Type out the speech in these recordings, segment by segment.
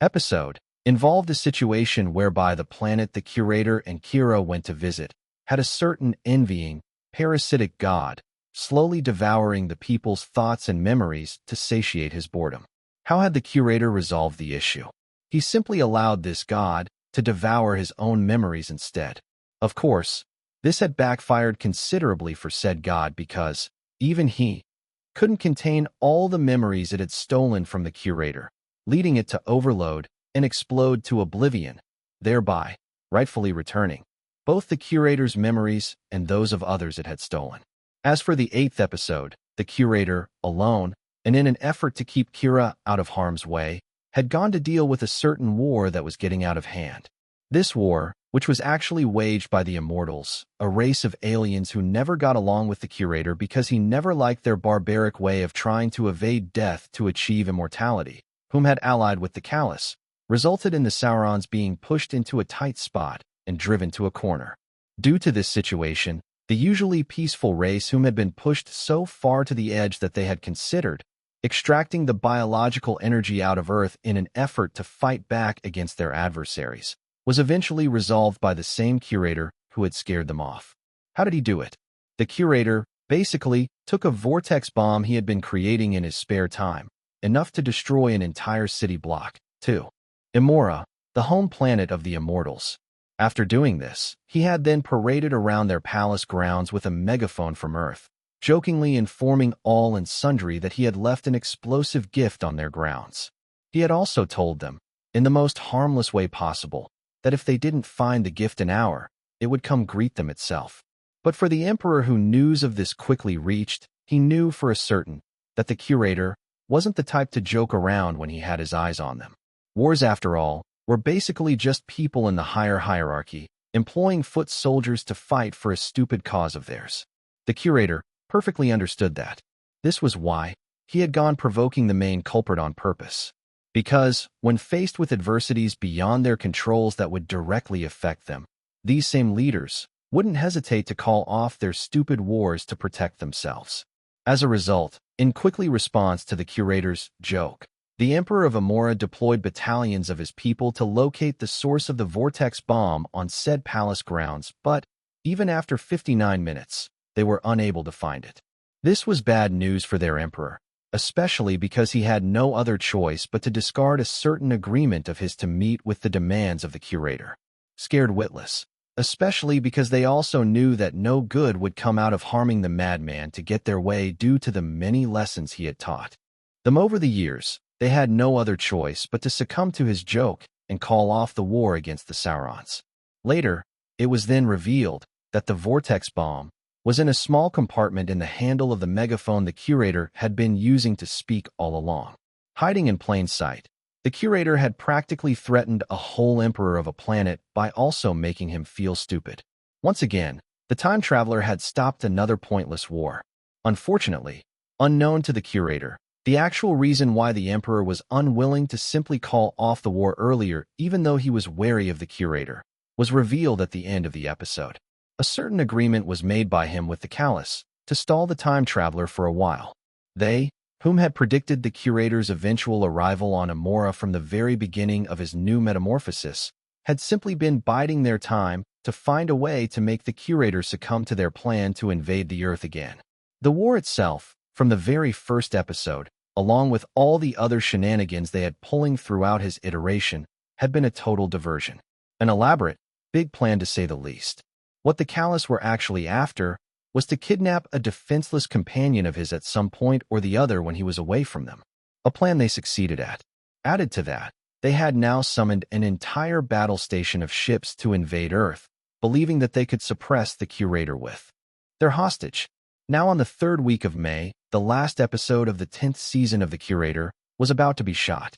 episode involved a situation whereby the planet the curator and Kira went to visit had a certain envying, parasitic god, slowly devouring the people's thoughts and memories to satiate his boredom. How had the curator resolved the issue? He simply allowed this god to devour his own memories instead. Of course, this had backfired considerably for said god because, even he, couldn't contain all the memories it had stolen from the curator, leading it to overload and explode to oblivion, thereby rightfully returning both the curator's memories and those of others it had stolen. As for the 8th episode, the curator, alone, and in an effort to keep Kira out of harm's way, had gone to deal with a certain war that was getting out of hand. This war, which was actually waged by the Immortals, a race of aliens who never got along with the curator because he never liked their barbaric way of trying to evade death to achieve immortality, whom had allied with the callous, resulted in the Saurons being pushed into a tight spot and driven to a corner. Due to this situation, the usually peaceful race whom had been pushed so far to the edge that they had considered extracting the biological energy out of Earth in an effort to fight back against their adversaries, was eventually resolved by the same curator who had scared them off. How did he do it? The curator, basically, took a vortex bomb he had been creating in his spare time, enough to destroy an entire city block, too. Imora, the home planet of the Immortals. After doing this, he had then paraded around their palace grounds with a megaphone from Earth, jokingly informing all and sundry that he had left an explosive gift on their grounds. He had also told them, in the most harmless way possible, that if they didn't find the gift an hour, it would come greet them itself. But for the Emperor who news of this quickly reached, he knew for a certain that the curator wasn't the type to joke around when he had his eyes on them. Wars, after all, were basically just people in the higher hierarchy, employing foot soldiers to fight for a stupid cause of theirs. The curator perfectly understood that. This was why he had gone provoking the main culprit on purpose. Because, when faced with adversities beyond their controls that would directly affect them, these same leaders wouldn't hesitate to call off their stupid wars to protect themselves. As a result, in quickly response to the curator's joke, the Emperor of Imora deployed battalions of his people to locate the source of the vortex bomb on said palace grounds, but, even after 59 minutes, they were unable to find it. This was bad news for their emperor, especially because he had no other choice but to discard a certain agreement of his to meet with the demands of the curator. Scared witless, especially because they also knew that no good would come out of harming the madman to get their way due to the many lessons he had taught them over the years. They had no other choice but to succumb to his joke and call off the war against the Saurons. Later, it was then revealed that the vortex bomb was in a small compartment in the handle of the megaphone the curator had been using to speak all along. Hiding in plain sight, the curator had practically threatened a whole emperor of a planet by also making him feel stupid. Once again, the time traveler had stopped another pointless war. Unfortunately, unknown to the curator, the actual reason why the emperor was unwilling to simply call off the war earlier, even though he was wary of the curator, was revealed at the end of the episode. A certain agreement was made by him with the callous to stall the time traveler for a while. They, whom had predicted the curator's eventual arrival on Imora from the very beginning of his new metamorphosis, had simply been biding their time to find a way to make the curator succumb to their plan to invade the Earth again. The war itself, from the very first episode, along with all the other shenanigans they had pulling throughout his iteration, had been a total diversion. An elaborate, big plan to say the least. What the callous were actually after was to kidnap a defenseless companion of his at some point or the other when he was away from them. A plan they succeeded at. Added to that, they had now summoned an entire battle station of ships to invade Earth, believing that they could suppress the curator with their hostage. Now on the 3rd week of May, the last episode of the 10th season of The Curator was about to be shot.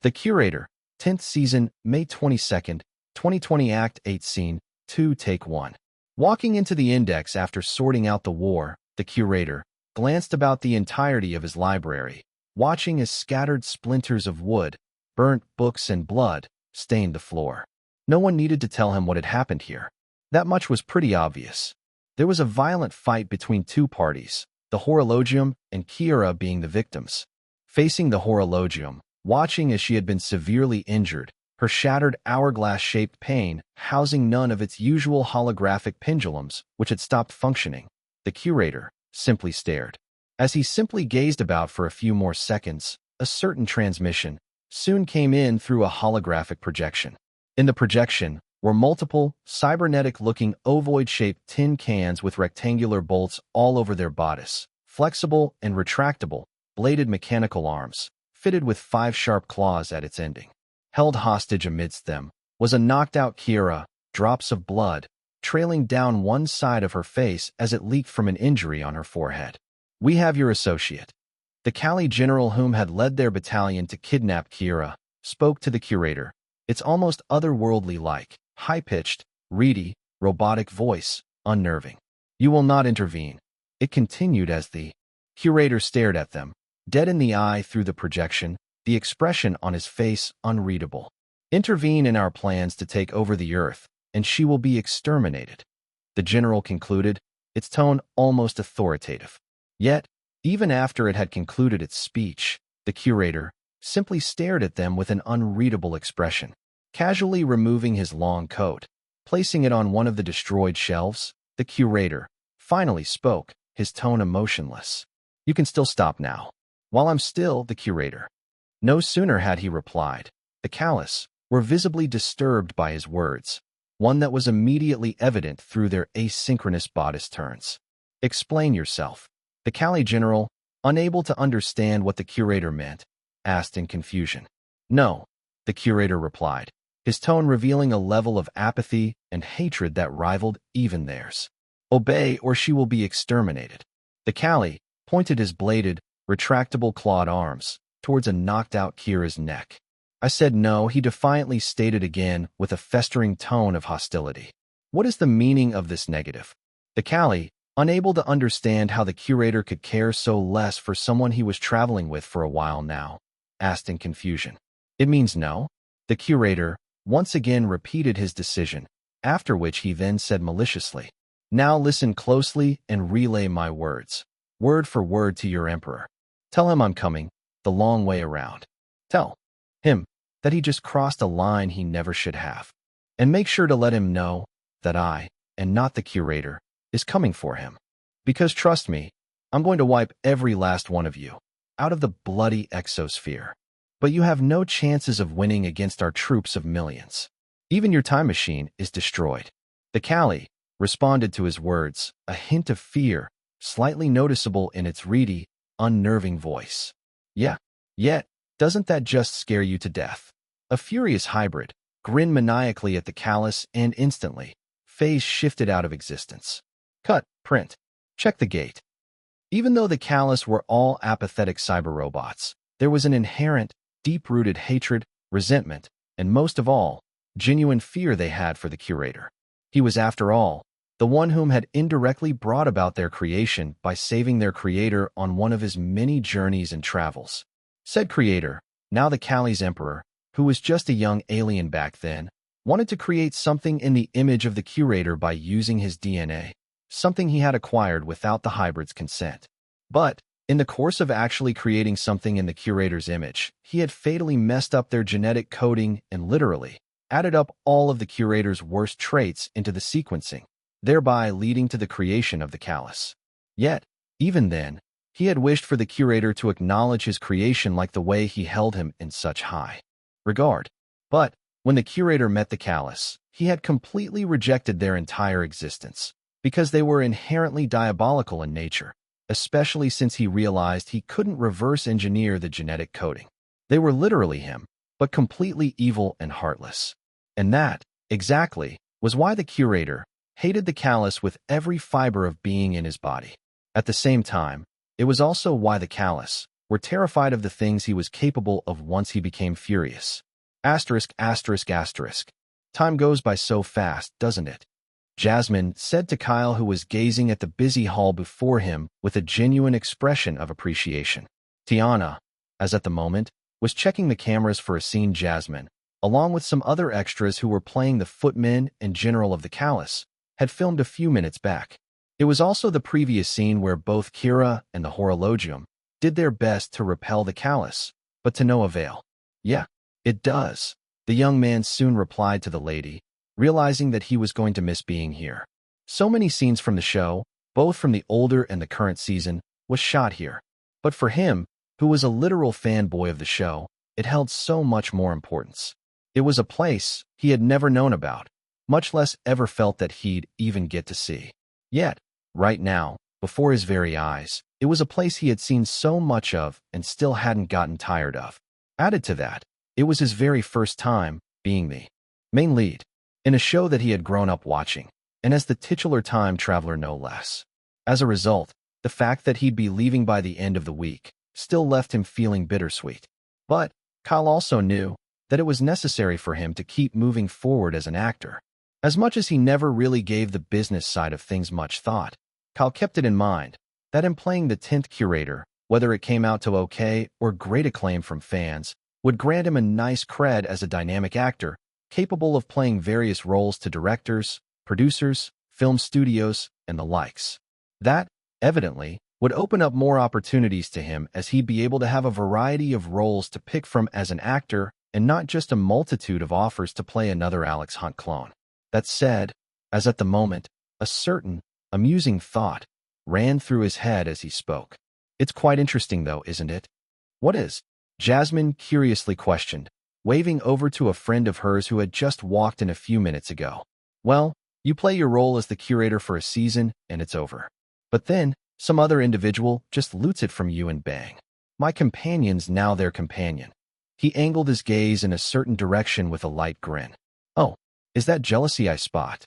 The Curator, 10th season, May 22nd, 2020 Act 8 Scene 2 Take 1. Walking into the index after sorting out the war, the curator glanced about the entirety of his library, watching as scattered splinters of wood, burnt books and blood stained the floor. No one needed to tell him what had happened here. That much was pretty obvious. There was a violent fight between two parties, the Horologium and Kira being the victims. Facing the Horologium watching as she had been severely injured, her shattered hourglass-shaped pane housing none of its usual holographic pendulums, which had stopped functioning. The curator simply stared. As he simply gazed about for a few more seconds, a certain transmission soon came in through a holographic projection. In the projection were multiple, cybernetic-looking ovoid-shaped tin cans with rectangular bolts all over their bodice, flexible and retractable, bladed mechanical arms, fitted with 5 sharp claws at its ending. Held hostage amidst them was a knocked-out Kira, drops of blood trailing down one side of her face as it leaked from an injury on her forehead. "We have your associate." The Kali general whom had led their battalion to kidnap Kira spoke to the curator. Its almost otherworldly-like, high-pitched, reedy, robotic voice, unnerving. "You will not intervene," it continued as the curator stared at them, dead in the eye through the projection, the expression on his face unreadable. "Intervene in our plans to take over the Earth, and she will be exterminated," the general concluded, its tone almost authoritative. Yet, even after it had concluded its speech, the curator simply stared at them with an unreadable expression. Casually removing his long coat, placing it on one of the destroyed shelves, the curator finally spoke, his tone emotionless. "You can still stop now." "While I'm still the curator." No sooner had he replied, the callous were visibly disturbed by his words, one that was immediately evident through their asynchronous bodice turns. "Explain yourself." The Kali general, unable to understand what the curator meant, asked in confusion. "No," the curator replied, his tone revealing a level of apathy and hatred that rivaled even theirs. "Obey or she will be exterminated." The Kali pointed his bladed, retractable clawed arms towards a knocked-out Kira's neck. "I said no," he defiantly stated again with a festering tone of hostility. "What is the meaning of this negative?" The Kali, unable to understand how the curator could care so less for someone he was traveling with for a while now, asked in confusion. "It means no." The curator once again repeated his decision, after which he then said maliciously, "Now listen closely and relay my words, word for word to your emperor. Tell him I'm coming the long way around. Tell him that he just crossed a line he never should have. And make sure to let him know that I, and not the curator, is coming for him. Because trust me, I'm going to wipe every last one of you out of the bloody exosphere. But you have no chances of winning against our troops of millions. Even your time machine is destroyed." The Kali responded to his words, a hint of fear slightly noticeable in its reedy, unnerving voice. "Yeah, yet, doesn't that just scare you to death?" A furious hybrid grinned maniacally at the callous and instantly, phase shifted out of existence. Cut, print, check the gate. Even though the callous were all apathetic cyber robots, there was an inherent, deep-rooted hatred, resentment, and most of all, genuine fear they had for the curator. He was, after all, the one whom had indirectly brought about their creation by saving their creator on one of his many journeys and travels. Said creator, now the Kali's emperor, who was just a young alien back then, wanted to create something in the image of the curator by using his DNA, something he had acquired without the hybrid's consent. But, in the course of actually creating something in the curator's image, he had fatally messed up their genetic coding and literally added up all of the curator's worst traits into the sequencing, thereby leading to the creation of the callous. Yet, even then, he had wished for the curator to acknowledge his creation like the way he held him in such high regard. But, when the curator met the callous, he had completely rejected their entire existence, because they were inherently diabolical in nature, especially since he realized he couldn't reverse engineer the genetic coding. They were literally him, but completely evil and heartless. And that, exactly, was why the curator hated the callous with every fiber of being in his body. At the same time, it was also why the callous were terrified of the things he was capable of once he became furious. Asterisk, asterisk, asterisk. Time goes by so fast, doesn't it? Jasmine said to Kyle, who was gazing at the busy hall before him with a genuine expression of appreciation. Tiana, as at the moment, was checking the cameras for a scene Jasmine, along with some other extras who were playing the footmen and general of the callous, had filmed a few minutes back. It was also the previous scene where both Kira and the Horologium did their best to repel the callous, but to no avail. Yeah, it does. The young man soon replied to the lady, realizing that he was going to miss being here. So many scenes from the show, both from the older and the current season, was shot here. But for him, who was a literal fanboy of the show, it held so much more importance. It was a place he had never known about, much less ever felt that he'd even get to see. Yet, right now, before his very eyes, it was a place he had seen so much of and still hadn't gotten tired of. Added to that, it was his very first time being the main lead in a show that he had grown up watching, and as the titular time traveler no less. As a result, the fact that he'd be leaving by the end of the week still left him feeling bittersweet. But Kyle also knew that it was necessary for him to keep moving forward as an actor. As much as he never really gave the business side of things much thought, Kyle kept it in mind that in playing the 10th curator, whether it came out to okay or great acclaim from fans, would grant him a nice cred as a dynamic actor, capable of playing various roles to directors, producers, film studios, and the likes. That, evidently, would open up more opportunities to him as he'd be able to have a variety of roles to pick from as an actor and not just a multitude of offers to play another Alex Hunt clone. That said, as at the moment, a certain, amusing thought ran through his head as he spoke. It's quite interesting though, isn't it? What is? Jasmine curiously questioned, waving over to a friend of hers who had just walked in a few minutes ago. Well, you play your role as the curator for a season and it's over. But then, some other individual just loots it from you and bang. My companion's now their companion. He angled his gaze in a certain direction with a light grin. Oh, is that jealousy I spot?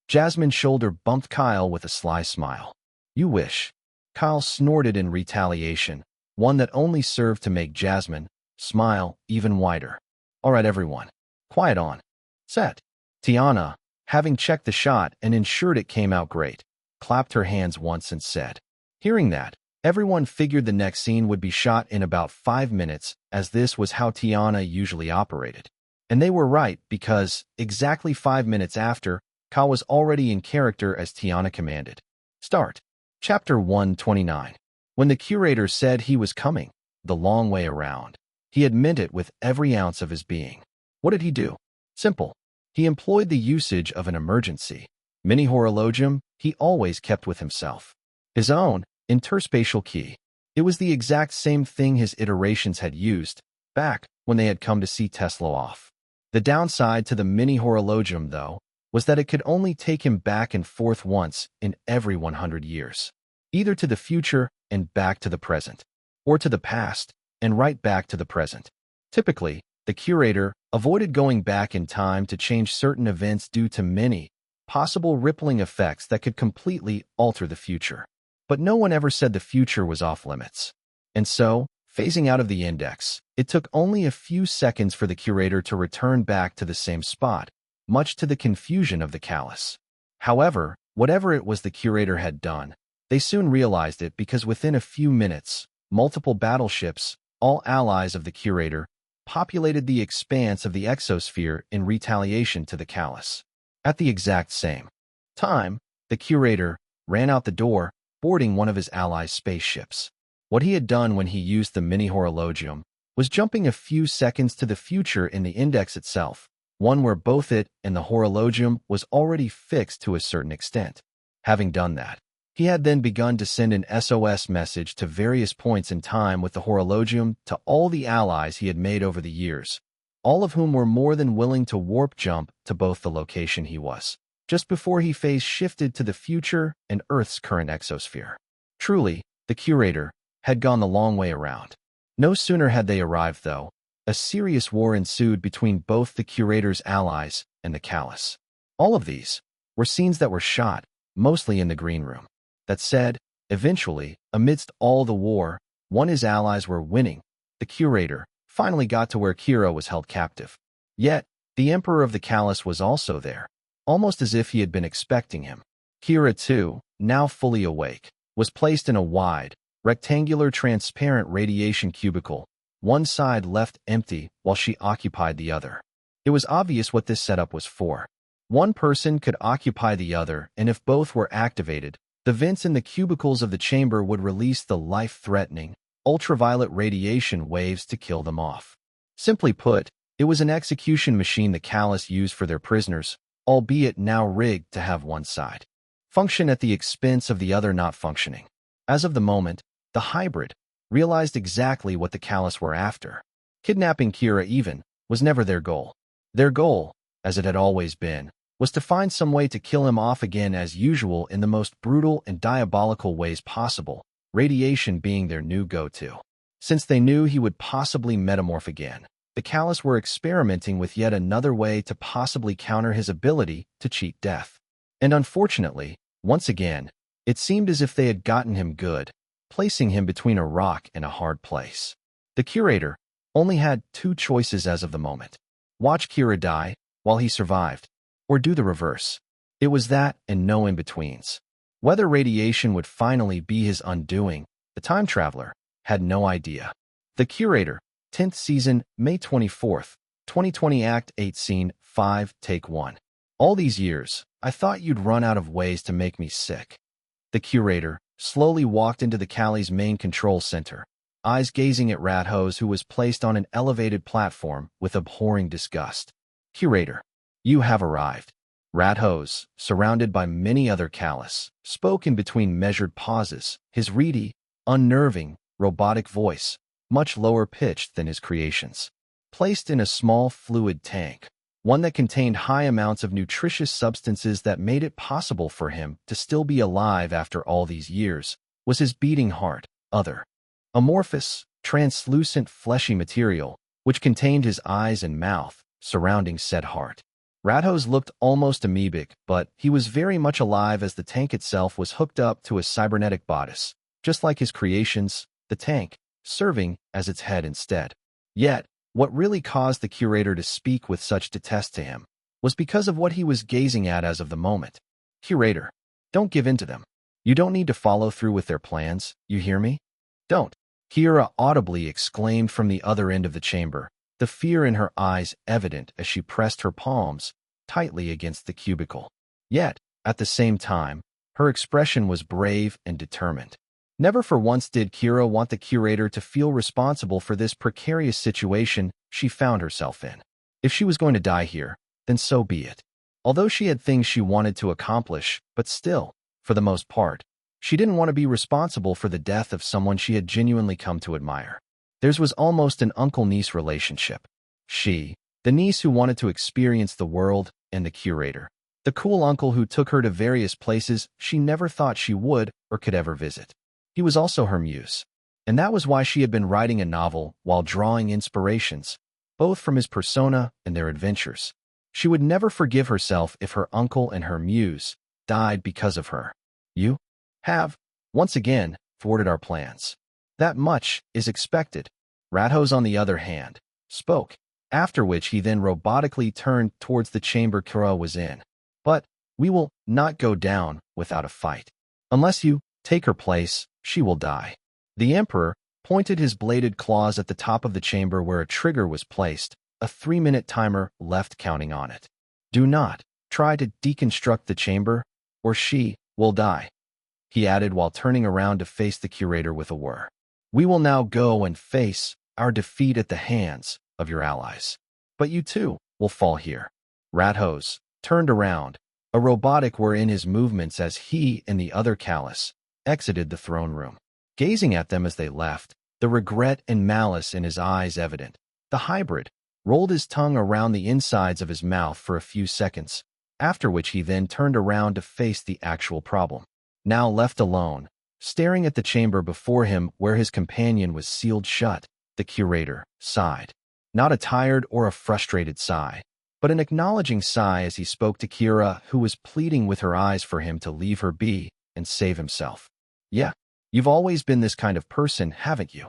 Jasmine's shoulder bumped Kyle with a sly smile. You wish. Kyle snorted in retaliation, one that only served to make Jasmine smile even wider. All right, everyone. Quiet on. Set. Tiana, having checked the shot and ensured it came out great, clapped her hands once and said. Hearing that, everyone figured the next scene would be shot in about 5 minutes, as this was how Tiana usually operated. And they were right, because exactly 5 minutes after, Kyle was already in character as Tiana commanded. Start. Chapter 129. When the curator said he was coming, the long way around, he had meant it with every ounce of his being. What did he do? Simple. He employed the usage of an emergency mini-horologium he always kept with himself. His own interspatial key. It was the exact same thing his iterations had used back when they had come to see Tesla off. The downside to the mini-horologium, though, was that it could only take him back and forth once in every 100 years, either to the future and back to the present, or to the past and right back to the present. Typically, the curator avoided going back in time to change certain events due to many possible rippling effects that could completely alter the future. But no one ever said the future was off limits. And so, phasing out of the index, it took only a few seconds for the curator to return back to the same spot, much to the confusion of the callous. However, whatever it was the curator had done, they soon realized it because within a few minutes, multiple battleships, all allies of the curator, populated the expanse of the exosphere in retaliation to the callous. At the exact same time, the curator ran out the door, boarding one of his allies' spaceships. What he had done when he used the mini-horologium was jumping a few seconds to the future in the index itself, one where both it and the horologium was already fixed to a certain extent. Having done that, he had then begun to send an SOS message to various points in time with the horologium to all the allies he had made over the years, all of whom were more than willing to warp jump to both the location he was, just before he phase shifted to the future and Earth's current exosphere. Truly, the curator had gone the long way around. No sooner had they arrived, though, a serious war ensued between both the curator's allies and the callous. All of these were scenes that were shot, mostly in the green room. That said, eventually, amidst all the war, one his allies were winning, the curator finally got to where Kira was held captive. Yet, the Emperor of the Callous was also there, almost as if he had been expecting him. Kira, too, now fully awake, was placed in a wide, rectangular transparent radiation cubicle, one side left empty while she occupied the other. It was obvious what this setup was for. One person could occupy the other, and if both were activated, the vents in the cubicles of the chamber would release the life-threatening, ultraviolet radiation waves to kill them off. Simply put, it was an execution machine the callous used for their prisoners, albeit now rigged to have one side function at the expense of the other not functioning. As of the moment, the hybrid realized exactly what the callous were after. Kidnapping Kira even was never their goal. Their goal, as it had always been, was to find some way to kill him off again as usual in the most brutal and diabolical ways possible, radiation being their new go-to. Since they knew he would possibly metamorph again, the callous were experimenting with yet another way to possibly counter his ability to cheat death. And unfortunately, once again, it seemed as if they had gotten him good, placing him between a rock and a hard place. The curator only had two choices as of the moment: watch Kira die while he survived, or do the reverse. It was that and no in-betweens. Whether radiation would finally be his undoing, the time traveler had no idea. The Curator, 10th season, May 24th, 2020, Act 8, Scene 5, Take 1. All these years, I thought you'd run out of ways to make me sick. The Curator slowly walked into the Callie's main control center, eyes gazing at Rathose, who was placed on an elevated platform with abhorring disgust. Curator, you have arrived. Rathose, surrounded by many other callous, spoke in between measured pauses, his reedy, unnerving, robotic voice, much lower pitched than his creations. Placed in a small fluid tank, one that contained high amounts of nutritious substances that made it possible for him to still be alive after all these years, was his beating heart, other. Amorphous, translucent fleshy material, which contained his eyes and mouth, surrounding said heart. Rathose looked almost amoebic, but he was very much alive as the tank itself was hooked up to a cybernetic bodice, just like his creations, the tank, serving as its head instead. Yet, what really caused the Curator to speak with such detest to him was because of what he was gazing at as of the moment. Curator, don't give in to them. You don't need to follow through with their plans, you hear me? Don't. Kira audibly exclaimed from the other end of the chamber, the fear in her eyes evident as she pressed her palms tightly against the cubicle. Yet, at the same time, her expression was brave and determined. Never for once did Kira want the Curator to feel responsible for this precarious situation she found herself in. If she was going to die here, then so be it. Although she had things she wanted to accomplish, but still, for the most part, she didn't want to be responsible for the death of someone she had genuinely come to admire. Theirs was almost an uncle-niece relationship. She, the niece who wanted to experience the world, and the Curator, the cool uncle who took her to various places she never thought she would or could ever visit. He was also her muse, and that was why she had been writing a novel while drawing inspirations, both from his persona and their adventures. She would never forgive herself if her uncle and her muse died because of her. You have, once again, thwarted our plans. That much is expected. Rathose, on the other hand, spoke, after which he then robotically turned towards the chamber Kira was in. But we will not go down without a fight. Unless you take her place, she will die. The Emperor pointed his bladed claws at the top of the chamber where a trigger was placed, a 3-minute timer left counting on it. Do not try to deconstruct the chamber, or she will die, he added while turning around to face the Curator with a whir. We will now go and face our defeat at the hands of your allies. But you too will fall here. Rathose turned around, a robotic whir in his movements as he and the other callous exited the throne room. Gazing at them as they left, the regret and malice in his eyes evident, the hybrid rolled his tongue around the insides of his mouth for a few seconds, after which he then turned around to face the actual problem. Now left alone, staring at the chamber before him where his companion was sealed shut, the Curator sighed. Not a tired or a frustrated sigh, but an acknowledging sigh as he spoke to Kira, who was pleading with her eyes for him to leave her be and save himself. Yeah, you've always been this kind of person, haven't you?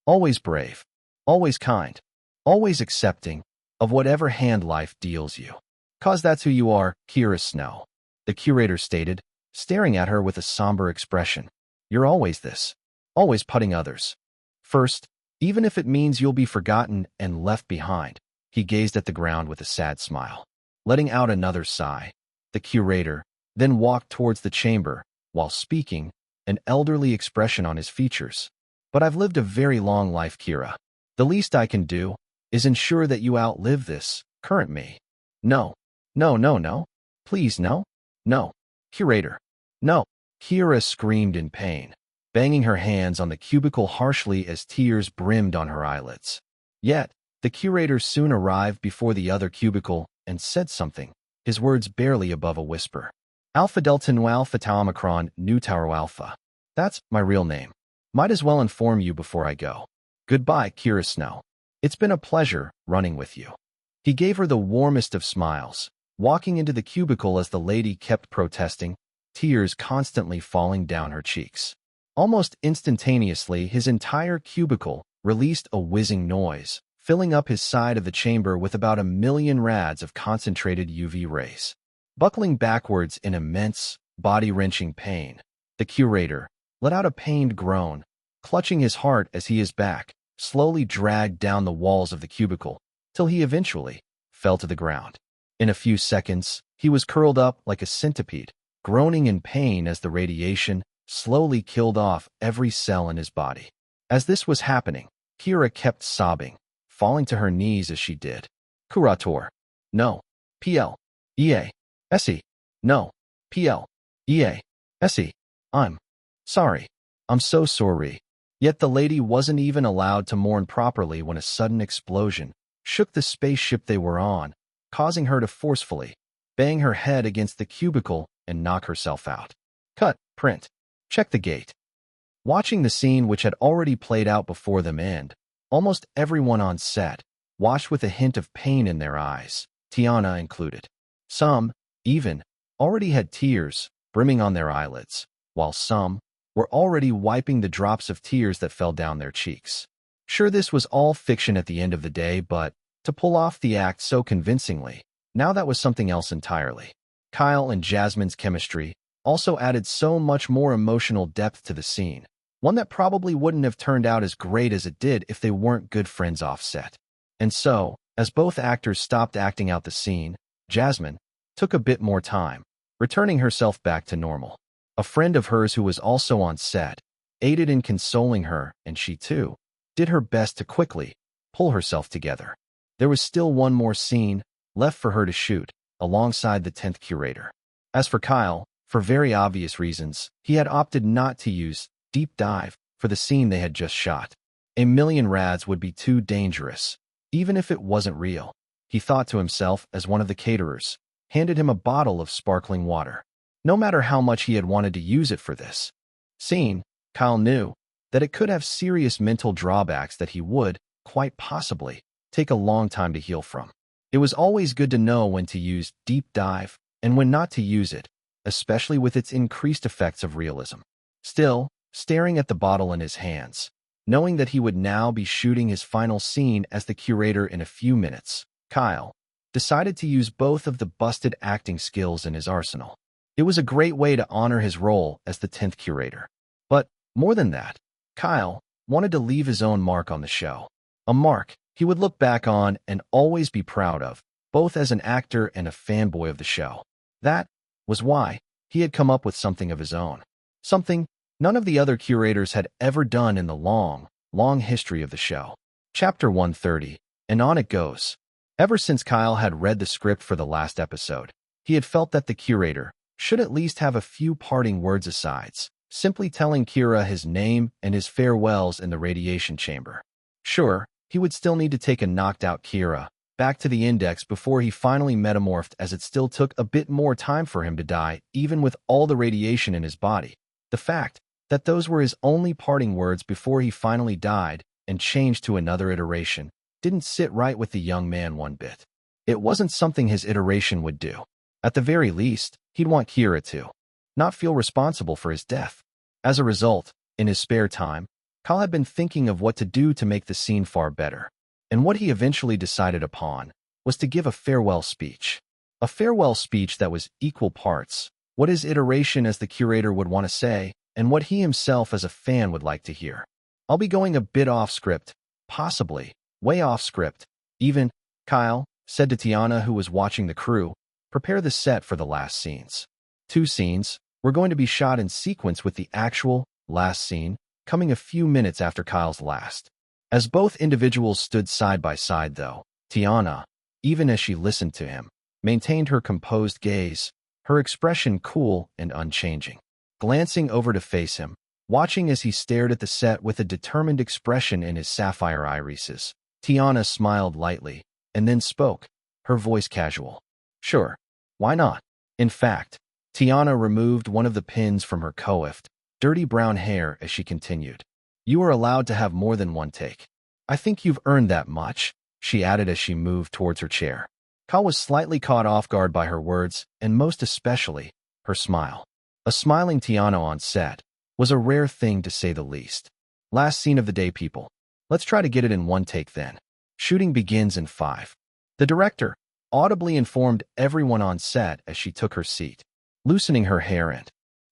Always brave, always kind, always accepting of whatever hand life deals you. 'Cause that's who you are, Kira Snow, the Curator stated, staring at her with a somber expression. You're always this, always putting others first, even if it means you'll be forgotten and left behind. He gazed at the ground with a sad smile. Letting out another sigh, the Curator then walked towards the chamber while speaking, an elderly expression on his features. But I've lived a very long life, Kira. The least I can do is ensure that you outlive this current me. No. No, no, no. Please, no. No. Curator. No. Kira screamed in pain, banging her hands on the cubicle harshly as tears brimmed on her eyelids. Yet, the curator soon arrived before the other cubicle and said something, his words barely above a whisper. Alpha Delta Nu Alpha Tau Omicron Nu Tau Alpha. That's my real name. Might as well inform you before I go. Goodbye, Kira Snow. It's been a pleasure running with you. He gave her the warmest of smiles, walking into the cubicle as the lady kept protesting, tears constantly falling down her cheeks. Almost instantaneously, his entire cubicle released a whizzing noise, filling up his side of the chamber with about 1,000,000 rads of concentrated UV rays. Buckling backwards in immense, body-wrenching pain, the curator let out a pained groan, clutching his heart as he is back, slowly dragged down the walls of the cubicle, till he eventually fell to the ground. In a few seconds, he was curled up like a centipede, groaning in pain as the radiation slowly killed off every cell in his body. As this was happening, Kira kept sobbing, falling to her knees as she did. Curator. No. PL. EA. SE. No. PL. EA. SE. I'm sorry. I'm so sorry. Yet the lady wasn't even allowed to mourn properly when a sudden explosion shook the spaceship they were on, causing her to forcefully bang her head against the cubicle and knock herself out. Cut. Print. Check the gate. Watching the scene which had already played out before them end, almost everyone on set watched with a hint of pain in their eyes, Tiana included. Some, even, already had tears brimming on their eyelids, while some were already wiping the drops of tears that fell down their cheeks. Sure, this was all fiction at the end of the day, but to pull off the act so convincingly, now that was something else entirely. Kyle and Jasmine's chemistry also added so much more emotional depth to the scene, one that probably wouldn't have turned out as great as it did if they weren't good friends off set. And so, as both actors stopped acting out the scene, Jasmine took a bit more time, returning herself back to normal. A friend of hers who was also on set aided in consoling her, and she too did her best to quickly pull herself together. There was still one more scene left for her to shoot, alongside the 10th curator. As for Kyle, for very obvious reasons, he had opted not to use Deep Dive for the scene they had just shot. 1,000,000 rads would be too dangerous, even if it wasn't real, he thought to himself as one of the caterers handed him a bottle of sparkling water. No matter how much he had wanted to use it for this scene, Kyle knew that it could have serious mental drawbacks that he would, quite possibly, take a long time to heal from. It was always good to know when to use Deep Dive and when not to use it, especially with its increased effects of realism. Still, staring at the bottle in his hands, knowing that he would now be shooting his final scene as the curator in a few minutes, Kyle decided to use both of the busted acting skills in his arsenal. It was a great way to honor his role as the 10th curator. But, more than that, Kyle wanted to leave his own mark on the show. A mark he would look back on and always be proud of, both as an actor and a fanboy of the show. That was why he had come up with something of his own. Something none of the other curators had ever done in the long, long history of the show. Chapter 130, and on it goes. Ever since Kyle had read the script for the last episode, he had felt that the curator should at least have a few parting words asides, simply telling Kira his name and his farewells in the radiation chamber. Sure, he would still need to take a knocked-out Kira back to the index before he finally metamorphed, as it still took a bit more time for him to die, even with all the radiation in his body. The fact that those were his only parting words before he finally died and changed to another iteration didn't sit right with the young man one bit. It wasn't something his iteration would do. At the very least, he'd want Kira to not feel responsible for his death. As a result, in his spare time, Kyle had been thinking of what to do to make the scene far better, and what he eventually decided upon was to give a farewell speech. A farewell speech that was equal parts what his iteration as the curator would want to say and what he himself as a fan would like to hear. I'll be going a bit off script, possibly way off script, even, Kyle said to Tiana, who was watching the crew prepare the set for the last scenes. 2 scenes were going to be shot in sequence, with the actual last scene coming a few minutes after Kyle's last. As both individuals stood side by side, though, Tiana, even as she listened to him, maintained her composed gaze, her expression cool and unchanging. Glancing over to face him, watching as he stared at the set with a determined expression in his sapphire irises, Tiana smiled lightly, and then spoke, her voice casual. Sure, why not? In fact, Tiana removed one of the pins from her coiffed, dirty brown hair as she continued. You are allowed to have more than one take. I think you've earned that much, she added as she moved towards her chair. Kyle was slightly caught off guard by her words, and most especially, her smile. A smiling Tiana on set was a rare thing to say the least. Last scene of the day, people. Let's try to get it in one take then. Shooting begins in 5. The director audibly informed everyone on set as she took her seat, loosening her hair and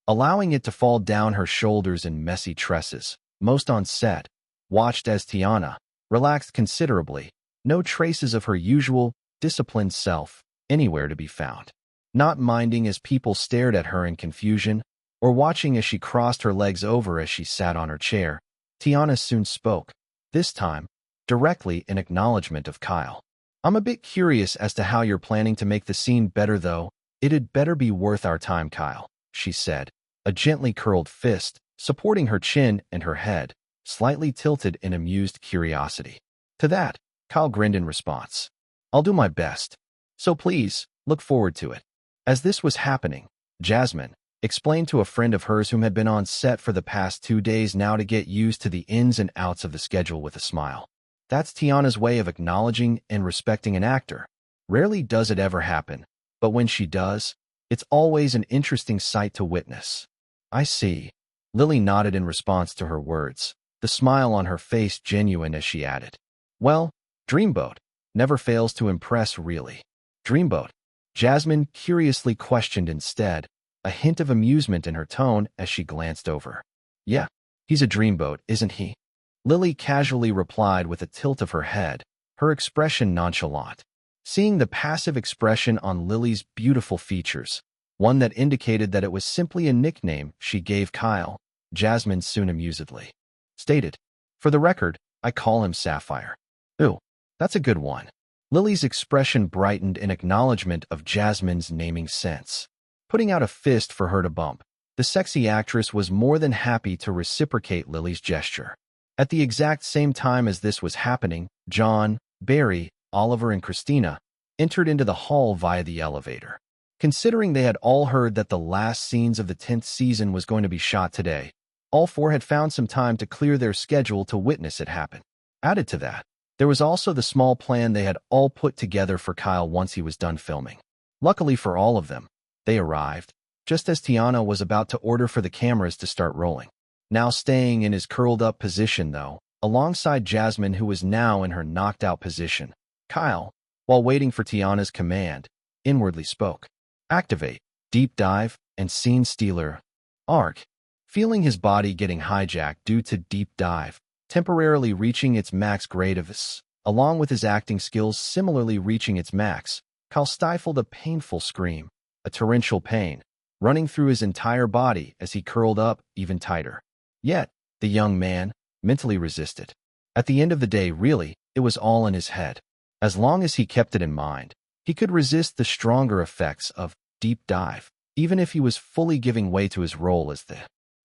allowing it to fall down her shoulders in messy tresses. Most on set watched as Tiana relaxed considerably, no traces of her usual, disciplined self anywhere to be found. Not minding as people stared at her in confusion, or watching as she crossed her legs over as she sat on her chair, Tiana soon spoke, this time directly in acknowledgement of Kyle. I'm a bit curious as to how you're planning to make the scene better, though. It'd better be worth our time, Kyle, she said, a gently curled fist supporting her chin and her head, slightly tilted in amused curiosity. To that, Kyle grinned in response. I'll do my best. So please, look forward to it. As this was happening, Jasmine explained to a friend of hers whom had been on set for the past 2 days now to get used to the ins and outs of the schedule with a smile. That's Tiana's way of acknowledging and respecting an actor. Rarely does it ever happen, but when she does, it's always an interesting sight to witness. I see. Lily nodded in response to her words, the smile on her face genuine as she added. Well, Dreamboat never fails to impress, really. Dreamboat? Jasmine curiously questioned instead, a hint of amusement in her tone as she glanced over. Yeah, he's a dreamboat, isn't he? Lily casually replied with a tilt of her head, her expression nonchalant. Seeing the passive expression on Lily's beautiful features, one that indicated that it was simply a nickname she gave Kyle, Jasmine soon amusedly stated, for the record, I call him Sapphire. Ooh, that's a good one. Lily's expression brightened in acknowledgement of Jasmine's naming sense. Putting out a fist for her to bump, the sexy actress was more than happy to reciprocate Lily's gesture. At the exact same time as this was happening, John, Barry, Oliver, and Christina entered into the hall via the elevator. Considering they had all heard that the last scenes of the 10th season was going to be shot today, all 4 had found some time to clear their schedule to witness it happen. Added to that, there was also the small plan they had all put together for Kyle once he was done filming. Luckily for all of them, they arrived, just as Tiana was about to order for the cameras to start rolling. Now staying in his curled-up position, though, alongside Jasmine, who was now in her knocked-out position, Kyle, while waiting for Tiana's command, inwardly spoke. Activate, deep dive, and scene stealer. Arc. Feeling his body getting hijacked due to deep dive, temporarily reaching its max grade of S, along with his acting skills similarly reaching its max, Kyle stifled a painful scream, a torrential pain, running through his entire body as he curled up even tighter. Yet, the young man mentally resisted. At the end of the day, really, it was all in his head. As long as he kept it in mind, he could resist the stronger effects of deep dive, even if he was fully giving way to his role as the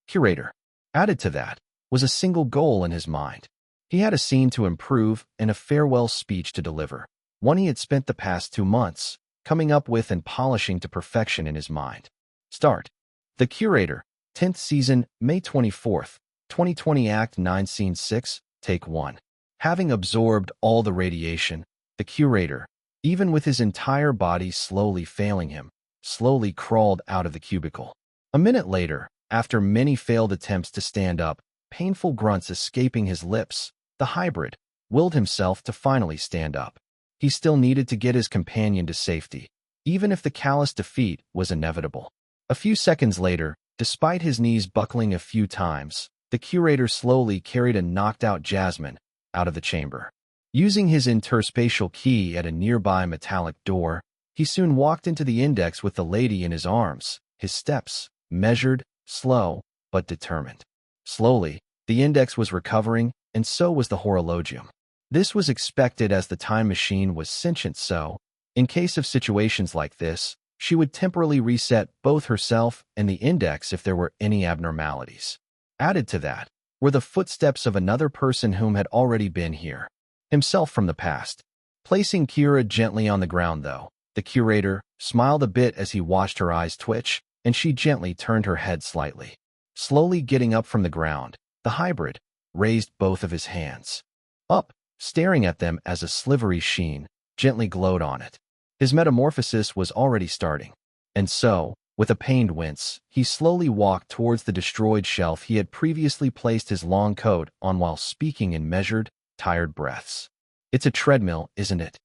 curator. Added to that was a single goal in his mind. He had a scene to improve and a farewell speech to deliver, one he had spent the past 2 months coming up with and polishing to perfection in his mind. Start. The Curator, 10th season, May 24th, 2020, Act 9, Scene 6, Take 1. Having absorbed all the radiation, the Curator, even with his entire body slowly failing him, slowly crawled out of the cubicle. A minute later, after many failed attempts to stand up, painful grunts escaping his lips, the hybrid willed himself to finally stand up. He still needed to get his companion to safety, even if the callous defeat was inevitable. A few seconds later, despite his knees buckling a few times, the Curator slowly carried a knocked-out Jasmine out of the chamber. Using his interspatial key at a nearby metallic door, he soon walked into the index with the lady in his arms, his steps measured, slow, but determined. Slowly, the index was recovering, and so was the horologium. This was expected as the time machine was sentient, so, in case of situations like this, she would temporarily reset both herself and the index if there were any abnormalities. Added to that were the footsteps of another person whom had already been here, himself from the past. Placing Kira gently on the ground, though, the curator smiled a bit as he watched her eyes twitch, and she gently turned her head slightly. Slowly getting up from the ground, the hybrid raised both of his hands up, staring at them as a slivery sheen gently glowed on it. His metamorphosis was already starting, and so, with a pained wince, he slowly walked towards the destroyed shelf he had previously placed his long coat on while speaking in measured, tired breaths. "It's a treadmill, isn't it?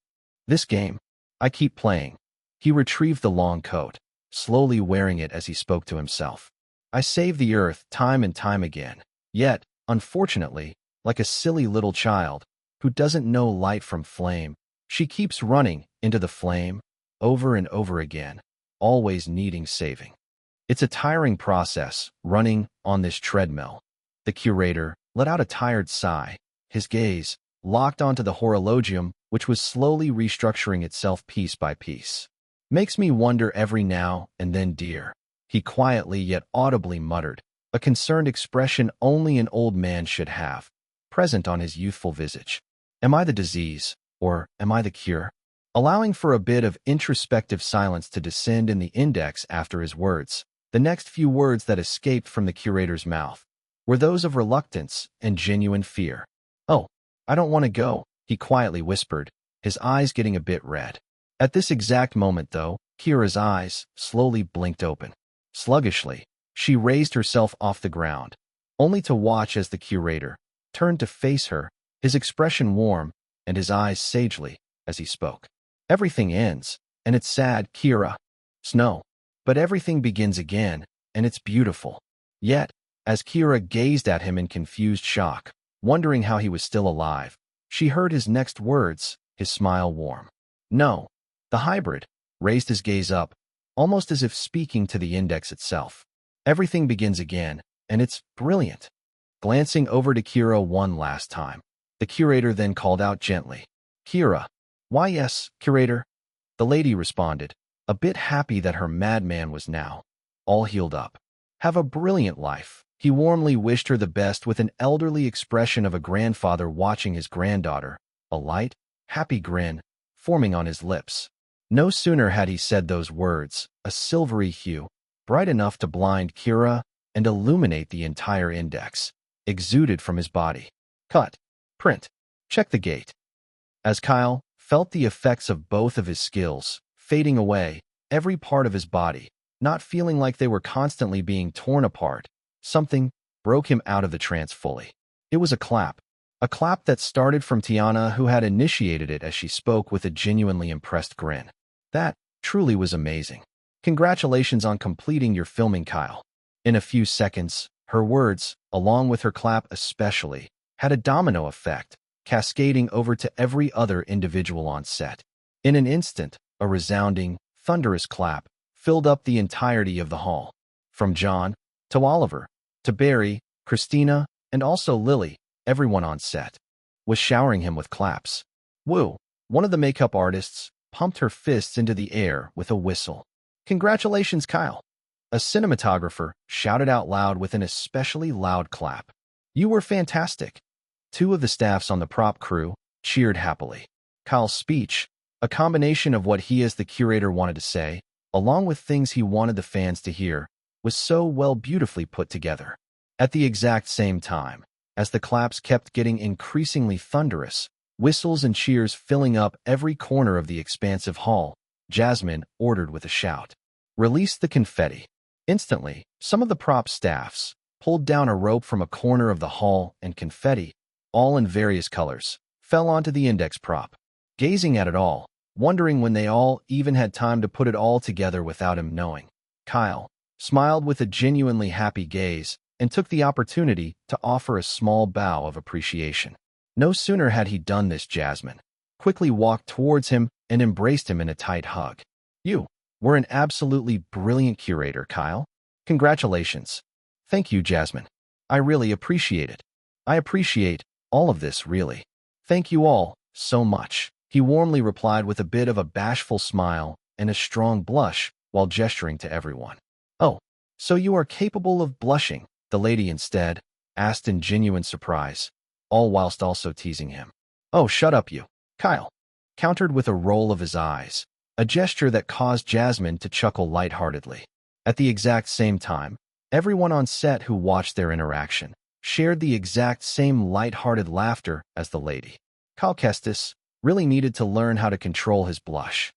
This game. I keep playing." He retrieved the long coat, slowly wearing it as he spoke to himself. "I save the earth time and time again. Yet, unfortunately, like a silly little child who doesn't know light from flame, she keeps running into the flame over and over again, always needing saving. It's a tiring process, running on this treadmill." The curator let out a tired sigh, his gaze locked onto the horologium, which was slowly restructuring itself piece by piece. "Makes me wonder every now and then, dear," he quietly yet audibly muttered, a concerned expression only an old man should have, present on his youthful visage. "Am I the disease, or am I the cure?" Allowing for a bit of introspective silence to descend in the index after his words, the next few words that escaped from the curator's mouth were those of reluctance and genuine fear. "Oh, I don't want to go," he quietly whispered, his eyes getting a bit red. At this exact moment, though, Kira's eyes slowly blinked open. Sluggishly, she raised herself off the ground, only to watch as the curator turned to face her, his expression warm and his eyes sagely as he spoke. "Everything ends, and it's sad, Kira. Snow. But everything begins again, and it's beautiful." Yet, as Kira gazed at him in confused shock, wondering how he was still alive, she heard his next words, his smile warm. "No." The hybrid raised his gaze up, almost as if speaking to the index itself. "Everything begins again, and it's brilliant." Glancing over to Kira one last time, the curator then called out gently, "Kira." "Why, yes, curator," the lady responded, a bit happy that her madman was now all healed up. "Have a brilliant life." He warmly wished her the best with an elderly expression of a grandfather watching his granddaughter, a light, happy grin forming on his lips. No sooner had he said those words, a silvery hue, bright enough to blind Kira and illuminate the entire index, exuded from his body. "Cut. Print. Check the gate." As Kyle felt the effects of both of his skills fading away, every part of his body, not feeling like they were constantly being torn apart, something broke him out of the trance fully. It was a clap that started from Tiana, who had initiated it as she spoke with a genuinely impressed grin. "That truly was amazing. Congratulations on completing your filming, Kyle." In a few seconds, her words, along with her clap especially, had a domino effect, cascading over to every other individual on set. In an instant, a resounding, thunderous clap filled up the entirety of the hall. From John, to Oliver, to Barry, Christina, and also Lily, everyone on set was showering him with claps. "Woo!" One of the makeup artists pumped her fists into the air with a whistle. "Congratulations, Kyle." A cinematographer shouted out loud with an especially loud clap. "You were fantastic." Two of the staffs on the prop crew cheered happily. Kyle's speech, a combination of what he as the curator wanted to say, along with things he wanted the fans to hear, was so beautifully put together. At the exact same time, as the claps kept getting increasingly thunderous, whistles and cheers filling up every corner of the expansive hall, Jasmine ordered with a shout, "Release the confetti." Instantly, some of the prop staffs pulled down a rope from a corner of the hall, and confetti, all in various colors, fell onto the index prop. Gazing at it all, wondering when they all even had time to put it all together without him knowing, Kyle smiled with a genuinely happy gaze and took the opportunity to offer a small bow of appreciation. No sooner had he done this, Jasmine quickly walked towards him and embraced him in a tight hug. "You were an absolutely brilliant curator, Kyle. Congratulations." "Thank you, Jasmine. I really appreciate it." "I appreciate All of this, really. Thank you all, so much. He warmly replied with a bit of a bashful smile and a strong blush while gesturing to everyone. Oh, so you are capable of blushing, the lady instead asked in genuine surprise, all whilst also teasing him. Oh, shut up you, Kyle, countered with a roll of his eyes, a gesture that caused Jasmine to chuckle lightheartedly. At the exact same time, everyone on set who watched their interaction shared the exact same light-hearted laughter as the lady. Kyle Kestis really needed to learn how to control his blush.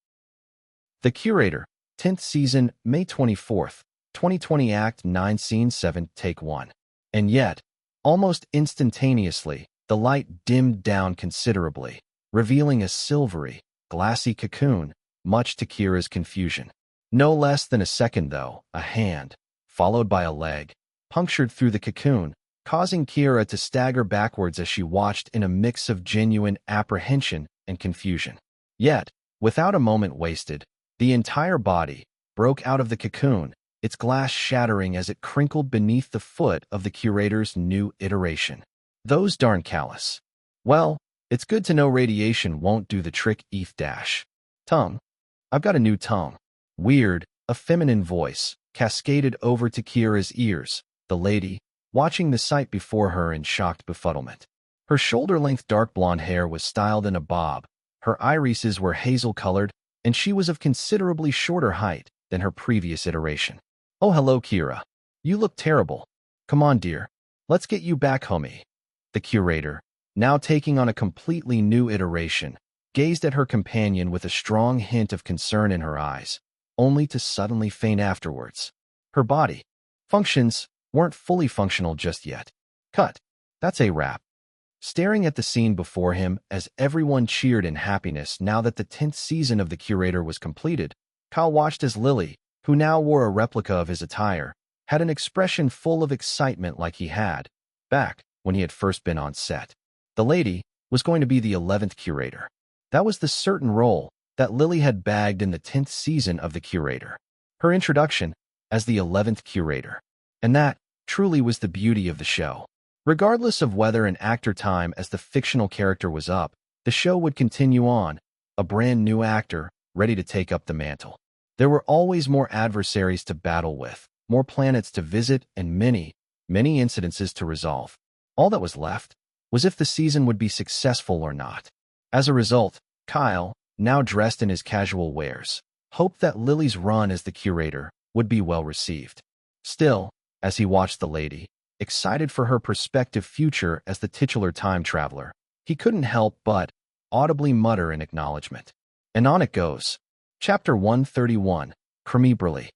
The Curator, 10th season, May 24th, 2020, Act 9, Scene 7, Take 1. And yet, almost instantaneously, the light dimmed down considerably, revealing a silvery, glassy cocoon, much to Kira's confusion. No less than a second, though, a hand, followed by a leg, punctured through the cocoon, causing Kira to stagger backwards as she watched in a mix of genuine apprehension and confusion. Yet, without a moment wasted, the entire body broke out of the cocoon, its glass shattering as it crinkled beneath the foot of the Curator's new iteration. Those darn callous. Well, it's good to know radiation won't do the trick. Tongue. I've got a new tongue. Weird, a feminine voice, cascaded over to Kira's ears, the lady, watching the sight before her in shocked befuddlement. Her shoulder-length dark blonde hair was styled in a bob, her irises were hazel-colored, and she was of considerably shorter height than her previous iteration. Oh, hello, Kira. You look terrible. Come on, dear. Let's get you back, homie. The Curator, now taking on a completely new iteration, gazed at her companion with a strong hint of concern in her eyes, only to suddenly faint afterwards. Her body functions weren't fully functional just yet. Cut. That's a wrap. Staring at the scene before him as everyone cheered in happiness now that the 10th season of The Curator was completed, Kyle watched as Lily, who now wore a replica of his attire, had an expression full of excitement like he had back when he had first been on set. The lady was going to be the 11th Curator. That was the certain role that Lily had bagged in the 10th season of The Curator. Her introduction as the 11th Curator. And that truly was the beauty of the show. Regardless of whether an actor time as the fictional character was up, the show would continue on, a brand new actor ready to take up the mantle. There were always more adversaries to battle with, more planets to visit, and many incidences to resolve. All that was left was if the season would be successful or not. As a result, Kyle, now dressed in his casual wears, hoped that Lily's run as the Curator would be well received. Still, as he watched the lady, excited for her prospective future as the titular time traveler, he couldn't help but audibly mutter in acknowledgement. And on it goes. Chapter 131, Cremebrally.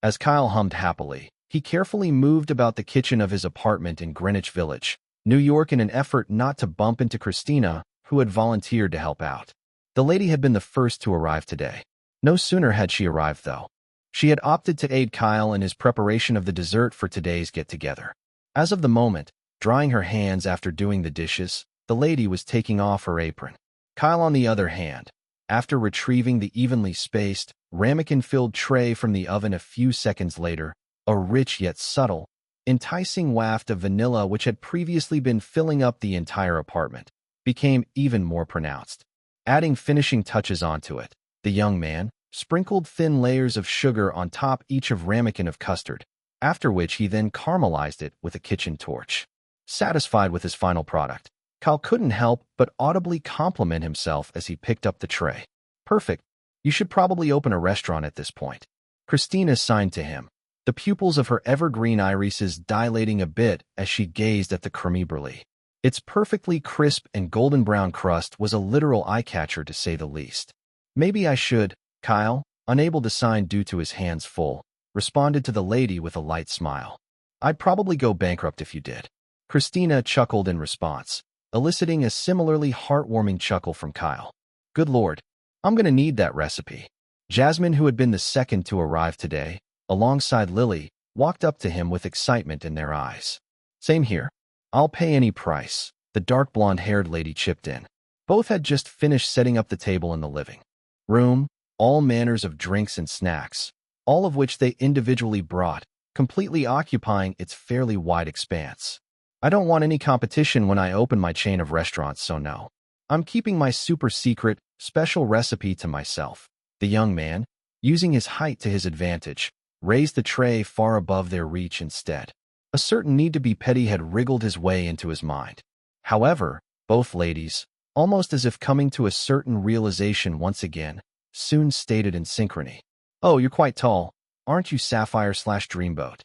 As Kyle hummed happily, he carefully moved about the kitchen of his apartment in Greenwich Village, New York, in an effort not to bump into Christina, who had volunteered to help out. The lady had been the first to arrive today. No sooner had she arrived, though. She had opted to aid Kyle in his preparation of the dessert for today's get-together. As of the moment, drying her hands after doing the dishes, the lady was taking off her apron. Kyle, on the other hand, after retrieving the evenly spaced, ramekin-filled tray from the oven a few seconds later, a rich yet subtle, enticing waft of vanilla which had previously been filling up the entire apartment, became even more pronounced. Adding finishing touches onto it, the young man sprinkled thin layers of sugar on top each of ramekin of custard, after which he then caramelized it with a kitchen torch. Satisfied with his final product, Kyle couldn't help but audibly compliment himself as he picked up the tray. Perfect. You should probably open a restaurant at this point. Christina signed to him, the pupils of her evergreen irises dilating a bit as she gazed at the cremebrally. Its perfectly crisp and golden brown crust was a literal eye-catcher, to say the least. Maybe I should, Kyle, unable to sign due to his hands full, responded to the lady with a light smile. I'd probably go bankrupt if you did. Christina chuckled in response, eliciting a similarly heartwarming chuckle from Kyle. Good Lord, I'm gonna need that recipe. Jasmine, who had been the second to arrive today, alongside Lily, walked up to him with excitement in their eyes. Same here. I'll pay any price, the dark blonde-haired lady chipped in. Both had just finished setting up the table in the living room, all manners of drinks and snacks, all of which they individually brought, completely occupying its fairly wide expanse. I don't want any competition when I open my chain of restaurants, so no. I'm keeping my super secret, special recipe to myself. The young man, using his height to his advantage, raised the tray far above their reach instead. A certain need to be petty had wriggled his way into his mind. However, both ladies, almost as if coming to a certain realization once again, soon stated in synchrony, "Oh, you're quite tall, aren't you, Sapphire/Dreamboat?"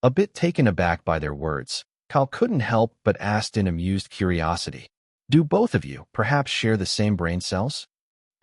A bit taken aback by their words, Kyle couldn't help but asked in amused curiosity, "Do both of you perhaps share the same brain cells?"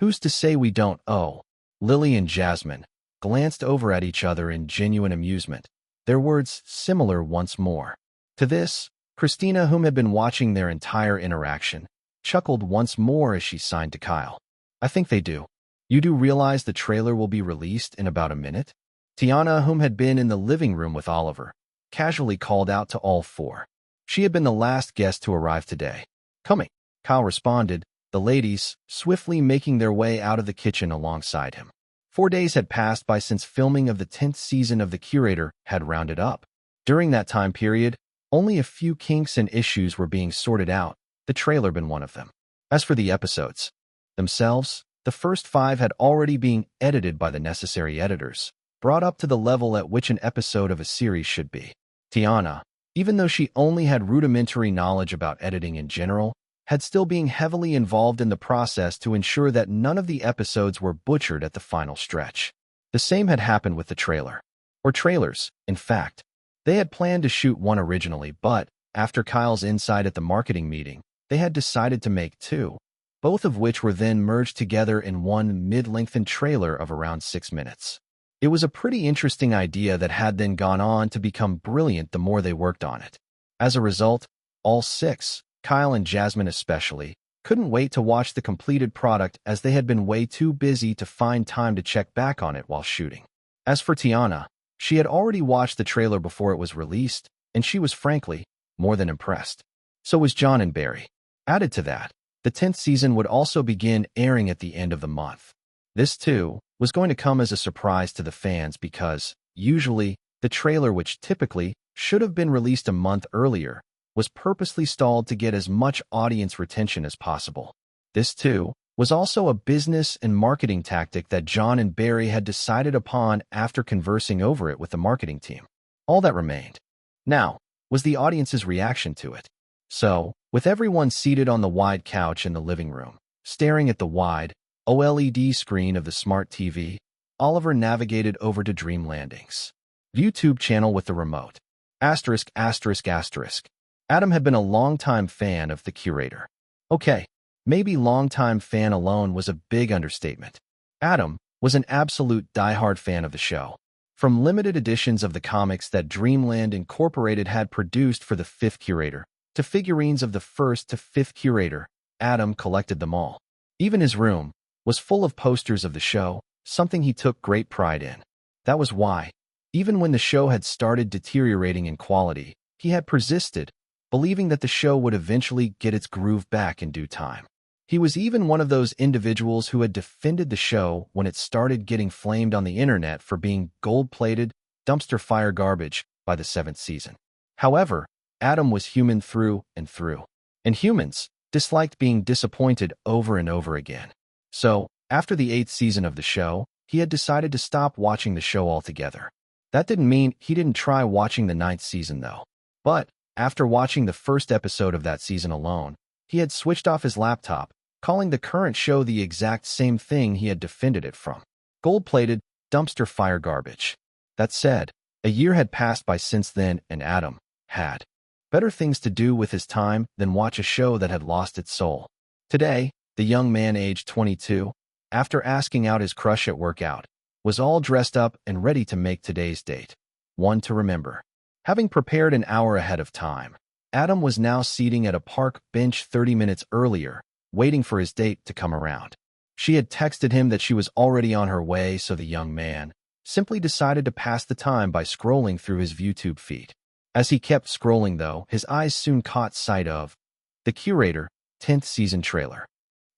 "Who's to say we don't?" Oh, Lily and Jasmine glanced over at each other in genuine amusement, their words similar once more. To this, Christina, whom had been watching their entire interaction, chuckled once more as she signed to Kyle. "I think they do. You do realize the trailer will be released in about a minute?" Tiana, whom had been in the living room with Oliver, casually called out to all four. She had been the last guest to arrive today. "Coming," Kyle responded, the ladies swiftly making their way out of the kitchen alongside him. 4 days had passed by since filming of the 10th season of The Curator had rounded up. During that time period, only a few kinks and issues were being sorted out, the trailer being one of them. As for the episodes themselves, the first 5 had already been edited by the necessary editors, brought up to the level at which an episode of a series should be. Tiana, even though she only had rudimentary knowledge about editing in general, had still been heavily involved in the process to ensure that none of the episodes were butchered at the final stretch. The same had happened with the trailer. Or trailers, in fact. They had planned to shoot one originally, but, after Kyle's insight at the marketing meeting, they had decided to make 2, both of which were then merged together in one mid-lengthened trailer of around 6 minutes. It was a pretty interesting idea that had then gone on to become brilliant the more they worked on it. As a result, all 6, Kyle and Jasmine especially, couldn't wait to watch the completed product as they had been way too busy to find time to check back on it while shooting. As for Tiana, she had already watched the trailer before it was released, and she was frankly more than impressed. So was John and Barry. Added to that, the 10th season would also begin airing at the end of the month. This, too, was going to come as a surprise to the fans because, usually, the trailer, which typically should have been released a month earlier, was purposely stalled to get as much audience retention as possible. This, too, was also a business and marketing tactic that John and Barry had decided upon after conversing over it with the marketing team. All that remained now was the audience's reaction to it. So, with everyone seated on the wide couch in the living room, staring at the wide OLED screen of the smart TV, Oliver navigated over to Dream Landing's YouTube channel with the remote. *****. Adam had been a longtime fan of The Curator. Okay, maybe longtime fan alone was a big understatement. Adam was an absolute diehard fan of the show. From limited editions of the comics that Dreamland Incorporated had produced for the 5th Curator, to figurines of the 1st to 5th Curator, Adam collected them all. Even his room was full of posters of the show, something he took great pride in. That was why, even when the show had started deteriorating in quality, he had persisted, believing that the show would eventually get its groove back in due time. He was even one of those individuals who had defended the show when it started getting flamed on the internet for being gold-plated, dumpster fire garbage by the 7th season. However, Adam was human through and through, and humans disliked being disappointed over and over again. So, after the 8th season of the show, he had decided to stop watching the show altogether. That didn't mean he didn't try watching the 9th season, though. But, after watching the first episode of that season alone, he had switched off his laptop, calling the current show the exact same thing he had defended it from. Gold-plated, dumpster fire garbage. That said, a year had passed by since then, and Adam had better things to do with his time than watch a show that had lost its soul. Today, the young man aged 22, after asking out his crush at workout, was all dressed up and ready to make today's date one to remember. Having prepared an hour ahead of time, Adam was now seating at a park bench 30 minutes earlier, waiting for his date to come around. She had texted him that she was already on her way, so the young man simply decided to pass the time by scrolling through his YouTube feed. As he kept scrolling, though, his eyes soon caught sight of The Curator 10th season trailer.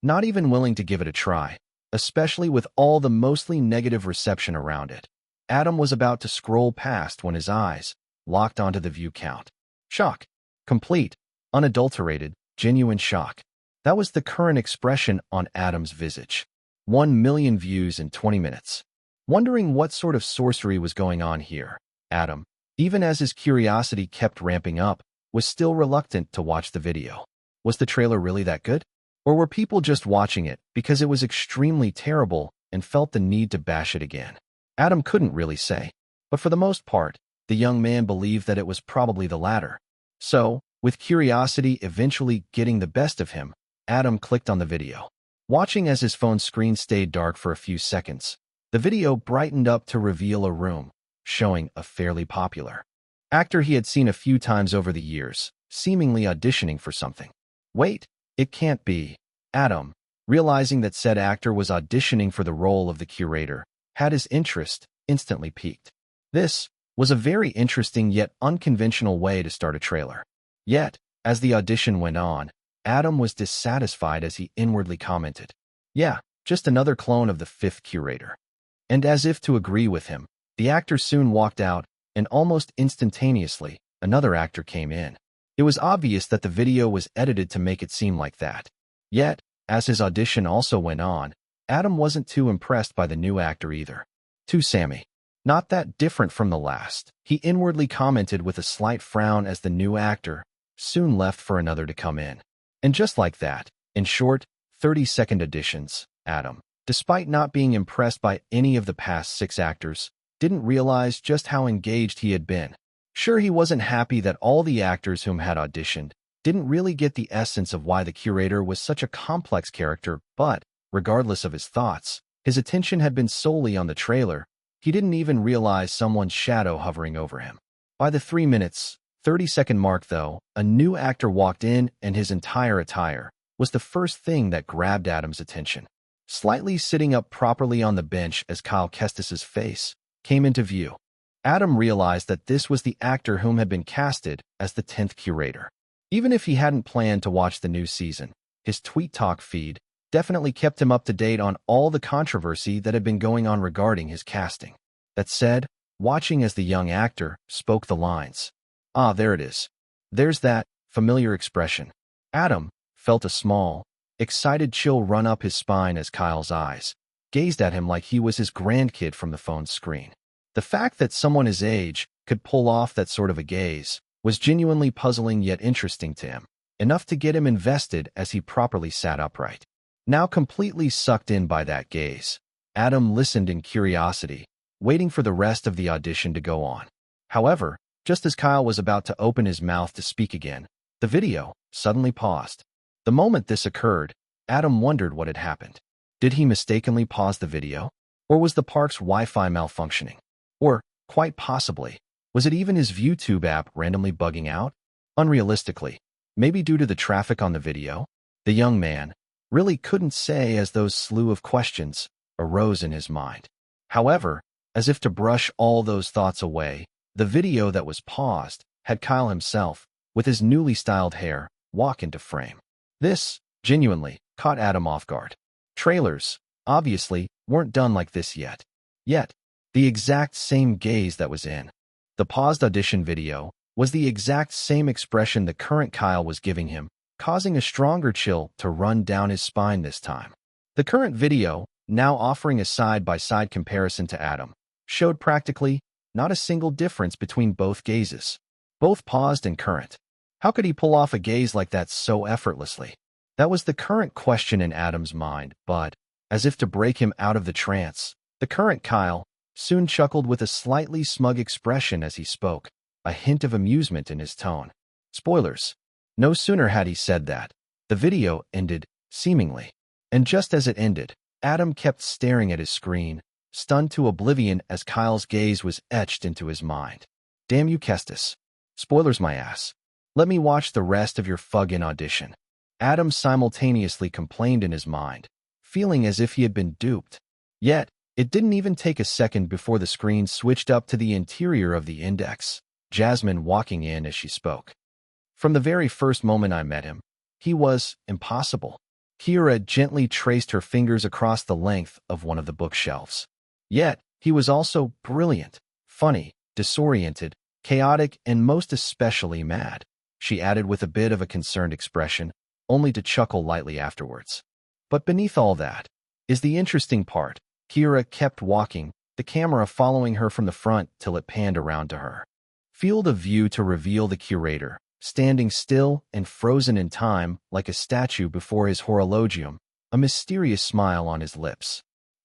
Not even willing to give it a try, especially with all the mostly negative reception around it, Adam was about to scroll past when his eyes locked onto the view count. Shock. Complete, unadulterated, genuine shock. That was the current expression on Adam's visage. 1 million views in 20 minutes. Wondering what sort of sorcery was going on here, Adam, even as his curiosity kept ramping up, was still reluctant to watch the video. Was the trailer really that good? Or were people just watching it because it was extremely terrible and felt the need to bash it again? Adam couldn't really say. But for the most part, the young man believed that it was probably the latter. So, with curiosity eventually getting the best of him, Adam clicked on the video. Watching as his phone screen stayed dark for a few seconds, the video brightened up to reveal a room, showing a fairly popular actor he had seen a few times over the years, seemingly auditioning for something. Wait, it can't be. Adam, realizing that said actor was auditioning for the role of the curator, had his interest instantly piqued. This was a very interesting yet unconventional way to start a trailer. Yet, as the audition went on, Adam was dissatisfied as he inwardly commented, "Yeah, just another clone of the fifth curator." And as if to agree with him, the actor soon walked out, and almost instantaneously, another actor came in. It was obvious that the video was edited to make it seem like that. Yet, as his audition also went on, Adam wasn't too impressed by the new actor either. To Sammy, not that different from the last, he inwardly commented with a slight frown as the new actor soon left for another to come in. And just like that, in short, 30-second auditions, Adam, despite not being impressed by any of the past 6 actors, didn't realize just how engaged he had been. Sure, he wasn't happy that all the actors whom had auditioned didn't really get the essence of why the curator was such a complex character, but, regardless of his thoughts, his attention had been solely on the trailer. He didn't even realize someone's shadow hovering over him. By the 3 minutes, 30-second mark though, a new actor walked in and his entire attire was the first thing that grabbed Adam's attention. Slightly sitting up properly on the bench as Kyle Kestis's face came into view, Adam realized that this was the actor whom had been casted as the 10th curator. Even if he hadn't planned to watch the new season, his Tweet Talk feed definitely kept him up to date on all the controversy that had been going on regarding his casting. That said, watching as the young actor spoke the lines. Ah, there it is. There's that familiar expression. Adam felt a small, excited chill run up his spine as Kyle's eyes gazed at him like he was his grandkid from the phone's screen. The fact that someone his age could pull off that sort of a gaze was genuinely puzzling yet interesting to him, enough to get him invested as he properly sat upright. Now completely sucked in by that gaze, Adam listened in curiosity, waiting for the rest of the audition to go on. However, just as Kyle was about to open his mouth to speak again, the video suddenly paused. The moment this occurred, Adam wondered what had happened. Did he mistakenly pause the video? Or was the park's Wi-Fi malfunctioning? Or, quite possibly, was it even his ViewTube app randomly bugging out? Unrealistically, maybe due to the traffic on the video, the young man really couldn't say as those slew of questions arose in his mind. However, as if to brush all those thoughts away, the video that was paused had Kyle himself, with his newly styled hair, walk into frame. This, genuinely, caught Adam off guard. Trailers, obviously, weren't done like this yet. Yet, the exact same gaze that was in the paused audition video was the exact same expression the current Kyle was giving him, causing a stronger chill to run down his spine this time. The current video, now offering a side-by-side comparison to Adam, showed practically not a single difference between both gazes. Both paused and current. How could he pull off a gaze like that so effortlessly? That was the current question in Adam's mind, but, as if to break him out of the trance, the current Kyle soon chuckled with a slightly smug expression as he spoke, a hint of amusement in his tone. Spoilers. No sooner had he said that, the video ended, seemingly. And just as it ended, Adam kept staring at his screen, stunned to oblivion as Kyle's gaze was etched into his mind. Damn you, Kestis. Spoilers my ass. Let me watch the rest of your fucking audition. Adam simultaneously complained in his mind, feeling as if he had been duped. Yet, it didn't even take a second before the screen switched up to the interior of the index, Jasmine walking in as she spoke. From the very first moment I met him, he was impossible. Kira gently traced her fingers across the length of one of the bookshelves. Yet, he was also brilliant, funny, disoriented, chaotic, and most especially mad. she added with a bit of a concerned expression, only to chuckle lightly afterwards. But beneath all that is the interesting part. Kira kept walking, the camera following her from the front till it panned around to her. Field of view to reveal the curator, standing still and frozen in time like a statue before his horologium, a mysterious smile on his lips.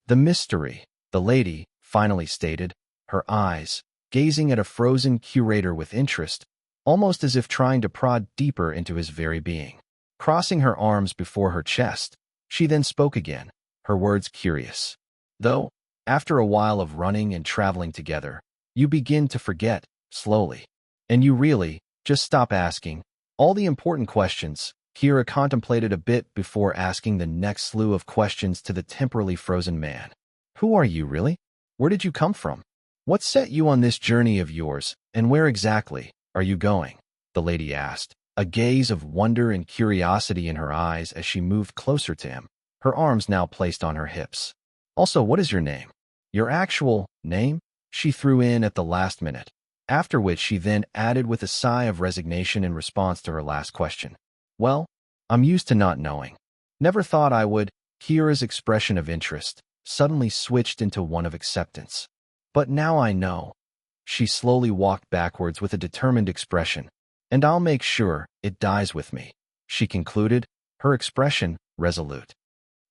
The mystery, the lady finally stated, her eyes gazing at a frozen curator with interest, almost as if trying to prod deeper into his very being. Crossing her arms before her chest, she then spoke again, her words curious. Though, after a while of running and traveling together, you begin to forget, slowly. And you really just stop asking all the important questions. Kira contemplated a bit before asking the next slew of questions to the temporarily frozen man. Who are you, really? Where did you come from? What set you on this journey of yours, and where exactly are you going? The lady asked, a gaze of wonder and curiosity in her eyes as she moved closer to him, her arms now placed on her hips. Also, what is your name? Your actual name? She threw in at the last minute, after which she then added with a sigh of resignation in response to her last question. Well, I'm used to not knowing. Never thought I would. Kira's expression of interest suddenly switched into one of acceptance. But now I know. She slowly walked backwards with a determined expression. And I'll make sure it dies with me, she concluded, her expression resolute.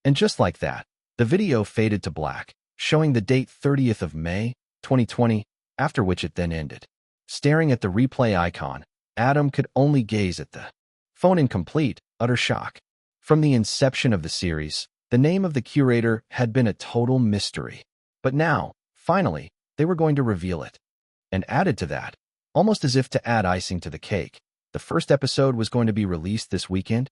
And just like that, the video faded to black, showing the date 30th of May, 2020, after which it then ended. Staring at the replay icon, Adam could only gaze at the phone in complete, utter shock. From the inception of the series, the name of the curator had been a total mystery. But now, finally, they were going to reveal it. And added to that, almost as if to add icing to the cake, the first episode was going to be released this weekend.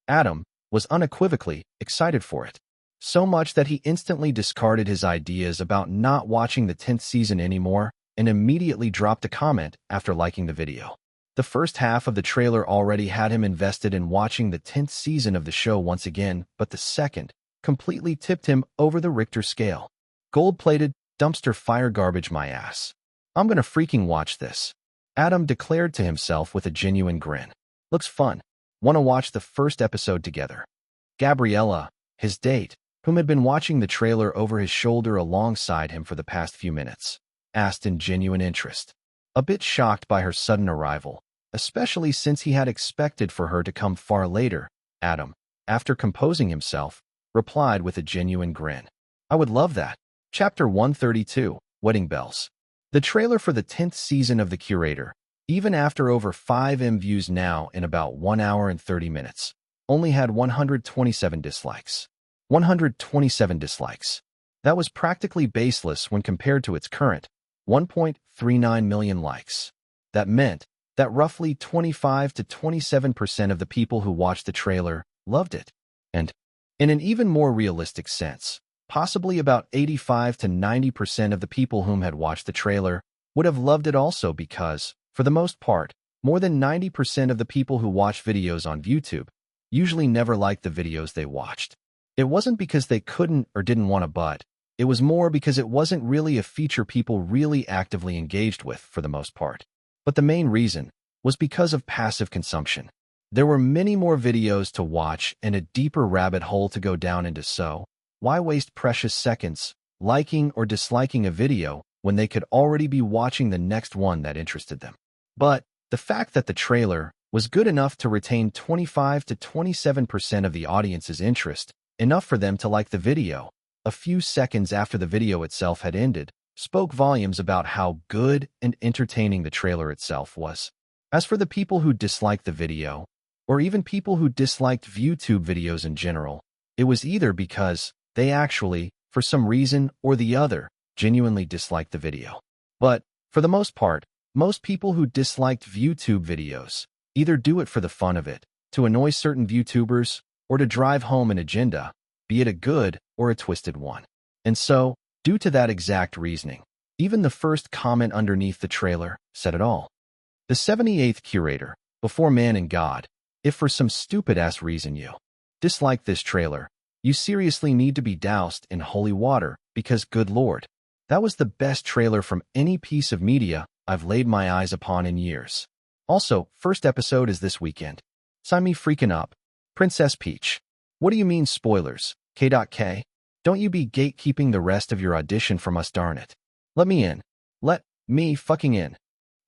Adam was unequivocally excited for it. So much that he instantly discarded his ideas about not watching the 10th season anymore and immediately dropped a comment after liking the video. The first half of the trailer already had him invested in watching the 10th season of the show once again, but the second completely tipped him over the Richter scale. Gold-plated, dumpster fire garbage my ass. I'm gonna freaking watch this, Adam declared to himself with a genuine grin. Looks fun. Wanna watch the first episode together? Gabriella, his date, whom had been watching the trailer over his shoulder alongside him for the past few minutes, asked in genuine interest. A bit shocked by her sudden arrival, especially since he had expected for her to come far later, Adam, after composing himself, replied with a genuine grin. I would love that. Chapter 132, Wedding Bells. The trailer for the 10th season of The Curator, even after over 5 million views now in about 1 hour and 30 minutes, only had 127 dislikes. 127 dislikes. That was practically baseless when compared to its current 1.39 million likes. That meant that roughly 25 to 27% of the people who watched the trailer loved it. And, in an even more realistic sense, possibly about 85 to 90% of the people whom had watched the trailer would have loved it also because, for the most part, more than 90% of the people who watch videos on YouTube usually never liked the videos they watched. It wasn't because they couldn't or didn't want to, but it was more because it wasn't really a feature people really actively engaged with for the most part. But the main reason was because of passive consumption. There were many more videos to watch and a deeper rabbit hole to go down into, so why waste precious seconds liking or disliking a video when they could already be watching the next one that interested them? But the fact that the trailer was good enough to retain 25 to 27% of the audience's interest, enough for them to like the video, a few seconds after the video itself had ended, spoke volumes about how good and entertaining the trailer itself was. As for the people who disliked the video, or even people who disliked YouTube videos in general, it was either because they actually, for some reason or the other, genuinely disliked the video. But, for the most part, most people who disliked YouTube videos either do it for the fun of it, to annoy certain YouTubers, or to drive home an agenda, be it a good or a twisted one. And so, due to that exact reasoning, even the first comment underneath the trailer said it all. The 78th curator, before man and God, if for some stupid-ass reason you dislike this trailer, you seriously need to be doused in holy water because, good Lord, that was the best trailer from any piece of media I've laid my eyes upon in years. Also, first episode is this weekend. Sign me freaking up. Princess Peach. What do you mean spoilers? K.K. Don't you be gatekeeping the rest of your audition from us, darn it. Let me in. Let me fucking in.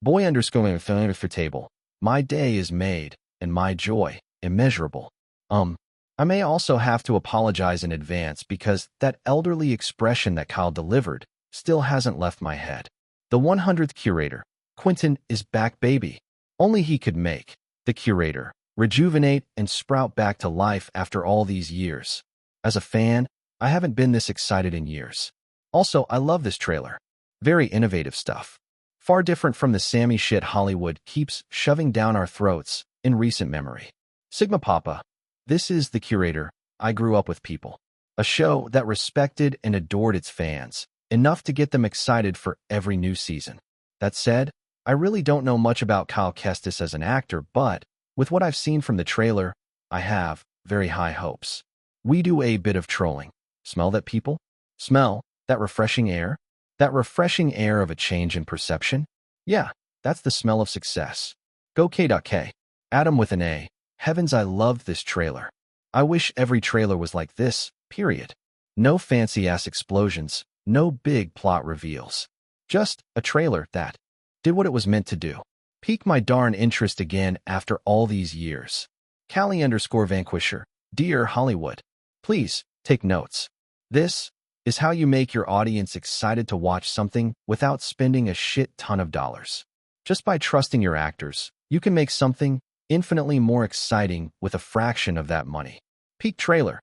Boy underscoring for table. My day is made, and my joy, immeasurable. I may also have to apologize in advance because that elderly expression that Kyle delivered still hasn't left my head. The 100th curator, Quentin, is back, baby. Only he could make the curator rejuvenate and sprout back to life after all these years. As a fan, I haven't been this excited in years. Also, I love this trailer. Very innovative stuff. Far different from the Sammy shit Hollywood keeps shoving down our throats in recent memory. Sigma Papa. This is The Curator. I Grew Up With People. A show that respected and adored its fans, enough to get them excited for every new season. That said, I really don't know much about Kyle Kestis as an actor, but with what I've seen from the trailer, I have very high hopes. We do a bit of trolling. Smell that, people? Smell that refreshing air? That refreshing air of a change in perception? Yeah, that's the smell of success. Go K.K. Adam with an A. Heavens, I loved this trailer. I wish every trailer was like this, period. No fancy-ass explosions, no big plot reveals. Just a trailer that did what it was meant to do. Pique my darn interest again after all these years. Callie_Vanquisher. Dear Hollywood, please take notes. This is how you make your audience excited to watch something without spending a shit ton of dollars. Just by trusting your actors, you can make something infinitely more exciting with a fraction of that money. Peak trailer.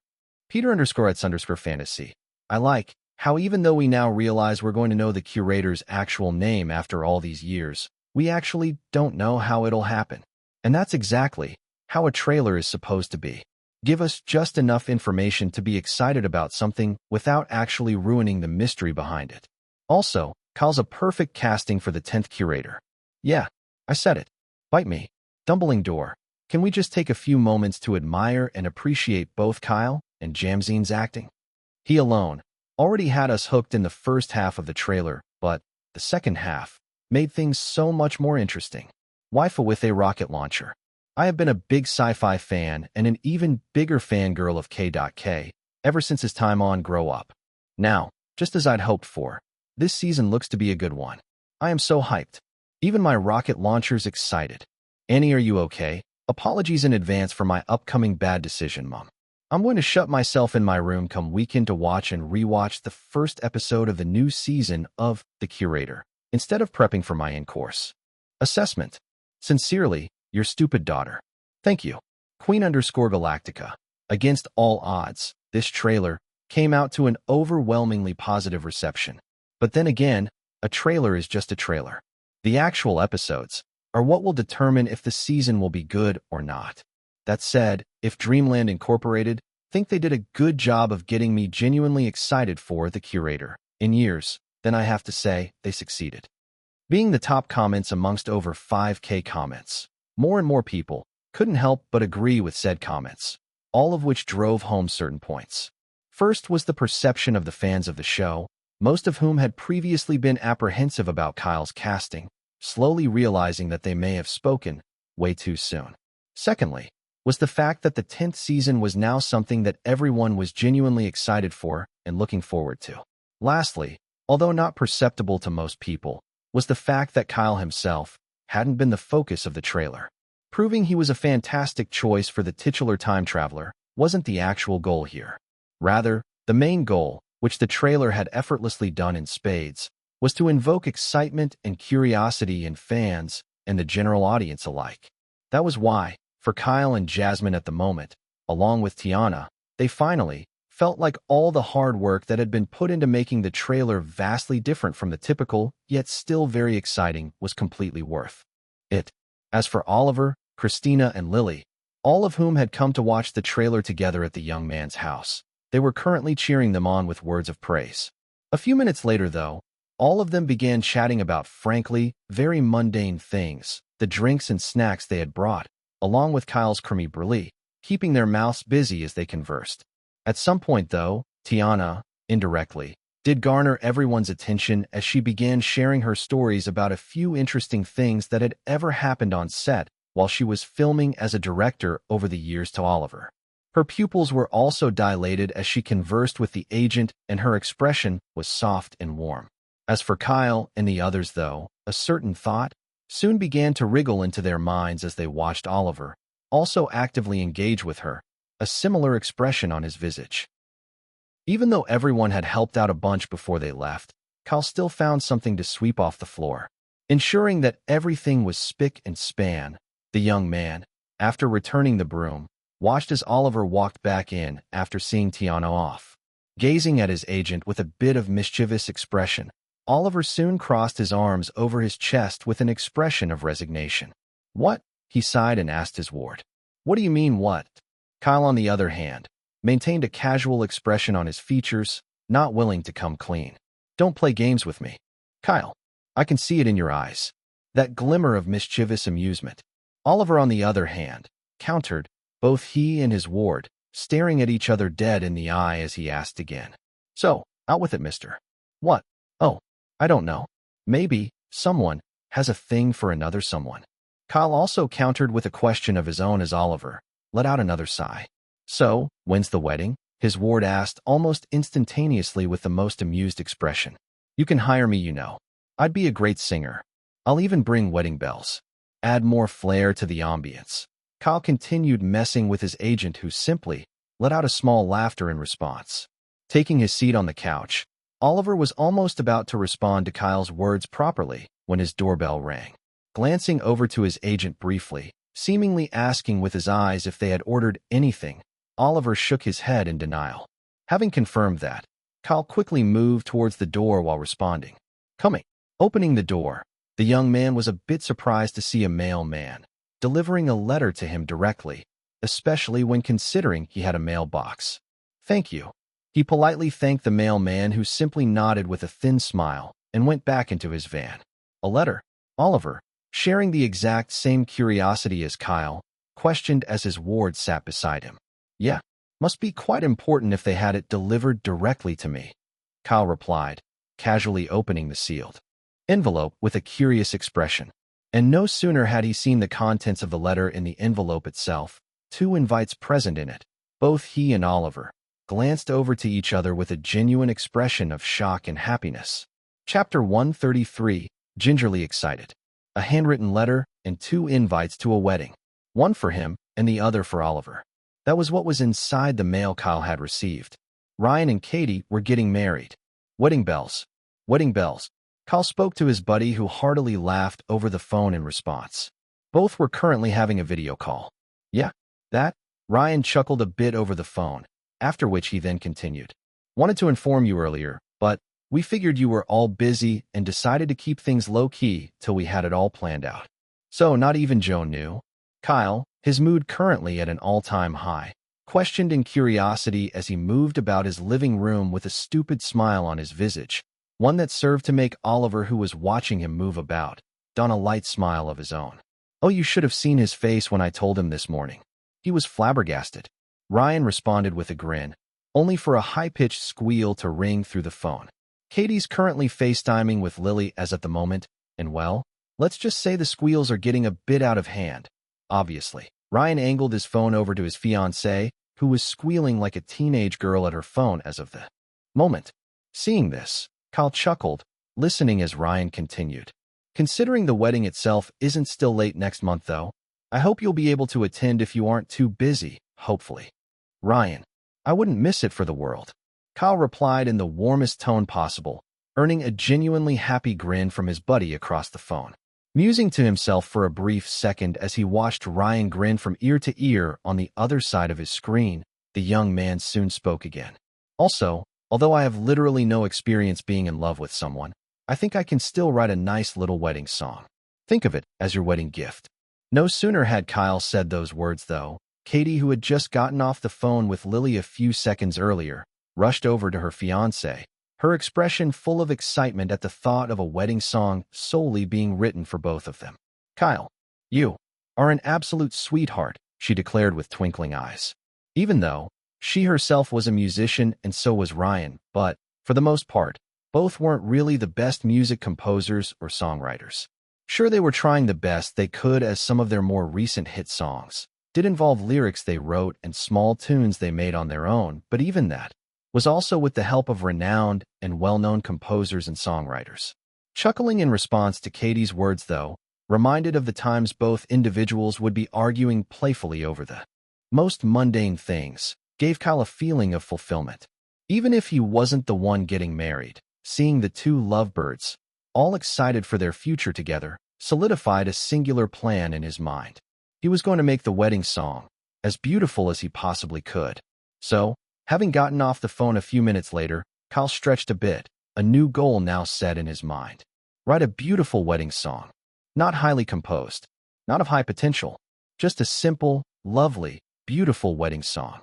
Peter_ets_fantasy. I like how even though we now realize we're going to know the curator's actual name after all these years, we actually don't know how it'll happen. And that's exactly how a trailer is supposed to be. Give us just enough information to be excited about something without actually ruining the mystery behind it. Also, Kyle's a perfect casting for the 10th curator. Yeah, I said it. Bite me. Dumbling door. Can we just take a few moments to admire and appreciate both Kyle and Jamzine's acting? He alone already had us hooked in the first half of the trailer, but the second half made things so much more interesting. Waifu with a rocket launcher. I have been a big sci-fi fan and an even bigger fangirl of K.K. ever since his time on Grow Up. Now, just as I'd hoped for, this season looks to be a good one. I am so hyped. Even my rocket launcher's excited. Annie, are you okay? Apologies in advance for my upcoming bad decision, Mom. I'm going to shut myself in my room come weekend to watch and rewatch the first episode of the new season of The Curator, instead of prepping for my in-course assessment. Sincerely, your stupid daughter. Thank you. Queen_Galactica. Against all odds, this trailer came out to an overwhelmingly positive reception. But then again, a trailer is just a trailer. The actual episodes are what will determine if the season will be good or not. That said, if Dreamland Incorporated think they did a good job of getting me genuinely excited for The Curator in years, then I have to say they succeeded. Being the top comments amongst over 5K comments, more and more people couldn't help but agree with said comments, all of which drove home certain points. First was the perception of the fans of the show, most of whom had previously been apprehensive about Kyle's casting, slowly realizing that they may have spoken way too soon. Secondly, was the fact that the 10th season was now something that everyone was genuinely excited for and looking forward to. Lastly, although not perceptible to most people, was the fact that Kyle himself hadn't been the focus of the trailer. Proving he was a fantastic choice for the titular time traveler wasn't the actual goal here. Rather, the main goal, which the trailer had effortlessly done in spades, was to invoke excitement and curiosity in fans and the general audience alike. That was why, for Kyle and Jasmine at the moment, along with Tiana, they finally felt like all the hard work that had been put into making the trailer vastly different from the typical, yet still very exciting, was completely worth it. As for Oliver, Christina, and Lily, all of whom had come to watch the trailer together at the young man's house, they were currently cheering them on with words of praise. A few minutes later, though, all of them began chatting about frankly very mundane things, the drinks and snacks they had brought, along with Kyle's creme brulee, keeping their mouths busy as they conversed. At some point, though, Tiana, indirectly, did garner everyone's attention as she began sharing her stories about a few interesting things that had ever happened on set while she was filming as a director over the years to Oliver. Her pupils were also dilated as she conversed with the agent, and her expression was soft and warm. As for Kyle and the others, though, a certain thought soon began to wriggle into their minds as they watched Oliver also actively engage with her, a similar expression on his visage. Even though everyone had helped out a bunch before they left, Kyle still found something to sweep off the floor. Ensuring that everything was spick and span, the young man, after returning the broom, watched as Oliver walked back in after seeing Tiano off. Gazing at his agent with a bit of mischievous expression, Oliver soon crossed his arms over his chest with an expression of resignation. "What?" he sighed and asked his ward. "What do you mean, what?" Kyle, on the other hand, maintained a casual expression on his features, not willing to come clean. "Don't play games with me, Kyle. I can see it in your eyes." That glimmer of mischievous amusement. Oliver, on the other hand, countered, both he and his ward staring at each other dead in the eye as he asked again. "So, out with it, mister." "What?" "Oh, I don't know. Maybe someone has a thing for another someone." Kyle also countered with a question of his own as Oliver let out another sigh. "So, when's the wedding?" his ward asked almost instantaneously with the most amused expression. "You can hire me, you know. I'd be a great singer. I'll even bring wedding bells. Add more flair to the ambience." Kyle continued messing with his agent, who simply let out a small laughter in response. Taking his seat on the couch, Oliver was almost about to respond to Kyle's words properly when his doorbell rang. Glancing over to his agent briefly, seemingly asking with his eyes if they had ordered anything, Oliver shook his head in denial. Having confirmed that, Kyle quickly moved towards the door while responding. "Coming." Opening the door, the young man was a bit surprised to see a mailman delivering a letter to him directly, especially when considering he had a mailbox. "Thank you." He politely thanked the mailman, who simply nodded with a thin smile and went back into his van. "A letter?" Oliver, sharing the exact same curiosity as Kyle, questioned as his ward sat beside him. "Yeah, must be quite important if they had it delivered directly to me," Kyle replied, casually opening the sealed envelope with a curious expression. And no sooner had he seen the contents of the letter in the envelope itself, two invites present in it, both he and Oliver glanced over to each other with a genuine expression of shock and happiness. Chapter 133, Gingerly Excited. A handwritten letter and two invites to a wedding, one for him and the other for Oliver. That was what was inside the mail Kyle had received. Ryan and Katie were getting married. Wedding bells. Wedding bells. Kyle spoke to his buddy, who heartily laughed over the phone in response. Both were currently having a video call. "Yeah, that?" Ryan chuckled a bit over the phone, after which he then continued. "Wanted to inform you earlier, but we figured you were all busy and decided to keep things low-key till we had it all planned out." "So not even Joe knew?" Kyle, his mood currently at an all-time high, questioned in curiosity as he moved about his living room with a stupid smile on his visage, one that served to make Oliver, who was watching him move about, don a light smile of his own. "Oh, you should have seen his face when I told him this morning. He was flabbergasted." Ryan responded with a grin, only for a high-pitched squeal to ring through the phone. Katie's currently FaceTiming with Lily as at the moment, and well, let's just say the squeals are getting a bit out of hand. Obviously, Ryan angled his phone over to his fiancée, who was squealing like a teenage girl at her phone as of the moment. Seeing this, Kyle chuckled, listening as Ryan continued. "Considering the wedding itself isn't still late next month, though, I hope you'll be able to attend if you aren't too busy, hopefully." "Ryan, I wouldn't miss it for the world," Kyle replied in the warmest tone possible, earning a genuinely happy grin from his buddy across the phone. Musing to himself for a brief second as he watched Ryan grin from ear to ear on the other side of his screen, the young man soon spoke again. "Also, although I have literally no experience being in love with someone, I think I can still write a nice little wedding song. Think of it as your wedding gift." No sooner had Kyle said those words, though, Katie, who had just gotten off the phone with Lily a few seconds earlier, rushed over to her fiancé, her expression full of excitement at the thought of a wedding song solely being written for both of them. "Kyle, you are an absolute sweetheart," she declared with twinkling eyes. Even though she herself was a musician and so was Ryan, but For the most part, both weren't really the best music composers or songwriters. Sure, they were trying the best they could, as some of their more recent hit songs did involve lyrics they wrote and small tunes they made on their own, but even that was also with the help of renowned and well-known composers and songwriters. Chuckling in response to Katie's words, though, reminded of the times both individuals would be arguing playfully over the most mundane things, gave Kyle a feeling of fulfillment. Even if he wasn't the one getting married, seeing the two lovebirds, all excited for their future together, solidified a singular plan in his mind. He was going to make the wedding song as beautiful as he possibly could. So, having gotten off the phone a few minutes later, Kyle stretched a bit, a new goal now set in his mind. Write a beautiful wedding song. Not highly composed, not of high potential, just a simple, lovely, beautiful wedding song.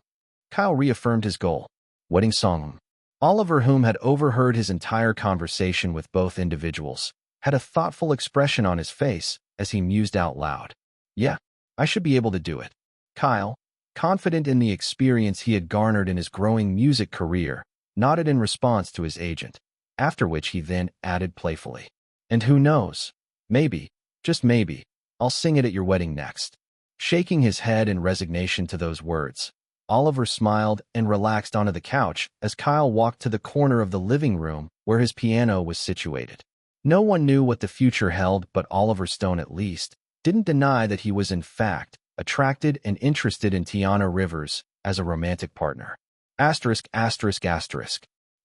Kyle reaffirmed his goal. Wedding song. Oliver, whom had overheard his entire conversation with both individuals, had a thoughtful expression on his face as he mused out loud. Yeah, I should be able to do it. Kyle, confident in the experience he had garnered in his growing music career, nodded in response to his agent, after which he then added playfully, and who knows, maybe, just maybe, I'll sing it at your wedding next. Shaking his head in resignation to those words, Oliver smiled and relaxed onto the couch as Kyle walked to the corner of the living room where his piano was situated. No one knew what the future held, but Oliver Stone, at least, didn't deny that he was in fact attracted and interested in Tiana Rivers as a romantic partner. A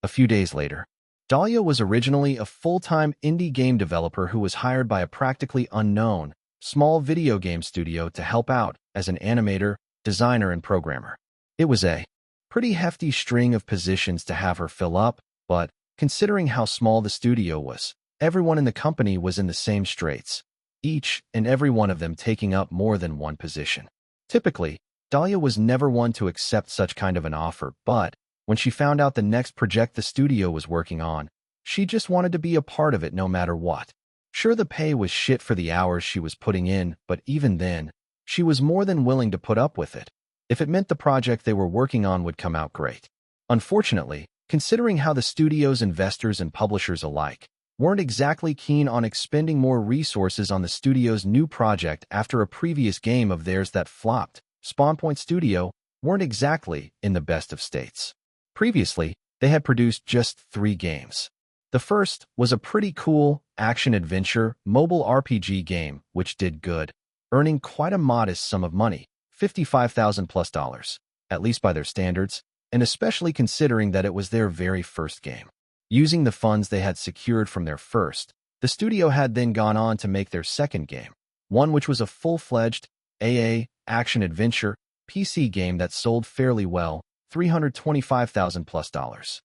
few days later, Dahlia was originally a full-time indie game developer who was hired by a practically unknown, small video game studio to help out as an animator, designer, and programmer. It was a pretty hefty string of positions to have her fill up, but considering how small the studio was, everyone in the company was in the same straits, each and every one of them taking up more than one position. Typically, Dahlia was never one to accept such kind of an offer, but when she found out the next project the studio was working on, she just wanted to be a part of it no matter what. Sure, the pay was shit for the hours she was putting in, but even then, she was more than willing to put up with it, if it meant the project they were working on would come out great. Unfortunately, considering how the studio's investors and publishers alike weren't exactly keen on expending more resources on the studio's new project after a previous game of theirs that flopped, Spawn Point Studio weren't exactly in the best of states. Previously, they had produced just 3 games. The first was a pretty cool action-adventure mobile RPG game which did good, earning quite a modest sum of money, $55,000+, at least by their standards, and especially considering that it was their very first game. Using the funds they had secured from their first, the studio had then gone on to make their second game, one which was a full-fledged AA action-adventure PC game that sold fairly well, $325,000+.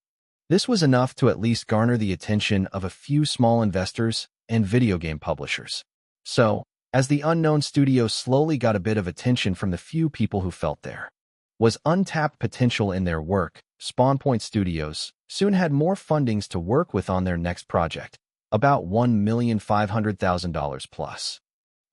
This was enough to at least garner the attention of a few small investors and video game publishers. So, as the unknown studio slowly got a bit of attention from the few people who felt there was untapped potential in their work, Spawn Point Studios soon had more fundings to work with on their next project, about $1,500,000 plus.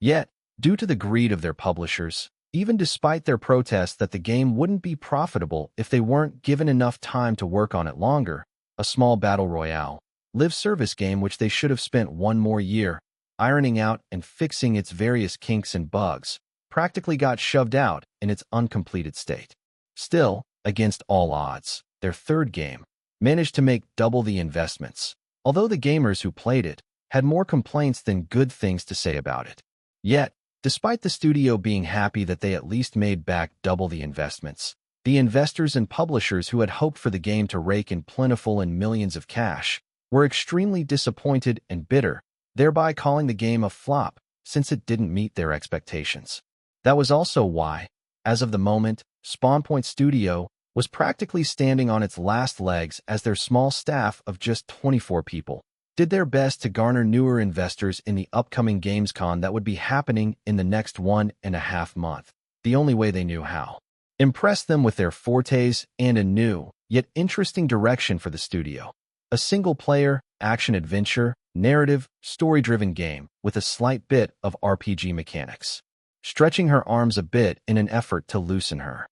Yet, due to the greed of their publishers, even despite their protests that the game wouldn't be profitable if they weren't given enough time to work on it longer, a small battle royale, live service game which they should have spent one more year ironing out and fixing its various kinks and bugs, practically got shoved out in its uncompleted state. Still, against all odds, their third game managed to make double the investments, although the gamers who played it had more complaints than good things to say about it. Yet, despite the studio being happy that they at least made back double the investments, the investors and publishers who had hoped for the game to rake in plentiful and millions of cash were extremely disappointed and bitter, thereby calling the game a flop since it didn't meet their expectations. That was also why, as of the moment, Spawn Point Studio was practically standing on its last legs as their small staff of just 24 people did their best to garner newer investors in the upcoming Gamescom that would be happening in the next 1.5 months, the only way they knew how. Impress them with their fortes and a new, yet interesting direction for the studio. A single-player, action-adventure, narrative, story-driven game with a slight bit of RPG mechanics. Stretching her arms a bit in an effort to loosen her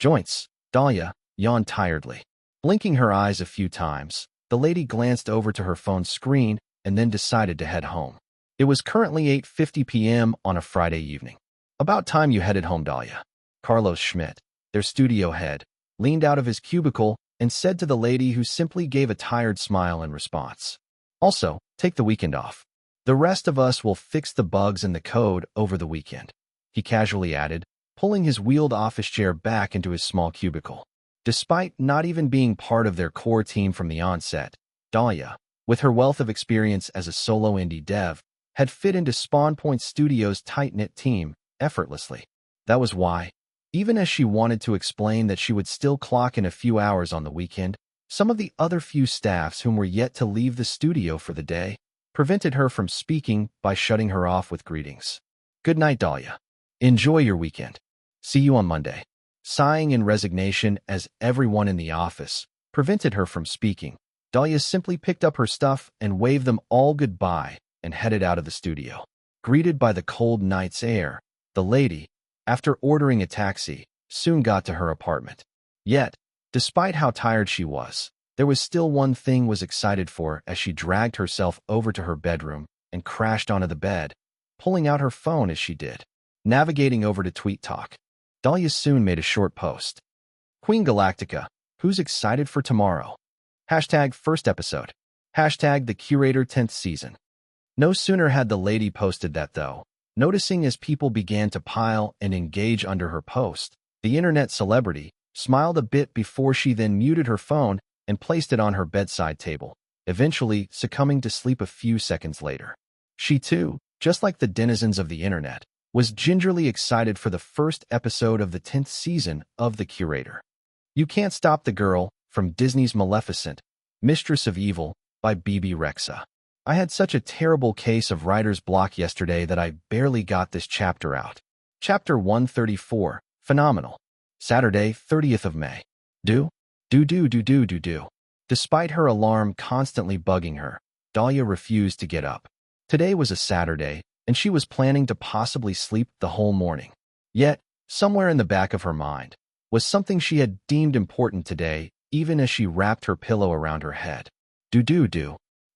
joints, Dahlia yawned tiredly. Blinking her eyes a few times, The lady glanced over to her phone's screen and then decided to head home. It was currently 8:50 p.m. on a Friday evening. About time you headed home, Dahlia. Carlos Schmidt, their studio head, leaned out of his cubicle and said to the lady, who simply gave a tired smile in response. Also, take the weekend off. The rest of us will fix the bugs in the code over the weekend, he casually added, pulling his wheeled office chair back into his small cubicle. Despite not even being part of their core team from the onset, Dahlia, with her wealth of experience as a solo indie dev, had fit into Spawn Point Studios' tight-knit team effortlessly. That was why, even as she wanted to explain that she would still clock in a few hours on the weekend, some of the other few staffs whom were yet to leave the studio for the day prevented her from speaking by shutting her off with greetings. Good night, Dahlia. Enjoy your weekend. See you on Monday. Sighing in resignation as everyone in the office prevented her from speaking, Dahlia simply picked up her stuff and waved them all goodbye and headed out of the studio. Greeted by the cold night's air, the lady, after ordering a taxi, soon got to her apartment. Yet, despite how tired she was, there was still one thing was excited for as she dragged herself over to her bedroom and crashed onto the bed, pulling out her phone as she did. Navigating over to Tweet Talk, Dahlia soon made a short post. Queen Galactica, who's excited for tomorrow? Hashtag first episode. Hashtag the Curator 10th season. No sooner had the lady posted that though, noticing as people began to pile and engage under her post, the internet celebrity smiled a bit before she then muted her phone and placed it on her bedside table, eventually succumbing to sleep a few seconds later. She too, just like the denizens of the internet, was gingerly excited for the first episode of the 10th season of The Curator. You Can't Stop the Girl, from Disney's Maleficent, Mistress of Evil, by Bebe Rexha. I had such a terrible case of writer's block yesterday that I barely got this chapter out. Chapter 134, Phenomenal. Saturday, 30th of May. Do. Despite her alarm constantly bugging her, Dahlia refused to get up. Today was a Saturday, and she was planning to possibly sleep the whole morning. Yet, somewhere in the back of her mind, was something she had deemed important today, even as she wrapped her pillow around her head.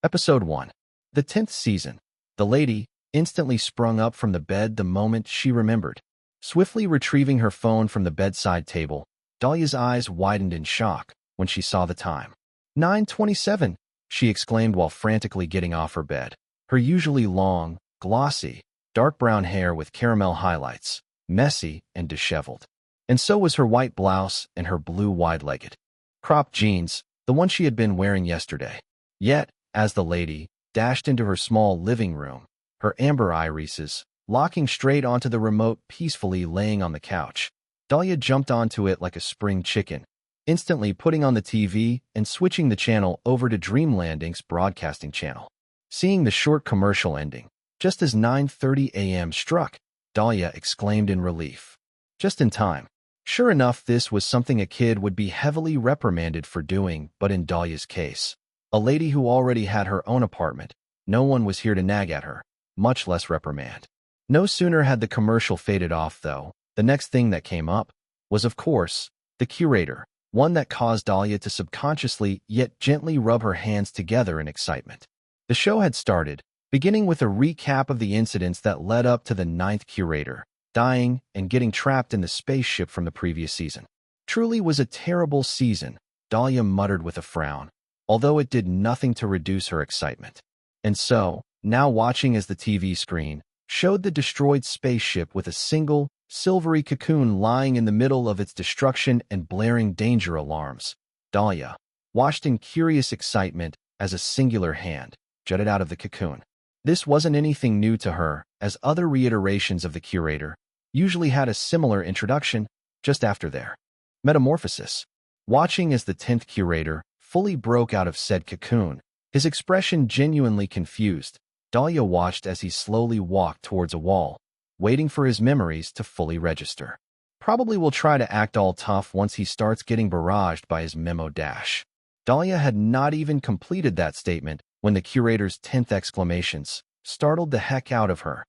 Episode 1. The 10th season. The lady instantly sprung up from the bed the moment she remembered. Swiftly retrieving her phone from the bedside table, Dahlia's eyes widened in shock when she saw the time. 9:27, she exclaimed while frantically getting off her bed. Her usually long, glossy, dark brown hair with caramel highlights, messy and disheveled. And so was her white blouse and her blue wide-legged cropped jeans, the one she had been wearing yesterday. Yet, as the lady dashed into her small living room, her amber irises locking straight onto the remote peacefully laying on the couch, Dahlia jumped onto it like a spring chicken, instantly putting on the TV and switching the channel over to Dreamland Inc.'s broadcasting channel. Seeing the short commercial ending, just as 9:30 a.m. struck, Dahlia exclaimed in relief. Just in time. Sure enough, this was something a kid would be heavily reprimanded for doing, but in Dahlia's case, a lady who already had her own apartment, no one was here to nag at her, much less reprimand. No sooner had the commercial faded off, though, the next thing that came up was, of course, The Curator, one that caused Dahlia to subconsciously yet gently rub her hands together in excitement. The show had started, beginning with a recap of the incidents that led up to the 9th Curator dying and getting trapped in the spaceship from the previous season. Truly was a terrible season, Dahlia muttered with a frown, although it did nothing to reduce her excitement. And so, now watching as the TV screen showed the destroyed spaceship with a single, silvery cocoon lying in the middle of its destruction and blaring danger alarms, Dahlia watched in curious excitement as a singular hand jutted out of the cocoon. This wasn't anything new to her, as other reiterations of the Curator usually had a similar introduction just after their metamorphosis. Watching as the 10th Curator fully broke out of said cocoon, his expression genuinely confused, Dahlia watched as he slowly walked towards a wall, waiting for his memories to fully register. Probably will try to act all tough once he starts getting barraged by his memo dash. Dahlia had not even completed that statement when the Curator's 10th exclamations startled the heck out of her.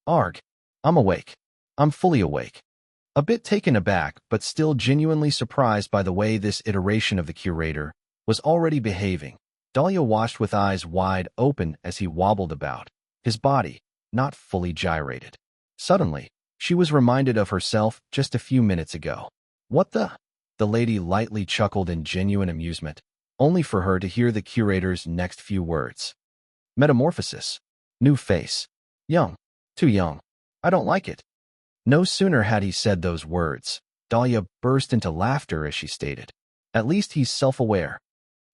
Arg, I'm awake. I'm fully awake. A bit taken aback, but still genuinely surprised by the way this iteration of the Curator was already behaving, Dahlia watched with eyes wide open as he wobbled about, his body not fully gyrated. Suddenly, she was reminded of herself just a few minutes ago. What the? The lady lightly chuckled in genuine amusement, only for her to hear the curator's next few words. Metamorphosis. New face. Young. Too young. I don't like it. No sooner had he said those words, Dahlia burst into laughter as she stated, "At least he's self-aware.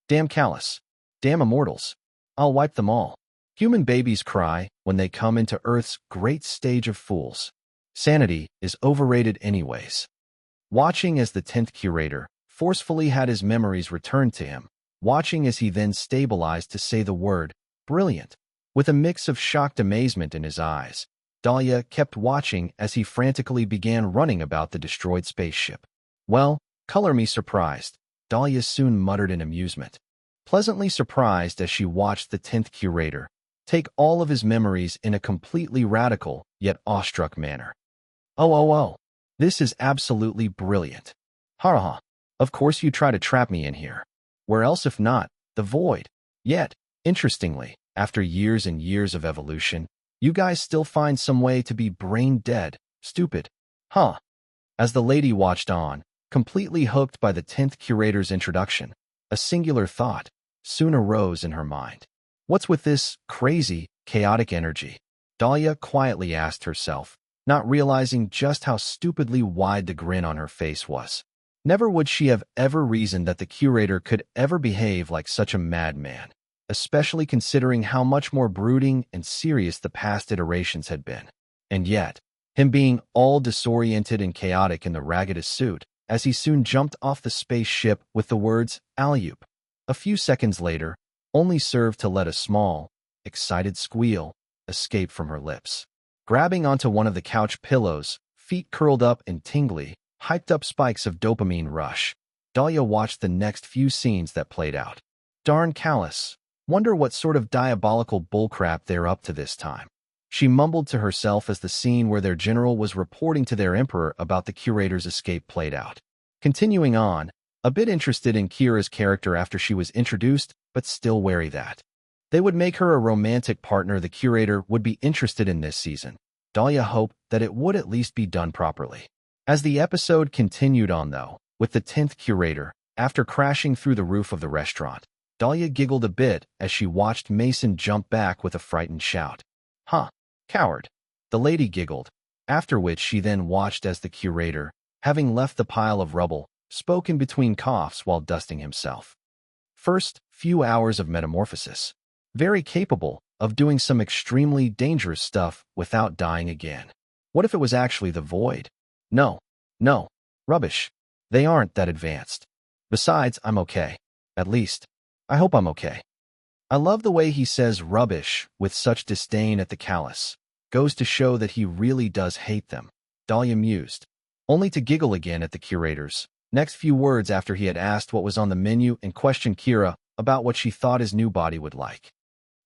Damn callous. Damn immortals. I'll wipe them all." Human babies cry when they come into Earth's great stage of fools. Sanity is overrated anyways. Watching as the 10th curator forcefully had his memories returned to him, watching as he then stabilized to say the word, "brilliant," with a mix of shocked amazement in his eyes, Dahlia kept watching as he frantically began running about the destroyed spaceship. "Well, color me surprised," Dahlia soon muttered in amusement, pleasantly surprised as she watched the 10th curator take all of his memories in a completely radical yet awestruck manner. Oh, this is absolutely brilliant. Ha ha. Of course you try to trap me in here. Where else if not, the void? Yet, interestingly, after years and years of evolution, you guys still find some way to be brain dead, stupid. Huh? As the lady watched on, completely hooked by the 10th curator's introduction, a singular thought soon arose in her mind. What's with this crazy, chaotic energy? Dahlia quietly asked herself, not realizing just how stupidly wide the grin on her face was. Never would she have ever reasoned that the curator could ever behave like such a madman, especially considering how much more brooding and serious the past iterations had been. And yet, him being all disoriented and chaotic in the raggedest suit, as he soon jumped off the spaceship with the words, "Alley-oop," a few seconds later, only served to let a small, excited squeal escape from her lips. Grabbing onto one of the couch pillows, feet curled up in tingly, hyped-up spikes of dopamine rush, Dahlia watched the next few scenes that played out. Darn callous. Wonder what sort of diabolical bullcrap they're up to this time. She mumbled to herself as the scene where their general was reporting to their emperor about the curator's escape played out. Continuing on, a bit interested in Kira's character after she was introduced, but still wary that they would make her a romantic partner the curator would be interested in this season. Dahlia hoped that it would at least be done properly. As the episode continued on, though, with the 10th curator, after crashing through the roof of the restaurant, Dahlia giggled a bit as she watched Mason jump back with a frightened shout. "Huh, coward," the lady giggled, after which she then watched as the curator, having left the pile of rubble, spoke in between coughs while dusting himself. First few hours of metamorphosis. Very capable of doing some extremely dangerous stuff without dying again. What if it was actually the void? No, rubbish. They aren't that advanced. Besides, I'm okay. At least, I hope I'm okay. I love the way he says rubbish with such disdain at the callous. Goes to show that he really does hate them. Dahlia mused, only to giggle again at the curator's next few words after he had asked what was on the menu and questioned Kira about what she thought his new body would like.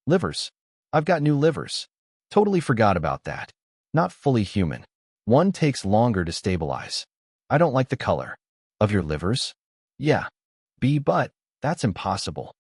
Livers. I've got new livers. Totally forgot about that. Not fully human. One takes longer to stabilize. I don't like the color. Of your livers? Yeah. But that's impossible.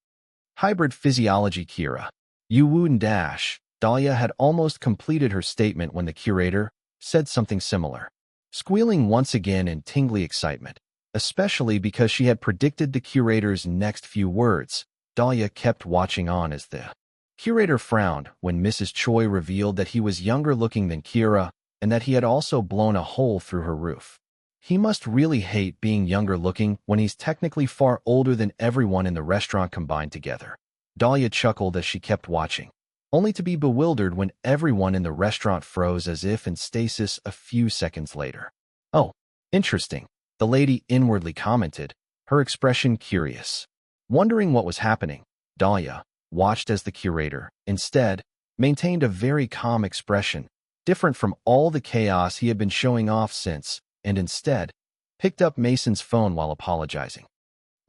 Hybrid physiology, Kira. You wouldn't dash. Dahlia had almost completed her statement when the curator said something similar, squealing once again in tingly excitement, especially because she had predicted the curator's next few words. Dahlia kept watching on as the curator frowned when Mrs. Choi revealed that he was younger looking than Kira and that he had also blown a hole through her roof. He must really hate being younger looking when he's technically far older than everyone in the restaurant combined together. Dahlia chuckled as she kept watching, only to be bewildered when everyone in the restaurant froze as if in stasis a few seconds later. "Oh, interesting," the lady inwardly commented, her expression curious. Wondering what was happening, Dahlia watched as the curator, instead, maintained a very calm expression, different from all the chaos he had been showing off since, and instead, picked up Mason's phone while apologizing.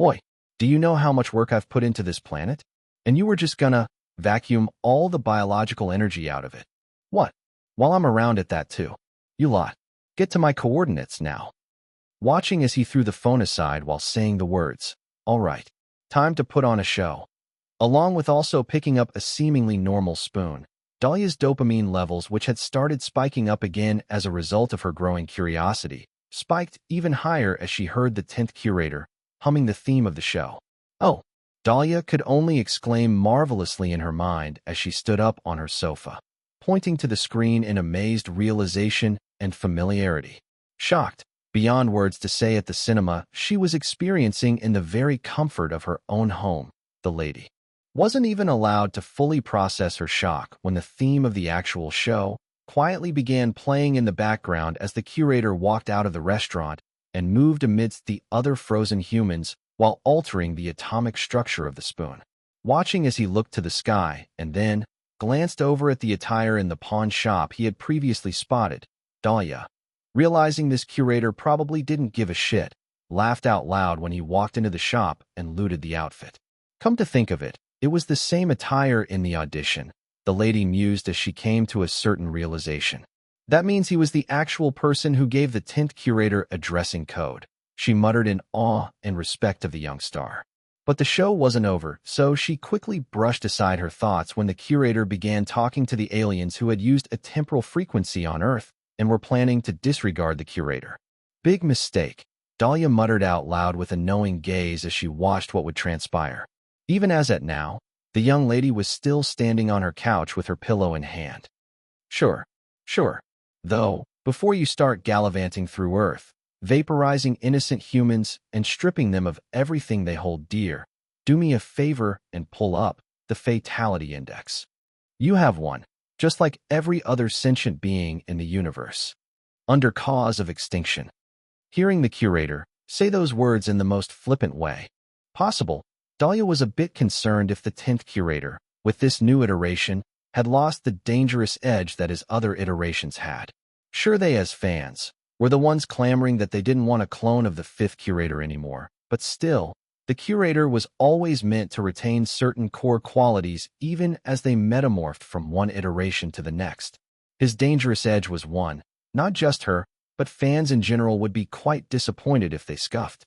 "Oi, do you know how much work I've put into this planet? And you were just gonna vacuum all the biological energy out of it. What? While I'm around at that too. You lot, get to my coordinates now." Watching as he threw the phone aside while saying the words, "All right, time to put on a show." along with also picking up a seemingly normal spoon. Dahlia's dopamine levels, which had started spiking up again as a result of her growing curiosity, spiked even higher as she heard the 10th curator humming the theme of the show. Oh, Dahlia could only exclaim marvelously in her mind as she stood up on her sofa, pointing to the screen in amazed realization and familiarity. Shocked, beyond words to say at the cinema she was experiencing in the very comfort of her own home, the lady wasn't even allowed to fully process her shock when the theme of the actual show quietly began playing in the background as the curator walked out of the restaurant and moved amidst the other frozen humans while altering the atomic structure of the spoon. Watching as he looked to the sky and then glanced over at the attire in the pawn shop he had previously spotted, Dahlia, realizing this curator probably didn't give a shit, laughed out loud when he walked into the shop and looted the outfit. Come to think of it, it was the same attire in the audition, the lady mused as she came to a certain realization. That means he was the actual person who gave the 10th curator a dressing code, she muttered in awe and respect of the young star. But the show wasn't over, so she quickly brushed aside her thoughts when the curator began talking to the aliens who had used a temporal frequency on Earth and were planning to disregard the curator. Big mistake, Dahlia muttered out loud with a knowing gaze as she watched what would transpire. Even as at now, the young lady was still standing on her couch with her pillow in hand. Sure. Though, before you start gallivanting through Earth, vaporizing innocent humans and stripping them of everything they hold dear, do me a favor and pull up the fatality index. You have one, just like every other sentient being in the universe, under cause of extinction. Hearing the curator say those words in the most flippant way possible, Dahlia was a bit concerned if the 10th curator, with this new iteration, had lost the dangerous edge that his other iterations had. Sure, they as fans were the ones clamoring that they didn't want a clone of the 5th curator anymore, but still, the curator was always meant to retain certain core qualities even as they metamorphed from one iteration to the next. His dangerous edge was one, not just her, but fans in general would be quite disappointed if they scuffed.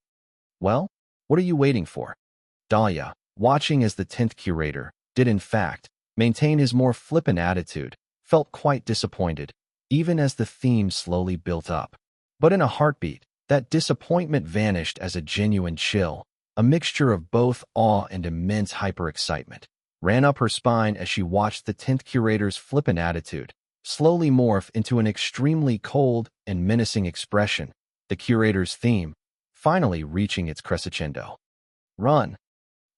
Well, what are you waiting for? Dahlia, watching as the 10th curator did in fact maintain his more flippant attitude, felt quite disappointed, even as the theme slowly built up. But in a heartbeat, that disappointment vanished as a genuine chill, a mixture of both awe and immense hyper-excitement, ran up her spine as she watched the 10th curator's flippant attitude slowly morph into an extremely cold and menacing expression, the curator's theme finally reaching its crescendo. Run.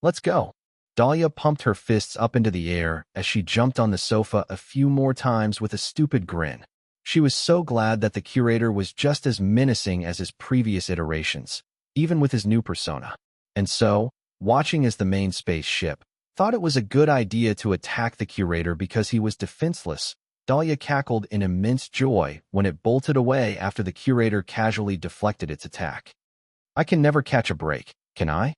Let's go. Dahlia pumped her fists up into the air as she jumped on the sofa a few more times with a stupid grin. She was so glad that the curator was just as menacing as his previous iterations, even with his new persona. And so, watching as the main spaceship thought it was a good idea to attack the curator because he was defenseless, Dahlia cackled in immense joy when it bolted away after the curator casually deflected its attack. I can never catch a break, can I?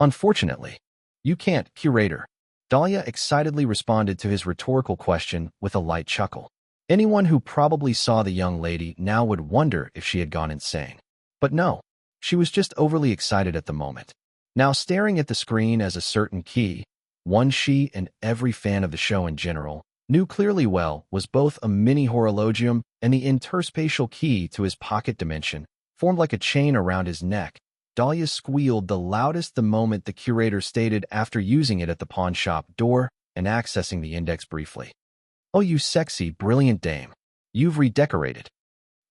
Unfortunately. You can't, curator. Dahlia excitedly responded to his rhetorical question with a light chuckle. Anyone who probably saw the young lady now would wonder if she had gone insane. But no, she was just overly excited at the moment. Now staring at the screen as a certain key, one she and every fan of the show in general knew clearly well was both a mini horologium and the interspatial key to his pocket dimension, formed like a chain around his neck. Dahlia squealed the loudest the moment the curator stated after using it at the pawn shop door and accessing the index briefly. Oh, you sexy, brilliant dame. You've redecorated.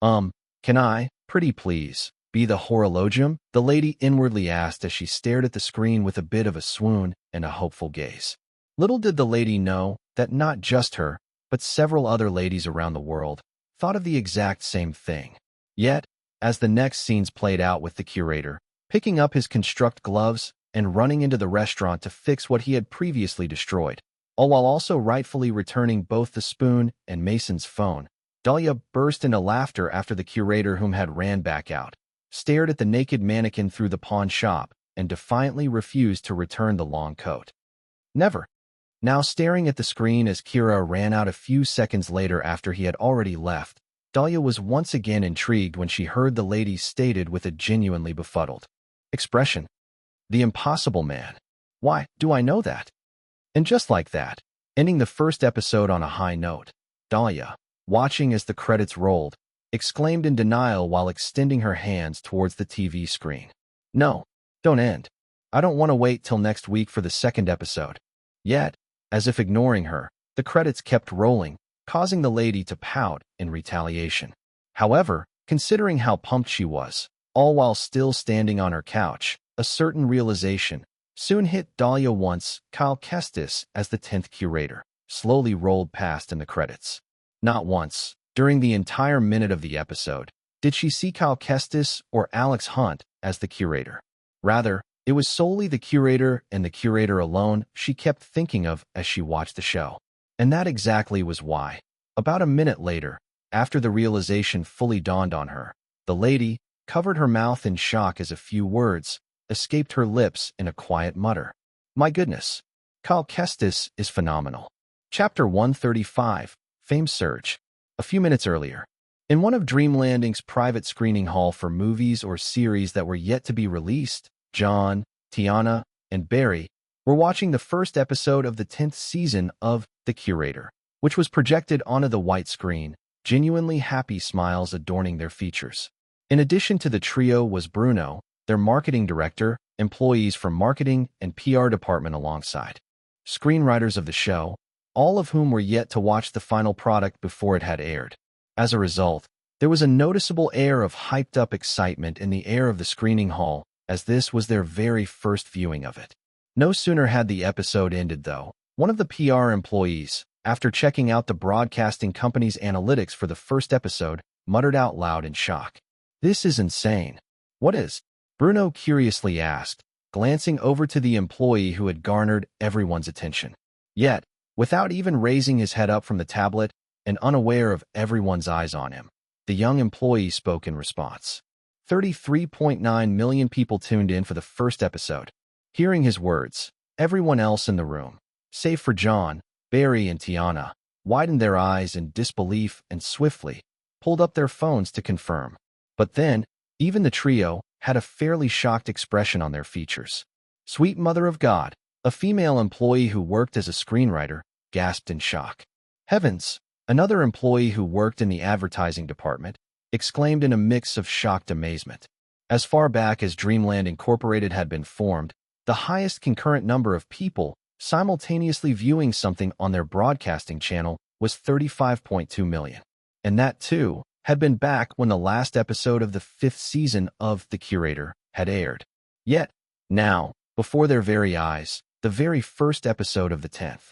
Can I, pretty please, be the horologium? The lady inwardly asked as she stared at the screen with a bit of a swoon and a hopeful gaze. Little did the lady know that not just her, but several other ladies around the world thought of the exact same thing. Yet, as the next scenes played out with the curator, picking up his construct gloves and running into the restaurant to fix what he had previously destroyed, all while also rightfully returning both the spoon and Mason's phone, Dahlia burst into laughter after the curator, whom had ran back out, stared at the naked mannequin through the pawn shop and defiantly refused to return the long coat. Never. Now staring at the screen as Kira ran out a few seconds later after he had already left, Dahlia was once again intrigued when she heard the lady stated with a genuinely befuddled expression. The Impossible Man. Why, do I know that? And just like that, ending the first episode on a high note, Dahlia, watching as the credits rolled, exclaimed in denial while extending her hands towards the TV screen. "No, don't end. I don't want to wait till next week for the second episode." Yet, as if ignoring her, the credits kept rolling, causing the lady to pout in retaliation. However, considering how pumped she was, all while still standing on her couch, a certain realization soon hit Dahlia once Cal Kestis as the 10th curator slowly rolled past in the credits. Not once, during the entire minute of the episode, did she see Cal Kestis or Alex Hunt as the curator. Rather, it was solely the curator and the curator alone she kept thinking of as she watched the show. And that exactly was why, about a minute later, after the realization fully dawned on her, the lady covered her mouth in shock as a few words escaped her lips in a quiet mutter. "My goodness, Cal Kestis is phenomenal." Chapter 135, Fame Surge. A few minutes earlier, in one of Dreamlanding's private screening hall for movies or series that were yet to be released, John, Tiana, and Barry were watching the first episode of the 10th season of The Curator, which was projected onto the white screen, genuinely happy smiles adorning their features. In addition to the trio was Bruno, their marketing director, employees from marketing and PR department alongside screenwriters of the show, all of whom were yet to watch the final product before it had aired. As a result, there was a noticeable air of hyped-up excitement in the air of the screening hall, as this was their very first viewing of it. No sooner had the episode ended, though, one of the PR employees, after checking out the broadcasting company's analytics for the first episode, muttered out loud in shock. "This is insane." "What is?" Bruno curiously asked, glancing over to the employee who had garnered everyone's attention. Yet, without even raising his head up from the tablet and unaware of everyone's eyes on him, the young employee spoke in response. 33.9 million people tuned in for the first episode. Hearing his words, everyone else in the room, save for John, Barry, and Tiana, widened their eyes in disbelief and swiftly pulled up their phones to confirm. But then, even the trio had a fairly shocked expression on their features. "Sweet Mother of God," a female employee who worked as a screenwriter, gasped in shock. "Heavens," another employee who worked in the advertising department exclaimed in a mix of shocked amazement. As far back as Dreamland Incorporated had been formed, the highest concurrent number of people simultaneously viewing something on their broadcasting channel was 35.2 million. And that, too, had been back when the last episode of the 5th season of The Curator had aired. Yet, now, before their very eyes, the very first episode of the 10th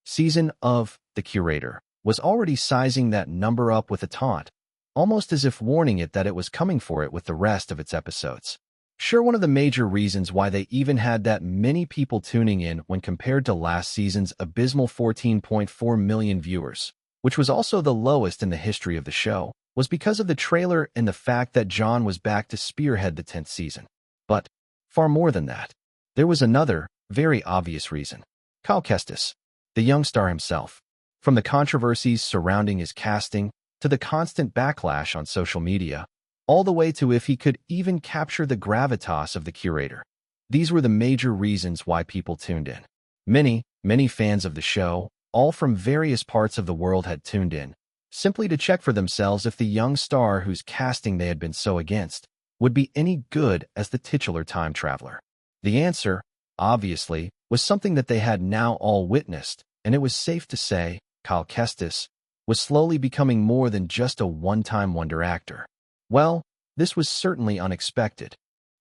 season of The Curator was already sizing that number up with a taunt, almost as if warning it that it was coming for it with the rest of its episodes. Sure, one of the major reasons why they even had that many people tuning in when compared to last season's abysmal 14.4 million viewers, which was also the lowest in the history of the show, was because of the trailer and the fact that John was back to spearhead the 10th season. But, far more than that, there was another, very obvious reason. Cal Kestis, the young star himself. From the controversies surrounding his casting, to the constant backlash on social media, all the way to if he could even capture the gravitas of the curator. These were the major reasons why people tuned in. Many fans of the show, all from various parts of the world, had tuned in, simply to check for themselves if the young star whose casting they had been so against would be any good as the titular time traveler. The answer, obviously, was something that they had now all witnessed, and it was safe to say Cal Kestis was slowly becoming more than just a one-time wonder actor. "Well, this was certainly unexpected,"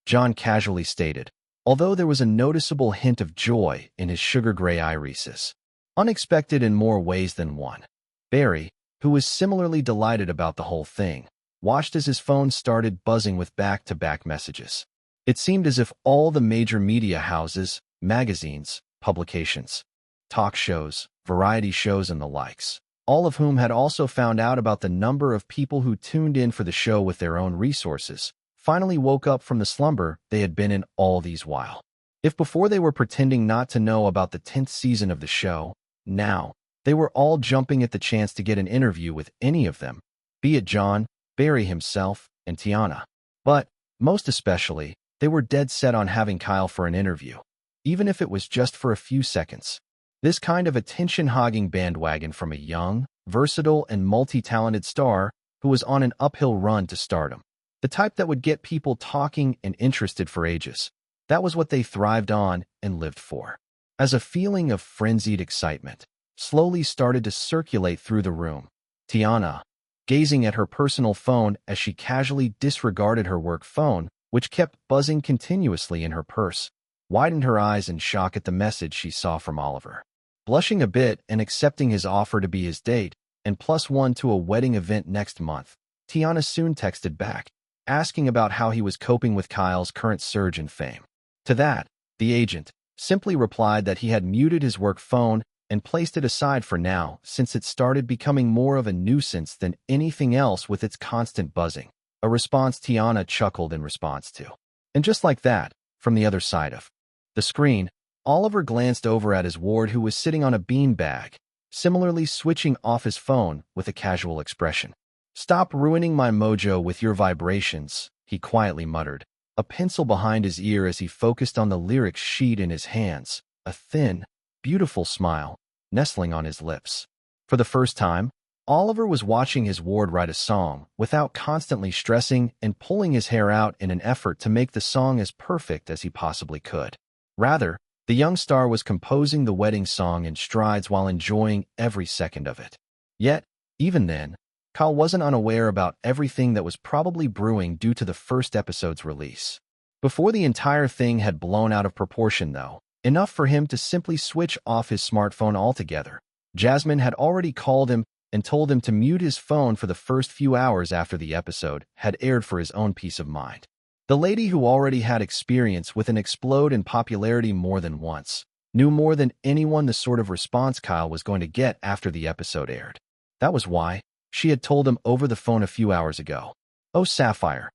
John casually stated, although there was a noticeable hint of joy in his sugar-gray irises. Unexpected in more ways than one. Barry, who was similarly delighted about the whole thing, watched as his phone started buzzing with back-to-back messages. It seemed as if all the major media houses, magazines, publications, talk shows, variety shows, and the likes, all of whom had also found out about the number of people who tuned in for the show with their own resources, finally woke up from the slumber they had been in all these while. If before they were pretending not to know about the 10th season of the show, now they were all jumping at the chance to get an interview with any of them, be it John, Barry himself, and Tiana. But, most especially, they were dead set on having Kyle for an interview, even if it was just for a few seconds. This kind of attention-hogging bandwagon from a young, versatile, and multi-talented star who was on an uphill run to stardom. The type that would get people talking and interested for ages. That was what they thrived on and lived for. As a feeling of frenzied excitement slowly started to circulate through the room, Tiana, gazing at her personal phone as she casually disregarded her work phone, which kept buzzing continuously in her purse, widened her eyes in shock at the message she saw from Oliver. Blushing a bit and accepting his offer to be his date and +1 to a wedding event next month, Tiana soon texted back, asking about how he was coping with Kyle's current surge in fame. To that, the agent simply replied that he had muted his work phone and placed it aside for now since it started becoming more of a nuisance than anything else with its constant buzzing, a response Tiana chuckled in response to. And just like that, from the other side of the screen, Oliver glanced over at his ward who was sitting on a beanbag, similarly switching off his phone with a casual expression. "Stop ruining my mojo with your vibrations," he quietly muttered, a pencil behind his ear as he focused on the lyrics sheet in his hands, a thin, beautiful smile nestling on his lips. For the first time, Oliver was watching his ward write a song without constantly stressing and pulling his hair out in an effort to make the song as perfect as he possibly could. Rather, the young star was composing the wedding song in strides while enjoying every second of it. Yet, even then, Kyle wasn't unaware about everything that was probably brewing due to the first episode's release. Before the entire thing had blown out of proportion, though, enough for him to simply switch off his smartphone altogether, Jasmine had already called him and told him to mute his phone for the first few hours after the episode had aired for his own peace of mind. The lady who already had experience with an explode in popularity more than once knew more than anyone the sort of response Kyle was going to get after the episode aired. That was why she had told him over the phone a few hours ago, "Oh, Sapphire,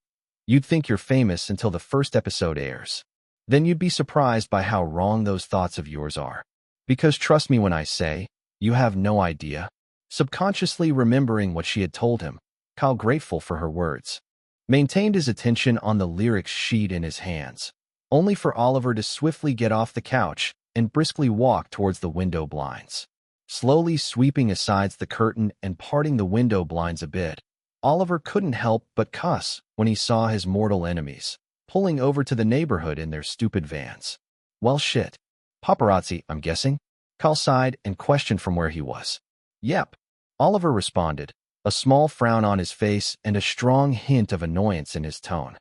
you'd think you're famous until the first episode airs. Then you'd be surprised by how wrong those thoughts of yours are. Because trust me when I say, you have no idea." Subconsciously remembering what she had told him, Kyle, grateful for her words, maintained his attention on the lyrics sheet in his hands, only for Oliver to swiftly get off the couch and briskly walk towards the window blinds. Slowly sweeping aside the curtain and parting the window blinds a bit, Oliver couldn't help but cuss when he saw his mortal enemies pulling over to the neighborhood in their stupid vans. "Well, shit. Paparazzi, I'm guessing?" Kyle sighed and questioned from where he was. "Yep," Oliver responded, a small frown on his face and a strong hint of annoyance in his tone.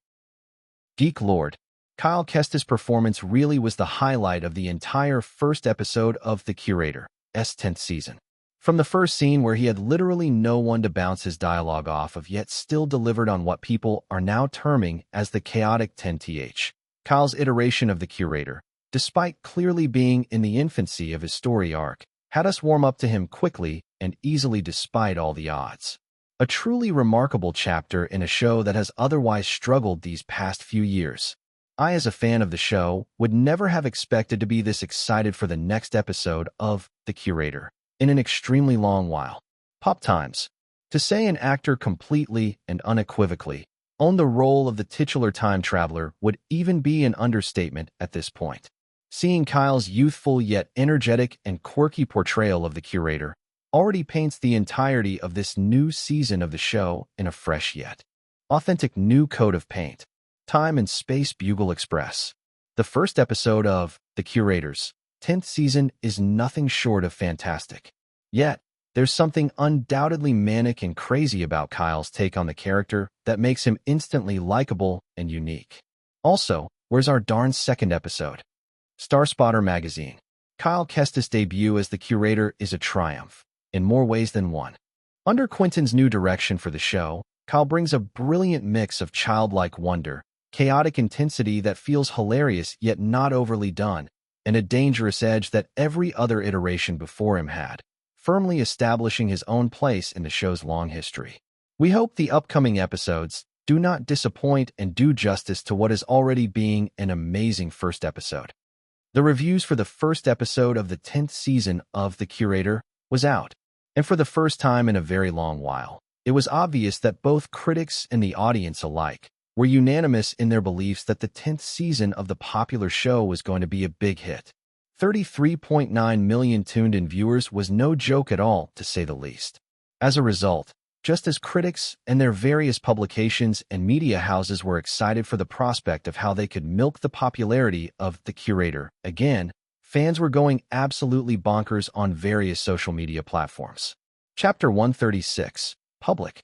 Geek Lord, Kyle Kestis' performance really was the highlight of the entire first episode of The Curator's 10th season. From the first scene where he had literally no one to bounce his dialogue off of yet still delivered on what people are now terming as the chaotic 10th, Kyle's iteration of The Curator, despite clearly being in the infancy of his story arc, had us warm up to him quickly and easily despite all the odds. A truly remarkable chapter in a show that has otherwise struggled these past few years. I, as a fan of the show, would never have expected to be this excited for the next episode of The Curator in an extremely long while. Pop times. To say an actor completely and unequivocally owned the role of the titular time traveler would even be an understatement at this point. Seeing Kyle's youthful yet energetic and quirky portrayal of the Curator already paints the entirety of this new season of the show in a fresh yet authentic new coat of paint. Time and Space Bugle Express. The first episode of The Curator's 10th season is nothing short of fantastic. Yet, there's something undoubtedly manic and crazy about Kyle's take on the character that makes him instantly likable and unique. Also, where's our darn second episode? Starspotter magazine. Kyle Kestis' debut as the Curator is a triumph, in more ways than one. Under Quentin's new direction for the show, Kyle brings a brilliant mix of childlike wonder, chaotic intensity that feels hilarious yet not overly done, and a dangerous edge that every other iteration before him had, firmly establishing his own place in the show's long history. We hope the upcoming episodes do not disappoint and do justice to what is already being an amazing first episode. The reviews for the first episode of the 10th season of The Curator was out, and for the first time in a very long while, it was obvious that both critics and the audience alike were unanimous in their beliefs that the 10th season of the popular show was going to be a big hit. 33.9 million tuned-in viewers was no joke at all, to say the least. As a result, just as critics and their various publications and media houses were excited for the prospect of how they could milk the popularity of The Curator again, fans were going absolutely bonkers on various social media platforms. Chapter 136. Public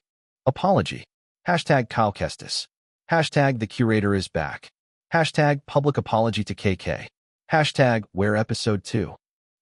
Apology. Hashtag Kyle Kestis. Hashtag The Curator is back. Hashtag Public Apology to KK. Hashtag Where Episode 2.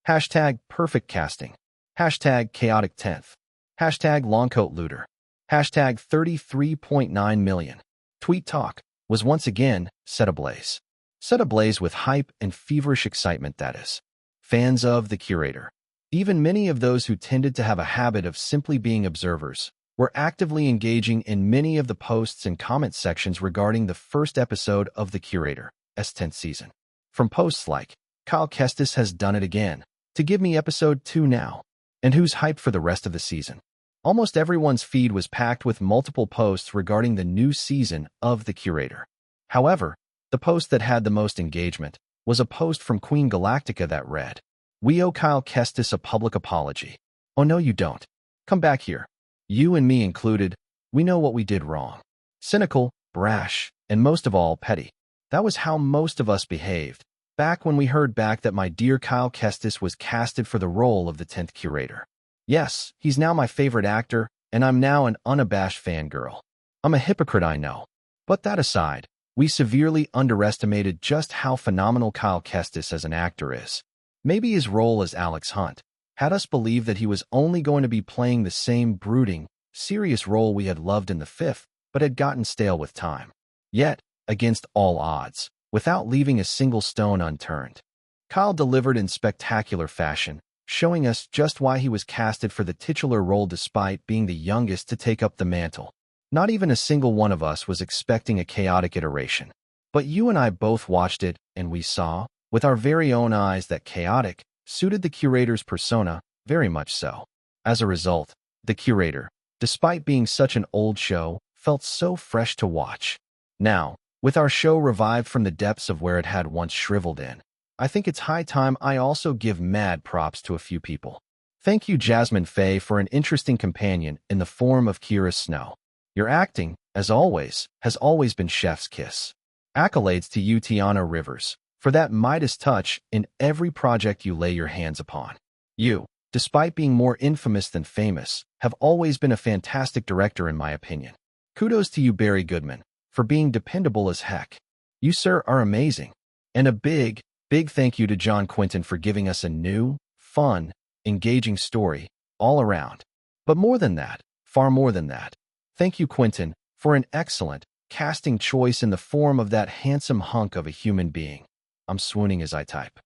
Hashtag Perfect Casting. Hashtag Chaotic 10th. Hashtag Longcoat Looter. Hashtag 33.9 million. Tweet Talk was once again set ablaze. Set ablaze with hype and feverish excitement, that is. Fans of The Curator, even many of those who tended to have a habit of simply being observers, were actively engaging in many of the posts and comment sections regarding the first episode of The Curator's 10th season. From posts like, Kyle Kestis has done it again, to give me episode 2 now, and who's hyped for the rest of the season. Almost everyone's feed was packed with multiple posts regarding the new season of The Curator. However, the post that had the most engagement was a post from Queen Galactica that read, "We owe Kyle Kestis a public apology. Oh no you don't. Come back here. You and me included, we know what we did wrong. Cynical, brash, and most of all, petty. That was how most of us behaved, back when we heard back that my dear Kyle Kestis was casted for the role of the 10th Curator. Yes, he's now my favorite actor, and I'm now an unabashed fangirl. I'm a hypocrite, I know. But that aside, we severely underestimated just how phenomenal Kyle Kestis as an actor is. Maybe his role as Alex Hunt had us believe that he was only going to be playing the same brooding, serious role we had loved in the 5th, but had gotten stale with time. Yet, against all odds, without leaving a single stone unturned, Kyle delivered in spectacular fashion, showing us just why he was casted for the titular role despite being the youngest to take up the mantle. Not even a single one of us was expecting a chaotic iteration. But you and I both watched it, and we saw, with our very own eyes, that chaotic suited the Curator's persona, very much so. As a result, The Curator, despite being such an old show, felt so fresh to watch. Now, with our show revived from the depths of where it had once shriveled in, I think it's high time I also give mad props to a few people. Thank you, Jasmine Faye, for an interesting companion in the form of Kira Snow. Your acting, as always, has always been chef's kiss. Accolades to you, Tiana Rivers, for that Midas touch in every project you lay your hands upon. You, despite being more infamous than famous, have always been a fantastic director in my opinion. Kudos to you, Barry Goodman, for being dependable as heck. You, sir, are amazing. And a big thank you to John Quinton for giving us a new, fun, engaging story all around. But more than that, far more than that, thank you, Quinton, for an excellent casting choice in the form of that handsome hunk of a human being. I'm swooning as I type.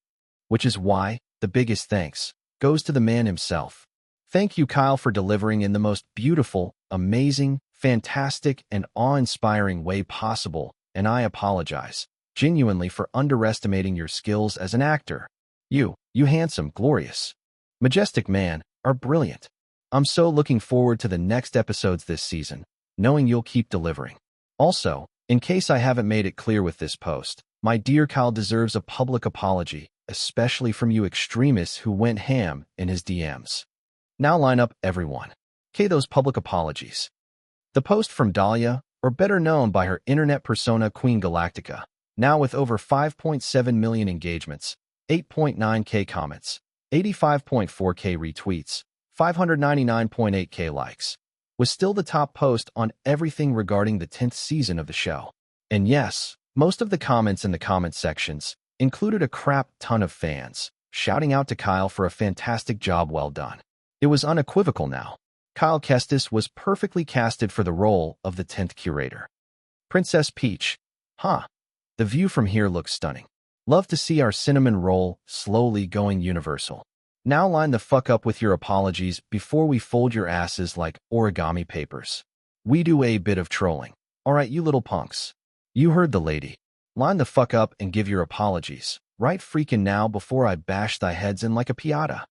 Which is why the biggest thanks goes to the man himself. Thank you, Kyle, for delivering in the most beautiful, amazing, fantastic, and awe-inspiring way possible, and I apologize, genuinely, for underestimating your skills as an actor. You handsome, glorious, majestic man, are brilliant. I'm so looking forward to the next episodes this season, knowing you'll keep delivering. Also, in case I haven't made it clear with this post, my dear Kyle deserves a public apology, especially from you extremists who went ham in his DMs. Now line up, everyone. Those public apologies. The post from Dahlia, or better known by her internet persona Queen Galactica, now with over 5.7 million engagements, 8.9k comments, 85.4k retweets, 599.8k likes, was still the top post on everything regarding the 10th season of the show. And yes, most of the comments in the comment sections included a crap ton of fans shouting out to Kyle for a fantastic job well done. It was unequivocal now. Kyle Kestis was perfectly casted for the role of the 10th Curator. Princess Peach. The view from here looks stunning. Love to see our cinnamon roll slowly going universal. Now line the fuck up with your apologies before we fold your asses like origami papers. We do a bit of trolling. Alright, you little punks. You heard the lady. Line the fuck up and give your apologies, right freaking now, before I bash thy heads in like a piata.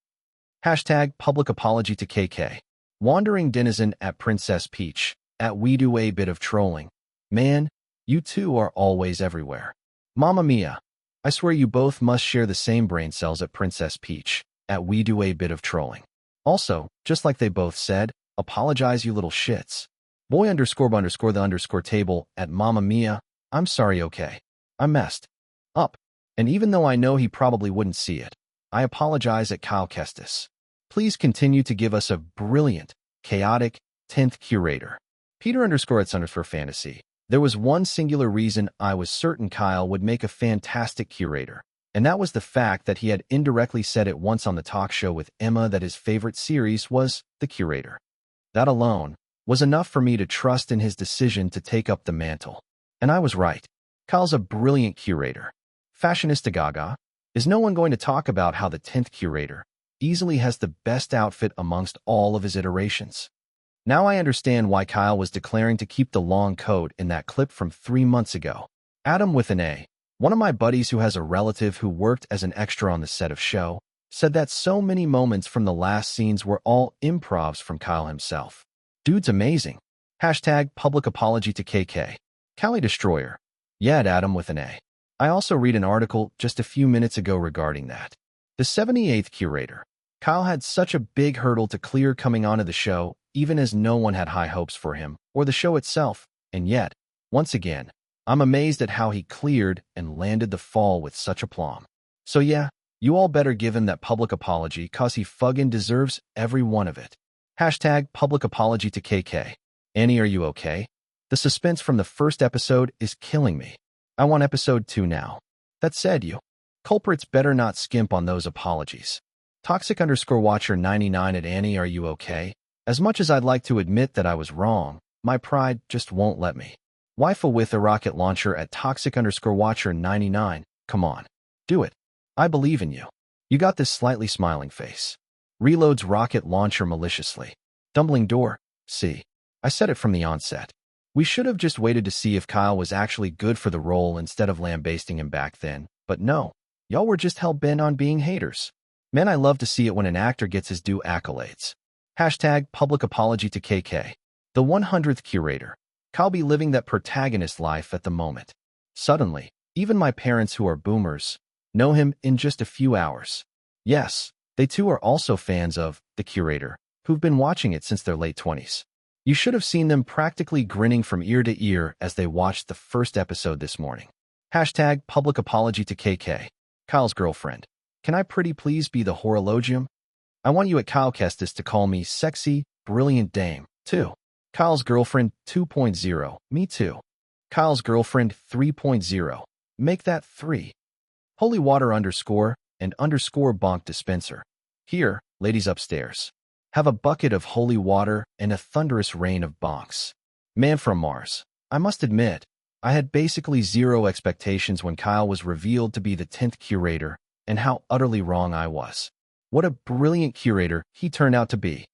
Hashtag public apology to KK. Wandering denizen at Princess Peach, at we do a bit of trolling. Man, you two are always everywhere. Mamma mia. I swear you both must share the same brain cells at Princess Peach, at we do a bit of trolling. Also, just like they both said, apologize you little shits. Boy underscore underscore the underscore table at Mamma Mia, I'm sorry okay. I messed up. And even though I know he probably wouldn't see it, I apologize at Kyle Kestis. Please continue to give us a brilliant, chaotic, 10th curator. Peter underscore its underscore fantasy. There was one singular reason I was certain Kyle would make a fantastic curator, and that was the fact that he had indirectly said it once on the talk show with Emma that his favorite series was The Curator. That alone was enough for me to trust in his decision to take up the mantle. And I was right. Kyle's a brilliant curator. Fashionista Gaga. Is no one going to talk about how the 10th curator easily has the best outfit amongst all of his iterations? Now I understand why Kyle was declaring to keep the long coat in that clip from 3 months ago. Adam with an A, one of my buddies who has a relative who worked as an extra on the set of show, said that so many moments from the last scenes were all improvs from Kyle himself. Dude's amazing. Hashtag public apology to KK. Cali Destroyer. Yeah, Adam with an A. I also read an article just a few minutes ago regarding that. The 78th curator. Kyle had such a big hurdle to clear coming onto the show, even as no one had high hopes for him or the show itself, and yet, once again, I'm amazed at how he cleared and landed the fall with such aplomb. So yeah, you all better give him that public apology cause he fucking deserves every one of it. Hashtag public apology to KK. Annie, are you okay? The suspense from the first episode is killing me. I want episode 2 now. That said, you culprits better not skimp on those apologies. Toxic underscore watcher 99 at Annie, are you okay? As much as I'd like to admit that I was wrong, my pride just won't let me. Waifu with a rocket launcher at toxic underscore watcher 99, come on. Do it. I believe in you. You got this slightly smiling face. Reloads rocket launcher maliciously. Dumbling door, see. I said it from the onset. We should have just waited to see if Kyle was actually good for the role instead of lambasting him back then, but no. Y'all were just hell-bent on being haters. Man, I love to see it when an actor gets his due accolades. Hashtag public apology to KK. The 100th curator. Kyle be living that protagonist life at the moment. Suddenly, even my parents who are boomers know him in just a few hours. Yes, they too are also fans of The Curator, who've been watching it since their late 20s. You should have seen them practically grinning from ear to ear as they watched the first episode this morning. Hashtag public apology to KK. Kyle's girlfriend. Can I pretty please be the horologium? I want you at Kyle Kestis to call me sexy, brilliant dame, too. Kyle's girlfriend 2.0, me too. Kyle's girlfriend 3.0, make that 3. Holy water underscore and underscore bonk dispenser. Here, ladies upstairs. Have a bucket of holy water and a thunderous rain of bonks. Man from Mars. I must admit, I had basically zero expectations when Kyle was revealed to be the 10th curator, and how utterly wrong I was. What a brilliant curator he turned out to be.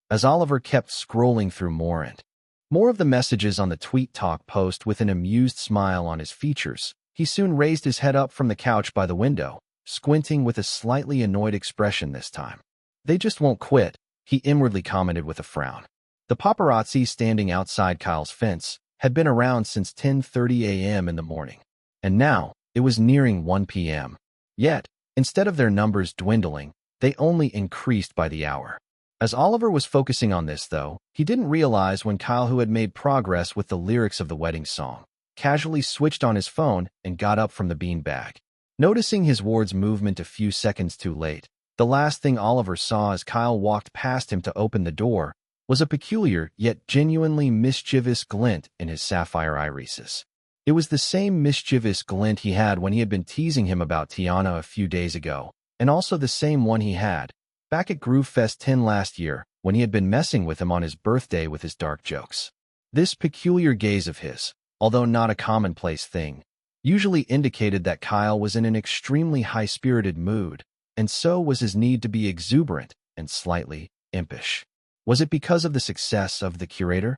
As Oliver kept scrolling through more of the messages on the Tweet Talk post with an amused smile on his features, he soon raised his head up from the couch by the window, squinting with a slightly annoyed expression this time. They just won't quit, he inwardly commented with a frown. The paparazzi standing outside Kyle's fence had been around since 10:30 a.m. in the morning, and now it was nearing 1 p.m. Yet, instead of their numbers dwindling, they only increased by the hour. As Oliver was focusing on this, though, he didn't realize when Kyle, who had made progress with the lyrics of the wedding song, casually switched on his phone and got up from the beanbag. Noticing his ward's movement a few seconds too late, the last thing Oliver saw as Kyle walked past him to open the door was a peculiar yet genuinely mischievous glint in his sapphire irises. It was the same mischievous glint he had when he had been teasing him about Tiana a few days ago, and also the same one he had back at Groove Fest 10 last year when he had been messing with him on his birthday with his dark jokes. This peculiar gaze of his, although not a commonplace thing, usually indicated that Kyle was in an extremely high-spirited mood, and so was his need to be exuberant and slightly impish. Was it because of the success of The Curator?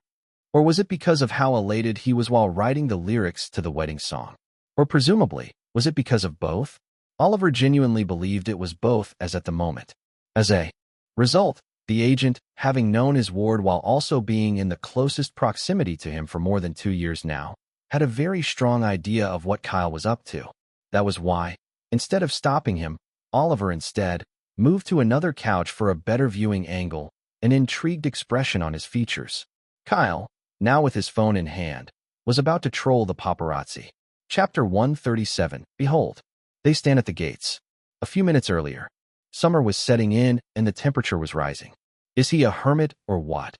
Or was it because of how elated he was while writing the lyrics to the wedding song? Or presumably, was it because of both? Oliver genuinely believed it was both as at the moment. As a result, the agent, having known his ward while also being in the closest proximity to him for more than 2 years now, had a very strong idea of what Kyle was up to. That was why, Instead of stopping him, Oliver instead moved to another couch for a better viewing angle, an intrigued expression on his features. Kyle, now with his phone in hand, was about to troll the paparazzi. Chapter 137. Behold, they stand at the gates. A few minutes earlier, summer was setting in and the temperature was rising. Is he a hermit or what?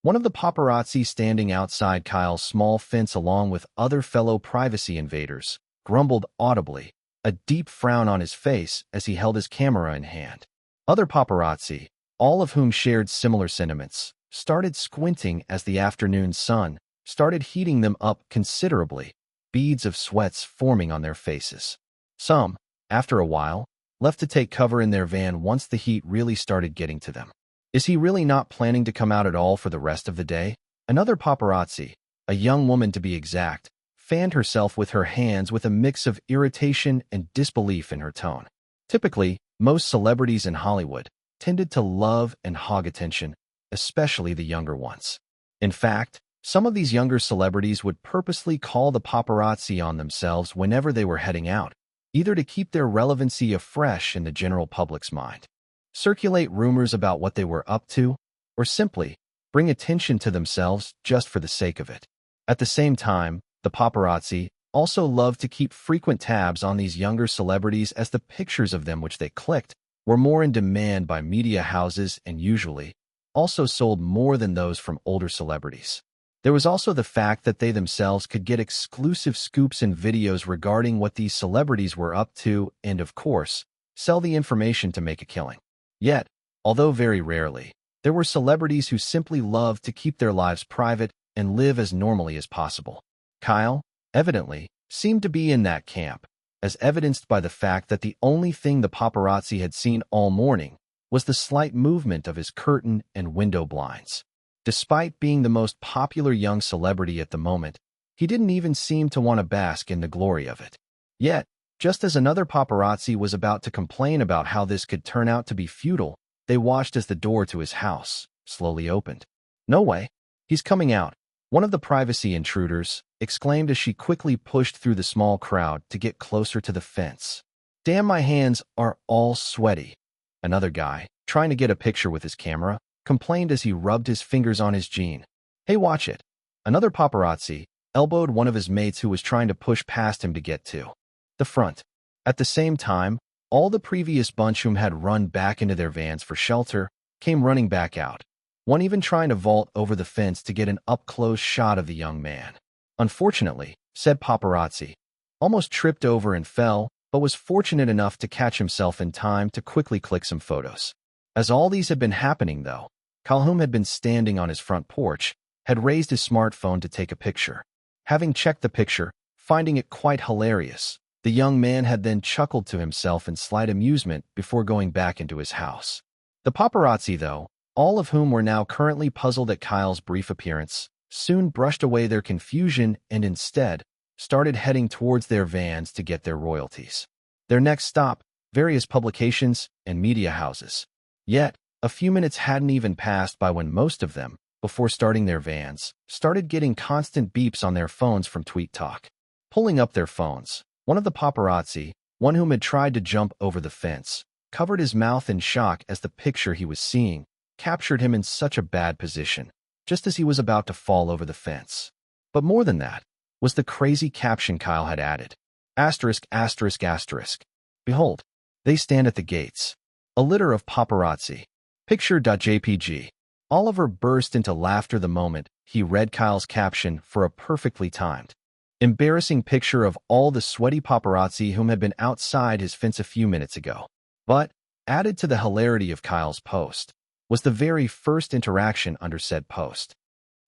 One of the paparazzi standing outside Kyle's small fence along with other fellow privacy invaders grumbled audibly, a deep frown on his face as he held his camera in hand. Other paparazzi, all of whom shared similar sentiments, started squinting as the afternoon sun started heating them up considerably, beads of sweats forming on their faces. Some, after a while, left to take cover in their van once the heat really started getting to them. Is he really not planning to come out at all for the rest of the day? Another paparazzi, a young woman to be exact, fanned herself with her hands with a mix of irritation and disbelief in her tone. Typically, most celebrities in Hollywood tended to love and hog attention, especially the younger ones. In fact, some of these younger celebrities would purposely call the paparazzi on themselves whenever they were heading out, either to keep their relevancy afresh in the general public's mind, circulate rumors about what they were up to, or simply bring attention to themselves just for the sake of it. At the same time, the paparazzi also loved to keep frequent tabs on these younger celebrities as the pictures of them which they clicked were more in demand by media houses and usually also sold more than those from older celebrities. There was also the fact that they themselves could get exclusive scoops and videos regarding what these celebrities were up to and, of course, sell the information to make a killing. Yet, although very rarely, there were celebrities who simply loved to keep their lives private and live as normally as possible. Kyle, evidently, seemed to be in that camp, as evidenced by the fact that the only thing the paparazzi had seen all morning was the slight movement of his curtain and window blinds. Despite being the most popular young celebrity at the moment, he didn't even seem to want to bask in the glory of it. Yet, just as another paparazzi was about to complain about how this could turn out to be futile, they watched as the door to his house slowly opened. "No way. He's coming out," one of the privacy intruders exclaimed as she quickly pushed through the small crowd to get closer to the fence. "Damn, my hands are all sweaty," another guy, trying to get a picture with his camera, complained as he rubbed his fingers on his jean. "Hey, watch it." Another paparazzi elbowed one of his mates who was trying to push past him to get to the front. At the same time, all the previous bunch whom had run back into their vans for shelter came running back out, one even trying to vault over the fence to get an up-close shot of the young man. Unfortunately, said paparazzi almost tripped over and fell, but was fortunate enough to catch himself in time to quickly click some photos. As all these had been happening, though, Calhoun had been standing on his front porch, had raised his smartphone to take a picture. Having checked the picture, finding it quite hilarious, the young man had then chuckled to himself in slight amusement before going back into his house. The paparazzi, though, all of whom were now currently puzzled at Kyle's brief appearance, soon brushed away their confusion and instead started heading towards their vans to get their royalties. Their next stop, various publications and media houses. Yet, a few minutes hadn't even passed by when most of them, before starting their vans, started getting constant beeps on their phones from Tweet Talk. Pulling up their phones, one of the paparazzi, one whom had tried to jump over the fence, covered his mouth in shock as the picture he was seeing captured him in such a bad position, just as he was about to fall over the fence. But more than that was the crazy caption Kyle had added. Asterisk, asterisk, asterisk. Behold, they stand at the gates. A litter of paparazzi. Picture.jpg. Oliver burst into laughter the moment he read Kyle's caption for a perfectly timed, embarrassing picture of all the sweaty paparazzi whom had been outside his fence a few minutes ago. But, added to the hilarity of Kyle's post, was the very first interaction under said post.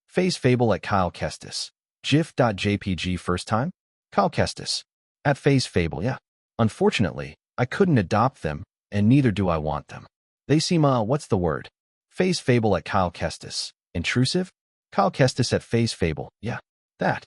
Face Fable at Kyle Kestis. GIF.jpg first time? Kyle Kestis. At Face Fable, yeah. Unfortunately, I couldn't adopt them, and neither do I want them. They seem, what's the word? Face Fable at Kyle Kestis. Intrusive? Kyle Kestis at Face Fable, yeah, that.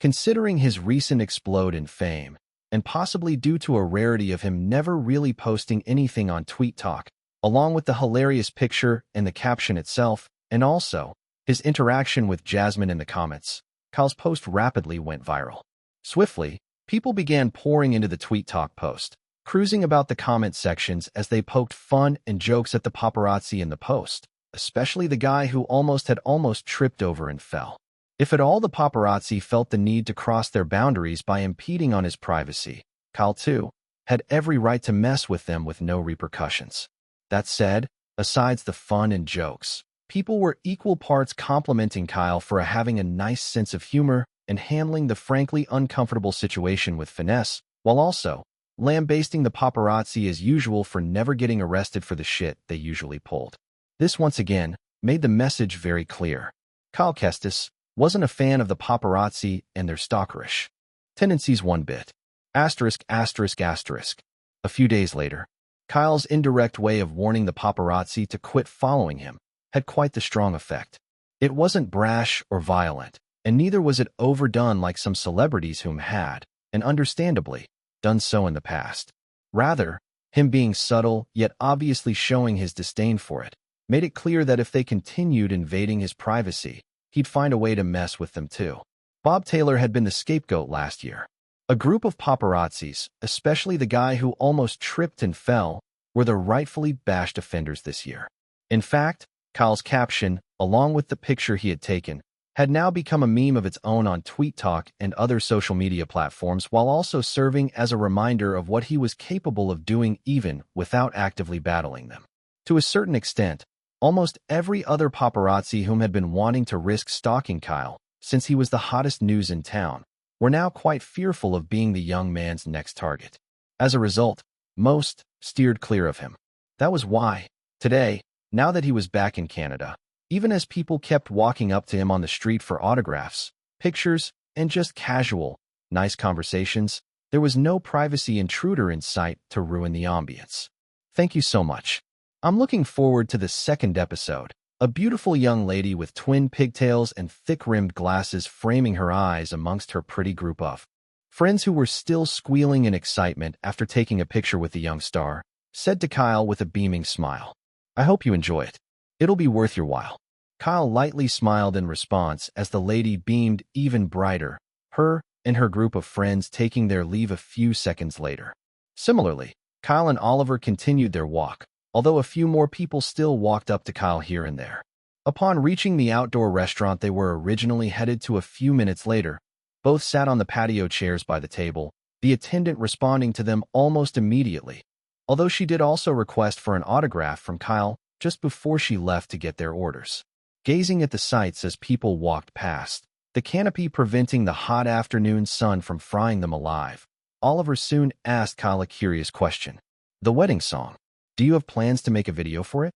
Considering his recent explode in fame, and possibly due to a rarity of him never really posting anything on Tweet Talk, along with the hilarious picture and the caption itself, and also his interaction with Jasmine in the comments, Kyle's post rapidly went viral. Swiftly, people began pouring into the Tweet Talk post, cruising about the comment sections as they poked fun and jokes at the paparazzi in the post, especially the guy who almost tripped over and fell. If at all the paparazzi felt the need to cross their boundaries by impeding on his privacy, Kyle, too, had every right to mess with them with no repercussions. That said, besides the fun and jokes, people were equal parts complimenting Kyle for having a nice sense of humor and handling the frankly uncomfortable situation with finesse, while also lambasting the paparazzi as usual for never getting arrested for the shit they usually pulled. This once again made the message very clear. Kyle Kestis wasn't a fan of the paparazzi and their stalkerish tendencies one bit. Asterisk, asterisk, asterisk. A few days later, Kyle's indirect way of warning the paparazzi to quit following him had quite the strong effect. It wasn't brash or violent, and neither was it overdone like some celebrities whom had, and understandably, done so in the past. Rather, him being subtle, yet obviously showing his disdain for it, made it clear that if they continued invading his privacy, he'd find a way to mess with them too. Bob Taylor had been the scapegoat last year. A group of paparazzis, especially the guy who almost tripped and fell, were the rightfully bashed offenders this year. In fact, Kyle's caption, along with the picture he had taken, had now become a meme of its own on TweetTalk and other social media platforms, while also serving as a reminder of what he was capable of doing even without actively battling them. To a certain extent, almost every other paparazzi whom had been wanting to risk stalking Kyle, since he was the hottest news in town, were now quite fearful of being the young man's next target. As a result, most steered clear of him. That was why, today, now that he was back in Canada, even as people kept walking up to him on the street for autographs, pictures, and just casual, nice conversations, there was no privacy intruder in sight to ruin the ambience. Thank you so much. I'm looking forward to the second episode. A beautiful young lady with twin pigtails and thick-rimmed glasses framing her eyes amongst her pretty group of friends who were still squealing in excitement after taking a picture with the young star, said to Kyle with a beaming smile, "I hope you enjoy it. It'll be worth your while." Kyle lightly smiled in response as the lady beamed even brighter, her and her group of friends taking their leave a few seconds later. Similarly, Kyle and Oliver continued their walk, although a few more people still walked up to Kyle here and there. Upon reaching the outdoor restaurant they were originally headed to a few minutes later, both sat on the patio chairs by the table, the attendant responding to them almost immediately, although she did also request for an autograph from Kyle just before she left to get their orders. Gazing at the sights as people walked past, the canopy preventing the hot afternoon sun from frying them alive, Oliver soon asked Kyle a curious question. "The wedding song. Do you have plans to make a video for it?"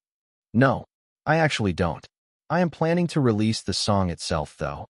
"No, I actually don't. I am planning to release the song itself, though,"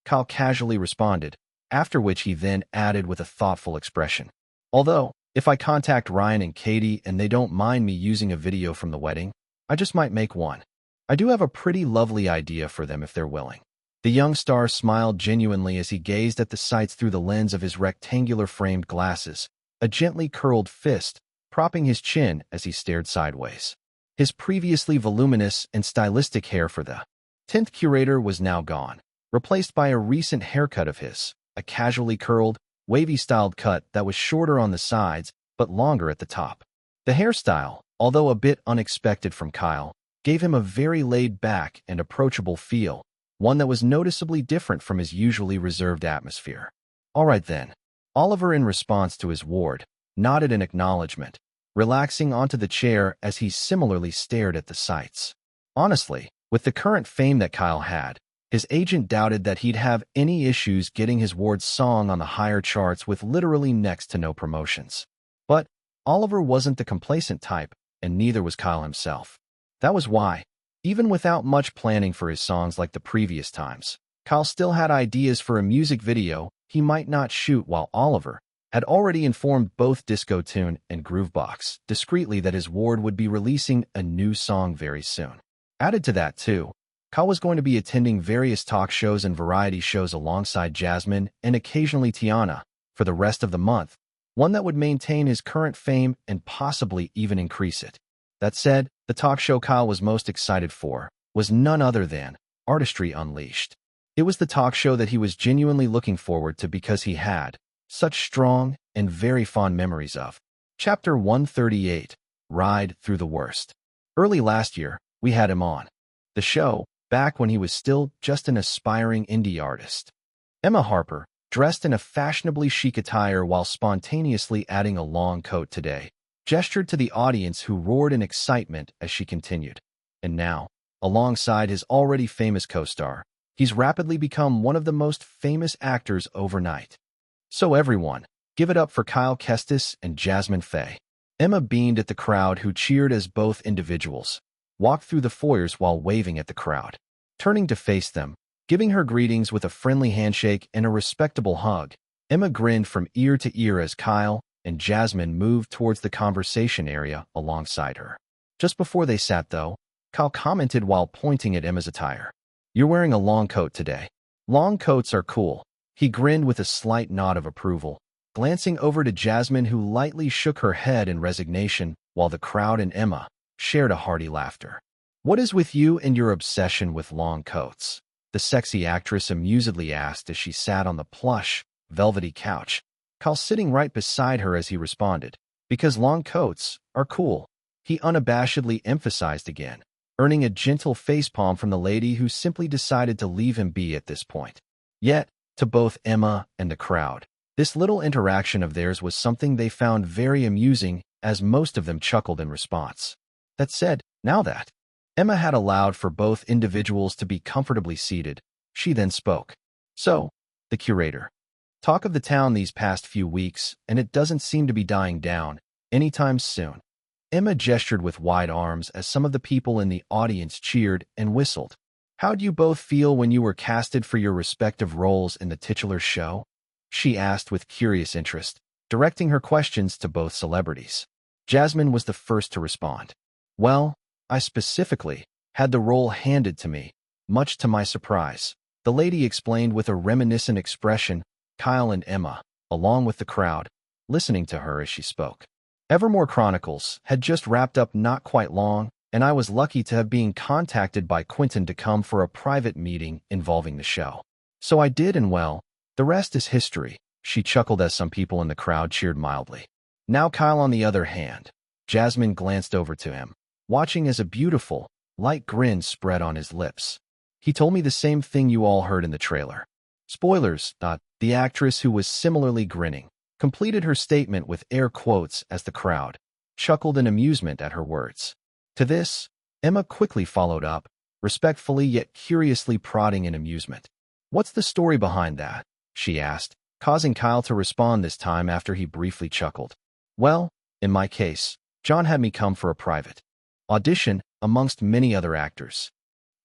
Kyle casually responded, after which he then added with a thoughtful expression, "Although, if I contact Ryan and Katie and they don't mind me using a video from the wedding, I just might make one. I do have a pretty lovely idea for them if they're willing." The young star smiled genuinely as he gazed at the sights through the lens of his rectangular framed glasses, a gently curled fist propping his chin as he stared sideways. His previously voluminous and stylistic hair for the 10th curator was now gone, replaced by a recent haircut of his, a casually curled, wavy-styled cut that was shorter on the sides but longer at the top. The hairstyle, although a bit unexpected from Kyle, gave him a very laid-back and approachable feel, one that was noticeably different from his usually reserved atmosphere. "All right then." Oliver, in response to his ward, nodded in acknowledgement, relaxing onto the chair as he similarly stared at the sights. Honestly, with the current fame that Kyle had, his agent doubted that he'd have any issues getting his ward's song on the higher charts with literally next to no promotions. But Oliver wasn't the complacent type, and neither was Kyle himself. That was why, even without much planning for his songs like the previous times, Kyle still had ideas for a music video he might not shoot, while Oliver had already informed both Disco Tune and Groovebox discreetly that his ward would be releasing a new song very soon. Added to that, too, Kyle was going to be attending various talk shows and variety shows alongside Jasmine and occasionally Tiana for the rest of the month, one that would maintain his current fame and possibly even increase it. That said, the talk show Kyle was most excited for was none other than Artistry Unleashed. It was the talk show that he was genuinely looking forward to because he had such strong and very fond memories of Chapter 138, Ride Through the Worst. Early last year, we had him on the show, back when he was still just an aspiring indie artist. Emma Harper, dressed in a fashionably chic attire while spontaneously adding a long coat today, gestured to the audience who roared in excitement as she continued. And now, alongside his already famous co-star, he's rapidly become one of the most famous actors overnight. So everyone, give it up for Kyle Kestis and Jasmine Faye. Emma beamed at the crowd who cheered as both individuals walked through the foyers while waving at the crowd. Turning to face them, giving her greetings with a friendly handshake and a respectable hug, Emma grinned from ear to ear as Kyle and Jasmine moved towards the conversation area alongside her. Just before they sat, though, Kyle commented while pointing at Emma's attire. "You're wearing a long coat today. Long coats are cool." He grinned with a slight nod of approval, glancing over to Jasmine, who lightly shook her head in resignation, while the crowd and Emma shared a hearty laughter. "What is with you and your obsession with long coats?" the sexy actress amusedly asked as she sat on the plush, velvety couch, Kyle sitting right beside her as he responded. "Because long coats are cool," he unabashedly emphasized again, earning a gentle facepalm from the lady who simply decided to leave him be at this point. Yet, to both Emma and the crowd, this little interaction of theirs was something they found very amusing, as most of them chuckled in response. That said, now that Emma had allowed for both individuals to be comfortably seated, she then spoke. "So, the curator. Talk of the town these past few weeks, and it doesn't seem to be dying down anytime soon." Emma gestured with wide arms as some of the people in the audience cheered and whistled. "How'd you both feel when you were casted for your respective roles in the titular show?" she asked with curious interest, directing her questions to both celebrities. Jasmine was the first to respond. "Well, I specifically had the role handed to me, much to my surprise," the lady explained with a reminiscent expression. Kyle and Emma, along with the crowd, listening to her as she spoke. Evermore Chronicles had just wrapped up not quite long, and I was lucky to have been contacted by Quentin to come for a private meeting involving the show. So I did, and well, the rest is history, she chuckled as some people in the crowd cheered mildly. Now Kyle, on the other hand, Jasmine glanced over to him, watching as a beautiful, light grin spread on his lips. "He told me the same thing you all heard in the trailer." Spoilers, the actress, who was similarly grinning, completed her statement with air quotes as the crowd chuckled in amusement at her words. To this, Emma quickly followed up, respectfully yet curiously prodding in amusement. "What's the story behind that?" she asked, causing Kyle to respond this time after he briefly chuckled. "Well, in my case, John had me come for a private audition amongst many other actors.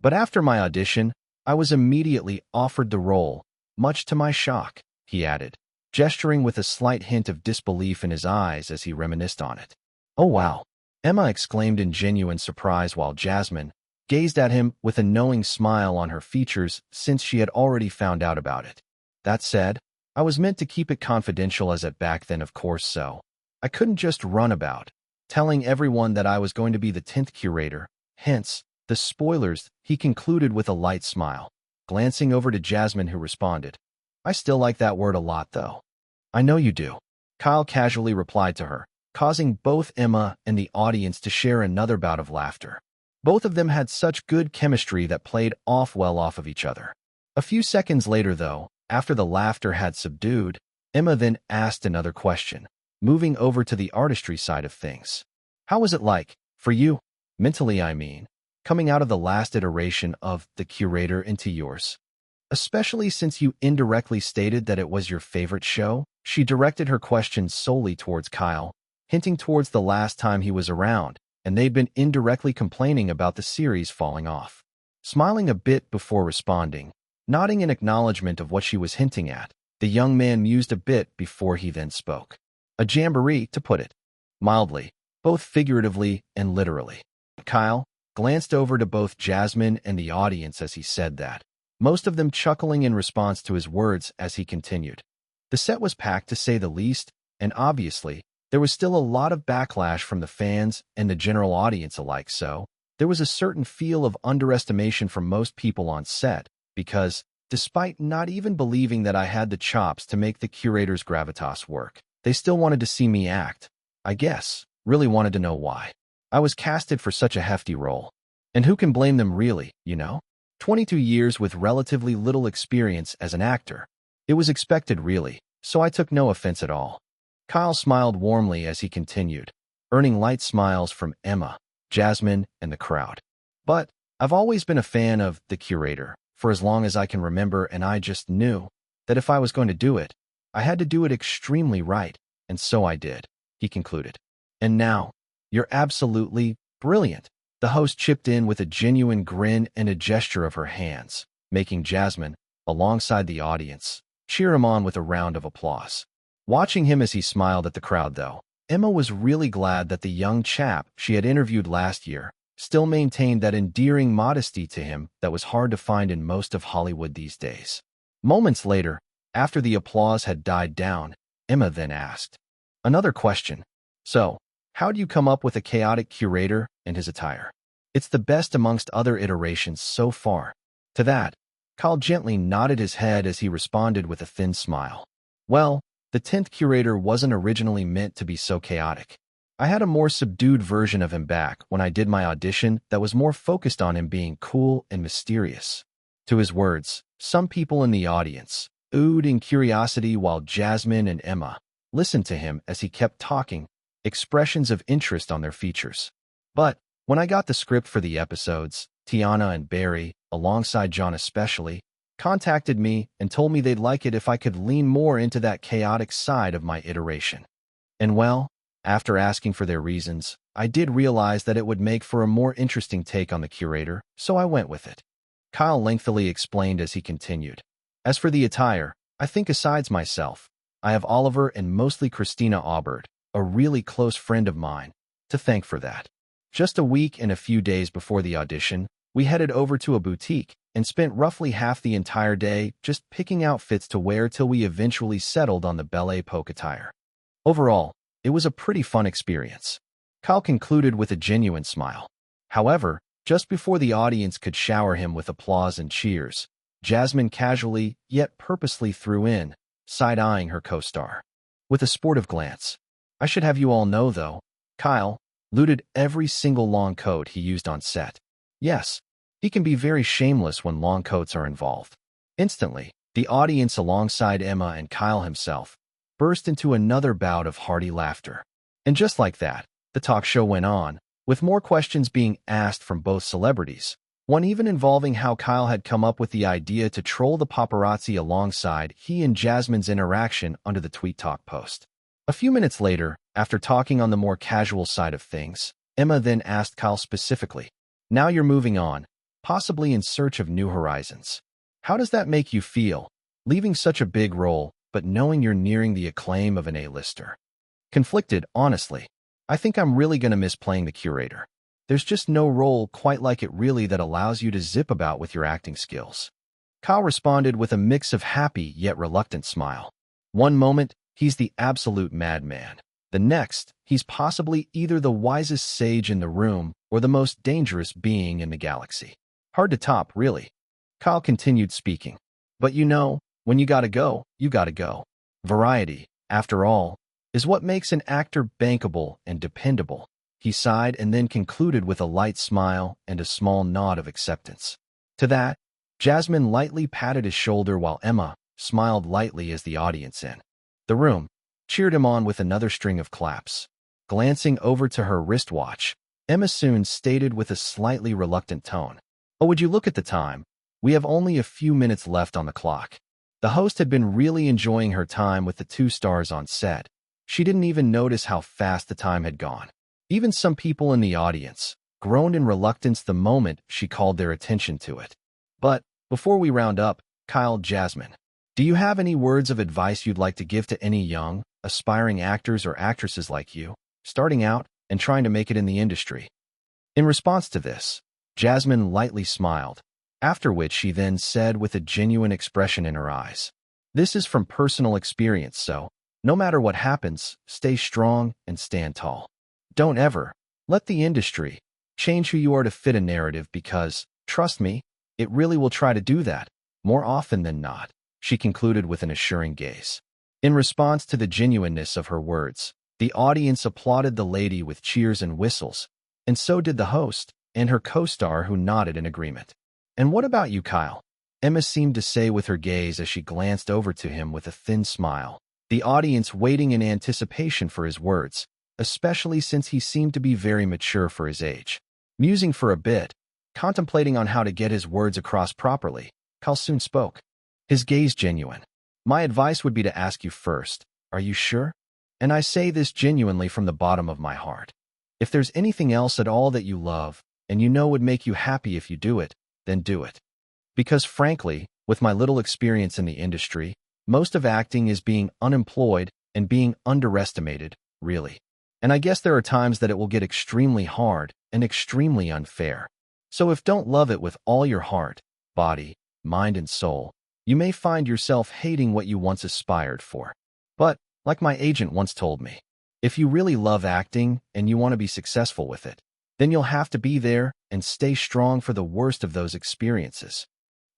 But after my audition, I was immediately offered the role, much to my shock," he added, gesturing with a slight hint of disbelief in his eyes as he reminisced on it. "Oh wow," Emma exclaimed in genuine surprise, while Jasmine gazed at him with a knowing smile on her features since she had already found out about it. "That said, I was meant to keep it confidential as at back then, of course, so I couldn't just run about telling everyone that I was going to be the 10th curator, hence the spoilers," he concluded with a light smile, glancing over to Jasmine, who responded. "I still like that word a lot, though." "I know you do," Kyle casually replied to her, causing both Emma and the audience to share another bout of laughter. Both of them had such good chemistry that played off well off of each other. A few seconds later, though, after the laughter had subdued, Emma then asked another question, moving over to the artistry side of things. "How was it like, for you, mentally I mean, coming out of the last iteration of The Curator into yours? Especially since you indirectly stated that it was your favorite show?" She directed her question solely towards Kyle, hinting towards the last time he was around, and they'd been indirectly complaining about the series falling off. Smiling a bit before responding, nodding in acknowledgement of what she was hinting at, the young man mused a bit before he then spoke. "A jamboree, to put it mildly, both figuratively and literally." Kyle glanced over to both Jasmine and the audience as he said that, most of them chuckling in response to his words as he continued. The set was packed, to say the least, and obviously, there was still a lot of backlash from the fans and the general audience alike, so there was a certain feel of underestimation from most people on set, because, despite not even believing that I had the chops to make the curator's gravitas work, they still wanted to see me act. I guess. Really wanted to know why. I was casted for such a hefty role. And who can blame them really, you know? 22 years with relatively little experience as an actor. It was expected really, so I took no offense at all. Kyle smiled warmly as he continued, earning light smiles from Emma, Jasmine, and the crowd. But I've always been a fan of the curator for as long as I can remember, and I just knew that if I was going to do it, I had to do it extremely right, and so I did, he concluded. And now, you're absolutely brilliant. The host chipped in with a genuine grin and a gesture of her hands, making Jasmine, alongside the audience, cheer him on with a round of applause. Watching him as he smiled at the crowd, though, Emma was really glad that the young chap she had interviewed last year still maintained that endearing modesty to him that was hard to find in most of Hollywood these days. Moments later, after the applause had died down, Emma then asked another question. So, how do you come up with a chaotic curator and his attire? It's the best amongst other iterations so far. To that, Kyle gently nodded his head as he responded with a thin smile. Well, the 10th curator wasn't originally meant to be so chaotic. I had a more subdued version of him back when I did my audition that was more focused on him being cool and mysterious. To his words, some people in the audience oohed in curiosity while Jasmine and Emma listened to him as he kept talking, expressions of interest on their features. But when I got the script for the episodes, Tiana and Barry, alongside John especially, contacted me and told me they'd like it if I could lean more into that chaotic side of my iteration. And well, after asking for their reasons, I did realize that it would make for a more interesting take on the curator, so I went with it. Kyle lengthily explained as he continued. As for the attire, I think besides myself, I have Oliver and mostly Christina Aubert, a really close friend of mine, to thank for that. Just a week and a few days before the audition, we headed over to a boutique and spent roughly half the entire day just picking outfits to wear till we eventually settled on the Belle Époque attire. Overall, it was a pretty fun experience. Kyle concluded with a genuine smile. However, just before the audience could shower him with applause and cheers, Jasmine casually, yet purposely threw in, side-eyeing her co-star. With a sportive glance. I should have you all know, though, Kyle looted every single long coat he used on set. Yes, he can be very shameless when long coats are involved. Instantly, the audience alongside Emma and Kyle himself burst into another bout of hearty laughter. And just like that, the talk show went on, with more questions being asked from both celebrities, one even involving how Kyle had come up with the idea to troll the paparazzi alongside he and Jasmine's interaction under the Tweet Talk post. A few minutes later, after talking on the more casual side of things, Emma then asked Kyle specifically, now you're moving on, possibly in search of new horizons. How does that make you feel, leaving such a big role, but knowing you're nearing the acclaim of an A-lister? Conflicted, honestly. I think I'm really going to miss playing the curator. There's just no role quite like it really that allows you to zip about with your acting skills. Kyle responded with a mix of happy yet reluctant smile. One moment, he's the absolute madman. The next, he's possibly either the wisest sage in the room or the most dangerous being in the galaxy. Hard to top, really. Kyle continued speaking. But you know, when you gotta go, you gotta go. Variety, after all, is what makes an actor bankable and dependable. He sighed and then concluded with a light smile and a small nod of acceptance. To that, Jasmine lightly patted his shoulder while Emma smiled lightly as the audience in the room cheered him on with another string of claps. Glancing over to her wristwatch, Emma soon stated with a slightly reluctant tone, "Oh, would you look at the time? We have only a few minutes left on the clock." The host had been really enjoying her time with the two stars on set. She didn't even notice how fast the time had gone. Even some people in the audience groaned in reluctance the moment she called their attention to it. But before we round up, Kyle, Jasmine, do you have any words of advice you'd like to give to any young, aspiring actors or actresses like you, starting out and trying to make it in the industry? In response to this, Jasmine lightly smiled, after which she then said with a genuine expression in her eyes, "This is from personal experience, so no matter what happens, stay strong and stand tall. Don't ever let the industry change who you are to fit a narrative because, trust me, it really will try to do that, more often than not," she concluded with an assuring gaze. In response to the genuineness of her words, The audience applauded the lady with cheers and whistles, and so did the host and her co-star, who nodded in agreement. "And what about you, Kyle?" Emma seemed to say with her gaze as she glanced over to him with a thin smile. The audience waiting in anticipation for his words, especially since he seemed to be very mature for his age. Musing for a bit, contemplating on how to get his words across properly, Kyle soon spoke, his gaze genuine. "My advice would be to ask you first, are you sure? And I say this genuinely from the bottom of my heart. If there's anything else at all that you love, and you know would make you happy if you do it, then do it. Because frankly, with my little experience in the industry, most of acting is being unemployed and being underestimated, really. And I guess there are times that it will get extremely hard and extremely unfair. So if don't love it with all your heart, body, mind, and soul, you may find yourself hating what you once aspired for. But, like my agent once told me, if you really love acting and you want to be successful with it, then you'll have to be there and stay strong for the worst of those experiences.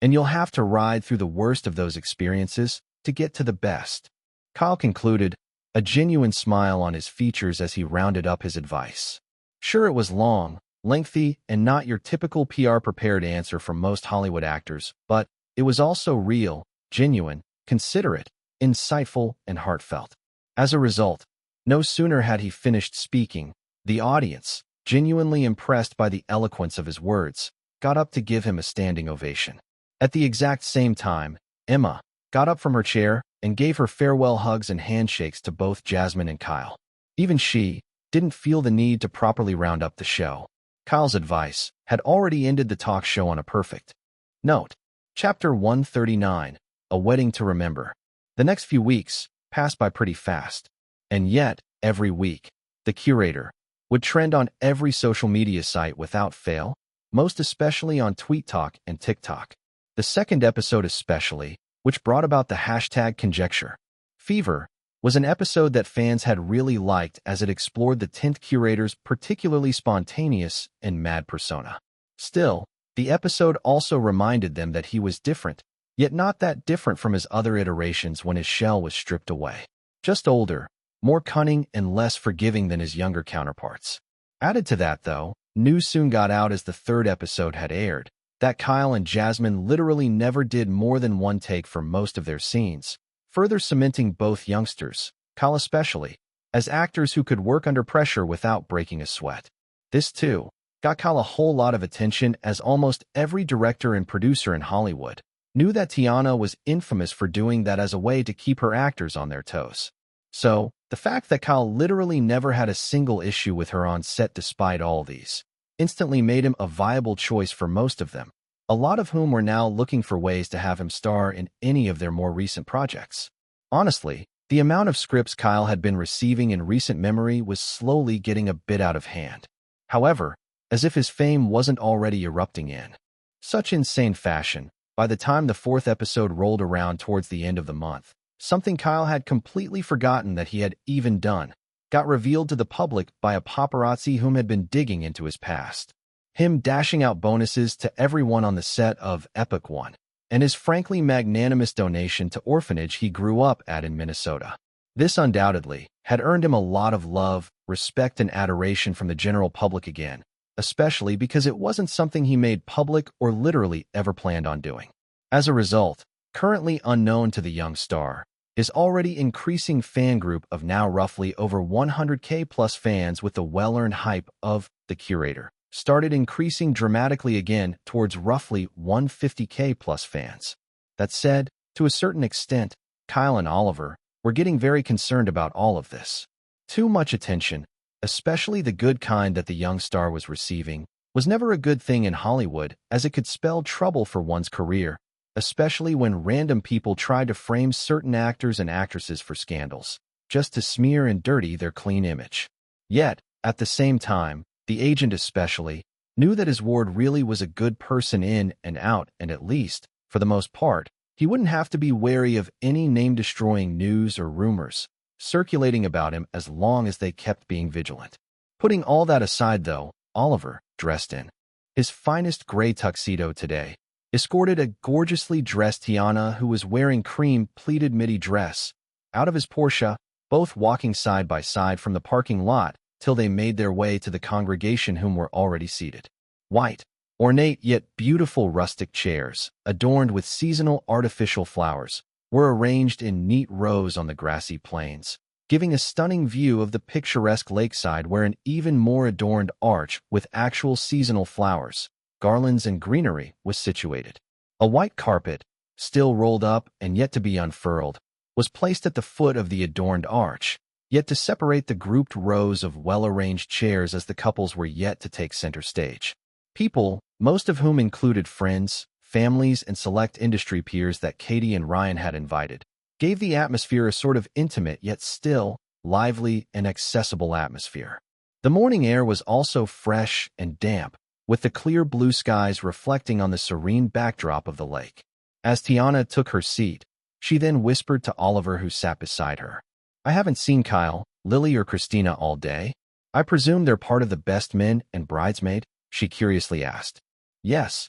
And you'll have to ride through the worst of those experiences to get to the best." Kyle concluded, a genuine smile on his features as he rounded up his advice. Sure, it was long, lengthy, and not your typical PR-prepared answer from most Hollywood actors, but it was also real, genuine, considerate, insightful, and heartfelt. As a result, no sooner had he finished speaking, the audience, genuinely impressed by the eloquence of his words, got up to give him a standing ovation. At the exact same time, Emma got up from her chair and gave her farewell hugs and handshakes to both Jasmine and Kyle. Even she didn't feel the need to properly round up the show. Kyle's advice had already ended the talk show on a perfect note. Chapter 139, A Wedding to Remember. The next few weeks passed by pretty fast. And yet, every week, the curator would trend on every social media site without fail, most especially on TweetTalk and TikTok. The second episode especially, which brought about the hashtag conjecture fever, was an episode that fans had really liked as it explored the 10th curator's particularly spontaneous and mad persona. Still, the episode also reminded them that he was different, yet not that different from his other iterations when his shell was stripped away. Just older, more cunning, and less forgiving than his younger counterparts. Added to that, though, news soon got out as the third episode had aired, that Kyle and Jasmine literally never did more than one take for most of their scenes, further cementing both youngsters, Kyle especially, as actors who could work under pressure without breaking a sweat. This, too, got Kyle a whole lot of attention, as almost every director and producer in Hollywood knew that Tiana was infamous for doing that as a way to keep her actors on their toes. So, the fact that Kyle literally never had a single issue with her on set despite all these, instantly made him a viable choice for most of them, a lot of whom were now looking for ways to have him star in any of their more recent projects. Honestly, the amount of scripts Kyle had been receiving in recent memory was slowly getting a bit out of hand. However, as if his fame wasn't already erupting in such insane fashion, by the time the fourth episode rolled around towards the end of the month, something Kyle had completely forgotten that he had even done got revealed to the public by a paparazzi whom had been digging into his past. Him dashing out bonuses to everyone on the set of Epic One, and his frankly magnanimous donation to Orphaned he grew up at in Minnesota. This undoubtedly had earned him a lot of love, respect, and adoration from the general public again, especially because it wasn't something he made public or literally ever planned on doing. As a result, currently unknown to the young star, his already increasing fan group of now roughly over 100K plus fans with the well-earned hype of The Curator started increasing dramatically again towards roughly 150K plus fans. That said, to a certain extent, Kyle and Oliver were getting very concerned about all of this. Too much attention, especially the good kind that the young star was receiving, was never a good thing in Hollywood, as it could spell trouble for one's career, especially when random people tried to frame certain actors and actresses for scandals, just to smear and dirty their clean image. Yet, at the same time, the agent especially knew that his ward really was a good person in and out, and at least, for the most part, he wouldn't have to be wary of any name-destroying news or rumors circulating about him as long as they kept being vigilant. Putting all that aside, though, Oliver, dressed in his finest gray tuxedo today, escorted a gorgeously dressed Tiana, who was wearing cream pleated midi dress, out of his Porsche both walking side by side from the parking lot till they made their way to the congregation whom were already seated. White, ornate yet beautiful rustic chairs, adorned with seasonal artificial flowers, were arranged in neat rows on the grassy plains, giving a stunning view of the picturesque lakeside where an even more adorned arch with actual seasonal flowers, garlands and greenery was situated. A white carpet, still rolled up and yet to be unfurled, was placed at the foot of the adorned arch, yet to separate the grouped rows of well-arranged chairs as the couples were yet to take center stage. People, most of whom included friends, families, and select industry peers that Katie and Ryan had invited, gave the atmosphere a sort of intimate yet still, lively and accessible atmosphere. The morning air was also fresh and damp, with the clear blue skies reflecting on the serene backdrop of the lake. As Tiana took her seat, she then whispered to Oliver, who sat beside her, "I haven't seen Kyle, Lily, or Christina all day. I presume they're part of the best men and bridesmaid?" she curiously asked. "Yes,"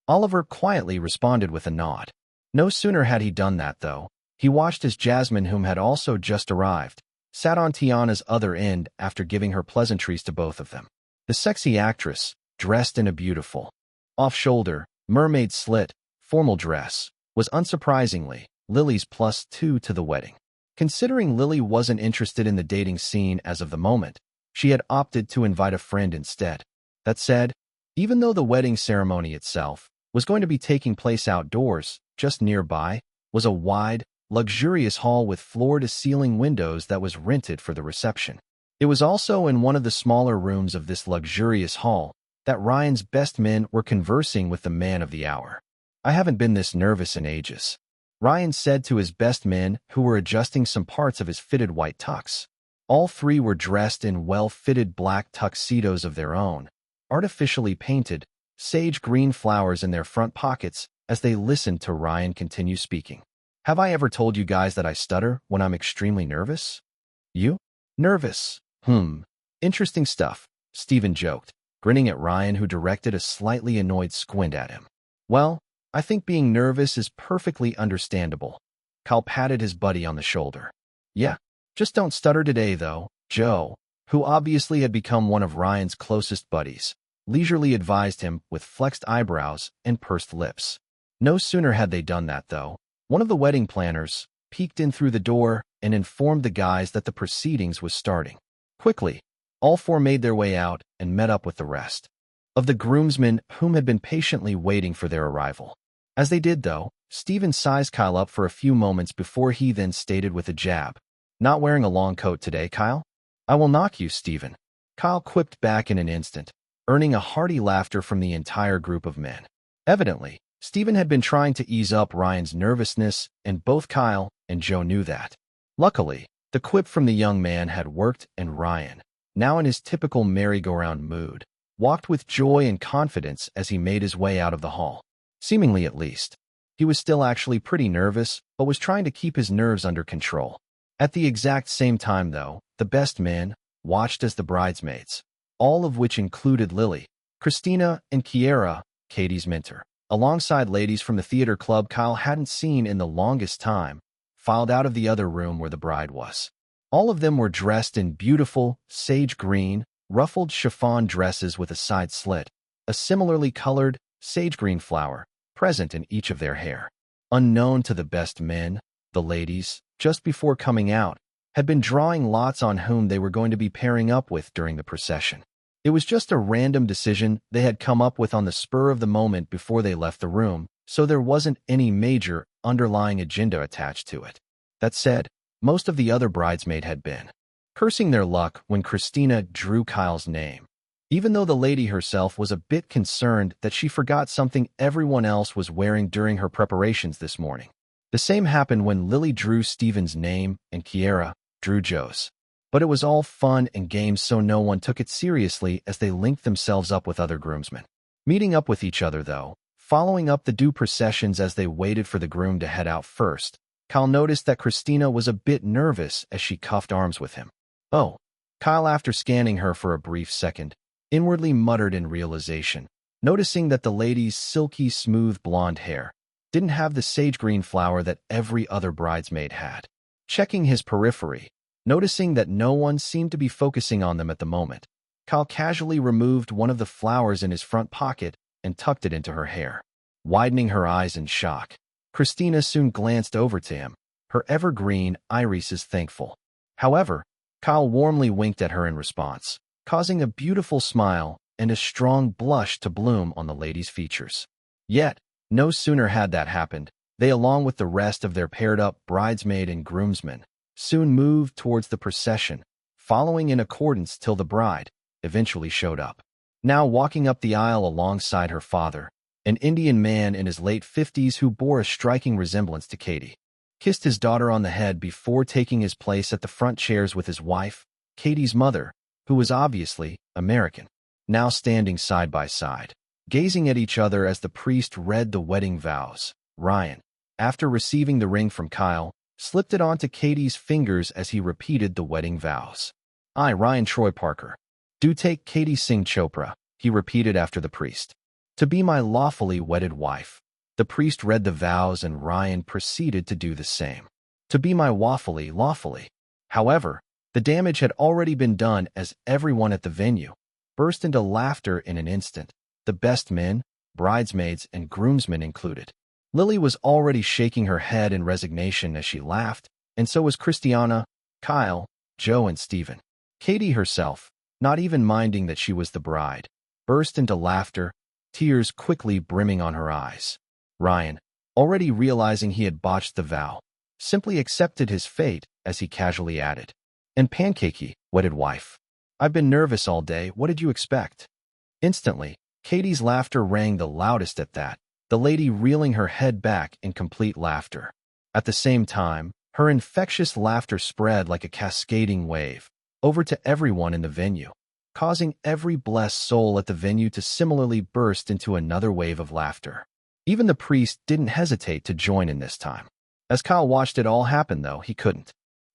Oliver quietly responded with a nod. No sooner had he done that, though, he watched as Jasmine, whom had also just arrived, sat on Tiana's other end after giving her pleasantries to both of them. The sexy actress, dressed in a beautiful, off-shoulder, mermaid slit, formal dress, was unsurprisingly Lily's +2 to the wedding. Considering Lily wasn't interested in the dating scene as of the moment, she had opted to invite a friend instead. That said, even though the wedding ceremony itself was going to be taking place outdoors, just nearby was a wide, luxurious hall with floor-to-ceiling windows that was rented for the reception. It was also in one of the smaller rooms of this luxurious hall that Ryan's best men were conversing with the man of the hour. "I haven't been this nervous in ages," Ryan said to his best men, who were adjusting some parts of his fitted white tux. All three were dressed in well-fitted black tuxedos of their own, artificially painted, sage green flowers in their front pockets as they listened to Ryan continue speaking. "Have I ever told you guys that I stutter when I'm extremely nervous?" "You? Nervous? Interesting stuff," Steven joked, grinning at Ryan, who directed a slightly annoyed squint at him. "Well, I think being nervous is perfectly understandable." Kyle patted his buddy on the shoulder. "Yeah, just don't stutter today, though," Joe, who obviously had become one of Ryan's closest buddies, leisurely advised him with flexed eyebrows and pursed lips. No sooner had they done that, though, one of the wedding planners peeked in through the door and informed the guys that the proceedings was starting. Quickly, all four made their way out and met up with the rest of the groomsmen, whom had been patiently waiting for their arrival. As they did, though, Steven sized Kyle up for a few moments before he then stated with a jab, "Not wearing a long coat today, Kyle?" "I will knock you, Steven," Kyle quipped back in an instant, earning a hearty laughter from the entire group of men. Evidently, Steven had been trying to ease up Ryan's nervousness, and both Kyle and Joe knew that. Luckily, the quip from the young man had worked, and Ryan, now in his typical merry-go-round mood, walked with joy and confidence as he made his way out of the hall. Seemingly, at least. He was still actually pretty nervous, but was trying to keep his nerves under control. At the exact same time, though, the best men watched as the bridesmaids, all of which included Lily, Christina, and Kiera, Katie's mentor, alongside ladies from the theater club Kyle hadn't seen in the longest time, filed out of the other room where the bride was. All of them were dressed in beautiful, sage green, ruffled chiffon dresses with a side slit, a similarly colored, sage green flower, present in each of their hair. Unknown to the best men, the ladies, just before coming out, had been drawing lots on whom they were going to be pairing up with during the procession. It was just a random decision they had come up with on the spur of the moment before they left the room, so there wasn't any major, underlying agenda attached to it. That said, most of the other bridesmaids had been cursing their luck when Christina drew Kyle's name, even though the lady herself was a bit concerned that she forgot something everyone else was wearing during her preparations this morning. The same happened when Lily drew Steven's name and Kiera drew Joe's. But it was all fun and games, so no one took it seriously as they linked themselves up with other groomsmen. Meeting up with each other, though, following up the due processions as they waited for the groom to head out first, Kyle noticed that Christina was a bit nervous as she cuffed arms with him. "Oh," Kyle, after scanning her for a brief second, inwardly muttered in realization, noticing that the lady's silky smooth blonde hair didn't have the sage green flower that every other bridesmaid had. Checking his periphery, Noticing that no one seemed to be focusing on them at the moment, Kyle casually removed one of the flowers in his front pocket and tucked it into her hair, widening her eyes in shock. Christina soon glanced over to him, her evergreen irises thankful. However, Kyle warmly winked at her in response, causing a beautiful smile and a strong blush to bloom on the lady's features. Yet, no sooner had that happened, they, along with the rest of their paired-up bridesmaid and groomsmen, soon moved towards the procession, following in accordance till the bride eventually showed up. Now walking up the aisle alongside her father, an Indian man in his late 50s who bore a striking resemblance to Katie, kissed his daughter on the head before taking his place at the front chairs with his wife, Katie's mother, who was obviously American, now standing side by side, gazing at each other as the priest read the wedding vows. Ryan, after receiving the ring from Kyle, slipped it onto Katie's fingers as he repeated the wedding vows. I, Ryan Troy Parker, do take Katie Singh Chopra, he repeated after the priest, to be my lawfully wedded wife. The priest read the vows and Ryan proceeded to do the same. To be my lawfully. However, the damage had already been done as everyone at the venue burst into laughter in an instant, the best men, bridesmaids, and groomsmen included. Lily was already shaking her head in resignation as she laughed, and so was Christiana, Kyle, Joe, and Stephen. Katie herself, not even minding that she was the bride, burst into laughter, tears quickly brimming on her eyes. Ryan, already realizing he had botched the vow, simply accepted his fate as he casually added, and pancakey, wedded wife. I've been nervous all day, what did you expect? Instantly, Katie's laughter rang the loudest at that, the lady reeling her head back in complete laughter. At the same time, her infectious laughter spread like a cascading wave over to everyone in the venue, causing every blessed soul at the venue to similarly burst into another wave of laughter. Even the priest didn't hesitate to join in this time. As Kyle watched it all happen, though, he couldn't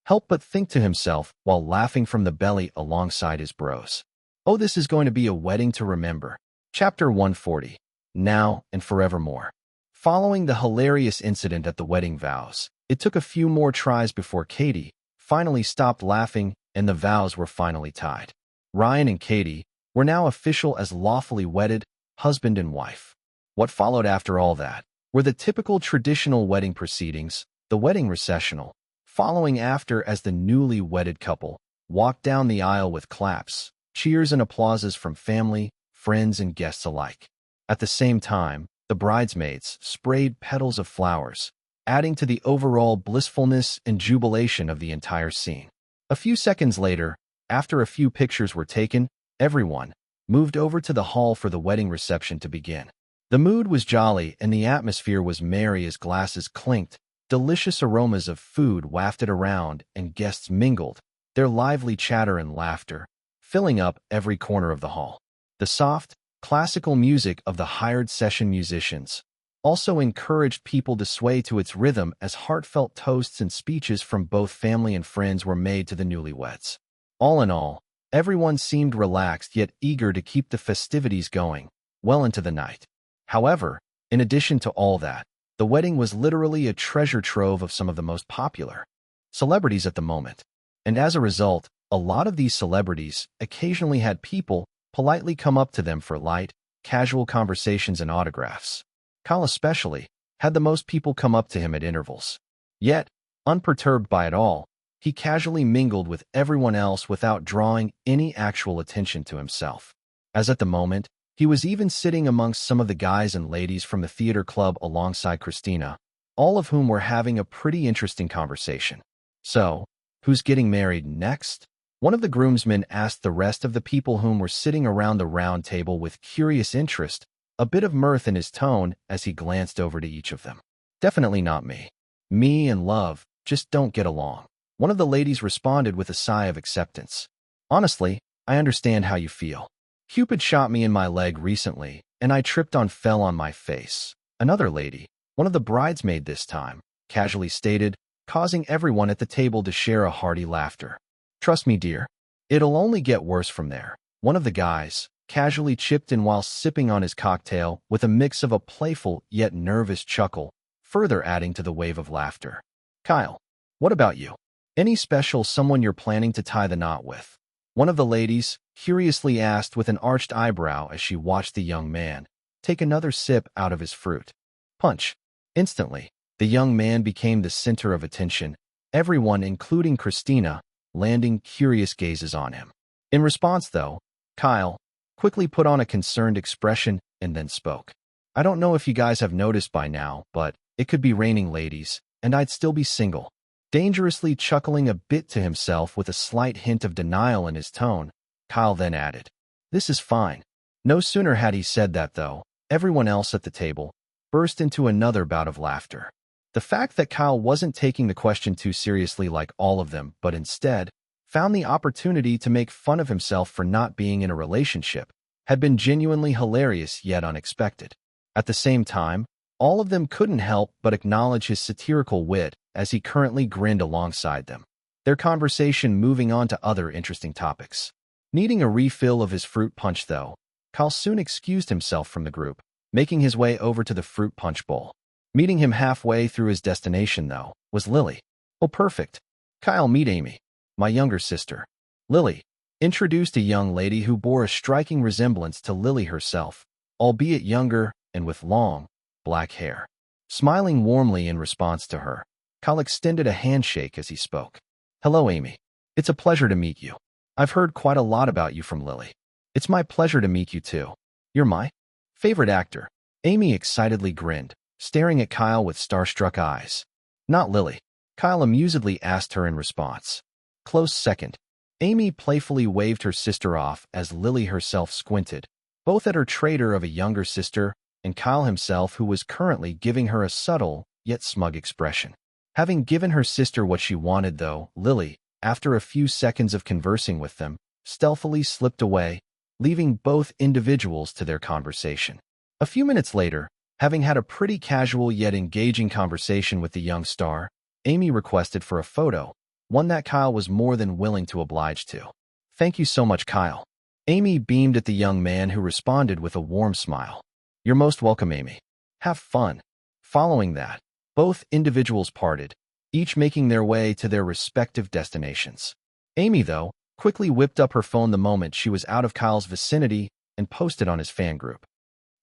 help but think to himself while laughing from the belly alongside his bros. Oh, this is going to be a wedding to remember. Chapter 140. Now and Forevermore. Following the hilarious incident at the wedding vows, it took a few more tries before Katie finally stopped laughing and the vows were finally tied. Ryan and Katie were now official as lawfully wedded, husband and wife. What followed after all that were the typical traditional wedding proceedings, the wedding recessional, following after as the newly wedded couple walked down the aisle with claps, cheers and applauses from family, friends, and guests alike. At the same time, the bridesmaids sprayed petals of flowers, adding to the overall blissfulness and jubilation of the entire scene. A few seconds later, after a few pictures were taken, everyone moved over to the hall for the wedding reception to begin. The mood was jolly and the atmosphere was merry as glasses clinked, delicious aromas of food wafted around, and guests mingled, their lively chatter and laughter filling up every corner of the hall. The soft, classical music of the hired session musicians also encouraged people to sway to its rhythm as heartfelt toasts and speeches from both family and friends were made to the newlyweds. All in all, everyone seemed relaxed yet eager to keep the festivities going well into the night. However, in addition to all that, the wedding was literally a treasure trove of some of the most popular celebrities at the moment. And as a result, a lot of these celebrities occasionally had people politely come up to them for light, casual conversations and autographs. Kyle especially had the most people come up to him at intervals. Yet, unperturbed by it all, he casually mingled with everyone else without drawing any actual attention to himself. As at the moment, he was even sitting amongst some of the guys and ladies from the theater club alongside Christina, all of whom were having a pretty interesting conversation. So, who's getting married next? One of the groomsmen asked the rest of the people whom were sitting around the round table with curious interest, a bit of mirth in his tone as he glanced over to each of them. Definitely not me. Me and love just don't get along. One of the ladies responded with a sigh of acceptance. Honestly, I understand how you feel. Cupid shot me in my leg recently, and I tripped and fell on my face. Another lady, one of the bridesmaids this time, casually stated, causing everyone at the table to share a hearty laughter. Trust me, dear, it'll only get worse from there. One of the guys casually chipped in while sipping on his cocktail with a mix of a playful yet nervous chuckle, further adding to the wave of laughter. Kyle, what about you? Any special someone you're planning to tie the knot with? One of the ladies curiously asked with an arched eyebrow as she watched the young man take another sip out of his fruit punch. Instantly, the young man became the center of attention, everyone, including Christina, landing curious gazes on him. In response, though, Kyle quickly put on a concerned expression and then spoke. I don't know if you guys have noticed by now, but it could be raining, ladies, and I'd still be single. Dangerously chuckling a bit to himself with a slight hint of denial in his tone, Kyle then added, "This is fine." No sooner had he said that, though, everyone else at the table burst into another bout of laughter. The fact that Kyle wasn't taking the question too seriously like all of them, but instead found the opportunity to make fun of himself for not being in a relationship, had been genuinely hilarious yet unexpected. At the same time, all of them couldn't help but acknowledge his satirical wit as he currently grinned alongside them, their conversation moving on to other interesting topics. Needing a refill of his fruit punch, though, Kyle soon excused himself from the group, making his way over to the fruit punch bowl. Meeting him halfway through his destination, though, was Lily. "Oh, perfect. Kyle, meet Amy, my younger sister." Lily introduced a young lady who bore a striking resemblance to Lily herself, albeit younger and with long, black hair. Smiling warmly in response to her, Kyle extended a handshake as he spoke. "Hello, Amy. It's a pleasure to meet you. I've heard quite a lot about you from Lily." "It's my pleasure to meet you too. You're my favorite actor." Amy excitedly grinned, staring at Kyle with starstruck eyes. "Not Lily," Kyle amusedly asked her in response. Close second. Amy playfully waved her sister off as Lily herself squinted, both at her traitor of a younger sister and Kyle himself, who was currently giving her a subtle yet smug expression. Having given her sister what she wanted, though, Lily, after a few seconds of conversing with them, stealthily slipped away, leaving both individuals to their conversation. A few minutes later, having had a pretty casual yet engaging conversation with the young star, Amy requested for a photo, one that Kyle was more than willing to oblige to. "Thank you so much, Kyle." Amy beamed at the young man, who responded with a warm smile. "You're most welcome, Amy. Have fun." Following that, both individuals parted, each making their way to their respective destinations. Amy, though, quickly whipped up her phone the moment she was out of Kyle's vicinity and posted on his fan group.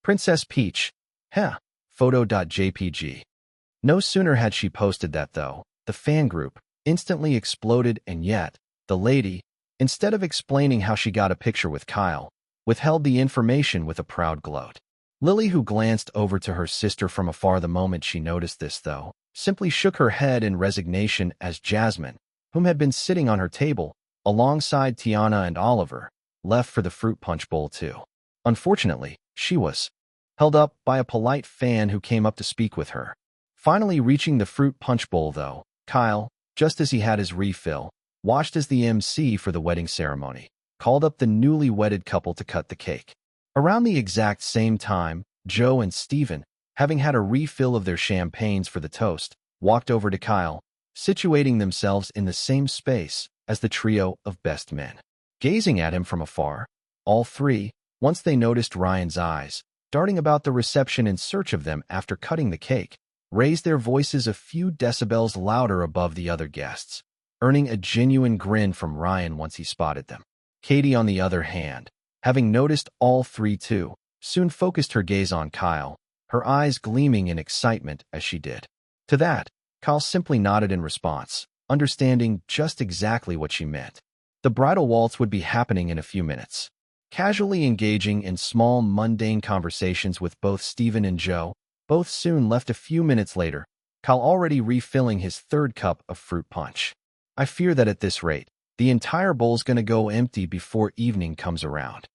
"Princess Peach. Photo.jpg. No sooner had she posted that, though, the fan group instantly exploded, and yet, the lady, instead of explaining how she got a picture with Kyle, withheld the information with a proud gloat. Lily, who glanced over to her sister from afar the moment she noticed this, though, simply shook her head in resignation as Jasmine, whom had been sitting on her table, alongside Tiana and Oliver, left for the fruit punch bowl too. Unfortunately, she was held up by a polite fan who came up to speak with her. Finally reaching the fruit punch bowl, though, Kyle, just as he had his refill, watched as the MC for the wedding ceremony called up the newly wedded couple to cut the cake. Around the exact same time, Joe and Steven, having had a refill of their champagnes for the toast, walked over to Kyle, situating themselves in the same space as the trio of best men. Gazing at him from afar, all three, once they noticed Ryan's eyes darting about the reception in search of them after cutting the cake, raised their voices a few decibels louder above the other guests, earning a genuine grin from Ryan once he spotted them. Katie, on the other hand, having noticed all three too, soon focused her gaze on Kyle, her eyes gleaming in excitement as she did. To that, Kyle simply nodded in response, understanding just exactly what she meant. The bridal waltz would be happening in a few minutes. Casually engaging in small, mundane conversations with both Steven and Joe, both soon left a few minutes later, Kyle already refilling his third cup of fruit punch. "I fear that at this rate, the entire bowl's gonna go empty before evening comes around."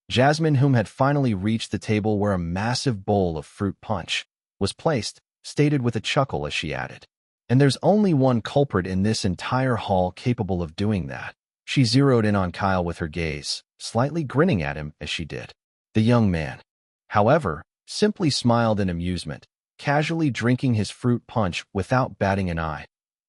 Jasmine, whom had finally reached the table where a massive bowl of fruit punch was placed, stated with a chuckle as she added, "And there's only one culprit in this entire hall capable of doing that." She zeroed in on Kyle with her gaze, slightly grinning at him as she did. The young man, however, simply smiled in amusement, casually drinking his fruit punch without batting an eye,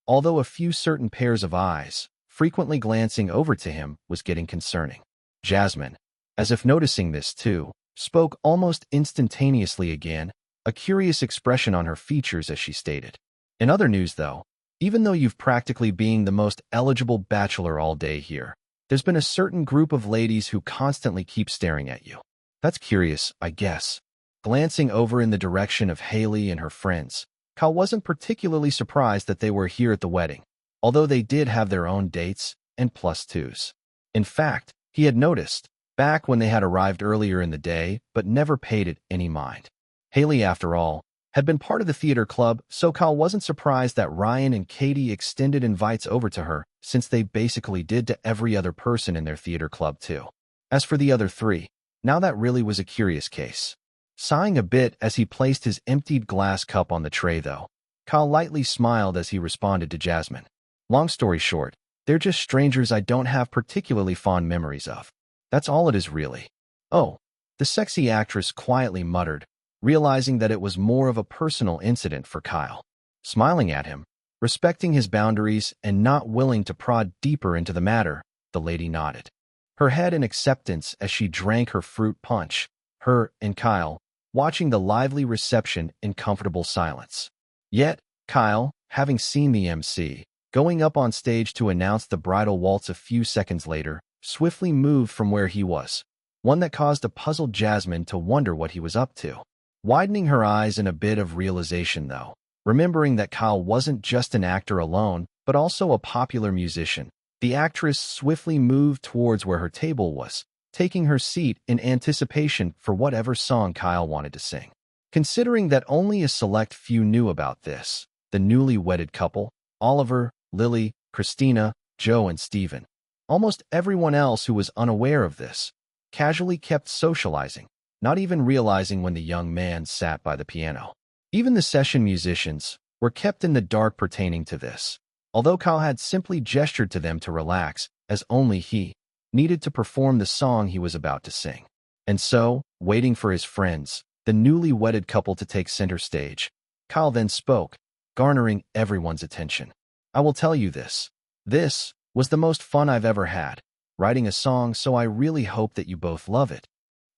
although a few certain pairs of eyes, frequently glancing over to him, was getting concerning. Jasmine, as if noticing this too, spoke almost instantaneously again, a curious expression on her features as she stated. In other news, though, Even though you've practically being the most eligible bachelor all day here, there's been a certain group of ladies who constantly keep staring at you. That's curious, I guess. Glancing over in the direction of Haley and her friends, Kyle wasn't particularly surprised that they were here at the wedding, although they did have their own dates and plus twos. In fact, he had noticed, back when they had arrived earlier in the day, but never paid it any mind. Haley, after all, had been part of the theater club, so Kyle wasn't surprised that Ryan and Katie extended invites over to her, since they basically did to every other person in their theater club too. As for the other three, now that really was a curious case. Sighing a bit as he placed his emptied glass cup on the tray though, Kyle lightly smiled as he responded to Jasmine. Long story short, they're just strangers I don't have particularly fond memories of. That's all it is really. Oh, the sexy actress quietly muttered, realizing that it was more of a personal incident for Kyle. Smiling at him, respecting his boundaries and not willing to prod deeper into the matter, the lady nodded, her head in acceptance as she drank her fruit punch, her and Kyle watching the lively reception in comfortable silence. Yet, Kyle, having seen the MC, going up on stage to announce the bridal waltz a few seconds later, swiftly moved from where he was, one that caused a puzzled Jasmine to wonder what he was up to. Widening her eyes in a bit of realization though, remembering that Kyle wasn't just an actor alone, but also a popular musician, the actress swiftly moved towards where her table was, taking her seat in anticipation for whatever song Kyle wanted to sing. Considering that only a select few knew about this, the newly wedded couple, Oliver, Lily, Christina, Joe and Stephen, almost everyone else who was unaware of this, casually kept socializing, not even realizing when the young man sat by the piano. Even the session musicians were kept in the dark pertaining to this, although Kyle had simply gestured to them to relax, as only he needed to perform the song he was about to sing. And so, waiting for his friends, the newly wedded couple to take center stage, Kyle then spoke, garnering everyone's attention. I will tell you this. This was the most fun I've ever had, writing a song, so I really hope that you both love it.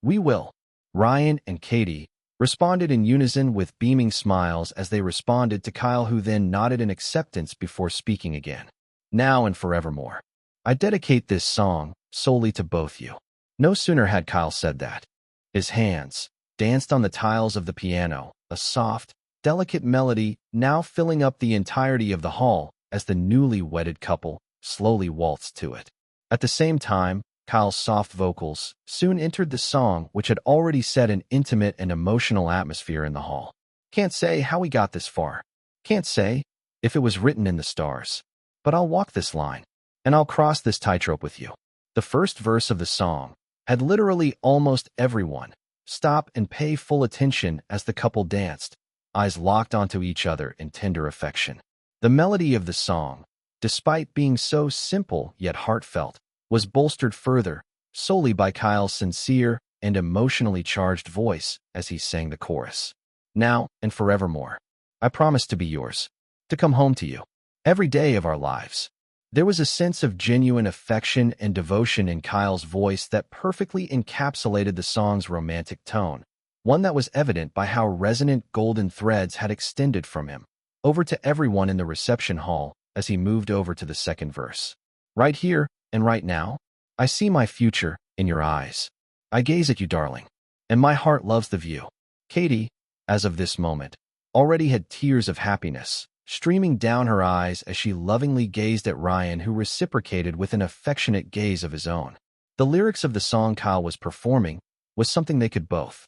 We will. Ryan and Katie responded in unison with beaming smiles as they responded to Kyle, who then nodded in acceptance before speaking again. Now and forevermore. I dedicate this song solely to both you. No sooner had Kyle said that, his hands danced on the tiles of the piano, a soft, delicate melody now filling up the entirety of the hall as the newly wedded couple slowly waltzed to it. At the same time, Kyle's soft vocals soon entered the song, which had already set an intimate and emotional atmosphere in the hall. Can't say how we got this far. Can't say if it was written in the stars. But I'll walk this line, and I'll cross this tightrope with you. The first verse of the song had literally almost everyone stop and pay full attention as the couple danced, eyes locked onto each other in tender affection. The melody of the song, despite being so simple yet heartfelt, was bolstered further solely by Kyle's sincere and emotionally charged voice as he sang the chorus. Now and forevermore, I promise to be yours, to come home to you, every day of our lives. There was a sense of genuine affection and devotion in Kyle's voice that perfectly encapsulated the song's romantic tone, one that was evident by how resonant golden threads had extended from him over to everyone in the reception hall as he moved over to the second verse. Right here and right now, I see my future in your eyes. I gaze at you, darling, and my heart loves the view. Katie, as of this moment, already had tears of happiness streaming down her eyes as she lovingly gazed at Ryan, who reciprocated with an affectionate gaze of his own. The lyrics of the song Kyle was performing was something they could both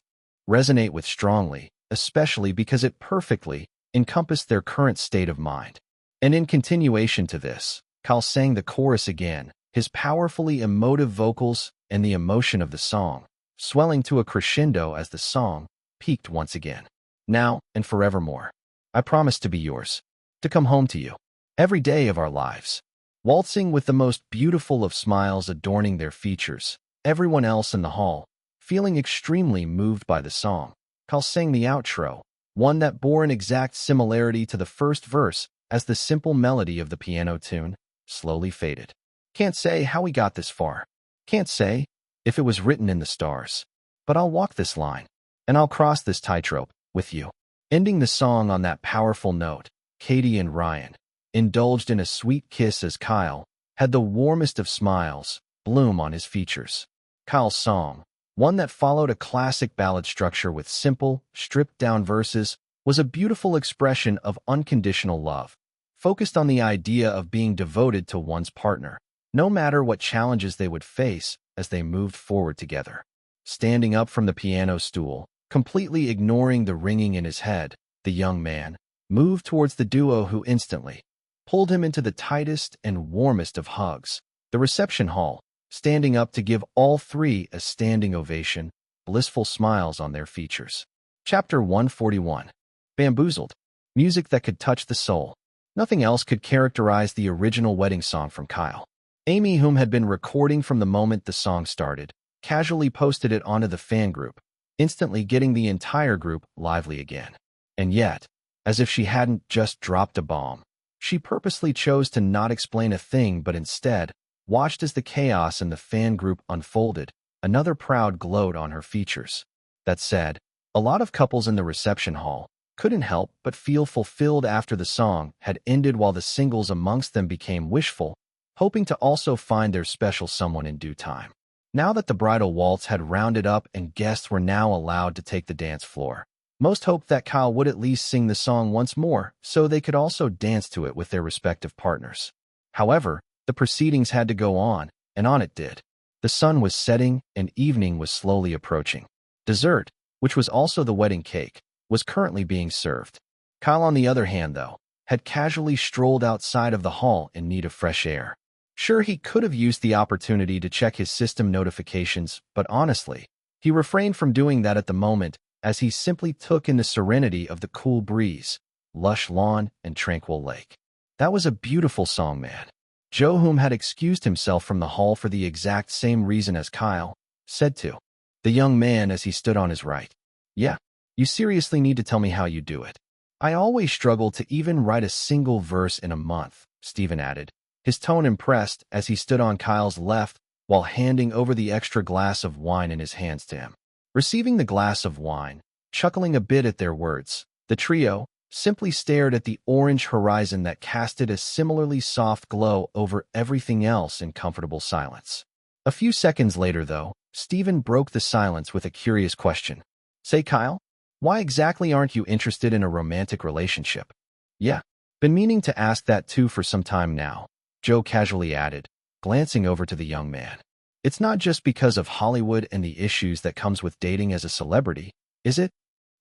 resonate with strongly, especially because it perfectly encompassed their current state of mind. And in continuation to this, Kyle sang the chorus again, his powerfully emotive vocals and the emotion of the song swelling to a crescendo as the song peaked once again. Now and forevermore, I promise to be yours, to come home to you, every day of our lives. Waltzing with the most beautiful of smiles adorning their features, everyone else in the hall, feeling extremely moved by the song, Kyle sang the outro, one that bore an exact similarity to the first verse as the simple melody of the piano tune slowly faded. Can't say how we got this far. Can't say if it was written in the stars. But I'll walk this line, and I'll cross this tightrope with you. Ending the song on that powerful note, Katie and Ryan indulged in a sweet kiss as Kyle had the warmest of smiles bloom on his features. Kyle's song, one that followed a classic ballad structure with simple, stripped-down verses, was a beautiful expression of unconditional love, focused on the idea of being devoted to one's partner, no matter what challenges they would face as they moved forward together. Standing up from the piano stool, completely ignoring the ringing in his head, the young man moved towards the duo who instantly pulled him into the tightest and warmest of hugs. The reception hall, standing up to give all three a standing ovation, blissful smiles on their features. Chapter 141. Bamboozled. Music that could touch the soul. Nothing else could characterize the original wedding song from Kyle. Amy, whom had been recording from the moment the song started, casually posted it onto the fan group, instantly getting the entire group lively again. And yet, as if she hadn't just dropped a bomb, she purposely chose to not explain a thing but instead watched as the chaos in the fan group unfolded, another proud glow on her features. That said, a lot of couples in the reception hall couldn't help but feel fulfilled after the song had ended, while the singles amongst them became wishful, hoping to also find their special someone in due time. Now that the bridal waltz had rounded up and guests were now allowed to take the dance floor, most hoped that Kyle would at least sing the song once more so they could also dance to it with their respective partners. However, the proceedings had to go on, and on it did. The sun was setting and evening was slowly approaching. Dessert, which was also the wedding cake, was currently being served. Kyle, on the other hand, though, had casually strolled outside of the hall in need of fresh air. Sure, he could have used the opportunity to check his system notifications, but honestly, he refrained from doing that at the moment as he simply took in the serenity of the cool breeze, lush lawn, and tranquil lake. That was a beautiful song, man. Joe, whom had excused himself from the hall for the exact same reason as Kyle, said to the young man as he stood on his right. Yeah, you seriously need to tell me how you do it. I always struggle to even write a single verse in a month, Stephen added, his tone impressed as he stood on Kyle's left while handing over the extra glass of wine in his hands to him. Receiving the glass of wine, chuckling a bit at their words, the trio simply stared at the orange horizon that casted a similarly soft glow over everything else in comfortable silence. A few seconds later, though, Stephen broke the silence with a curious question. Say, Kyle, why exactly aren't you interested in a romantic relationship? Yeah, been meaning to ask that too for some time now, Joe casually added, glancing over to the young man. It's not just because of Hollywood and the issues that comes with dating as a celebrity, is it?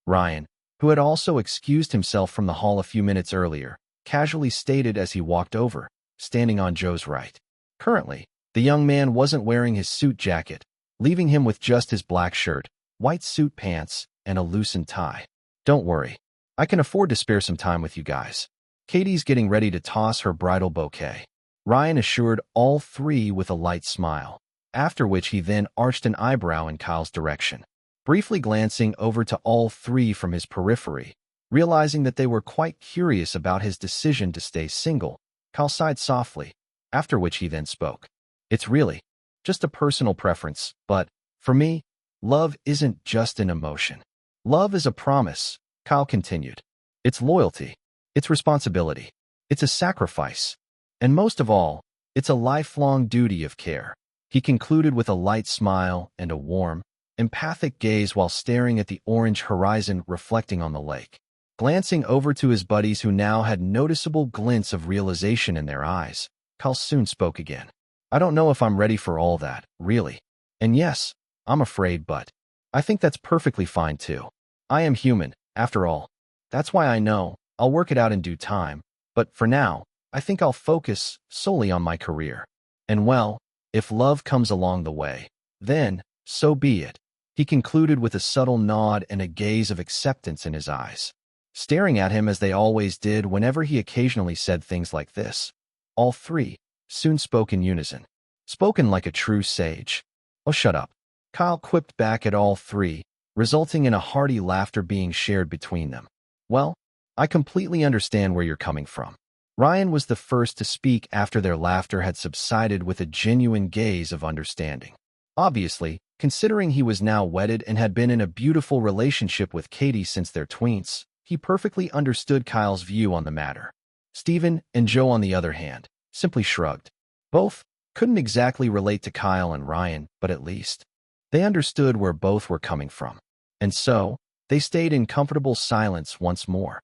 Ryan, who had also excused himself from the hall a few minutes earlier, casually stated as he walked over, standing on Joe's right. Currently, the young man wasn't wearing his suit jacket, leaving him with just his black shirt, white suit pants, and a loosened tie. Don't worry, I can afford to spare some time with you guys. Katie's getting ready to toss her bridal bouquet, Ryan assured all three with a light smile, after which he then arched an eyebrow in Kyle's direction. Briefly glancing over to all three from his periphery, realizing that they were quite curious about his decision to stay single, Kyle sighed softly, after which he then spoke. It's really just a personal preference, but, for me, love isn't just an emotion. Love is a promise, Kyle continued. It's loyalty. It's responsibility. It's a sacrifice. And most of all, it's a lifelong duty of care. He concluded with a light smile and a warm, empathic gaze while staring at the orange horizon reflecting on the lake. Glancing over to his buddies who now had noticeable glints of realization in their eyes, Kyle soon spoke again. I don't know if I'm ready for all that, really. And yes, I'm afraid, but I think that's perfectly fine too. I am human, after all. That's why I know I'll work it out in due time, but for now, I think I'll focus solely on my career. And well, if love comes along the way, then so be it. He concluded with a subtle nod and a gaze of acceptance in his eyes. Staring at him as they always did whenever he occasionally said things like this, all three soon spoke in unison. Spoken like a true sage. Oh, shut up. Kyle quipped back at all three, resulting in a hearty laughter being shared between them. Well, I completely understand where you're coming from. Ryan was the first to speak after their laughter had subsided with a genuine gaze of understanding. Obviously, considering he was now wedded and had been in a beautiful relationship with Katie since their tweens, he perfectly understood Kyle's view on the matter. Stephen and Joe, on the other hand, simply shrugged. Both couldn't exactly relate to Kyle and Ryan, but at least they understood where both were coming from. And so, they stayed in comfortable silence once more,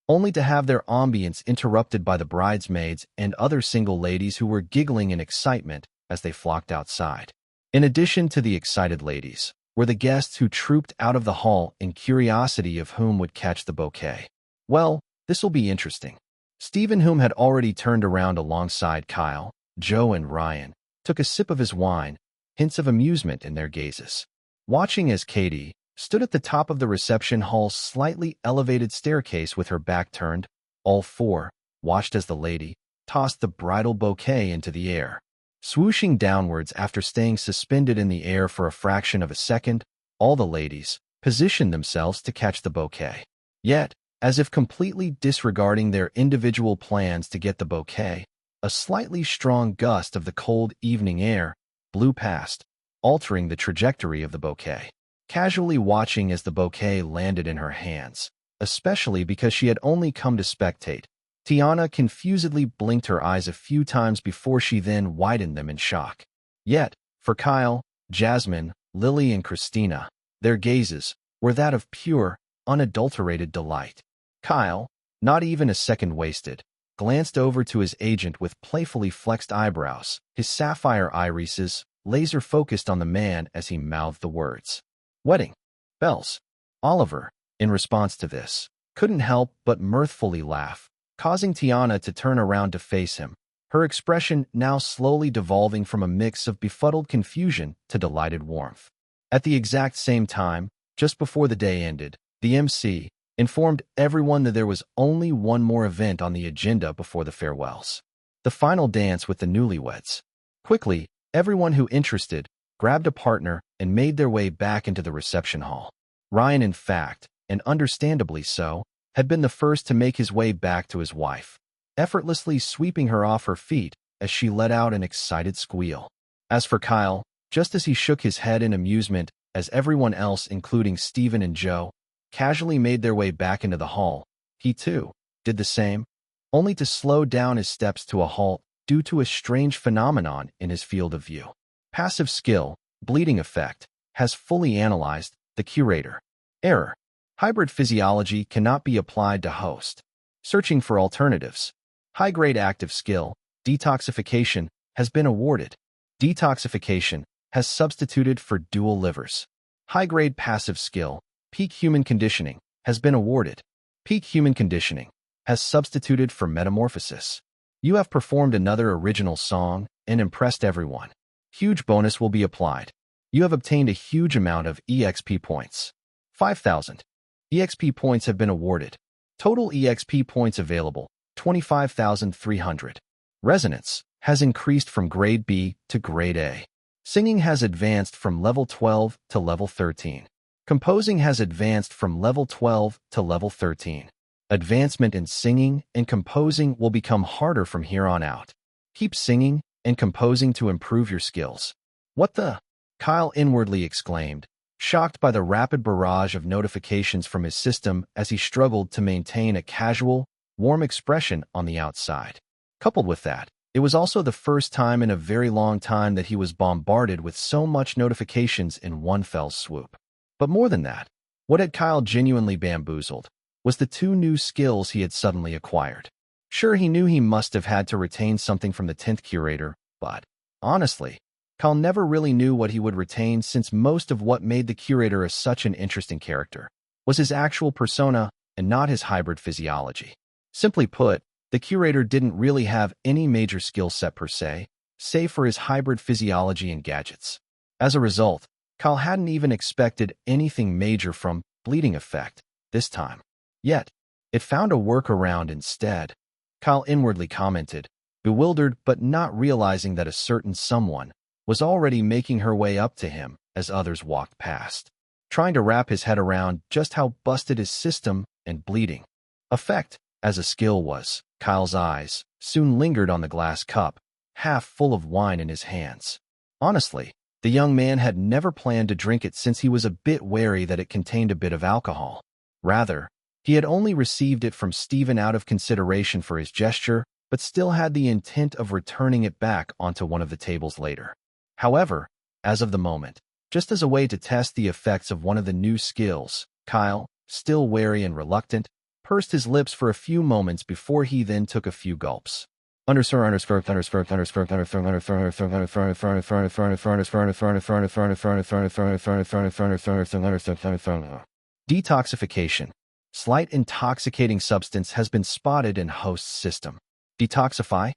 only to have their ambience interrupted by the bridesmaids and other single ladies who were giggling in excitement as they flocked outside. In addition to the excited ladies, were the guests who trooped out of the hall in curiosity of whom would catch the bouquet. Well, this'll be interesting. Stephen, whom had already turned around alongside Kyle, Joe, and Ryan, took a sip of his wine, hints of amusement in their gazes, watching as Katie stood at the top of the reception hall's slightly elevated staircase with her back turned. All four watched as the lady tossed the bridal bouquet into the air. Swooshing downwards after staying suspended in the air for a fraction of a second, all the ladies positioned themselves to catch the bouquet. Yet, as if completely disregarding their individual plans to get the bouquet, a slightly strong gust of the cold evening air blew past, altering the trajectory of the bouquet. Casually watching as the bouquet landed in her hands, especially because she had only come to spectate, Tiana confusedly blinked her eyes a few times before she then widened them in shock. Yet, for Kyle, Jasmine, Lily, and Christina, their gazes were that of pure, unadulterated delight. Kyle, not even a second wasted, glanced over to his agent with playfully flexed eyebrows, his sapphire irises laser-focused on the man as he mouthed the words, "Wedding bells." Oliver, in response to this, couldn't help but mirthfully laugh, causing Tiana to turn around to face him, her expression now slowly devolving from a mix of befuddled confusion to delighted warmth. At the exact same time, just before the day ended, the MC informed everyone that there was only one more event on the agenda before the farewells: the final dance with the newlyweds. Quickly, everyone who interested grabbed a partner and made their way back into the reception hall. Ryan, in fact, and understandably so, had been the first to make his way back to his wife, effortlessly sweeping her off her feet as she let out an excited squeal. As for Kyle, just as he shook his head in amusement as everyone else, including Stephen and Joe, casually made their way back into the hall, he too did the same, only to slow down his steps to a halt due to a strange phenomenon in his field of view. Passive skill, bleeding effect, has fully analyzed the curator. Error. Hybrid physiology cannot be applied to host. Searching for alternatives. High-grade active skill, detoxification, has been awarded. Detoxification has substituted for dual livers. High-grade passive skill, peak human conditioning, has been awarded. Peak human conditioning has substituted for metamorphosis. You have performed another original song and impressed everyone. Huge bonus will be applied. You have obtained a huge amount of EXP points. 5,000. EXP points have been awarded. Total EXP points available, 25,300. Resonance has increased from grade B to grade A. Singing has advanced from level 12 to level 13. Composing has advanced from level 12 to level 13. Advancement in singing and composing will become harder from here on out. Keep singing and composing to improve your skills. What the? Kyle inwardly exclaimed, shocked by the rapid barrage of notifications from his system as he struggled to maintain a casual, warm expression on the outside. Coupled with that, it was also the first time in a very long time that he was bombarded with so much notifications in one fell swoop. But more than that, what had Kyle genuinely bamboozled was the two new skills he had suddenly acquired. Sure, he knew he must have had to retain something from the 10th curator, but honestly, Kyle never really knew what he would retain, since most of what made the curator such an interesting character was his actual persona and not his hybrid physiology. Simply put, the curator didn't really have any major skill set per se, save for his hybrid physiology and gadgets. As a result, Kyle hadn't even expected anything major from bleeding effect this time. Yet, it found a workaround instead. Kyle inwardly commented, bewildered but not realizing that a certain someone was already making her way up to him as others walked past, trying to wrap his head around just how busted his system and bleeding effect as a skill was. Kyle's eyes soon lingered on the glass cup, half full of wine in his hands. Honestly, the young man had never planned to drink it, since he was a bit wary that it contained a bit of alcohol. Rather, He had only received it from Stephen out of consideration for his gesture, but still had the intent of returning it back onto one of the tables later. However, as of the moment, just as a way to test the effects of one of the new skills, Kyle, still wary and reluctant, pursed his lips for a few moments before he then took a few gulps. Detoxification. Slight intoxicating substance has been spotted in host's system. Detoxify.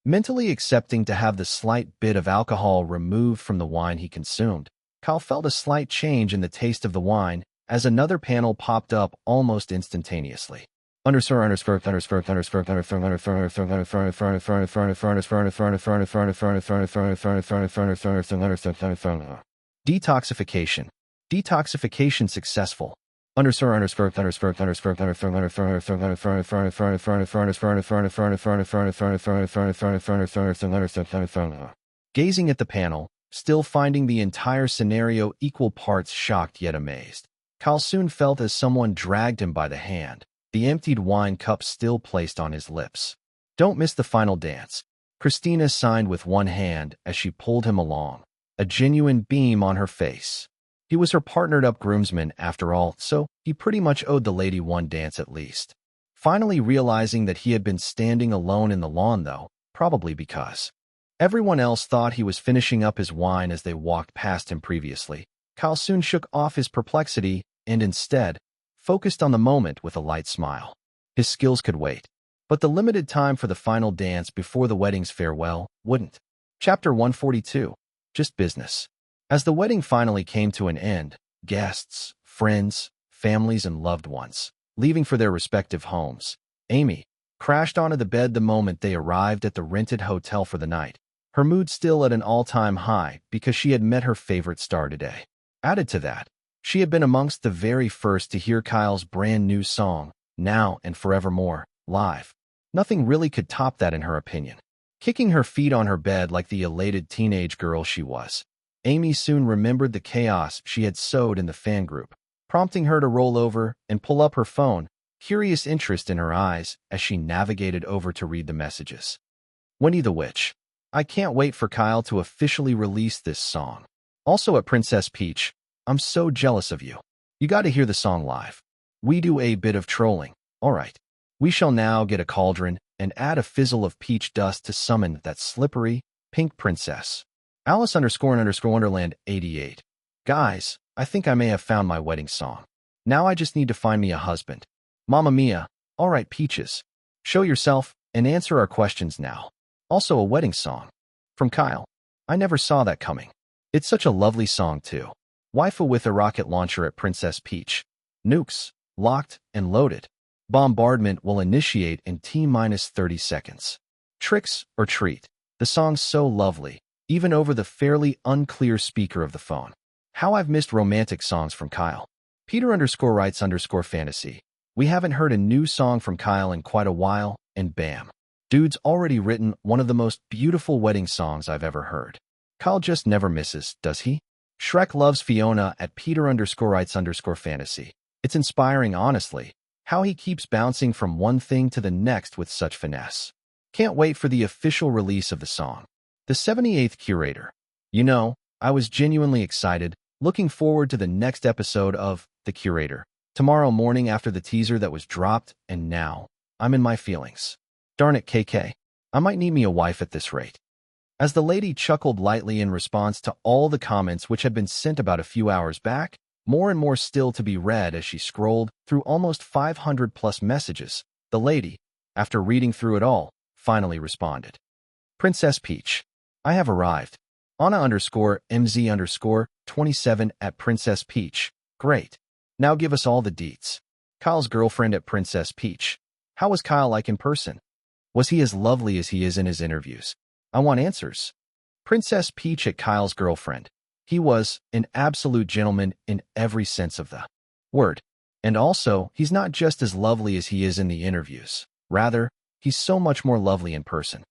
Mentally accepting to have the slight bit of alcohol removed from the wine he consumed, Kyle felt a slight change in the taste of the wine as another panel popped up almost instantaneously. Detoxification. Detoxification successful. Gazing at the panel, still finding the entire scenario equal parts shocked yet amazed, Kyle soon felt as someone dragged him by the hand, the emptied wine cup still placed on his lips. "Don't miss the final dance," Christina signed with one hand as she pulled him along, a genuine beam on her face. He was her partnered-up groomsman, after all, so he pretty much owed the lady one dance at least. Finally realizing that he had been standing alone in the lawn, though, probably because everyone else thought he was finishing up his wine as they walked past him previously, Kyle soon shook off his perplexity and instead focused on the moment with a light smile. His skills could wait, but the limited time for the final dance before the wedding's farewell wouldn't. Chapter 142. Just business. As the wedding finally came to an end, guests, friends, families, and loved ones, leaving for their respective homes, Amy crashed onto the bed the moment they arrived at the rented hotel for the night, her mood still at an all-time high because she had met her favorite star today. Added to that, she had been amongst the very first to hear Kyle's brand new song, Now and Forevermore, live. Nothing really could top that in her opinion. Kicking her feet on her bed like the elated teenage girl she was, Amy soon remembered the chaos she had sowed in the fan group, prompting her to roll over and pull up her phone, curious interest in her eyes as she navigated over to read the messages. Wendy the Witch. I can't wait for Kyle to officially release this song. Also at Princess Peach, I'm so jealous of you. You got to hear the song live. We do a bit of trolling, alright. We shall now get a cauldron and add a fizzle of peach dust to summon that slippery, pink princess. Alice__Wonderland 88. Guys, I think I may have found my wedding song. Now I just need to find me a husband. Mamma mia, alright Peaches. Show yourself and answer our questions now. Also a wedding song. From Kyle. I never saw that coming. It's such a lovely song too. Waifu with a rocket launcher at Princess Peach. Nukes, locked and loaded. Bombardment will initiate in T-minus 30 seconds. Tricks or treat. The song's so lovely, even over the fairly unclear speaker of the phone. How I've missed romantic songs from Kyle. Peter_writes_fantasy. We haven't heard a new song from Kyle in quite a while, and bam. Dude's already written one of the most beautiful wedding songs I've ever heard. Kyle just never misses, does he? Shrek loves Fiona at Peter_writes_fantasy. It's inspiring, honestly, how he keeps bouncing from one thing to the next with such finesse. Can't wait for the official release of the song. The 78th Curator. You know, I was genuinely excited, looking forward to the next episode of The Curator, tomorrow morning after the teaser that was dropped, and now, I'm in my feelings. Darn it, KK. I might need me a wife at this rate. As the lady chuckled lightly in response to all the comments which had been sent about a few hours back, more and more still to be read as she scrolled through almost 500+ messages, the lady, after reading through it all, finally responded. Princess Peach. I have arrived. Anna_MZ_27 at Princess Peach. Great. Now give us all the deets. Kyle's girlfriend at Princess Peach. How was Kyle like in person? Was he as lovely as he is in his interviews? I want answers. Princess Peach at Kyle's girlfriend. He was an absolute gentleman in every sense of the word. And also, he's not just as lovely as he is in the interviews. Rather, he's so much more lovely in person.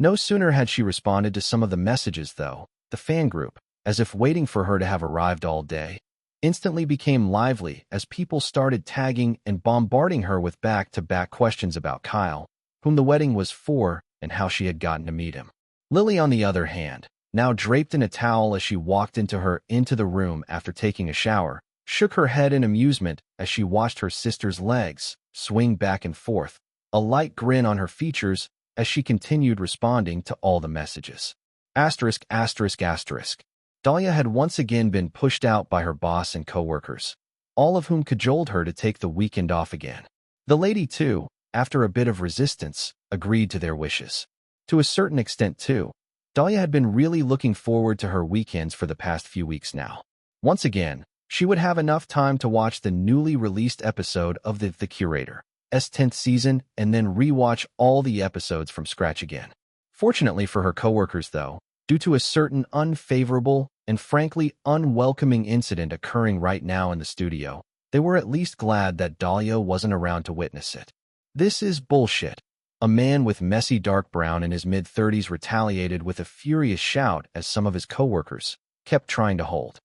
No sooner had she responded to some of the messages, though, the fan group, as if waiting for her to have arrived all day, instantly became lively as people started tagging and bombarding her with back-to-back questions about Kyle, whom the wedding was for, and how she had gotten to meet him. Lily, on the other hand, now draped in a towel as she walked into the room after taking a shower, shook her head in amusement as she watched her sister's legs swing back and forth, a light grin on her features as she continued responding to all the messages. Asterisk, asterisk, asterisk. Dahlia had once again been pushed out by her boss and co-workers, all of whom cajoled her to take the weekend off again. The lady, too, after a bit of resistance, agreed to their wishes. To a certain extent, too, Dahlia had been really looking forward to her weekends for the past few weeks now. Once again, she would have enough time to watch the newly released episode of The Curator's 10th season and then rewatch all the episodes from scratch again. Fortunately for her coworkers, though, due to a certain unfavorable and frankly unwelcoming incident occurring right now in the studio, they were at least glad that Dahlia wasn't around to witness it. "This is bullshit." A man with messy dark brown in his mid-30s retaliated with a furious shout as some of his coworkers kept trying to hold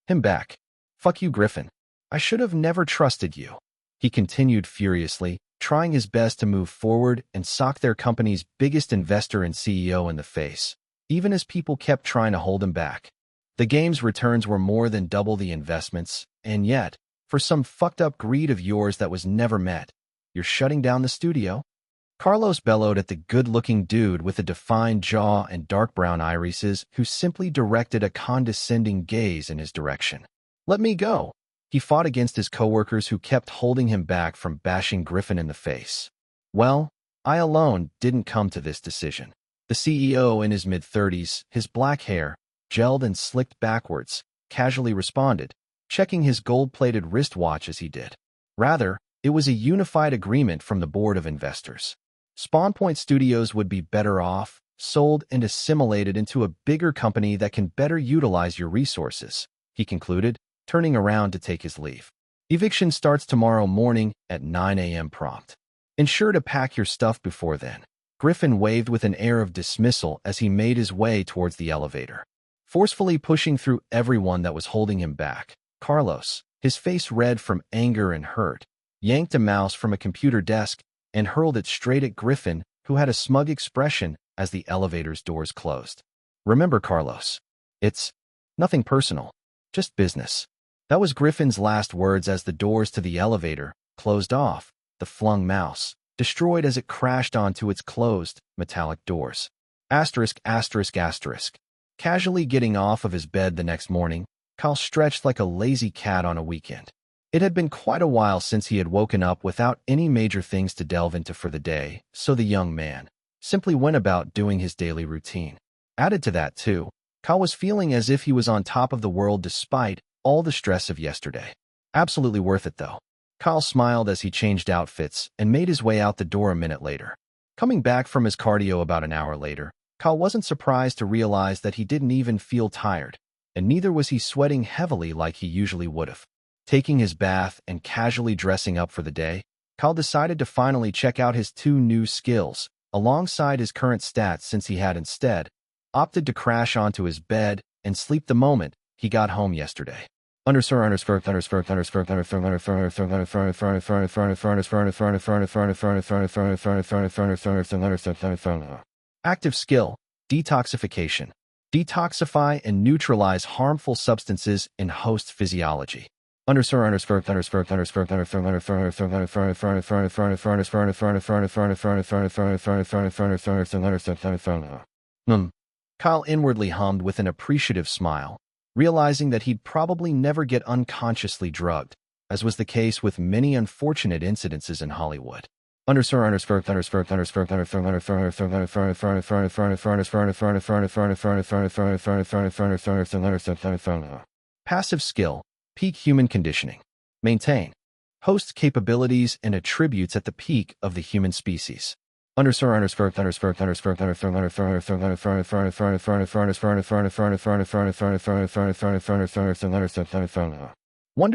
him back. "Fuck you, Griffin. I should have never trusted you." He continued furiously, trying his best to move forward and sock their company's biggest investor and CEO in the face, even as people kept trying to hold him back. The game's returns were more than double the investments, and yet, for some fucked up greed of yours that was never met, you're shutting down the studio? Carlos bellowed at the good-looking dude with a defined jaw and dark brown irises who simply directed a condescending gaze in his direction. "Let me go." He fought against his coworkers who kept holding him back from bashing Griffin in the face. "Well, I alone didn't come to this decision." The CEO, in his mid-30s, his black hair, gelled and slicked backwards, casually responded, checking his gold-plated wristwatch as he did. Rather, it was a unified agreement from the board of investors. SpawnPoint Studios would be better off, sold and assimilated into a bigger company that can better utilize your resources, he concluded, turning around to take his leave. "Eviction starts tomorrow morning at 9 a.m. prompt. Ensure to pack your stuff before then." Griffin waved with an air of dismissal as he made his way towards the elevator. Forcefully pushing through everyone that was holding him back, Carlos, his face red from anger and hurt, yanked a mouse from a computer desk and hurled it straight at Griffin, who had a smug expression as the elevator's doors closed. "Remember, Carlos, it's nothing personal, just business." That was Griffin's last words as the doors to the elevator closed off, the flung mouse destroyed as it crashed onto its closed, metallic doors. Asterisk, asterisk, asterisk. Casually getting off of his bed the next morning, Kyle stretched like a lazy cat on a weekend. It had been quite a while since he had woken up without any major things to delve into for the day, so the young man simply went about doing his daily routine. Added to that, too, Kyle was feeling as if he was on top of the world despite all the stress of yesterday. Absolutely worth it, though. Kyle smiled as he changed outfits and made his way out the door a minute later. Coming back from his cardio about an hour later, Kyle wasn't surprised to realize that he didn't even feel tired, and neither was he sweating heavily like he usually would have. Taking his bath and casually dressing up for the day, Kyle decided to finally check out his 2 new skills, alongside his current stats, since he had instead opted to crash onto his bed and sleep the moment he got home yesterday. Active skill, detoxification. Detoxify and neutralize harmful substances in host physiology. Kyle inwardly hummed with an appreciative smile, realizing that he'd probably never get unconsciously drugged, as was the case with many unfortunate incidences in Hollywood. Passive skill, peak human conditioning. Maintain host capabilities and attributes at the peak of the human species. Wonder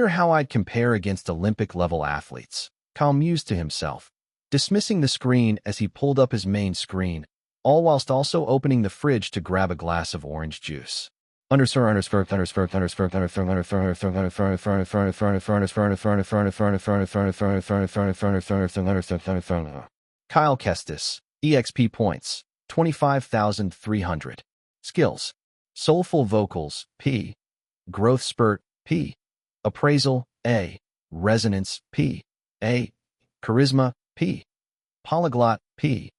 how I'd compare against Olympic-level athletes, Kyle mused to himself, dismissing the screen as he pulled up his main screen, all whilst also opening the fridge to grab a glass of orange juice. Kyle Kestis, EXP points, 25,300. Skills: Soulful Vocals, P. Growth Spurt, P. Appraisal, A. Resonance, P. A. Charisma, P. Polyglot, P.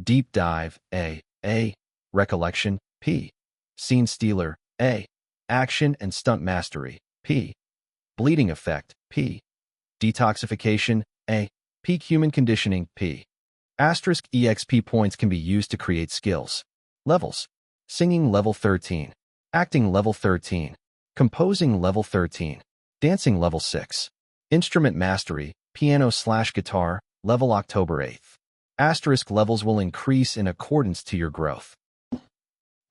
Deep Dive, A. Recollection, P. Scene Stealer, A. Action and Stunt Mastery, P. Bleeding Effect, P. Detoxification, A. Peak Human Conditioning, P. Asterisk EXP points can be used to create skills. Levels: Singing level 13, Acting level 13, Composing level 13, Dancing level 6, Instrument Mastery, Piano/Guitar, level October 8th. Asterisk levels will increase in accordance to your growth.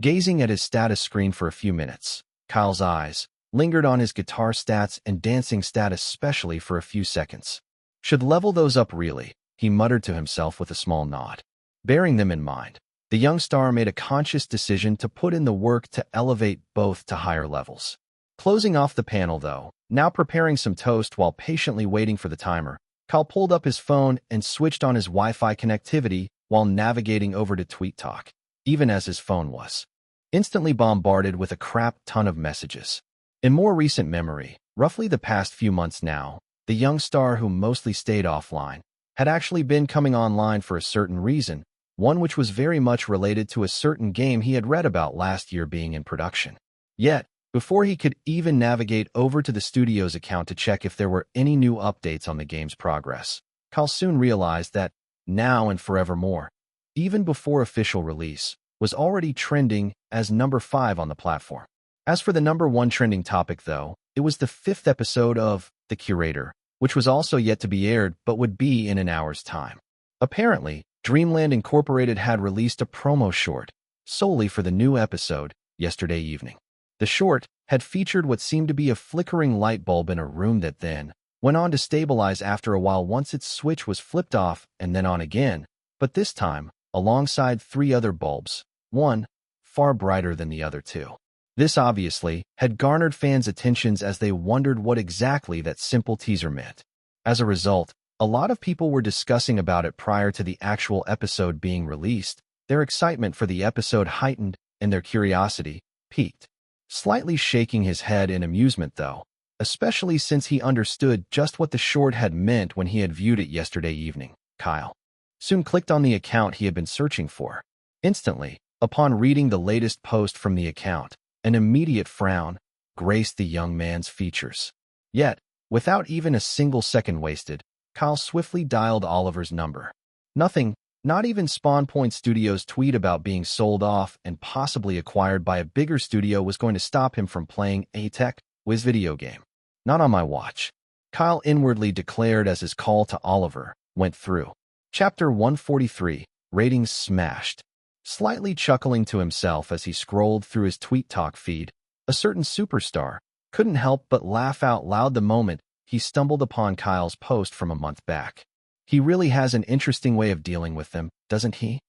Gazing at his status screen for a few minutes, Kyle's eyes lingered on his guitar stats and dancing status especially for a few seconds. Should level those up really, he muttered to himself with a small nod. Bearing them in mind, the young star made a conscious decision to put in the work to elevate both to higher levels. Closing off the panel though, now preparing some toast while patiently waiting for the timer, Kyle pulled up his phone and switched on his Wi-Fi connectivity while navigating over to TweetTalk, even as his phone was instantly bombarded with a crap ton of messages. In more recent memory, roughly the past few months now, the young star who mostly stayed offline had actually been coming online for a certain reason, one which was very much related to a certain game he had read about last year being in production. Yet, before he could even navigate over to the studio's account to check if there were any new updates on the game's progress, Kyle soon realized that Now and Forevermore, even before official release, was already trending as number 5 on the platform. As for the number 1 trending topic though, it was the 5th episode of The Curator, which was also yet to be aired but would be in an hour's time. Apparently, Dreamland Incorporated had released a promo short solely for the new episode yesterday evening. The short had featured what seemed to be a flickering light bulb in a room that then went on to stabilize after a while once its switch was flipped off and then on again, but this time alongside 3 other bulbs, one far brighter than the other 2. This obviously had garnered fans' attentions as they wondered what exactly that simple teaser meant. As a result, a lot of people were discussing about it prior to the actual episode being released. Their excitement for the episode heightened and their curiosity piqued. Slightly shaking his head in amusement though, especially since he understood just what the short had meant when he had viewed it yesterday evening, Kyle soon clicked on the account he had been searching for. Instantly, upon reading the latest post from the account, an immediate frown graced the young man's features. Yet, without even a single second wasted, Kyle swiftly dialed Oliver's number. Nothing, not even Spawn Point Studios' tweet about being sold off and possibly acquired by a bigger studio was going to stop him from playing a tech-whiz video game. Not on my watch, Kyle inwardly declared as his call to Oliver went through. Chapter 143, Ratings Smashed. Slightly chuckling to himself as he scrolled through his TweetTalk feed, a certain superstar couldn't help but laugh out loud the moment he stumbled upon Kyle's post from a month back. He really has an interesting way of dealing with them, doesn't he?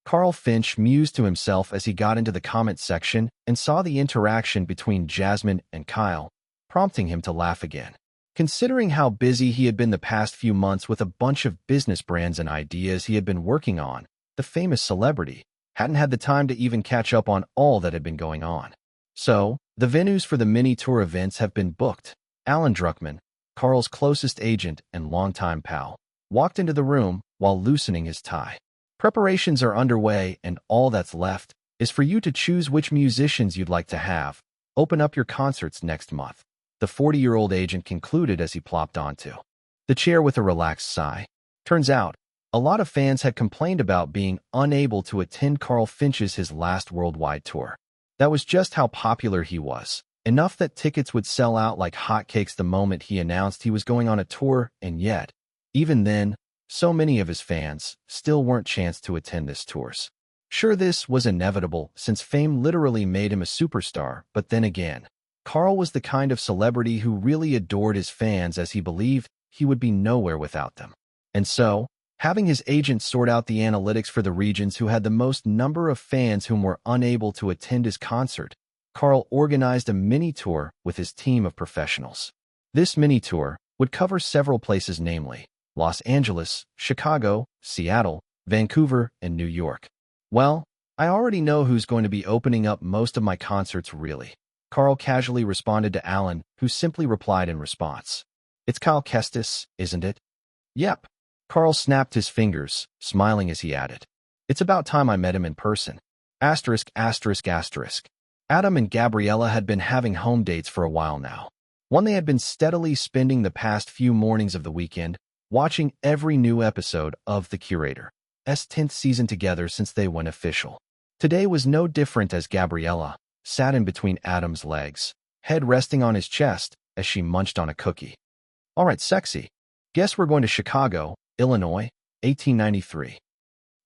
Carl Finch mused to himself as he got into the comment section and saw the interaction between Jasmine and Kyle, prompting him to laugh again. Considering how busy he had been the past few months with a bunch of business brands and ideas he had been working on, the famous celebrity hadn't had the time to even catch up on all that had been going on. So, the venues for the mini-tour events have been booked. Alan Druckmann, Carl's closest agent and longtime pal, walked into the room while loosening his tie. Preparations are underway and all that's left is for you to choose which musicians you'd like to have open up your concerts next month, the 40-year-old agent concluded as he plopped onto the chair with a relaxed sigh. Turns out, a lot of fans had complained about being unable to attend Carl Finch's his last worldwide tour. That was just how popular he was, enough that tickets would sell out like hotcakes the moment he announced he was going on a tour, and yet, even then, so many of his fans still weren't chanced to attend this tours. Sure, this was inevitable since fame literally made him a superstar, but then again, Carl was the kind of celebrity who really adored his fans as he believed he would be nowhere without them. And so, Having his agent sort out the analytics for the regions who had the most number of fans whom were unable to attend his concert, Carl organized a mini-tour with his team of professionals. This mini-tour would cover several places, namely Los Angeles, Chicago, Seattle, Vancouver, and New York. Well, I already know who's going to be opening up most of my concerts, really. Carl casually responded to Alan, who simply replied in response. It's Cal Kestis, isn't it? Yep. Carl snapped his fingers, smiling as he added. It's about time I met him in person. Asterisk, asterisk, asterisk. Adam and Gabriella had been having home dates for a while now. One they had been steadily spending the past few mornings of the weekend, watching every new episode of The Curator's 10th season together since they went official. Today was no different as Gabriella sat in between Adam's legs, head resting on his chest as she munched on a cookie. All right, sexy. Guess we're going to Chicago, Illinois, 1893.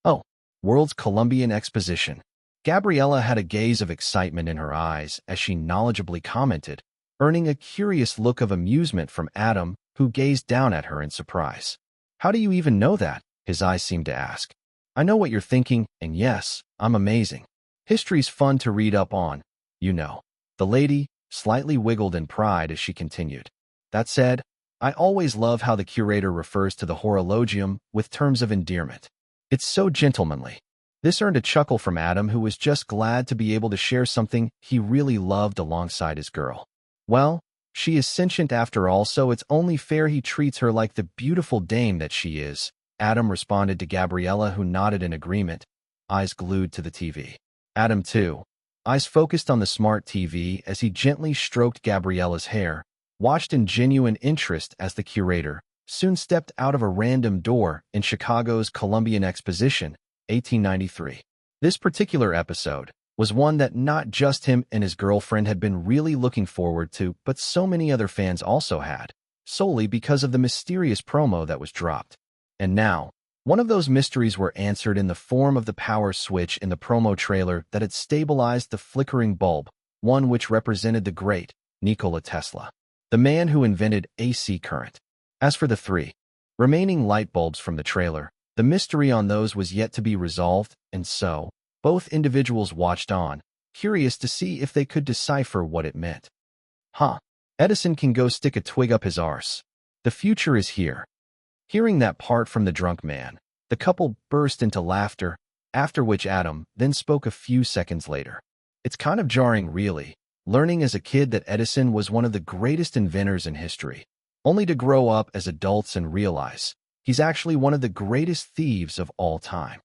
Oh, World's Columbian Exposition. Gabriella had a gaze of excitement in her eyes as she knowledgeably commented, earning a curious look of amusement from Adam, who gazed down at her in surprise. How do you even know that? His eyes seemed to ask. I know what you're thinking, and yes, I'm amazing. History's fun to read up on, you know. The lady slightly wiggled in pride as she continued. That said, I always love how the curator refers to the horologium with terms of endearment. It's so gentlemanly. This earned a chuckle from Adam, who was just glad to be able to share something he really loved alongside his girl. Well, she is sentient after all, so it's only fair he treats her like the beautiful dame that she is. Adam responded to Gabriella, who nodded in agreement, eyes glued to the TV. Adam, too, eyes focused on the smart TV as he gently stroked Gabriella's hair, watched in genuine interest as the curator soon stepped out of a random door in Chicago's Columbian Exposition, 1893. This particular episode was one that not just him and his girlfriend had been really looking forward to, but so many other fans also had, solely because of the mysterious promo that was dropped. And now, one of those mysteries were answered in the form of the power switch in the promo trailer that had stabilized the flickering bulb, one which represented the great Nikola Tesla, the man who invented AC current. As for the three remaining light bulbs from the trailer, the mystery on those was yet to be resolved, and so, both individuals watched on, curious to see if they could decipher what it meant. Huh. Edison can go stick a twig up his arse. The future is here. Hearing that part from the drunk man, the couple burst into laughter, after which Adam then spoke a few seconds later. It's kind of jarring, really, learning as a kid that Edison was one of the greatest inventors in history, only to grow up as adults and realize he's actually one of the greatest thieves of all time.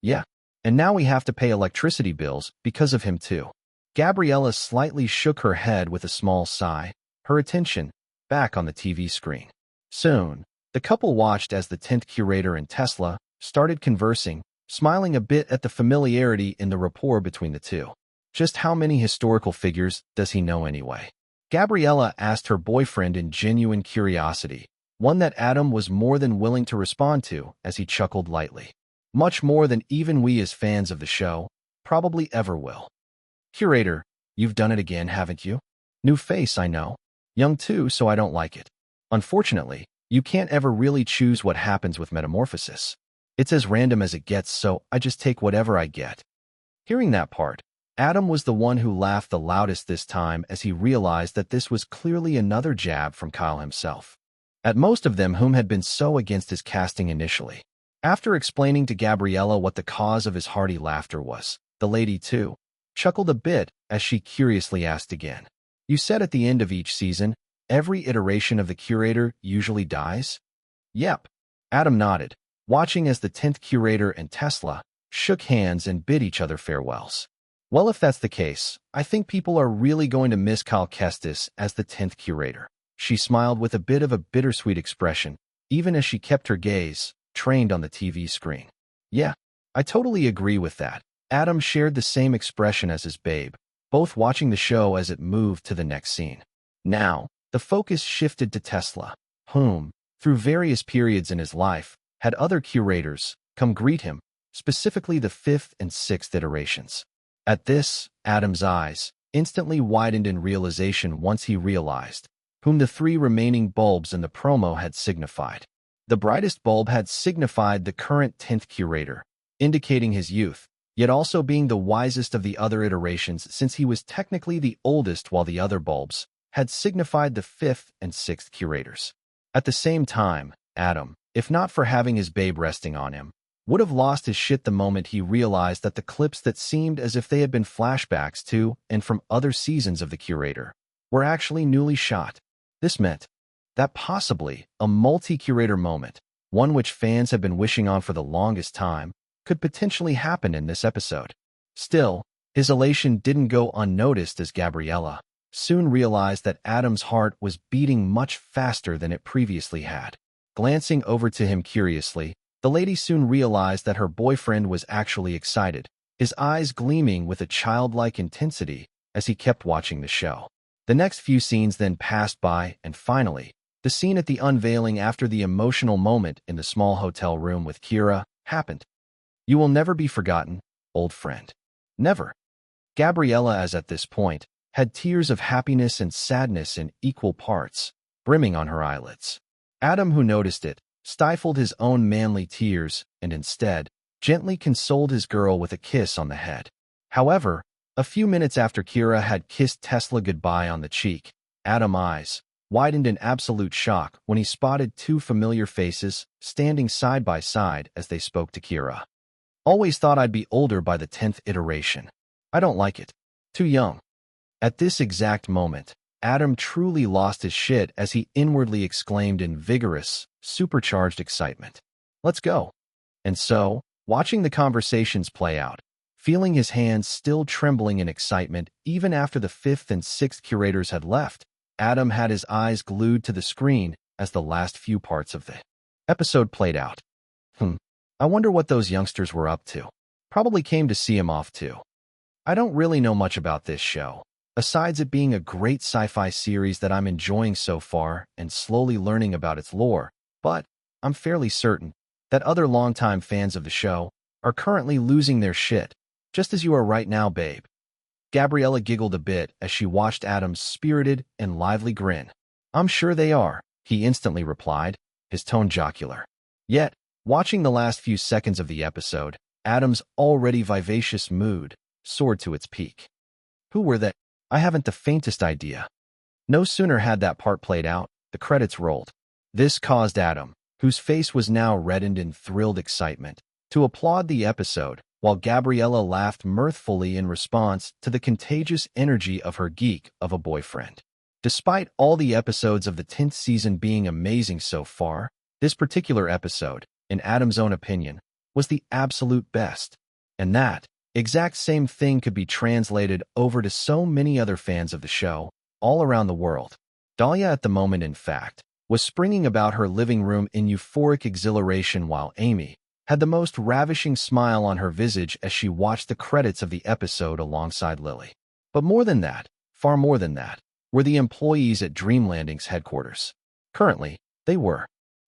Yeah, and now we have to pay electricity bills because of him too. Gabriella slightly shook her head with a small sigh, her attention back on the TV screen. Soon, the couple watched as the 10th curator and Tesla started conversing, smiling a bit at the familiarity in the rapport between the two. Just how many historical figures does he know anyway? Gabriella asked her boyfriend in genuine curiosity, one that Adam was more than willing to respond to as he chuckled lightly. Much more than even we as fans of the show probably ever will. Curator, you've done it again, haven't you? New face, I know. Young too, so I don't like it. Unfortunately, you can't ever really choose what happens with metamorphosis. It's as random as it gets, so I just take whatever I get. Hearing that part, Adam was the one who laughed the loudest this time as he realized that this was clearly another jab from Kyle himself. At most of them whom had been so against his casting initially. After explaining to Gabriella what the cause of his hearty laughter was, the lady too chuckled a bit as she curiously asked again. You said at the end of each season, every iteration of the curator usually dies? Yep. Adam nodded, watching as the 10th curator and Tesla shook hands and bid each other farewells. Well, if that's the case, I think people are really going to miss Cal Kestis as the 10th curator. She smiled with a bit of a bittersweet expression, even as she kept her gaze trained on the TV screen. Yeah, I totally agree with that. Adam shared the same expression as his babe, both watching the show as it moved to the next scene. Now, the focus shifted to Tesla, whom, through various periods in his life, had other curators come greet him, specifically the 5th and 6th iterations. At this, Adam's eyes instantly widened in realization once he realized whom the 3 remaining bulbs in the promo had signified. The brightest bulb had signified the current 10th curator, indicating his youth, yet also being the wisest of the other iterations since he was technically the oldest, while the other bulbs had signified the 5th and 6th curators. At the same time, Adam, if not for having his babe resting on him, would have lost his shit the moment he realized that the clips that seemed as if they had been flashbacks to and from other seasons of the curator were actually newly shot. This meant that possibly a multi-curator moment, one which fans have been wishing on for the longest time, could potentially happen in this episode. Still, his elation didn't go unnoticed as Gabriella soon realized that Adam's heart was beating much faster than it previously had. Glancing over to him curiously, the lady soon realized that her boyfriend was actually excited, his eyes gleaming with a childlike intensity as he kept watching the show. The next few scenes then passed by, and finally, the scene at the unveiling after the emotional moment in the small hotel room with Kira happened. You will never be forgotten, old friend. Never. Gabriella, as at this point, had tears of happiness and sadness in equal parts, brimming on her eyelids. Adam, who noticed it, stifled his own manly tears and instead gently consoled his girl with a kiss on the head. However, a few minutes after Kira had kissed Tesla goodbye on the cheek, Adam's eyes widened in absolute shock when he spotted two familiar faces standing side by side as they spoke to Kira. Always thought I'd be older by the 10th iteration. I don't like it. Too young. At this exact moment, Adam truly lost his shit as he inwardly exclaimed in vigorous, supercharged excitement. Let's go. And so, watching the conversations play out, feeling his hands still trembling in excitement even after the 5th and 6th curators had left, Adam had his eyes glued to the screen as the last few parts of the episode played out. I wonder what those youngsters were up to. Probably came to see him off too. I don't really know much about this show, besides it being a great sci-fi series that I'm enjoying so far and slowly learning about its lore, but I'm fairly certain that other longtime fans of the show are currently losing their shit, just as you are right now, babe. Gabriella giggled a bit as she watched Adam's spirited and lively grin. I'm sure they are, he instantly replied, his tone jocular. Yet, watching the last few seconds of the episode, Adam's already vivacious mood soared to its peak. Who were they? I haven't the faintest idea. No sooner had that part played out, the credits rolled. This caused Adam, whose face was now reddened in thrilled excitement, to applaud the episode, while Gabriella laughed mirthfully in response to the contagious energy of her geek of a boyfriend. Despite all the episodes of the 10th season being amazing so far, this particular episode, in Adam's own opinion, was the absolute best. And that exact same thing could be translated over to so many other fans of the show, all around the world. Dahlia at the moment, in fact, was springing about her living room in euphoric exhilaration while Amy had the most ravishing smile on her visage as she watched the credits of the episode alongside Lily. But more than that, far more than that, were the employees at Dreamlanding's headquarters. Currently, they were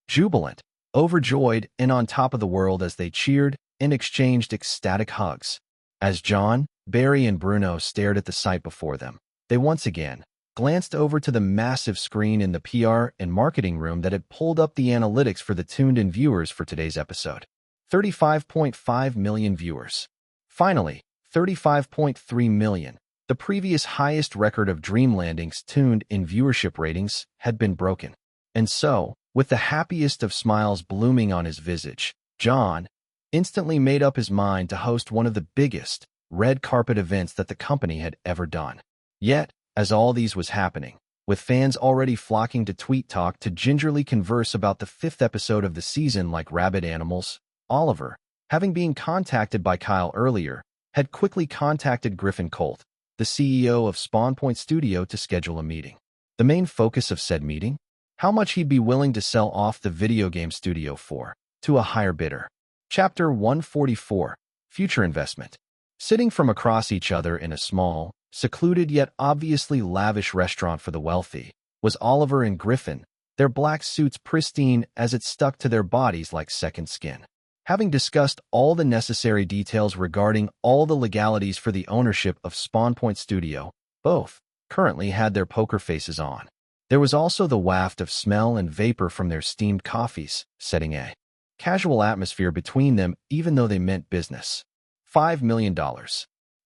jubilant, overjoyed, and on top of the world as they cheered and exchanged ecstatic hugs. As John, Barry, and Bruno stared at the sight before them, they once again glanced over to the massive screen in the PR and marketing room that had pulled up the analytics for the tuned-in viewers for today's episode. 35.5 million viewers. Finally, 35.3 million. The previous highest record of Dreamlanding's tuned-in viewership ratings had been broken. And so, with the happiest of smiles blooming on his visage, John instantly made up his mind to host one of the biggest red carpet events that the company had ever done. Yet, as all these was happening, with fans already flocking to Tweet Talk to gingerly converse about the 5th episode of the season like rabid animals, Oliver, having been contacted by Kyle earlier, had quickly contacted Griffin Colt, the CEO of Spawn Point Studio, to schedule a meeting. The main focus of said meeting? How much he'd be willing to sell off the video game studio for, to a higher bidder. Chapter 144, Future Investment. Sitting from across each other in a small, secluded yet obviously lavish restaurant for the wealthy, was Oliver and Griffin, their black suits pristine as it stuck to their bodies like second skin. Having discussed all the necessary details regarding all the legalities for the ownership of Spawn Point Studio, both currently had their poker faces on. There was also the waft of smell and vapor from their steamed coffees, setting a casual atmosphere between them even though they meant business. $5 million.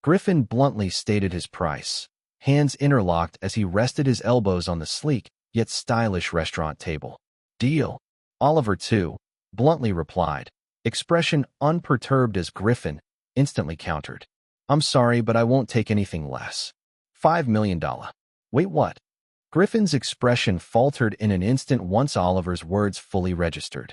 Griffin bluntly stated his price, hands interlocked as he rested his elbows on the sleek, yet stylish restaurant table. Deal. Oliver, too, bluntly replied, expression unperturbed as Griffin instantly countered. I'm sorry, but I won't take anything less. $5 million. Wait, what? Griffin's expression faltered in an instant once Oliver's words fully registered.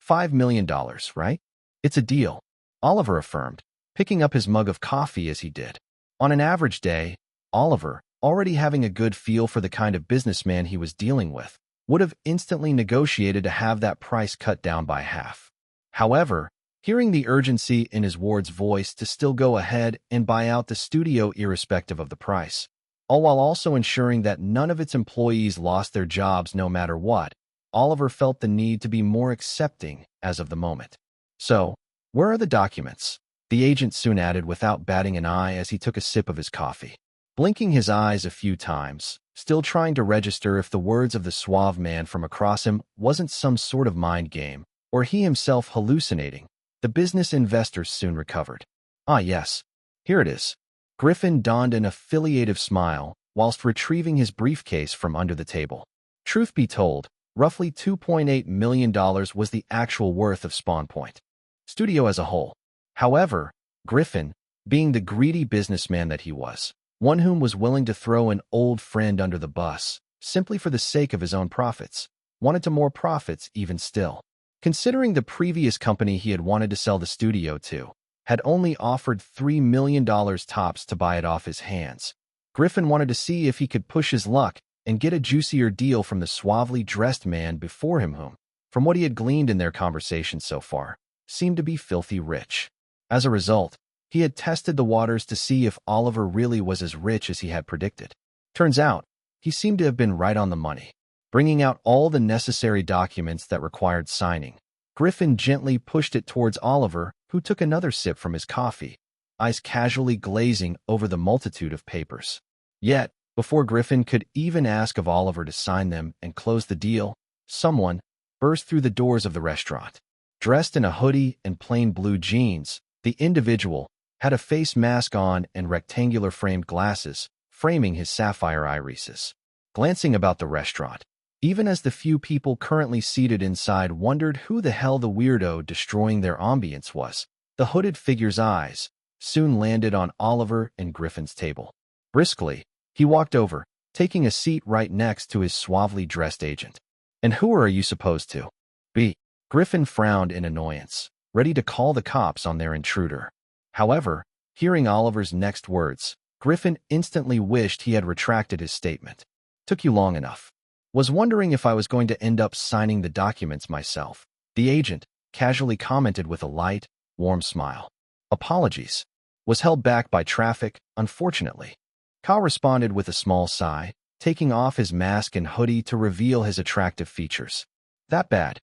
$5 million, right? It's a deal, Oliver affirmed, picking up his mug of coffee as he did. On an average day, Oliver, already having a good feel for the kind of businessman he was dealing with, would have instantly negotiated to have that price cut down by half. However, hearing the urgency in his ward's voice to still go ahead and buy out the studio irrespective of the price, all while also ensuring that none of its employees lost their jobs no matter what, Oliver felt the need to be more accepting as of the moment. So, where are the documents? The agent soon added without batting an eye as he took a sip of his coffee. Blinking his eyes a few times, still trying to register if the words of the suave man from across him wasn't some sort of mind game, or he himself hallucinating, the business investor soon recovered. Ah yes, here it is. Griffin donned an affiliative smile whilst retrieving his briefcase from under the table. Truth be told, roughly $2.8 million was the actual worth of Spawn Point Studio as a whole. However, Griffin, being the greedy businessman that he was, one whom was willing to throw an old friend under the bus, simply for the sake of his own profits, wanted to more profits even still. Considering the previous company he had wanted to sell the studio to had only offered $3 million tops to buy it off his hands, Griffin wanted to see if he could push his luck and get a juicier deal from the suavely dressed man before him whom, from what he had gleaned in their conversation so far, seemed to be filthy rich. As a result, he had tested the waters to see if Oliver really was as rich as he had predicted. Turns out, he seemed to have been right on the money. Bringing out all the necessary documents that required signing, Griffin gently pushed it towards Oliver, who took another sip from his coffee, eyes casually glazing over the multitude of papers. Yet, before Griffin could even ask of Oliver to sign them and close the deal, someone burst through the doors of the restaurant. Dressed in a hoodie and plain blue jeans, the individual had a face mask on and rectangular framed glasses, framing his sapphire irises. Glancing about the restaurant, even as the few people currently seated inside wondered who the hell the weirdo destroying their ambience was, the hooded figure's eyes soon landed on Oliver and Griffin's table. Briskly, he walked over, taking a seat right next to his suavely dressed agent. And who are you supposed to be? Griffin frowned in annoyance, ready to call the cops on their intruder. However, hearing Oliver's next words, Griffin instantly wished he had retracted his statement. Took you long enough. Was wondering if I was going to end up signing the documents myself. The agent casually commented with a light, warm smile. Apologies. Was held back by traffic, unfortunately. Kyle responded with a small sigh, taking off his mask and hoodie to reveal his attractive features. That bad?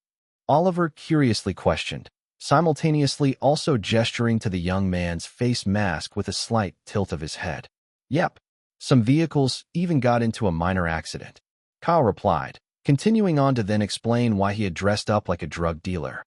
Oliver curiously questioned, simultaneously also gesturing to the young man's face mask with a slight tilt of his head. Yep. Some vehicles even got into a minor accident. Kyle replied, continuing on to then explain why he had dressed up like a drug dealer.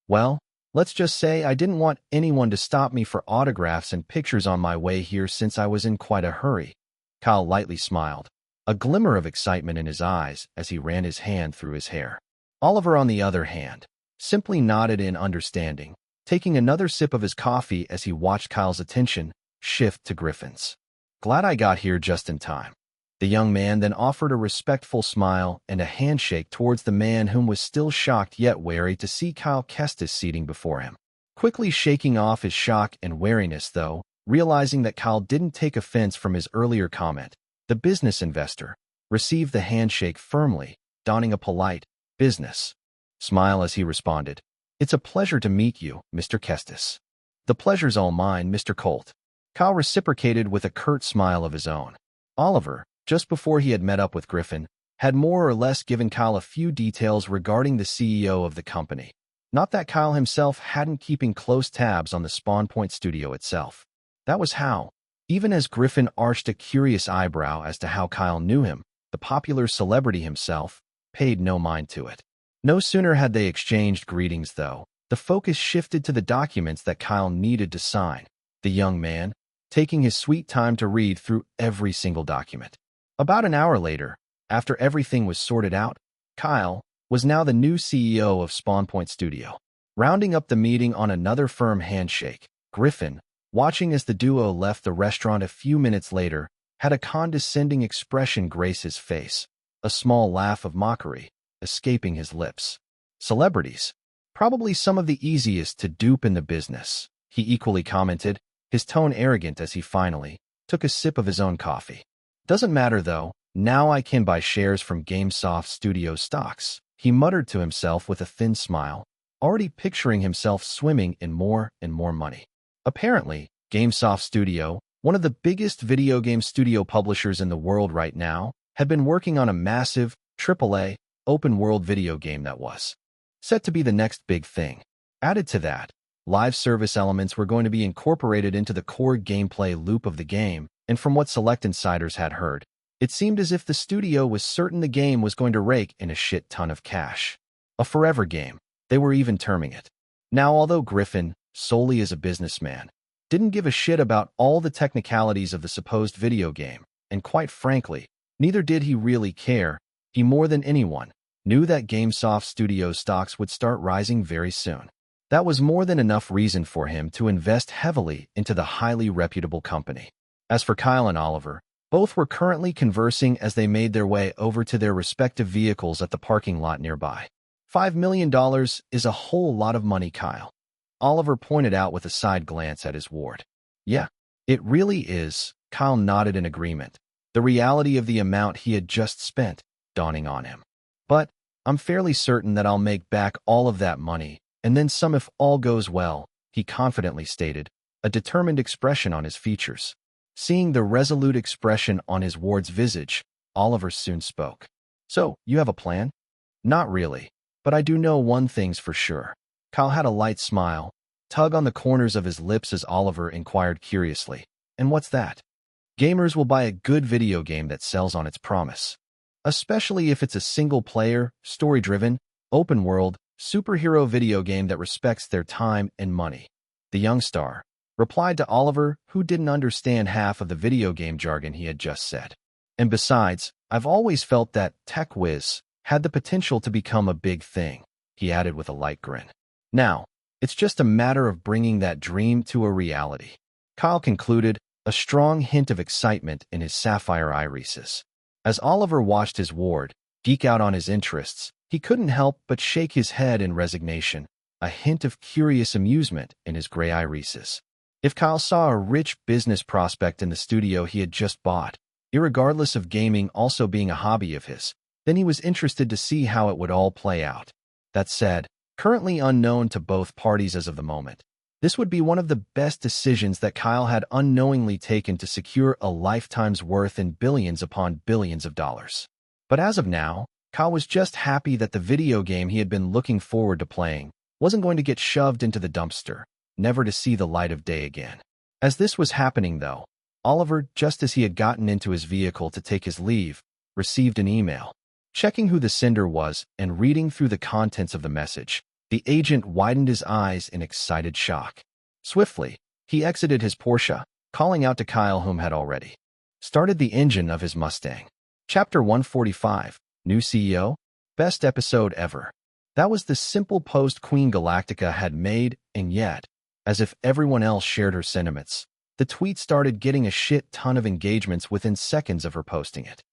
Well, let's just say I didn't want anyone to stop me for autographs and pictures on my way here since I was in quite a hurry. Kyle lightly smiled, a glimmer of excitement in his eyes as he ran his hand through his hair. Oliver, on the other hand, simply nodded in understanding, taking another sip of his coffee as he watched Kyle's attention shift to Griffin's. Glad I got here just in time. The young man then offered a respectful smile and a handshake towards the man whom was still shocked yet wary to see Kyle Kestis seating before him. Quickly shaking off his shock and wariness though, realizing that Kyle didn't take offense from his earlier comment, the business investor received the handshake firmly, donning a polite business smile as he responded, "It's a pleasure to meet you, Mr. Kestis." "The pleasure's all mine, Mr. Colt." Kyle reciprocated with a curt smile of his own. Oliver, just before he had met up with Griffin, had more or less given Kyle a few details regarding the CEO of the company. Not that Kyle himself hadn't keeping close tabs on the Spawn Point studio itself. That was how, even as Griffin arched a curious eyebrow as to how Kyle knew him, the popular celebrity himself, paid no mind to it. No sooner had they exchanged greetings, though, the focus shifted to the documents that Kyle needed to sign. The young man, taking his sweet time to read through every single document. About an hour later, after everything was sorted out, Kyle was now the new CEO of SpawnPoint Studio. Rounding up the meeting on another firm handshake, Griffin, watching as the duo left the restaurant a few minutes later, had a condescending expression grace his face, a small laugh of mockery escaping his lips. Celebrities, probably some of the easiest to dupe in the business, he equally commented, his tone arrogant as he finally took a sip of his own coffee. Doesn't matter though, now I can buy shares from GameSoft Studio stocks, he muttered to himself with a thin smile, already picturing himself swimming in more and more money. Apparently, GameSoft Studio, one of the biggest video game studio publishers in the world right now, had been working on a massive, AAA, open-world video game that was set to be the next big thing. Added to that, live service elements were going to be incorporated into the core gameplay loop of the game, and from what select insiders had heard, it seemed as if the studio was certain the game was going to rake in a shit ton of cash. A forever game, they were even terming it. Now, although Griffin, solely as a businessman, didn't give a shit about all the technicalities of the supposed video game, and quite frankly, neither did he really care, he more than anyone knew that GameSoft Studios stocks would start rising very soon. That was more than enough reason for him to invest heavily into the highly reputable company. As for Kyle and Oliver, both were currently conversing as they made their way over to their respective vehicles at the parking lot nearby. $5 million is a whole lot of money, Kyle, Oliver pointed out with a side glance at his ward. Yeah, it really is, Kyle nodded in agreement, the reality of the amount he had just spent dawning on him. But I'm fairly certain that I'll make back all of that money, and then some if all goes well, he confidently stated, a determined expression on his features. Seeing the resolute expression on his ward's visage, Oliver soon spoke. So, you have a plan? Not really, but I do know one thing's for sure. Kyle had a light smile, tug on the corners of his lips as Oliver inquired curiously. And what's that? Gamers will buy a good video game that sells on its promise. Especially if it's a single-player, story-driven, open-world, superhero video game that respects their time and money. The young star replied to Oliver, who didn't understand half of the video game jargon he had just said. And besides, I've always felt that Tech Whiz had the potential to become a big thing, he added with a light grin. Now, it's just a matter of bringing that dream to a reality. Kyle concluded, a strong hint of excitement in his sapphire irises. As Oliver watched his ward geek out on his interests, he couldn't help but shake his head in resignation, a hint of curious amusement in his gray irises. If Kyle saw a rich business prospect in the studio he had just bought, irregardless of gaming also being a hobby of his, then he was interested to see how it would all play out. That said, currently unknown to both parties as of the moment, this would be one of the best decisions that Kyle had unknowingly taken to secure a lifetime's worth in billions upon billions of dollars. But as of now, Kyle was just happy that the video game he had been looking forward to playing wasn't going to get shoved into the dumpster, never to see the light of day again. As this was happening, though, Oliver, just as he had gotten into his vehicle to take his leave, received an email. Checking who the sender was and reading through the contents of the message, the agent widened his eyes in excited shock. Swiftly, he exited his Porsche, calling out to Kyle, whom had already started the engine of his Mustang. Chapter 145, New CEO? Best episode ever. That was the simple post Queen Galactica had made, and yet, as if everyone else shared her sentiments, the tweet started getting a shit ton of engagements within seconds of her posting it.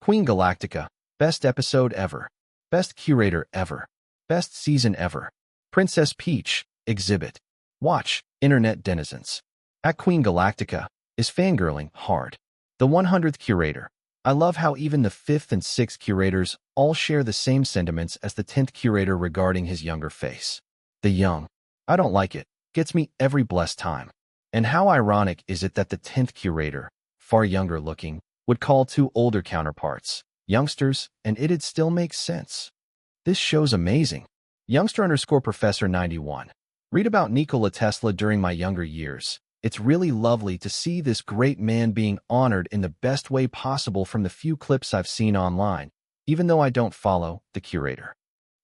Queen Galactica, best episode ever. Best curator ever. Best season ever. Princess Peach, exhibit. Watch, internet denizens. At Queen Galactica is fangirling hard. The 100th curator. I love how even the 5th and 6th curators all share the same sentiments as the 10th curator regarding his younger face. The young. I don't like it. Gets me every blessed time. And how ironic is it that the 10th curator, far younger looking, would call two older counterparts youngsters, and it'd still make sense. This show's amazing. Youngster _Professor 91. Read about Nikola Tesla during my younger years. It's really lovely to see this great man being honored in the best way possible from the few clips I've seen online, even though I don't follow the curator.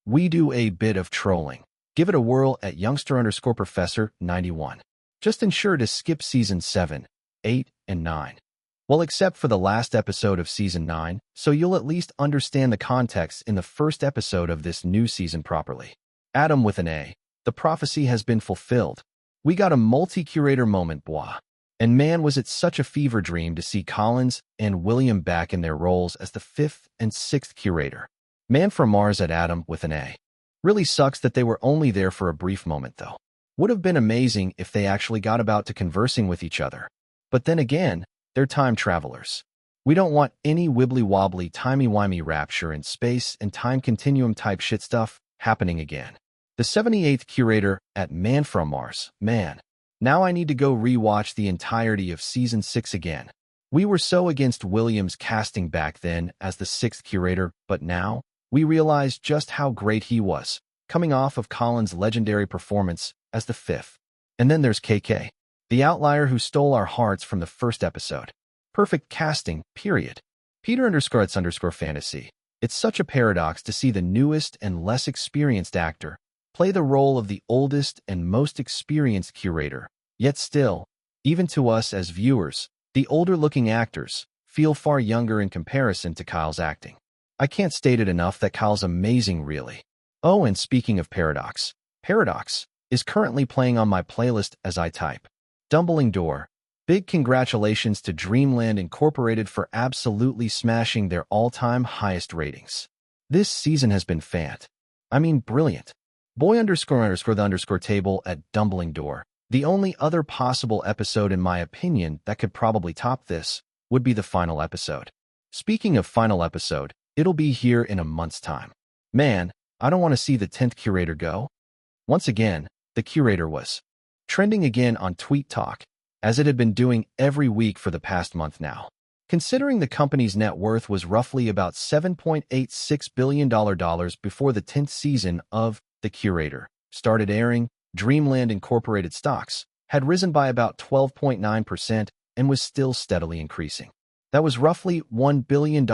We do a bit of trolling. Give it a whirl at youngster_professor91. Just ensure to skip season 7, 8, and 9. Well, except for the last episode of season 9, so you'll at least understand the context in the first episode of this new season properly. Adam with an A. The prophecy has been fulfilled. We got a multi-curator moment, boah. And man, was it such a fever dream to see Collins and William back in their roles as the 5th and 6th curator. Man from Mars at Adam with an A. Really sucks that they were only there for a brief moment, though. Would have been amazing if they actually got about to conversing with each other. But then again, they're time travelers. We don't want any wibbly-wobbly, timey-wimey rapture in space and time continuum type shit stuff happening again. The 78th curator at Man from Mars. Man, now I need to go rewatch the entirety of season 6 again. We were so against Williams' casting back then as the 6th curator, but now we realize just how great he was, coming off of Collins' legendary performance as the 5th. And then there's KK, the outlier who stole our hearts from the first episode. Perfect casting, period. Peter_it's_fantasy. It's such a paradox to see the newest and less experienced actor play the role of the oldest and most experienced curator. Yet still, even to us as viewers, the older-looking actors feel far younger in comparison to Kyle's acting. I can't state it enough that Kyle's amazing, really. Oh, and speaking of Paradox, Paradox is currently playing on my playlist as I type. Dumbling Door. Big congratulations to Dreamland Incorporated for absolutely smashing their all-time highest ratings. This season has been brilliant. Boy__the_table at Dumbling Door. The only other possible episode in my opinion that could probably top this would be the final episode. Speaking of final episode, it'll be here in a month's time. Man, I don't want to see the 10th curator go. Once again, the curator was trending again on Tweet Talk, as it had been doing every week for the past month now. Considering the company's net worth was roughly about $7.86 billion before the 10th season of The Curator started airing, Dreamland Incorporated stocks had risen by about 12.9% and was still steadily increasing. That was roughly $1 billion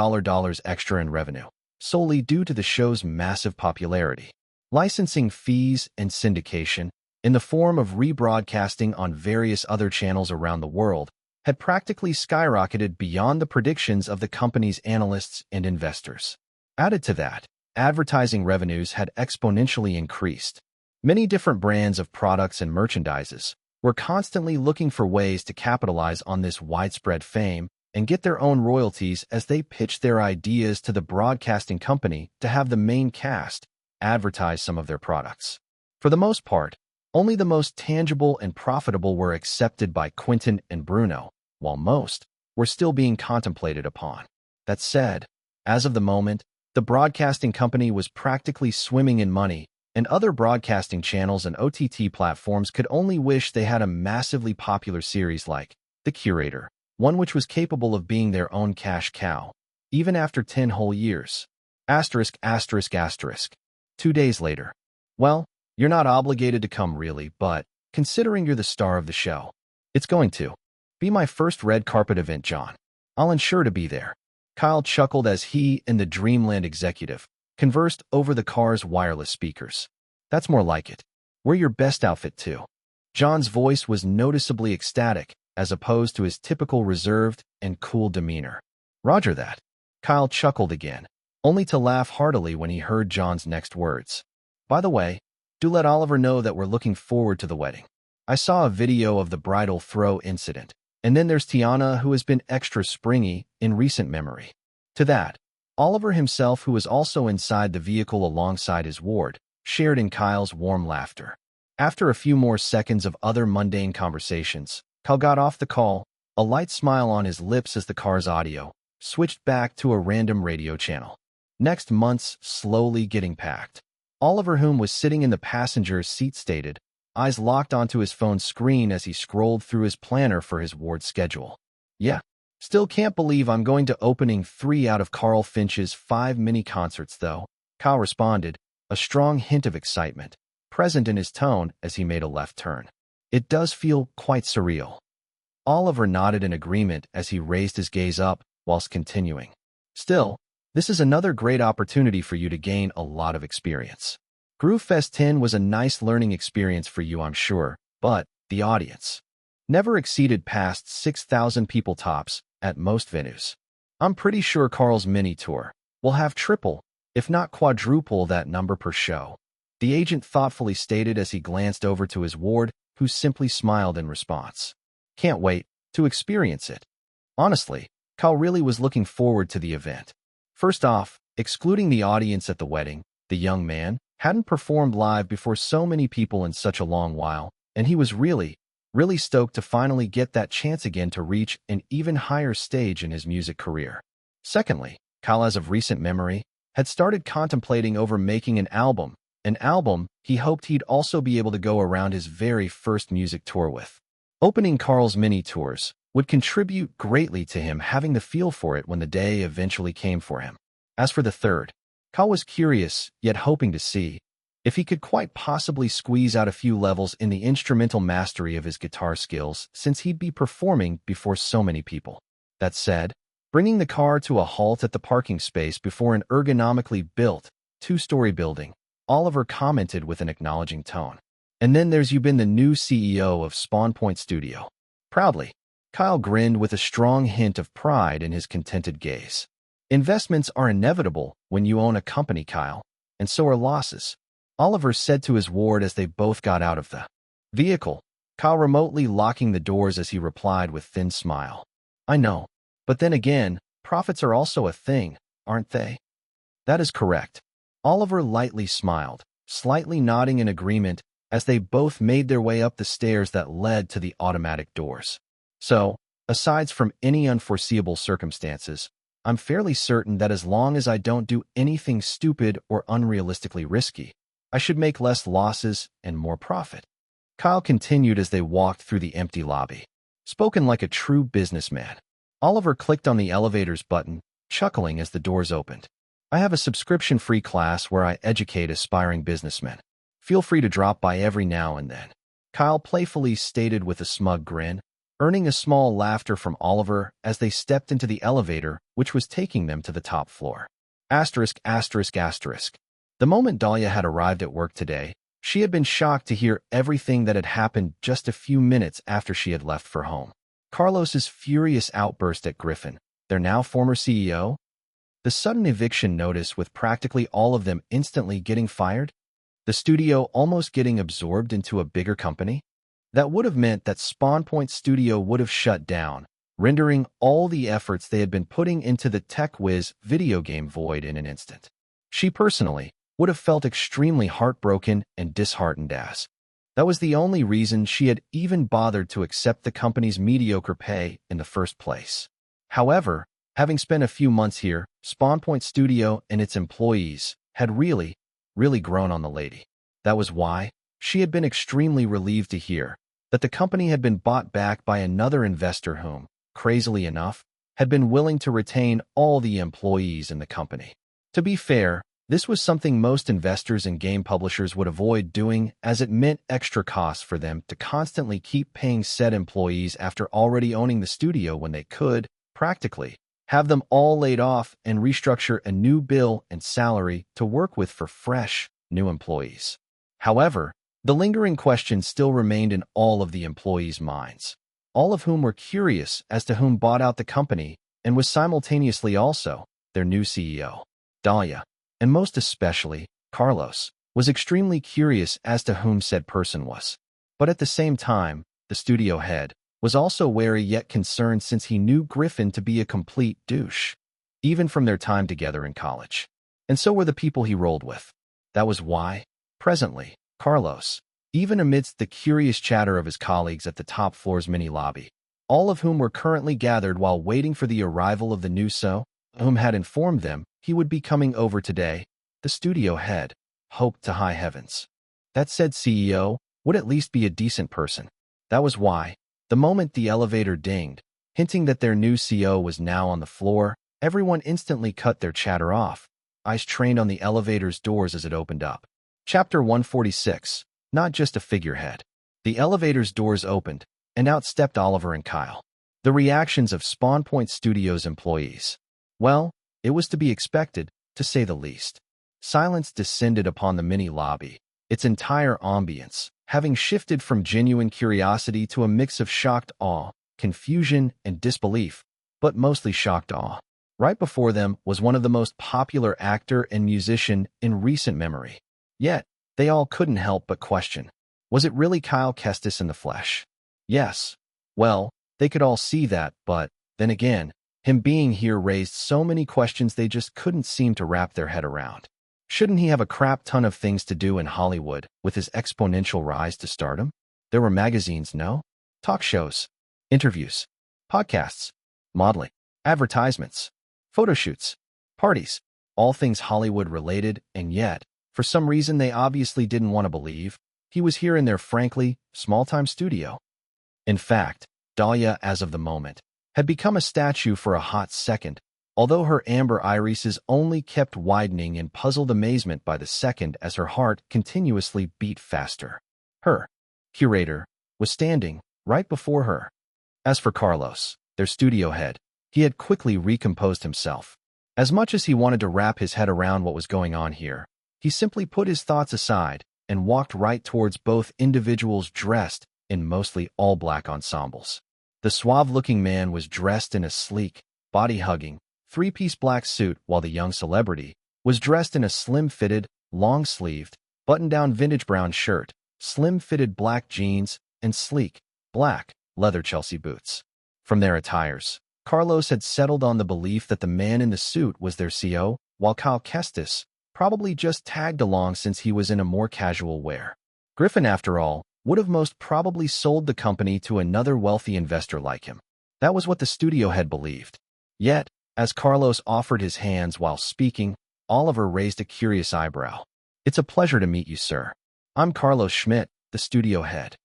extra in revenue, solely due to the show's massive popularity. Licensing fees and syndication, in the form of rebroadcasting on various other channels around the world, had practically skyrocketed beyond the predictions of the company's analysts and investors. Added to that, advertising revenues had exponentially increased. Many different brands of products and merchandises were constantly looking for ways to capitalize on this widespread fame and get their own royalties as they pitched their ideas to the broadcasting company to have the main cast advertise some of their products. For the most part, only the most tangible and profitable were accepted by Quentin and Bruno, while most were still being contemplated upon. That said, as of the moment, the broadcasting company was practically swimming in money, and other broadcasting channels and OTT platforms could only wish they had a massively popular series like The Curator, one which was capable of being their own cash cow, even after 10 whole years. Asterisk, asterisk, asterisk. 2 days later. Well, you're not obligated to come really, but considering you're the star of the show, it's going to be my first red carpet event, John. I'll ensure to be there. Kyle chuckled as he and the Dreamland executive conversed over the car's wireless speakers. That's more like it. Wear your best outfit, too. John's voice was noticeably ecstatic, as opposed to his typical reserved and cool demeanor. Roger that. Kyle chuckled again, only to laugh heartily when he heard John's next words. By the way, do let Oliver know that we're looking forward to the wedding. I saw a video of the bridal throw incident, and then there's Tiana, who has been extra springy in recent memory. To that, Oliver himself, who was also inside the vehicle alongside his ward, shared in Kyle's warm laughter. After a few more seconds of other mundane conversations, Kyle got off the call, a light smile on his lips as the car's audio switched back to a random radio channel. Next month's slowly getting packed. Oliver, whom was sitting in the passenger seat, stated, eyes locked onto his phone screen as he scrolled through his planner for his ward schedule. Yeah, still can't believe I'm going to opening 3 out of Carl Finch's 5 mini-concerts, though, Kyle responded, a strong hint of excitement present in his tone as he made a left turn. It does feel quite surreal. Oliver nodded in agreement as he raised his gaze up whilst continuing. Still, this is another great opportunity for you to gain a lot of experience. Groovefest 10 was a nice learning experience for you, I'm sure, but the audience never exceeded past 6,000 people tops at most venues. I'm pretty sure Carl's mini tour will have triple, if not quadruple that number per show, the agent thoughtfully stated as he glanced over to his ward, who simply smiled in response. Can't wait to experience it. Honestly, Carl really was looking forward to the event. First off, excluding the audience at the wedding, the young man hadn't performed live before so many people in such a long while, and he was really stoked to finally get that chance again to reach an even higher stage in his music career. Secondly, Kyle, as of recent memory, had started contemplating over making an album he hoped he'd also be able to go around his very first music tour with. Opening Carl's mini tours would contribute greatly to him having the feel for it when the day eventually came for him. As for the third, Kyle was curious, yet hoping to see if he could quite possibly squeeze out a few levels in the instrumental mastery of his guitar skills, since he'd be performing before so many people. That said, bringing the car to a halt at the parking space before an ergonomically built, two-story building, Oliver commented with an acknowledging tone. And then there's you been the new CEO of Spawn Point Studio. Proudly, Kyle grinned with a strong hint of pride in his contented gaze. Investments are inevitable when you own a company, Kyle, and so are losses, Oliver said to his ward as they both got out of the vehicle, Kyle remotely locking the doors as he replied with thin smile. I know, but then again, profits are also a thing, aren't they? That is correct. Oliver lightly smiled, slightly nodding in agreement as they both made their way up the stairs that led to the automatic doors. So, aside from any unforeseeable circumstances, I'm fairly certain that as long as I don't do anything stupid or unrealistically risky, I should make less losses and more profit. Kyle continued as they walked through the empty lobby. Spoken like a true businessman. Oliver clicked on the elevator's button, chuckling as the doors opened. I have a subscription-free class where I educate aspiring businessmen. Feel free to drop by every now and then, Kyle playfully stated with a smug grin, earning a small laughter from Oliver as they stepped into the elevator, which was taking them to the top floor. Asterisk, asterisk, asterisk. The moment Dahlia had arrived at work today, she had been shocked to hear everything that had happened just a few minutes after she had left for home. Carlos's furious outburst at Griffin, their now former CEO, the sudden eviction notice with practically all of them instantly getting fired, the studio almost getting absorbed into a bigger company. That would have meant that Spawn Point Studio would have shut down, rendering all the efforts they had been putting into the tech whiz video game void in an instant. She personally would have felt extremely heartbroken and disheartened as that was the only reason she had even bothered to accept the company's mediocre pay in the first place. However, having spent a few months here, Spawn Point Studio and its employees had really grown on the lady. That was why she had been extremely relieved to hear that the company had been bought back by another investor whom, crazily enough, had been willing to retain all the employees in the company. To be fair, this was something most investors and game publishers would avoid doing, as it meant extra costs for them to constantly keep paying said employees after already owning the studio when they could, practically, have them all laid off and restructure a new bill and salary to work with for fresh, new employees. However, the lingering question still remained in all of the employees' minds, all of whom were curious as to whom bought out the company and was simultaneously also their new CEO. Dahlia, and most especially, Carlos, was extremely curious as to whom said person was. But at the same time, the studio head was also wary yet concerned since he knew Griffin to be a complete douche, even from their time together in college. And so were the people he rolled with. That was why, presently, Carlos, even amidst the curious chatter of his colleagues at the top floor's mini lobby, all of whom were currently gathered while waiting for the arrival of the new CEO, whom had informed them he would be coming over today, the studio head hoped to high heavens that said CEO would at least be a decent person. That was why, the moment the elevator dinged, hinting that their new CEO was now on the floor, everyone instantly cut their chatter off, eyes trained on the elevator's doors as it opened up. Chapter 146, Not Just a Figurehead. The elevator's doors opened, and out stepped Oliver and Kyle. The reactions of Spawn Point Studios employees. Well, it was to be expected, to say the least. Silence descended upon the mini lobby, its entire ambience having shifted from genuine curiosity to a mix of shocked awe, confusion, and disbelief, but mostly shocked awe. Right before them was one of the most popular actor and musician in recent memory. Yet, they all couldn't help but question. Was it really Kyle Kestis in the flesh? Yes. Well, they could all see that, but, then again, him being here raised so many questions they just couldn't seem to wrap their head around. Shouldn't he have a crap ton of things to do in Hollywood with his exponential rise to stardom? There were magazines, no? Talk shows, interviews, podcasts, modeling, advertisements, photo shoots, parties, all things Hollywood related, and yet, for some reason they obviously didn't want to believe, he was here in their frankly, small-time studio. In fact, Dahlia, as of the moment, had become a statue for a hot second, although her amber irises only kept widening in puzzled amazement by the second as her heart continuously beat faster. Her curator was standing right before her. As for Carlos, their studio head, he had quickly recomposed himself. As much as he wanted to wrap his head around what was going on here, he simply put his thoughts aside and walked right towards both individuals dressed in mostly all-black ensembles. The suave-looking man was dressed in a sleek, body-hugging, three-piece black suit, while the young celebrity was dressed in a slim-fitted, long-sleeved, button-down vintage brown shirt, slim-fitted black jeans, and sleek, black, leather Chelsea boots. From their attires, Carlos had settled on the belief that the man in the suit was their CO, while Kyle Kestis probably just tagged along since he was in a more casual wear. Griffin, after all, would have most probably sold the company to another wealthy investor like him. That was what the studio had believed. Yet, as Carlos offered his hands while speaking, Oliver raised a curious eyebrow. "It's a pleasure to meet you, sir. I'm Carlos Schmidt, the studio head.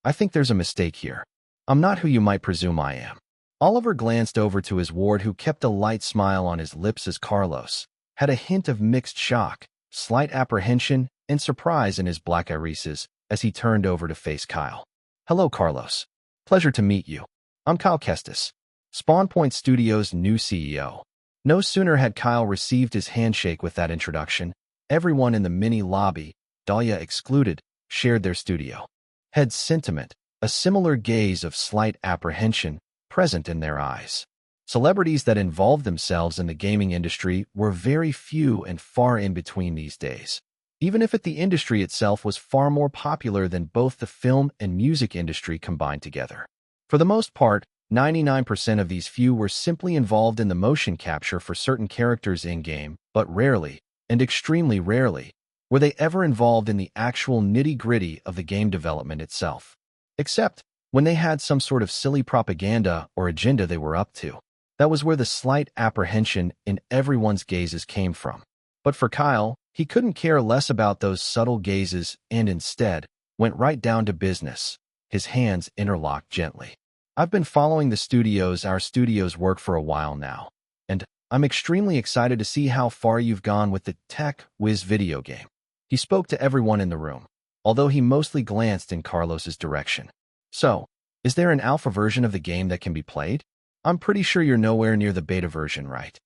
I think there's a mistake here. I'm not who you might presume I am." Oliver glanced over to his ward, who kept a light smile on his lips as Carlos had a hint of mixed shock, slight apprehension, and surprise in his black irises as he turned over to face Kyle. "Hello, Carlos. Pleasure to meet you. I'm Kyle Kestis, Spawn Point Studios' new CEO." No sooner had Kyle received his handshake with that introduction, everyone in the mini lobby, Dahlia excluded, shared their studio head's sentiment, a similar gaze of slight apprehension present in their eyes. Celebrities that involved themselves in the gaming industry were very few and far in between these days, even if the industry itself was far more popular than both the film and music industry combined together. For the most part, 99% of these few were simply involved in the motion capture for certain characters in-game, but rarely, and extremely rarely, were they ever involved in the actual nitty-gritty of the game development itself. Except when they had some sort of silly propaganda or agenda they were up to. That was where the slight apprehension in everyone's gazes came from. But for Kyle, he couldn't care less about those subtle gazes and instead went right down to business, his hands interlocked gently. "I've been following our studio's work for a while now, and I'm extremely excited to see how far you've gone with the Tech Whiz video game." He spoke to everyone in the room, although he mostly glanced in Carlos's direction. "So, is there an alpha version of the game that can be played? I'm pretty sure you're nowhere near the beta version, right?"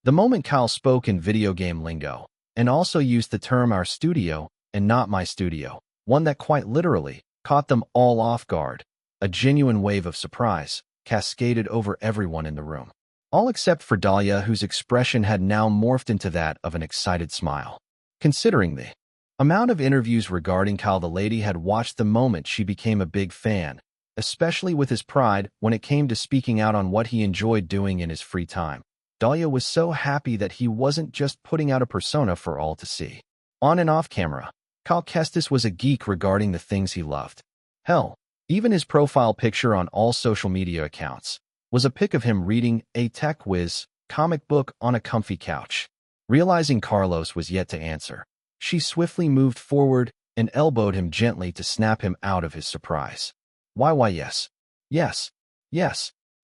The moment Kyle spoke in video game lingo, and also used the term "our studio" and not "my studio," one that quite literally caught them all off guard, a genuine wave of surprise cascaded over everyone in the room. All except for Dahlia, whose expression had now morphed into that of an excited smile. Considering the amount of interviews regarding Kyle the lady had watched the moment she became a big fan, especially with his pride when it came to speaking out on what he enjoyed doing in his free time. Dahlia was so happy that he wasn't just putting out a persona for all to see. On and off camera, Kyle Kestis was a geek regarding the things he loved. Hell, even his profile picture on all social media accounts was a pic of him reading a Tech Whiz comic book on a comfy couch. Realizing Carlos was yet to answer, she swiftly moved forward and elbowed him gently to snap him out of his surprise. Why, yes. Yes,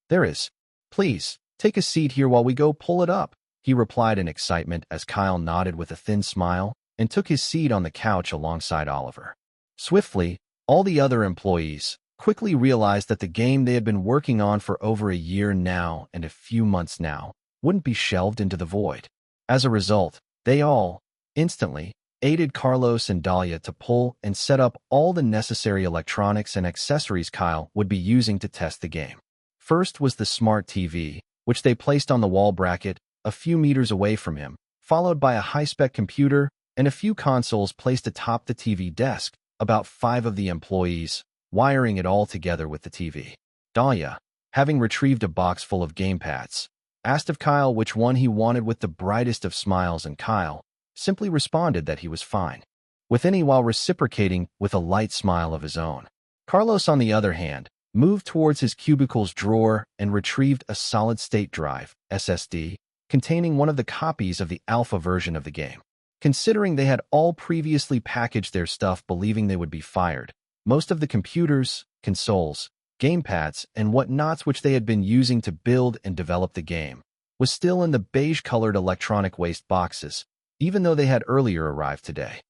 there is. Please, take a seat here while we go pull it up," he replied in excitement as Kyle nodded with a thin smile and took his seat on the couch alongside Oliver. Swiftly, All the other employees quickly realized that the game they had been working on for over a year now and a few months now wouldn't be shelved into the void. As a result, they all, instantly, aided Carlos and Dahlia to pull and set up all the necessary electronics and accessories Kyle would be using to test the game. First was the smart TV, which they placed on the wall bracket a few meters away from him, followed by a high-spec computer and a few consoles placed atop the TV desk, about 5 of the employees, wiring it all together with the TV. Dahlia, having retrieved a box full of gamepads, asked of Kyle which one he wanted with the brightest of smiles, and Kyle simply responded that he was fine with any, while reciprocating with a light smile of his own. Carlos, on the other hand, moved towards his cubicle's drawer and retrieved a solid-state drive, SSD, containing one of the copies of the alpha version of the game. Considering they had all previously packaged their stuff believing they would be fired, most of the computers, consoles, gamepads, and whatnots which they had been using to build and develop the game was still in the beige-colored electronic waste boxes, even though they had earlier arrived today.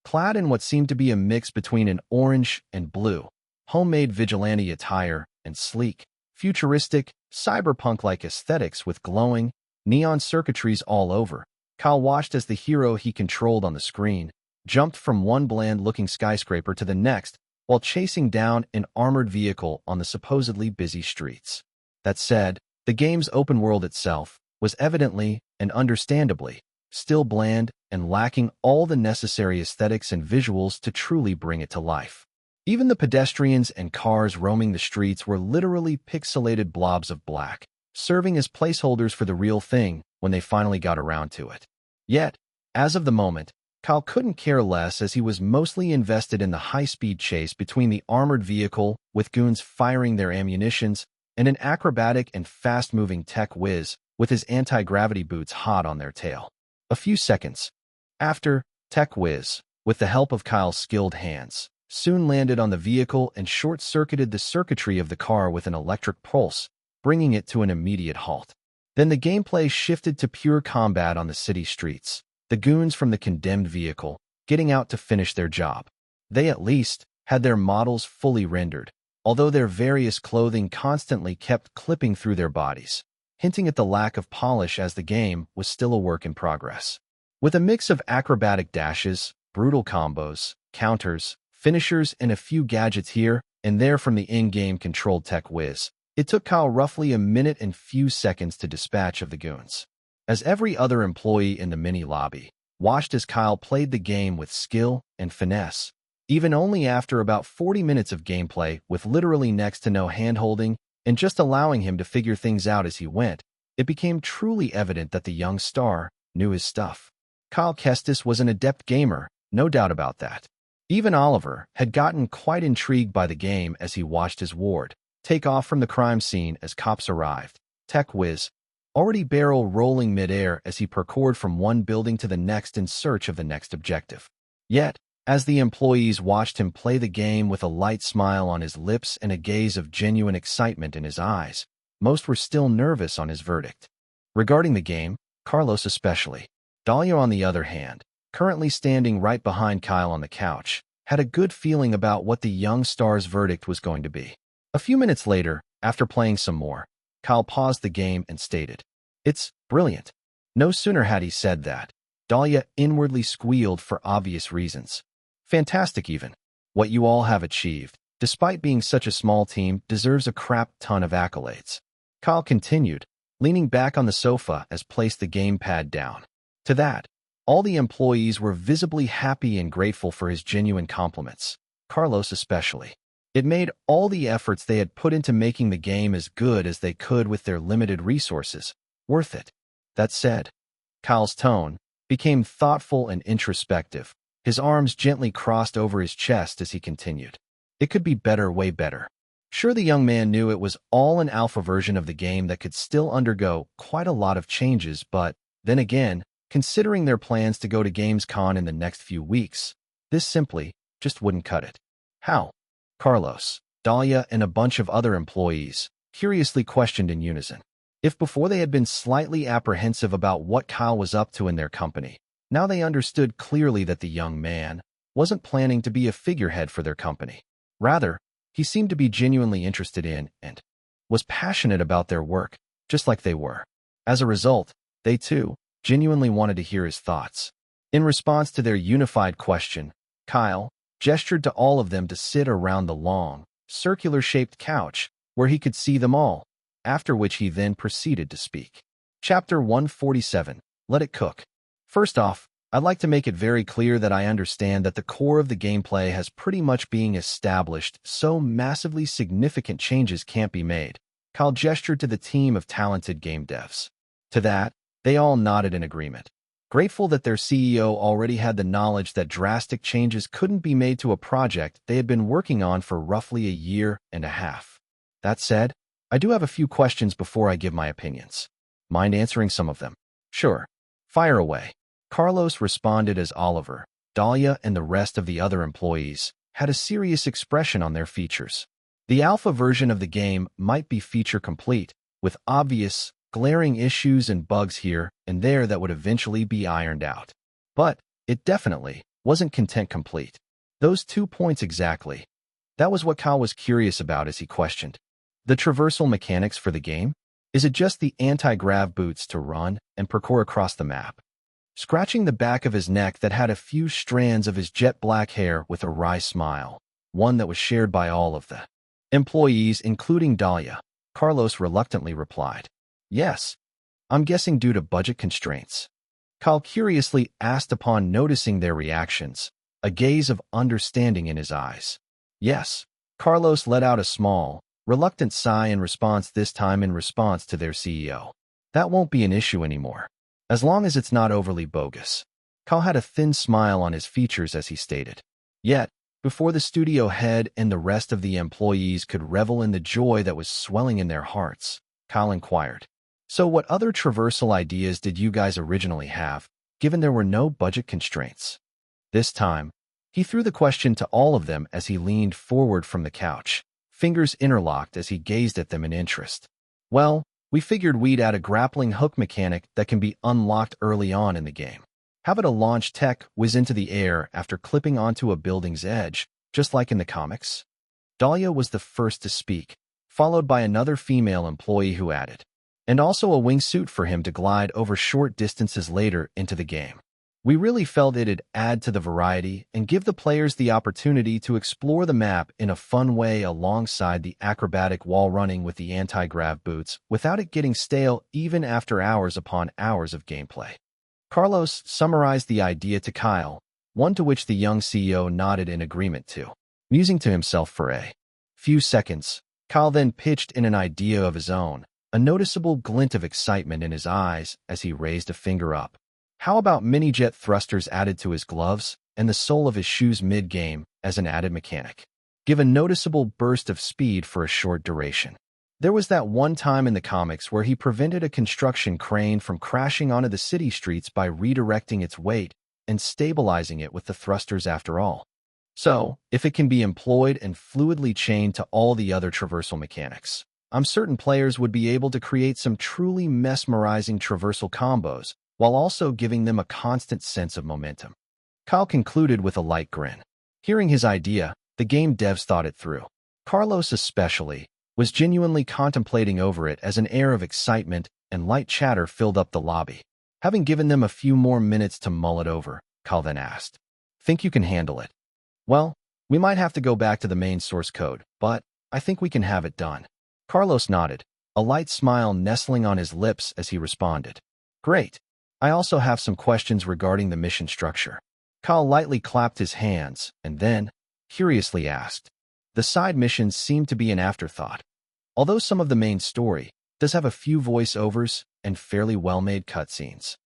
Clad in what seemed to be a mix between an orange and blue, homemade vigilante attire and sleek, futuristic, cyberpunk-like aesthetics with glowing, neon circuitries all over, Kyle watched as the hero he controlled on the screen jumped from one bland-looking skyscraper to the next while chasing down an armored vehicle on the supposedly busy streets. That said, the game's open world itself was evidently, and understandably, still bland and lacking all the necessary aesthetics and visuals to truly bring it to life. Even the pedestrians and cars roaming the streets were literally pixelated blobs of black, serving as placeholders for the real thing when they finally got around to it. Yet, as of the moment, Kyle couldn't care less, as he was mostly invested in the high-speed chase between the armored vehicle with goons firing their ammunitions and an acrobatic and fast-moving tech whiz with his anti-gravity boots hot on their tail. A few seconds after, Tech Whiz, with the help of Kyle's skilled hands, soon landed on the vehicle and short-circuited the circuitry of the car with an electric pulse, bringing it to an immediate halt. Then the gameplay shifted to pure combat on the city streets, the goons from the condemned vehicle getting out to finish their job. They at least had their models fully rendered, although their various clothing constantly kept clipping through their bodies, hinting at the lack of polish as the game was still a work in progress. With a mix of acrobatic dashes, brutal combos, counters, finishers, and a few gadgets here and there from the in-game controlled Tech Whiz, it took Kyle roughly a minute and few seconds to dispatch of the goons. As every other employee in the mini-lobby watched as Kyle played the game with skill and finesse, even only after about 40 minutes of gameplay with literally next to no hand-holding and just allowing him to figure things out as he went, it became truly evident that the young star knew his stuff. Kyle Kestis was an adept gamer, no doubt about that. Even Oliver had gotten quite intrigued by the game as he watched his ward take off from the crime scene as cops arrived. Tech Whiz, already barrel rolling midair as he parkoured from one building to the next in search of the next objective. Yet, as the employees watched him play the game with a light smile on his lips and a gaze of genuine excitement in his eyes, most were still nervous on his verdict. Regarding the game, Carlos especially. Dahlia, on the other hand, currently standing right behind Kyle on the couch, had a good feeling about what the young star's verdict was going to be. A few minutes later, after playing some more, Kyle paused the game and stated, "It's brilliant." No sooner had he said that, Dahlia inwardly squealed for obvious reasons. "Fantastic even. What you all have achieved, despite being such a small team, deserves a crap ton of accolades." Kyle continued, leaning back on the sofa as placed the gamepad down. To that, all the employees were visibly happy and grateful for his genuine compliments, Carlos especially. It made all the efforts they had put into making the game as good as they could with their limited resources worth it. That said, Kyle's tone became thoughtful and introspective, his arms gently crossed over his chest as he continued. "It could be better, way better." Sure, the young man knew it was all an alpha version of the game that could still undergo quite a lot of changes, but then again, considering their plans to go to Gamescom in the next few weeks, this simply just wouldn't cut it. How? Carlos, Dahlia, and a bunch of other employees curiously questioned in unison. If before they had been slightly apprehensive about what Kyle was up to in their company, now they understood clearly that the young man wasn't planning to be a figurehead for their company. Rather, he seemed to be genuinely interested in and was passionate about their work, just like they were. As a result, they too genuinely wanted to hear his thoughts. In response to their unified question, Kyle gestured to all of them to sit around the long, circular-shaped couch where he could see them all, after which he then proceeded to speak. Chapter 147, Let It Cook. First off, I'd like to make it very clear that I understand that the core of the gameplay has pretty much been established, so massively significant changes can't be made. Kyle gestured to the team of talented game devs. To that, they all nodded in agreement, grateful that their CEO already had the knowledge that drastic changes couldn't be made to a project they had been working on for roughly a year and a half. That said, I do have a few questions before I give my opinions. Mind answering some of them? Sure. Fire away. Carlos responded as Oliver, Dahlia, and the rest of the other employees had a serious expression on their features. The alpha version of the game might be feature complete, with obvious, glaring issues and bugs here and there that would eventually be ironed out. But it definitely wasn't content complete. Those 2 points exactly. That was what Kyle was curious about as he questioned. The traversal mechanics for the game? Is it just the anti-grav boots to run and parkour across the map? Scratching the back of his neck that had a few strands of his jet black hair with a wry smile, one that was shared by all of the employees, including Dahlia, Carlos reluctantly replied, "Yes. I'm guessing due to budget constraints." Kyle curiously asked upon noticing their reactions, a gaze of understanding in his eyes. "Yes." Carlos let out a small, reluctant sigh in response, this time in response to their CEO. "That won't be an issue anymore. As long as it's not overly bogus." Kyle had a thin smile on his features as he stated. Yet, before the studio head and the rest of the employees could revel in the joy that was swelling in their hearts, Kyle inquired, "So what other traversal ideas did you guys originally have, given there were no budget constraints?" This time, he threw the question to all of them as he leaned forward from the couch, fingers interlocked as he gazed at them in interest. "Well, we figured we'd add a grappling hook mechanic that can be unlocked early on in the game. Have it a launch tech whiz into the air after clipping onto a building's edge, just like in the comics." Dahlia was the first to speak, followed by another female employee who added, "And also a wingsuit for him to glide over short distances later into the game. We really felt it'd add to the variety and give the players the opportunity to explore the map in a fun way alongside the acrobatic wall running with the anti-grav boots without it getting stale even after hours upon hours of gameplay." Carlos summarized the idea to Kyle, one to which the young CEO nodded in agreement to. Musing to himself for a few seconds, Kyle then pitched in an idea of his own, a noticeable glint of excitement in his eyes as he raised a finger up. How about mini-jet thrusters added to his gloves and the sole of his shoes mid-game as an added mechanic? Give a noticeable burst of speed for a short duration. There was that one time in the comics where he prevented a construction crane from crashing onto the city streets by redirecting its weight and stabilizing it with the thrusters after all. So, if it can be employed and fluidly chained to all the other traversal mechanics, I'm certain players would be able to create some truly mesmerizing traversal combos, while also giving them a constant sense of momentum. Kyle concluded with a light grin. Hearing his idea, the game devs thought it through. Carlos especially was genuinely contemplating over it as an air of excitement and light chatter filled up the lobby. Having given them a few more minutes to mull it over, Kyle then asked, "Think you can handle it?" "Well, we might have to go back to the main source code, but I think we can have it done." Carlos nodded, a light smile nestling on his lips as he responded, "Great. I also have some questions regarding the mission structure." Kyle lightly clapped his hands and then, curiously asked, "The side missions seem to be an afterthought. Although some of the main story does have a few voiceovers and fairly well-made cutscenes.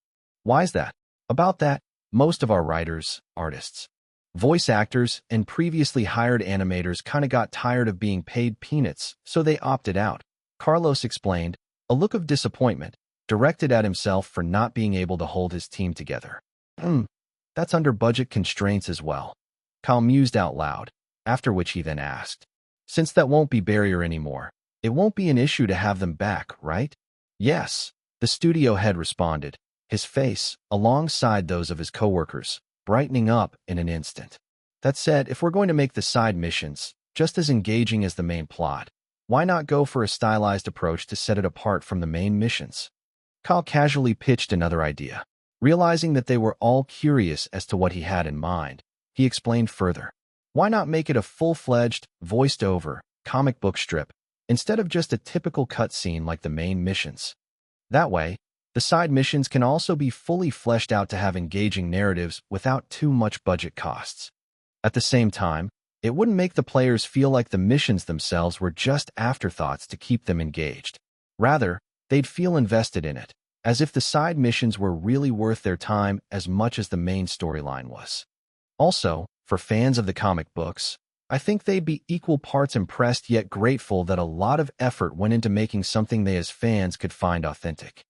Why's that?" "About that, most of our writers, artists, voice actors, and previously hired animators kinda got tired of being paid peanuts, so they opted out," Carlos explained, a look of disappointment directed at himself for not being able to hold his team together. That's under budget constraints as well," Kyle mused out loud, after which he then asked, "Since that won't be barrier anymore, it won't be an issue to have them back, right?" "Yes," the studio head responded, his face, alongside those of his coworkers, brightening up in an instant. That said, if we're going to make the side missions just as engaging as the main plot, why not go for a stylized approach to set it apart from the main missions? Kyle casually pitched another idea. Realizing that they were all curious as to what he had in mind, he explained further. Why not make it a full-fledged, voiced-over, comic book strip, instead of just a typical cutscene like the main missions? That way, the side missions can also be fully fleshed out to have engaging narratives without too much budget costs. At the same time, it wouldn't make the players feel like the missions themselves were just afterthoughts to keep them engaged. Rather, they'd feel invested in it, as if the side missions were really worth their time as much as the main storyline was. Also, for fans of the comic books, I think they'd be equal parts impressed yet grateful that a lot of effort went into making something they as fans could find authentic.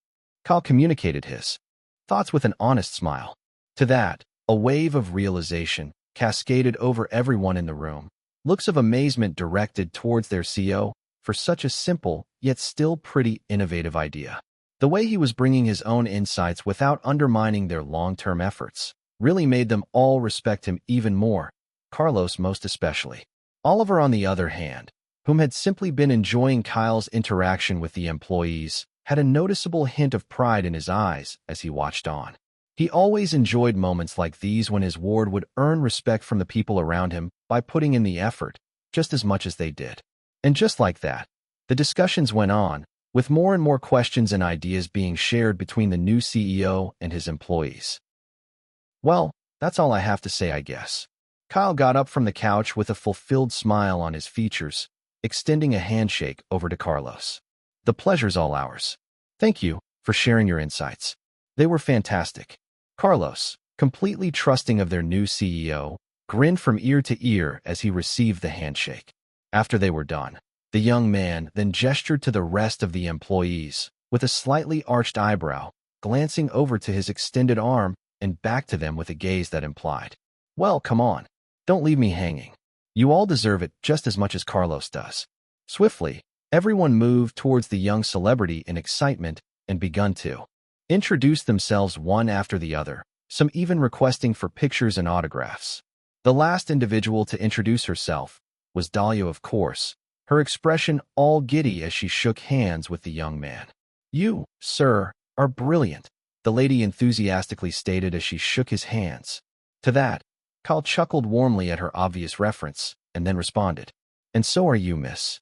Kyle communicated his thoughts with an honest smile. To that, a wave of realization cascaded over everyone in the room, looks of amazement directed towards their CEO for such a simple, yet still pretty innovative idea. The way he was bringing his own insights without undermining their long-term efforts really made them all respect him even more, Carlos most especially. Oliver, on the other hand, whom had simply been enjoying Kyle's interaction with the employees, had a noticeable hint of pride in his eyes as he watched on. He always enjoyed moments like these when his ward would earn respect from the people around him by putting in the effort, just as much as they did. And just like that, the discussions went on, with more and more questions and ideas being shared between the new CEO and his employees. Well, that's all I have to say, I guess. Kyle got up from the couch with a fulfilled smile on his features, extending a handshake over to Carlos. The pleasure's all ours. Thank you for sharing your insights. They were fantastic. Carlos, completely trusting of their new CEO, grinned from ear to ear as he received the handshake. After they were done, the young man then gestured to the rest of the employees, with a slightly arched eyebrow, glancing over to his extended arm and back to them with a gaze that implied, "Well, come on. Don't leave me hanging. You all deserve it just as much as Carlos does." Swiftly, everyone moved towards the young celebrity in excitement and begun to introduce themselves one after the other, some even requesting for pictures and autographs. The last individual to introduce herself was Dahlia, of course, her expression all giddy as she shook hands with the young man. "You, sir, are brilliant," the lady enthusiastically stated as she shook his hands. To that, Kyle chuckled warmly at her obvious reference, and then responded, "And so are you, Miss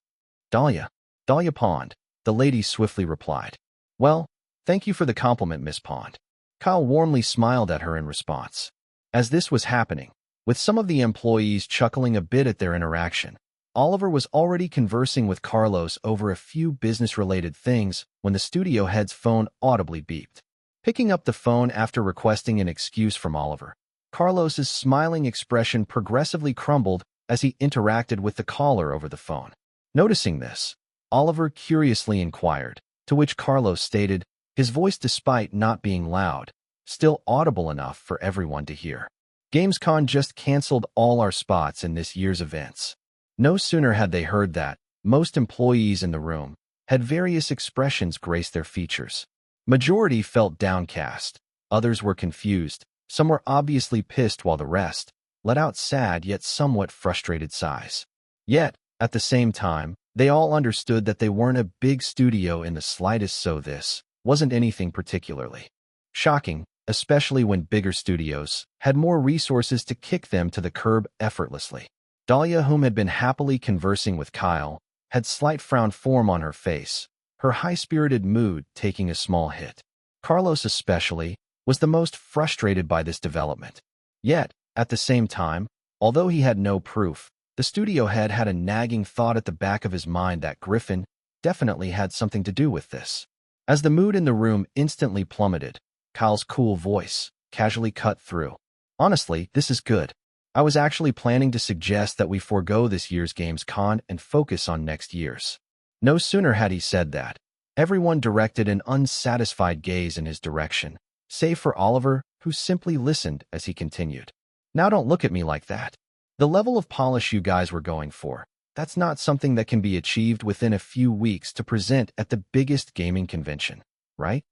Dahlia." "Dahlia Pond," the lady swiftly replied. "Well, thank you for the compliment, Miss Pond." Kyle warmly smiled at her in response. As this was happening, with some of the employees chuckling a bit at their interaction, Oliver was already conversing with Carlos over a few business-related things when the studio head's phone audibly beeped. Picking up the phone after requesting an excuse from Oliver, Carlos's smiling expression progressively crumbled as he interacted with the caller over the phone. Noticing this, Oliver curiously inquired, to which Carlos stated, his voice despite not being loud, still audible enough for everyone to hear. "Gamescom just canceled all our spots in this year's events." No sooner had they heard that, most employees in the room had various expressions grace their features. Majority felt downcast, others were confused, some were obviously pissed, while the rest let out sad yet somewhat frustrated sighs. Yet, at the same time, they all understood that they weren't a big studio in the slightest, so this wasn't anything particularly shocking, especially when bigger studios had more resources to kick them to the curb effortlessly. Dahlia, whom had been happily conversing with Kyle, had slight frown form on her face, her high-spirited mood taking a small hit. Carlos especially was the most frustrated by this development. Yet, at the same time, although he had no proof, the studio head had a nagging thought at the back of his mind that Griffin definitely had something to do with this. As the mood in the room instantly plummeted, Kyle's cool voice casually cut through. "Honestly, this is good. I was actually planning to suggest that we forego this year's Gamescom and focus on next year's." No sooner had he said that, everyone directed an unsatisfied gaze in his direction, save for Oliver, who simply listened as he continued. "Now don't look at me like that. The level of polish you guys were going for, that's not something that can be achieved within a few weeks to present at the biggest gaming convention, right?"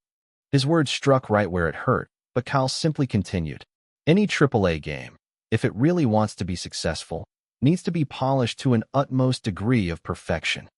His words struck right where it hurt, but Kyle simply continued. "Any AAA game if it really wants to be successful, needs to be polished to an utmost degree of perfection.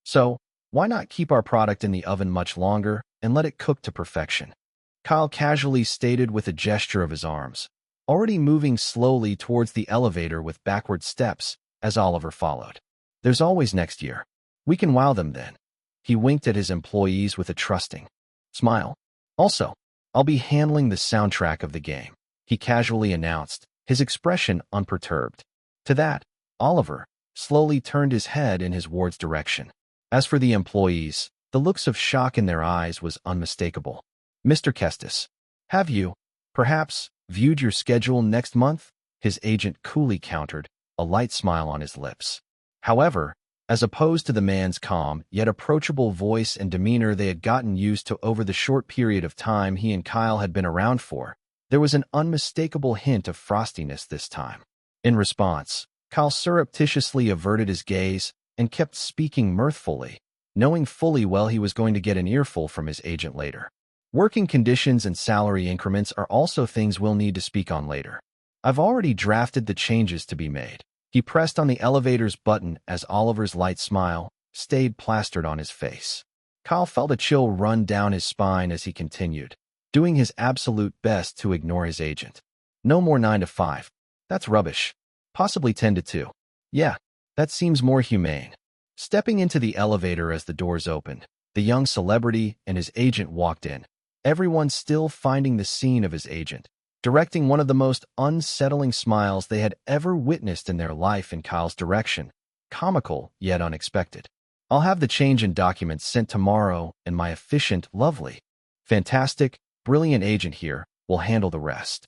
So, why not keep our product in the oven much longer and let it cook to perfection? Kyle casually stated with a gesture of his arms, already moving slowly towards the elevator with backward steps as Oliver followed. There's always next year. We can wow them then. He winked at his employees with a trusting smile. Also, I'll be handling the soundtrack of the game, he casually announced, his expression unperturbed. To that, Oliver slowly turned his head in his ward's direction. As for the employees, the looks of shock in their eyes was unmistakable. Mr. Kestis, have you, perhaps, viewed your schedule next month? His agent coolly countered, a light smile on his lips. However, as opposed to the man's calm yet approachable voice and demeanor they had gotten used to over the short period of time he and Kyle had been around for, there was an unmistakable hint of frostiness this time. In response, Kyle surreptitiously averted his gaze and kept speaking mirthfully, knowing fully well he was going to get an earful from his agent later. Working conditions and salary increments are also things we'll need to speak on later. I've already drafted the changes to be made. He pressed on the elevator's button as Oliver's light smile stayed plastered on his face. Kyle felt a chill run down his spine as he continued, doing his absolute best to ignore his agent. No more 9 to 5. That's rubbish. Possibly 10 to 2. Yeah, that seems more humane. Stepping into the elevator as the doors opened, the young celebrity and his agent walked in, everyone still finding the scene of his agent, directing one of the most unsettling smiles they had ever witnessed in their life in Kyle's direction, comical yet unexpected. I'll have the change in documents sent tomorrow, and my efficient, lovely, fantastic, brilliant agent here will handle the rest.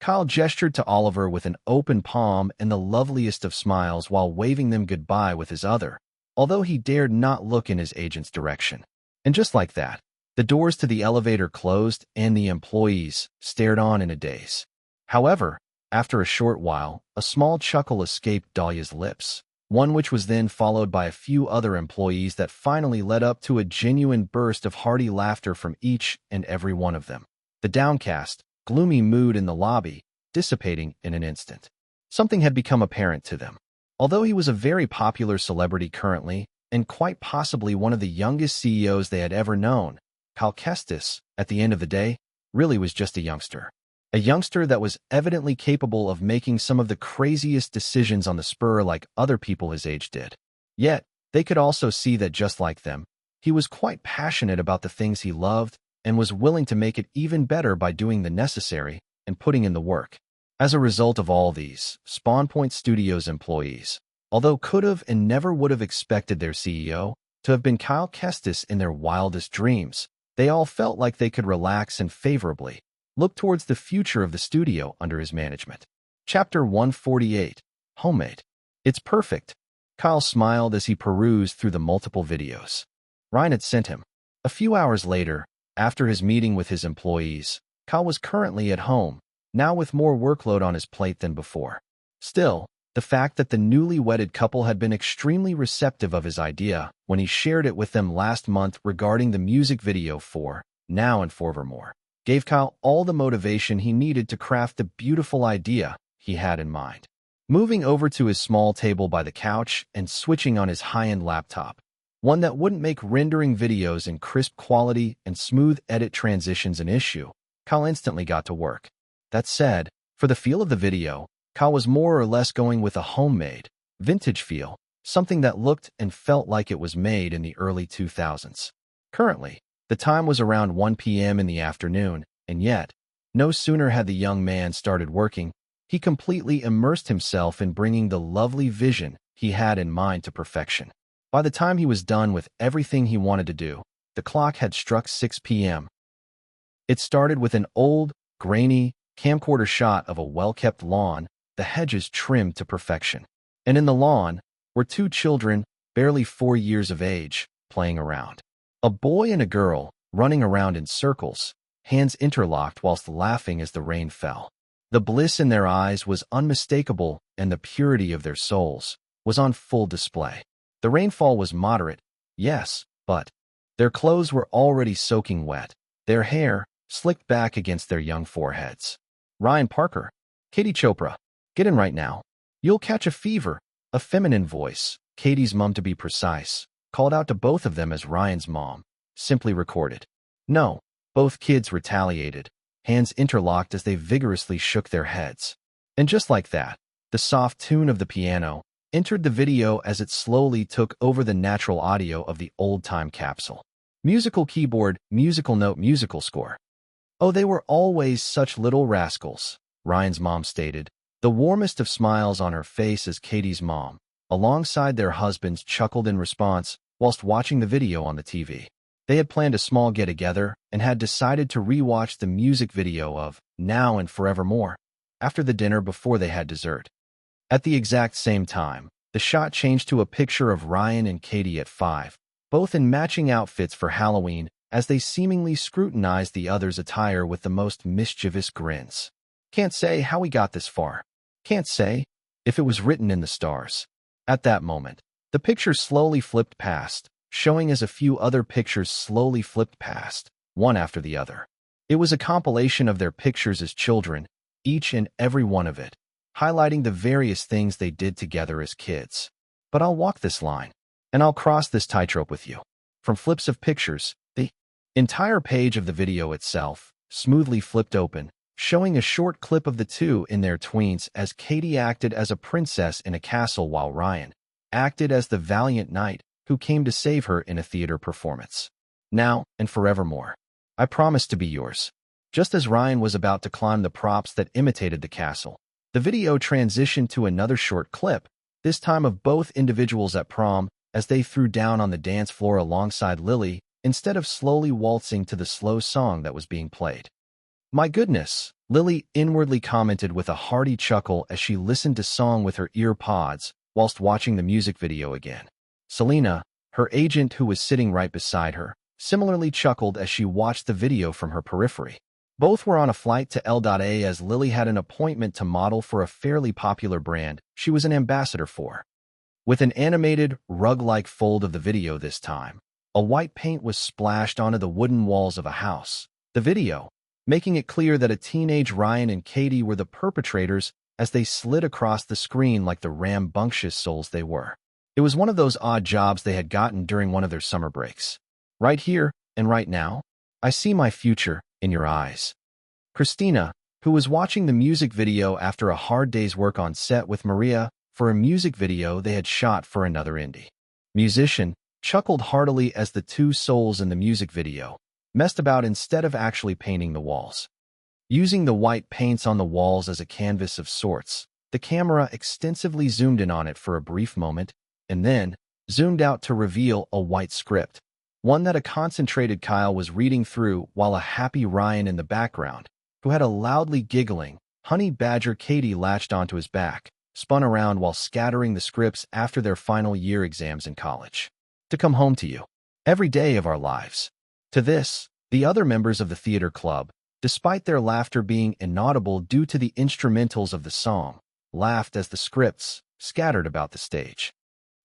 Kyle gestured to Oliver with an open palm and the loveliest of smiles while waving them goodbye with his other, although he dared not look in his agent's direction. And just like that, the doors to the elevator closed and the employees stared on in a daze. However, after a short while, a small chuckle escaped Dahlia's lips, one which was then followed by a few other employees that finally led up to a genuine burst of hearty laughter from each and every one of them. The downcast, gloomy mood in the lobby dissipating in an instant. Something had become apparent to them. Although he was a very popular celebrity currently, and quite possibly one of the youngest CEOs they had ever known, Kyle Kestis, at the end of the day, really was just a youngster. A youngster that was evidently capable of making some of the craziest decisions on the spur like other people his age did. Yet, they could also see that just like them, he was quite passionate about the things he loved and was willing to make it even better by doing the necessary and putting in the work. As a result of all these, Spawn Point Studios employees, although could have and never would have expected their CEO to have been Kyle Kestis in their wildest dreams, they all felt like they could relax and favorably look towards the future of the studio under his management. Chapter 148, Homemade. It's perfect. Kyle smiled as he perused through the multiple videos Ryan had sent him. A few hours later, after his meeting with his employees, Kyle was currently at home, now with more workload on his plate than before. Still, the fact that the newly wedded couple had been extremely receptive of his idea when he shared it with them last month regarding the music video for Now and Forevermore gave Kyle all the motivation he needed to craft the beautiful idea he had in mind. Moving over to his small table by the couch and switching on his high-end laptop, one that wouldn't make rendering videos in crisp quality and smooth edit transitions an issue, Kyle instantly got to work. That said, for the feel of the video, Kyle was more or less going with a homemade, vintage feel, something that looked and felt like it was made in the early 2000s. Currently, the time was around 1 p.m. in the afternoon, and yet, no sooner had the young man started working, he completely immersed himself in bringing the lovely vision he had in mind to perfection. By the time he was done with everything he wanted to do, the clock had struck 6 p.m. It started with an old, grainy, camcorder shot of a well-kept lawn, the hedges trimmed to perfection. And in the lawn were two children, barely 4 years of age, playing around. A boy and a girl, running around in circles, hands interlocked whilst laughing as the rain fell. The bliss in their eyes was unmistakable, and the purity of their souls was on full display. The rainfall was moderate, yes, but their clothes were already soaking wet, their hair slicked back against their young foreheads. Ryan Parker, Katie Chopra, Get in right now. You'll catch a fever. A feminine voice, Katie's mom to be precise, called out to both of them as Ryan's mom simply recorded. No, both kids retaliated, hands interlocked as they vigorously shook their heads. And just like that, the soft tune of the piano entered the video as it slowly took over the natural audio of the old-time capsule. Musical keyboard, musical note, musical score. Oh, they were always such little rascals, Ryan's mom stated, the warmest of smiles on her face as Katie's mom, alongside their husbands, chuckled in response whilst watching the video on the TV. They had planned a small get-together and had decided to re-watch the music video of Now and Forevermore after the dinner before they had dessert. At the exact same time, the shot changed to a picture of Ryan and Katie at 5, both in matching outfits for Halloween, as they seemingly scrutinized the other's attire with the most mischievous grins. Can't say how we got this far. Can't say if it was written in the stars. At that moment, the picture slowly flipped past, showing as a few other pictures slowly flipped past, one after the other. It was a compilation of their pictures as children, each and every one of it, highlighting the various things they did together as kids. But I'll walk this line, and I'll cross this tightrope with you. From flips of pictures, the entire page of the video itself smoothly flipped open, showing a short clip of the two in their tweens as Katie acted as a princess in a castle while Ryan acted as the valiant knight who came to save her in a theater performance. Now and forevermore. I promise to be yours. Just as Ryan was about to climb the props that imitated the castle, the video transitioned to another short clip, this time of both individuals at prom as they threw down on the dance floor alongside Lily instead of slowly waltzing to the slow song that was being played. My goodness, Lily inwardly commented with a hearty chuckle as she listened to song with her ear pods whilst watching the music video again. Selena, her agent who was sitting right beside her, similarly chuckled as she watched the video from her periphery. Both were on a flight to LA as Lily had an appointment to model for a fairly popular brand she was an ambassador for. With an animated, rug-like fold of the video this time, a white paint was splashed onto the wooden walls of a house. The video, making it clear that a teenage Ryan and Katie were the perpetrators as they slid across the screen like the rambunctious souls they were. It was one of those odd jobs they had gotten during one of their summer breaks. Right here and right now, I see my future in your eyes. Christina, who was watching the music video after a hard day's work on set with Maria for a music video they had shot for another indie musician, chuckled heartily as the two souls in the music video messed about instead of actually painting the walls. Using the white paints on the walls as a canvas of sorts, the camera extensively zoomed in on it for a brief moment and then zoomed out to reveal a white script, one that a concentrated Kyle was reading through while a happy Ryan in the background, who had a loudly giggling, honey badger Katie latched onto his back, spun around while scattering the scripts after their final year exams in college. To come home to you. Every day of our lives. To this, the other members of the theater club, despite their laughter being inaudible due to the instrumentals of the song, laughed as the scripts scattered about the stage.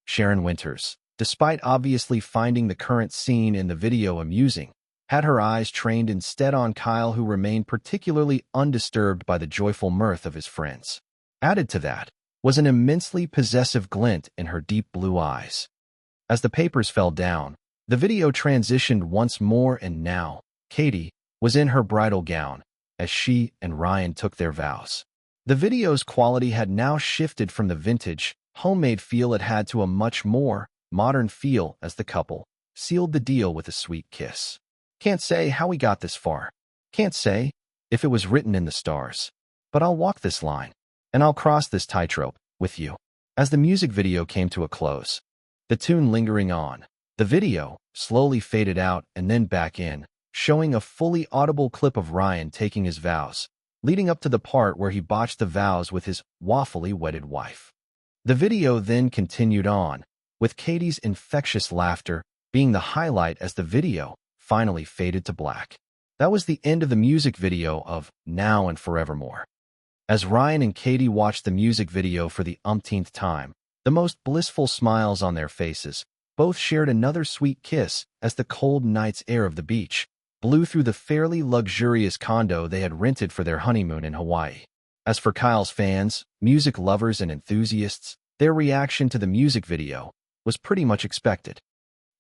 Sharon Winters, despite obviously finding the current scene in the video amusing, had her eyes trained instead on Kyle, who remained particularly undisturbed by the joyful mirth of his friends. Added to that was an immensely possessive glint in her deep blue eyes. As the papers fell down, the video transitioned once more and now, Katie was in her bridal gown as she and Ryan took their vows. The video's quality had now shifted from the vintage, homemade feel it had to a much more modern feel as the couple sealed the deal with a sweet kiss. Can't say how we got this far. Can't say if it was written in the stars. But I'll walk this line, and I'll cross this tightrope with you. As the music video came to a close, the tune lingering on, the video slowly faded out and then back in, showing a fully audible clip of Ryan taking his vows, leading up to the part where he botched the vows with his waffly wedded wife. The video then continued on, with Katie's infectious laughter being the highlight as the video finally faded to black. That was the end of the music video of Now and Forevermore. As Ryan and Katie watched the music video for the umpteenth time, the most blissful smiles on their faces, both shared another sweet kiss as the cold night's air of the beach blew through the fairly luxurious condo they had rented for their honeymoon in Hawaii. As for Kyle's fans, music lovers and enthusiasts, their reaction to the music video was pretty much expected.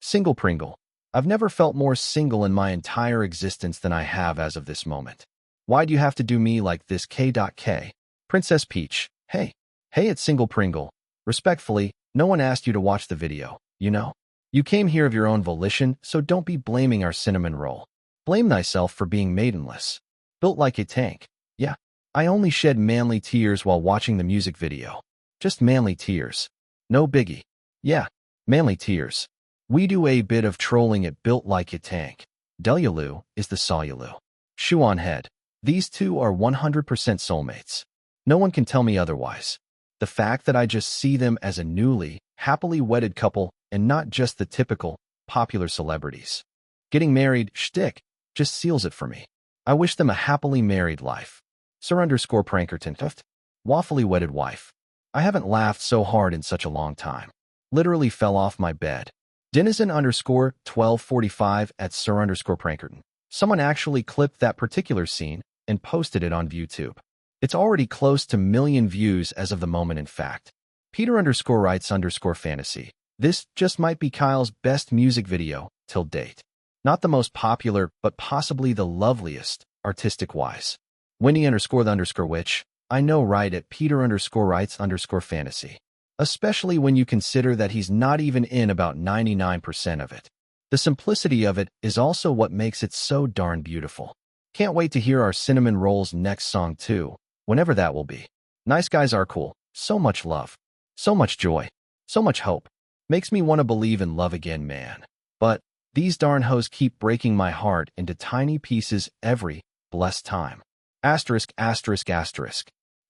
Single Pringle. I've never felt more single in my entire existence than I have as of this moment. Why do you have to do me like this K.K? Princess Peach. Hey, it's Single Pringle. Respectfully, no one asked you to watch the video, you know? You came here of your own volition, so don't be blaming our cinnamon roll. Blame thyself for being maidenless. Built like a tank. Yeah, I only shed manly tears while watching the music video. Just manly tears. No biggie. Yeah, manly tears. We do a bit of trolling at Built Like a Tank. Delulu is the Solulu. Shoe on head. These two are 100% soulmates. No one can tell me otherwise. The fact that I just see them as a newly, happily wedded couple and not just the typical, popular celebrities. Getting married shtick just seals it for me. I wish them a happily married life. Sir_Prankerton. Waffly wedded wife. I haven't laughed so hard in such a long time. Literally fell off my bed. Denizen_1245 at Sir_Prankerton. Someone actually clipped that particular scene and posted it on YouTube. It's already close to million views as of the moment, in fact. Peter_writes_fantasy. This just might be Kyle's best music video till date. Not the most popular, but possibly the loveliest, artistic-wise. Winnie_the_witch. I know, right, at Peter_writes_fantasy. Especially when you consider that he's not even in about 99% of it. The simplicity of it is also what makes it so darn beautiful. Can't wait to hear our Cinnamon Roll's next song too, whenever that will be. Nice guys are cool. So much love. So much joy. So much hope. Makes me want to believe in love again, man. But these darn hoes keep breaking my heart into tiny pieces every blessed time. Asterisk.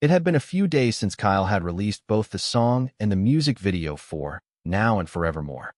It had been a few days since Kyle had released both the song and the music video for Now and Forevermore.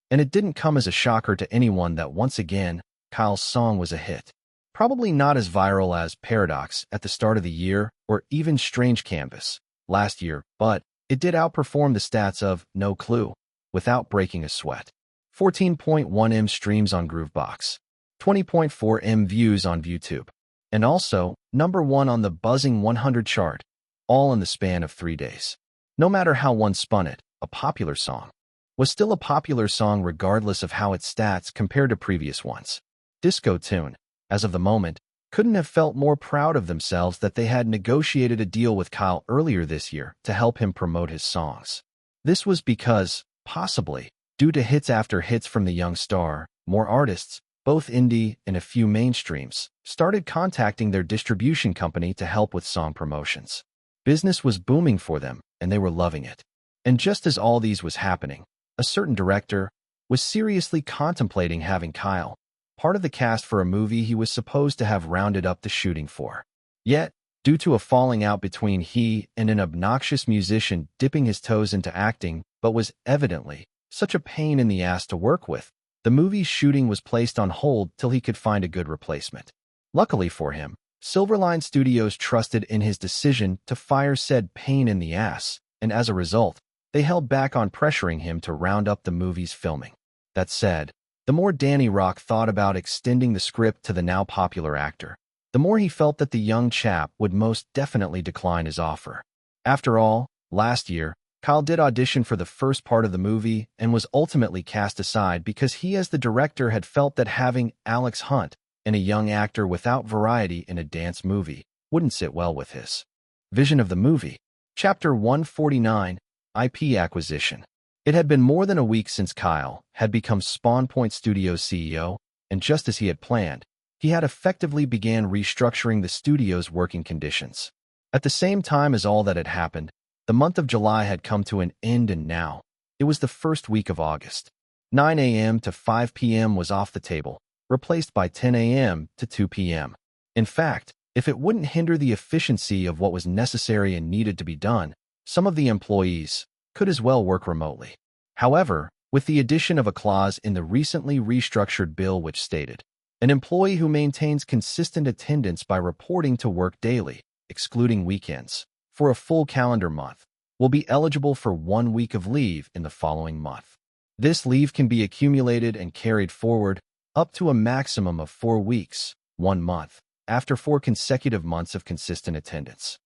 And it didn't come as a shocker to anyone that once again, Kyle's song was a hit. Probably not as viral as Paradox at the start of the year or even Strange Canvas last year, but it did outperform the stats of No Clue without breaking a sweat. 14.1 M streams on Groovebox, 20.4 M views on YouTube, and also #1 on the buzzing 100 chart, all in the span of 3 days. No matter how one spun it, a popular song was still a popular song regardless of how its stats compared to previous ones. Disco Tune, as of the moment, couldn't have felt more proud of themselves that they had negotiated a deal with Kyle earlier this year to help him promote his songs. This was because, possibly, due to hits after hits from the young star, more artists, both indie and a few mainstreams, started contacting their distribution company to help with song promotions. Business was booming for them, and they were loving it. And just as all these was happening, a certain director was seriously contemplating having Kyle part of the cast for a movie he was supposed to have rounded up the shooting for. Yet, due to a falling out between he and an obnoxious musician dipping his toes into acting but was evidently such a pain in the ass to work with, the movie's shooting was placed on hold till he could find a good replacement. Luckily for him, Silverline Studios trusted in his decision to fire said pain in the ass, and as a result, they held back on pressuring him to round up the movie's filming. That said, the more Danny Rock thought about extending the script to the now popular actor, the more he felt that the young chap would most definitely decline his offer. After all, last year, Kyle did audition for the first part of the movie and was ultimately cast aside because he as the director had felt that having Alex Hunt and a young actor without variety in a dance movie wouldn't sit well with his vision of the movie. Chapter 149, IP Acquisition. It had been more than a week since Kyle had become Spawn Point Studios CEO, and just as he had planned, he had effectively began restructuring the studio's working conditions. At the same time as all that had happened, the month of July had come to an end, and now it was the first week of August. 9 a.m. to 5 p.m. was off the table, replaced by 10 a.m. to 2 p.m. In fact, if it wouldn't hinder the efficiency of what was necessary and needed to be done, some of the employees could as well work remotely. However, with the addition of a clause in the recently restructured bill which stated, an employee who maintains consistent attendance by reporting to work daily, excluding weekends, for a full calendar month, will be eligible for 1 week of leave in the following month. This leave can be accumulated and carried forward up to a maximum of 4 weeks, 1 month, after 4 consecutive months of consistent attendance.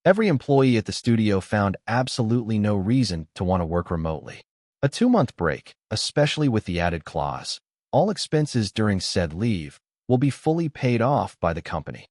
Every employee at the studio found absolutely no reason to want to work remotely. A 2-month break, especially with the added clause, all expenses during said leave will be fully paid off by the company.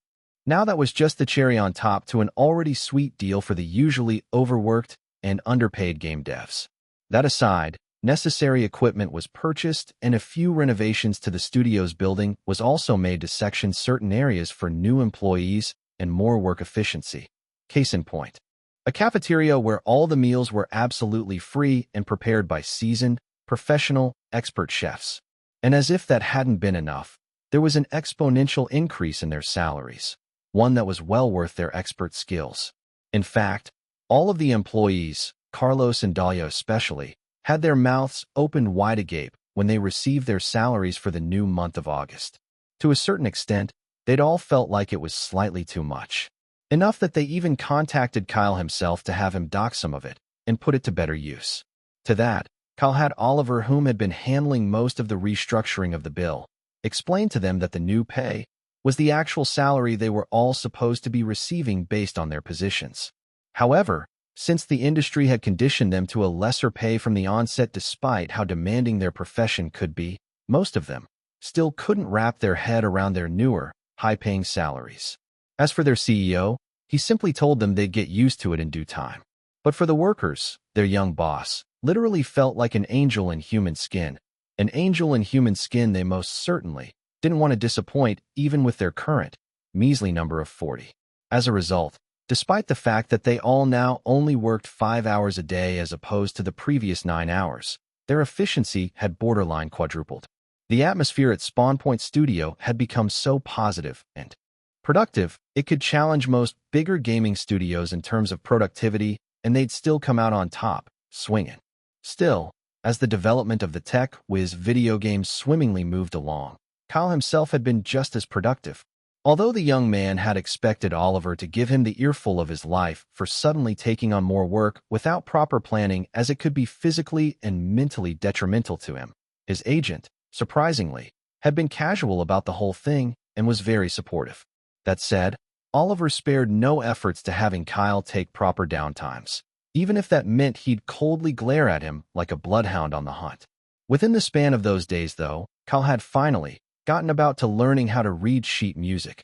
Now that was just the cherry on top to an already sweet deal for the usually overworked and underpaid game devs. That aside, necessary equipment was purchased and a few renovations to the studio's building was also made to section certain areas for new employees and more work efficiency. Case in point, a cafeteria where all the meals were absolutely free and prepared by seasoned, professional, expert chefs. And as if that hadn't been enough, there was an exponential increase in their salaries, one that was well worth their expert skills. In fact, all of the employees, Carlos and Dahlia especially, had their mouths opened wide agape when they received their salaries for the new month of August. To a certain extent, they'd all felt like it was slightly too much. Enough that they even contacted Kyle himself to have him dock some of it and put it to better use. To that, Kyle had Oliver, whom had been handling most of the restructuring of the bill, explain to them that the new pay was the actual salary they were all supposed to be receiving based on their positions. However, since the industry had conditioned them to a lesser pay from the onset despite how demanding their profession could be, most of them still couldn't wrap their head around their newer, high-paying salaries. As for their CEO, he simply told them they'd get used to it in due time. But for the workers, their young boss literally felt like an angel in human skin. An angel in human skin they most certainly didn't want to disappoint even with their current, measly number of 40. As a result, despite the fact that they all now only worked 5 hours a day as opposed to the previous 9 hours, their efficiency had borderline quadrupled. The atmosphere at Spawn Point Studio had become so positive and productive, it could challenge most bigger gaming studios in terms of productivity, and they'd still come out on top, swinging. Still, as the development of the tech whiz video games swimmingly moved along, Kyle himself had been just as productive. Although the young man had expected Oliver to give him the earful of his life for suddenly taking on more work without proper planning, as it could be physically and mentally detrimental to him, his agent, surprisingly, had been casual about the whole thing and was very supportive. That said, Oliver spared no efforts to having Kyle take proper downtimes, even if that meant he'd coldly glare at him like a bloodhound on the hunt. Within the span of those days, though, Kyle had finally gotten about to learning how to read sheet music,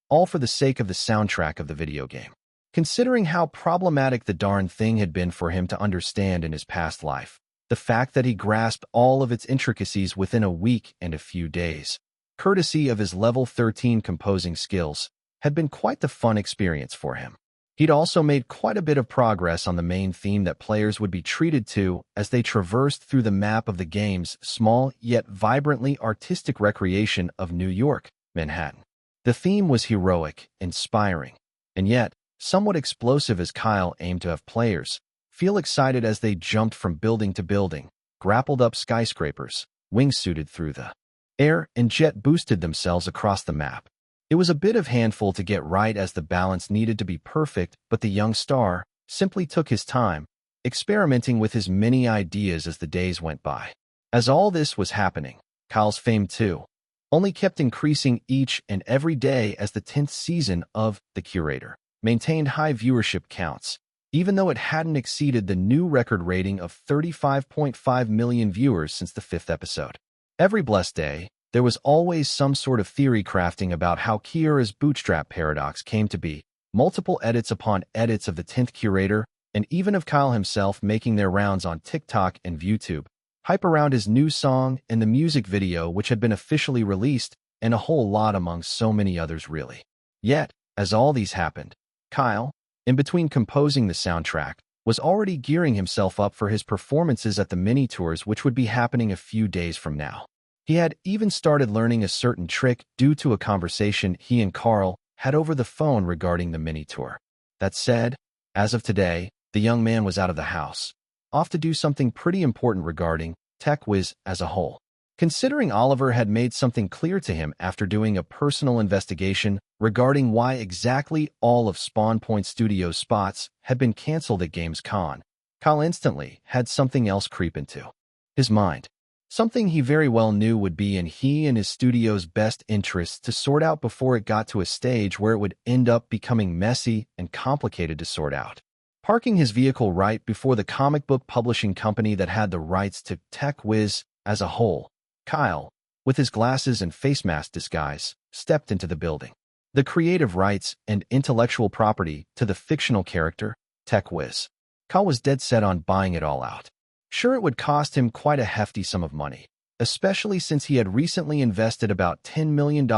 all for the sake of the soundtrack of the video game. Considering how problematic the darn thing had been for him to understand in his past life, the fact that he grasped all of its intricacies within a week and a few days, courtesy of his level 13 composing skills, had been quite the fun experience for him. He'd also made quite a bit of progress on the main theme that players would be treated to as they traversed through the map of the game's small yet vibrantly artistic recreation of New York, Manhattan. The theme was heroic, inspiring, and yet somewhat explosive as Kyle aimed to have players feel excited as they jumped from building to building, grappled up skyscrapers, wingsuited through the air, and jet boosted themselves across the map. It was a bit of handful to get right as the balance needed to be perfect, but the young star simply took his time, experimenting with his many ideas as the days went by. As all this was happening, Kyle's fame too only kept increasing each and every day as the 10th season of The Curator maintained high viewership counts, even though it hadn't exceeded the new record rating of 35.5 million viewers since the 5th episode. Every blessed day, there was always some sort of theory crafting about how Kiera's bootstrap paradox came to be, multiple edits upon edits of the 10th Curator, and even of Kyle himself making their rounds on TikTok and YouTube, hype around his new song and the music video which had been officially released, and a whole lot among so many others really. Yet, as all these happened, Kyle, in between composing the soundtrack, was already gearing himself up for his performances at the mini-tours which would be happening a few days from now. He had even started learning a certain trick due to a conversation he and Carl had over the phone regarding the mini-tour. That said, as of today, the young man was out of the house, off to do something pretty important regarding Tech Wiz as a whole. Considering Oliver had made something clear to him after doing a personal investigation regarding why exactly all of Spawn Point Studios' spots had been canceled at Gamescom, Kyle instantly had something else creep into his mind. Something he very well knew would be in he and his studio's best interests to sort out before it got to a stage where it would end up becoming messy and complicated to sort out. Parking his vehicle right before the comic book publishing company that had the rights to TechWiz as a whole, Kyle, with his glasses and face mask disguise, stepped into the building. The creative rights and intellectual property to the fictional character, TechWiz. Kyle was dead set on buying it all out. Sure, it would cost him quite a hefty sum of money, especially since he had recently invested about $10 million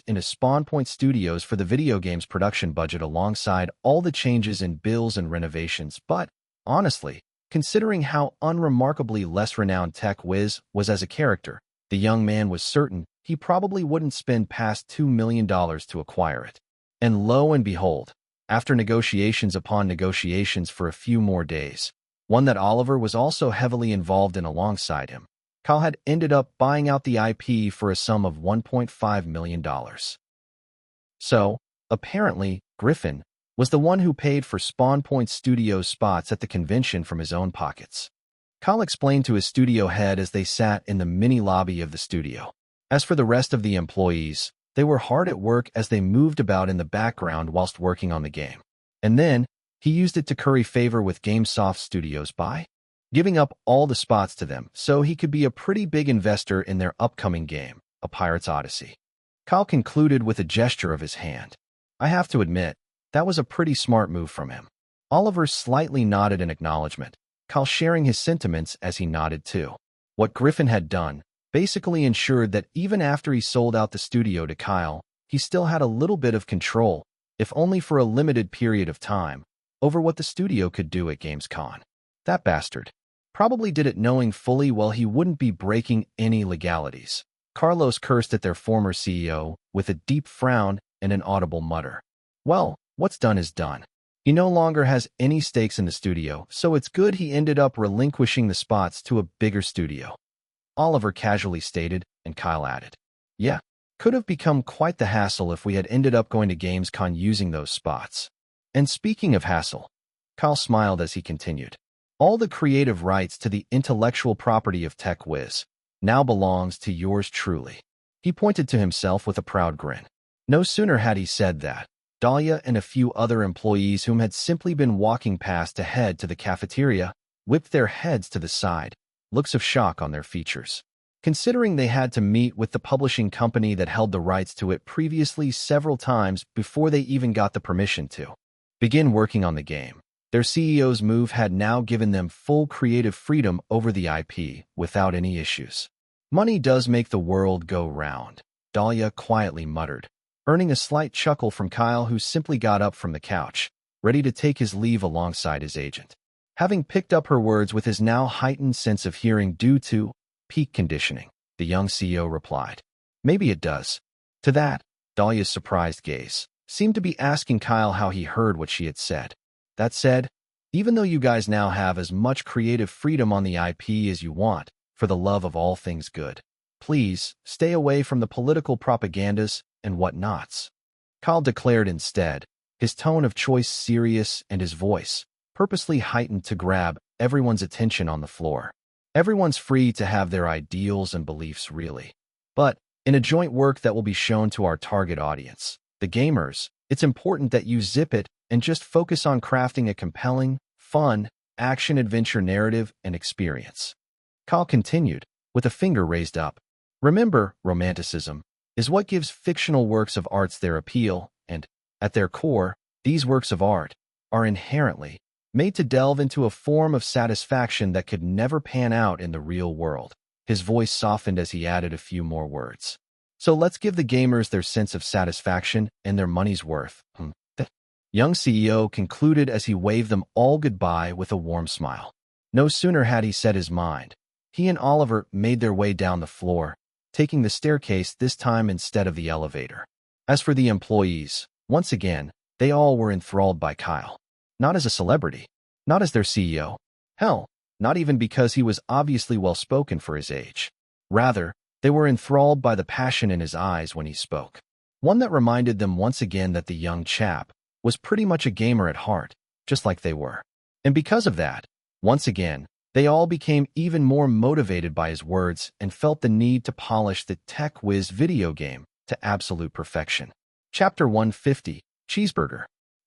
into Spawn Point Studios for the video game's production budget alongside all the changes in bills and renovations, but, honestly, considering how unremarkably less renowned TechWiz was as a character, the young man was certain he probably wouldn't spend past $2 million to acquire it. And lo and behold, after negotiations upon negotiations for a few more days, one that Oliver was also heavily involved in alongside him, Kyle had ended up buying out the IP for a sum of $1.5 million. So, apparently, Griffin was the one who paid for Spawn Point Studios spots at the convention from his own pockets. Kyle explained to his studio head as they sat in the mini lobby of the studio. As for the rest of the employees, they were hard at work as they moved about in the background whilst working on the game. And then, he used it to curry favor with GameSoft Studios by giving up all the spots to them so he could be a pretty big investor in their upcoming game, A Pirate's Odyssey. Kyle concluded with a gesture of his hand. I have to admit, that was a pretty smart move from him. Oliver slightly nodded in acknowledgement, Kyle sharing his sentiments as he nodded too. What Griffin had done basically ensured that even after he sold out the studio to Kyle, he still had a little bit of control, if only for a limited period of time, over what the studio could do at Gamescom. That bastard probably did it knowing fully well he wouldn't be breaking any legalities. Carlos cursed at their former CEO with a deep frown and an audible mutter. Well, what's done is done. He no longer has any stakes in the studio, so it's good he ended up relinquishing the spots to a bigger studio. Oliver casually stated, and Kyle added, yeah, could have become quite the hassle if we had ended up going to Gamescom using those spots. And speaking of hassle, Kyle smiled as he continued, all the creative rights to the intellectual property of TechWiz now belongs to yours truly. He pointed to himself with a proud grin. No sooner had he said that, Dahlia and a few other employees whom had simply been walking past to head to the cafeteria whipped their heads to the side, looks of shock on their features. Considering they had to meet with the publishing company that held the rights to it previously several times before they even got the permission to begin working on the game, their CEO's move had now given them full creative freedom over the IP without any issues. Money does make the world go round, Dahlia quietly muttered, earning a slight chuckle from Kyle, who simply got up from the couch, ready to take his leave alongside his agent. Having picked up her words with his now heightened sense of hearing due to peak conditioning, the young CEO replied, maybe it does. To that, Dahlia's surprised gaze seemed to be asking Kyle how he heard what she had said. That said, even though you guys now have as much creative freedom on the IP as you want, for the love of all things good, please stay away from the political propagandas and whatnots. Kyle declared instead, his tone of choice serious and his voice purposely heightened to grab everyone's attention on the floor. Everyone's free to have their ideals and beliefs really. But, in a joint work that will be shown to our target audience, the gamers, it's important that you zip it and just focus on crafting a compelling, fun, action-adventure narrative and experience. Kyle continued, with a finger raised up. Remember, romanticism is what gives fictional works of arts their appeal, and, at their core, these works of art are inherently made to delve into a form of satisfaction that could never pan out in the real world. His voice softened as he added a few more words. So let's give the gamers their sense of satisfaction and their money's worth. The young CEO concluded as he waved them all goodbye with a warm smile. No sooner had he said his mind, he and Oliver made their way down the floor, taking the staircase this time instead of the elevator. As for the employees, once again, they all were enthralled by Kyle. Not as a celebrity, not as their CEO. Hell, not even because he was obviously well-spoken for his age. Rather, they were enthralled by the passion in his eyes when he spoke. One that reminded them once again that the young chap was pretty much a gamer at heart, just like they were. And because of that, once again, They all became even more motivated by his words and felt the need to polish the Tech Whiz video game to absolute perfection. Chapter 150, Cheeseburger.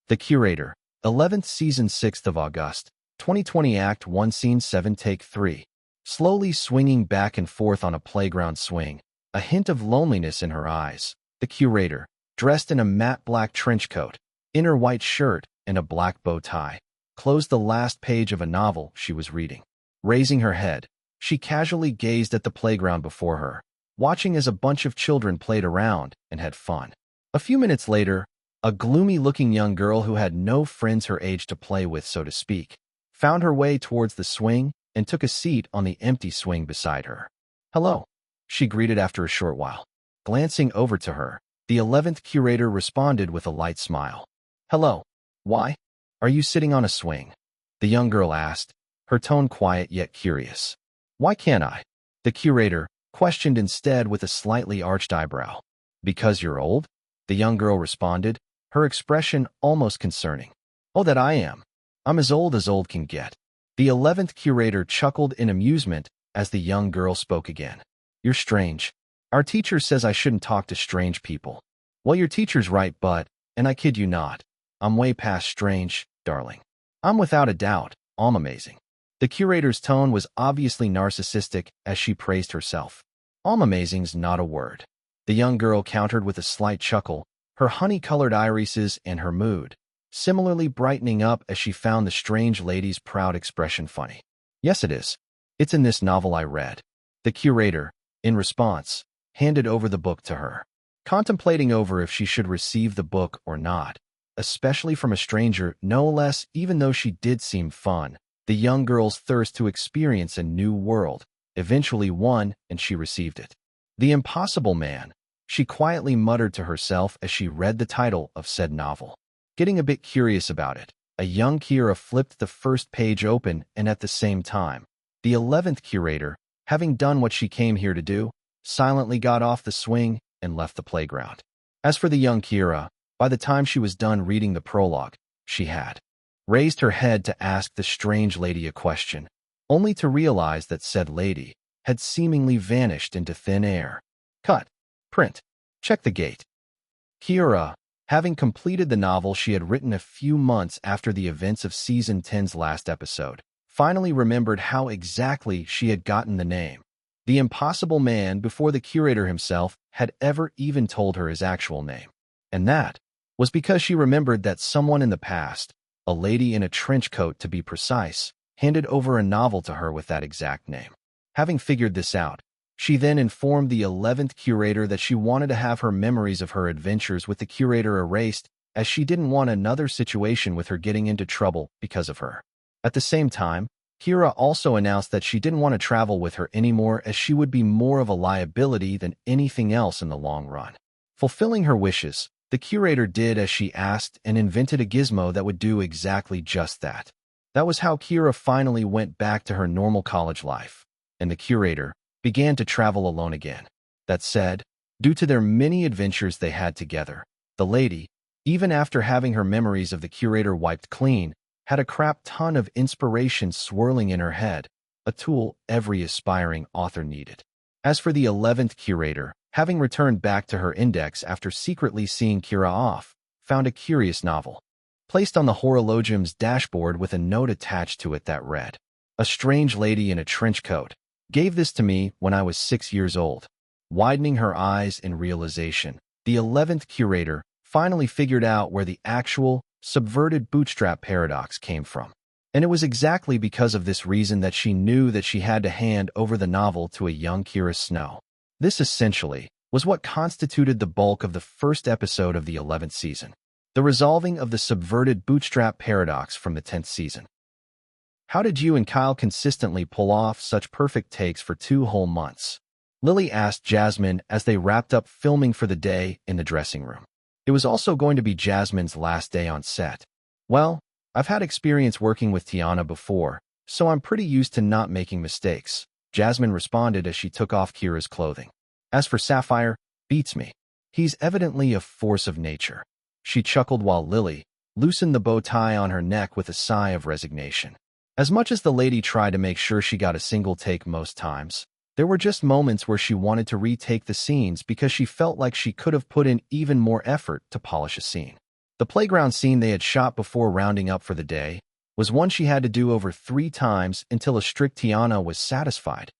The Curator, 11th Season 6th of August, 2020 Act 1 Scene 7 Take 3. Slowly swinging back and forth on a playground swing, a hint of loneliness in her eyes, the Curator, dressed in a matte black trench coat, inner white shirt, and a black bow tie, closed the last page of a novel she was reading. Raising her head, she casually gazed at the playground before her, watching as a bunch of children played around and had fun. A few minutes later, a gloomy-looking young girl who had no friends her age to play with, so to speak, found her way towards the swing and took a seat on the empty swing beside her. "Hello," she greeted after a short while. Glancing over to her, the 11th Curator responded with a light smile. "Hello. Why? Are you sitting on a swing?" the young girl asked, her tone quiet yet curious. "Why can't I?" the Curator questioned instead with a slightly arched eyebrow. "Because you're old?" the young girl responded, her expression almost concerning. "Oh, that I am. I'm as old can get." The 11th Curator chuckled in amusement as the young girl spoke again. "You're strange. Our teacher says I shouldn't talk to strange people." "Well, your teacher's right, but, and I kid you not, I'm way past strange, darling. I'm without a doubt, amazing." The Curator's tone was obviously narcissistic as she praised herself. "Amazing's not a word," the young girl countered with a slight chuckle, her honey-colored irises and her mood similarly brightening up as she found the strange lady's proud expression funny. "Yes, it is. It's in this novel I read." The Curator, in response, handed over the book to her, contemplating over if she should receive the book or not, especially from a stranger, no less. Even though she did seem fun, the young girl's thirst to experience a new world eventually won, and she received it. "The Impossible Man," she quietly muttered to herself as she read the title of said novel. Getting a bit curious about it, a young Kira flipped the first page open, and at the same time, the 11th Curator, having done what she came here to do, silently got off the swing and left the playground. As for the young Kira, by the time she was done reading the prologue, she had raised her head to ask the strange lady a question, only to realize that said lady had seemingly vanished into thin air. Cut. Print. Check the gate. Kira, having completed the novel she had written a few months after the events of Season 10's last episode, finally remembered how exactly she had gotten the name The Impossible Man before the Curator himself had ever even told her his actual name. And that was because she remembered that someone in the past, a lady in a trench coat to be precise, handed over a novel to her with that exact name. Having figured this out, she then informed the 11th Curator that she wanted to have her memories of her adventures with the Curator erased, as she didn't want another situation with her getting into trouble because of her. At the same time, Kira also announced that she didn't want to travel with her anymore, as she would be more of a liability than anything else in the long run. Fulfilling her wishes, the Curator did as she asked and invented a gizmo that would do exactly just that. That was how Kira finally went back to her normal college life, and the Curator began to travel alone again. That said, due to their many adventures they had together, the lady, even after having her memories of the Curator wiped clean, had a crap ton of inspiration swirling in her head, a tool every aspiring author needed. As for the 11th Curator, having returned back to her index after secretly seeing Kira off, found a curious novel placed on the horologium's dashboard with a note attached to it that read, "A strange lady in a trench coat gave this to me when I was 6 years old." Widening her eyes in realization, the 11th Curator finally figured out where the actual subverted bootstrap paradox came from. And it was exactly because of this reason that she knew that she had to hand over the novel to a young Kira Snow. This essentially was what constituted the bulk of the first episode of the 11th season, the resolving of the subverted bootstrap paradox from the 10th season. "How did you and Kyle consistently pull off such perfect takes for 2 whole months?" Lily asked Jasmine as they wrapped up filming for the day in the dressing room. It was also going to be Jasmine's last day on set. "Well, I've had experience working with Tiana before, so I'm pretty used to not making mistakes," Jasmine responded as she took off Kira's clothing. "As for Sapphire, beats me. He's evidently a force of nature." She chuckled while Lily loosened the bow tie on her neck with a sigh of resignation. As much as the lady tried to make sure she got a single take most times, there were just moments where she wanted to retake the scenes because she felt like she could have put in even more effort to polish a scene. The playground scene they had shot before rounding up for the day was one she had to do over 3 times until a strict Tiana was satisfied,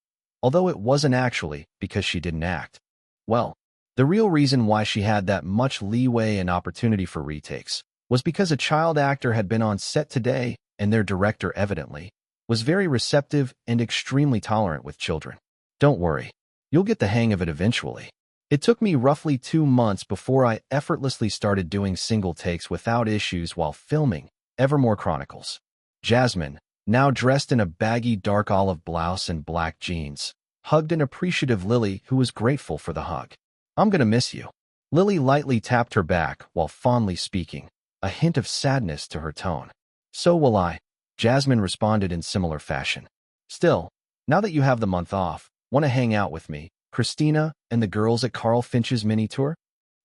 although it wasn't actually because she didn't act well. The real reason why she had that much leeway and opportunity for retakes was because a child actor had been on set today, and their director evidently was very receptive and extremely tolerant with children. Don't worry, you'll get the hang of it eventually. It took me roughly 2 months before I effortlessly started doing single takes without issues while filming Evermore Chronicles. Jasmine, now dressed in a baggy dark olive blouse and black jeans, hugged an appreciative Lily who was grateful for the hug. "I'm gonna miss you." Lily lightly tapped her back while fondly speaking, a hint of sadness to her tone. "So will I," Jasmine responded in similar fashion. "Still, now that you have the month off, want to hang out with me, Christina, and the girls at Carl Finch's mini tour?"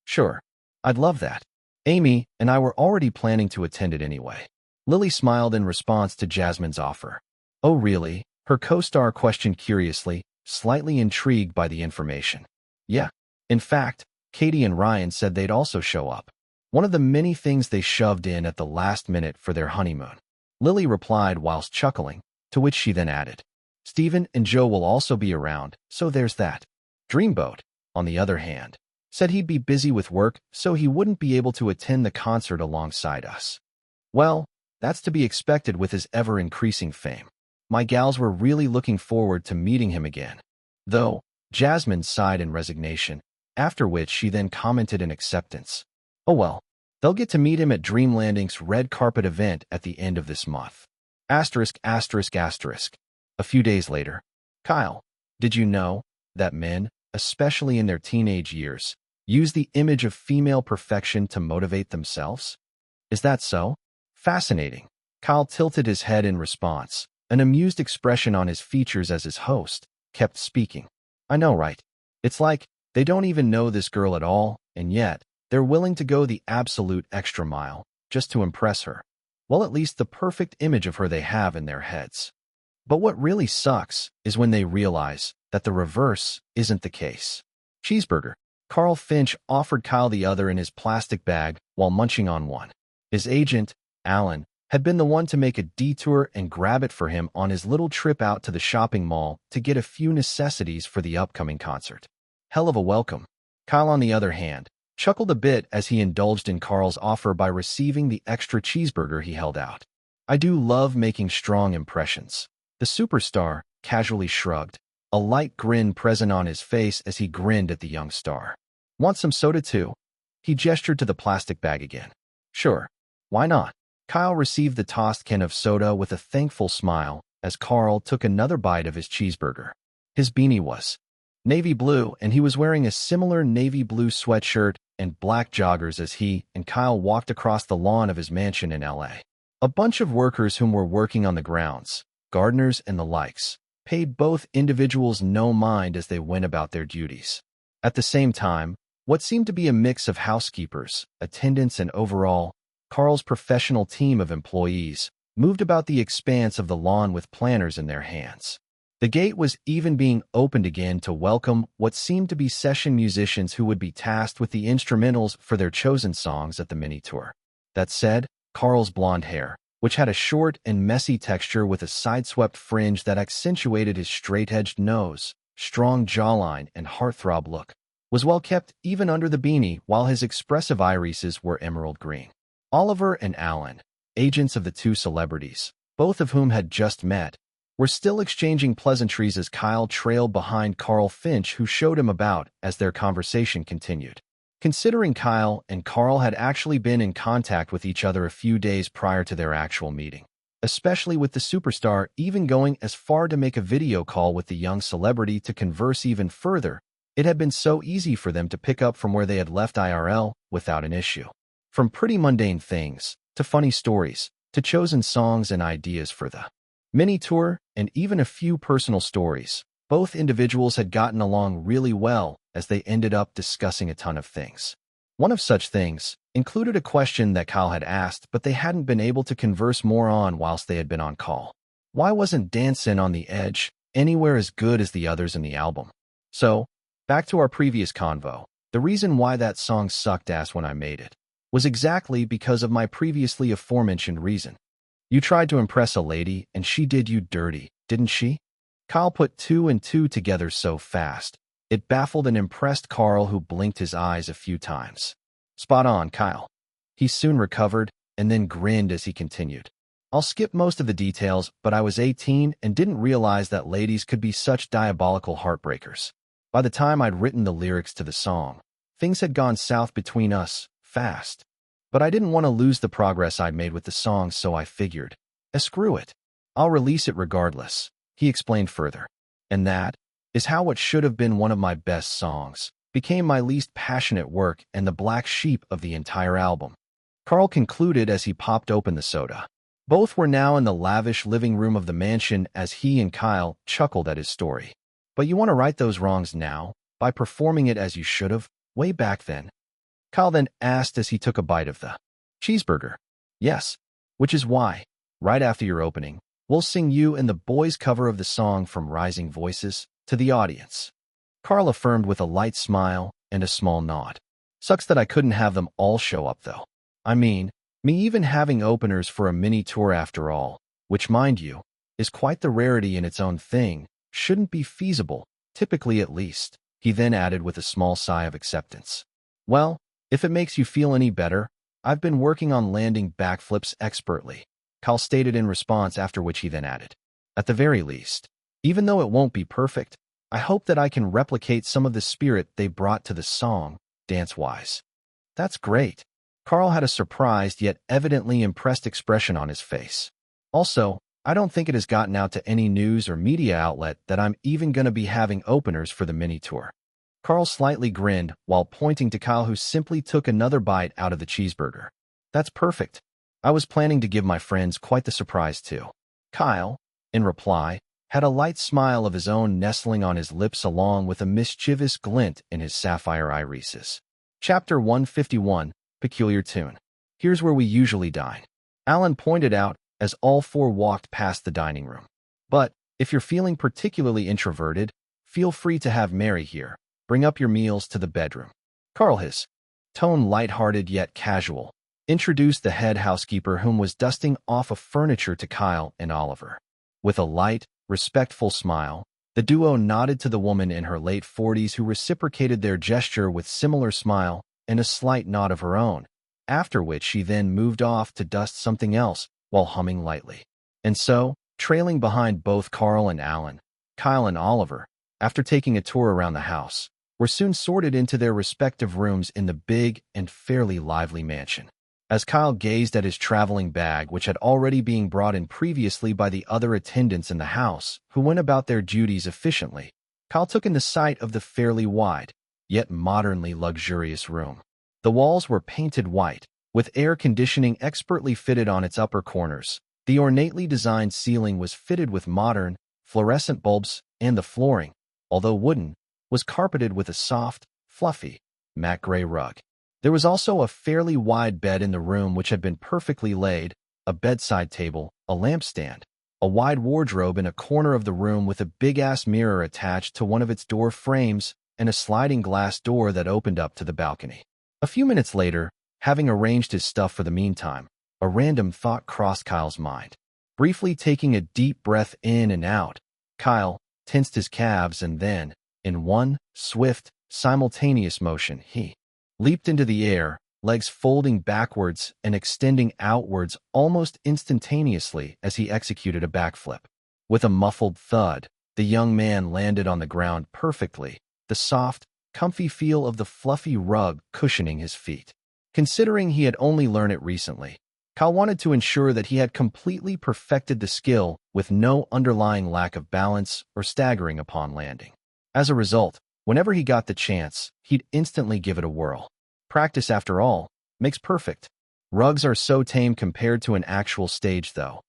"Sure, I'd love that. Amy and I were already planning to attend it anyway." Lily smiled in response to Jasmine's offer. "Oh really?" her co-star questioned curiously, slightly intrigued by the information. "Yeah. In fact, Katie and Ryan said they'd also show up. One of the many things they shoved in at the last minute for their honeymoon." Lily replied whilst chuckling, to which she then added, "Stephen and Joe will also be around, so there's that." Dreamboat, on the other hand, said he'd be busy with work, so he wouldn't be able to attend the concert alongside us. Well, that's to be expected with his ever-increasing fame. My gals were really looking forward to meeting him again. Though, Jasmine sighed in resignation, after which she then commented in acceptance. "Oh well, they'll get to meet him at Dreamlanding's red carpet event at the end of this month." Asterisk, asterisk, asterisk. A few days later. "Kyle, did you know that men, especially in their teenage years, use the image of female perfection to motivate themselves? Is that so? Fascinating." Kyle tilted his head in response, an amused expression on his features as his host kept speaking. "I know, right? It's like they don't even know this girl at all, and yet they're willing to go the absolute extra mile just to impress her. Well, at least the perfect image of her they have in their heads. But what really sucks is when they realize that the reverse isn't the case." Cheeseburger. Carl Finch offered Kyle the other in his plastic bag while munching on one. His agent, Alan, had been the one to make a detour and grab it for him on his little trip out to the shopping mall to get a few necessities for the upcoming concert. Hell of a welcome. Kyle, on the other hand, chuckled a bit as he indulged in Carl's offer by receiving the extra cheeseburger he held out. "I do love making strong impressions." The superstar casually shrugged, a light grin present on his face as he grinned at the young star. "Want some soda too?" He gestured to the plastic bag again. "Sure, why not?" Kyle received the tossed can of soda with a thankful smile as Carl took another bite of his cheeseburger. His beanie was navy blue, and he was wearing a similar navy blue sweatshirt and black joggers as he and Kyle walked across the lawn of his mansion in LA. A bunch of workers whom were working on the grounds, gardeners and the likes, paid both individuals no mind as they went about their duties. At the same time, what seemed to be a mix of housekeepers, attendants, and overall, Carl's professional team of employees moved about the expanse of the lawn with planners in their hands. The gate was even being opened again to welcome what seemed to be session musicians who would be tasked with the instrumentals for their chosen songs at the mini-tour. That said, Carl's blonde hair, which had a short and messy texture with a sideswept fringe that accentuated his straight-edged nose, strong jawline, and heartthrob look, was well kept even under the beanie, while his expressive irises were emerald green. Oliver and Alan, agents of the two celebrities, both of whom had just met, were still exchanging pleasantries as Kyle trailed behind Carl Finch, who showed him about as their conversation continued. Considering Kyle and Carl had actually been in contact with each other a few days prior to their actual meeting, especially with the superstar even going as far to make a video call with the young celebrity to converse even further, it had been so easy for them to pick up from where they had left IRL without an issue. From pretty mundane things, to funny stories, to chosen songs and ideas for the mini-tour, and even a few personal stories, both individuals had gotten along really well as they ended up discussing a ton of things. One of such things included a question that Kyle had asked but they hadn't been able to converse more on whilst they had been on call. Why wasn't Dancin' on the Edge anywhere as good as the others in the album? So, back to our previous convo. The reason why that song sucked ass when I made it was exactly because of my previously aforementioned reason. You tried to impress a lady, and she did you dirty, didn't she? Kyle put two and two together so fast. It baffled and impressed Carl, who blinked his eyes a few times. Spot on, Kyle. He soon recovered, and then grinned as he continued. I'll skip most of the details, but I was 18 and didn't realize that ladies could be such diabolical heartbreakers. By the time I'd written the lyrics to the song, things had gone south between us, fast. But I didn't want to lose the progress I'd made with the song, so I figured, screw it. I'll release it regardless, he explained further. And that is how what should have been one of my best songs became my least passionate work and the black sheep of the entire album. Carl concluded as he popped open the soda. Both were now in the lavish living room of the mansion as he and Kyle chuckled at his story. But you want to right those wrongs now by performing it as you should have way back then? Kyle then asked as he took a bite of the cheeseburger. Yes, which is why, right after your opening, we'll sing you and the boys' cover of the song From Rising Voices to the audience. Carl affirmed with a light smile and a small nod. Sucks that I couldn't have them all show up, though. I mean, me even having openers for a mini tour after all, which, mind you, is quite the rarity in its own thing, shouldn't be feasible, typically at least, he then added with a small sigh of acceptance. Well, if it makes you feel any better, I've been working on landing backflips expertly, Kyle stated in response, after which he then added. At the very least, even though it won't be perfect, I hope that I can replicate some of the spirit they brought to the song, dance-wise. That's great. Carl had a surprised yet evidently impressed expression on his face. Also, I don't think it has gotten out to any news or media outlet that I'm even going to be having openers for the mini tour. Carl slightly grinned while pointing to Kyle, who simply took another bite out of the cheeseburger. That's perfect. I was planning to give my friends quite the surprise too. Kyle, in reply, had a light smile of his own nestling on his lips along with a mischievous glint in his sapphire irises. Chapter 151, Peculiar Tune. Here's where we usually dine, Alan pointed out as all four walked past the dining room. But if you're feeling particularly introverted, feel free to have Mary here. Bring up your meals to the bedroom. Carl, his tone light-hearted yet casual, introduced the head housekeeper, whom was dusting off of furniture, to Kyle and Oliver. With a light, respectful smile, the duo nodded to the woman in her late 40s, who reciprocated their gesture with similar smile and a slight nod of her own, after which she then moved off to dust something else while humming lightly. And so, trailing behind both Carl and Alan, Kyle and Oliver, after taking a tour around the house, were soon sorted into their respective rooms in the big and fairly lively mansion. As Kyle gazed at his traveling bag, which had already been brought in previously by the other attendants in the house, who went about their duties efficiently, Kyle took in the sight of the fairly wide, yet modernly luxurious room. The walls were painted white, with air conditioning expertly fitted on its upper corners. The ornately designed ceiling was fitted with modern, fluorescent bulbs, and the flooring, although wooden, was carpeted with a soft, fluffy, matte gray rug. There was also a fairly wide bed in the room, which had been perfectly laid, a bedside table, a lampstand, a wide wardrobe in a corner of the room with a big-ass mirror attached to one of its door frames, and a sliding glass door that opened up to the balcony. A few minutes later, having arranged his stuff for the meantime, a random thought crossed Kyle's mind. Briefly taking a deep breath in and out, Kyle tensed his calves, and then, in one swift, simultaneous motion, he leaped into the air, legs folding backwards and extending outwards almost instantaneously as he executed a backflip. With a muffled thud, the young man landed on the ground perfectly, the soft, comfy feel of the fluffy rug cushioning his feet. Considering he had only learned it recently, Kyle wanted to ensure that he had completely perfected the skill with no underlying lack of balance or staggering upon landing. As a result, whenever he got the chance, he'd instantly give it a whirl. Practice, after all, makes perfect. Rugs are so tame compared to an actual stage, though.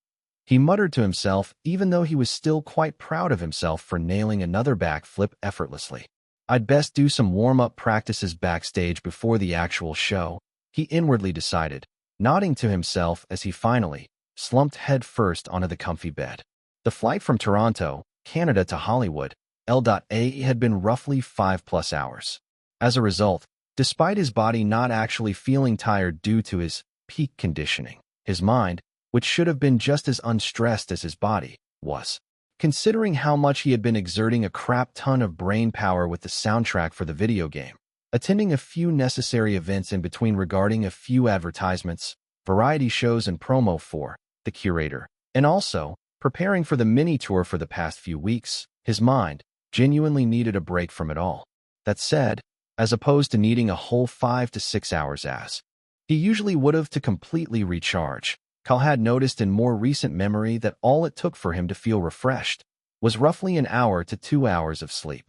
He muttered to himself, even though he was still quite proud of himself for nailing another backflip effortlessly. I'd best do some warm-up practices backstage before the actual show, he inwardly decided, nodding to himself as he finally slumped head first onto the comfy bed. The flight from Toronto, Canada to Hollywood, L.A. had been roughly 5+ hours. As a result, despite his body not actually feeling tired due to his peak conditioning, his mind, which should have been just as unstressed as his body, was. Considering how much he had been exerting a crap ton of brain power with the soundtrack for the video game, attending a few necessary events in between regarding a few advertisements, variety shows and promo for the curator, and also preparing for the mini-tour for the past few weeks, his mind genuinely needed a break from it all. That said, as opposed to needing a whole 5 to 6 hours as he usually would have to completely recharge, Kyle had noticed in more recent memory that all it took for him to feel refreshed was roughly an hour to 2 hours of sleep.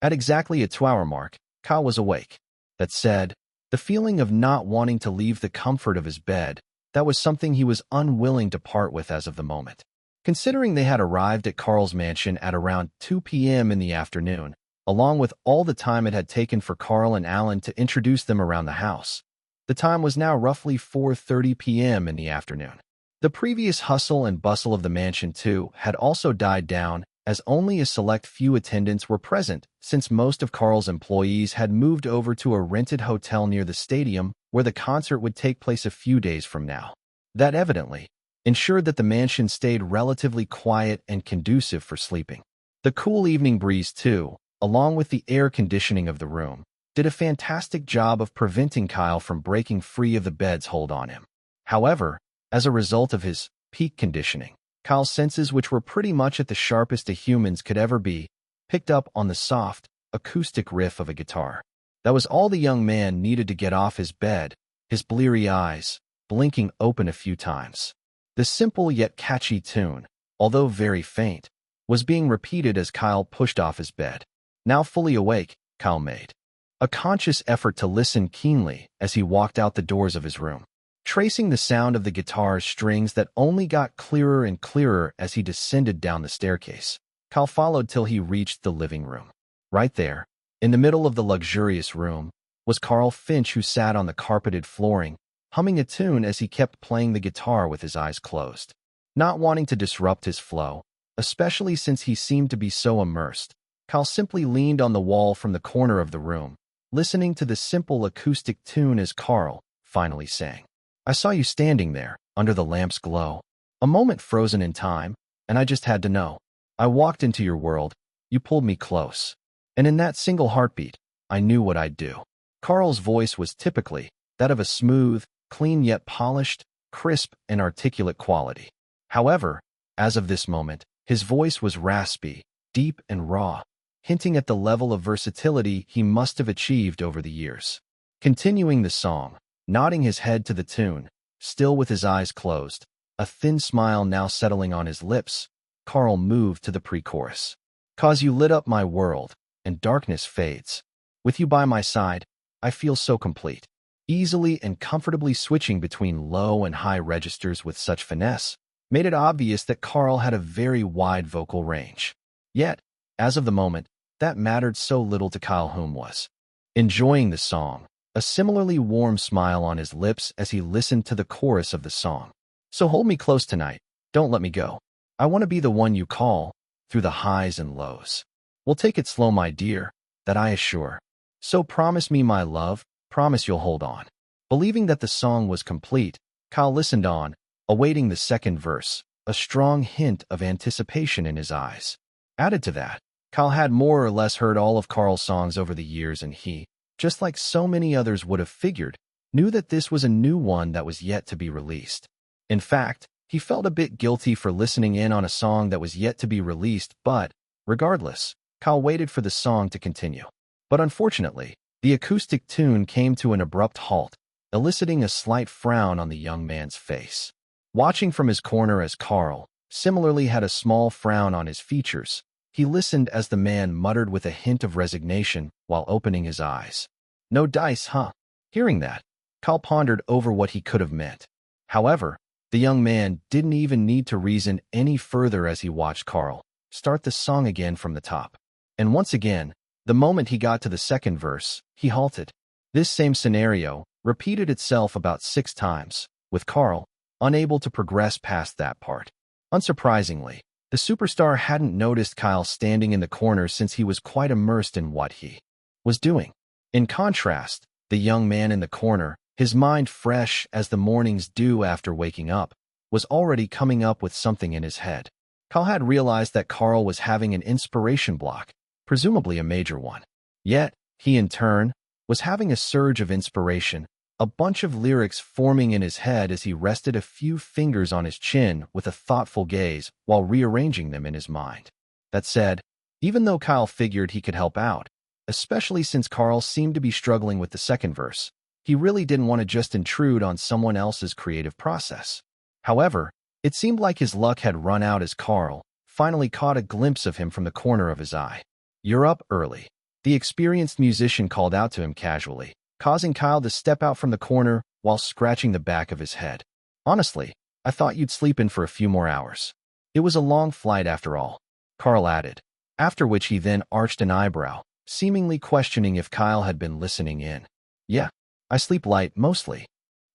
At exactly a 2-hour mark, Kyle was awake. That said, the feeling of not wanting to leave the comfort of his bed, that was something he was unwilling to part with as of the moment. Considering they had arrived at Carl's mansion at around 2 p.m. in the afternoon, along with all the time it had taken for Carl and Alan to introduce them around the house, the time was now roughly 4:30 p.m. in the afternoon. The previous hustle and bustle of the mansion, too, had also died down, as only a select few attendants were present, since most of Carl's employees had moved over to a rented hotel near the stadium where the concert would take place a few days from now. That evidently ensured that the mansion stayed relatively quiet and conducive for sleeping. The cool evening breeze, too, along with the air conditioning of the room, did a fantastic job of preventing Kyle from breaking free of the bed's hold on him. However, as a result of his peak conditioning, Kyle's senses, which were pretty much at the sharpest a human's could ever be, picked up on the soft, acoustic riff of a guitar. That was all the young man needed to get off his bed, his bleary eyes blinking open a few times. The simple yet catchy tune, although very faint, was being repeated as Kyle pushed off his bed. Now fully awake, Kyle made a conscious effort to listen keenly as he walked out the doors of his room, tracing the sound of the guitar's strings that only got clearer and clearer as he descended down the staircase. Kyle followed till he reached the living room. Right there, in the middle of the luxurious room, was Carl Finch, who sat on the carpeted flooring, humming a tune as he kept playing the guitar with his eyes closed. Not wanting to disrupt his flow, especially since he seemed to be so immersed, Kyle simply leaned on the wall from the corner of the room, listening to the simple acoustic tune as Carl finally sang. I saw you standing there, under the lamp's glow, a moment frozen in time, and I just had to know. I walked into your world, you pulled me close, and in that single heartbeat, I knew what I'd do. Carl's voice was typically that of a smooth, clean yet polished, crisp and articulate quality. However, as of this moment, his voice was raspy, deep and raw, hinting at the level of versatility he must have achieved over the years. Continuing the song, nodding his head to the tune, still with his eyes closed, a thin smile now settling on his lips, Carl moved to the pre-chorus. "'Cause you lit up my world, and darkness fades. With you by my side, I feel so complete." Easily and comfortably switching between low and high registers with such finesse made it obvious that Carl had a very wide vocal range. Yet, as of the moment, that mattered so little to Kyle, whom was enjoying the song, a similarly warm smile on his lips as he listened to the chorus of the song. "So hold me close tonight, don't let me go. I want to be the one you call, through the highs and lows. We'll take it slow, my dear, that I assure. So promise me, my love, promise you'll hold on." Believing that the song was complete, Kyle listened on, awaiting the second verse, a strong hint of anticipation in his eyes. Added to that, Kyle had more or less heard all of Carl's songs over the years, and he, just like so many others would have figured, knew that this was a new one that was yet to be released. In fact, he felt a bit guilty for listening in on a song that was yet to be released, but, regardless, Kyle waited for the song to continue. But unfortunately, the acoustic tune came to an abrupt halt, eliciting a slight frown on the young man's face. Watching from his corner as Carl similarly had a small frown on his features, he listened as the man muttered with a hint of resignation while opening his eyes. "No dice, huh?" Hearing that, Kyle pondered over what he could have meant. However, the young man didn't even need to reason any further as he watched Carl start the song again from the top. And once again, the moment he got to the second verse, he halted. This same scenario repeated itself about 6 times, with Carl unable to progress past that part. Unsurprisingly, the superstar hadn't noticed Kyle standing in the corner since he was quite immersed in what he was doing. In contrast, the young man in the corner, his mind fresh as the morning's dew after waking up, was already coming up with something in his head. Kyle had realized that Carl was having an inspiration block, presumably a major one. Yet, he in turn, was having a surge of inspiration, a bunch of lyrics forming in his head as he rested a few fingers on his chin with a thoughtful gaze while rearranging them in his mind. That said, even though Kyle figured he could help out, especially since Carl seemed to be struggling with the second verse, he really didn't want to just intrude on someone else's creative process. However, it seemed like his luck had run out as Carl finally caught a glimpse of him from the corner of his eye. "You're up early," the experienced musician called out to him casually, causing Kyle to step out from the corner while scratching the back of his head. "Honestly, I thought you'd sleep in for a few more hours. It was a long flight after all," Carl added, after which he then arched an eyebrow, seemingly questioning if Kyle had been listening in. "Yeah, I sleep light mostly,"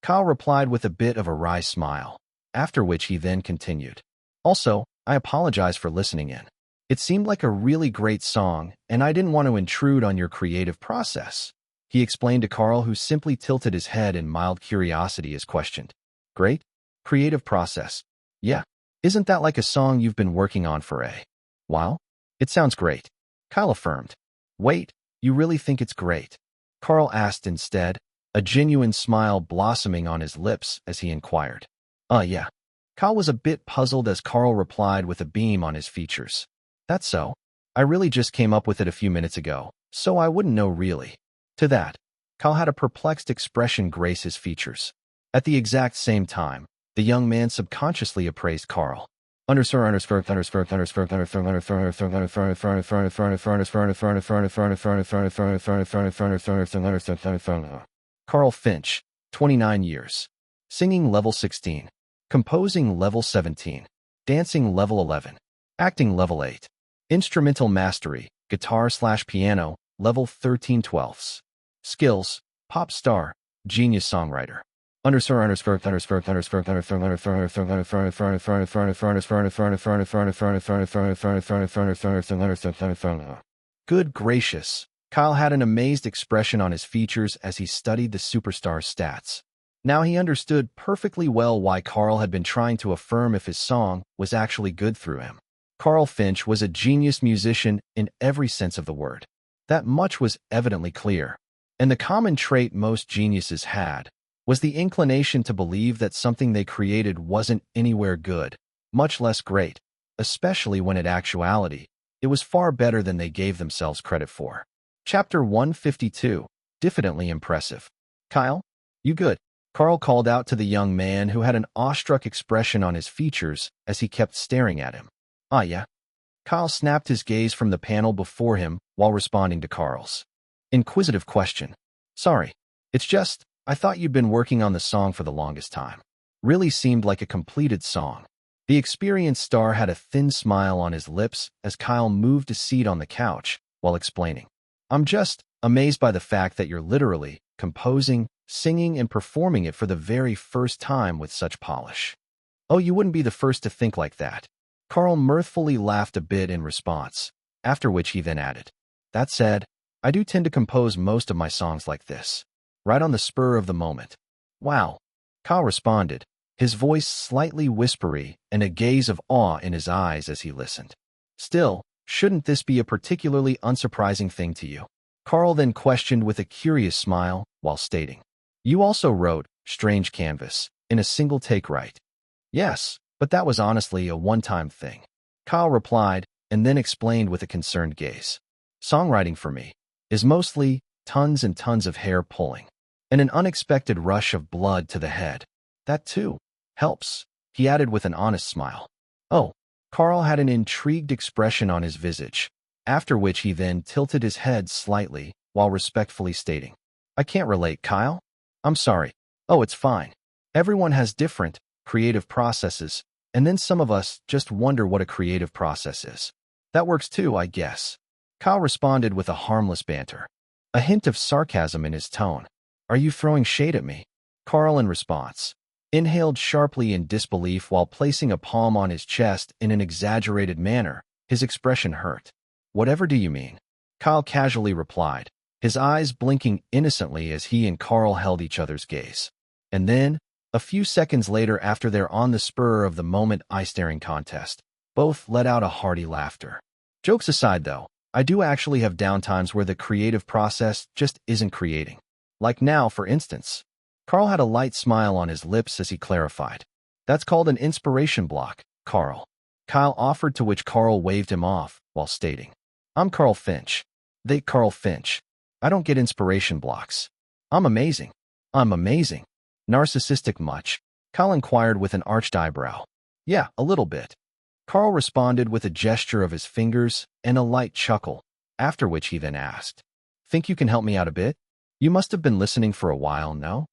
Kyle replied with a bit of a wry smile, after which he then continued. "Also, I apologize for listening in. It seemed like a really great song, and I didn't want to intrude on your creative process," he explained to Carl, who simply tilted his head in mild curiosity as questioned. "Great? Creative process? Yeah. Isn't that like a song you've been working on for a while?" "It sounds great," Kyle affirmed. "Wait, you really think it's great?" Carl asked instead, a genuine smile blossoming on his lips as he inquired. Yeah." Kyle was a bit puzzled as Carl replied with a beam on his features. "That's so. I really just came up with it a few minutes ago, so I wouldn't know really." To that, Kyle had a perplexed expression grace his features. At the exact same time, the young man subconsciously appraised Carl. Carl Finch, 29 years. Singing level 16. Composing level 17. Dancing level 11. Acting level 8. Instrumental mastery, guitar/piano, level 13/12. Skills, pop star, genius songwriter. Good gracious. Kyle had an amazed expression on his features as he studied the superstar's stats. Now he understood perfectly well why Carl had been trying to affirm if his song was actually good through him. Carl Finch was a genius musician in every sense of the word. That much was evidently clear. And the common trait most geniuses had was the inclination to believe that something they created wasn't anywhere good, much less great, especially when in actuality, it was far better than they gave themselves credit for. Chapter 152, Diffidently Impressive. "Kyle, you good?" Carl called out to the young man who had an awestruck expression on his features as he kept staring at him. Yeah." Kyle snapped his gaze from the panel before him while responding to Carl's inquisitive question. "Sorry. It's just, I thought you'd been working on the song for the longest time. Really seemed like a completed song." The experienced star had a thin smile on his lips as Kyle moved a seat on the couch while explaining. "I'm just amazed by the fact that you're literally composing, singing, and performing it for the very first time with such polish." "Oh, you wouldn't be the first to think like that." Carl mirthfully laughed a bit in response, after which he then added, "That said, I do tend to compose most of my songs like this, right on the spur of the moment." "Wow," Kyle responded, his voice slightly whispery and a gaze of awe in his eyes as he listened. "Still, shouldn't this be a particularly unsurprising thing to you?" Carl then questioned with a curious smile while stating, "You also wrote Strange Canvas in a single take, right?" "Yes, but that was honestly a one-time thing," Kyle replied and then explained with a concerned gaze. "Songwriting for me is mostly tons and tons of hair pulling and an unexpected rush of blood to the head. That too helps," he added with an honest smile. "Oh." Carl had an intrigued expression on his visage, after which he then tilted his head slightly while respectfully stating, "I can't relate, Kyle. I'm sorry." "Oh, it's fine. Everyone has different creative processes, and then some of us just wonder what a creative process is. That works too, I guess." Kyle responded with a harmless banter, a hint of sarcasm in his tone. "Are you throwing shade at me?" Carl in response inhaled sharply in disbelief while placing a palm on his chest in an exaggerated manner. His expression hurt. "Whatever do you mean?" Kyle casually replied, his eyes blinking innocently as he and Carl held each other's gaze. And then, a few seconds later, after their on-the-spur-of-the-moment eye-staring contest, both let out a hearty laughter. Jokes aside, though, I do actually have downtimes where the creative process just isn't creating. Like now, for instance. Carl had a light smile on his lips as he clarified. "That's called an inspiration block, Carl." Kyle offered, to which Carl waved him off while stating, "I'm Carl Finch. Carl Finch. I don't get inspiration blocks. I'm amazing." "I'm amazing." "Narcissistic much?" Kyle inquired with an arched eyebrow. "Yeah, a little bit." Carl responded with a gesture of his fingers and a light chuckle, after which he then asked, "Think you can help me out a bit? You must have been listening for a while, no?"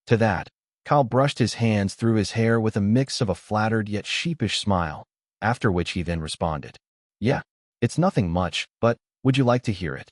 To that, Kyle brushed his hands through his hair with a mix of a flattered yet sheepish smile, after which he then responded, "Yeah, it's nothing much, but would you like to hear it?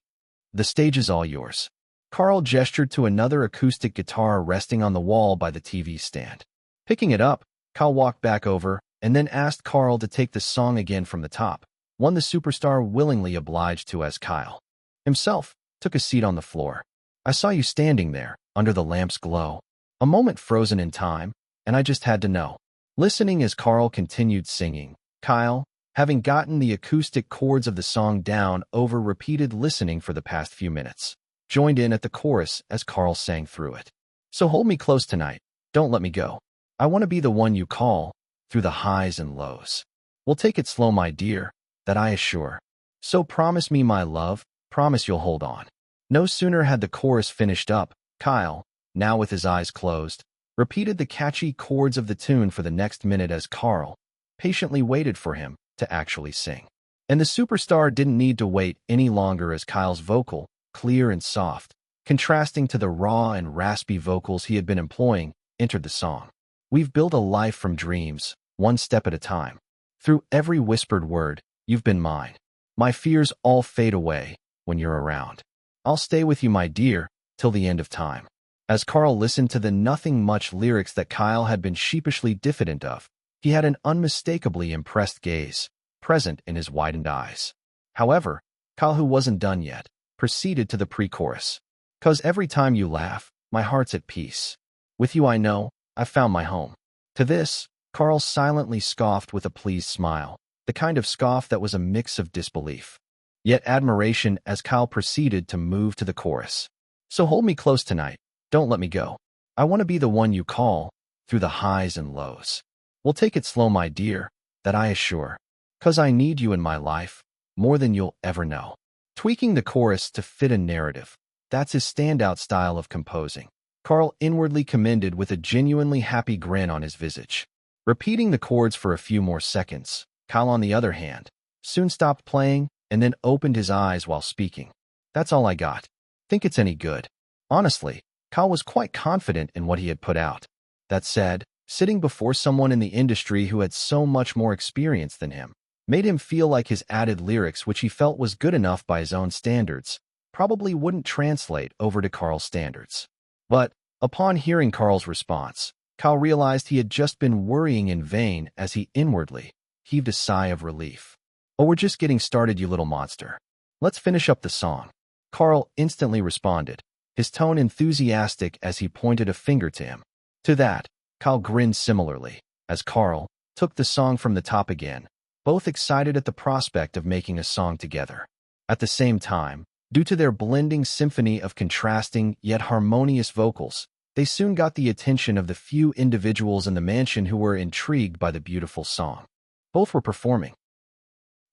The stage is all yours." Carl gestured to another acoustic guitar resting on the wall by the TV stand. Picking it up, Kyle walked back over and then asked Carl to take the song again from the top, one the superstar willingly obliged to as Kyle himself took a seat on the floor. "I saw you standing there, under the lamp's glow. A moment frozen in time, and I just had to know." Listening as Carl continued singing, Kyle, having gotten the acoustic chords of the song down over repeated listening for the past few minutes, joined in at the chorus as Carl sang through it. "So hold me close tonight, don't let me go. I want to be the one you call, through the highs and lows. We'll take it slow, my dear, that I assure. So promise me, my love, promise you'll hold on." No sooner had the chorus finished up, Kyle, now with his eyes closed, repeated the catchy chords of the tune for the next minute as Carl patiently waited for him to actually sing. And the superstar didn't need to wait any longer as Kyle's vocal, clear and soft, contrasting to the raw and raspy vocals he had been employing, entered the song. "We've built a life from dreams, one step at a time. Through every whispered word, you've been mine. My fears all fade away when you're around. I'll stay with you, my dear, till the end of time." As Carl listened to the nothing-much lyrics that Kyle had been sheepishly diffident of, he had an unmistakably impressed gaze present in his widened eyes. However, Kyle, who wasn't done yet, proceeded to the pre-chorus. "'Cause every time you laugh, my heart's at peace. With you I know I've found my home." To this, Carl silently scoffed with a pleased smile, the kind of scoff that was a mix of disbelief, yet admiration, as Kyle proceeded to move to the chorus. "So hold me close tonight, don't let me go. I want to be the one you call, through the highs and lows. We'll take it slow, my dear, that I assure. 'Cause I need you in my life, more than you'll ever know." Tweaking the chorus to fit a narrative, that's his standout style of composing. Carl inwardly commended with a genuinely happy grin on his visage. Repeating the chords for a few more seconds, Kyle, on the other hand, soon stopped playing and then opened his eyes while speaking. "That's all I got. Think it's any good?" Honestly, Kyle was quite confident in what he had put out. That said, sitting before someone in the industry who had so much more experience than him made him feel like his added lyrics, which he felt was good enough by his own standards, probably wouldn't translate over to Carl's standards. But, upon hearing Carl's response, Kyle realized he had just been worrying in vain as he inwardly heaved a sigh of relief. "Oh, we're just getting started, you little monster. Let's finish up the song." Carl instantly responded, his tone enthusiastic as he pointed a finger to him. To that, Kyle grinned similarly, as Carl took the song from the top again, both excited at the prospect of making a song together. At the same time, due to their blending symphony of contrasting yet harmonious vocals, they soon got the attention of the few individuals in the mansion who were intrigued by the beautiful song. Both were performing.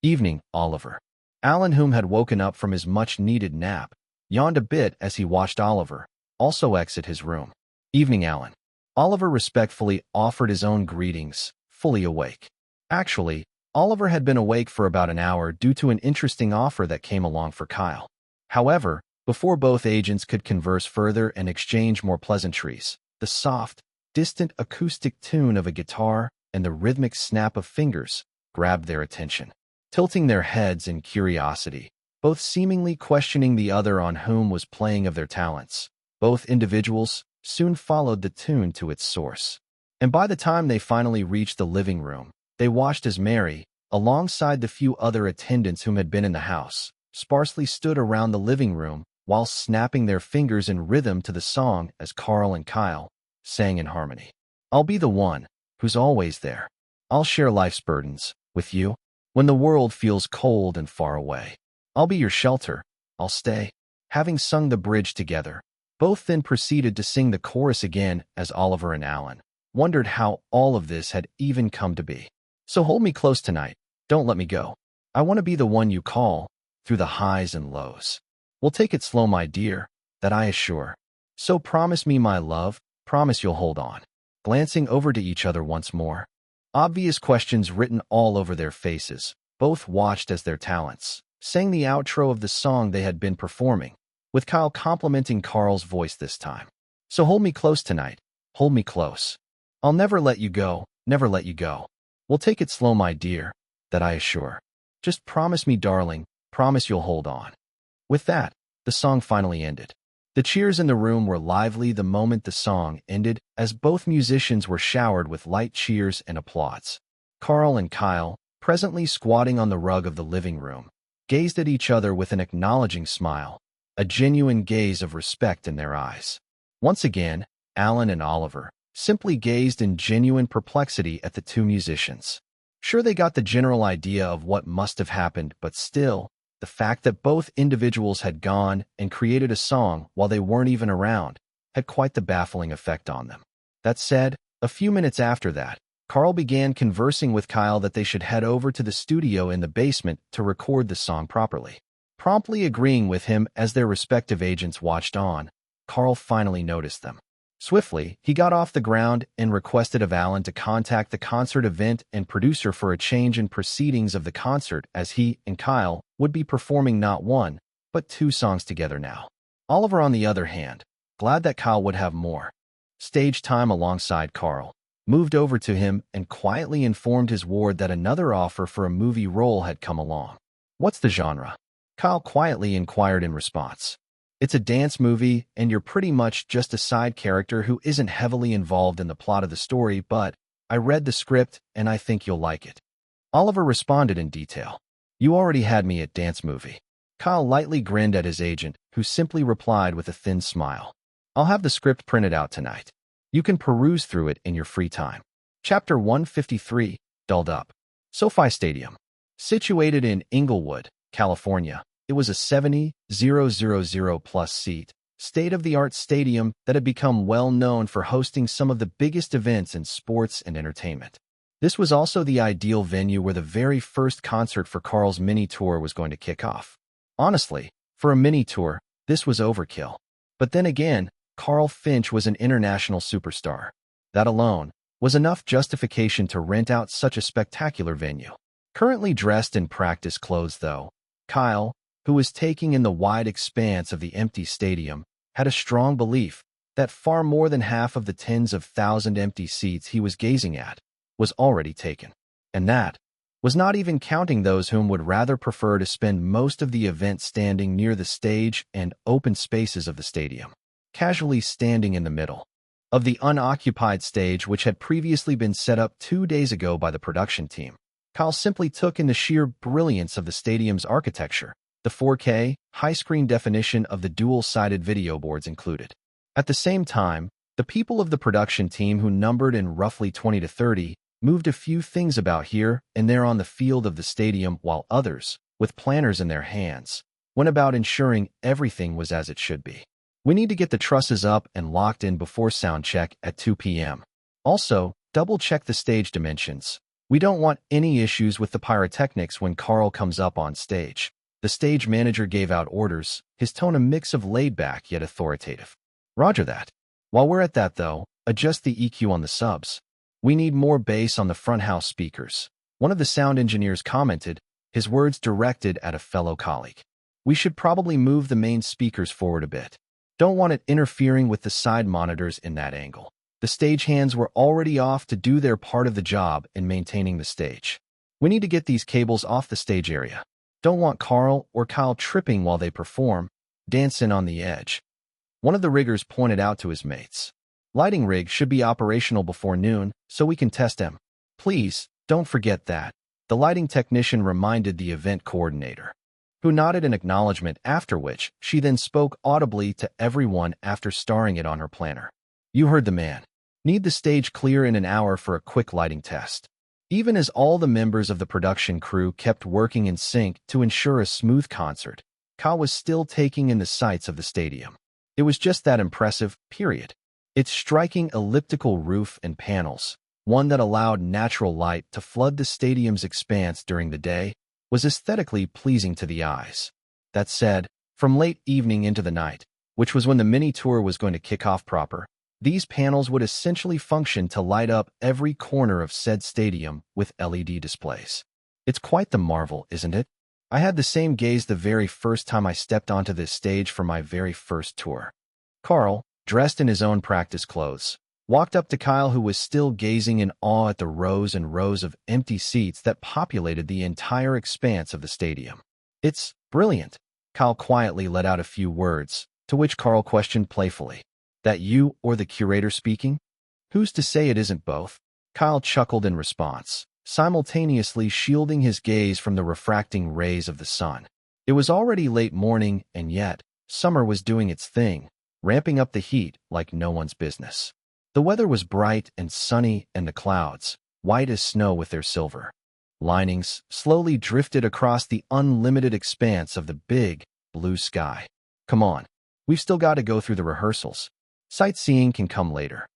"Evening, Oliver." Alan, whom had woken up from his much-needed nap, yawned a bit as he watched Oliver also exit his room. "Evening, Alan." Oliver respectfully offered his own greetings, fully awake. Actually, Oliver had been awake for about an hour due to an interesting offer that came along for Kyle. However, before both agents could converse further and exchange more pleasantries, the soft, distant acoustic tune of a guitar and the rhythmic snap of fingers grabbed their attention. Tilting their heads in curiosity, both seemingly questioning the other on whom was playing of their talents, both individuals soon followed the tune to its source. And by the time they finally reached the living room, they watched as Mary, alongside the few other attendants whom had been in the house, sparsely stood around the living room while snapping their fingers in rhythm to the song as Carl and Kyle sang in harmony. I'll be the one who's always there. I'll share life's burdens with you when the world feels cold and far away. I'll be your shelter. I'll stay. Having sung the bridge together, both then proceeded to sing the chorus again as Oliver and Alan wondered how all of this had even come to be. So hold me close tonight. Don't let me go. I want to be the one you call through the highs and lows. We'll take it slow, my dear, that I assure. So promise me, my love, promise you'll hold on. Glancing over to each other once more, obvious questions written all over their faces, both watched as their talents sang the outro of the song they had been performing, with Kyle complimenting Carl's voice this time. So hold me close tonight. Hold me close. I'll never let you go, never let you go. We'll take it slow, my dear, that I assure. Just promise me, darling, promise you'll hold on. With that, the song finally ended. The cheers in the room were lively the moment the song ended, as both musicians were showered with light cheers and applause. Carl and Kyle, presently squatting on the rug of the living room, gazed at each other with an acknowledging smile, a genuine gaze of respect in their eyes. Once again, Alan and Oliver simply gazed in genuine perplexity at the two musicians. Sure, they got the general idea of what must have happened, but still, the fact that both individuals had gone and created a song while they weren't even around had quite the baffling effect on them. That said, a few minutes after that, Carl began conversing with Kyle that they should head over to the studio in the basement to record the song properly. Promptly agreeing with him as their respective agents watched on, Carl finally noticed them. Swiftly, he got off the ground and requested of Alan to contact the concert event and producer for a change in proceedings of the concert, as he and Kyle would be performing not one, but two songs together now. Oliver, on the other hand, glad that Kyle would have more stage time alongside Carl, moved over to him and quietly informed his ward that another offer for a movie role had come along. What's the genre? Kyle quietly inquired in response. It's a dance movie, and you're pretty much just a side character who isn't heavily involved in the plot of the story, but I read the script and I think you'll like it. Oliver responded in detail. You already had me at dance movie. Kyle lightly grinned at his agent, who simply replied with a thin smile. I'll have the script printed out tonight. You can peruse through it in your free time. Chapter 153, Dolled Up. SoFi Stadium. Situated in Inglewood, California, it was a 70,000+ seat, state-of-the-art stadium that had become well known for hosting some of the biggest events in sports and entertainment. This was also the ideal venue where the very first concert for Carl's mini tour was going to kick off. Honestly, for a mini tour, this was overkill. But then again, Carl Finch was an international superstar. That alone was enough justification to rent out such a spectacular venue. Currently dressed in practice clothes, though, Kyle, who was taking in the wide expanse of the empty stadium, had a strong belief that far more than half of the tens of thousands empty seats he was gazing at was already taken. And that was not even counting those whom would rather prefer to spend most of the event standing near the stage and open spaces of the stadium, casually standing in the middle of the unoccupied stage which had previously been set up 2 days ago by the production team. Kyle simply took in the sheer brilliance of the stadium's architecture, the 4K, high-screen definition of the dual-sided video boards included. At the same time, the people of the production team, who numbered in roughly 20 to 30, moved a few things about here and there on the field of the stadium, while others, with planners in their hands, went about ensuring everything was as it should be. We need to get the trusses up and locked in before sound check at 2 p.m. Also, double-check the stage dimensions. We don't want any issues with the pyrotechnics when Carl comes up on stage. The stage manager gave out orders, his tone a mix of laid-back yet authoritative. Roger that. While we're at that, though, adjust the EQ on the subs. We need more bass on the front house speakers. One of the sound engineers commented, his words directed at a fellow colleague. We should probably move the main speakers forward a bit. Don't want it interfering with the side monitors in that angle. The stagehands were already off to do their part of the job in maintaining the stage. We need to get these cables off the stage area. Don't want Carl or Kyle tripping while they perform, dancing on the edge. One of the riggers pointed out to his mates. Lighting rig should be operational before noon, so we can test them. Please, don't forget that. The lighting technician reminded the event coordinator, who nodded in acknowledgement, after which she then spoke audibly to everyone after starring it on her planner. You heard the man. Need the stage clear in an hour for a quick lighting test. Even as all the members of the production crew kept working in sync to ensure a smooth concert, Ka was still taking in the sights of the stadium. It was just that impressive, period. Its striking elliptical roof and panels, one that allowed natural light to flood the stadium's expanse during the day, was aesthetically pleasing to the eyes. That said, from late evening into the night, which was when the mini-tour was going to kick off proper, these panels would essentially function to light up every corner of said stadium with LED displays. It's quite the marvel, isn't it? I had the same gaze the very first time I stepped onto this stage for my very first tour. Carl, dressed in his own practice clothes, walked up to Kyle, who was still gazing in awe at the rows and rows of empty seats that populated the entire expanse of the stadium. It's brilliant. Kyle quietly let out a few words, to which Carl questioned playfully. That you or the curator speaking? Who's to say it isn't both? Kyle chuckled in response, simultaneously shielding his gaze from the refracting rays of the sun. It was already late morning, and yet, summer was doing its thing, ramping up the heat like no one's business. The weather was bright and sunny, and the clouds, white as snow with their silver linings, slowly drifted across the unlimited expanse of the big, blue sky. Come on, we've still got to go through the rehearsals. Sightseeing can come later.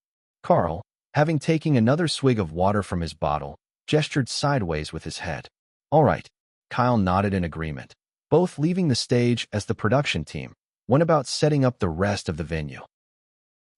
Carl, having taken another swig of water from his bottle, gestured sideways with his head. All right. Kyle nodded in agreement, both leaving the stage as the production team went about setting up the rest of the venue.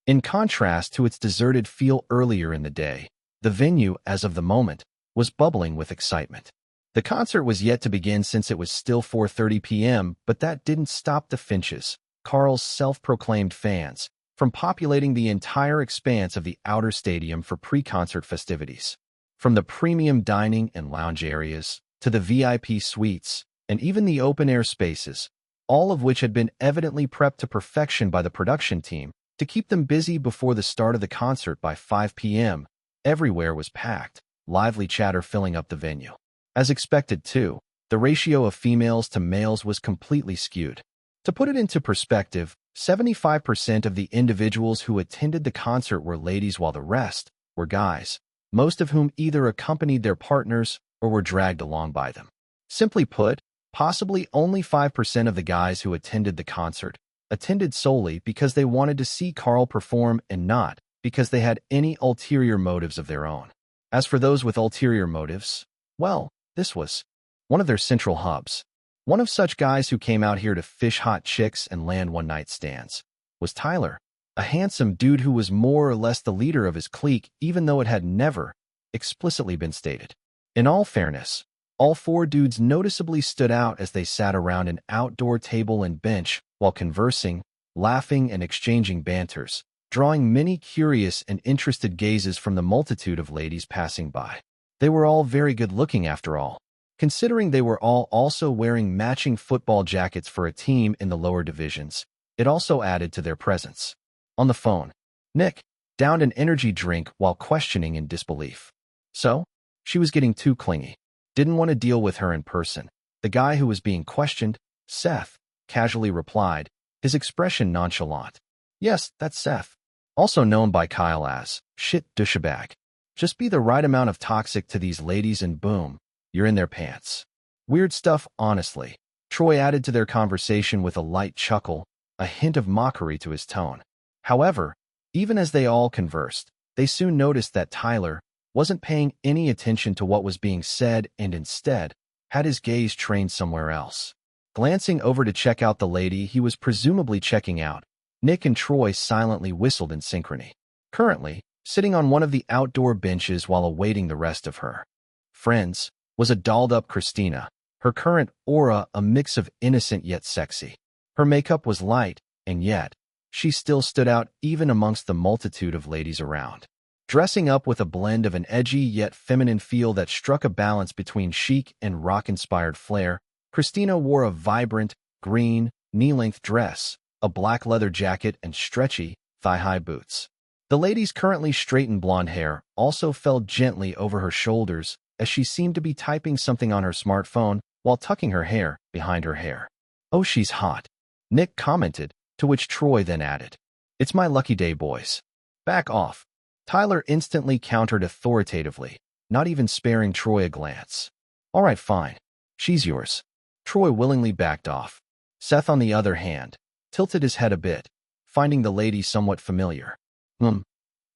In contrast to its deserted feel earlier in the day, the venue, as of the moment, was bubbling with excitement. The concert was yet to begin since it was still 4:30 p.m., but that didn't stop the Finches, Carl's self-proclaimed fans, from populating the entire expanse of the outer stadium for pre-concert festivities. From the premium dining and lounge areas, to the VIP suites, and even the open-air spaces, all of which had been evidently prepped to perfection by the production team to keep them busy before the start of the concert by 5 p.m., everywhere was packed, lively chatter filling up the venue. As expected, too, the ratio of females to males was completely skewed. To put it into perspective, 75% of the individuals who attended the concert were ladies while the rest were guys, most of whom either accompanied their partners or were dragged along by them. Simply put, possibly only 5% of the guys who attended the concert attended solely because they wanted to see Carl perform and not because they had any ulterior motives of their own. As for those with ulterior motives, well, this was one of their central hubs. One of such guys who came out here to fish hot chicks and land one-night stands was Tyler, a handsome dude who was more or less the leader of his clique, even though it had never explicitly been stated. In all fairness, all four dudes noticeably stood out as they sat around an outdoor table and bench while conversing, laughing, and exchanging banters, drawing many curious and interested gazes from the multitude of ladies passing by. They were all very good-looking after all, considering they were all also wearing matching football jackets for a team in the lower divisions. It also added to their presence. On the phone, Nick downed an energy drink while questioning in disbelief. So, she was getting too clingy. Didn't want to deal with her in person. The guy who was being questioned, Seth, casually replied, his expression nonchalant. Yes, that's Seth. Also known by Kyle as, shit douchebag. Just be the right amount of toxic to these ladies and boom, you're in their pants. Weird stuff, honestly. Troy added to their conversation with a light chuckle, a hint of mockery to his tone. However, even as they all conversed, they soon noticed that Tyler wasn't paying any attention to what was being said and instead had his gaze trained somewhere else. Glancing over to check out the lady he was presumably checking out, Nick and Troy silently whistled in synchrony. Currently, sitting on one of the outdoor benches while awaiting the rest of her friends, was a dolled-up Christina, her current aura a mix of innocent yet sexy. Her makeup was light, and yet, she still stood out even amongst the multitude of ladies around. Dressing up with a blend of an edgy yet feminine feel that struck a balance between chic and rock-inspired flair, Christina wore a vibrant, green, knee-length dress, a black leather jacket, and stretchy, thigh-high boots. The lady's currently straightened blonde hair also fell gently over her shoulders as she seemed to be typing something on her smartphone while tucking her hair behind her hair. "Oh, she's hot," Nick commented, to which Troy then added, "It's my lucky day, boys." "Back off," Tyler instantly countered authoritatively, not even sparing Troy a glance. "All right, fine. She's yours." Troy willingly backed off. Seth, on the other hand, tilted his head a bit, finding the lady somewhat familiar.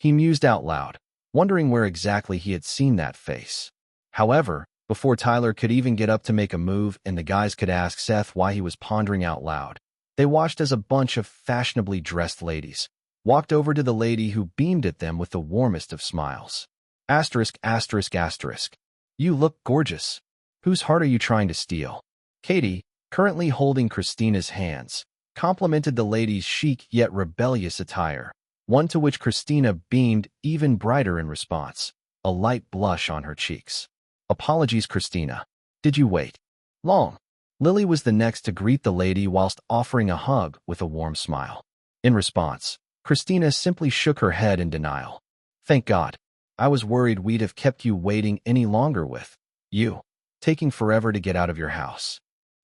He mused out loud, wondering where exactly he had seen that face. However, before Tyler could even get up to make a move and the guys could ask Seth why he was pondering out loud, they watched as a bunch of fashionably dressed ladies walked over to the lady who beamed at them with the warmest of smiles. Asterisk, asterisk, asterisk. "You look gorgeous. Whose heart are you trying to steal?" Katie, currently holding Christina's hands, complimented the lady's chic yet rebellious attire, one to which Christina beamed even brighter in response, a light blush on her cheeks. "Apologies, Christina. Did you wait long?" Lily was the next to greet the lady whilst offering a hug with a warm smile. In response, Christina simply shook her head in denial. "Thank God. I was worried we'd have kept you waiting any longer with you taking forever to get out of your house."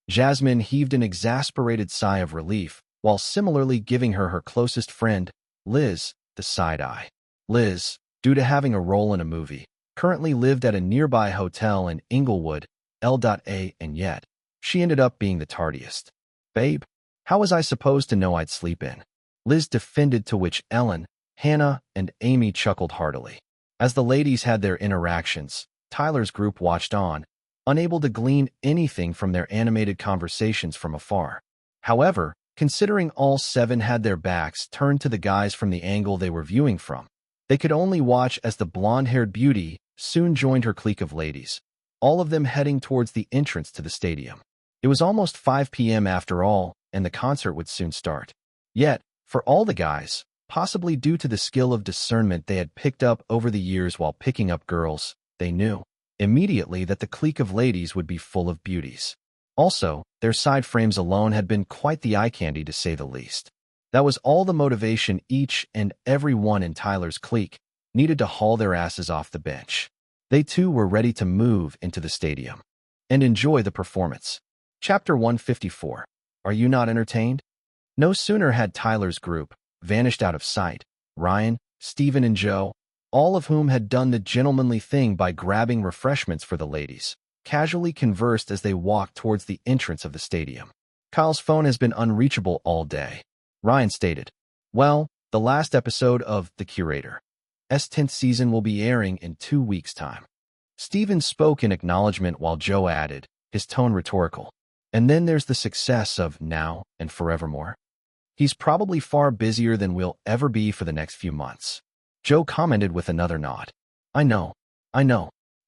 Jasmine heaved an exasperated sigh of relief while similarly giving her closest friend, Liz, the side eye. Liz, due to having a role in a movie, currently lived at a nearby hotel in Inglewood, L.A., and yet she ended up being the tardiest. "Babe, how was I supposed to know I'd sleep in?" Liz defended, to which Ellen, Hannah, and Amy chuckled heartily. As the ladies had their interactions, Tyler's group watched on, unable to glean anything from their animated conversations from afar. However, considering all seven had their backs turned to the guys from the angle they were viewing from, they could only watch as the blonde-haired beauty soon joined her clique of ladies, all of them heading towards the entrance to the stadium. It was almost 5 p.m. after all, and the concert would soon start. Yet, for all the guys, possibly due to the skill of discernment they had picked up over the years while picking up girls, they knew immediately that the clique of ladies would be full of beauties. Also, their side frames alone had been quite the eye candy, to say the least. That was all the motivation each and every one in Tyler's clique needed to haul their asses off the bench. They too were ready to move into the stadium and enjoy the performance. Chapter 154. Are you not entertained? No sooner had Tyler's group vanished out of sight, Ryan, Steven, and Joe, all of whom had done the gentlemanly thing by grabbing refreshments for the ladies, casually conversed as they walked towards the entrance of the stadium. "Kyle's phone has been unreachable all day," Ryan stated. "Well, the last episode of The Curator's 10th season will be airing in 2 weeks' time." Steven spoke in acknowledgement while Joe added, his tone rhetorical, "And then there's the success of Now and Forevermore. He's probably far busier than we'll ever be for the next few months." Joe commented with another nod. I know.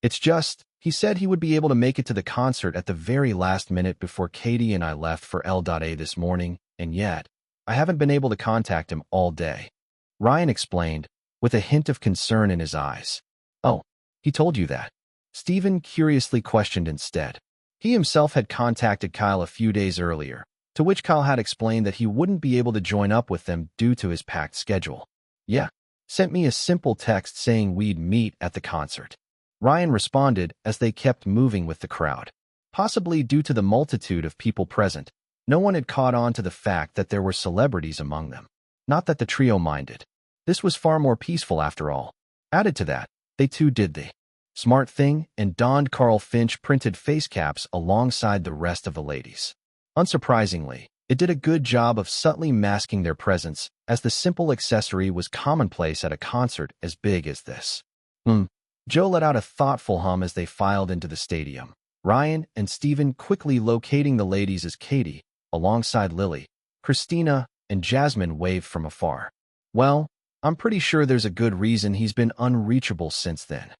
It's just, he said he would be able to make it to the concert at the very last minute before Katie and I left for L.A. this morning, and yet, I haven't been able to contact him all day," Ryan explained, with a hint of concern in his eyes. "Oh, he told you that?" Steven curiously questioned instead. He himself had contacted Kyle a few days earlier, to which Kyle had explained that he wouldn't be able to join up with them due to his packed schedule. "Yeah, sent me a simple text saying we'd meet at the concert," Ryan responded as they kept moving with the crowd. Possibly due to the multitude of people present, no one had caught on to the fact that there were celebrities among them. Not that the trio minded. This was far more peaceful after all. Added to that, they too did the smart thing and donned Carl Finch printed face caps alongside the rest of the ladies. Unsurprisingly, it did a good job of subtly masking their presence, as the simple accessory was commonplace at a concert as big as this. Joe let out a thoughtful hum as they filed into the stadium. Ryan and Steven quickly locating the ladies as Katie, alongside Lily, Christina, and Jasmine waved from afar. "Well, I'm pretty sure there's a good reason he's been unreachable since then."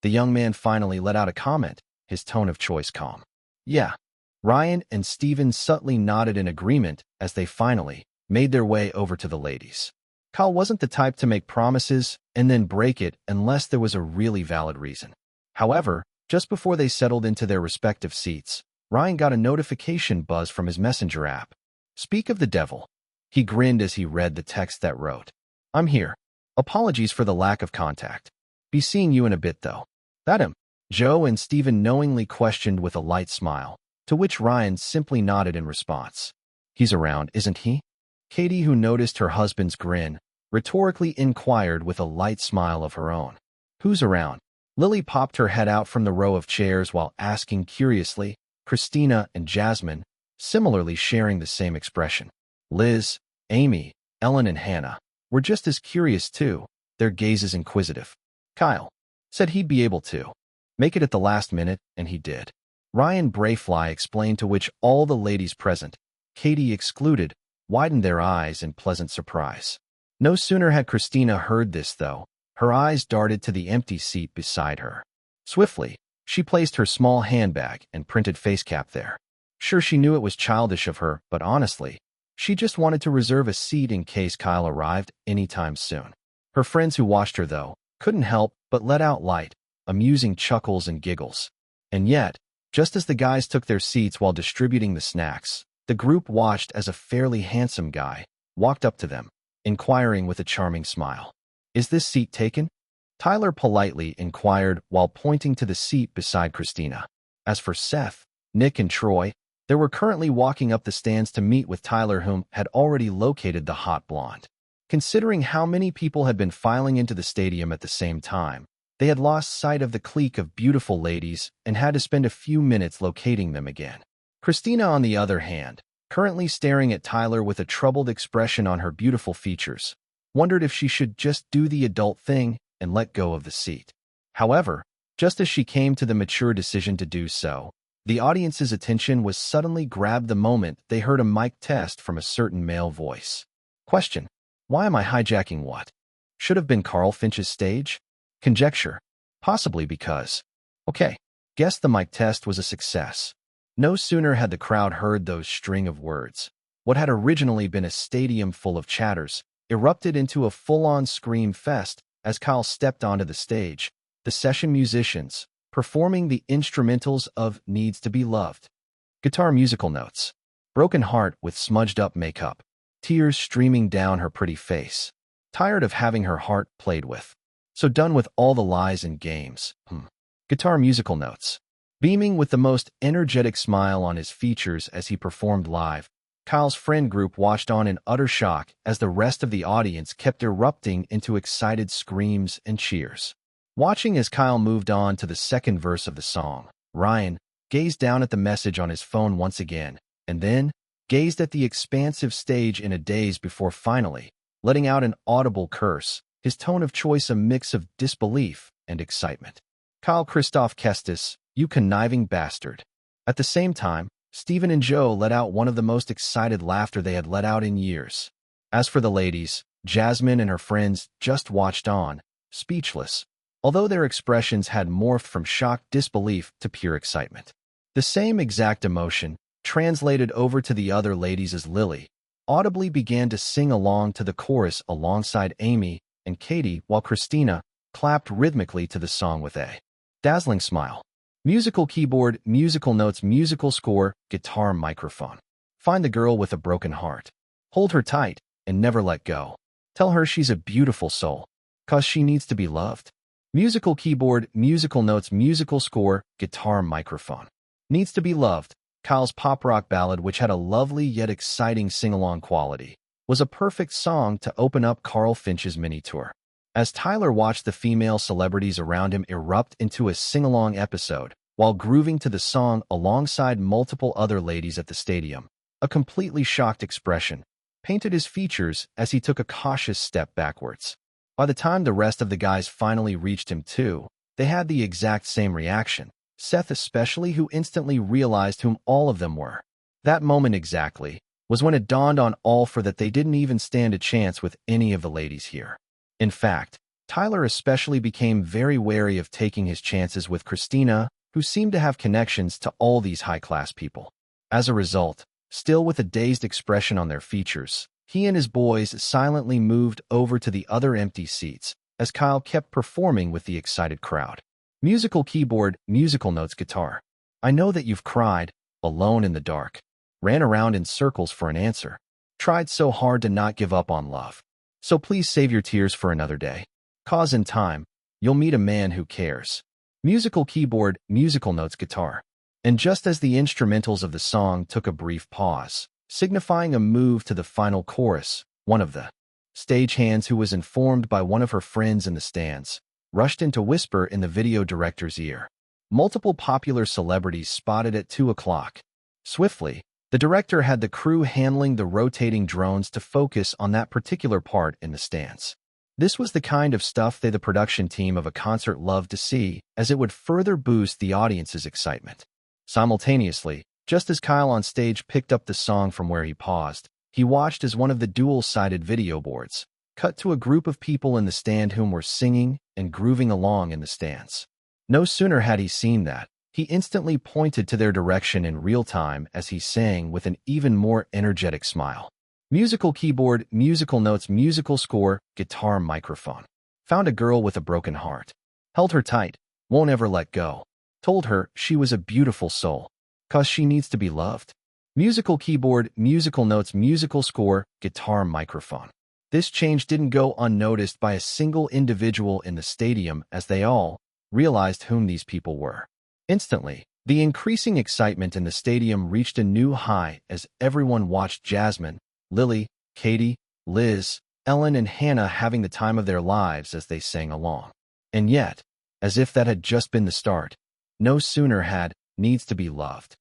The young man finally let out a comment, his tone of choice calm. "Yeah." Ryan and Steven subtly nodded in agreement as they finally made their way over to the ladies. Kyle wasn't the type to make promises and then break it unless there was a really valid reason. However, just before they settled into their respective seats, Ryan got a notification buzz from his messenger app. "Speak of the devil." He grinned as he read the text that wrote, "I'm here. Apologies for the lack of contact. Be seeing you in a bit, though. That him? Joe and Stephen knowingly questioned with a light smile, to which Ryan simply nodded in response. He's around, isn't he? Katie, who noticed her husband's grin, rhetorically inquired with a light smile of her own. Who's around? Lily popped her head out from the row of chairs while asking curiously. Christina and Jasmine, similarly sharing the same expression. Liz, Amy, Ellen, and Hannah were just as curious too, their gazes inquisitive. Kyle said he'd be able to make it at the last minute, and he did. Ryan Brayfly explained, to which all the ladies present, Katie excluded, widened their eyes in pleasant surprise. No sooner had Christina heard this, though, her eyes darted to the empty seat beside her. Swiftly, she placed her small handbag and printed face cap there. Sure, she knew it was childish of her, but honestly, she just wanted to reserve a seat in case Kyle arrived anytime soon. Her friends who watched her, though, couldn't help but let out light, amusing chuckles and giggles. And yet, just as the guys took their seats while distributing the snacks, the group watched as a fairly handsome guy walked up to them, inquiring with a charming smile. Is this seat taken? Tyler politely inquired while pointing to the seat beside Christina. As for Seth, Nick, and Troy, they were currently walking up the stands to meet with Tyler, whom had already located the hot blonde. Considering how many people had been filing into the stadium at the same time, they had lost sight of the clique of beautiful ladies and had to spend a few minutes locating them again. Christina, on the other hand, currently staring at Tyler with a troubled expression on her beautiful features, wondered if she should just do the adult thing and let go of the seat. However, just as she came to the mature decision to do so, the audience's attention was suddenly grabbed the moment they heard a mic test from a certain male voice. Question: why am I hijacking what should have been Carl Finch's stage? Conjecture: possibly because. Okay, guess the mic test was a success. No sooner had the crowd heard those string of words, what had originally been a stadium full of chatters erupted into a full-on scream fest as Kyle stepped onto the stage, the session musicians performing the instrumentals of Needs to Be Loved. Guitar musical notes. Broken heart with smudged-up makeup, tears streaming down her pretty face. Tired of having her heart played with. So done with all the lies and games. Guitar musical notes. Beaming with the most energetic smile on his features as he performed live, Kyle's friend group watched on in utter shock as the rest of the audience kept erupting into excited screams and cheers. Watching as Kyle moved on to the second verse of the song, Ryan gazed down at the message on his phone once again, and then gazed at the expansive stage in a daze before finally letting out an audible curse, his tone of choice a mix of disbelief and excitement. Kyle Christoph Kestis, you conniving bastard. At the same time, Stephen and Joe let out one of the most excited laughter they had let out in years. As for the ladies, Jasmine and her friends just watched on, speechless, although their expressions had morphed from shocked disbelief to pure excitement. The same exact emotion translated over to the other ladies as Lily audibly began to sing along to the chorus alongside Amy and Katie, while Christina clapped rhythmically to the song with a dazzling smile. Musical keyboard, musical notes, musical score, guitar, microphone. Find the girl with a broken heart. Hold her tight and never let go. Tell her she's a beautiful soul, 'cause she needs to be loved. Musical keyboard, musical notes, musical score, guitar, microphone. Needs to Be Loved, Kyle's pop rock ballad, which had a lovely yet exciting sing-along quality, was a perfect song to open up Carl Finch's mini-tour. As Tyler watched the female celebrities around him erupt into a sing-along episode while grooving to the song alongside multiple other ladies at the stadium, a completely shocked expression painted his features as he took a cautious step backwards. By the time the rest of the guys finally reached him too, they had the exact same reaction, Seth especially, who instantly realized whom all of them were. That moment exactly was when it dawned on all four that they didn't even stand a chance with any of the ladies here. In fact, Tyler especially became very wary of taking his chances with Christina, who seemed to have connections to all these high-class people. As a result, still with a dazed expression on their features, he and his boys silently moved over to the other empty seats as Kyle kept performing with the excited crowd. Musical keyboard, musical notes, guitar. I know that you've cried, alone in the dark. Ran around in circles for an answer. Tried so hard to not give up on love. So please save your tears for another day. 'Cause in time, you'll meet a man who cares. Musical keyboard, musical notes guitar. And just as the instrumentals of the song took a brief pause, signifying a move to the final chorus, one of the stagehands, who was informed by one of her friends in the stands, rushed in to whisper in the video director's ear. Multiple popular celebrities spotted at 2 o'clock. Swiftly, the director had the crew handling the rotating drones to focus on that particular part in the stands. This was the kind of stuff the production team of a concert loved to see, as it would further boost the audience's excitement. Simultaneously, just as Kyle on stage picked up the song from where he paused, he watched as one of the dual-sided video boards cut to a group of people in the stand whom were singing and grooving along in the stands. No sooner had he seen that, he instantly pointed to their direction in real time as he sang with an even more energetic smile. Musical keyboard, musical notes, musical score, guitar, microphone. Found a girl with a broken heart. Held her tight, won't ever let go. Told her she was a beautiful soul. 'Cause she needs to be loved. Musical keyboard, musical notes, musical score, guitar, microphone. This change didn't go unnoticed by a single individual in the stadium, as they all realized whom these people were. Instantly, the increasing excitement in the stadium reached a new high as everyone watched Jasmine, Lily, Katie, Liz, Ellen, and Hannah having the time of their lives as they sang along. And yet, as if that had just been the start, no sooner had "Needs to Be Loved"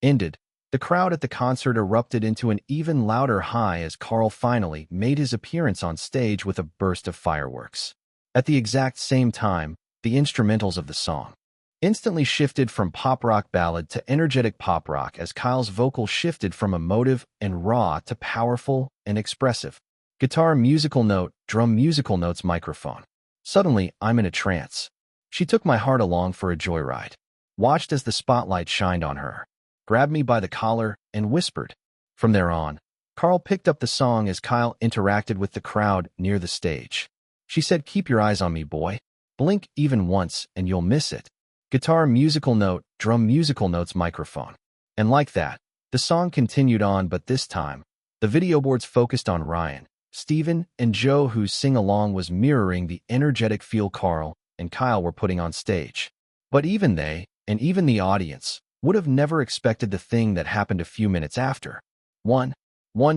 ended, the crowd at the concert erupted into an even louder high as Carl finally made his appearance on stage with a burst of fireworks. At the exact same time, the instrumentals of the song instantly shifted from pop rock ballad to energetic pop rock as Kyle's vocal shifted from emotive and raw to powerful and expressive. Guitar, musical note, drum, musical notes, microphone. Suddenly, I'm in a trance. She took my heart along for a joyride. Watched as the spotlight shined on her, grabbed me by the collar, and whispered. From there on, Carl picked up the song as Kyle interacted with the crowd near the stage. She said, "Keep your eyes on me, boy. Blink even once and you'll miss it." Guitar, musical note, drum, musical notes, microphone. And like that, the song continued on, but this time, the video boards focused on Ryan, Steven, and Joe, whose sing-along was mirroring the energetic feel Carl and Kyle were putting on stage. But even they, and even the audience, would have never expected the thing that happened a few minutes after. 1,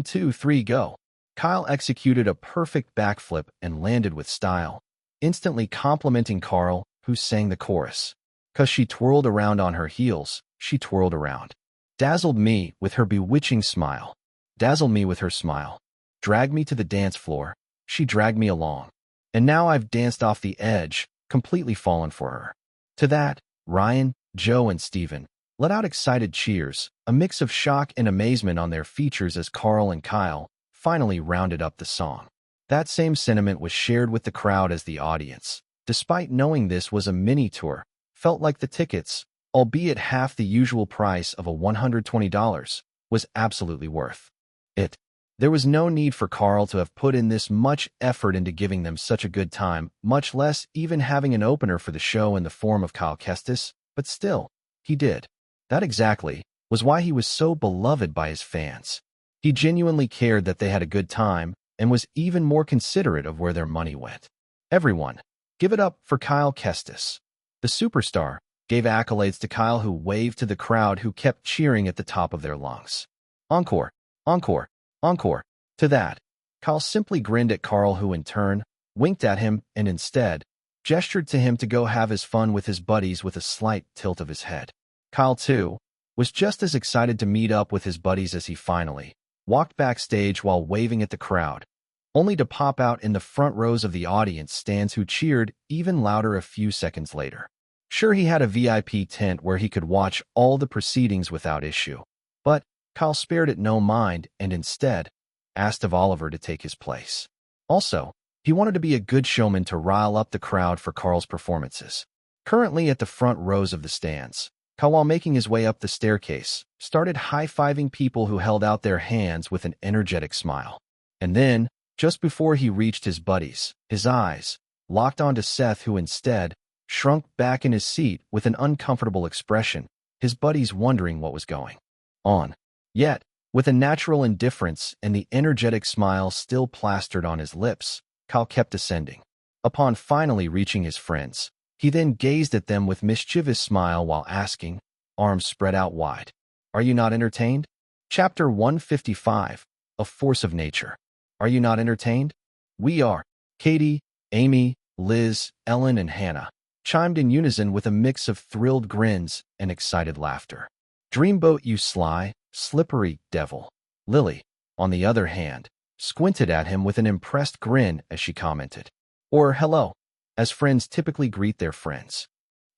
2, 3, go. Kyle executed a perfect backflip and landed with style, instantly complimenting Carl, who sang the chorus. 'Cause she twirled around on her heels, she twirled around. Dazzled me with her bewitching smile. Dazzled me with her smile. Dragged me to the dance floor, she dragged me along. And now I've danced off the edge, completely fallen for her. To that, Ryan, Joe, and Steven let out excited cheers, a mix of shock and amazement on their features as Carl and Kyle finally rounded up the song. That same sentiment was shared with the crowd as the audience, despite knowing this was a mini-tour, felt like the tickets, albeit half the usual price of a $120, was absolutely worth it. There was no need for Carl to have put in this much effort into giving them such a good time, much less even having an opener for the show in the form of Kyle Kestis, but still, he did. That exactly was why he was so beloved by his fans. He genuinely cared that they had a good time and was even more considerate of where their money went. Everyone, give it up for Kyle Kestis. The superstar gave accolades to Kyle, who waved to the crowd who kept cheering at the top of their lungs. Encore, encore, encore. To that, Kyle simply grinned at Carl, who in turn winked at him and instead gestured to him to go have his fun with his buddies with a slight tilt of his head. Kyle, too, was just as excited to meet up with his buddies as he finally walked backstage while waving at the crowd, only to pop out in the front rows of the audience stands who cheered even louder a few seconds later. Sure, he had a VIP tent where he could watch all the proceedings without issue, but Kyle spared it no mind and instead asked of Oliver to take his place. Also, he wanted to be a good showman to rile up the crowd for Carl's performances. Currently at the front rows of the stands, Kyle, while making his way up the staircase, started high-fiving people who held out their hands with an energetic smile. And then, just before he reached his buddies, his eyes locked onto Seth, who instead shrunk back in his seat with an uncomfortable expression, his buddies wondering what was going on. Yet, With a natural indifference and the energetic smile still plastered on his lips, Kyle kept ascending. Upon finally reaching his friends, he then gazed at them with mischievous smile while asking, arms spread out wide, "Are you not entertained?" Chapter 155, A Force of Nature. Are you not entertained? We are. Katie, Amy, Liz, Ellen, and Hannah chimed in unison with a mix of thrilled grins and excited laughter. Dreamboat, you sly, slippery devil. Lily, on the other hand, squinted at him with an impressed grin as she commented, or hello, as friends typically greet their friends.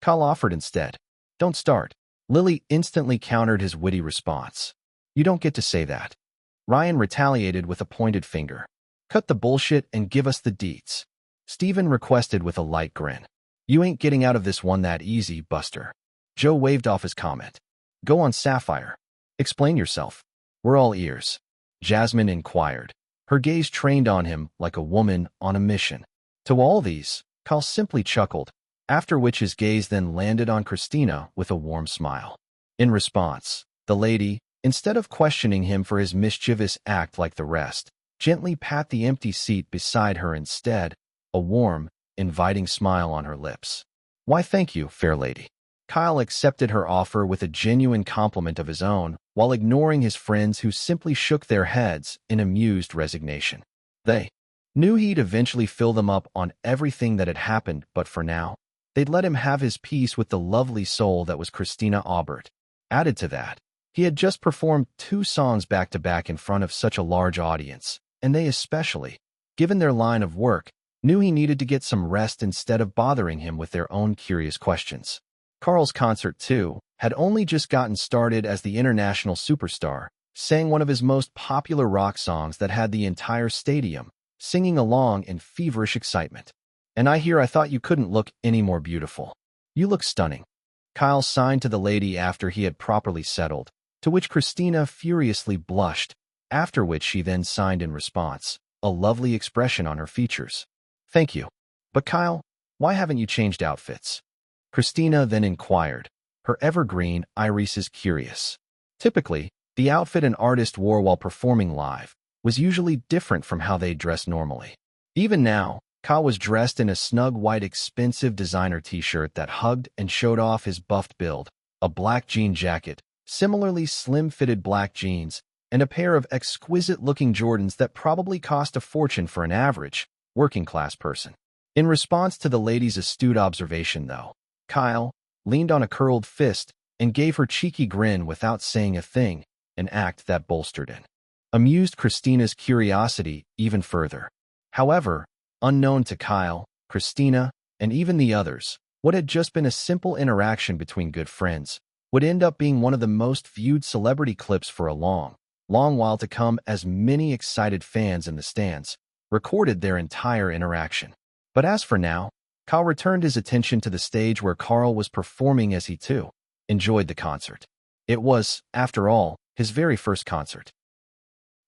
Kyle offered instead. Don't start. Lily instantly countered his witty response. You don't get to say that. Ryan retaliated with a pointed finger. Cut the bullshit and give us the deets. Stephen requested with a light grin. You ain't getting out of this one that easy, Buster. Joe waved off his comment. Go on, Sapphire. Explain yourself. We're all ears. Jasmine inquired, her gaze trained on him like a woman on a mission. To all these, Kyle simply chuckled, after which his gaze then landed on Christina with a warm smile. In response, the lady, instead of questioning him for his mischievous act like the rest, gently pat the empty seat beside her instead, a warm, inviting smile on her lips. Why, thank you, fair lady. Kyle accepted her offer with a genuine compliment of his own, while ignoring his friends who simply shook their heads in amused resignation. They knew he'd eventually fill them up on everything that had happened, but for now, they'd let him have his peace with the lovely soul that was Christina Aubert. Added to that, he had just performed 2 songs back-to-back in front of such a large audience, and they especially, given their line of work, knew he needed to get some rest instead of bothering him with their own curious questions. Carl's concert, too, had only just gotten started as the international superstar sang one of his most popular rock songs that had the entire stadium singing along in feverish excitement. And I thought you couldn't look any more beautiful. You look stunning. Kyle signed to the lady after he had properly settled, to which Christina furiously blushed, after which she then signed in response, a lovely expression on her features. Thank you. But Kyle, why haven't you changed outfits? Christina then inquired, her evergreen iris is curious. Typically, the outfit an artist wore while performing live was usually different from how they dressed normally. Even now, Kyle was dressed in a snug white expensive designer t-shirt that hugged and showed off his buffed build, a black jean jacket, similarly slim-fitted black jeans, and a pair of exquisite-looking Jordans that probably cost a fortune for an average, working-class person. In response to the lady's astute observation, though, Kyle leaned on a curled fist and gave her cheeky grin without saying a thing, an act that bolstered and amused Christina's curiosity even further. However, unknown to Kyle, Christina, and even the others, what had just been a simple interaction between good friends would end up being one of the most viewed celebrity clips for a long while to come, as many excited fans in the stands recorded their entire interaction. But as for now, Kyle returned his attention to the stage where Carl was performing as he, too, enjoyed the concert. It was, after all, his very first concert.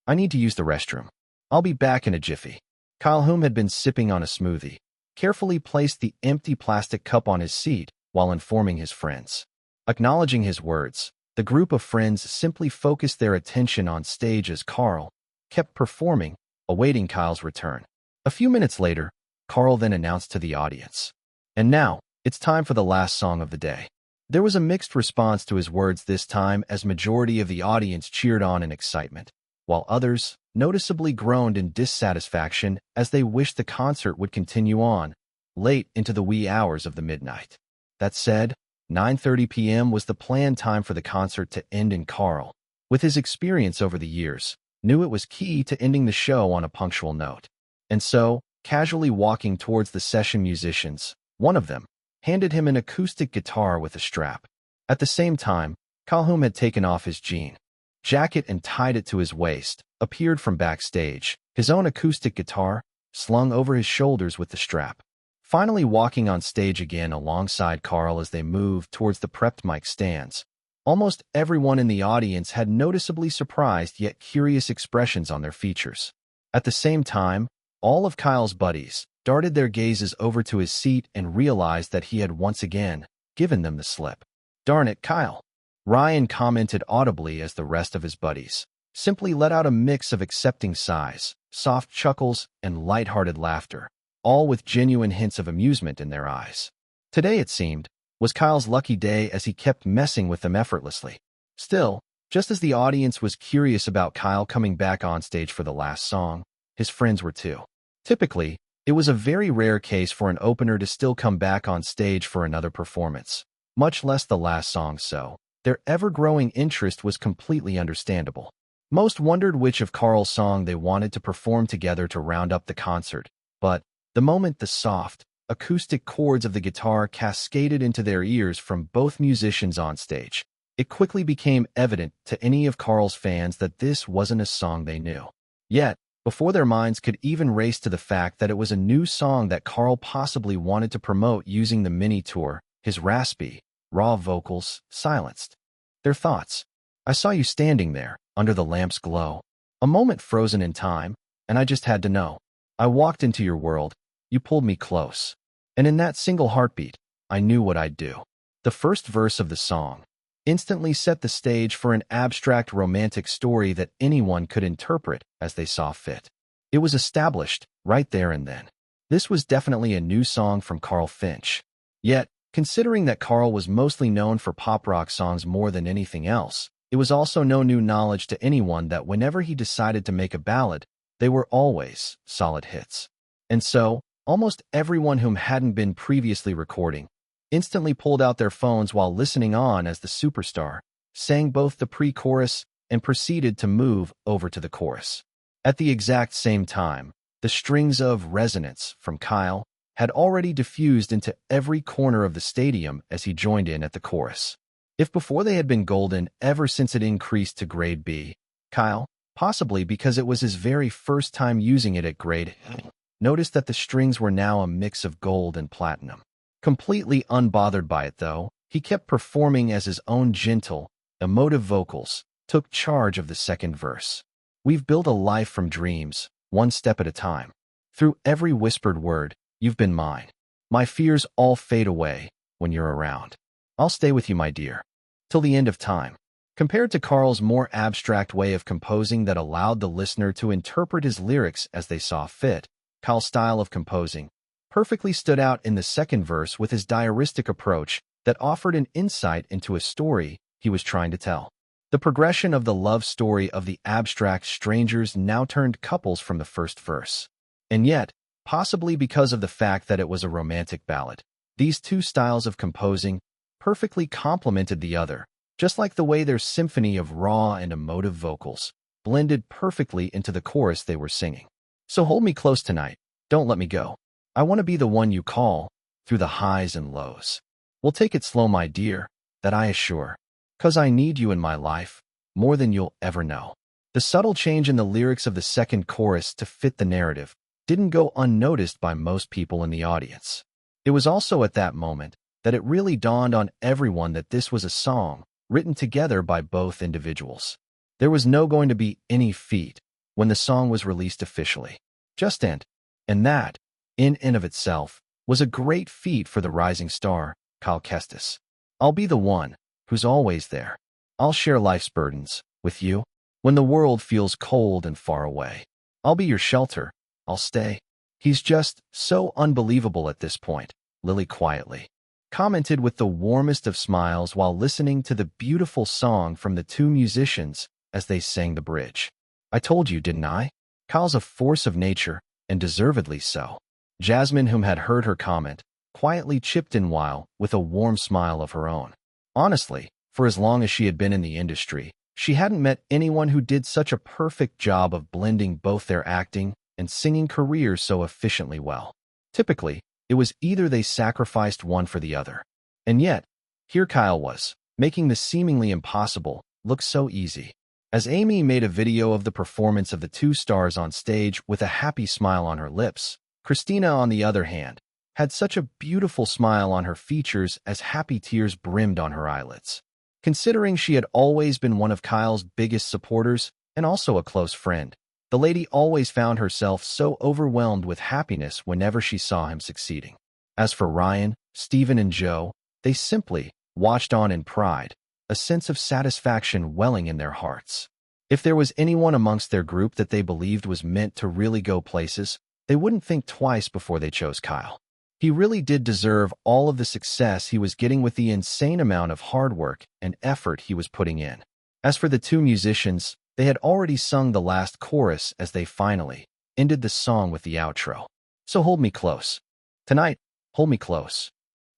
I need to use the restroom. I'll be back in a jiffy. Kyle, whom had been sipping on a smoothie, carefully placed the empty plastic cup on his seat while informing his friends. Acknowledging his words, the group of friends simply focused their attention on stage as Carl kept performing, awaiting Kyle's return. A few minutes later, Carl then announced to the audience, and now, it's time for the last song of the day. There was a mixed response to his words this time, as majority of the audience cheered on in excitement, while others noticeably groaned in dissatisfaction as they wished the concert would continue on, late into the wee hours of the midnight. That said, 9:30 p.m. was the planned time for the concert to end, and Carl, with his experience over the years, knew it was key to ending the show on a punctual note. And so, casually walking towards the session musicians, one of them handed him an acoustic guitar with a strap. At the same time, Kyle, whom had taken off his jean jacket and tied it to his waist, appeared from backstage, his own acoustic guitar slung over his shoulders with the strap. Finally walking on stage again alongside Carl as they moved towards the prepped mic stands, almost everyone in the audience had noticeably surprised yet curious expressions on their features. At the same time, all of Kyle's buddies darted their gazes over to his seat and realized that he had once again given them the slip. Darn it, Kyle. Ryan commented audibly as the rest of his buddies simply let out a mix of accepting sighs, soft chuckles, and light-hearted laughter, all with genuine hints of amusement in their eyes. Today, it seemed, was Kyle's lucky day as he kept messing with them effortlessly. Still, just as the audience was curious about Kyle coming back on stage for the last song, his friends were too. Typically, it was a very rare case for an opener to still come back on stage for another performance, much less the last song, so their ever-growing interest was completely understandable. Most wondered which of Carl's songs they wanted to perform together to round up the concert, but the moment the soft, acoustic chords of the guitar cascaded into their ears from both musicians on stage, it quickly became evident to any of Carl's fans that this wasn't a song they knew. Yet, before their minds could even race to the fact that it was a new song that Carl possibly wanted to promote using the mini-tour, his raspy, raw vocals silenced their thoughts. I saw you standing there, under the lamp's glow. A moment frozen in time, and I just had to know. I walked into your world, you pulled me close. And in that single heartbeat, I knew what I'd do. The first verse of the song instantly set the stage for an abstract romantic story that anyone could interpret as they saw fit. It was established right there and then. This was definitely a new song from Carl Finch. Yet, considering that Carl was mostly known for pop rock songs more than anything else, it was also no new knowledge to anyone that whenever he decided to make a ballad, they were always solid hits. And so, almost everyone whom hadn't been previously recording instantly pulled out their phones while listening on as the superstar sang both the pre-chorus and proceeded to move over to the chorus. At the exact same time, the strings of resonance from Kyle had already diffused into every corner of the stadium as he joined in at the chorus. If before they had been golden ever since it increased to grade B, Kyle, possibly because it was his very first time using it at grade A, noticed that the strings were now a mix of gold and platinum. Completely unbothered by it, though, he kept performing as his own gentle, emotive vocals took charge of the second verse. We've built a life from dreams, one step at a time. Through every whispered word, you've been mine. My fears all fade away when you're around. I'll stay with you, my dear, till the end of time. Compared to Carl's more abstract way of composing that allowed the listener to interpret his lyrics as they saw fit, Kyle's style of composing perfectly stood out in the second verse with his diaristic approach that offered an insight into a story he was trying to tell. The progression of the love story of the abstract strangers now turned couples from the first verse. And yet, possibly because of the fact that it was a romantic ballad, these two styles of composing perfectly complemented the other, just like the way their symphony of raw and emotive vocals blended perfectly into the chorus they were singing. So hold me close tonight, don't let me go. I want to be the one you call, through the highs and lows. We'll take it slow, my dear, that I assure, 'cause I need you in my life, more than you'll ever know. The subtle change in the lyrics of the second chorus to fit the narrative didn't go unnoticed by most people in the audience. It was also at that moment that it really dawned on everyone that this was a song written together by both individuals. There was no going to be any feat when the song was released officially. Just and that, in and of itself, was a great feat for the rising star, Kyle Kestis. I'll be the one who's always there. I'll share life's burdens with you when the world feels cold and far away. I'll be your shelter. I'll stay. He's just so unbelievable at this point, Lily quietly commented with the warmest of smiles while listening to the beautiful song from the two musicians as they sang the bridge. I told you, didn't I? Kyle's a force of nature, and deservedly so. Jasmine, whom had heard her comment, quietly chipped in while with a warm smile of her own. Honestly, for as long as she had been in the industry, she hadn't met anyone who did such a perfect job of blending both their acting and singing careers so efficiently well. Typically, it was either they sacrificed one for the other. And yet, here Kyle was, making the seemingly impossible look so easy. As Amy made a video of the performance of the two stars on stage with a happy smile on her lips, Christina, on the other hand, had such a beautiful smile on her features as happy tears brimmed on her eyelids. Considering she had always been one of Kyle's biggest supporters and also a close friend, the lady always found herself so overwhelmed with happiness whenever she saw him succeeding. As for Ryan, Stephen, and Joe, they simply watched on in pride, a sense of satisfaction welling in their hearts. If there was anyone amongst their group that they believed was meant to really go places, they wouldn't think twice before they chose Kyle. He really did deserve all of the success he was getting with the insane amount of hard work and effort he was putting in. As for the two musicians, they had already sung the last chorus as they finally ended the song with the outro. So hold me close. Tonight, hold me close.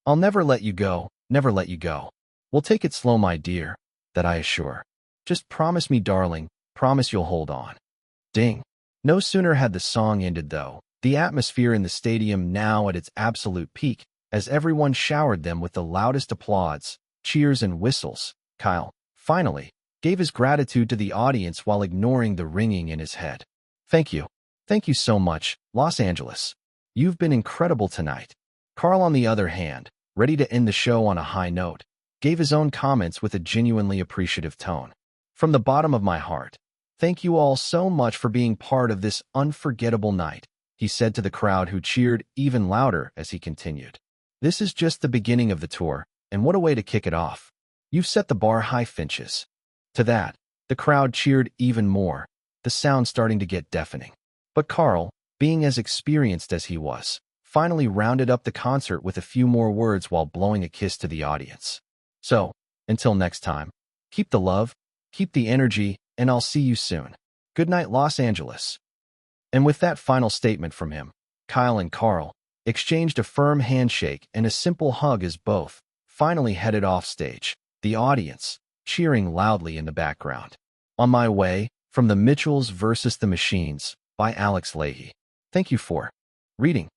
I'll never let you go, never let you go. We'll take it slow, my dear, that I assure. Just promise me, darling, promise you'll hold on. Ding. No sooner had the song ended, though, the atmosphere in the stadium now at its absolute peak, as everyone showered them with the loudest applause, cheers, and whistles. Kyle, finally, gave his gratitude to the audience while ignoring the ringing in his head. Thank you. Thank you so much, Los Angeles. You've been incredible tonight. Carl, on the other hand, ready to end the show on a high note, gave his own comments with a genuinely appreciative tone. From the bottom of my heart, thank you all so much for being part of this unforgettable night, he said to the crowd, who cheered even louder as he continued. This is just the beginning of the tour, and what a way to kick it off. You've set the bar high, Finches. To that, the crowd cheered even more, the sound starting to get deafening. But Carl, being as experienced as he was, finally rounded up the concert with a few more words while blowing a kiss to the audience. So, until next time, keep the love, keep the energy, and I'll see you soon. Good night, Los Angeles. And with that final statement from him, Kyle and Carl exchanged a firm handshake and a simple hug as both finally headed off stage, the audience cheering loudly in the background. On My Way, from The Mitchells vs. the Machines, by Alex Leahy. Thank you for reading.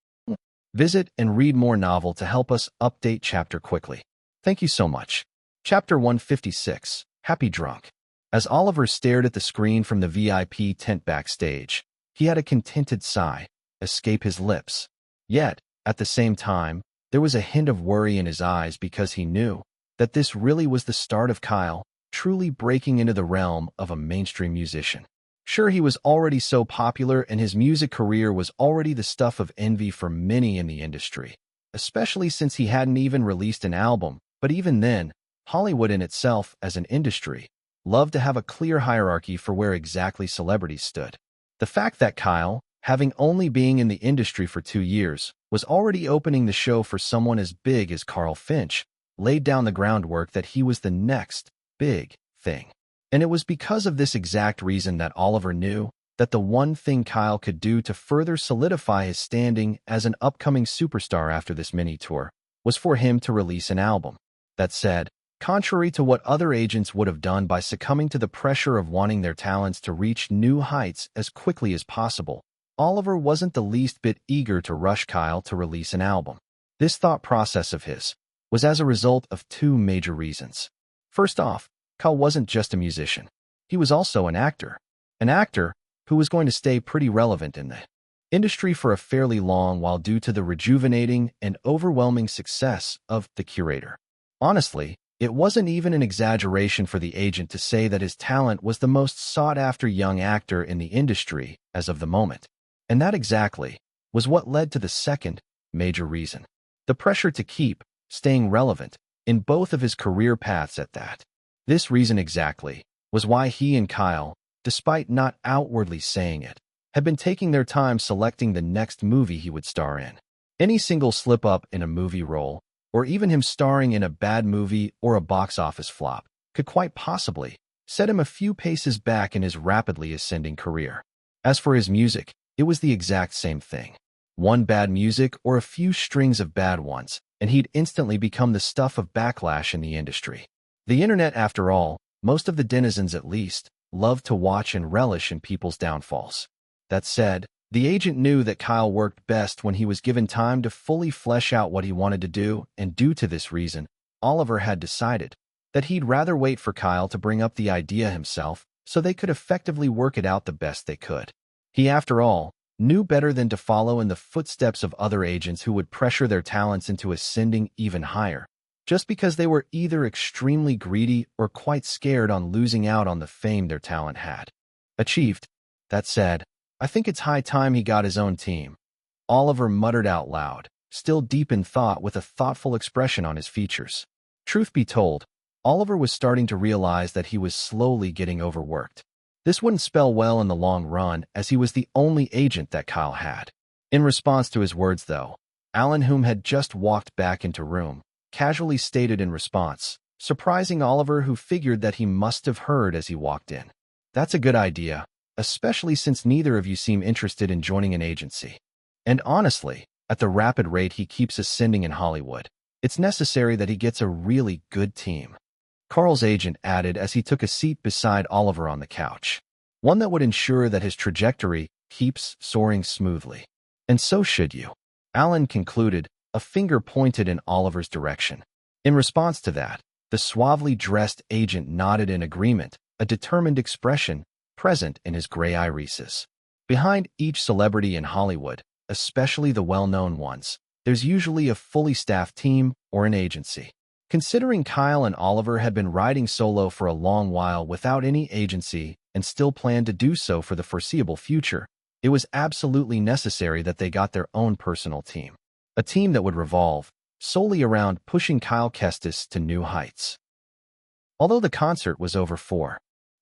Visit and read more novel to help us update chapter quickly. Thank you so much. Chapter 156, Happy Drunk. As Oliver stared at the screen from the VIP tent backstage, he had a contented sigh escape his lips. Yet, at the same time, there was a hint of worry in his eyes because he knew that this really was the start of Kyle truly breaking into the realm of a mainstream musician. Sure, he was already so popular and his music career was already the stuff of envy for many in the industry, especially since he hadn't even released an album, but even then, Hollywood in itself as an industry loved to have a clear hierarchy for where exactly celebrities stood. The fact that Kyle, having only been in the industry for 2 years, was already opening the show for someone as big as Carl Finch, laid down the groundwork that he was the next big thing. And it was because of this exact reason that Oliver knew that the one thing Kyle could do to further solidify his standing as an upcoming superstar after this mini-tour was for him to release an album. That said, contrary to what other agents would have done by succumbing to the pressure of wanting their talents to reach new heights as quickly as possible, Oliver wasn't the least bit eager to rush Kyle to release an album. This thought process of his was as a result of 2 major reasons. First off, Kyle wasn't just a musician. He was also an actor who was going to stay pretty relevant in the industry for a fairly long while due to the rejuvenating and overwhelming success of The Curator. Honestly, it wasn't even an exaggeration for the agent to say that his talent was the most sought-after young actor in the industry as of the moment. And that exactly was what led to the second major reason. The pressure to keep staying relevant in both of his career paths at that. This reason exactly was why he and Kyle, despite not outwardly saying it, had been taking their time selecting the next movie he would star in. Any single slip-up in a movie role, or even him starring in a bad movie or a box office flop, could quite possibly set him a few paces back in his rapidly ascending career. As for his music, it was the exact same thing. One bad music or a few strings of bad ones, and he'd instantly become the stuff of backlash in the industry. The internet, after all, most of the denizens at least, loved to watch and relish in people's downfalls. That said, the agent knew that Kyle worked best when he was given time to fully flesh out what he wanted to do, and due to this reason, Oliver had decided that he'd rather wait for Kyle to bring up the idea himself so they could effectively work it out the best they could. He, after all, knew better than to follow in the footsteps of other agents who would pressure their talents into ascending even higher, just because they were either extremely greedy or quite scared on losing out on the fame their talent had achieved. That said, I think it's high time he got his own team. Oliver muttered out loud, still deep in thought with a thoughtful expression on his features. Truth be told, Oliver was starting to realize that he was slowly getting overworked. This wouldn't spell well in the long run, as he was the only agent that Kyle had. In response to his words, though, Alan, whom had just walked back into room, casually stated in response, surprising Oliver, who figured that he must have heard as he walked in. "That's a good idea, especially since neither of you seem interested in joining an agency. And honestly, at the rapid rate he keeps ascending in Hollywood, it's necessary that he gets a really good team." Carl's agent added as he took a seat beside Oliver on the couch, one that would ensure that his trajectory keeps soaring smoothly. "And so should you," Alan concluded, a finger pointed in Oliver's direction. In response to that, the suavely dressed agent nodded in agreement, a determined expression present in his gray irises. Behind each celebrity in Hollywood, especially the well-known ones, there's usually a fully staffed team or an agency. Considering Kyle and Oliver had been riding solo for a long while without any agency and still planned to do so for the foreseeable future, it was absolutely necessary that they got their own personal team. A team that would revolve solely around pushing Kyle Kestis to new heights. Although the concert was over for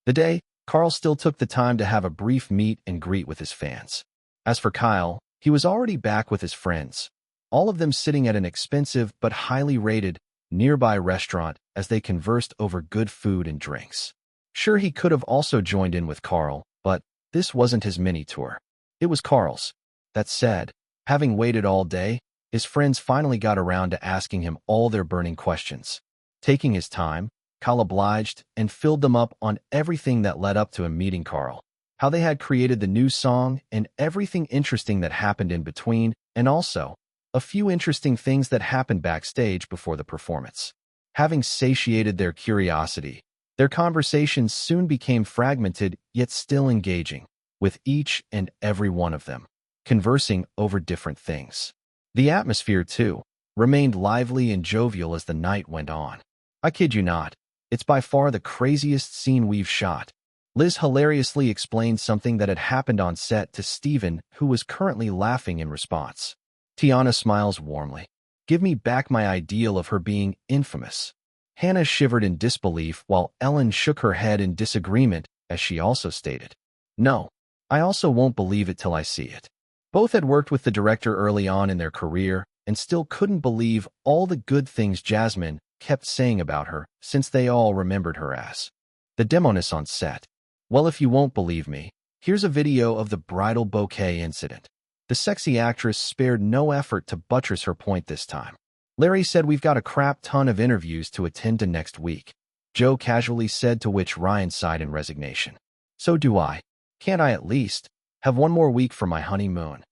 the day, Carl still took the time to have a brief meet and greet with his fans. As for Kyle, he was already back with his friends, all of them sitting at an expensive but highly rated nearby restaurant as they conversed over good food and drinks. Sure, he could have also joined in with Carl, but this wasn't his mini-tour. It was Carl's. That said, having waited all day, his friends finally got around to asking him all their burning questions. Taking his time, Kyle obliged and filled them up on everything that led up to him meeting Carl, how they had created the new song and everything interesting that happened in between, and also a few interesting things that happened backstage before the performance. Having satiated their curiosity, their conversations soon became fragmented yet still engaging, with each and every one of them conversing over different things. The atmosphere, too, remained lively and jovial as the night went on. "I kid you not, it's by far the craziest scene we've shot." Liz hilariously explained something that had happened on set to Steven, who was currently laughing in response. Tiana smiles warmly. "Give me back my ideal of her being infamous." Hannah shivered in disbelief while Ellen shook her head in disagreement as she also stated, "No, I also won't believe it till I see it." Both had worked with the director early on in their career and still couldn't believe all the good things Jasmine kept saying about her, since they all remembered her as the demoness on set. Well, if you won't believe me, here's a video of the bridal bouquet incident. The sexy actress spared no effort to buttress her point this time. "Larry said we've got a crap ton of interviews to attend to next week," Joe casually said, to which Ryan sighed in resignation. "So do I. Can't I at least have one more week for my honeymoon?"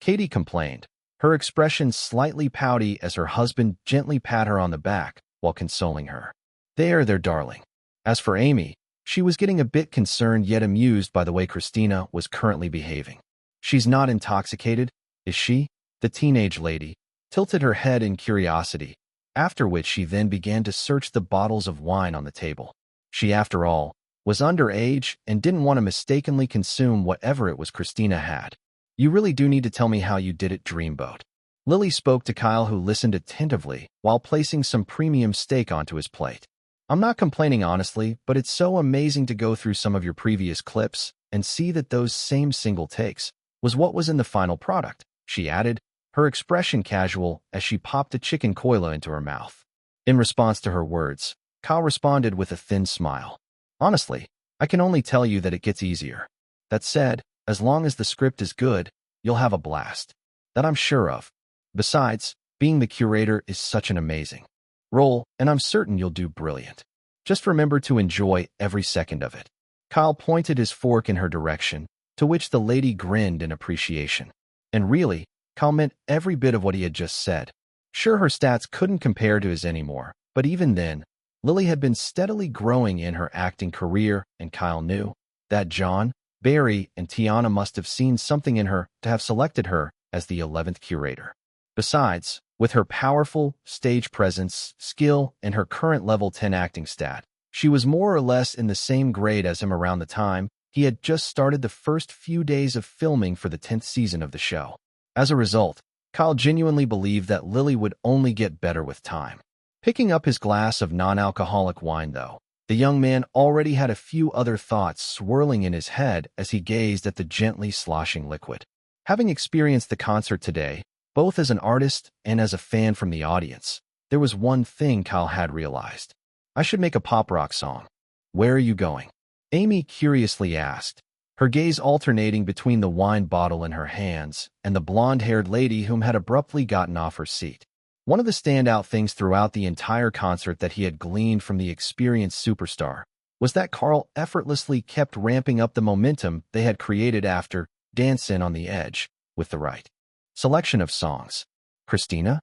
Katie complained, her expression slightly pouty as her husband gently pat her on the back while consoling her. There, darling." As for Amy, she was getting a bit concerned yet amused by the way Christina was currently behaving. "She's not intoxicated, is she?" The teenage lady tilted her head in curiosity, after which she then began to search the bottles of wine on the table. She, after all, was underage and didn't want to mistakenly consume whatever it was Christina had. "You really do need to tell me how you did it, Dreamboat." Lily spoke to Kyle, who listened attentively while placing some premium steak onto his plate. "I'm not complaining, honestly, but it's so amazing to go through some of your previous clips and see that those same single takes was what was in the final product," she added, her expression casual as she popped a chicken coila into her mouth. In response to her words, Kyle responded with a thin smile. "Honestly, I can only tell you that it gets easier. That said, as long as the script is good, you'll have a blast. That I'm sure of. Besides, being the curator is such an amazing role, and I'm certain you'll do brilliant. Just remember to enjoy every second of it." Kyle pointed his fork in her direction, to which the lady grinned in appreciation. And really, Kyle meant every bit of what he had just said. Sure, her stats couldn't compare to his anymore, but even then, Lily had been steadily growing in her acting career, and Kyle knew that John, Barry, and Tiana must have seen something in her to have selected her as the 11th curator. Besides, with her powerful stage presence, skill, and her current level 10 acting stat, she was more or less in the same grade as him around the time he had just started the first few days of filming for the 10th season of the show. As a result, Kyle genuinely believed that Lily would only get better with time. Picking up his glass of non-alcoholic wine, though, The young man already had a few other thoughts swirling in his head as he gazed at the gently sloshing liquid. Having experienced the concert today, both as an artist and as a fan from the audience, there was one thing Kyle had realized. I should make a pop rock song. Where are you going? Amy curiously asked, her gaze alternating between the wine bottle in her hands and the blonde-haired lady whom had abruptly gotten off her seat. One of the standout things throughout the entire concert that he had gleaned from the experienced superstar was that Carl effortlessly kept ramping up the momentum they had created after Dancin' on the Edge with the right selection of songs. Christina?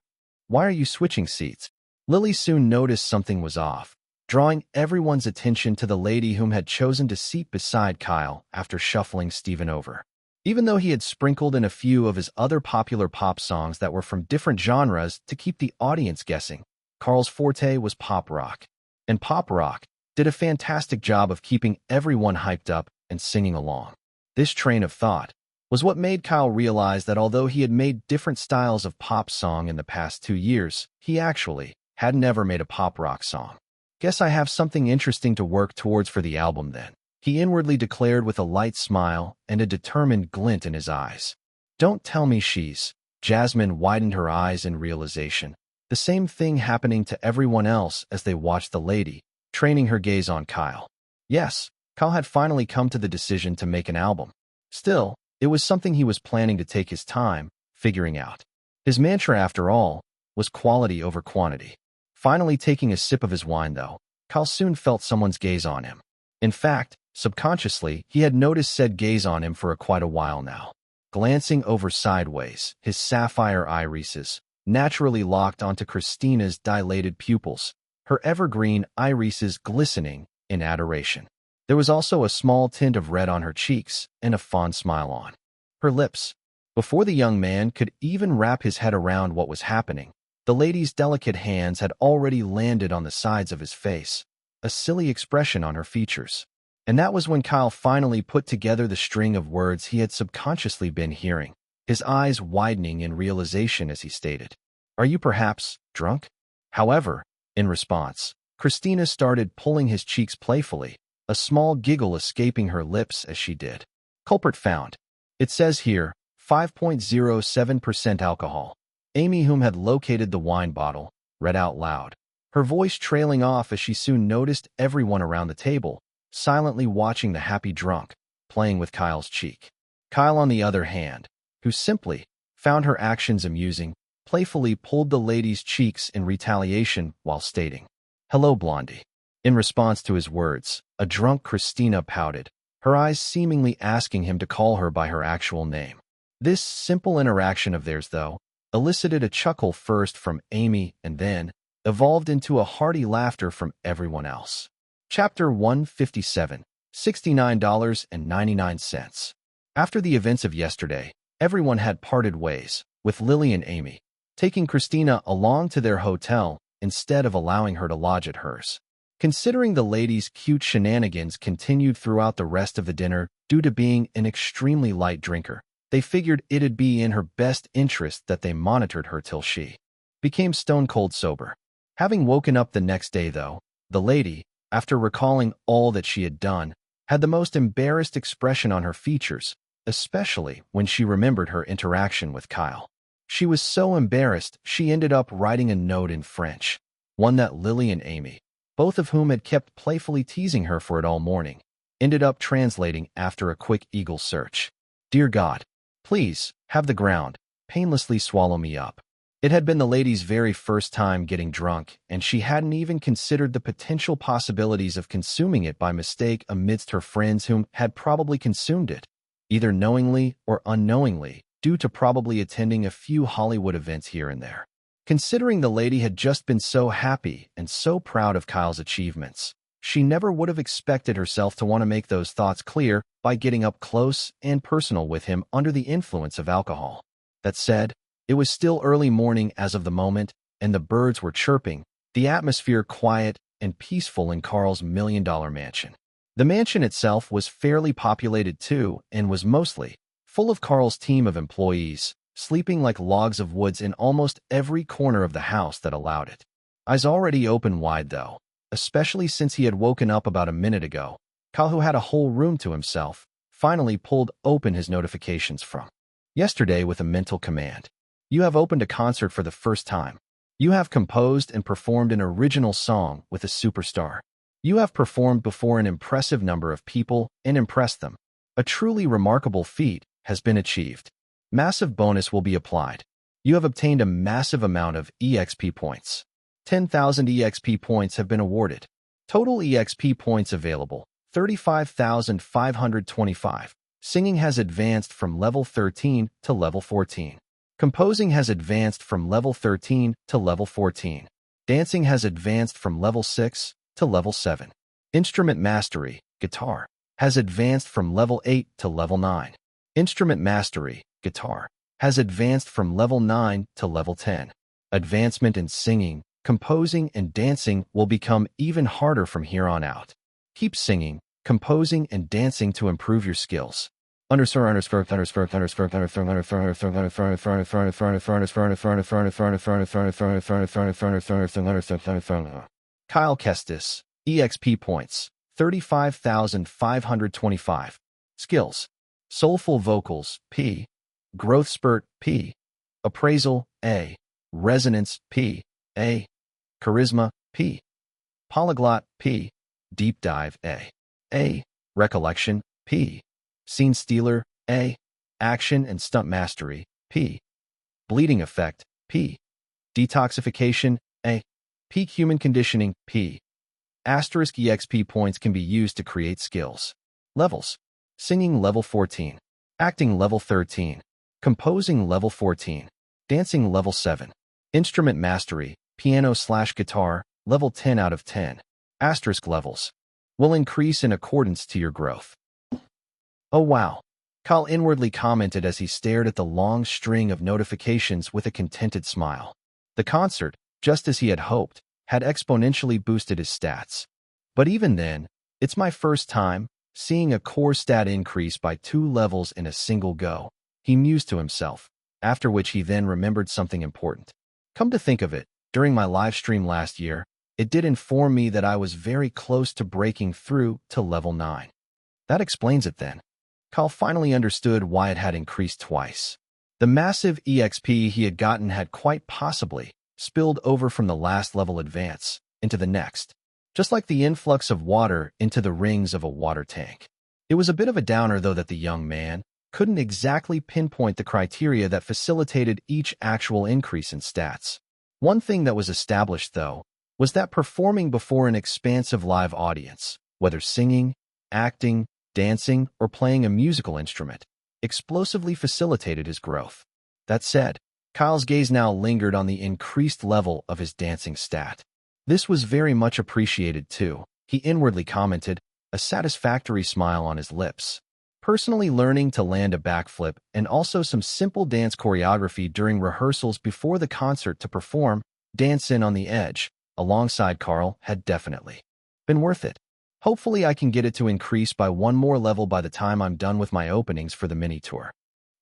Why are you switching seats? Lily soon noticed something was off, drawing everyone's attention to the lady whom had chosen to seat beside Kyle after shuffling Steven over. Even though he had sprinkled in a few of his other popular pop songs that were from different genres to keep the audience guessing, Carl's forte was pop rock. And pop rock did a fantastic job of keeping everyone hyped up and singing along. This train of thought was what made Kyle realize that although he had made different styles of pop song in the past 2 years, he actually had never made a pop rock song. Guess I have something interesting to work towards for the album then, he inwardly declared with a light smile and a determined glint in his eyes. Don't tell me she's. Jasmine widened her eyes in realization, the same thing happening to everyone else as they watched the lady, training her gaze on Kyle. Yes, Kyle had finally come to the decision to make an album. Still, it was something he was planning to take his time figuring out. His mantra, after all, was quality over quantity. Finally taking a sip of his wine, though, Kyle soon felt someone's gaze on him. In fact, subconsciously, he had noticed said gaze on him for quite a while now. Glancing over sideways, his sapphire irises naturally locked onto Christina's dilated pupils, her evergreen irises glistening in adoration. There was also a small tint of red on her cheeks and a fond smile on her lips. Before the young man could even wrap his head around what was happening, the lady's delicate hands had already landed on the sides of his face, a silly expression on her features. And that was when Kyle finally put together the string of words he had subconsciously been hearing, his eyes widening in realization as he stated, "Are you perhaps drunk?" However, in response, Christina started pulling his cheeks playfully, a small giggle escaping her lips as she did. Culprit found. It says here, 5.07% alcohol. Amy, whom had located the wine bottle, read out loud, her voice trailing off as she soon noticed everyone around the table, silently watching the happy drunk, playing with Kyle's cheek. Kyle, on the other hand, who simply found her actions amusing, playfully pulled the lady's cheeks in retaliation while stating, "Hello, Blondie." In response to his words, a drunk Christina pouted, her eyes seemingly asking him to call her by her actual name. This simple interaction of theirs, though, elicited a chuckle first from Amy and then evolved into a hearty laughter from everyone else. Chapter 157, $69.99. After the events of yesterday, everyone had parted ways, with Lily and Amy taking Christina along to their hotel instead of allowing her to lodge at hers. Considering the lady's cute shenanigans continued throughout the rest of the dinner due to being an extremely light drinker, they figured it'd be in her best interest that they monitored her till she became stone-cold sober. Having woken up the next day, though, the lady, after recalling all that she had done, had the most embarrassed expression on her features, especially when she remembered her interaction with Kyle. She was so embarrassed she ended up writing a note in French, one that Lily and Amy, both of whom had kept playfully teasing her for it all morning, ended up translating after a quick eagle search. "Dear God, please, have the ground painlessly swallow me up." It had been the lady's very first time getting drunk, and she hadn't even considered the potential possibilities of consuming it by mistake amidst her friends whom had probably consumed it, either knowingly or unknowingly, due to probably attending a few Hollywood events here and there. Considering the lady had just been so happy and so proud of Kyle's achievements, she never would have expected herself to want to make those thoughts clear by getting up close and personal with him under the influence of alcohol. That said, it was still early morning as of the moment, and the birds were chirping, the atmosphere quiet and peaceful in Carl's million-dollar mansion. The mansion itself was fairly populated too, and was mostly full of Carl's team of employees, sleeping like logs of woods in almost every corner of the house that allowed it. Eyes already open wide, though, especially since he had woken up about a minute ago. Kyle, who had a whole room to himself, finally pulled open his notifications from yesterday with a mental command. You have opened a concert for the first time. You have composed and performed an original song with a superstar. You have performed before an impressive number of people and impressed them. A truly remarkable feat has been achieved. Massive bonus will be applied. You have obtained a massive amount of EXP points. 10,000 EXP points have been awarded. Total EXP points available, 35,525. Singing has advanced from level 13 to level 14. Composing has advanced from level 13 to level 14. Dancing has advanced from level 6 to level 7. Instrument mastery, guitar, has advanced from level 8 to level 9. Instrument mastery, guitar, has advanced from level 9 to level 10. Advancement in singing, composing, and dancing will become even harder from here on out. Keep singing, composing, and dancing to improve your skills. Kyle Kestis, EXP points, 35,525. Skills: Soulful Vocals, P. Growth Spurt, P. Appraisal, A. Resonance, P. A. Charisma, P. Polyglot, P. Deep Dive, A. A. Recollection, P. Scene Stealer, A. Action and Stunt Mastery, P. Bleeding Effect, P. Detoxification, A. Peak Human Conditioning, P. Asterisk EXP points can be used to create skills. Levels: Singing level 14. Acting level 13. Composing level 14. Dancing level 7. Instrument Mastery, piano/guitar, level 10 out of 10. Asterisk levels will increase in accordance to your growth. Oh wow, Kyle inwardly commented as he stared at the long string of notifications with a contented smile. The concert, just as he had hoped, had exponentially boosted his stats. But even then, it's my first time seeing a core stat increase by 2 levels in a single go, he mused to himself, after which he then remembered something important. Come to think of it, during my live stream last year, it did inform me that I was very close to breaking through to level 9. That explains it then. Kyle finally understood why it had increased twice. The massive EXP he had gotten had quite possibly spilled over from the last level advance into the next, just like the influx of water into the rings of a water tank. It was a bit of a downer, though, that the young man couldn't exactly pinpoint the criteria that facilitated each actual increase in stats. One thing that was established, though, was that performing before an expansive live audience, whether singing, acting, dancing, or playing a musical instrument, explosively facilitated his growth. That said, Kyle's gaze now lingered on the increased level of his dancing stat. This was very much appreciated too, he inwardly commented, a satisfactory smile on his lips. Personally learning to land a backflip and also some simple dance choreography during rehearsals before the concert to perform Dance In on the Edge alongside Carl had definitely been worth it. Hopefully I can get it to increase by 1 more level by the time I'm done with my openings for the mini-tour.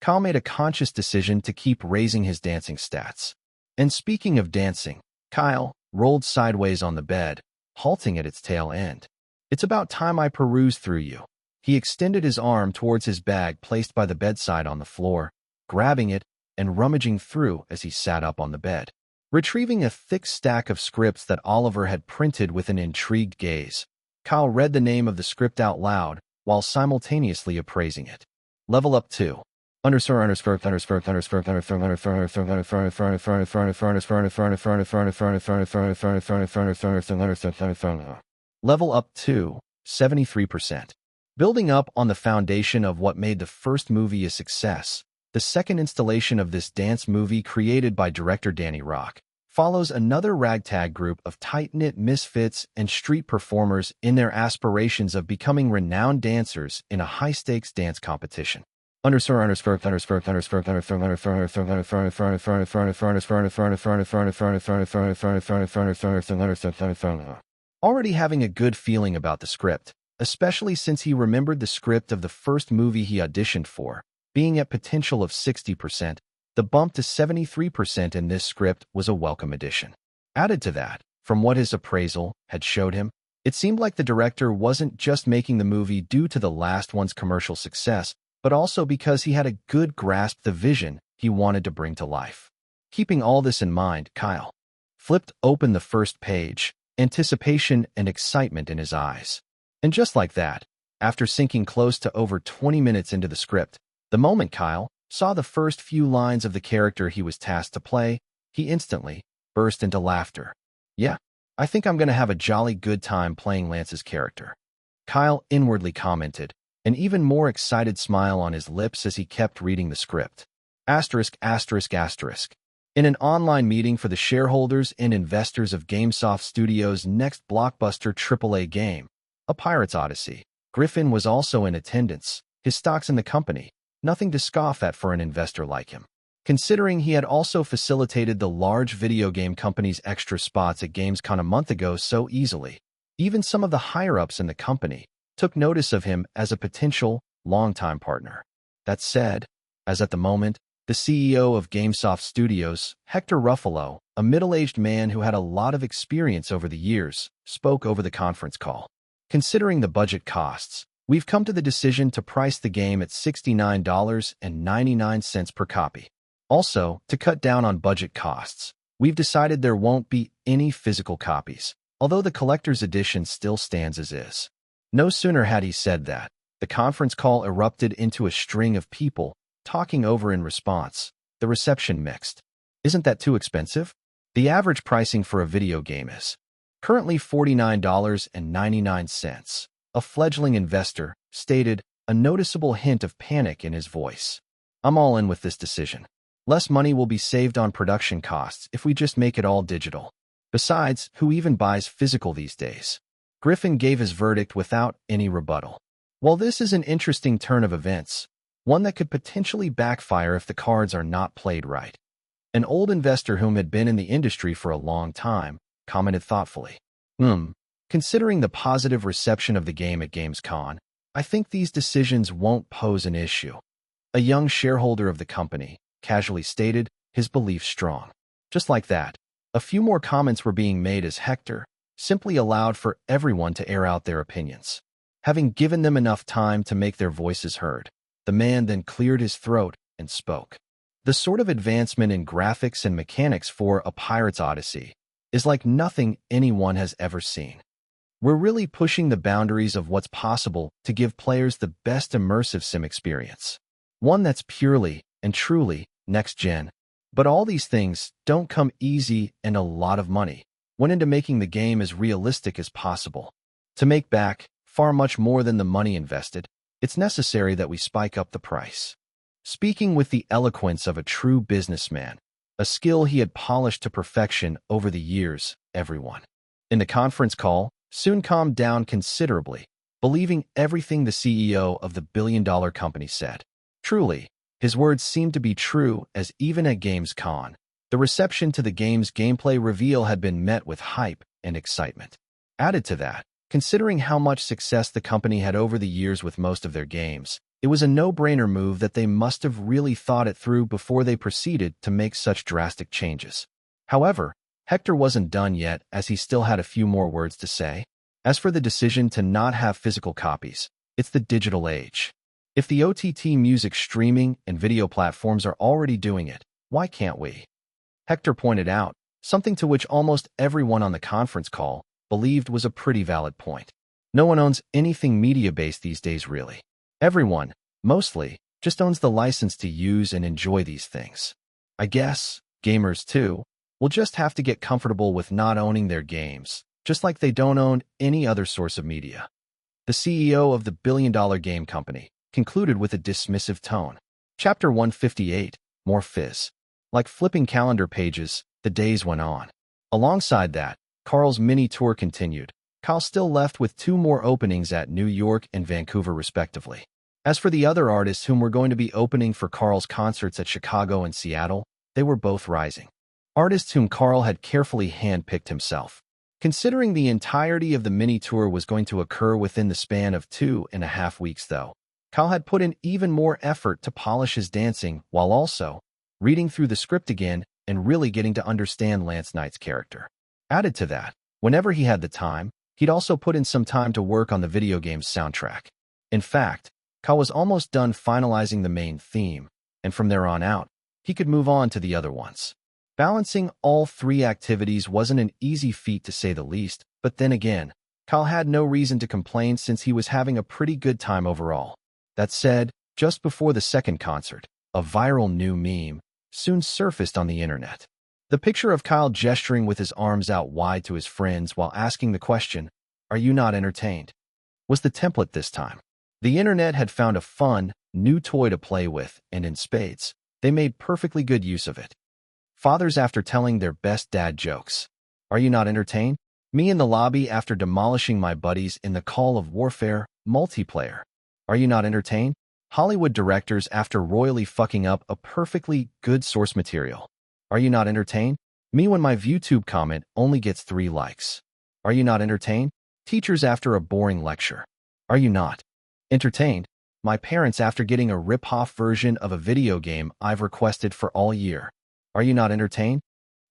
Kyle made a conscious decision to keep raising his dancing stats. And speaking of dancing, Kyle rolled sideways on the bed, halting at its tail end. It's about time I peruse through you. He extended his arm towards his bag placed by the bedside on the floor, grabbing it and rummaging through as he sat up on the bed, retrieving a thick stack of scripts that Oliver had printed with an intrigued gaze. Kyle read the name of the script out loud while simultaneously appraising it. Level up 2. Level up 2, 73%. Building up on the foundation of what made the first movie a success, the second installation of this dance movie created by director Danny Rock follows another ragtag group of tight-knit misfits and street performers in their aspirations of becoming renowned dancers in a high-stakes dance competition. Already having a good feeling about the script, especially since he remembered the script of the first movie he auditioned for, being at potential of 60%, the bump to 73% in this script was a welcome addition. Added to that, From what his appraisal had showed him, it seemed like the director wasn't just making the movie due to the last one's commercial success, but also because he had a good grasp of the vision he wanted to bring to life. Keeping all this in mind, Kyle flipped open the first page, anticipation and excitement in his eyes. And just like that, after sinking close to over 20 minutes into the script, the moment Kyle saw the first few lines of the character he was tasked to play, he instantly burst into laughter. "Yeah, I think I'm going to have a jolly good time playing Lance's character," Kyle inwardly commented, an even more excited smile on his lips as he kept reading the script. Asterisk, asterisk, asterisk. In an online meeting for the shareholders and investors of GameSoft Studios' next blockbuster AAA game, A Pirate's Odyssey, Griffin was also in attendance, his stocks in the company, nothing to scoff at for an investor like him. Considering he had also facilitated the large video game company's extra spots at Gamescom a month ago so easily, even some of the higher-ups in the company took notice of him as a potential longtime partner. That said, as at the moment, the CEO of GameSoft Studios, Hector Ruffalo, a middle-aged man who had a lot of experience over the years, spoke over the conference call. "Considering the budget costs, we've come to the decision to price the game at $69.99 per copy. Also, to cut down on budget costs, we've decided there won't be any physical copies, although the collector's edition still stands as is." No sooner had he said that, the conference call erupted into a string of people talking over in response. The reception mixed. "Isn't that too expensive? The average pricing for a video game is currently $49.99, a fledgling investor stated, a noticeable hint of panic in his voice. "I'm all in with this decision. Less money will be saved on production costs if we just make it all digital. Besides, who even buys physical these days?" Griffin gave his verdict without any rebuttal. While this is an interesting turn of events, one that could potentially backfire if the cards are not played right, an old investor whom had been in the industry for a long time commented thoughtfully, Considering the positive reception of the game at Gamescom, I think these decisions won't pose an issue." A young shareholder of the company casually stated, his belief strong. Just like that, a few more comments were being made as Hector simply allowed for everyone to air out their opinions. Having given them enough time to make their voices heard, the man then cleared his throat and spoke. "The sort of advancement in graphics and mechanics for A Pirate's Odyssey is like nothing anyone has ever seen. We're really pushing the boundaries of what's possible to give players the best immersive sim experience. One that's purely and truly next-gen. But all these things don't come easy, and a lot of money went into making the game as realistic as possible. To make back far much more than the money invested, it's necessary that we spike up the price." Speaking with the eloquence of a true businessman, a skill he had polished to perfection over the years, everyone in the conference call soon calmed down considerably, believing everything the CEO of the billion-dollar company said. Truly, his words seemed to be true, as even at Gamescom, the reception to the game's gameplay reveal had been met with hype and excitement. Added to that, considering how much success the company had over the years with most of their games, it was a no-brainer move that they must have really thought it through before they proceeded to make such drastic changes. However, Hector wasn't done yet, as he still had a few more words to say. As for the decision to not have physical copies, it's the digital age. If the OTT music streaming and video platforms are already doing it, why can't we? Hector pointed out, something to which almost everyone on the conference call believed was a pretty valid point. No one owns anything media-based these days, really. Everyone, mostly, just owns the license to use and enjoy these things. I guess, gamers too, will just have to get comfortable with not owning their games, just like they don't own any other source of media. The CEO of the billion-dollar game company concluded with a dismissive tone. Chapter 158, More Fizz. Like flipping calendar pages, the days went on. Alongside that, Carl's mini tour continued. Kyle still left with 2 more openings at New York and Vancouver respectively. As for the other artists whom were going to be opening for Carl's concerts at Chicago and Seattle, they were both rising. Artists whom Carl had carefully handpicked himself. Considering the entirety of the mini tour was going to occur within the span of 2.5 weeks though, Kyle had put in even more effort to polish his dancing while also reading through the script again and really getting to understand Lance Knight's character. Added to that, Whenever he had the time, he'd also put in some time to work on the video game's soundtrack. In fact, Kyle was almost done finalizing the main theme, and from there on out, he could move on to the other ones. Balancing all three activities wasn't an easy feat to say the least, but then again, Kyle had no reason to complain since he was having a pretty good time overall. That said, just before the second concert, a viral new meme soon surfaced on the internet. The picture of Kyle gesturing with his arms out wide to his friends while asking the question, "Are you not entertained?" was the template this time. The internet had found a fun, new toy to play with, and in spades, they made perfectly good use of it. Fathers after telling their best dad jokes. "Are you not entertained?" Me in the lobby after demolishing my buddies in the Call of Warfare multiplayer. "Are you not entertained?" Hollywood directors after royally fucking up a perfectly good source material. "Are you not entertained?" Me when my ViewTube comment only gets 3 likes. "Are you not entertained?" Teachers after a boring lecture. "Are you not entertained?" My parents after getting a rip-off version of a video game I've requested for all year. "Are you not entertained?"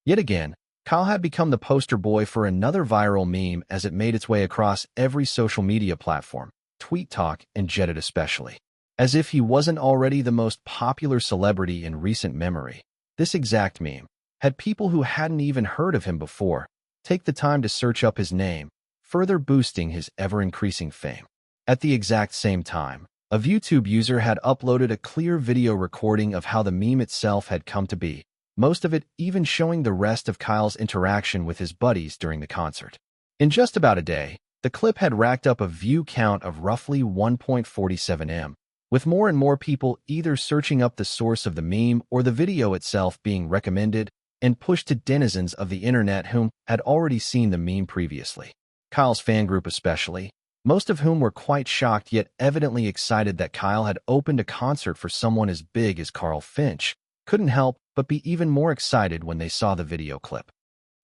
Yet again, Kyle had become the poster boy for another viral meme as it made its way across every social media platform, TweetTalk and Reddit especially. As if he wasn't already the most popular celebrity in recent memory, this exact meme had people who hadn't even heard of him before take the time to search up his name, further boosting his ever-increasing fame. At the exact same time, a YouTube user had uploaded a clear video recording of how the meme itself had come to be, most of it even showing the rest of Kyle's interaction with his buddies during the concert. In just about a day, the clip had racked up a view count of roughly 1.47 M, with more and more people either searching up the source of the meme or the video itself being recommended and pushed to denizens of the internet whom had already seen the meme previously. Kyle's fan group especially, most of whom were quite shocked yet evidently excited that Kyle had opened a concert for someone as big as Carl Finch, couldn't help but be even more excited when they saw the video clip.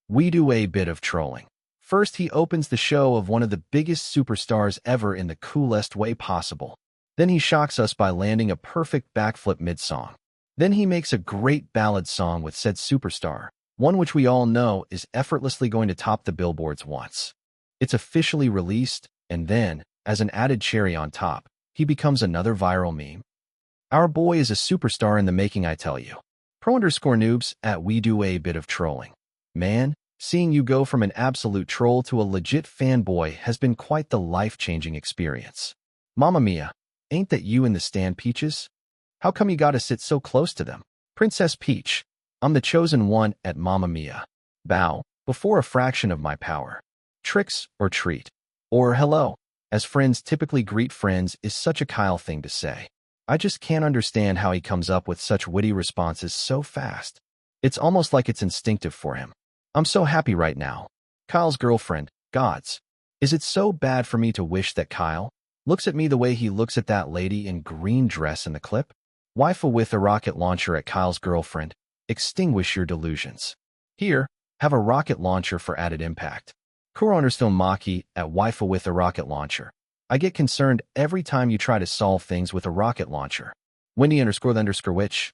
We do a bit of trolling. First, he opens the show of one of the biggest superstars ever in the coolest way possible. Then he shocks us by landing a perfect backflip mid-song. Then he makes a great ballad song with said superstar, one which we all know is effortlessly going to top the billboards once it's officially released, and then, as an added cherry on top, he becomes another viral meme. Our boy is a superstar in the making, I tell you. Pro_noobs at We Do a Bit of Trolling. Man, seeing you go from an absolute troll to a legit fanboy has been quite the life-changing experience. Mamma mia, ain't that you in the stand, Peaches? How come you gotta sit so close to them? Princess Peach, I'm the chosen one at Mamma mia. Bow, before a fraction of my power. Tricks or treat. Or hello, as friends typically greet friends is such a Kyle thing to say. I just can't understand how he comes up with such witty responses so fast. It's almost like it's instinctive for him. I'm so happy right now. Kyle's girlfriend, gods. Is it so bad for me to wish that Kyle looks at me the way he looks at that lady in green dress in the clip? Waifu with a rocket launcher at Kyle's girlfriend. Extinguish your delusions. Here, have a rocket launcher for added impact. Kuro_film Maki at waifu with a rocket launcher. I get concerned every time you try to solve things with a rocket launcher. Wendy__witch,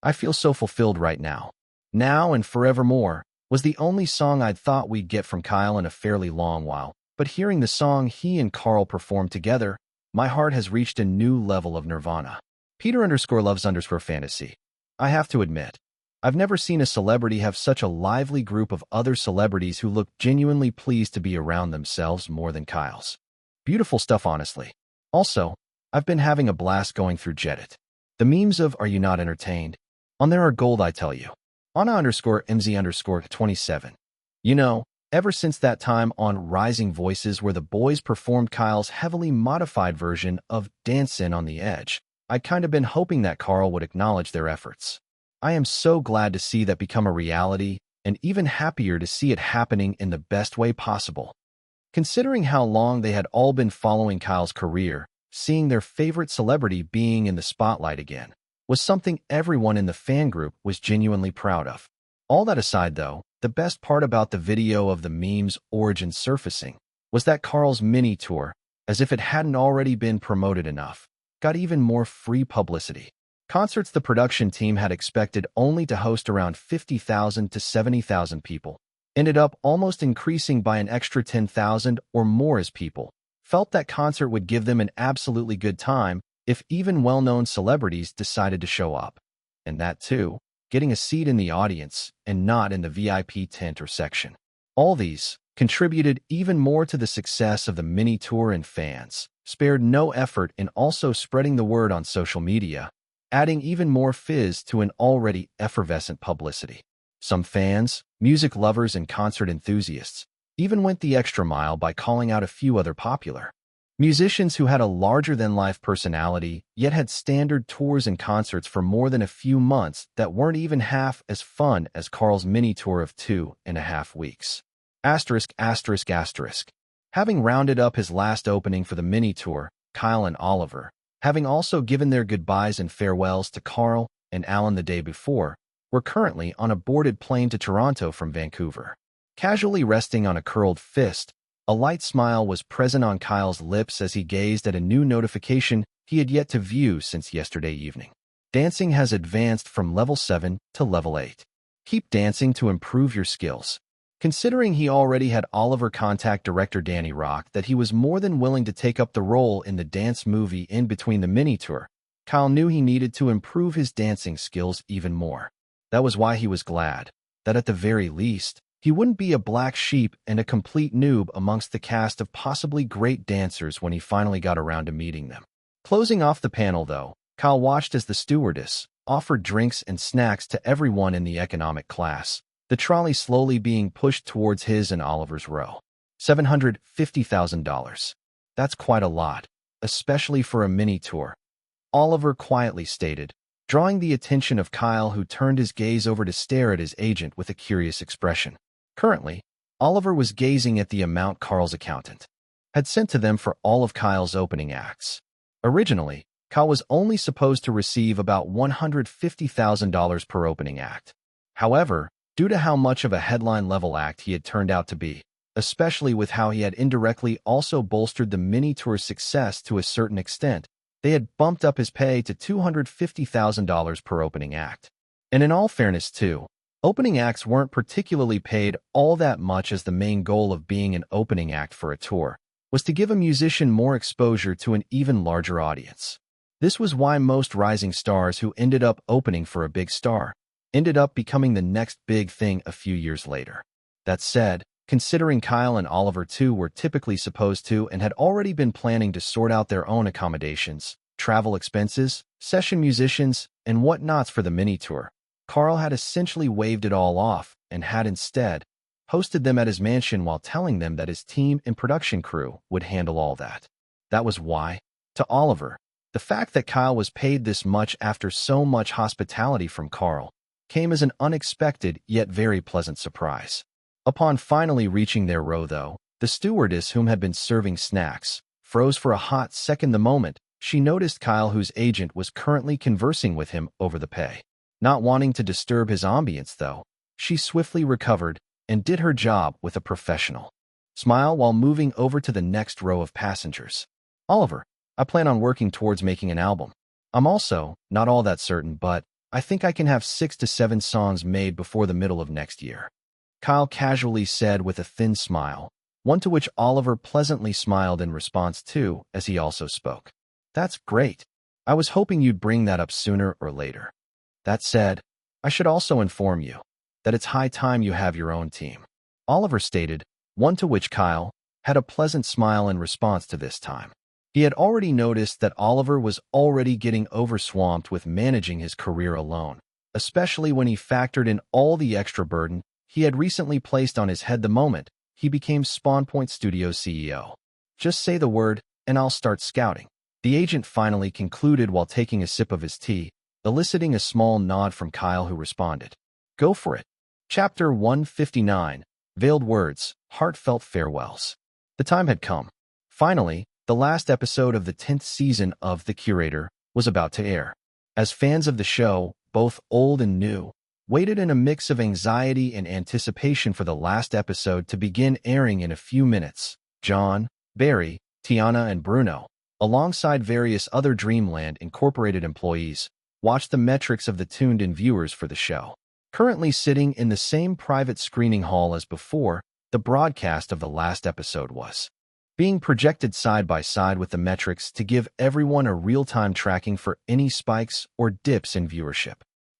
I feel so fulfilled right now. Now and Forevermore was the only song I'd thought we'd get from Kyle in a fairly long while, but hearing the song he and Carl performed together, my heart has reached a new level of nirvana. Peter_loves_fantasy. I have to admit, I've never seen a celebrity have such a lively group of other celebrities who look genuinely pleased to be around themselves more than Kyle's. Beautiful stuff, honestly. Also, I've been having a blast going through Reddit. The memes of "Are you not entertained?" on there are gold, I tell you. Anna_MZ_27. You know, ever since that time on Rising Voices where the boys performed Kyle's heavily modified version of Dancin' on the Edge, I'd kind of been hoping that Carl would acknowledge their efforts. I am so glad to see that become a reality, and even happier to see it happening in the best way possible. Considering how long they had all been following Kyle's career, seeing their favorite celebrity being in the spotlight again was something everyone in the fan group was genuinely proud of. All that aside though, the best part about the video of the meme's origin surfacing was that Carl's mini tour, as if it hadn't already been promoted enough, got even more free publicity. Concerts the production team had expected only to host around 50,000 to 70,000 people ended up almost increasing by an extra 10,000 or more as people felt that concert would give them an absolutely good time if even well-known celebrities decided to show up. And that too, getting a seat in the audience and not in the VIP tent or section. All these contributed even more to the success of the mini tour, and fans spared no effort in also spreading the word on social media, adding even more fizz to an already effervescent publicity. Some fans, music lovers, and concert enthusiasts even went the extra mile by calling out a few other popular musicians who had a larger-than-life personality yet had standard tours and concerts for more than a few months that weren't even half as fun as Carl's mini tour of 2.5 weeks. Asterisk, asterisk, asterisk. Having rounded up his last opening for the mini tour, Kyle and Oliver, having also given their goodbyes and farewells to Carl and Alan the day before, were currently on a boarded plane to Toronto from Vancouver. Casually resting on a curled fist, a light smile was present on Kyle's lips as he gazed at a new notification he had yet to view since yesterday evening. Dancing has advanced from level 7 to level 8. Keep dancing to improve your skills. Considering he already had Oliver contact director Danny Rock that he was more than willing to take up the role in the dance movie in between the mini tour, Kyle knew he needed to improve his dancing skills even more. That was why he was glad that at the very least, he wouldn't be a black sheep and a complete noob amongst the cast of possibly great dancers when he finally got around to meeting them. Closing off the panel, though, Kyle watched as the stewardess offered drinks and snacks to everyone in the economic class, the trolley slowly being pushed towards his and Oliver's row. $750,000. That's quite a lot, especially for a mini tour, Oliver quietly stated, drawing the attention of Kyle, who turned his gaze over to stare at his agent with a curious expression. Currently, Oliver was gazing at the amount Carl's accountant had sent to them for all of Kyle's opening acts. Originally, Kyle was only supposed to receive about $150,000 per opening act. However, due to how much of a headline-level act he had turned out to be, especially with how he had indirectly also bolstered the mini-tour's success to a certain extent, they had bumped up his pay to $250,000 per opening act. And in all fairness too, opening acts weren't particularly paid all that much, as the main goal of being an opening act for a tour was to give a musician more exposure to an even larger audience. This was why most rising stars who ended up opening for a big star ended up becoming the next big thing a few years later. That said, considering Kyle and Oliver too were typically supposed to and had already been planning to sort out their own accommodations, travel expenses, session musicians, and whatnots for the mini-tour, Carl had essentially waved it all off and had instead hosted them at his mansion while telling them that his team and production crew would handle all that. That was why, to Oliver, the fact that Kyle was paid this much after so much hospitality from Carl came as an unexpected yet very pleasant surprise. Upon finally reaching their row, though, the stewardess whom had been serving snacks froze for a hot second the moment she noticed Kyle, whose agent was currently conversing with him over the pay. Not wanting to disturb his ambience, though, she swiftly recovered and did her job with a professional smile while moving over to the next row of passengers. Oliver, I plan on working towards making an album. I'm also not all that certain, but I think I can have 6 to 7 songs made before the middle of next year. Kyle casually said with a thin smile, one to which Oliver pleasantly smiled in response to as he also spoke. That's great. I was hoping you'd bring that up sooner or later. That said, I should also inform you that it's high time you have your own team, Oliver stated, one to which Kyle had a pleasant smile in response to this time. He had already noticed that Oliver was already getting overswamped with managing his career alone, especially when he factored in all the extra burden he had recently placed on his head the moment he became Spawn Point Studios CEO. Just say the word, and I'll start scouting, the agent finally concluded while taking a sip of his tea, eliciting a small nod from Kyle, who responded, Go for it. Chapter 159, Veiled Words, Heartfelt Farewells. The time had come. Finally, the last episode of the 10th season of The Curator was about to air. As fans of the show, both old and new, waited in a mix of anxiety and anticipation for the last episode to begin airing in a few minutes, John, Barry, Tiana, and Bruno, alongside various other Dreamland Incorporated employees, watched the metrics of the tuned-in viewers for the show. currently sitting in the same private screening hall as before the broadcast of the last episode was being projected side by side with the metrics to give everyone a real-time tracking for any spikes or dips in viewership.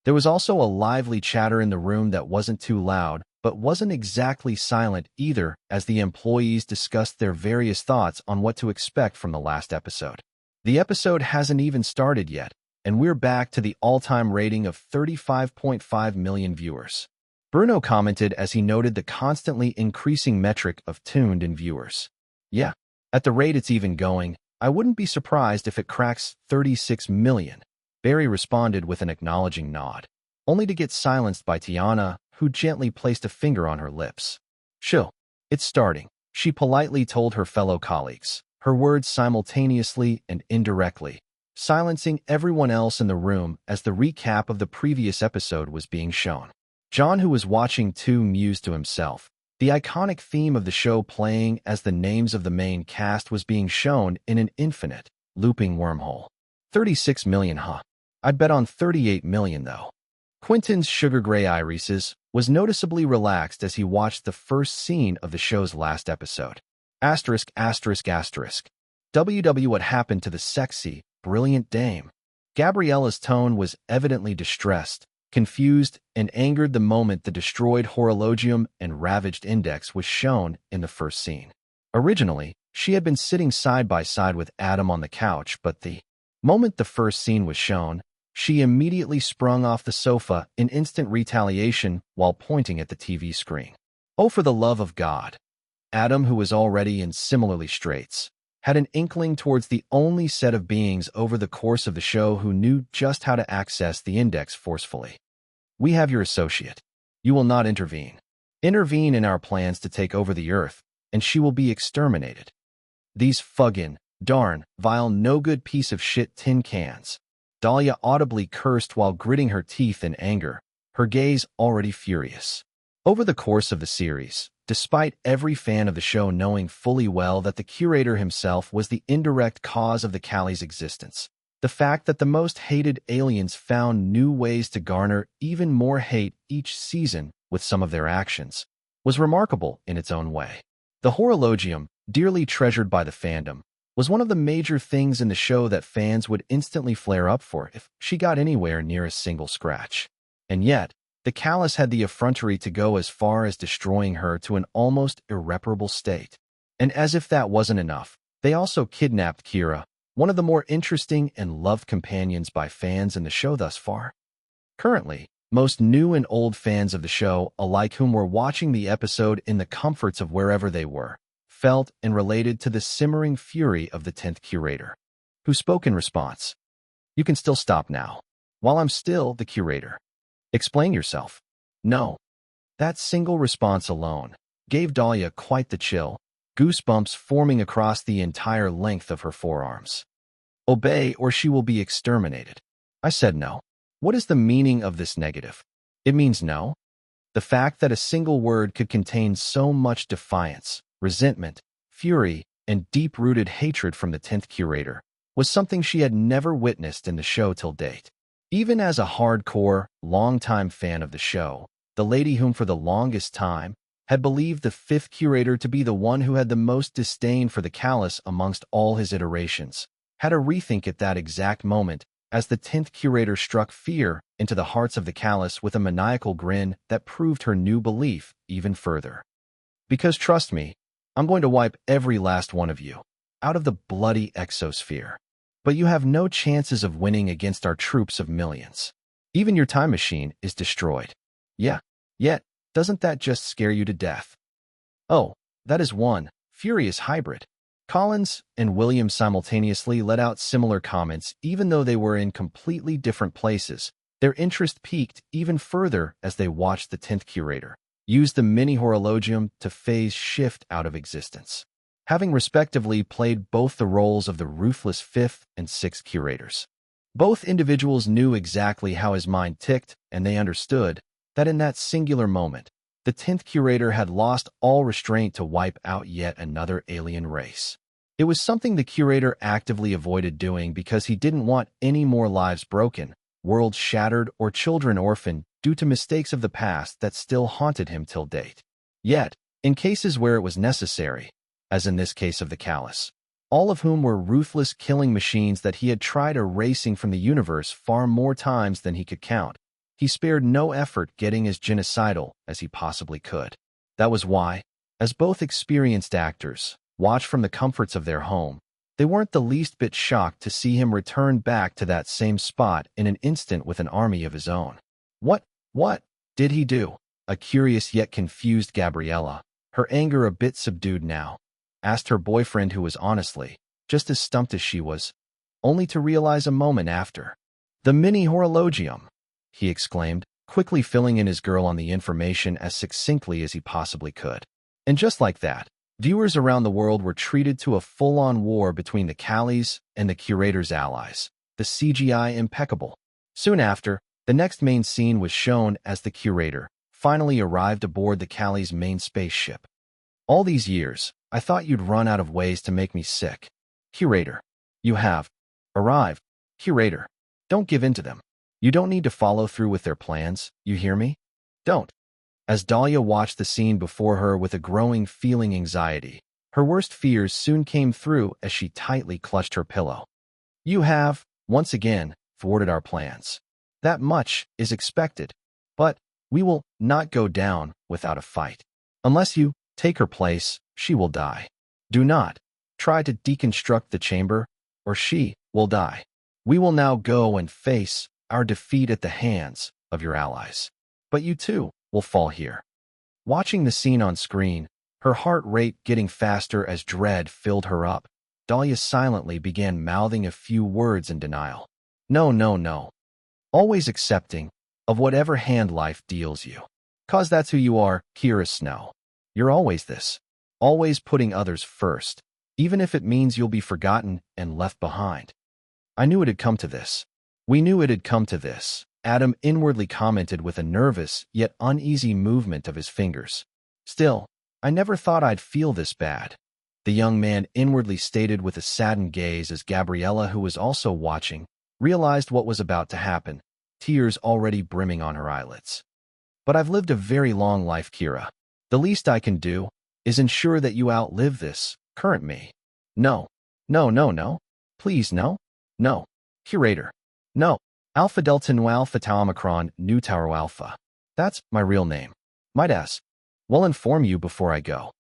There was also a lively chatter in the room that wasn't too loud, but wasn't exactly silent either, as the employees discussed their various thoughts on what to expect from the last episode. The episode hasn't even started yet, and we're back to the all-time rating of 35.5 million viewers. Bruno commented as he noted the constantly increasing metric of tuned-in viewers. Yeah, at the rate it's even going, I wouldn't be surprised if it cracks 36 million. Barry responded with an acknowledging nod, only to get silenced by Tiana, who gently placed a finger on her lips. Chill, it's starting, she politely told her fellow colleagues, her words simultaneously and indirectly, silencing everyone else in the room as the recap of the previous episode was being shown. John, who was watching too, mused to himself. The iconic theme of the show playing as the names of the main cast was being shown in an infinite, looping wormhole. 36 million, huh? I'd bet on 38 million, though. Quentin's sugar gray irises was noticeably relaxed as he watched the first scene of the show's last episode. Asterisk, asterisk, asterisk. WW, what happened to the sexy, brilliant dame? Gabriella's tone was evidently distressed, confused, and angered the moment the destroyed horologium and ravaged index was shown in the first scene. Originally, she had been sitting side by side with Adam on the couch, but the moment the first scene was shown, she immediately sprung off the sofa in instant retaliation while pointing at the TV screen. Oh, for the love of God! Adam, who was already in similarly straits, had an inkling towards the only set of beings over the course of the show who knew just how to access the index forcefully. We have your associate. You will not intervene. Intervene in our plans to take over the Earth, and she will be exterminated. These fucking, darn, vile, no-good piece of shit tin cans. Dahlia audibly cursed while gritting her teeth in anger, her gaze already furious. Over the course of the series, despite every fan of the show knowing fully well that the curator himself was the indirect cause of the Callie's existence, the fact that the most hated aliens found new ways to garner even more hate each season with some of their actions was remarkable in its own way. The horologium, dearly treasured by the fandom, was one of the major things in the show that fans would instantly flare up for if she got anywhere near a single scratch. And yet, the Callus had the effrontery to go as far as destroying her to an almost irreparable state. And as if that wasn't enough, they also kidnapped Kira, one of the more interesting and loved companions by fans in the show thus far. Currently, most new and old fans of the show, alike whom were watching the episode in the comforts of wherever they were, felt and related to the simmering fury of the 10th curator, who spoke in response. You can still stop now. While I'm still the curator. Explain yourself. No. That single response alone gave Dahlia quite the chill, goosebumps forming across the entire length of her forearms. Obey or she will be exterminated. I said no. What is the meaning of this negative? It means no. The fact that a single word could contain so much defiance, resentment, fury, and deep-rooted hatred from the 10th curator was something she had never witnessed in the show till date. Even as a hardcore, longtime fan of the show, the lady whom for the longest time had believed the 5th curator to be the one who had the most disdain for the Callus amongst all his iterations, had a rethink at that exact moment as the 10th curator struck fear into the hearts of the Callus with a maniacal grin that proved her new belief even further. Because trust me, I'm going to wipe every last one of you out of the bloody exosphere. But you have no chances of winning against our troops of millions. Even your time machine is destroyed. Yeah, yet, doesn't that just scare you to death? Oh, that is one furious hybrid. Collins and Williams simultaneously let out similar comments even though they were in completely different places. Their interest peaked even further as they watched the 10th curator use the mini horologium to phase shift out of existence, having respectively played both the roles of the ruthless 5th and 6th curators. Both individuals knew exactly how his mind ticked, and they understood that in that singular moment, the 10th curator had lost all restraint to wipe out yet another alien race. It was something the curator actively avoided doing because he didn't want any more lives broken, worlds shattered, or children orphaned due to mistakes of the past that still haunted him till date. Yet, in cases where it was necessary, as in this case of the callous, all of whom were ruthless killing machines that he had tried erasing from the universe far more times than he could count, he spared no effort getting as genocidal as he possibly could. That was why, as both experienced actors watched from the comforts of their home, they weren't the least bit shocked to see him return back to that same spot in an instant with an army of his own. What did he do? A curious yet confused Gabriella, her anger a bit subdued now, asked her boyfriend, who was honestly just as stumped as she was, only to realize a moment after. "The mini horologium," he exclaimed, quickly filling in his girl on the information as succinctly as he possibly could. And just like that, viewers around the world were treated to a full-on war between the Callies and the Curator's allies, the CGI impeccable. Soon after, the next main scene was shown as the Curator finally arrived aboard the Callies' main spaceship. "All these years, I thought you'd run out of ways to make me sick. Curator, you have arrived. Curator, don't give in to them. You don't need to follow through with their plans, you hear me? Don't." As Dahlia watched the scene before her with a growing feeling anxiety, her worst fears soon came through as she tightly clutched her pillow. "You have, once again, thwarted our plans. That much is expected, but we will not go down without a fight. Unless you take her place, she will die. Do not try to deconstruct the chamber, or she will die. We will now go and face our defeat at the hands of your allies. But you too will fall here." Watching the scene on screen, her heart rate getting faster as dread filled her up, Dahlia silently began mouthing a few words in denial. No, no, no. Always accepting of whatever hand life deals you. 'Cause that's who you are, Kira Snow. You're always this. Always putting others first, even if it means you'll be forgotten and left behind. I knew it had come to this. We knew it had come to this, Adam inwardly commented with a nervous yet uneasy movement of his fingers. Still, I never thought I'd feel this bad, the young man inwardly stated with a saddened gaze as Gabriella, who was also watching, realized what was about to happen, tears already brimming on her eyelids. "But I've lived a very long life, Kira. The least I can do is ensure that you outlive this current me. No, no, no, no. Please, no. No. Curator. No. Alpha Delta Nu Alpha Tau Omicron Nu Tau Alpha. That's my real name. Might as well inform you before I go."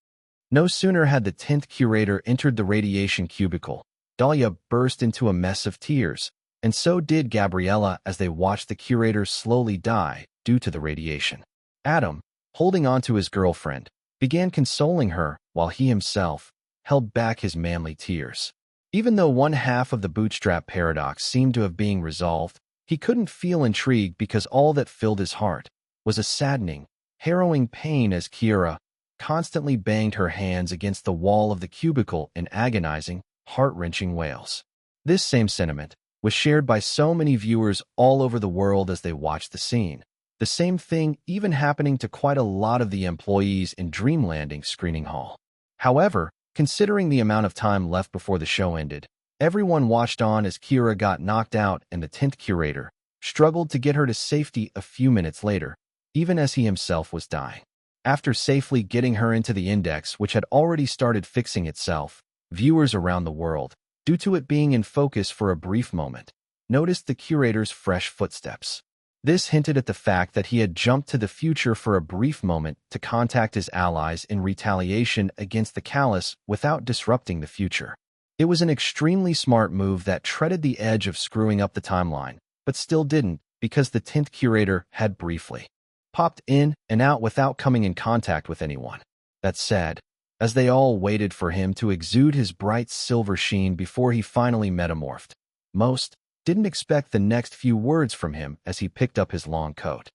No sooner had the 10th Curator entered the radiation cubicle, Dahlia burst into a mess of tears, and so did Gabriella as they watched the Curator slowly die due to the radiation. Adam, holding on to his girlfriend, began consoling her while he himself held back his manly tears. Even though one half of the bootstrap paradox seemed to have been resolved, he couldn't feel intrigued because all that filled his heart was a saddening, harrowing pain as Kira constantly banged her hands against the wall of the cubicle in agonizing, heart-wrenching wails. This same sentiment was shared by so many viewers all over the world as they watched the scene. The same thing even happening to quite a lot of the employees in Dream Landing screening hall. However, considering the amount of time left before the show ended, everyone watched on as Kira got knocked out and the 10th Curator struggled to get her to safety a few minutes later, even as he himself was dying. After safely getting her into the index, which had already started fixing itself, viewers around the world, due to it being in focus for a brief moment, noticed the Curator's fresh footsteps. This hinted at the fact that he had jumped to the future for a brief moment to contact his allies in retaliation against the Callous without disrupting the future. It was an extremely smart move that treaded the edge of screwing up the timeline, but still didn't, because the 10th Curator had briefly popped in and out without coming in contact with anyone. That said, as they all waited for him to exude his bright silver sheen before he finally metamorphed, most didn't expect the next few words from him as he picked up his long coat.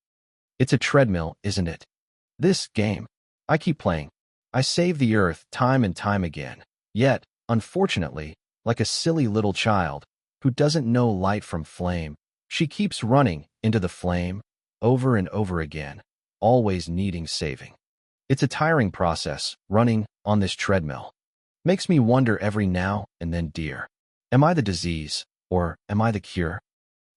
"It's a treadmill, isn't it? This game. I keep playing. I save the Earth time and time again. Yet, unfortunately, like a silly little child who doesn't know light from flame, she keeps running into the flame over and over again, always needing saving. It's a tiring process, running on this treadmill. Makes me wonder every now and then, dear, am I the disease, or am I the cure?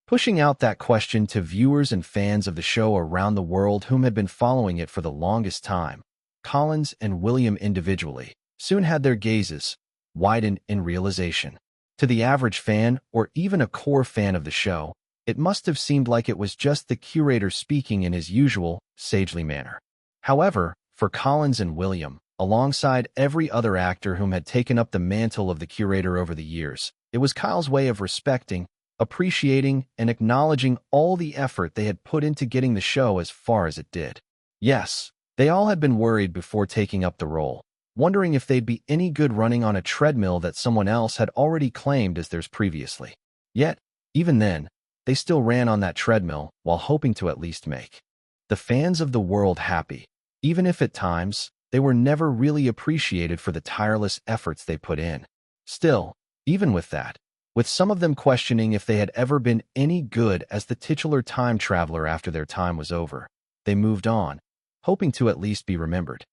pushing out that question to viewers and fans of the show around the world whom had been following it for the longest time. Collins and William individually soon had their gazes widen in realization. To the average fan, or even a core fan of the show, it must have seemed like it was just the curator speaking in his usual, sagely manner. However, for Collins and William, alongside every other actor whom had taken up the mantle of the curator over the years, it was Kyle's way of respecting, appreciating, and acknowledging all the effort they had put into getting the show as far as it did. Yes, they all had been worried before taking up the role, wondering if they'd be any good running on a treadmill that someone else had already claimed as theirs previously. Yet, even then, they still ran on that treadmill while hoping to at least make the fans of the world happy, even if at times they were never really appreciated for the tireless efforts they put in. Still, even with that, with some of them questioning if they had ever been any good as the titular time traveler after their time was over, they moved on, hoping to at least be remembered.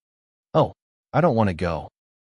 "Oh, I don't want to go."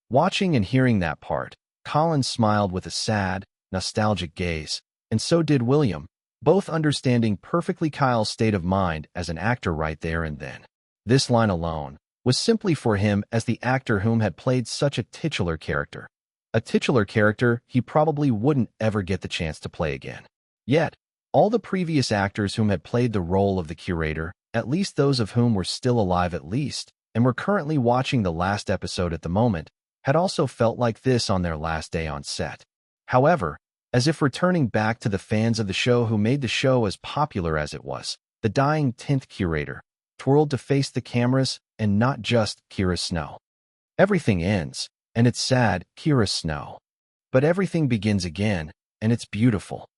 Watching and hearing that part, Colin smiled with a sad, nostalgic gaze, and so did William, both understanding perfectly Kyle's state of mind as an actor right there and then. This line alone was simply for him as the actor whom had played such a titular character. A titular character he probably wouldn't ever get the chance to play again. Yet, all the previous actors whom had played the role of the curator, at least those of whom were still alive at least, and were currently watching the last episode at the moment, had also felt like this on their last day on set. However, as if returning back to the fans of the show who made the show as popular as it was, the dying 10th curator twirled to face the cameras, and not just Kira Snow. "Everything ends, and it's sad, Kira Snow. But everything begins again, and it's beautiful."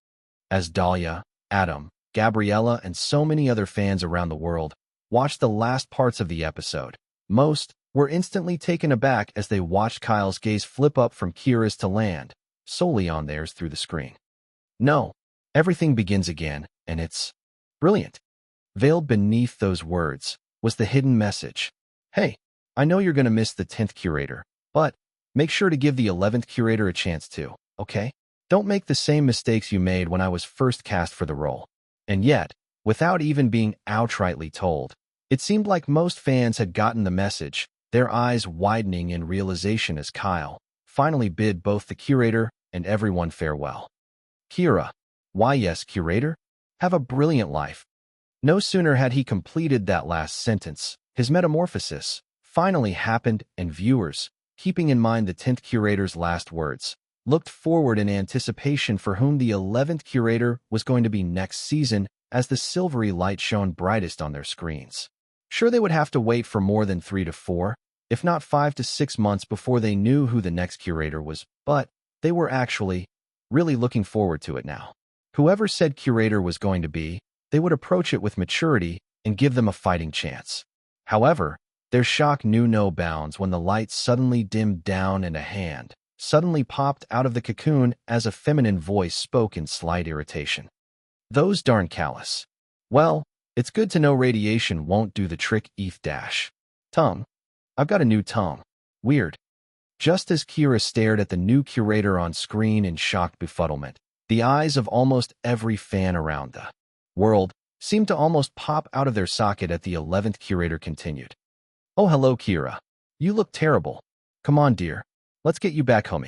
As Dahlia, Adam, Gabriella, and so many other fans around the world watched the last parts of the episode, most were instantly taken aback as they watched Kyle's gaze flip up from Kira's to land, solely on theirs through the screen. "No, everything begins again, and it's brilliant." Veiled beneath those words was the hidden message. "Hey, I know you're going to miss the 10th curator, but make sure to give the 11th curator a chance too, okay? Don't make the same mistakes you made when I was first cast for the role." And yet, without even being outrightly told, it seemed like most fans had gotten the message, their eyes widening in realization as Kyle finally bid both the curator and everyone farewell. "Kira, why yes, curator, have a brilliant life." No sooner had he completed that last sentence, his metamorphosis finally happened, and viewers, keeping in mind the 10th curator's last words, looked forward in anticipation for whom the 11th curator was going to be next season as the silvery light shone brightest on their screens. Sure, they would have to wait for more than 3 to 4, if not 5 to 6 months before they knew who the next curator was, but they were actually really looking forward to it now. Whoever said curator was going to be, they would approach it with maturity and give them a fighting chance. However, their shock knew no bounds when the lights suddenly dimmed down and a hand suddenly popped out of the cocoon as a feminine voice spoke in slight irritation. "Those darn callous. Well, it's good to know radiation won't do the trick, tongue. I've got a new tongue. Weird." Just as Kira stared at the new curator on screen in shocked befuddlement, the eyes of almost every fan around the world seemed to almost pop out of their socket as the 11th curator continued. "Oh, hello, Kira. You look terrible. Come on, dear. Let's get you back home."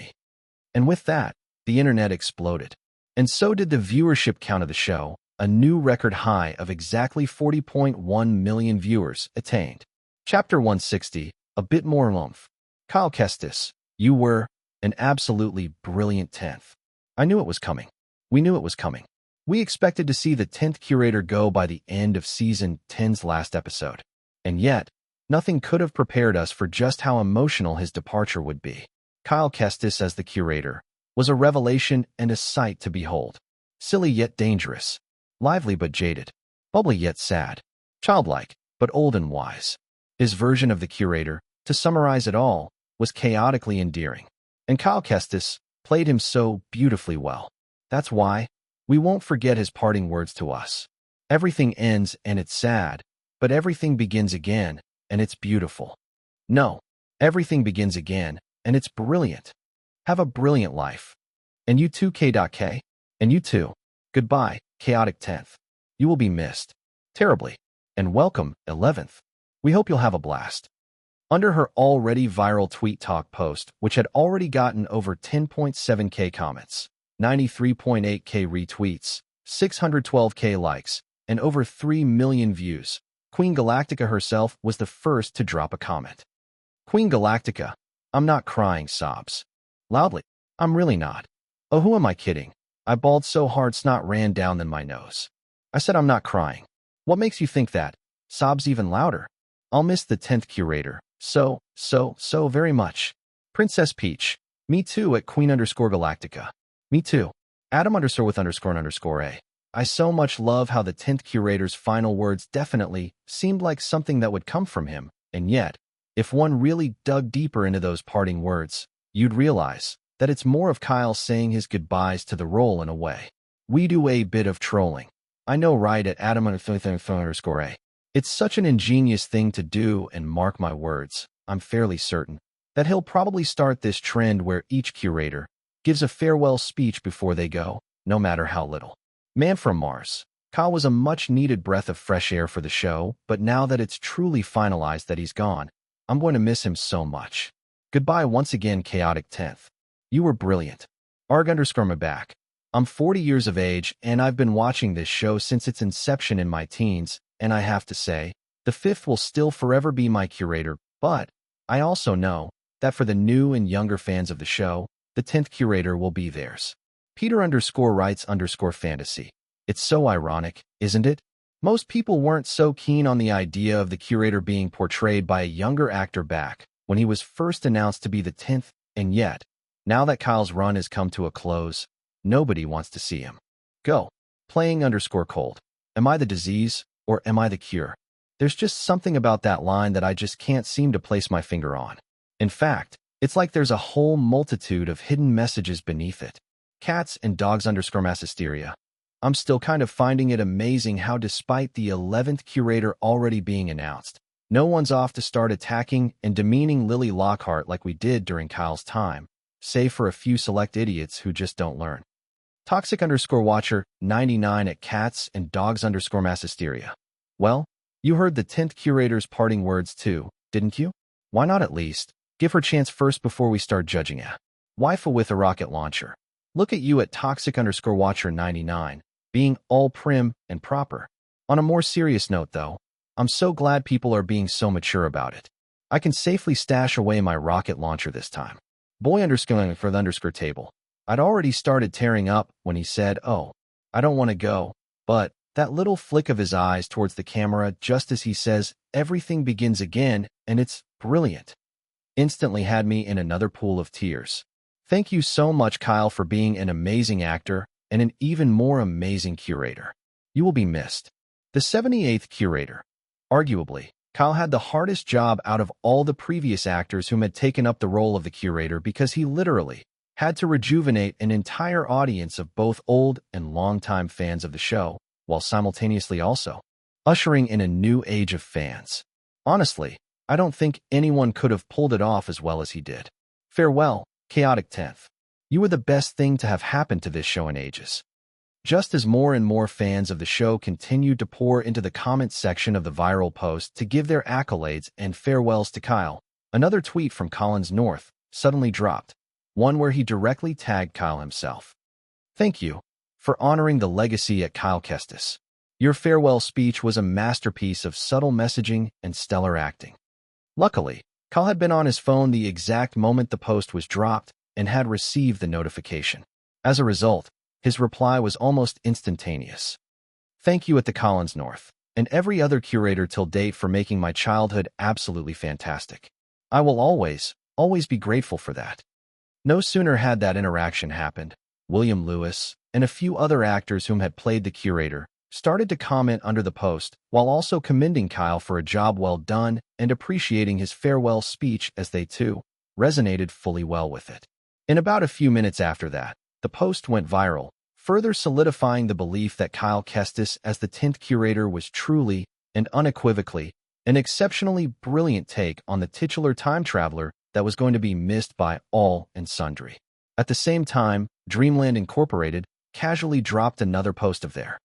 And with that, the internet exploded. And so did the viewership count of the show, a new record high of exactly 40.1 million viewers attained. Chapter 160, a bit more oomph. "Kyle Kestis, you were an absolutely brilliant 10th. I knew it was coming. We knew it was coming. We expected to see the 10th curator go by the end of Season 10's last episode. And yet, nothing could have prepared us for just how emotional his departure would be. Kyle Kestis as the curator was a revelation and a sight to behold. Silly yet dangerous, lively but jaded, bubbly yet sad, childlike but old and wise. His version of the curator, to summarize it all, was chaotically endearing. And Kyle Kestis played him so beautifully well. That's why we won't forget his parting words to us. "Everything ends and it's sad, but everything begins again, and it's beautiful." No, everything begins again, and it's brilliant. Have a brilliant life. And you too, K.K. And you too. Goodbye. chaotic 10th. You will be missed. Terribly. And welcome, 11th. We hope you'll have a blast. Under her already viral Tweet Talk post, which had already gotten over 10.7k comments, 93.8k retweets, 612k likes, and over 3 million views, Queen Galactica herself was the first to drop a comment. Queen Galactica, I'm not crying sobs. Loudly, I'm really not. Oh, who am I kidding? I bawled so hard snot ran down my nose. I said I'm not crying. What makes you think that? Sobs even louder. I'll miss the 10th curator. So very much. Princess Peach. Me too at Queen_Galactica. Me too. Adam_with__A. I so much love how the 10th curator's final words definitely seemed like something that would come from him, and yet, if one really dug deeper into those parting words, you'd realize that it's more of Kyle saying his goodbyes to the role in a way. We do a bit of trolling. I know, right, at Adam_A. It's such an ingenious thing to do, and mark my words, I'm fairly certain that he'll probably start this trend where each curator gives a farewell speech before they go, no matter how little. Man from Mars. Kyle was a much-needed breath of fresh air for the show, but now that it's truly finalized that he's gone, I'm going to miss him so much. Goodbye once again, chaotic 10th. You were brilliant. Arg_me back. I'm 40 years of age, and I've been watching this show since its inception in my teens, and I have to say, the 5th will still forever be my curator, but I also know that for the new and younger fans of the show, the 10th curator will be theirs. Peter_writes_fantasy. It's so ironic, isn't it? Most people weren't so keen on the idea of the curator being portrayed by a younger actor back when he was first announced to be the 10th, and yet, now that Kyle's run has come to a close, nobody wants to see him go. Playing_cold. Am I the disease? Or am I the cure? There's just something about that line that I just can't seem to place my finger on. In fact, it's like there's a whole multitude of hidden messages beneath it. Cats and dogs_mass hysteria. I'm still kind of finding it amazing how despite the 11th curator already being announced, no one's off to start attacking and demeaning Lily Lockhart like we did during Kyle's time, save for a few select idiots who just don't learn. Toxic_watcher 99 at cats and dogs_mass hysteria. Well, you heard the 10th curator's parting words too, didn't you? Why not at least give her chance first before we start judging her? Waifu with a rocket launcher. Look at you at Toxic_watcher 99, being all prim and proper. On a more serious note though, I'm so glad people are being so mature about it. I can safely stash away my rocket launcher this time. Boy_for the_table. I'd already started tearing up when he said, oh, I don't want to go, but that little flick of his eyes towards the camera just as he says, everything begins again, and it's brilliant, instantly had me in another pool of tears. Thank you so much, Kyle, for being an amazing actor and an even more amazing curator. You will be missed. The 78th curator. Arguably, Kyle had the hardest job out of all the previous actors whom had taken up the role of the curator because he literally had to rejuvenate an entire audience of both old and longtime fans of the show, while simultaneously also ushering in a new age of fans. Honestly, I don't think anyone could have pulled it off as well as he did. Farewell, chaotic 10th. You were the best thing to have happened to this show in ages. Just as more and more fans of the show continued to pour into the comments section of the viral post to give their accolades and farewells to Kyle, another tweet from Collins North suddenly dropped, one where he directly tagged Kyle himself. Thank you for honoring the legacy at Kyle Kestis. Your farewell speech was a masterpiece of subtle messaging and stellar acting. Luckily, Kyle had been on his phone the exact moment the post was dropped and had received the notification. As a result, his reply was almost instantaneous. Thank you at the Collins North, and every other curator till date for making my childhood absolutely fantastic. I will always be grateful for that. No sooner had that interaction happened, William Lewis and a few other actors whom had played the curator started to comment under the post while also commending Kyle for a job well done and appreciating his farewell speech as they too resonated fully well with it. In about a few minutes after that, the post went viral, further solidifying the belief that Kyle Kestis as the 10th curator was truly and unequivocally an exceptionally brilliant take on the titular time traveler that was going to be missed by all and sundry. At the same time, Dreamland Incorporated casually dropped another post of their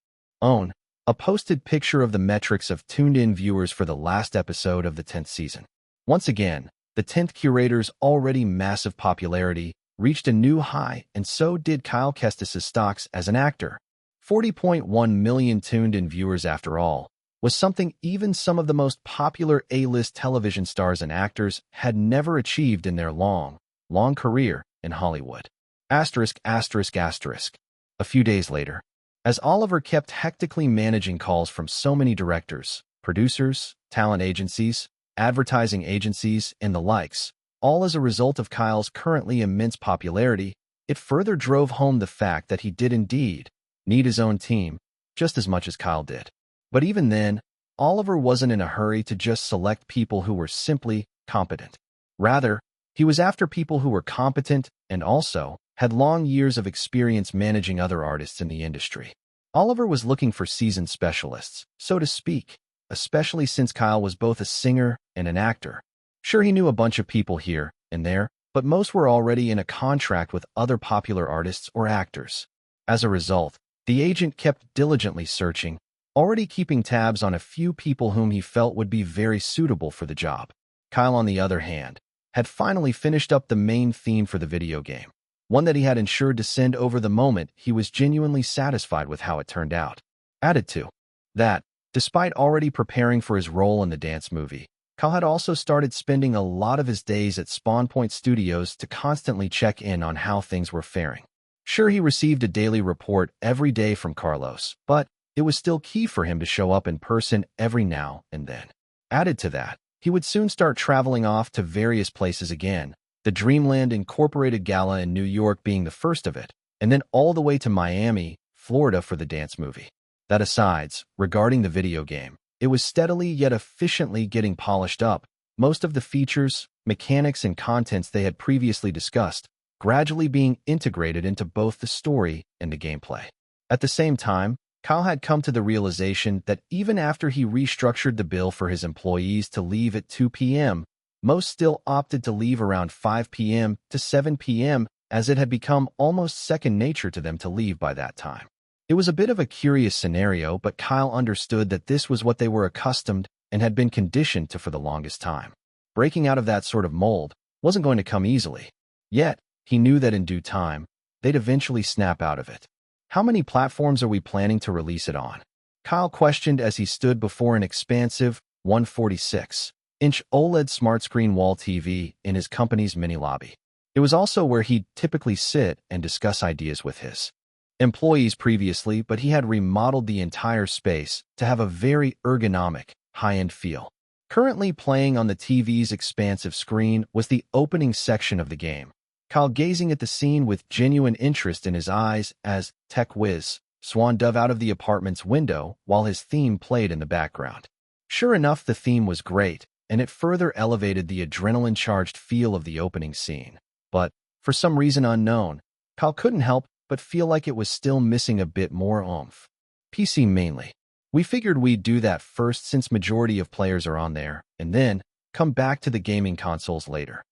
own, a posted picture of the metrics of tuned-in viewers for the last episode of the 10th season. Once again, the 10th curator's already massive popularity reached a new high, and so did Kyle Kestis's stocks as an actor. 40.1 million tuned-in viewers, after all, was something even some of the most popular A-list television stars and actors had never achieved in their long career in Hollywood. Asterisk, asterisk, asterisk. A few days later, as Oliver kept hectically managing calls from so many directors, producers, talent agencies, advertising agencies, and the likes, all as a result of Kyle's currently immense popularity, it further drove home the fact that he did indeed need his own team just as much as Kyle did. But even then, Oliver wasn't in a hurry to just select people who were simply competent. Rather, he was after people who were competent and also had long years of experience managing other artists in the industry. Oliver was looking for seasoned specialists, so to speak, especially since Kyle was both a singer and an actor. Sure, he knew a bunch of people here and there, but most were already in a contract with other popular artists or actors. As a result, the agent kept diligently searching, already keeping tabs on a few people whom he felt would be very suitable for the job. Kyle, on the other hand, had finally finished up the main theme for the video game, one that he had ensured to send over the moment he was genuinely satisfied with how it turned out. Added to that, despite already preparing for his role in the dance movie, Kyle had also started spending a lot of his days at Spawn Point Studios to constantly check in on how things were faring. Sure, he received a daily report every day from Carlos, but it was still key for him to show up in person every now and then. Added to that, he would soon start traveling off to various places again, the Dreamland Incorporated Gala in New York being the first of it, and then all the way to Miami, Florida for the dance movie. That aside, regarding the video game, it was steadily yet efficiently getting polished up, most of the features, mechanics, and contents they had previously discussed, gradually being integrated into both the story and the gameplay. At the same time, Kyle had come to the realization that even after he restructured the bill for his employees to leave at 2 p.m., most still opted to leave around 5 p.m. to 7 p.m., as it had become almost second nature to them to leave by that time. It was a bit of a curious scenario, but Kyle understood that this was what they were accustomed and had been conditioned to for the longest time. Breaking out of that sort of mold wasn't going to come easily. Yet, he knew that in due time, they'd eventually snap out of it. How many platforms are we planning to release it on? Kyle questioned as he stood before an expansive 146-inch OLED smart screen wall TV in his company's mini lobby. It was also where he'd typically sit and discuss ideas with his employees previously, but he had remodeled the entire space to have a very ergonomic, high-end feel. Currently playing on the TV's expansive screen was the opening section of the game. Kyle, gazing at the scene with genuine interest in his eyes as Tech Whiz swan dove out of the apartment's window while his theme played in the background. Sure enough, the theme was great, and it further elevated the adrenaline-charged feel of the opening scene. But, for some reason unknown, Kyle couldn't help but feel like it was still missing a bit more oomph. PC mainly. We figured we'd do that first since majority of players are on there, and then come back to the gaming consoles later.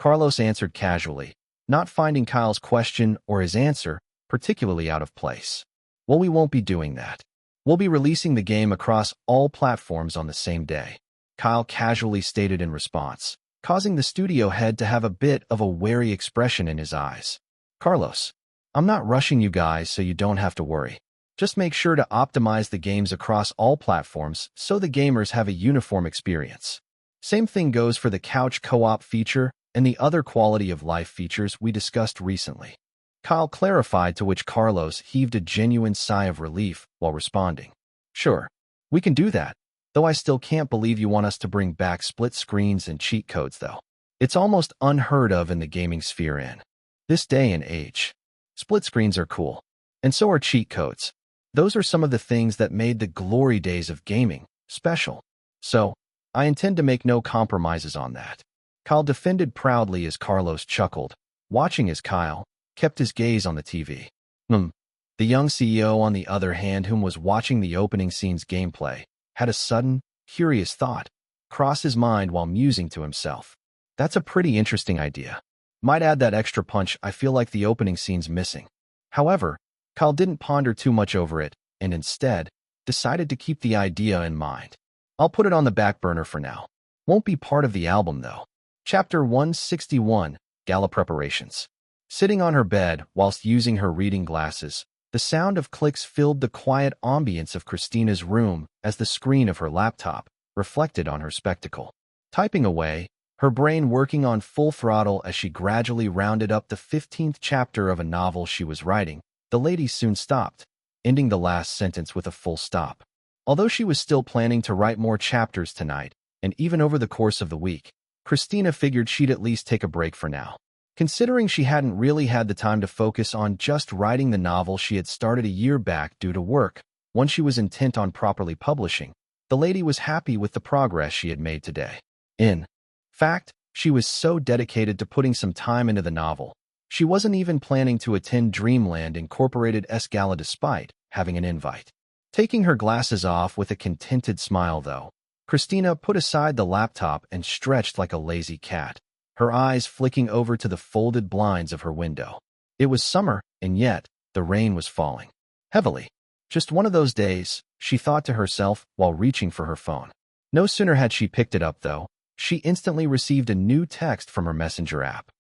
Carlos answered casually, not finding Kyle's question or his answer particularly out of place. Well, we won't be doing that. We'll be releasing the game across all platforms on the same day, Kyle casually stated in response, causing the studio head to have a bit of a wary expression in his eyes. Carlos, I'm not rushing you guys, so you don't have to worry. Just make sure to optimize the games across all platforms so the gamers have a uniform experience. Same thing goes for the couch co-op feature and the other quality of life features we discussed recently. Kyle clarified, to which Carlos heaved a genuine sigh of relief while responding. Sure, we can do that, though I still can't believe you want us to bring back split screens and cheat codes though. It's almost unheard of in the gaming sphere in this day and age. Split screens are cool, and so are cheat codes. Those are some of the things that made the glory days of gaming special. So, I intend to make no compromises on that. Kyle defended proudly as Carlos chuckled, watching as Kyle kept his gaze on the TV. The young CEO, on the other hand, whom was watching the opening scene's gameplay, had a sudden, curious thought cross his mind while musing to himself. That's a pretty interesting idea. Might add that extra punch I feel like the opening scene's missing. However, Kyle didn't ponder too much over it and instead decided to keep the idea in mind. I'll put it on the back burner for now. Won't be part of the album, though. Chapter 161, Gala Preparations. Sitting on her bed whilst using her reading glasses, the sound of clicks filled the quiet ambience of Christina's room as the screen of her laptop reflected on her spectacle. Typing away, her brain working on full throttle as she gradually rounded up the 15th chapter of a novel she was writing, the lady soon stopped, ending the last sentence with a full stop. Although she was still planning to write more chapters tonight, and even over the course of the week, Christina figured she'd at least take a break for now. Considering she hadn't really had the time to focus on just writing the novel she had started a year back due to work, one she was intent on properly publishing, the lady was happy with the progress she had made today. In fact, she was so dedicated to putting some time into the novel, she wasn't even planning to attend Dreamland Incorporated's gala despite having an invite. Taking her glasses off with a contented smile, though, Christina put aside the laptop and stretched like a lazy cat, her eyes flicking over to the folded blinds of her window. It was summer, and yet the rain was falling heavily. Just one of those days, she thought to herself while reaching for her phone. No sooner had she picked it up, though, she instantly received a new text from her messenger app.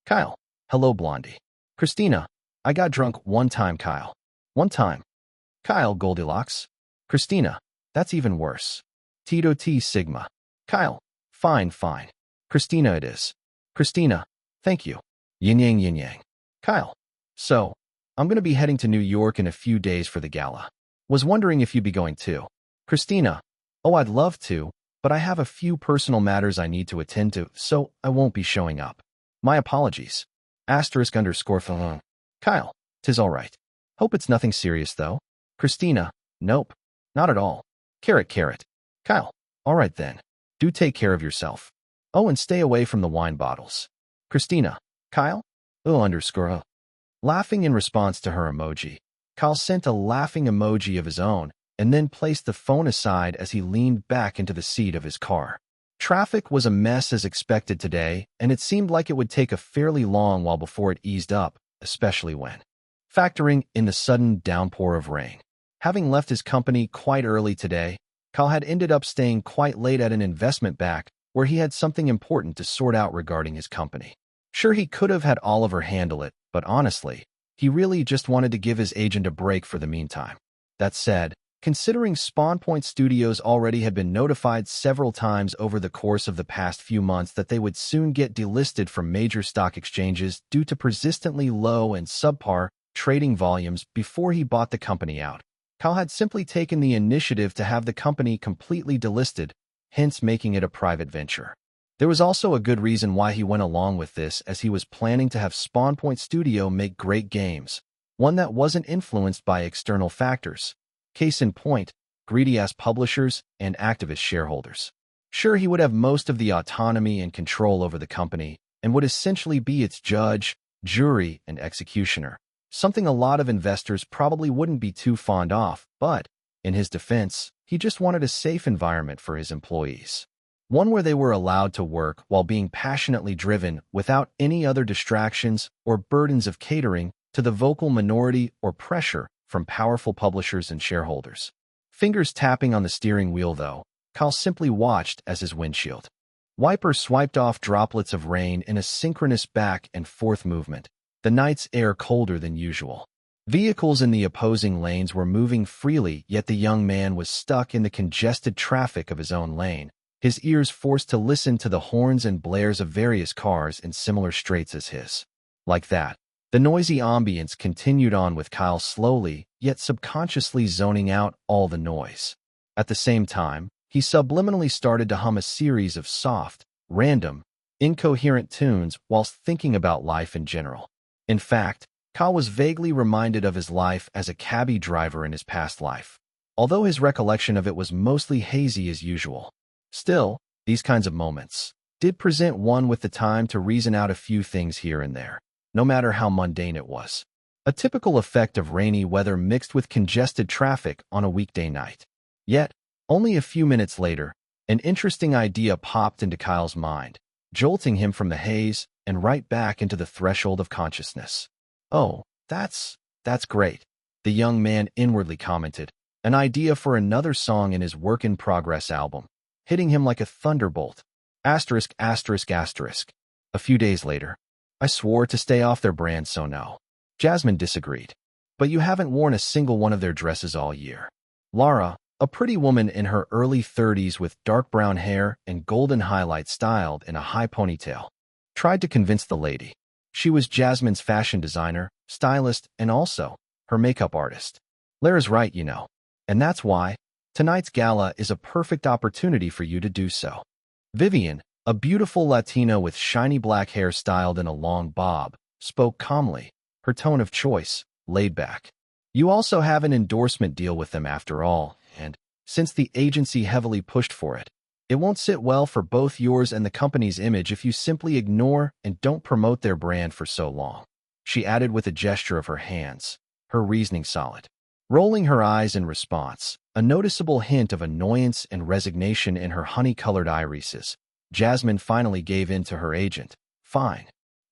Kyle. Hello, Blondie. Christina. I got drunk one time, Kyle. One time. Kyle, Goldilocks. Christina. That's even worse. Tito T Sigma. Kyle. Fine, fine. Christina it is. Christina. Thank you. Yin yang yin yang. Kyle. So, I'm going to be heading to New York in a few days for the gala. Was wondering if you'd be going too. Christina. Oh, I'd love to, but I have a few personal matters I need to attend to, so I won't be showing up. My apologies. *_phone. Kyle. 'Tis all right. Hope it's nothing serious, though. Christina. Nope. Not at all. Carrot. Kyle. All right then. Do take care of yourself. Oh, and stay away from the wine bottles. Christina. Kyle? _. Laughing in response to her emoji, Kyle sent a laughing emoji of his own and then placed the phone aside as he leaned back into the seat of his car. Traffic was a mess as expected today, and it seemed like it would take a fairly long while before it eased up, especially when factoring in the sudden downpour of rain. Having left his company quite early today, Kyle had ended up staying quite late at an investment bank where he had something important to sort out regarding his company. Sure, he could have had Oliver handle it, but honestly, he really just wanted to give his agent a break for the meantime. That said, considering Spawn Point Studios already had been notified several times over the course of the past few months that they would soon get delisted from major stock exchanges due to persistently low and subpar trading volumes before he bought the company out, Kyle had simply taken the initiative to have the company completely delisted, hence making it a private venture. There was also a good reason why he went along with this, as he was planning to have Spawn Point Studio make great games, one that wasn't influenced by external factors. Case in point, greedy-ass publishers and activist shareholders. Sure, he would have most of the autonomy and control over the company and would essentially be its judge, jury, and executioner, something a lot of investors probably wouldn't be too fond of, but, in his defense, he just wanted a safe environment for his employees. One where they were allowed to work while being passionately driven without any other distractions or burdens of catering to the vocal minority or pressure from powerful publishers and shareholders. Fingers tapping on the steering wheel, though, Kyle simply watched as his windshield wiper swiped off droplets of rain in a synchronous back and forth movement, the night's air colder than usual. Vehicles in the opposing lanes were moving freely, yet the young man was stuck in the congested traffic of his own lane, his ears forced to listen to the horns and blares of various cars in similar straits as his. Like that, the noisy ambience continued on with Kyle slowly, yet subconsciously zoning out all the noise. At the same time, he subliminally started to hum a series of soft, random, incoherent tunes whilst thinking about life in general. In fact, Kyle was vaguely reminded of his life as a cabbie driver in his past life, although his recollection of it was mostly hazy as usual. Still, these kinds of moments did present one with the time to reason out a few things here and there, no matter how mundane it was. A typical effect of rainy weather mixed with congested traffic on a weekday night. Yet, only a few minutes later, an interesting idea popped into Kyle's mind, jolting him from the haze and right back into the threshold of consciousness. Oh, that's great. The young man inwardly commented, an idea for another song in his work-in-progress album, hitting him like a thunderbolt. Asterisk, asterisk, asterisk. A few days later, I swore to stay off their brand, so no. Jasmine disagreed. But you haven't worn a single one of their dresses all year. Lara, a pretty woman in her early 30s with dark brown hair and golden highlights styled in a high ponytail, tried to convince the lady. She was Jasmine's fashion designer, stylist, and also her makeup artist. Lara's right, you know. And that's why tonight's gala is a perfect opportunity for you to do so. Vivian, a beautiful Latina with shiny black hair styled in a long bob, spoke calmly, her tone of choice laid back. You also have an endorsement deal with them after all, and since the agency heavily pushed for it, it won't sit well for both yours and the company's image if you simply ignore and don't promote their brand for so long. She added with a gesture of her hands, her reasoning solid. Rolling her eyes in response, a noticeable hint of annoyance and resignation in her honey-colored irises, Jasmine finally gave in to her agent. Fine.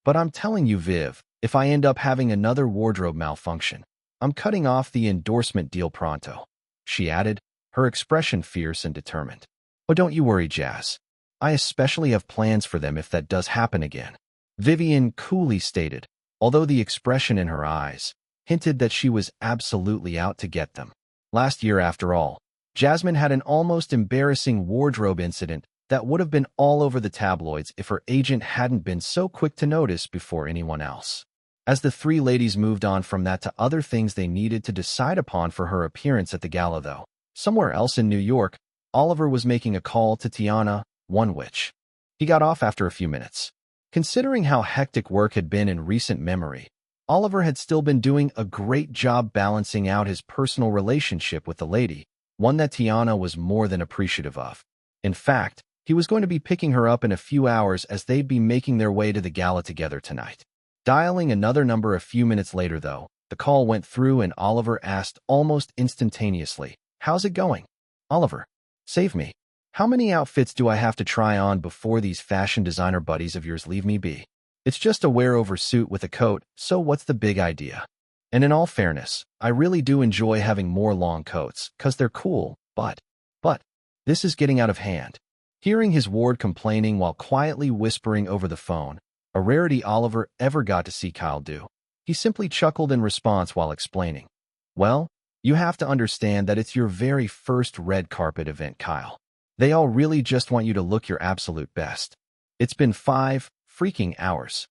But I'm telling you, Viv, if I end up having another wardrobe malfunction, I'm cutting off the endorsement deal pronto. She added, her expression fierce and determined. Oh, don't you worry, Jazz. I especially have plans for them if that does happen again. Vivian coolly stated, although the expression in her eyes hinted that she was absolutely out to get them. Last year, after all, Jasmine had an almost embarrassing wardrobe incident that would have been all over the tabloids if her agent hadn't been so quick to notice before anyone else. As the three ladies moved on from that to other things they needed to decide upon for her appearance at the gala, though, somewhere else in New York, Oliver was making a call to Tiana, one which he got off after a few minutes. Considering how hectic work had been in recent memory, Oliver had still been doing a great job balancing out his personal relationship with the lady, one that Tiana was more than appreciative of. In fact, he was going to be picking her up in a few hours as they'd be making their way to the gala together tonight. Dialing another number a few minutes later, though, the call went through and Oliver asked almost instantaneously, "How's it going?" "Oliver, save me. How many outfits do I have to try on before these fashion designer buddies of yours leave me be? It's just a wear-over suit with a coat, so what's the big idea? And in all fairness, I really do enjoy having more long coats, 'cause they're cool, but, this is getting out of hand." Hearing his ward complaining while quietly whispering over the phone, a rarity Oliver ever got to see Kyle do, he simply chuckled in response while explaining, "Well, you have to understand that it's your very first red carpet event, Kyle. They all really just want you to look your absolute best. It's been 5 freaking hours."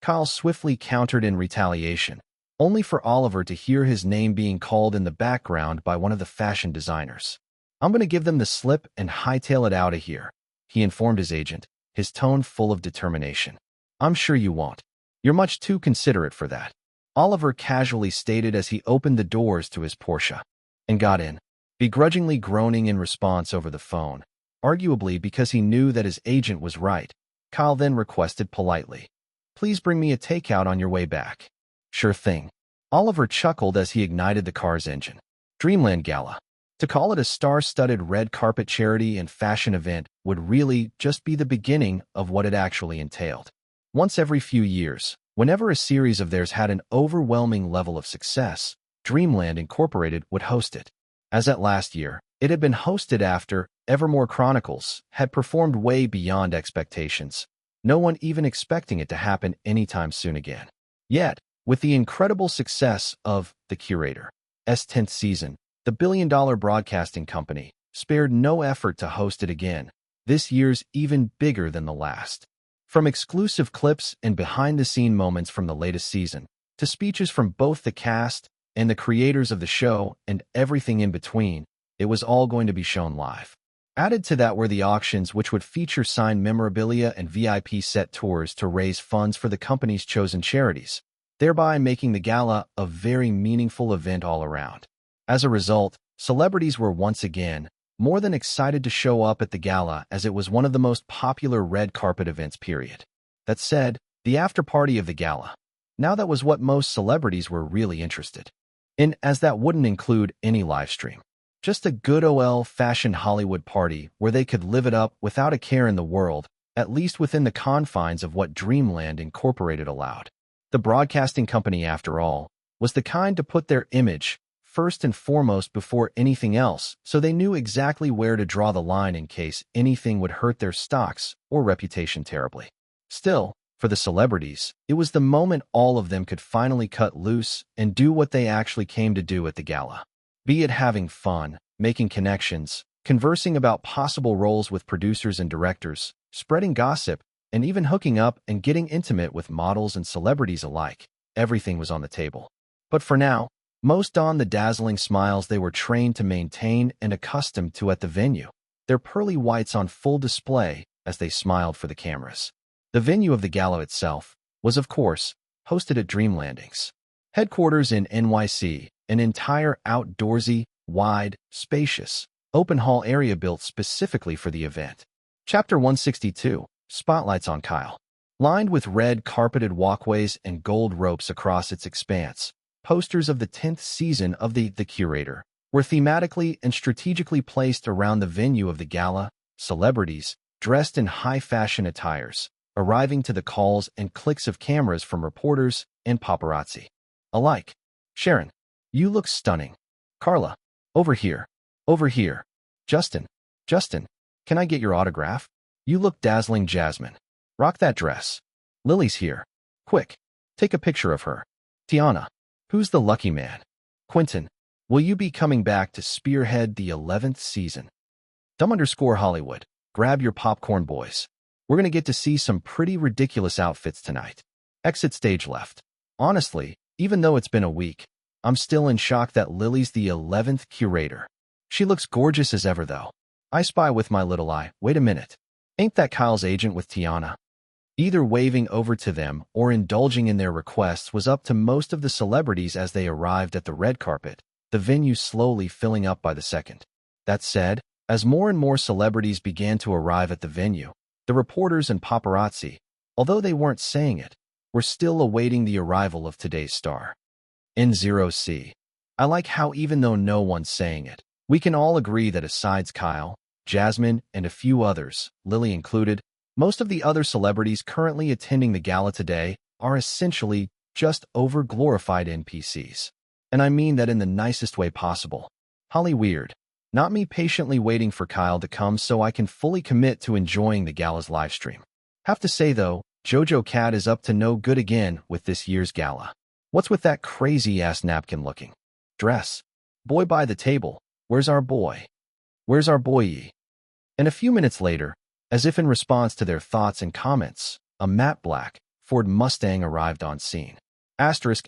Kyle swiftly countered in retaliation, only for Oliver to hear his name being called in the background by one of the fashion designers. "I'm going to give them the slip and hightail it out of here," he informed his agent, his tone full of determination. "I'm sure you won't. You're much too considerate for that," Oliver casually stated as he opened the doors to his Porsche and got in, begrudgingly groaning in response over the phone. Arguably because he knew that his agent was right, Kyle then requested politely, "Please bring me a takeout on your way back." "Sure thing." Oliver chuckled as he ignited the car's engine. Dreamland Gala. To call it a star-studded red carpet charity and fashion event would really just be the beginning of what it actually entailed. Once every few years, whenever a series of theirs had an overwhelming level of success, Dreamland Incorporated would host it. As at last year, it had been hosted after Evermore Chronicles had performed way beyond expectations, no one even expecting it to happen anytime soon again. Yet, with the incredible success of The Curator's 10th season, the billion-dollar broadcasting company spared no effort to host it again, this year's even bigger than the last. From exclusive clips and behind-the-scene moments from the latest season, to speeches from both the cast and the creators of the show and everything in between, it was all going to be shown live. Added to that were the auctions, which would feature signed memorabilia and VIP set tours to raise funds for the company's chosen charities, thereby making the gala a very meaningful event all around. As a result, celebrities were once again more than excited to show up at the gala, as it was one of the most popular red carpet events, period. That said, the after-party of the gala, now that was what most celebrities were really interested in, as that wouldn't include any live stream. Just a good old-fashioned Hollywood party where they could live it up without a care in the world, at least within the confines of what Dreamland Incorporated allowed. The broadcasting company, after all, was the kind to put their image first and foremost before anything else, so they knew exactly where to draw the line in case anything would hurt their stocks or reputation terribly. Still, for the celebrities, it was the moment all of them could finally cut loose and do what they actually came to do at the gala. Be it having fun, making connections, conversing about possible roles with producers and directors, spreading gossip, and even hooking up and getting intimate with models and celebrities alike. Everything was on the table. But for now, most donned the dazzling smiles they were trained to maintain and accustomed to at the venue, their pearly whites on full display as they smiled for the cameras. The venue of the gala itself was, of course, hosted at Dream Landings, headquarters in NYC, an entire outdoorsy, wide, spacious, open hall area built specifically for the event. Chapter 162, Spotlights on Kyle. Lined with red carpeted walkways and gold ropes across its expanse, posters of the 10th season of The Curator were thematically and strategically placed around the venue of the gala, celebrities, dressed in high-fashion attires, arriving to the calls and clicks of cameras from reporters and paparazzi alike. Sharon, you look stunning. Carla, over here. Over here. Justin, can I get your autograph? You look dazzling. Jasmine, rock that dress. Lily's here. Quick, take a picture of her. Tiana, who's the lucky man? Quentin, will you be coming back to spearhead the 11th season? Dumb_Hollywood, grab your popcorn, boys. We're going to get to see some pretty ridiculous outfits tonight. Exit stage left. Honestly, even though it's been a week, I'm still in shock that Lily's the 11th curator. She looks gorgeous as ever, though. I spy with my little eye. Wait a minute. Ain't that Kyle's agent with Tiana? Either waving over to them or indulging in their requests was up to most of the celebrities as they arrived at the red carpet, the venue slowly filling up by the second. That said, as more and more celebrities began to arrive at the venue, the reporters and paparazzi, although they weren't saying it, were still awaiting the arrival of today's star. N0C. I like how even though no one's saying it, we can all agree that asides Kyle, Jasmine, and a few others, Lily included, most of the other celebrities currently attending the gala today are essentially just over-glorified NPCs. And I mean that in the nicest way possible. Holly weird. Not me patiently waiting for Kyle to come so I can fully commit to enjoying the gala's livestream. Have to say though, Jojo Cat is up to no good again with this year's gala. What's with that crazy-ass napkin-looking dress? Boy by the table, where's our boy? Where's our boy? And a few minutes later, as if in response to their thoughts and comments, a matte black Ford Mustang arrived on scene. Asterisk.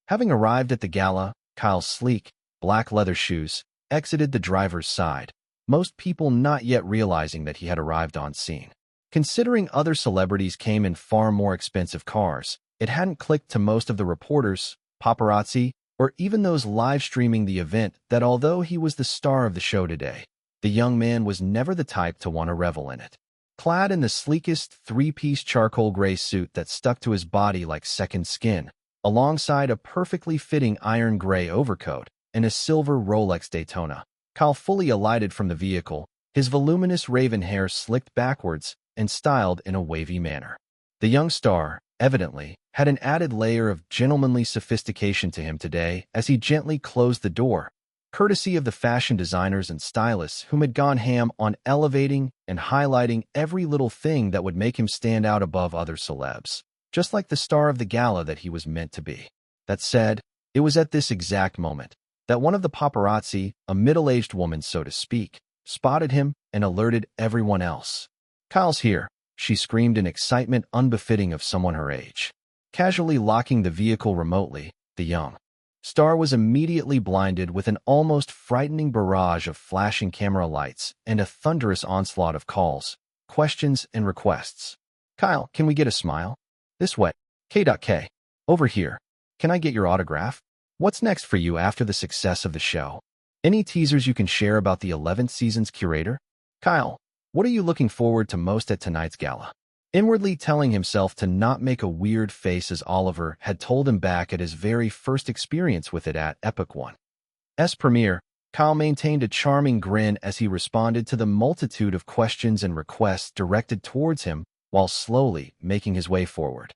Having arrived at the gala, Kyle's sleek, black leather shoes exited the driver's side, most people not yet realizing that he had arrived on scene. Considering other celebrities came in far more expensive cars, it hadn't clicked to most of the reporters, paparazzi, or even those live streaming the event that although he was the star of the show today, the young man was never the type to want to revel in it. Clad in the sleekest three-piece charcoal gray suit that stuck to his body like second skin, alongside a perfectly fitting iron gray overcoat and a silver Rolex Daytona, Kyle fully alighted from the vehicle, his voluminous raven hair slicked backwards and styled in a wavy manner. The young star, evidently, had an added layer of gentlemanly sophistication to him today as he gently closed the door, courtesy of the fashion designers and stylists whom had gone ham on elevating and highlighting every little thing that would make him stand out above other celebs, just like the star of the gala that he was meant to be. That said, it was at this exact moment that one of the paparazzi, a middle-aged woman so to speak, spotted him and alerted everyone else. "Kyle's here," she screamed in excitement unbefitting of someone her age. Casually locking the vehicle remotely, the young star was immediately blinded with an almost frightening barrage of flashing camera lights and a thunderous onslaught of calls, questions, and requests. "Kyle, can we get a smile? This way. K.K. Over here. Can I get your autograph? What's next for you after the success of the show? Any teasers you can share about the 11th season's curator? Kyle, what are you looking forward to most at tonight's gala?" Inwardly telling himself to not make a weird face as Oliver had told him back at his very first experience with it at Epic One's premiere, Kyle maintained a charming grin as he responded to the multitude of questions and requests directed towards him while slowly making his way forward.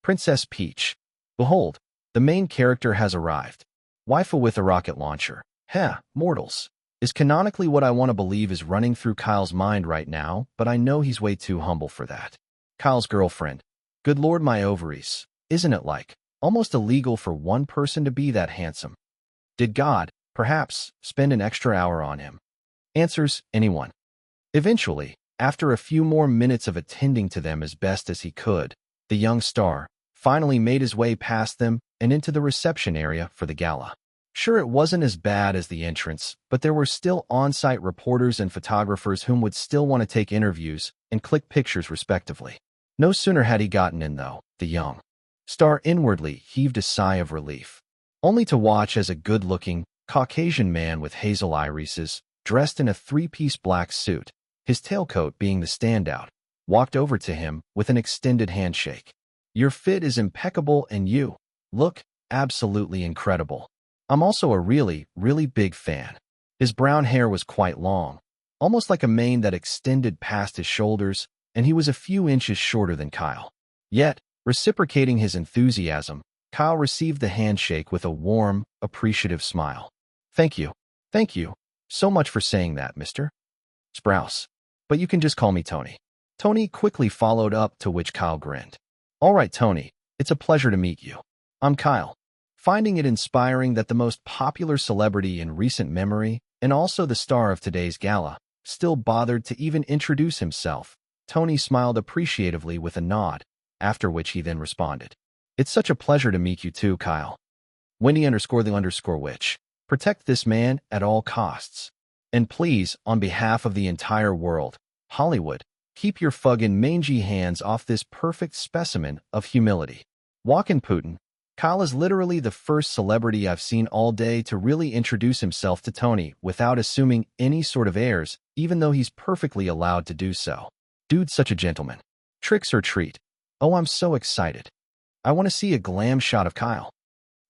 Princess Peach. Behold, The main character has arrived. Waifu with a rocket launcher. Heh, mortals. Is canonically what I want to believe is running through Kyle's mind right now, but I know he's way too humble for that. Kyle's girlfriend. Good lord, my ovaries. Isn't it like almost illegal for one person to be that handsome? Did God, perhaps, spend an extra hour on him? Answers, anyone. Eventually, after a few more minutes of attending to them as best as he could, the young star finally made his way past them and into the reception area for the gala. Sure, it wasn't as bad as the entrance, but there were still on-site reporters and photographers whom would still want to take interviews and click pictures respectively. No sooner had he gotten in, though, the young star inwardly heaved a sigh of relief, only to watch as a good-looking, Caucasian man with hazel irises, dressed in a three-piece black suit, his tailcoat being the standout, walked over to him with an extended handshake. Your fit is impeccable and you look absolutely incredible. I'm also a really, really big fan. His brown hair was quite long, almost like a mane that extended past his shoulders, and he was a few inches shorter than Kyle. Yet, reciprocating his enthusiasm, Kyle received the handshake with a warm, appreciative smile. Thank you so much for saying that, Mr. Sprouse. But you can just call me Tony. Tony quickly followed up, to which Kyle grinned. All right, Tony, it's a pleasure to meet you. I'm Kyle. Finding it inspiring that the most popular celebrity in recent memory, and also the star of today's gala, still bothered to even introduce himself, Tony smiled appreciatively with a nod, after which he then responded. It's such a pleasure to meet you too, Kyle. Wendy_the_witch. Protect this man at all costs. And please, on behalf of the entire world, Hollywood, keep your fuggin' mangy hands off this perfect specimen of humility. Walkin' Putin. Kyle is literally the first celebrity I've seen all day to really introduce himself to Tony without assuming any sort of airs, even though he's perfectly allowed to do so. Dude's such a gentleman. Tricks or treat. Oh, I'm so excited. I want to see a glam shot of Kyle.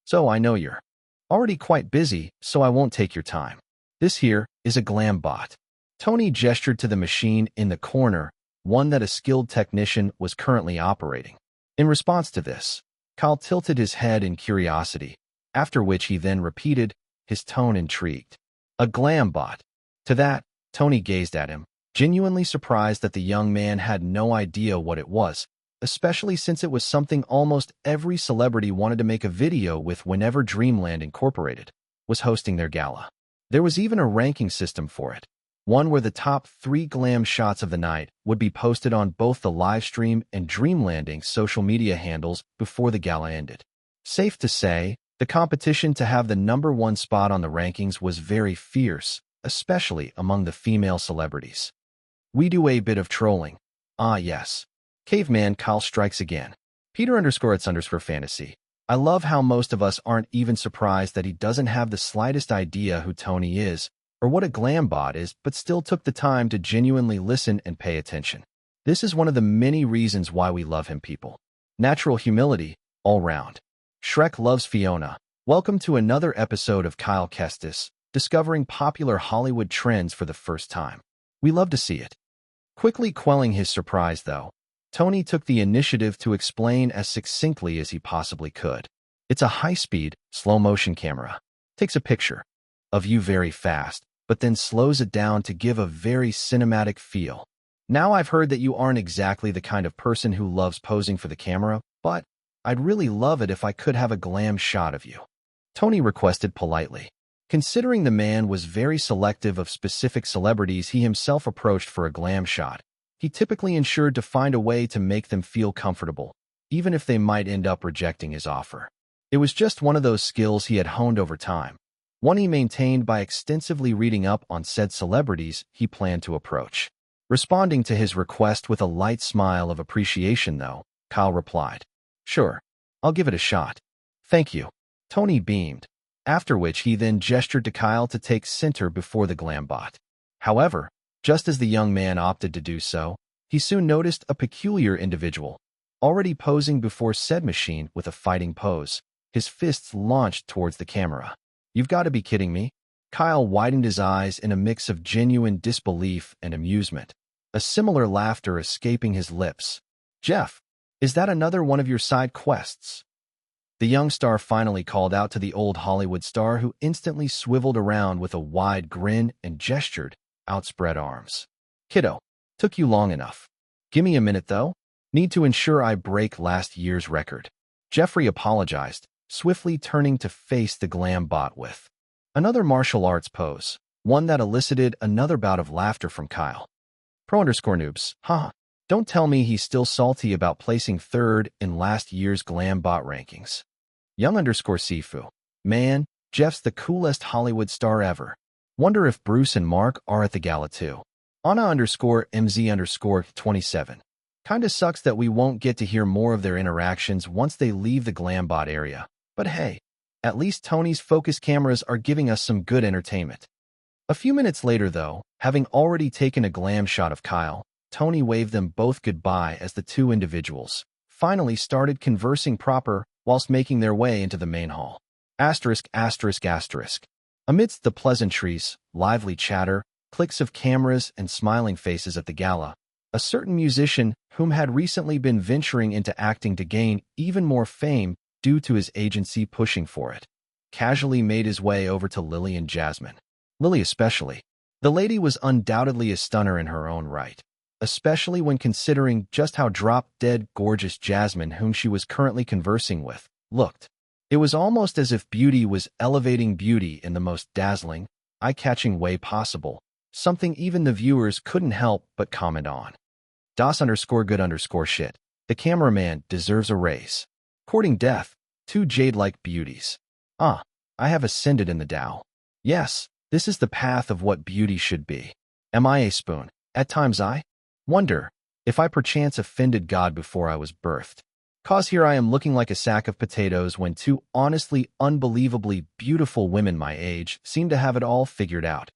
So I know you're already quite busy, so I won't take your time. This here is a glam bot. Tony gestured to the machine in the corner, one that a skilled technician was currently operating. In response to this, Kyle tilted his head in curiosity, after which he then repeated, his tone intrigued. A glam bot. To that, Tony gazed at him, genuinely surprised that the young man had no idea what it was, especially since it was something almost every celebrity wanted to make a video with whenever Dreamland Incorporated was hosting their gala. There was even a ranking system for it, one where the top 3 glam shots of the night would be posted on both the livestream and Dreamland Inc.'s social media handles before the gala ended. Safe to say, the competition to have the #1 spot on the rankings was very fierce, especially among the female celebrities. We do a bit of trolling. Ah yes. Caveman Kyle strikes again. Peter_it's_fantasy. I love how most of us aren't even surprised that he doesn't have the slightest idea who Tony is, or what a glam bot is, but still took the time to genuinely listen and pay attention. This is one of the many reasons why we love him, people. Natural humility, all round. Shrek loves Fiona. Welcome to another episode of Kyle Kestis, discovering popular Hollywood trends for the first time. We love to see it. Quickly quelling his surprise, though, Tony took the initiative to explain as succinctly as he possibly could. It's a high-speed, slow-motion camera. Takes a picture of you very fast, but then slows it down to give a very cinematic feel. Now I've heard that you aren't exactly the kind of person who loves posing for the camera, but I'd really love it if I could have a glam shot of you. Tony requested politely. Considering the man was very selective of specific celebrities he himself approached for a glam shot, he typically ensured to find a way to make them feel comfortable, even if they might end up rejecting his offer. It was just one of those skills he had honed over time, one he maintained by extensively reading up on said celebrities he planned to approach. Responding to his request with a light smile of appreciation, though, Kyle replied, "Sure, I'll give it a shot. Thank you." Tony beamed, after which he then gestured to Kyle to take center before the glam bot. However, just as the young man opted to do so, he soon noticed a peculiar individual, already posing before said machine with a fighting pose, his fists launched towards the camera. You've got to be kidding me. Kyle widened his eyes in a mix of genuine disbelief and amusement, a similar laughter escaping his lips. Jeff, is that another one of your side quests? The young star finally called out to the old Hollywood star, who instantly swiveled around with a wide grin and gestured outspread arms. Kiddo, took you long enough. Gimme a minute, though. Need to ensure I break last year's record. Jeffrey apologized, swiftly turning to face the glam bot with another martial arts pose, one that elicited another bout of laughter from Kyle. Pro_noobs, haha. Don't tell me he's still salty about placing third in last year's glam bot rankings. Young_Sifu. Man, Jeff's the coolest Hollywood star ever. Wonder if Bruce and Mark are at the gala too. Anna_MZ_27. Kinda sucks that we won't get to hear more of their interactions once they leave the glambot area. But hey, at least Tony's focus cameras are giving us some good entertainment. A few minutes later, though, having already taken a glam shot of Kyle, Tony waved them both goodbye as the two individuals finally started conversing proper whilst making their way into the main hall. Asterisk. Amidst the pleasantries, lively chatter, clicks of cameras, and smiling faces at the gala, a certain musician whom had recently been venturing into acting to gain even more fame due to his agency pushing for it, casually made his way over to Lily and Jasmine. Lily especially. The lady was undoubtedly a stunner in her own right, especially when considering just how drop-dead gorgeous Jasmine, whom she was currently conversing with, looked. It was almost as if beauty was elevating beauty in the most dazzling, eye-catching way possible, something even the viewers couldn't help but comment on. Das_good_shit. The cameraman deserves a raise. Courting death, two jade-like beauties. I have ascended in the Tao. Yes, this is the path of what beauty should be. Am I a spoon? At times I wonder if I perchance offended God before I was birthed. Cause here I am looking like a sack of potatoes when two honestly unbelievably beautiful women my age seem to have it all figured out.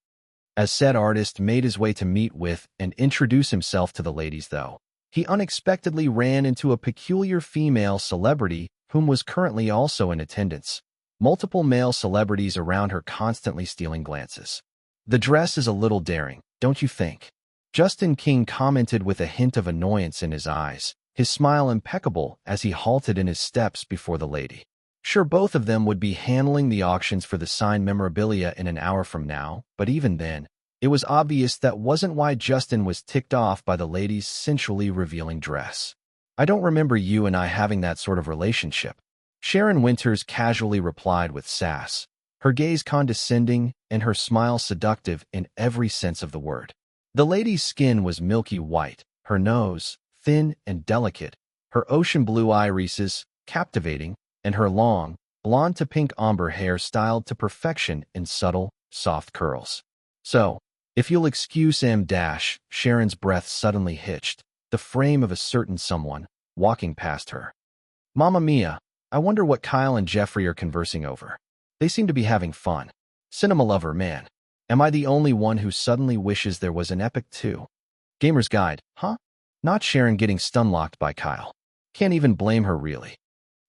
As said artist made his way to meet with and introduce himself to the ladies, though, he unexpectedly ran into a peculiar female celebrity whom was currently also in attendance. Multiple male celebrities around her constantly stealing glances. The dress is a little daring, don't you think? Justin King commented with a hint of annoyance in his eyes, his smile impeccable as he halted in his steps before the lady. Sure, both of them would be handling the auctions for the signed memorabilia in an hour from now, but even then, it was obvious that wasn't why Justin was ticked off by the lady's sensually revealing dress. I don't remember you and I having that sort of relationship. Sharon Winters casually replied with sass, her gaze condescending and her smile seductive in every sense of the word. The lady's skin was milky white, her nose thin and delicate, her ocean blue irises captivating, and her long, blonde to pink ombre hair styled to perfection in subtle, soft curls. So, if you'll excuse Sharon's breath suddenly hitched, the frame of a certain someone, walking past her. Mamma mia, I wonder what Kyle and Jeffrey are conversing over. They seem to be having fun. Cinema lover, man. Am I the only one who suddenly wishes there was an epic too? Gamer's Guide, huh? Not Sharon getting stun-locked by Kyle. Can't even blame her, really.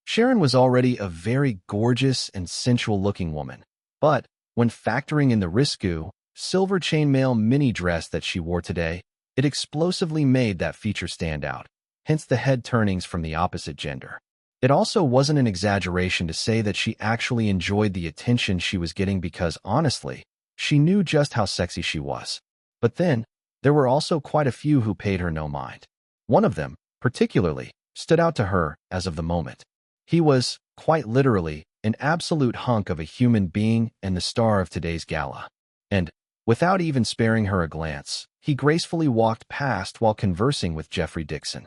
Sharon was already a very gorgeous and sensual-looking woman, but when factoring in the risque, silver chainmail mini dress that she wore today, it explosively made that feature stand out, hence the head turnings from the opposite gender. It also wasn't an exaggeration to say that she actually enjoyed the attention she was getting because, honestly, she knew just how sexy she was. But then, there were also quite a few who paid her no mind. One of them, particularly, stood out to her as of the moment. He was, quite literally, an absolute hunk of a human being and the star of today's gala. And, without even sparing her a glance, he gracefully walked past while conversing with Jeffrey Dixon.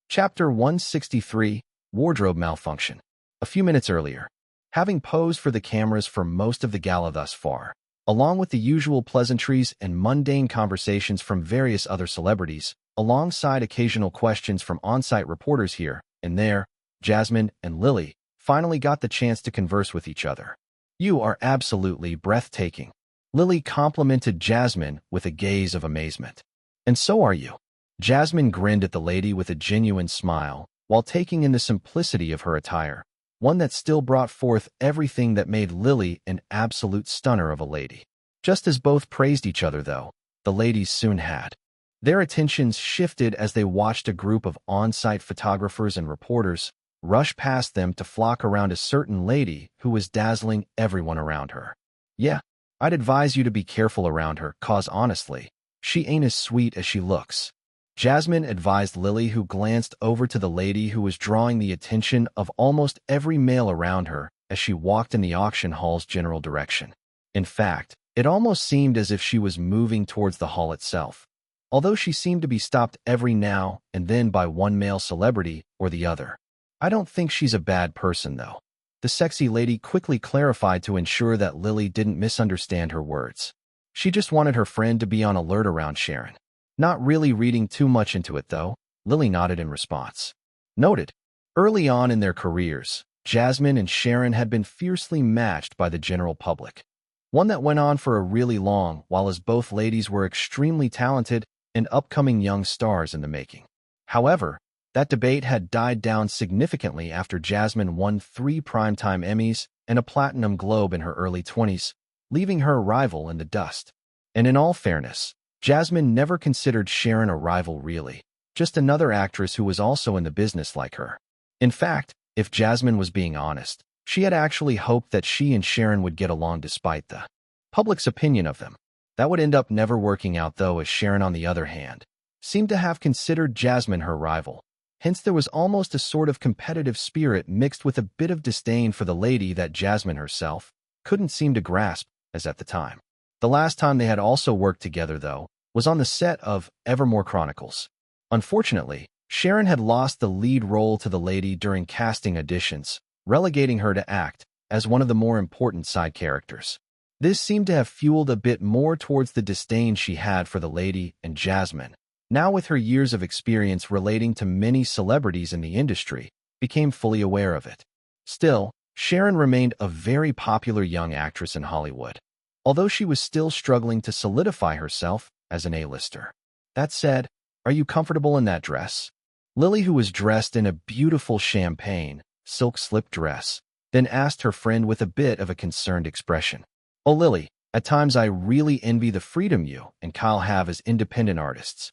Chapter 163, Wardrobe Malfunction. A few minutes earlier, having posed for the cameras for most of the gala thus far, along with the usual pleasantries and mundane conversations from various other celebrities, alongside occasional questions from on-site reporters here and there, Jasmine and Lily finally got the chance to converse with each other. You are absolutely breathtaking. Lily complimented Jasmine with a gaze of amazement. And so are you. Jasmine grinned at the lady with a genuine smile, while taking in the simplicity of her attire, one that still brought forth everything that made Lily an absolute stunner of a lady. Just as both praised each other, though, the ladies soon had their attentions shifted as they watched a group of on-site photographers and reporters rushed past them to flock around a certain lady who was dazzling everyone around her. Yeah, I'd advise you to be careful around her, 'cause honestly, she ain't as sweet as she looks. Jasmine advised Lily, who glanced over to the lady who was drawing the attention of almost every male around her as she walked in the auction hall's general direction. In fact, it almost seemed as if she was moving towards the hall itself, although she seemed to be stopped every now and then by one male celebrity or the other. I don't think she's a bad person, though, the sexy lady quickly clarified to ensure that Lily didn't misunderstand her words. She just wanted her friend to be on alert around Sharon. Not really reading too much into it, though, Lily nodded in response. Noted. Early on in their careers, Jasmine and Sharon had been fiercely matched by the general public. One that went on for a really long while, as both ladies were extremely talented and upcoming young stars in the making. However, that debate had died down significantly after Jasmine won 3 Primetime Emmys and a Platinum Globe in her early 20s, leaving her rival in the dust. And in all fairness, Jasmine never considered Sharon a rival really, just another actress who was also in the business like her. In fact, if Jasmine was being honest, she had actually hoped that she and Sharon would get along despite the public's opinion of them. That would end up never working out, though, as Sharon, on the other hand, seemed to have considered Jasmine her rival. Hence there was almost a sort of competitive spirit mixed with a bit of disdain for the lady that Jasmine herself couldn't seem to grasp, as at the time. The last time they had also worked together, though, was on the set of Evermore Chronicles. Unfortunately, Sharon had lost the lead role to the lady during casting auditions, relegating her to act as one of the more important side characters. This seemed to have fueled a bit more towards the disdain she had for the lady, and Jasmine, now with her years of experience relating to many celebrities in the industry, became fully aware of it. Still, Sharon remained a very popular young actress in Hollywood, although she was still struggling to solidify herself as an A-lister. That said, are you comfortable in that dress? Lily, who was dressed in a beautiful champagne silk slip dress, then asked her friend with a bit of a concerned expression. Oh, Lily, at times I really envy the freedom you and Kyle have as independent artists.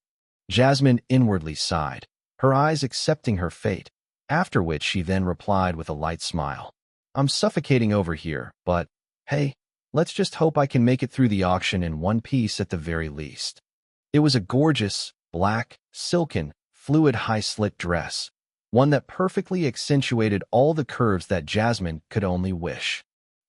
Jasmine inwardly sighed, her eyes accepting her fate, after which she then replied with a light smile. I'm suffocating over here, but, hey, let's just hope I can make it through the auction in one piece at the very least. It was a gorgeous, black, silken, fluid high-slit dress, one that perfectly accentuated all the curves that Jasmine could only wish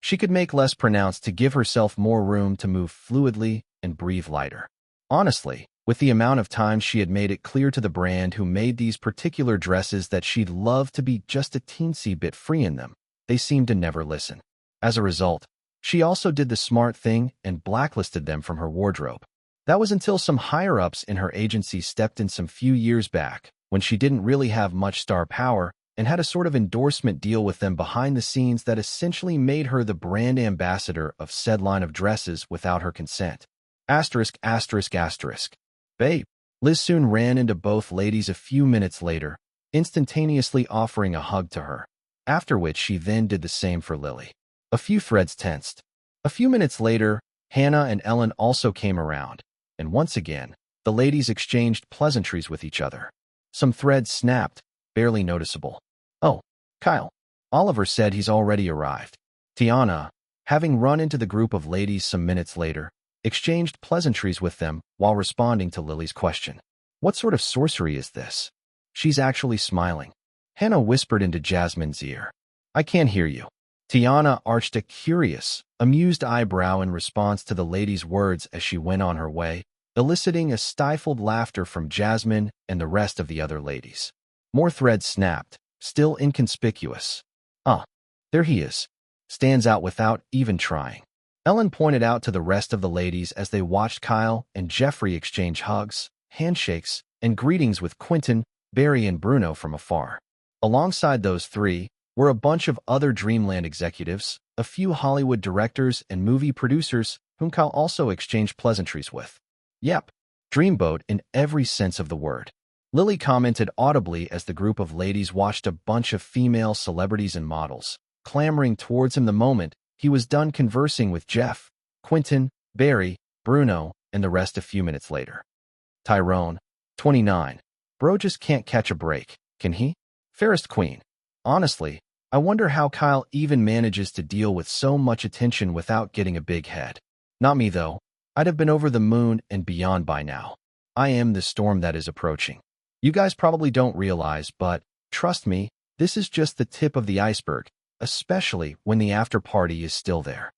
she could make less pronounced to give herself more room to move fluidly and breathe lighter. Honestly, with the amount of time she had made it clear to the brand who made these particular dresses that she'd love to be just a teensy bit free in them, they seemed to never listen. As a result, she also did the smart thing and blacklisted them from her wardrobe. That was until some higher-ups in her agency stepped in some few years back, when she didn't really have much star power and had a sort of endorsement deal with them behind the scenes that essentially made her the brand ambassador of said line of dresses without her consent. Asterisk, asterisk, asterisk. Babe. Liz soon ran into both ladies a few minutes later, instantaneously offering a hug to her, after which she then did the same for Lily. A few threads tensed. A few minutes later, Hannah and Ellen also came around, and once again, the ladies exchanged pleasantries with each other. Some threads snapped, barely noticeable. Oh, Kyle. Oliver said he's already arrived. Tiana, having run into the group of ladies some minutes later, exchanged pleasantries with them while responding to Lily's question. What sort of sorcery is this? She's actually smiling. Hannah whispered into Jasmine's ear. I can't hear you. Tiana arched a curious, amused eyebrow in response to the lady's words as she went on her way, eliciting a stifled laughter from Jasmine and the rest of the other ladies. More threads snapped, still inconspicuous. There he is. Stands out without even trying. Ellen pointed out to the rest of the ladies as they watched Kyle and Jeffrey exchange hugs, handshakes, and greetings with Quentin, Barry, and Bruno from afar. Alongside those three were a bunch of other Dreamland executives, a few Hollywood directors and movie producers whom Kyle also exchanged pleasantries with. Yep, dreamboat in every sense of the word. Lily commented audibly as the group of ladies watched a bunch of female celebrities and models, clamoring towards him the moment he was done conversing with Jeff, Quentin, Barry, Bruno, and the rest a few minutes later. Tyrone, 29. Bro just can't catch a break, can he? Fairest Queen. Honestly, I wonder how Kyle even manages to deal with so much attention without getting a big head. Not me, though. I'd have been over the moon and beyond by now. I am the storm that is approaching. You guys probably don't realize, but trust me, this is just the tip of the iceberg, especially when the after party is still there.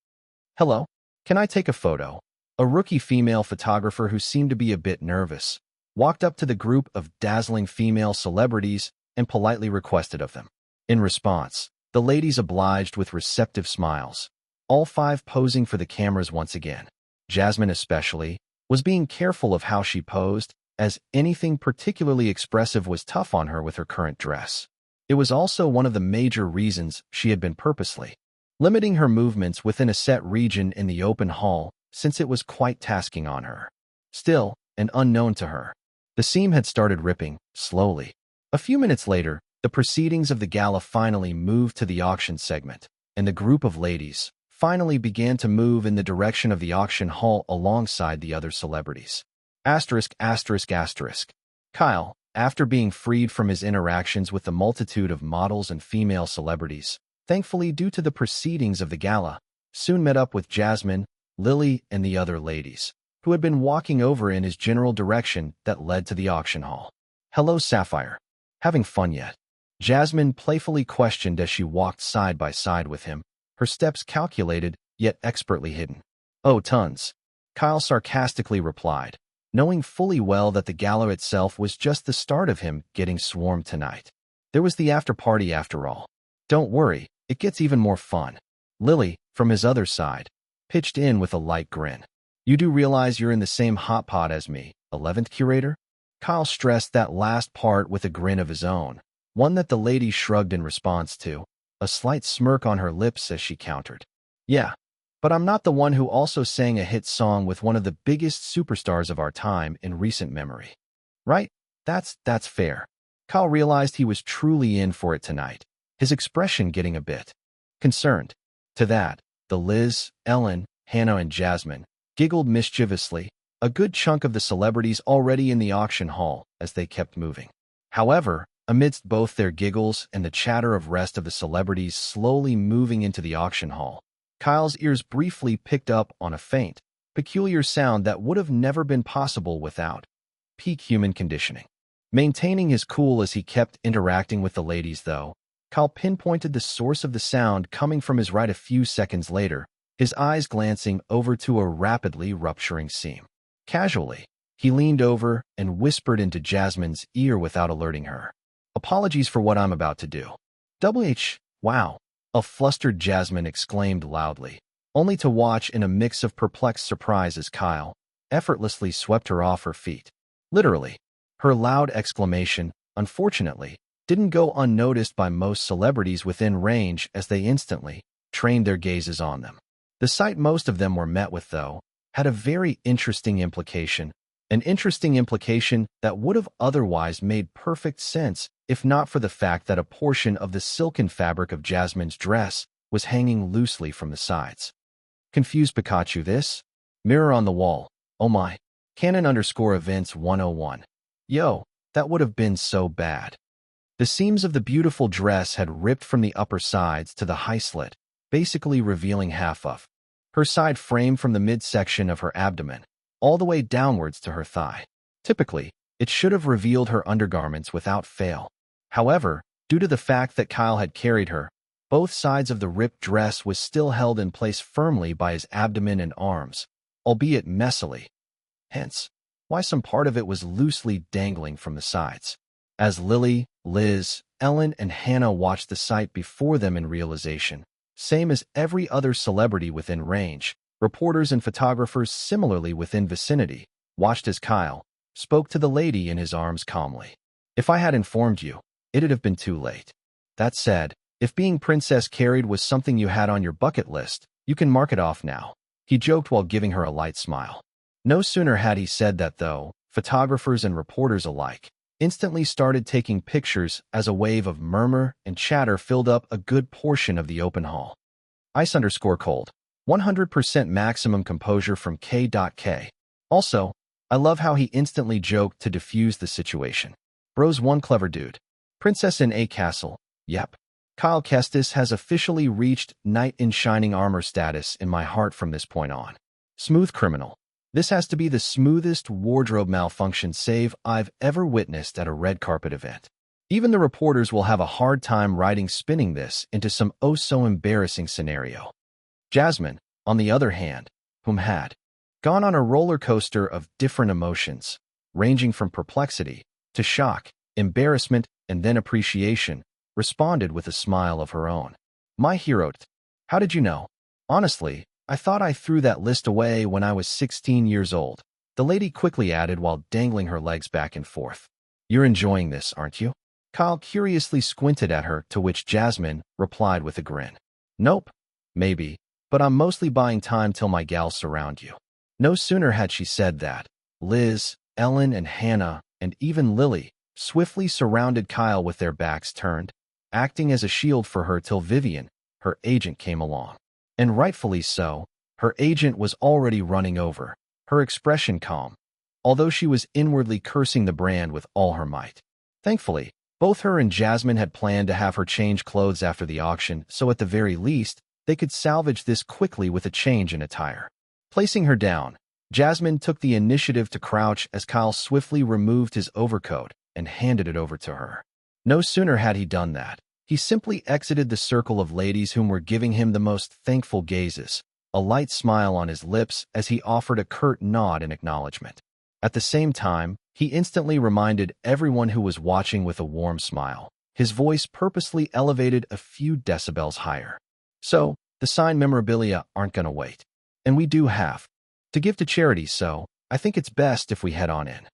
Hello? Can I take a photo? A rookie female photographer who seemed to be a bit nervous walked up to the group of dazzling female celebrities and politely requested of them. In response, the ladies obliged with receptive smiles, all five posing for the cameras once again. Jasmine especially was being careful of how she posed, as anything particularly expressive was tough on her with her current dress. It was also one of the major reasons she had been purposely limiting her movements within a set region in the open hall, since it was quite tasking on her. Still, and unknown to her, the seam had started ripping, slowly. A few minutes later, the proceedings of the gala finally moved to the auction segment, and the group of ladies finally began to move in the direction of the auction hall alongside the other celebrities. Kyle, after being freed from his interactions with the multitude of models and female celebrities, thankfully due to the proceedings of the gala, soon met up with Jasmine, Lily, and the other ladies, who had been walking over in his general direction that led to the auction hall. "Hello, Sapphire. Having fun yet?" Jasmine playfully questioned as she walked side by side with him, her steps calculated yet expertly hidden. "Oh, tons," Kyle sarcastically replied, knowing fully well that the gala itself was just the start of him getting swarmed tonight. There was the after-party after all. "Don't worry, it gets even more fun." Lily, from his other side, pitched in with a light grin. "You do realize you're in the same hot pot as me, 11th curator?" Kyle stressed that last part with a grin of his own, one that the lady shrugged in response to, a slight smirk on her lips as she countered. "Yeah, but I'm not the one who also sang a hit song with one of the biggest superstars of our time in recent memory." "Right? That's fair." Kyle realized he was truly in for it tonight, his expression getting a bit concerned. To that, the Liz, Ellen, Hannah, and Jasmine giggled mischievously, a good chunk of the celebrities already in the auction hall as they kept moving. However, amidst both their giggles and the chatter of rest of the celebrities slowly moving into the auction hall, Kyle's ears briefly picked up on a faint, peculiar sound that would have never been possible without peak human conditioning. Maintaining his cool as he kept interacting with the ladies, though, Kyle pinpointed the source of the sound coming from his right a few seconds later, his eyes glancing over to a rapidly rupturing seam. Casually, he leaned over and whispered into Jasmine's ear without alerting her. "Apologies for what I'm about to do." Wow," a flustered Jasmine exclaimed loudly, only to watch in a mix of perplexed surprise as Kyle effortlessly swept her off her feet. Literally, her loud exclamation, unfortunately, didn't go unnoticed by most celebrities within range as they instantly trained their gazes on them. The sight most of them were met with, though, had a very interesting implication, an interesting implication that would have otherwise made perfect sense if not for the fact that a portion of the silken fabric of Jasmine's dress was hanging loosely from the sides. Confused Pikachu this? Mirror on the wall. Oh my. Canon_events 101. Yo, that would have been so bad. The seams of the beautiful dress had ripped from the upper sides to the high slit, basically revealing half of her side frame from the midsection of her abdomen, all the way downwards to her thigh. Typically, it should have revealed her undergarments without fail. However, due to the fact that Kyle had carried her, both sides of the ripped dress was still held in place firmly by his abdomen and arms, albeit messily. Hence, why some part of it was loosely dangling from the sides. As Lily, Liz, Ellen, and Hannah watched the sight before them in realization, same as every other celebrity within range, reporters and photographers similarly within vicinity, watched as Kyle spoke to the lady in his arms calmly. "If I had informed you, it'd have been too late. That said, if being princess carried was something you had on your bucket list, you can mark it off now," he joked while giving her a light smile. No sooner had he said that, though, photographers and reporters alike instantly started taking pictures as a wave of murmur and chatter filled up a good portion of the open hall. Ice_cold. 100% maximum composure from K.K. Also, I love how he instantly joked to diffuse the situation. "Bro's one clever dude. Princess in a castle. Yep. Kyle Kestis has officially reached knight in shining armor status in my heart from this point on. Smooth criminal. This has to be the smoothest wardrobe malfunction save I've ever witnessed at a red carpet event. Even the reporters will have a hard time spinning this into some oh-so-embarrassing scenario. Jasmine, on the other hand, whom had gone on a roller coaster of different emotions, ranging from perplexity to shock, embarrassment, and then appreciation, responded with a smile of her own. My hero. How did you know? Honestly, I thought I threw that list away when I was 16 years old, the lady quickly added while dangling her legs back and forth. You're enjoying this, aren't you? Kyle curiously squinted at her, to which Jasmine replied with a grin. Nope. Maybe, but I'm mostly buying time till my gals surround you. No sooner had she said that, Liz, Ellen, and Hannah, and even Lily, swiftly surrounded Kyle with their backs turned, acting as a shield for her till Vivian, her agent, came along. And rightfully so, her agent was already running over, her expression calm, although she was inwardly cursing the brand with all her might. Thankfully, both her and Jasmine had planned to have her change clothes after the auction, so at the very least, they could salvage this quickly with a change in attire. Placing her down, Jasmine took the initiative to crouch as Kyle swiftly removed his overcoat and handed it over to her. No sooner had he done that, he simply exited the circle of ladies whom were giving him the most thankful gazes, a light smile on his lips as he offered a curt nod in acknowledgement. At the same time, he instantly reminded everyone who was watching with a warm smile, his voice purposely elevated a few decibels higher. So, the signed memorabilia aren't gonna wait. And we do have to give to charity, so I think it's best if we head on in.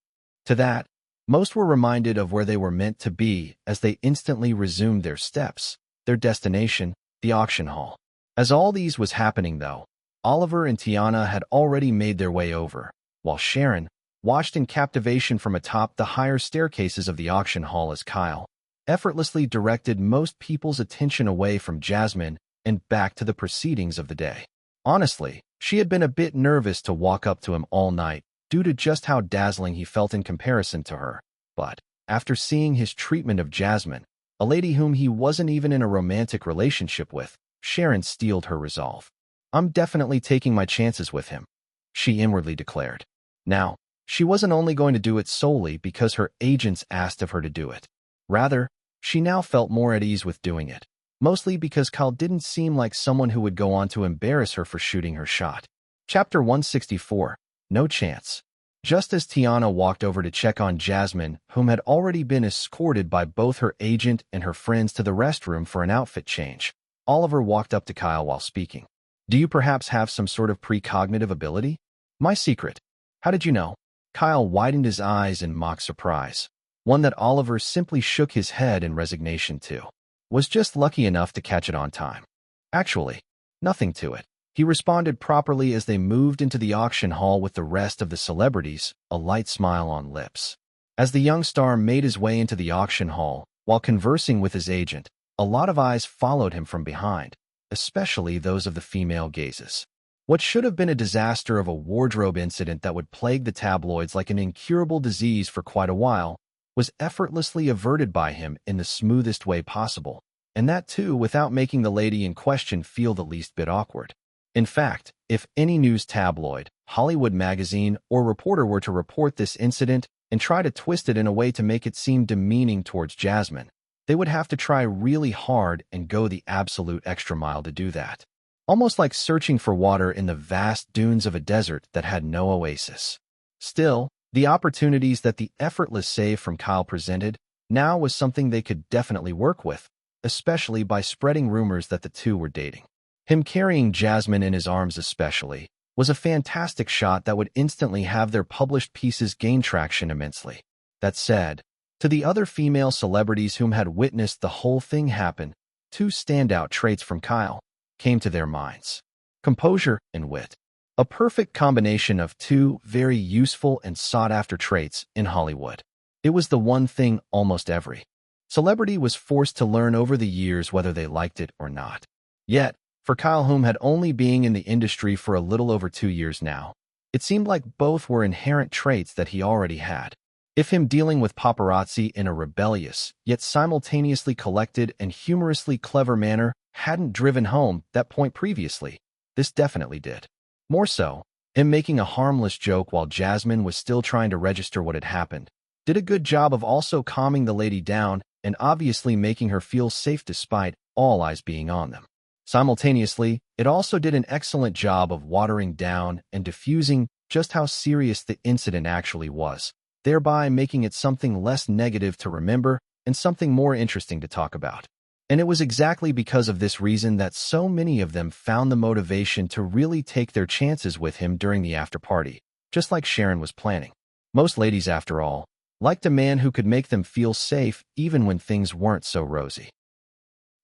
To that, most were reminded of where they were meant to be as they instantly resumed their steps, their destination, the auction hall. As all these was happening though, Oliver and Tiana had already made their way over, while Sharon watched in captivation from atop the higher staircases of the auction hall as Kyle effortlessly directed most people's attention away from Jasmine and back to the proceedings of the day. Honestly, she had been a bit nervous to walk up to him all night due to just how dazzling he felt in comparison to her, but after seeing his treatment of Jasmine, a lady whom he wasn't even in a romantic relationship with, Sharon steeled her resolve. I'm definitely taking my chances with him, she inwardly declared. Now, she wasn't only going to do it solely because her agents asked of her to do it. Rather, she now felt more at ease with doing it, mostly because Kyle didn't seem like someone who would go on to embarrass her for shooting her shot. Chapter 164. No chance. Just as Tiana walked over to check on Jasmine, whom had already been escorted by both her agent and her friends to the restroom for an outfit change, Oliver walked up to Kyle while speaking. Do you perhaps have some sort of precognitive ability? My secret. How did you know? Kyle widened his eyes in mock surprise, one that Oliver simply shook his head in resignation to. Was just lucky enough to catch it on time. Actually, nothing to it. He responded properly as they moved into the auction hall with the rest of the celebrities, a light smile on lips. As the young star made his way into the auction hall, while conversing with his agent, a lot of eyes followed him from behind, especially those of the female gazes. What should have been a disaster of a wardrobe incident that would plague the tabloids like an incurable disease for quite a while was effortlessly averted by him in the smoothest way possible, and that too without making the lady in question feel the least bit awkward. In fact, if any news tabloid, Hollywood magazine, or reporter were to report this incident and try to twist it in a way to make it seem demeaning towards Jasmine, they would have to try really hard and go the absolute extra mile to do that. Almost like searching for water in the vast dunes of a desert that had no oasis. Still, the opportunities that the effortless save from Kyle presented now was something they could definitely work with, especially by spreading rumors that the two were dating. Him carrying Jasmine in his arms especially was a fantastic shot that would instantly have their published pieces gain traction immensely. That said, to the other female celebrities whom had witnessed the whole thing happen, two standout traits from Kyle came to their minds. Composure and wit. A perfect combination of two very useful and sought-after traits in Hollywood. It was the one thing almost every celebrity was forced to learn over the years whether they liked it or not. Yet, for Kyle, whom had only been in the industry for a little over 2 years now, it seemed like both were inherent traits that he already had. If him dealing with paparazzi in a rebellious, yet simultaneously collected and humorously clever manner hadn't driven home that point previously, this definitely did. More so, him making a harmless joke while Jasmine was still trying to register what had happened did a good job of also calming the lady down and obviously making her feel safe despite all eyes being on them. Simultaneously, it also did an excellent job of watering down and diffusing just how serious the incident actually was, thereby making it something less negative to remember and something more interesting to talk about. And it was exactly because of this reason that so many of them found the motivation to really take their chances with him during the after-party, just like Sharon was planning. Most ladies, after all, liked a man who could make them feel safe even when things weren't so rosy.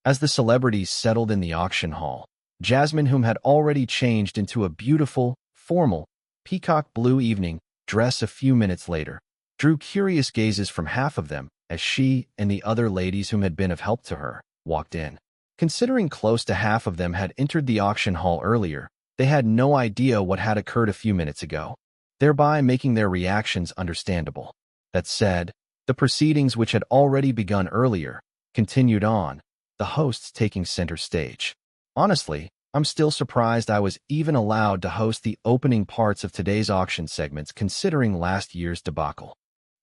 As the celebrities settled in the auction hall, Jasmine, whom had already changed into a beautiful, formal, peacock blue evening dress a few minutes later, drew curious gazes from half of them as she and the other ladies whom had been of help to her walked in. Considering close to half of them had entered the auction hall earlier, they had no idea what had occurred a few minutes ago, thereby making their reactions understandable. That said, the proceedings, which had already begun earlier, continued on, the hosts taking center stage. Honestly, I'm still surprised I was even allowed to host the opening parts of today's auction segments considering last year's debacle.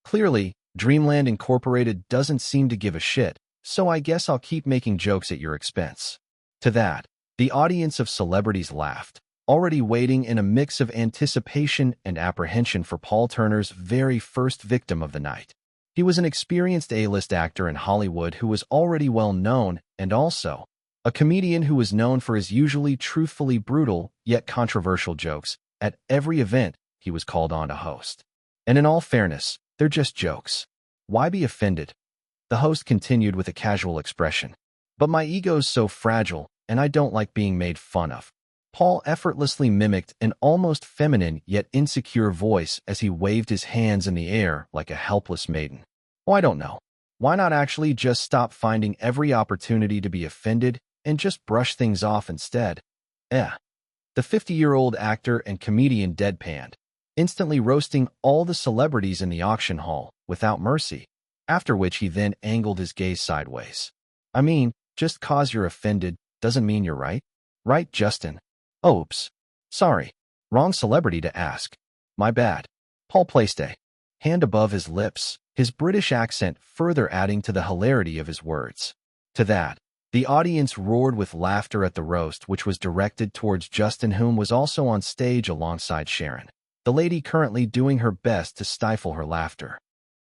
Clearly, Dreamland Incorporated doesn't seem to give a shit, so I guess I'll keep making jokes at your expense. To that, the audience of celebrities laughed, already waiting in a mix of anticipation and apprehension for Paul Turner's very first victim of the night. He was an experienced A-list actor in Hollywood who was already well known and also a comedian who was known for his usually truthfully brutal yet controversial jokes at every event he was called on to host. And in all fairness, they're just jokes. Why be offended? The host continued with a casual expression. But my ego's so fragile, and I don't like being made fun of. Paul effortlessly mimicked an almost feminine yet insecure voice as he waved his hands in the air like a helpless maiden. Oh, I don't know. Why not actually just stop finding every opportunity to be offended and just brush things off instead? The 50-year-old actor and comedian deadpanned, instantly roasting all the celebrities in the auction hall without mercy, after which he then angled his gaze sideways. I mean, just cause you're offended doesn't mean you're right. Right, Justin? Oops. Sorry. Wrong celebrity to ask. My bad. Paul placed a hand above his lips, his British accent further adding to the hilarity of his words. To that, the audience roared with laughter at the roast, which was directed towards Justin, whom was also on stage alongside Sharon, the lady currently doing her best to stifle her laughter.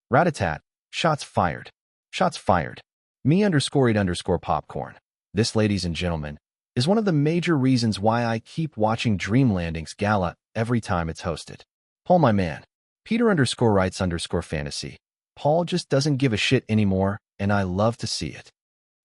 Rat-a-tat. Shots fired. Shots fired. Me_eat_popcorn. This, ladies and gentlemen, is one of the major reasons why I keep watching Dreamlanding's gala every time it's hosted. Paul, my man. Peter_writes_fantasy. Paul just doesn't give a shit anymore, and I love to see it.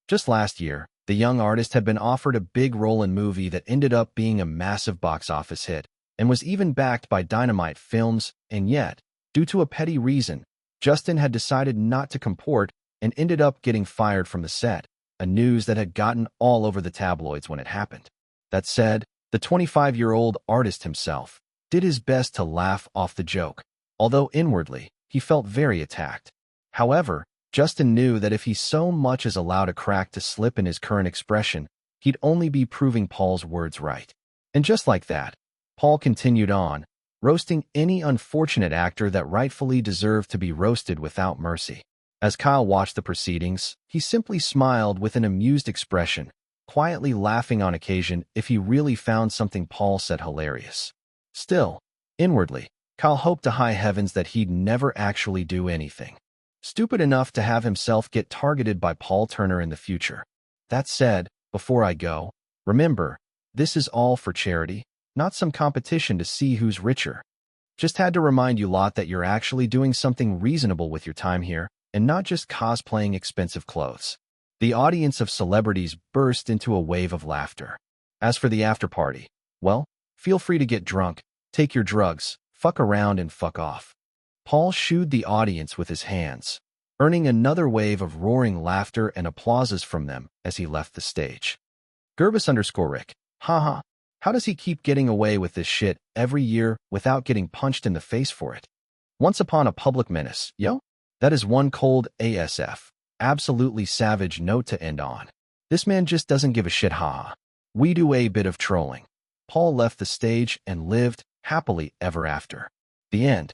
Just last year, the young artist had been offered a big role in a movie that ended up being a massive box office hit, and was even backed by Dynamite Films, and yet, due to a petty reason, Justin had decided not to comport and ended up getting fired from the set, a news that had gotten all over the tabloids when it happened. That said, the 25-year-old artist himself did his best to laugh off the joke, although inwardly, he felt very attacked. However, Justin knew that if he so much as allowed a crack to slip in his current expression, he'd only be proving Paul's words right. And just like that, Paul continued on, roasting any unfortunate actor that rightfully deserved to be roasted without mercy. As Kyle watched the proceedings, he simply smiled with an amused expression, quietly laughing on occasion if he really found something Paul said hilarious. Still, inwardly, Kyle hoped to high heavens that he'd never actually do anything stupid enough to have himself get targeted by Paul Turner in the future. That said, before I go, remember, this is all for charity, not some competition to see who's richer. Just had to remind you lot that you're actually doing something reasonable with your time here, and not just cosplaying expensive clothes. The audience of celebrities burst into a wave of laughter. As for the after-party, well, feel free to get drunk, take your drugs, fuck around and fuck off. Paul shooed the audience with his hands, earning another wave of roaring laughter and applauses from them as he left the stage. Gerbus_Rick. Haha. How does he keep getting away with this shit every year without getting punched in the face for it? Once upon a public menace, yo? That is one cold ASF. Absolutely savage note to end on. This man just doesn't give a shit, haha. We do a bit of trolling. Paul left the stage and lived happily ever after. The end.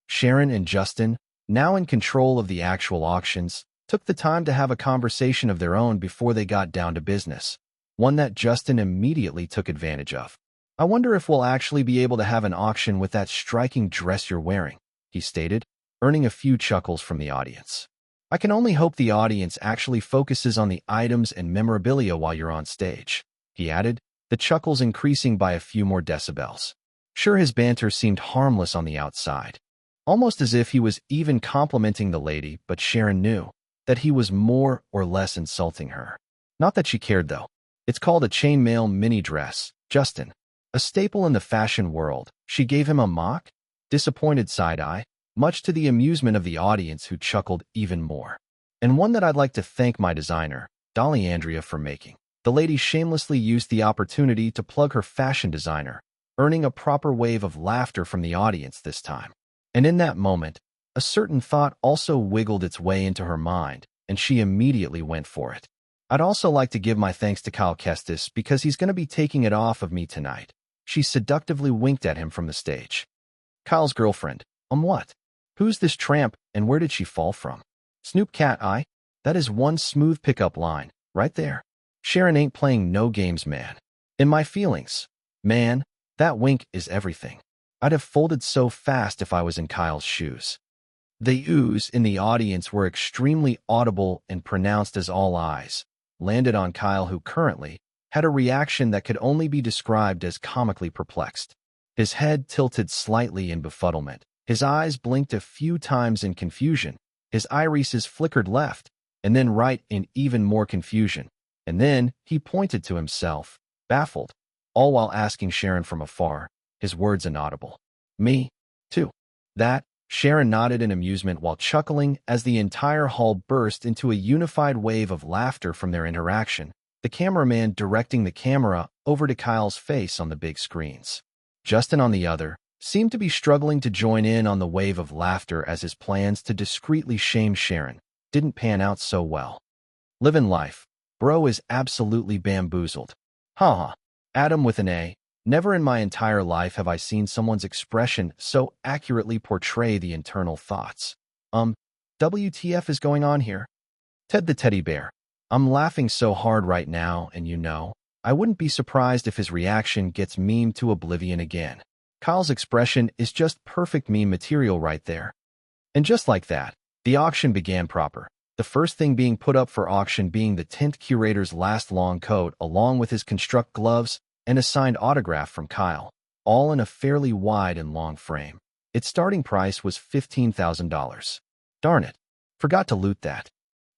Sharon and Justin, now in control of the actual auctions, took the time to have a conversation of their own before they got down to business, one that Justin immediately took advantage of. I wonder if we'll actually be able to have an auction with that striking dress you're wearing, he stated, earning a few chuckles from the audience. I can only hope the audience actually focuses on the items and memorabilia while you're on stage, he added, the chuckles increasing by a few more decibels. Sure, his banter seemed harmless on the outside, almost as if he was even complimenting the lady, but Sharon knew that he was more or less insulting her. Not that she cared, though. It's called a chainmail mini dress, Justin. A staple in the fashion world. She gave him a mock, disappointed side-eye, much to the amusement of the audience, who chuckled even more. And one that I'd like to thank my designer, Dolly Andrea, for making. The lady shamelessly used the opportunity to plug her fashion designer, earning a proper wave of laughter from the audience this time. And in that moment, a certain thought also wiggled its way into her mind, and she immediately went for it. I'd also like to give my thanks to Kyle Kestis because he's going to be taking it off of me tonight. She seductively winked at him from the stage. Kyle's girlfriend. What? Who's this tramp, and where did she fall from? Snoop Cat Eye? That is one smooth pickup line, right there. Sharon ain't playing no games, man. In my feelings, man, that wink is everything. I'd have folded so fast if I was in Kyle's shoes. The oohs in the audience were extremely audible and pronounced as all eyes landed on Kyle, who currently had a reaction that could only be described as comically perplexed. His head tilted slightly in befuddlement. His eyes blinked a few times in confusion. His irises flickered left and then right in even more confusion. And then he pointed to himself, baffled, all while asking Sharon from afar, his words inaudible. Me, too. That? Sharon nodded in amusement while chuckling as the entire hall burst into a unified wave of laughter from their interaction, the cameraman directing the camera over to Kyle's face on the big screens. Justin, on the other, seemed to be struggling to join in on the wave of laughter as his plans to discreetly shame Sharon didn't pan out so well. Livin' life. Bro is absolutely bamboozled. Haha. Adam with an A. Never in my entire life have I seen someone's expression so accurately portray the internal thoughts. WTF is going on here? Ted the teddy bear. I'm laughing so hard right now, and you know, I wouldn't be surprised if his reaction gets memed to oblivion again. Kyle's expression is just perfect meme material right there. And just like that, the auction began proper. The first thing being put up for auction being the tint curator's last long coat, along with his construct gloves and a signed autograph from Kyle, all in a fairly wide and long frame. Its starting price was $15,000. Darn it. Forgot to loot that.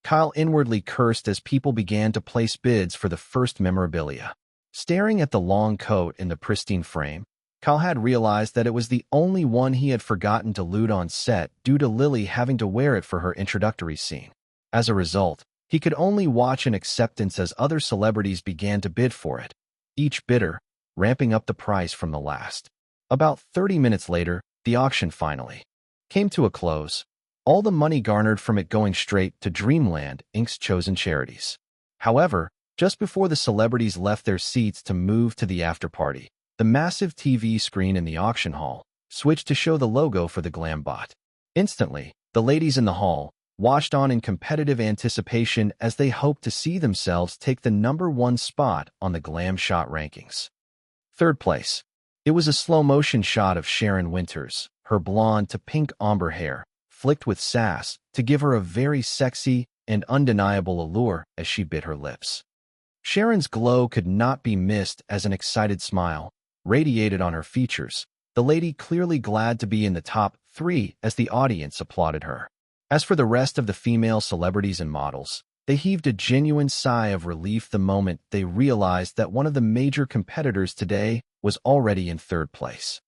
Kyle inwardly cursed as people began to place bids for the first memorabilia. Staring at the long coat in the pristine frame, Kyle had realized that it was the only one he had forgotten to loot on set due to Lily having to wear it for her introductory scene. As a result, he could only watch in acceptance as other celebrities began to bid for it, each bidder ramping up the price from the last. About 30 minutes later, the auction finally came to a close, all the money garnered from it going straight to Dreamland Inc.'s chosen charities. However, just before the celebrities left their seats to move to the after-party, the massive TV screen in the auction hall switched to show the logo for the glam bot. Instantly, the ladies in the hall watched on in competitive anticipation as they hoped to see themselves take the #1 spot on the glam shot rankings. Third place. It was a slow-motion shot of Sharon Winters, her blonde to pink ombre hair, flicked with sass to give her a very sexy and undeniable allure as she bit her lips. Sharon's glow could not be missed as an excited smile radiated on her features, the lady clearly glad to be in the top 3 as the audience applauded her. As for the rest of the female celebrities and models, they heaved a genuine sigh of relief the moment they realized that one of the major competitors today was already in third place.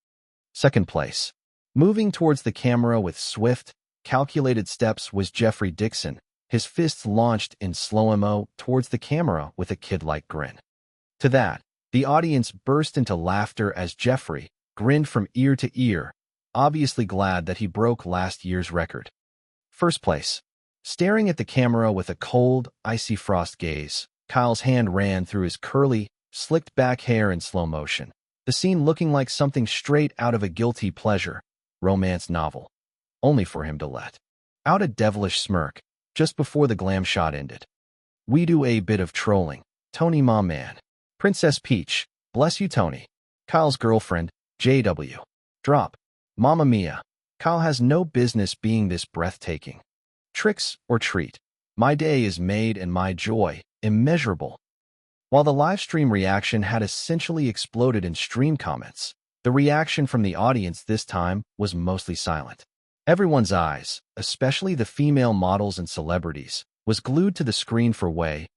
Second place. Moving towards the camera with swift, calculated steps was Jeffrey Dixon, his fists launched in slow-mo towards the camera with a kid-like grin. To that, the audience burst into laughter as Jeffrey grinned from ear to ear, obviously glad that he broke last year's record. First place. Staring at the camera with a cold, icy frost gaze, Kyle's hand ran through his curly, slicked-back hair in slow motion, the scene looking like something straight out of a guilty pleasure romance novel, only for him to let out a devilish smirk just before the glam shot ended. We do a bit of trolling. Tony Ma Man. Princess Peach. Bless you, Tony. Kyle's girlfriend, JW. Drop. Mamma Mia. Kyle has no business being this breathtaking. Tricks or treat. My day is made and my joy immeasurable. While the livestream reaction had essentially exploded in stream comments, the reaction from the audience this time was mostly silent. Everyone's eyes, especially the female models and celebrities, was glued to the screen for way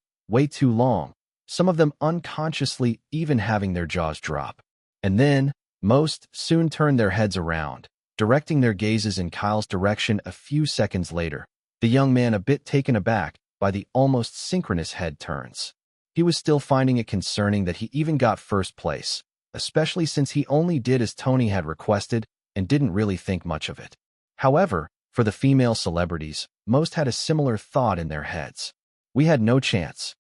too long, some of them unconsciously even having their jaws drop. And then, most soon turned their heads around, directing their gazes in Kyle's direction a few seconds later, the young man a bit taken aback by the almost synchronous head turns. He was still finding it concerning that he even got first place, especially since he only did as Tony had requested and didn't really think much of it. However, for the female celebrities, most had a similar thought in their heads. We had no chance.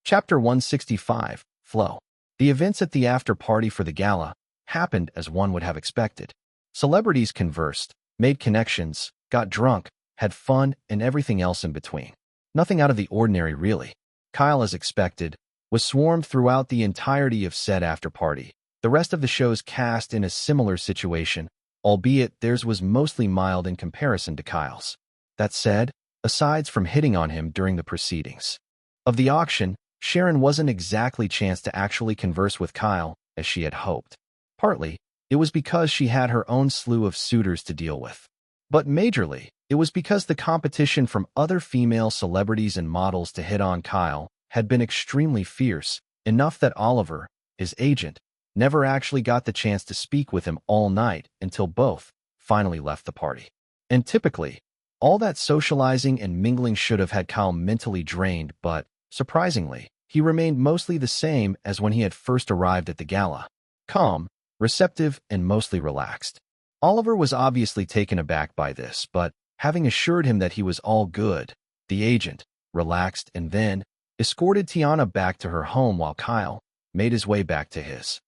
Chapter 165, Flow. The events at the after-party for the gala happened as one would have expected. Celebrities conversed, made connections, got drunk, had fun, and everything else in between. Nothing out of the ordinary, really. Kyle, as expected, was swarmed throughout the entirety of said after-party. The rest of the show's cast in a similar situation, albeit theirs was mostly mild in comparison to Kyle's. That said, aside from hitting on him during the proceedings of the auction, Sharon wasn't exactly chanced to actually converse with Kyle as she had hoped. Partly, it was because she had her own slew of suitors to deal with. But majorly, it was because the competition from other female celebrities and models to hit on Kyle had been extremely fierce, enough that Oliver, his agent, never actually got the chance to speak with him all night until both finally left the party. And typically, all that socializing and mingling should have had Kyle mentally drained, but, surprisingly, he remained mostly the same as when he had first arrived at the gala. Calm, receptive, and mostly relaxed. Oliver was obviously taken aback by this, but, having assured him that he was all good, the agent relaxed and then escorted Tiana back to her home while Kyle made his way back to his.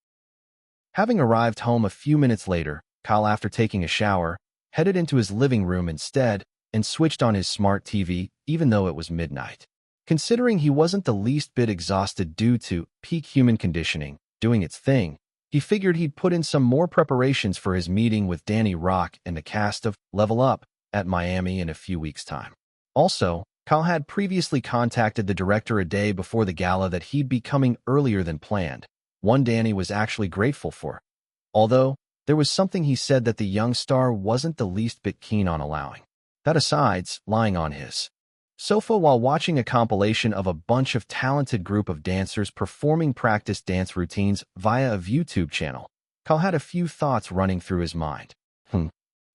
Having arrived home a few minutes later, Kyle, after taking a shower, headed into his living room instead and switched on his smart TV even though it was midnight. Considering he wasn't the least bit exhausted due to peak human conditioning doing its thing, he figured he'd put in some more preparations for his meeting with Danny Rock and the cast of Level Up at Miami in a few weeks' time. Also, Kyle had previously contacted the director a day before the gala that he'd be coming earlier than planned, one Danny was actually grateful for. Although, there was something he said that the young star wasn't the least bit keen on allowing. That aside, lying on his sofa while watching a compilation of a bunch of talented group of dancers performing practice dance routines via a YouTube channel, Kyle had a few thoughts running through his mind.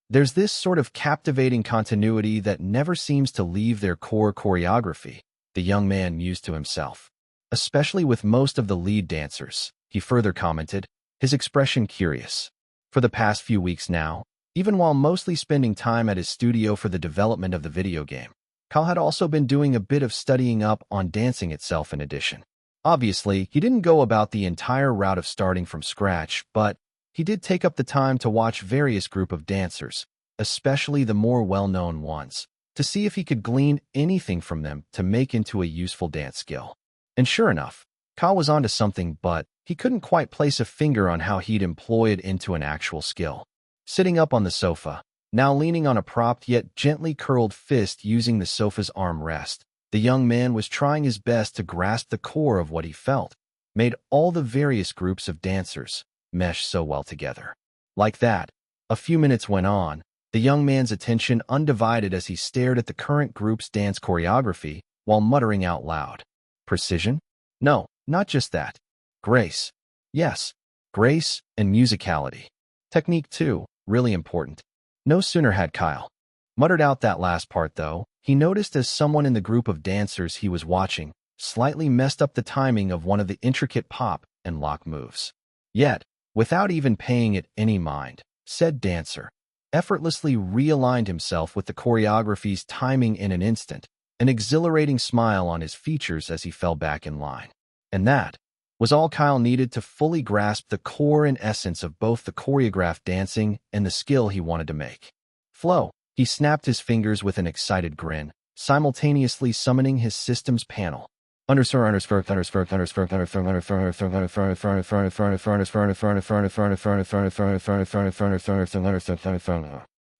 There's this sort of captivating continuity that never seems to leave their core choreography, the young man mused to himself. Especially with most of the lead dancers, he further commented, his expression curious. For the past few weeks now, even while mostly spending time at his studio for the development of the video game, Kyle had also been doing a bit of studying up on dancing itself in addition. Obviously, he didn't go about the entire route of starting from scratch, but he did take up the time to watch various group of dancers, especially the more well-known ones, to see if he could glean anything from them to make into a useful dance skill. And sure enough, Kyle was onto something, but he couldn't quite place a finger on how he'd employ it into an actual skill. Sitting up on the sofa, now leaning on a propped yet gently curled fist using the sofa's armrest, the young man was trying his best to grasp the core of what he felt, made all the various groups of dancers mesh so well together. Like that, a few minutes went on, the young man's attention undivided as he stared at the current group's dance choreography while muttering out loud. Precision? No, not just that. Grace. Yes, grace and musicality. Technique too, really important. No sooner had Kyle muttered out that last part though, he noticed as someone in the group of dancers he was watching slightly messed up the timing of one of the intricate pop and lock moves. Yet, without even paying it any mind, said dancer effortlessly realigned himself with the choreography's timing in an instant, an exhilarating smile on his features as he fell back in line. And that was all Kyle needed to fully grasp the core and essence of both the choreographed dancing and the skill he wanted to make. Flow. He snapped his fingers with an excited grin, simultaneously summoning his system's panel.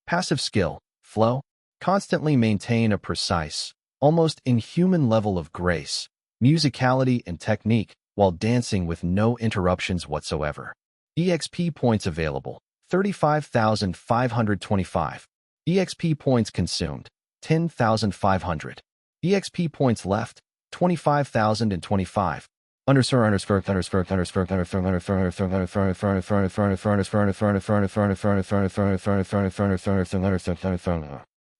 Passive skill, flow, constantly maintain a precise, almost inhuman level of grace, musicality, and technique while dancing with no interruptions whatsoever. EXP points available, 35,525. EXP points consumed, 10,500. EXP points left, 25,025.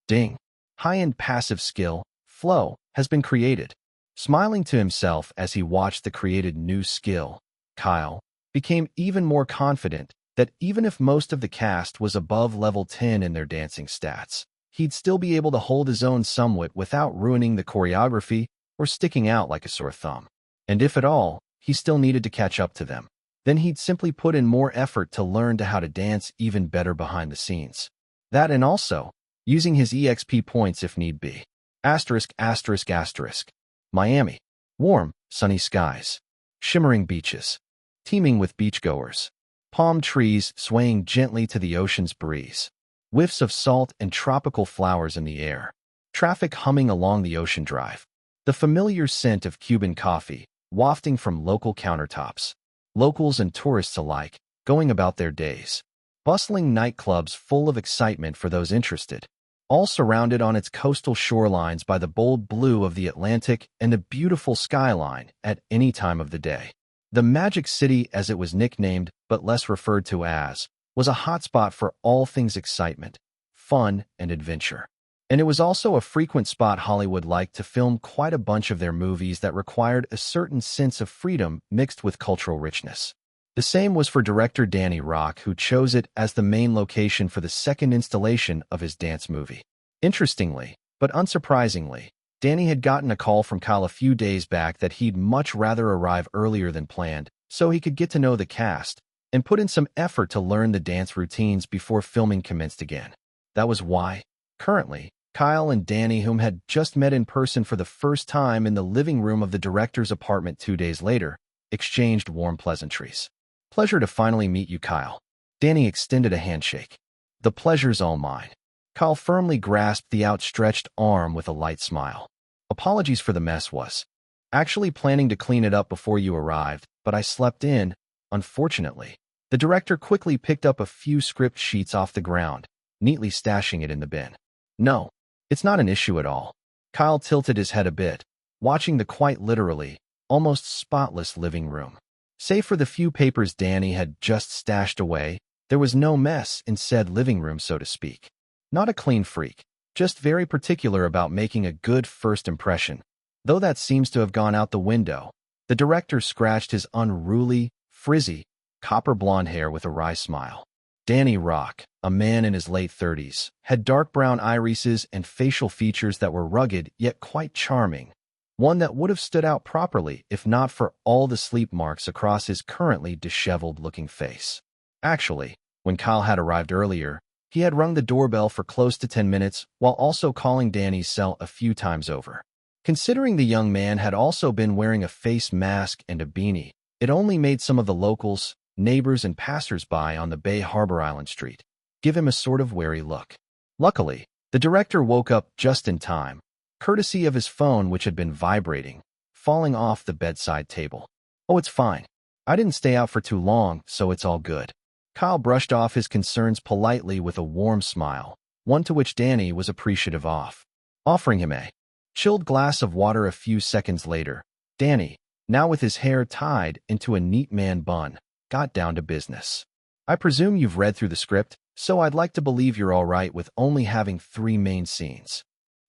Ding. High-end passive skill, flow, has been created. Smiling to himself as he watched the created new skill, Kyle became even more confident that even if most of the cast was above level 10 in their dancing stats, he'd still be able to hold his own somewhat without ruining the choreography or sticking out like a sore thumb. And if at all, he still needed to catch up to them, then he'd simply put in more effort to learn how to dance even better behind the scenes. That and also, using his EXP points if need be. *****. Miami. Warm, sunny skies. Shimmering beaches. Teeming with beachgoers. Palm trees swaying gently to the ocean's breeze. Whiffs of salt and tropical flowers in the air. Traffic humming along the ocean drive. The familiar scent of Cuban coffee, wafting from local countertops. Locals and tourists alike, going about their days. Bustling nightclubs full of excitement for those interested. All surrounded on its coastal shorelines by the bold blue of the Atlantic and the beautiful skyline at any time of the day. The Magic City, as it was nicknamed, but less referred to as, was a hotspot for all things excitement, fun, and adventure. And it was also a frequent spot Hollywood liked to film quite a bunch of their movies that required a certain sense of freedom mixed with cultural richness. The same was for director Danny Rock, who chose it as the main location for the second installation of his dance movie. Interestingly, but unsurprisingly, Danny had gotten a call from Kyle a few days back that he'd much rather arrive earlier than planned so he could get to know the cast and put in some effort to learn the dance routines before filming commenced again. That was why, currently, Kyle and Danny, whom had just met in person for the first time in the living room of the director's apartment 2 days later, exchanged warm pleasantries. "Pleasure to finally meet you, Kyle." Danny extended a handshake. "The pleasure's all mine." Kyle firmly grasped the outstretched arm with a light smile. "Apologies for the mess, was actually planning to clean it up before you arrived, but I slept in, unfortunately." The director quickly picked up a few script sheets off the ground, neatly stashing it in the bin. "No, it's not an issue at all." Kyle tilted his head a bit, watching the quite literally, almost spotless living room. Save for the few papers Danny had just stashed away, there was no mess in said living room, so to speak. Not a clean freak, just very particular about making a good first impression. Though that seems to have gone out the window, the director scratched his unruly, frizzy, copper-blonde hair with a wry smile. Danny Rock, a man in his late 30s, had dark brown irises and facial features that were rugged yet quite charming. One that would have stood out properly if not for all the sleep marks across his currently disheveled-looking face. Actually, when Kyle had arrived earlier, he had rung the doorbell for close to 10 minutes while also calling Danny's cell a few times over. Considering the young man had also been wearing a face mask and a beanie, it only made some of the locals, neighbors, and passers-by on the Bay Harbor Island Street give him a sort of wary look. Luckily, the director woke up just in time, courtesy of his phone, which had been vibrating, falling off the bedside table. "Oh, it's fine. I didn't stay out for too long, so it's all good." Kyle brushed off his concerns politely with a warm smile, one to which Danny was appreciative of. Offering him a chilled glass of water a few seconds later, Danny, now with his hair tied into a neat man bun, got down to business. "I presume you've read through the script, so I'd like to believe you're all right with only having 3 main scenes."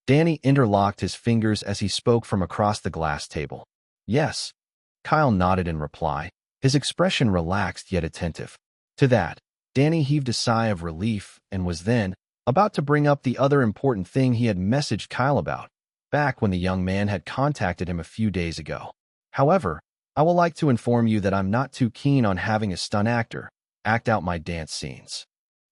Danny interlocked his fingers as he spoke from across the glass table. "Yes." Kyle nodded in reply, his expression relaxed yet attentive. To that, Danny heaved a sigh of relief and was then about to bring up the other important thing he had messaged Kyle about, back when the young man had contacted him a few days ago. However, I would like to inform you that I'm not too keen on having a stunt actor act out my dance scenes.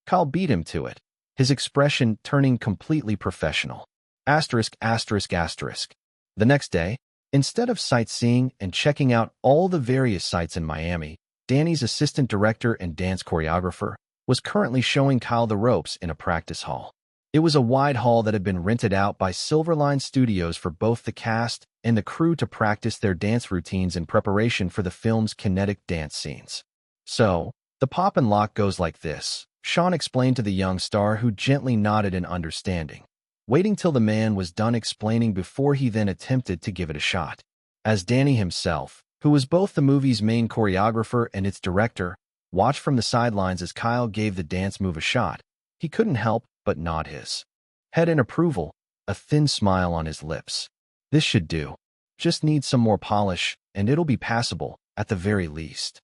Kyle beat him to it, his expression turning completely professional. Asterisk, asterisk, asterisk. The next day, instead of sightseeing and checking out all the various sites in Miami, Danny's assistant director and dance choreographer was currently showing Kyle the ropes in a practice hall. It was a wide hall that had been rented out by Silverline Studios for both the cast and the crew to practice their dance routines in preparation for the film's kinetic dance scenes. So, the pop and lock goes like this, Sean explained to the young star, who gently nodded in understanding, waiting till the man was done explaining before he then attempted to give it a shot. As Danny himself, who was both the movie's main choreographer and its director, watched from the sidelines as Kyle gave the dance move a shot, he couldn't help but nod his head in approval, a thin smile on his lips. This should do. Just need some more polish, and it'll be passable, at the very least.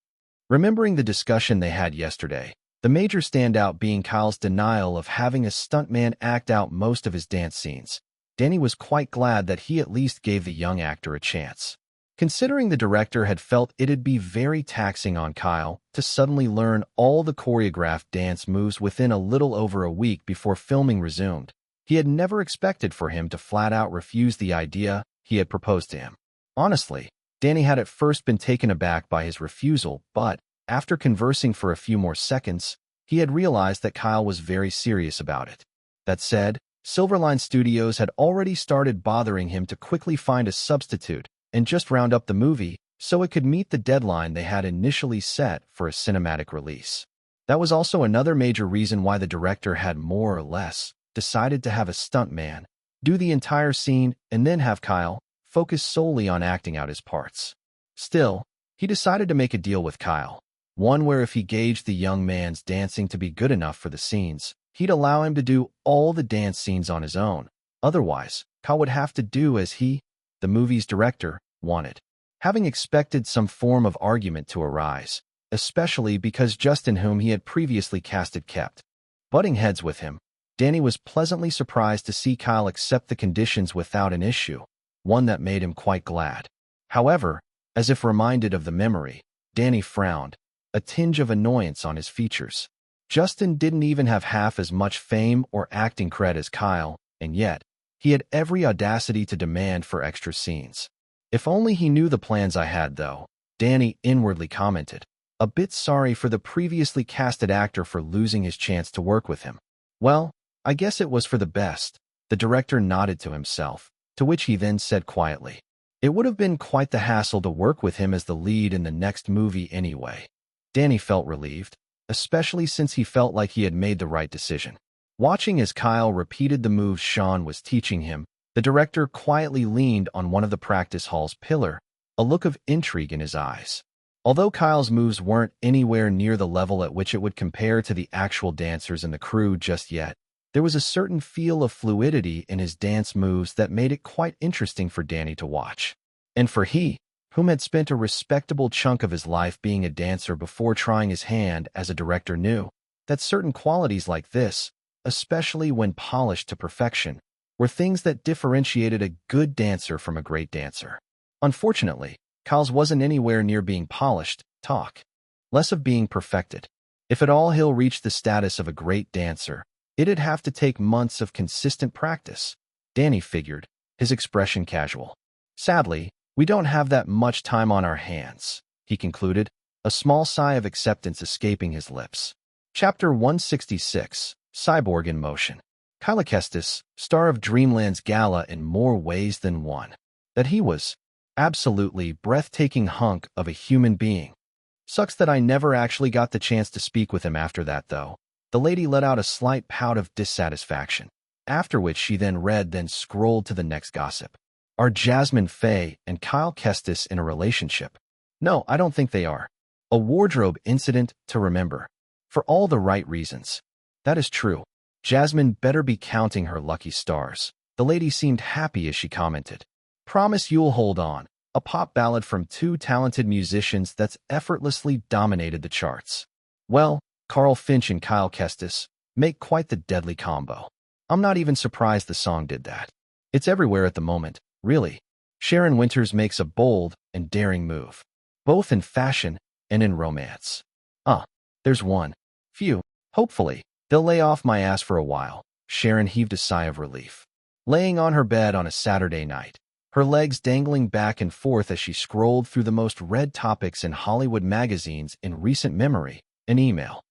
Remembering the discussion they had yesterday, the major standout being Kyle's denial of having a stuntman act out most of his dance scenes, Danny was quite glad that he at least gave the young actor a chance. Considering the director had felt it'd be very taxing on Kyle to suddenly learn all the choreographed dance moves within a little over a week before filming resumed, he had never expected for him to flat-out refuse the idea he had proposed to him. Honestly, Danny had at first been taken aback by his refusal, but after conversing for a few more seconds, he had realized that Kyle was very serious about it. That said, Silverline Studios had already started bothering him to quickly find a substitute and just round up the movie so it could meet the deadline they had initially set for a cinematic release. That was also another major reason why the director had more or less decided to have a stuntman do the entire scene and then have Kyle focus solely on acting out his parts. Still, he decided to make a deal with Kyle, one where if he gauged the young man's dancing to be good enough for the scenes, he'd allow him to do all the dance scenes on his own. Otherwise, Kyle would have to do as he, the movie's director, wanted. Having expected some form of argument to arise, especially because Justin, whom he had previously casted, kept butting heads with him, Danny was pleasantly surprised to see Kyle accept the conditions without an issue, one that made him quite glad. However, as if reminded of the memory, Danny frowned, a tinge of annoyance on his features. Justin didn't even have half as much fame or acting cred as Kyle, and yet, he had every audacity to demand for extra scenes. If only he knew the plans I had, though, Danny inwardly commented, a bit sorry for the previously casted actor for losing his chance to work with him. Well, I guess it was for the best, the director nodded to himself, to which he then said quietly, it would have been quite the hassle to work with him as the lead in the next movie anyway. Danny felt relieved, especially since he felt like he had made the right decision. Watching as Kyle repeated the moves Sean was teaching him, the director quietly leaned on one of the practice hall's pillar, a look of intrigue in his eyes. Although Kyle's moves weren't anywhere near the level at which it would compare to the actual dancers in the crew just yet, there was a certain feel of fluidity in his dance moves that made it quite interesting for Danny to watch. And for he, whom had spent a respectable chunk of his life being a dancer before trying his hand as a director, knew that certain qualities like this, especially when polished to perfection, were things that differentiated a good dancer from a great dancer. Unfortunately, Kyle's wasn't anywhere near being polished, less of being perfected. If at all he'll reach the status of a great dancer, it'd have to take months of consistent practice, Danny figured, his expression casual. Sadly, we don't have that much time on our hands, he concluded, a small sigh of acceptance escaping his lips. Chapter 166, Cyborg in Motion. Kyle Kestis, star of Dreamland's gala in more ways than one. That he was absolutely breathtaking hunk of a human being. Sucks that I never actually got the chance to speak with him after that, though. The lady let out a slight pout of dissatisfaction, after which she then scrolled to the next gossip. Are Jasmine Faye and Kyle Kestis in a relationship? No, I don't think they are. A wardrobe incident to remember. For all the right reasons. That is true. Jasmine better be counting her lucky stars. The lady seemed happy as she commented. Promise you'll hold on. A pop ballad from two talented musicians that's effortlessly dominated the charts. Well, Carl Finch and Kyle Kestis make quite the deadly combo. I'm not even surprised the song did that. It's everywhere at the moment, really. Sharon Winters makes a bold and daring move, both in fashion and in romance. There's one. Phew, hopefully, they'll lay off my ass for a while. Sharon heaved a sigh of relief. Laying on her bed on a Saturday night, her legs dangling back and forth as she scrolled through the most read topics in Hollywood magazines in recent memory, an email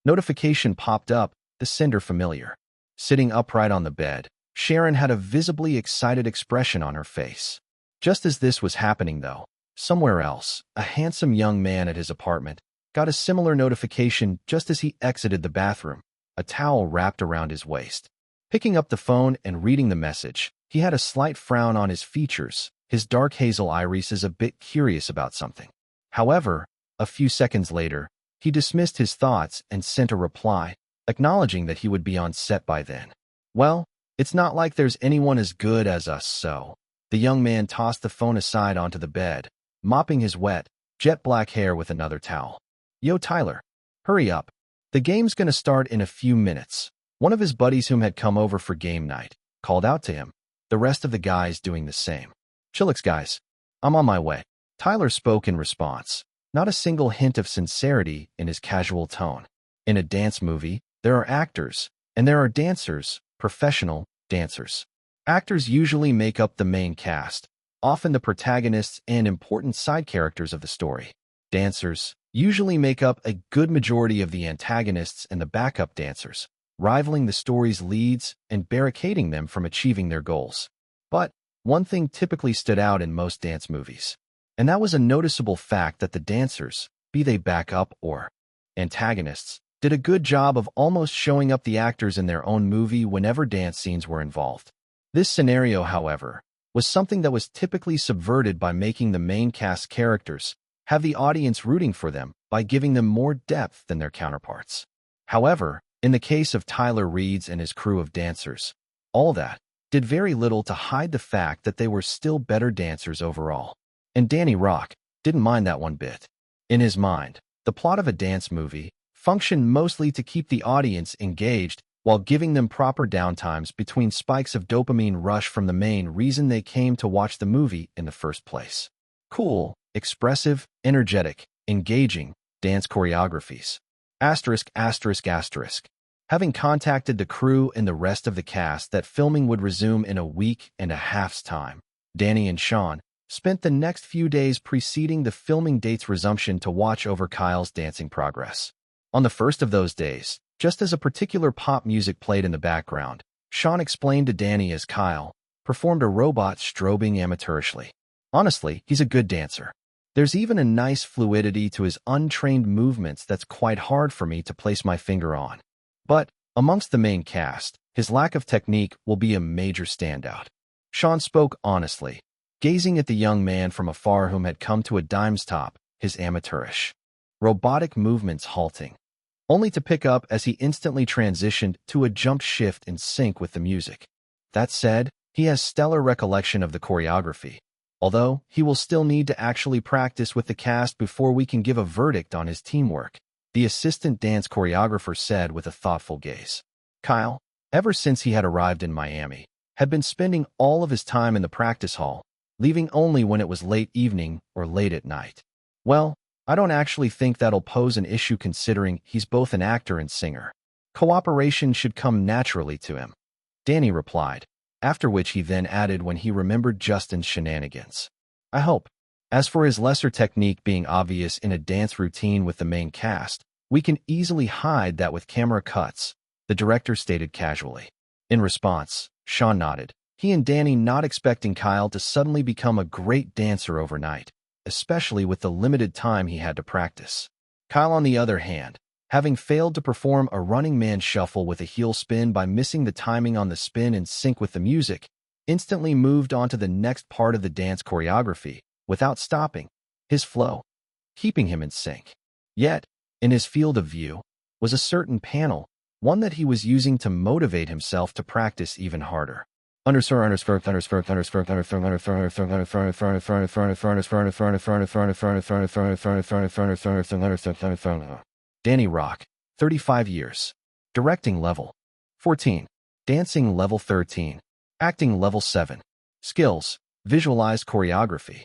notification popped up, the sender familiar. Sitting upright on the bed, Sharon had a visibly excited expression on her face. Just as this was happening, though, somewhere else, a handsome young man at his apartment got a similar notification just as he exited the bathroom, a towel wrapped around his waist. Picking up the phone and reading the message, he had a slight frown on his features, his dark hazel iris a bit curious about something. However, a few seconds later, he dismissed his thoughts and sent a reply, acknowledging that he would be on set by then. Well, it's not like there's anyone as good as us, so. The young man tossed the phone aside onto the bed, mopping his wet, jet black hair with another towel. Yo, Tyler. Hurry up. The game's gonna start in a few minutes. One of his buddies whom had come over for game night called out to him, the rest of the guys doing the same. Chillax, guys. I'm on my way. Tyler spoke in response, not a single hint of sincerity in his casual tone. In a dance movie, there are actors, and there are dancers, professional dancers. Actors usually make up the main cast, often the protagonists and important side characters of the story. Dancers usually make up a good majority of the antagonists and the backup dancers, rivaling the story's leads and barricading them from achieving their goals. But one thing typically stood out in most dance movies, and that was a noticeable fact that the dancers, be they backup or antagonists, did a good job of almost showing up the actors in their own movie whenever dance scenes were involved. This scenario, however, was something that was typically subverted by making the main cast characters have the audience rooting for them by giving them more depth than their counterparts. However, in the case of Tyler Reed's and his crew of dancers, all that did very little to hide the fact that they were still better dancers overall. And Danny Rock didn't mind that one bit. In his mind, the plot of a dance movie functioned mostly to keep the audience engaged while giving them proper downtimes between spikes of dopamine rush from the main reason they came to watch the movie in the first place. Cool, expressive, energetic, engaging dance choreographies. Asterisk, asterisk, asterisk. Having contacted the crew and the rest of the cast that filming would resume in a week and a half's time, Danny and Sean spent the next few days preceding the filming date's resumption to watch over Kyle's dancing progress. On the first of those days, just as a particular pop music played in the background, Sean explained to Danny as Kyle performed a robot strobing amateurishly. Honestly, he's a good dancer. There's even a nice fluidity to his untrained movements that's quite hard for me to place my finger on. But, amongst the main cast, his lack of technique will be a major standout. Sean spoke honestly, gazing at the young man from afar whom had come to a dime's top, his amateurish, robotic movements halting, only to pick up as he instantly transitioned to a jump shift in sync with the music. That said, he has stellar recollection of the choreography, although he will still need to actually practice with the cast before we can give a verdict on his teamwork, the assistant dance choreographer said with a thoughtful gaze. Kyle, ever since he had arrived in Miami, had been spending all of his time in the practice hall, leaving only when it was late evening or late at night. Well, I don't actually think that'll pose an issue considering he's both an actor and singer. Cooperation should come naturally to him, Danny replied, after which he then added when he remembered Justin's shenanigans. I hope. As for his lesser technique being obvious in a dance routine with the main cast, we can easily hide that with camera cuts, the director stated casually. In response, Sean nodded, he and Danny not expecting Kyle to suddenly become a great dancer overnight, especially with the limited time he had to practice. Kyle, on the other hand, having failed to perform a running man shuffle with a heel spin by missing the timing on the spin in sync with the music, instantly moved on to the next part of the dance choreography, without stopping his flow, keeping him in sync. Yet, in his field of view, was a certain panel, one that he was using to motivate himself to practice even harder. Danny Rock, 35 years. Directing level 14. Dancing level 13. Acting level 7. Skills: visualize choreography.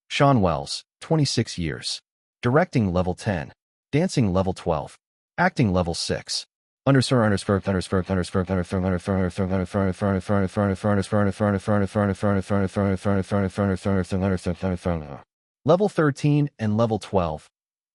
Sean Wells, 26 years. Directing level 10. Dancing level 12. Acting level 6. Level 13 and level 12.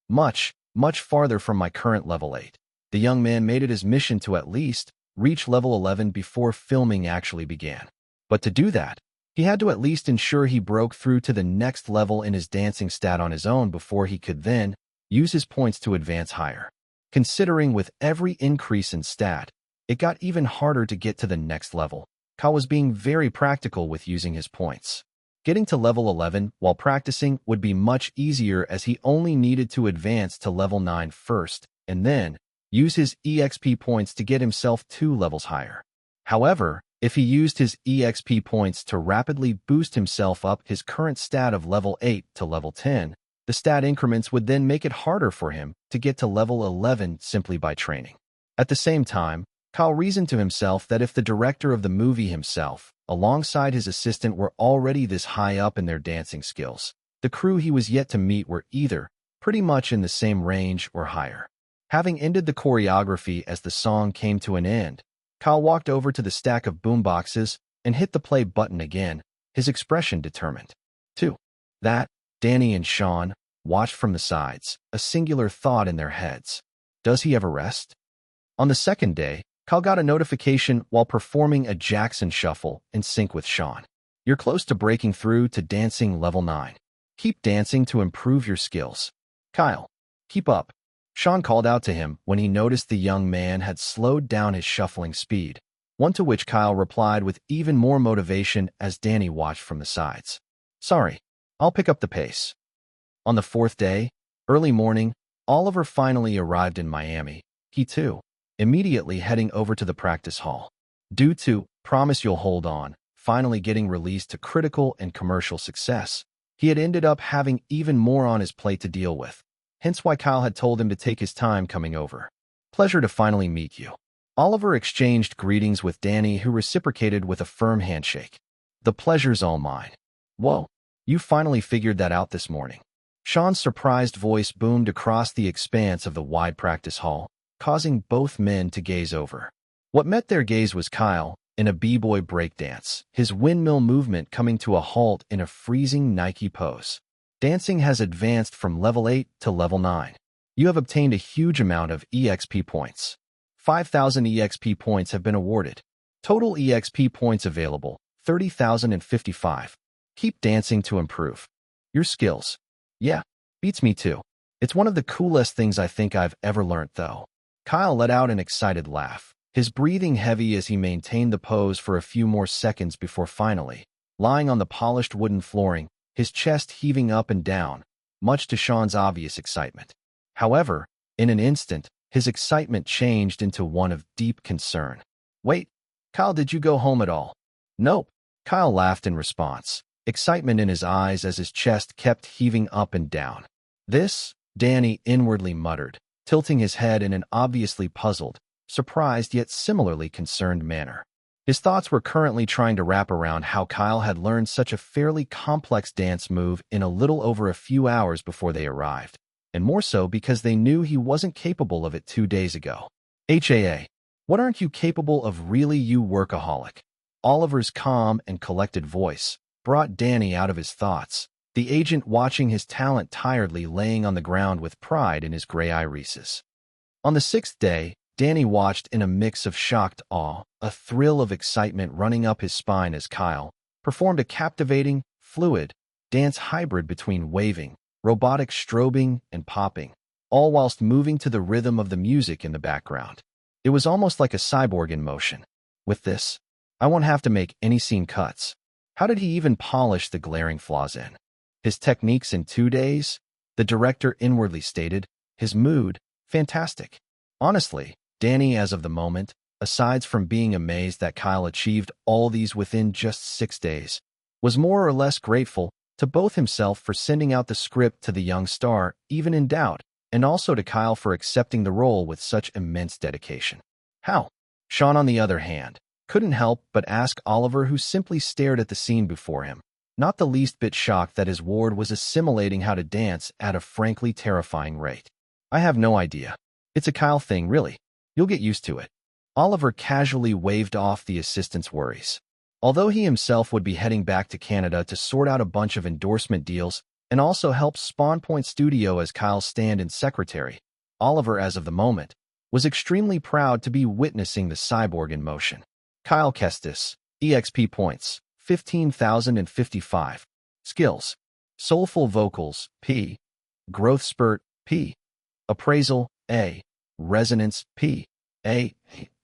Much farther from my current level 8. The young man made it his mission to at least reach level 11 before filming actually began. But to do that, he had to at least ensure he broke through to the next level in his dancing stat on his own before he could then use his points to advance higher. Considering with every increase in stat, it got even harder to get to the next level. Kyle was being very practical with using his points. Getting to level 11 while practicing would be much easier as he only needed to advance to level 9 first, and then use his EXP points to get himself 2 levels higher. However, if he used his EXP points to rapidly boost himself up his current stat of level 8 to level 10, the stat increments would then make it harder for him to get to level 11 simply by training. At the same time, Kyle reasoned to himself that if the director of the movie himself, alongside his assistant, were already this high up in their dancing skills, the crew he was yet to meet were either pretty much in the same range or higher. Having ended the choreography as the song came to an end, Kyle walked over to the stack of boomboxes and hit the play button again, his expression determined. 2. That, Danny and Sean watched from the sides, a singular thought in their heads. Does he ever rest? On the second day, Kyle got a notification while performing a Jackson shuffle in sync with Sean. You're close to breaking through to dancing level 9. Keep dancing to improve your skills. Kyle, keep up. Sean called out to him when he noticed the young man had slowed down his shuffling speed, one to which Kyle replied with even more motivation as Danny watched from the sides. Sorry, I'll pick up the pace. On the fourth day, early morning, Oliver finally arrived in Miami, he too, immediately heading over to the practice hall. Due to Promise You'll Hold On finally getting released to critical and commercial success, he had ended up having even more on his plate to deal with. Hence why Kyle had told him to take his time coming over. Pleasure to finally meet you. Oliver exchanged greetings with Danny, who reciprocated with a firm handshake. The pleasure's all mine. Whoa, you finally figured that out this morning. Sean's surprised voice boomed across the expanse of the wide practice hall, causing both men to gaze over. What met their gaze was Kyle, in a b-boy breakdance, his windmill movement coming to a halt in a freezing Nike pose. Dancing has advanced from level 8 to level 9. You have obtained a huge amount of EXP points. 5,000 EXP points have been awarded. Total EXP points available, 30,055. Keep dancing to improve your skills. Yeah, beats me too. It's one of the coolest things I think I've ever learned though. Kyle let out an excited laugh, his breathing heavy as he maintained the pose for a few more seconds before finally, lying on the polished wooden flooring, his chest heaving up and down, much to Sean's obvious excitement. However, in an instant, his excitement changed into one of deep concern. Wait, Kyle, did you go home at all? Nope. Kyle laughed in response, excitement in his eyes as his chest kept heaving up and down. This, Danny inwardly muttered, tilting his head in an obviously puzzled, surprised yet similarly concerned manner. His thoughts were currently trying to wrap around how Kyle had learned such a fairly complex dance move in a little over a few hours before they arrived, and more so because they knew he wasn't capable of it 2 days ago. HAA, what aren't you capable of really, you workaholic? Oliver's calm and collected voice brought Danny out of his thoughts, the agent watching his talent tiredly laying on the ground with pride in his gray irises. On the 6th day, Danny watched in a mix of shocked awe, a thrill of excitement running up his spine as Kyle performed a captivating, fluid dance hybrid between waving, robotic strobing, and popping, all whilst moving to the rhythm of the music in the background. It was almost like a cyborg in motion. With this, I won't have to make any scene cuts. How did he even polish the glaring flaws in his techniques in 2 days? The director inwardly stated, His mood, fantastic. Honestly, Danny, as of the moment, aside from being amazed that Kyle achieved all these within just 6 days, was more or less grateful to both himself for sending out the script to the young star, even in doubt, and also to Kyle for accepting the role with such immense dedication. How? Sean, on the other hand, couldn't help but ask Oliver, who simply stared at the scene before him, not the least bit shocked that his ward was assimilating how to dance at a frankly terrifying rate. I have no idea. It's a Kyle thing, really. You'll get used to it. Oliver casually waved off the assistant's worries. Although he himself would be heading back to Canada to sort out a bunch of endorsement deals and also help Spawn Point Studio as Kyle's stand-in secretary, Oliver, as of the moment, was extremely proud to be witnessing the cyborg in motion. Kyle Kestis, EXP points, 15,055. Skills: Soulful Vocals, P. Growth Spurt, P. Appraisal, A. Resonance, P. A.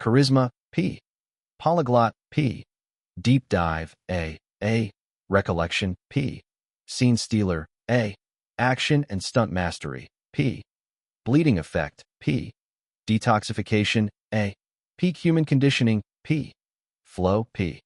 Charisma, P. Polyglot, P. Deep Dive, A. Recollection, P. Scene Stealer, A. Action and Stunt Mastery, P. Bleeding Effect, P. Detoxification, A. Peak Human Conditioning, P. Flow, P.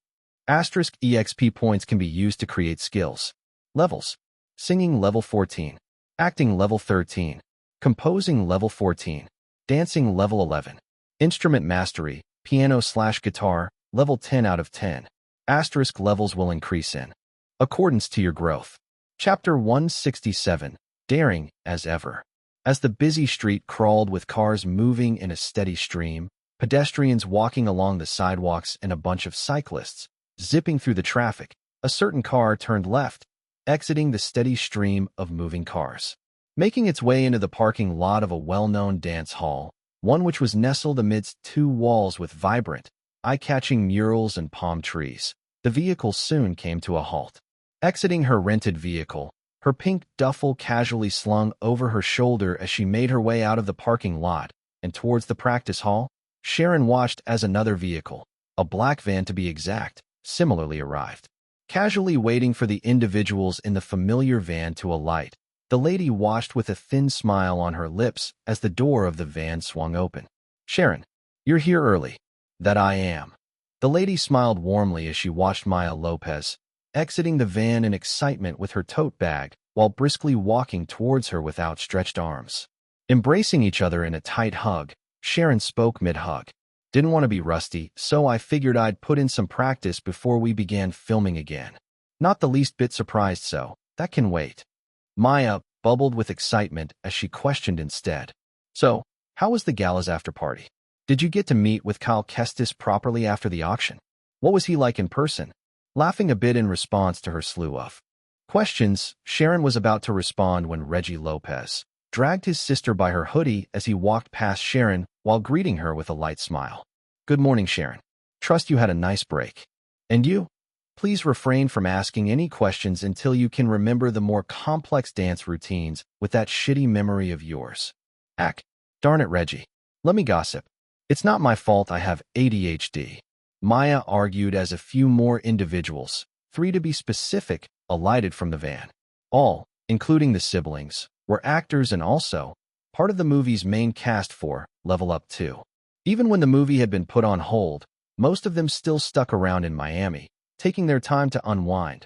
Asterisk EXP points can be used to create skills. Levels: Singing level 14, Acting level 13, Composing level 14, Dancing level 11, Instrument Mastery, Piano/Guitar, level 10 out of 10. Asterisk levels will increase in accordance to your growth. Chapter 167, Daring as Ever. As the busy street crawled with cars moving in a steady stream, pedestrians walking along the sidewalks, and a bunch of cyclists zipping through the traffic, a certain car turned left, exiting the steady stream of moving cars, making its way into the parking lot of a well-known dance hall, one which was nestled amidst 2 walls with vibrant, eye-catching murals and palm trees. The vehicle soon came to a halt. Exiting her rented vehicle, her pink duffel casually slung over her shoulder as she made her way out of the parking lot and towards the practice hall, Sharon watched as another vehicle, a black van to be exact, similarly arrived. Casually waiting for the individuals in the familiar van to alight, the lady watched with a thin smile on her lips as the door of the van swung open. "Sharon, you're here early." "That I am." The lady smiled warmly as she watched Maya Lopez exiting the van in excitement with her tote bag while briskly walking towards her with outstretched arms. Embracing each other in a tight hug, Sharon spoke mid-hug. "Didn't want to be rusty, so I figured I'd put in some practice before we began filming again." "Not the least bit surprised, so that can wait." Maya bubbled with excitement as she questioned instead. "So, how was the gala's after-party? Did you get to meet with Kyle Kestis properly after the auction? What was he like in person?" Laughing a bit in response to her slew of questions, Sharon was about to respond when Reggie Lopez dragged his sister by her hoodie as he walked past Sharon while greeting her with a light smile. "Good morning, Sharon. Trust you had a nice break. And you? Please refrain from asking any questions until you can remember the more complex dance routines with that shitty memory of yours." Darn it, Reggie. Let me gossip. It's not my fault I have ADHD. Maya argued as a few more individuals, 3 to be specific, alighted from the van. All, including the siblings, were actors and also part of the movie's main cast for Level Up 2. Even when the movie had been put on hold, most of them still stuck around in Miami, taking their time to unwind.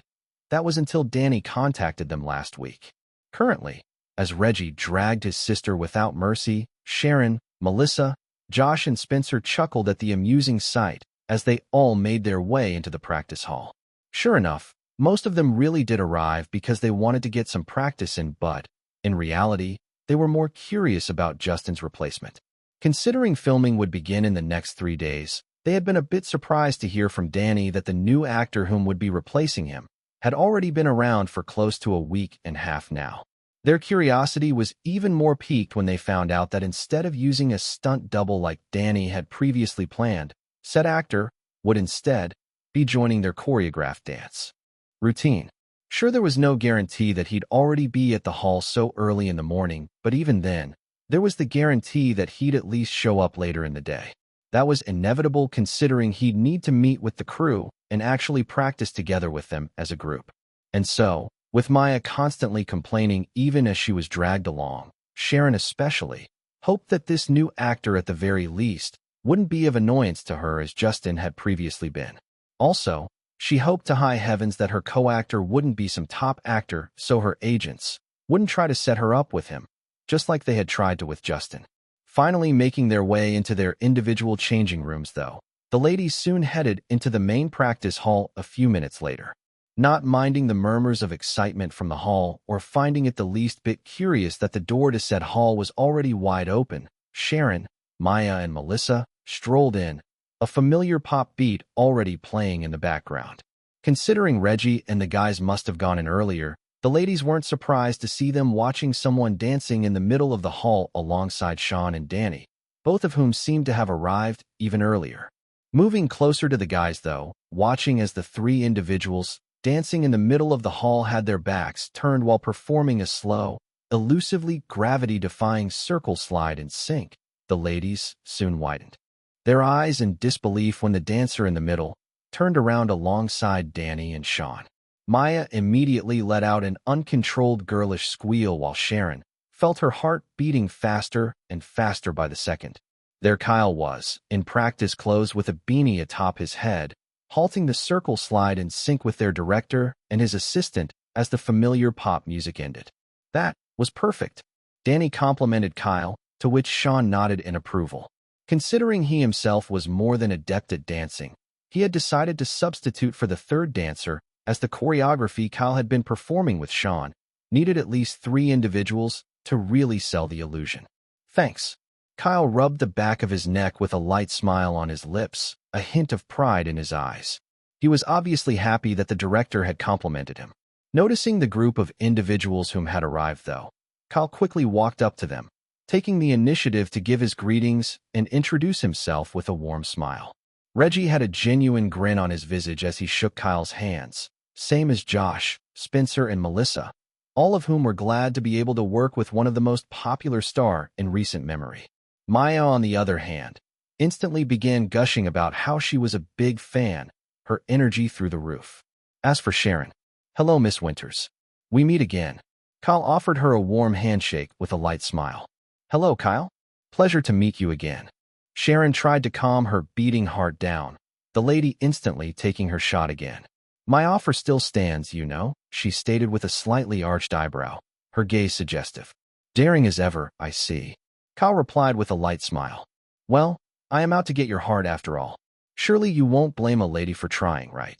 That was until Danny contacted them last week. Currently, as Reggie dragged his sister without mercy, Sharon, Melissa, Josh, and Spencer chuckled at the amusing sight as they all made their way into the practice hall. Sure enough, most of them really did arrive because they wanted to get some practice in, but, in reality, they were more curious about Justin's replacement. Considering filming would begin in the next 3 days, they had been a bit surprised to hear from Danny that the new actor whom would be replacing him had already been around for close to a week and a half now. Their curiosity was even more piqued when they found out that instead of using a stunt double like Danny had previously planned, said actor would instead be joining their choreographed dance routine. Sure, there was no guarantee that he'd already be at the hall so early in the morning, but even then, there was the guarantee that he'd at least show up later in the day. That was inevitable considering he'd need to meet with the crew and actually practice together with them as a group. And so, with Maya constantly complaining even as she was dragged along, Sharon especially, hoped that this new actor at the very least wouldn't be of annoyance to her as Justin had previously been. Also, she hoped to high heavens that her co-actor wouldn't be some top actor so her agents wouldn't try to set her up with him, just like they had tried to with Justin. Finally making their way into their individual changing rooms though, the ladies soon headed into the main practice hall a few minutes later. Not minding the murmurs of excitement from the hall or finding it the least bit curious that the door to said hall was already wide open, Sharon, Maya, and Melissa strolled in, a familiar pop beat already playing in the background. Considering Reggie and the guys must have gone in earlier, the ladies weren't surprised to see them watching someone dancing in the middle of the hall alongside Sean and Danny, both of whom seemed to have arrived even earlier. Moving closer to the guys though, watching as the three individuals dancing in the middle of the hall had their backs turned while performing a slow, elusively gravity-defying circle slide in sync, the ladies soon widened their eyes in disbelief when the dancer in the middle turned around alongside Danny and Sean. Maya immediately let out an uncontrolled girlish squeal while Sharon felt her heart beating faster and faster by the second. There Kyle was, in practice clothes with a beanie atop his head, halting the circle slide in sync with their director and his assistant as the familiar pop music ended. That was perfect. Danny complimented Kyle, to which Sean nodded in approval. Considering he himself was more than adept at dancing, he had decided to substitute for the third dancer as the choreography Kyle had been performing with Sean needed at least 3 individuals to really sell the illusion. Thanks. Kyle rubbed the back of his neck with a light smile on his lips, a hint of pride in his eyes. He was obviously happy that the director had complimented him. Noticing the group of individuals whom had arrived though, Kyle quickly walked up to them, taking the initiative to give his greetings and introduce himself with a warm smile. Reggie had a genuine grin on his visage as he shook Kyle's hands, same as Josh, Spencer, and Melissa, all of whom were glad to be able to work with one of the most popular star in recent memory. Maya, on the other hand, instantly began gushing about how she was a big fan, her energy through the roof. As for Sharon, hello, Miss Winters. We meet again. Kyle offered her a warm handshake with a light smile. Hello, Kyle. Pleasure to meet you again. Sharon tried to calm her beating heart down, the lady instantly taking her shot again. My offer still stands, you know, she stated with a slightly arched eyebrow, her gaze suggestive. Daring as ever, I see. Kyle replied with a light smile. Well, I am out to get your heart after all. Surely you won't blame a lady for trying, right?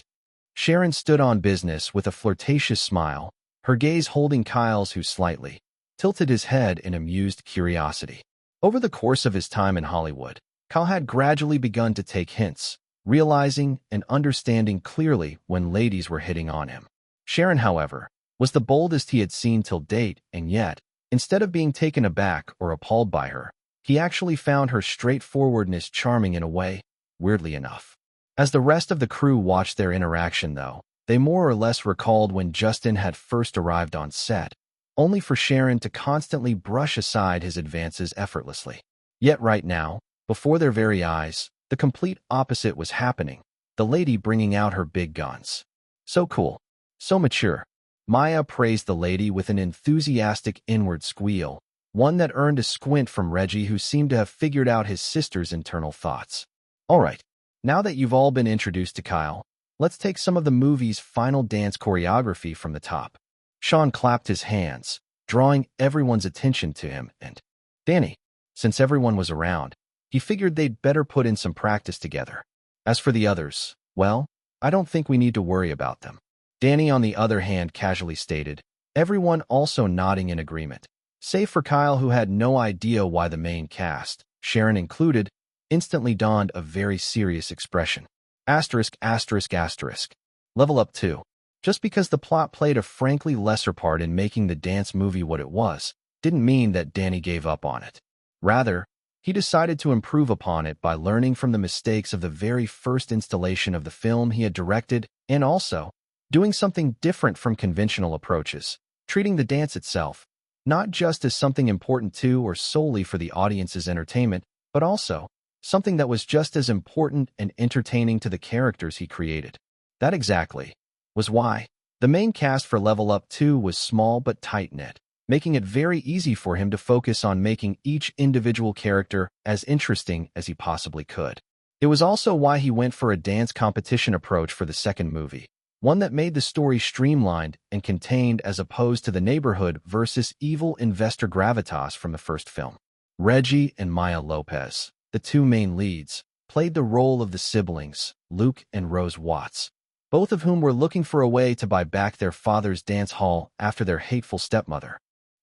Sharon stood on business with a flirtatious smile, her gaze holding Kyle's who slightly tilted his head in amused curiosity. Over the course of his time in Hollywood, Kyle had gradually begun to take hints, realizing and understanding clearly when ladies were hitting on him. Sharon, however, was the boldest he had seen till date, and yet, instead of being taken aback or appalled by her, he actually found her straightforwardness charming in a way, weirdly enough. As the rest of the crew watched their interaction, though, they more or less recalled when Justin had first arrived on set, only for Sharon to constantly brush aside his advances effortlessly. Yet right now, before their very eyes, the complete opposite was happening, the lady bringing out her big guns. So cool. So mature. Maya praised the lady with an enthusiastic inward squeal, one that earned a squint from Reggie, who seemed to have figured out his sister's internal thoughts. All right, now that you've all been introduced to Kyle, let's take some of the movie's final dance choreography from the top. Sean clapped his hands, drawing everyone's attention to him, and Danny, since everyone was around, he figured they'd better put in some practice together. As for the others, well, I don't think we need to worry about them. Danny, on the other hand, casually stated, everyone also nodding in agreement, save for Kyle, who had no idea why the main cast, Sharon included, instantly donned a very serious expression. Asterisk, asterisk, asterisk. Level up 2. Just because the plot played a frankly lesser part in making the dance movie what it was, didn't mean that Danny gave up on it. Rather, he decided to improve upon it by learning from the mistakes of the very first installation of the film he had directed, and also doing something different from conventional approaches, treating the dance itself not just as something important to or solely for the audience's entertainment, but also something that was just as important and entertaining to the characters he created. That exactly was why the main cast for Level Up 2 was small but tight-knit. making it very easy for him to focus on making each individual character as interesting as he possibly could. It was also why he went for a dance competition approach for the second movie, one that made the story streamlined and contained as opposed to the neighborhood versus evil investor gravitas from the first film. Reggie and Maya Lopez, the two main leads, played the role of the siblings, Luke and Rose Watts, both of whom were looking for a way to buy back their father's dance hall after their hateful stepmother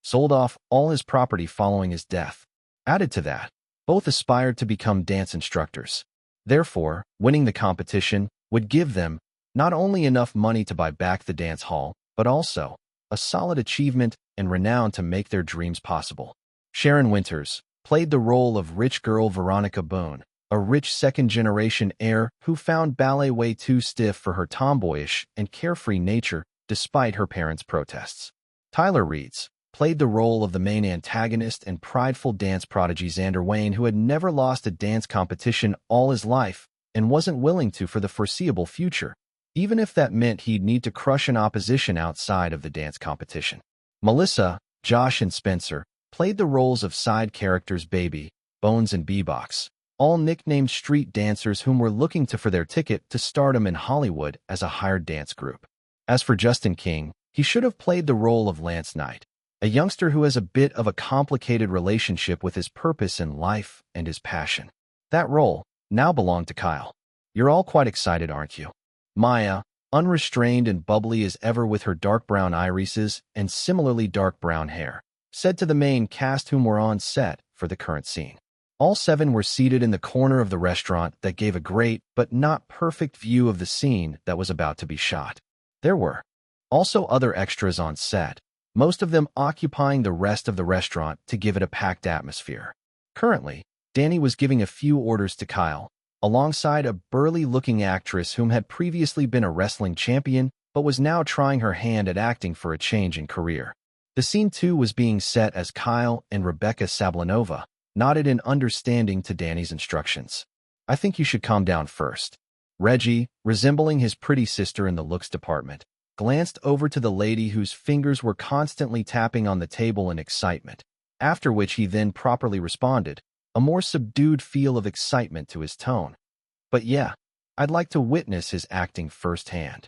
sold off all his property following his death. Added to that, both aspired to become dance instructors. Therefore, winning the competition would give them not only enough money to buy back the dance hall, but also a solid achievement and renown to make their dreams possible. Sharon Winters played the role of rich girl Veronica Boone, a rich second-generation heir who found ballet way too stiff for her tomboyish and carefree nature despite her parents' protests. Tyler Reeds played the role of the main antagonist and prideful dance prodigy Xander Wayne, who had never lost a dance competition all his life and wasn't willing to for the foreseeable future, even if that meant he'd need to crush an opposition outside of the dance competition. Melissa, Josh, and Spencer played the roles of side characters Baby, Bones, and B-Box, all nicknamed street dancers whom were looking for their ticket to stardom in Hollywood as a hired dance group. As for Justin King, he should have played the role of Lance Knight, a youngster who has a bit of a complicated relationship with his purpose in life and his passion. That role now belonged to Kyle. You're all quite excited, aren't you? Maya, unrestrained and bubbly as ever with her dark brown irises and similarly dark brown hair, said to the main cast whom were on set for the current scene. All seven were seated in the corner of the restaurant that gave a great but not perfect view of the scene that was about to be shot. There were also other extras on set, most of them occupying the rest of the restaurant to give it a packed atmosphere. Currently, Danny was giving a few orders to Kyle, alongside a burly-looking actress whom had previously been a wrestling champion but was now trying her hand at acting for a change in career. The scene too was being set as Kyle and Rebecca Sablanova nodded in understanding to Danny's instructions. I think you should calm down first. Reggie, resembling his pretty sister in the looks department, glanced over to the lady whose fingers were constantly tapping on the table in excitement, after which he then properly responded, a more subdued feel of excitement to his tone. But yeah, I'd like to witness his acting firsthand.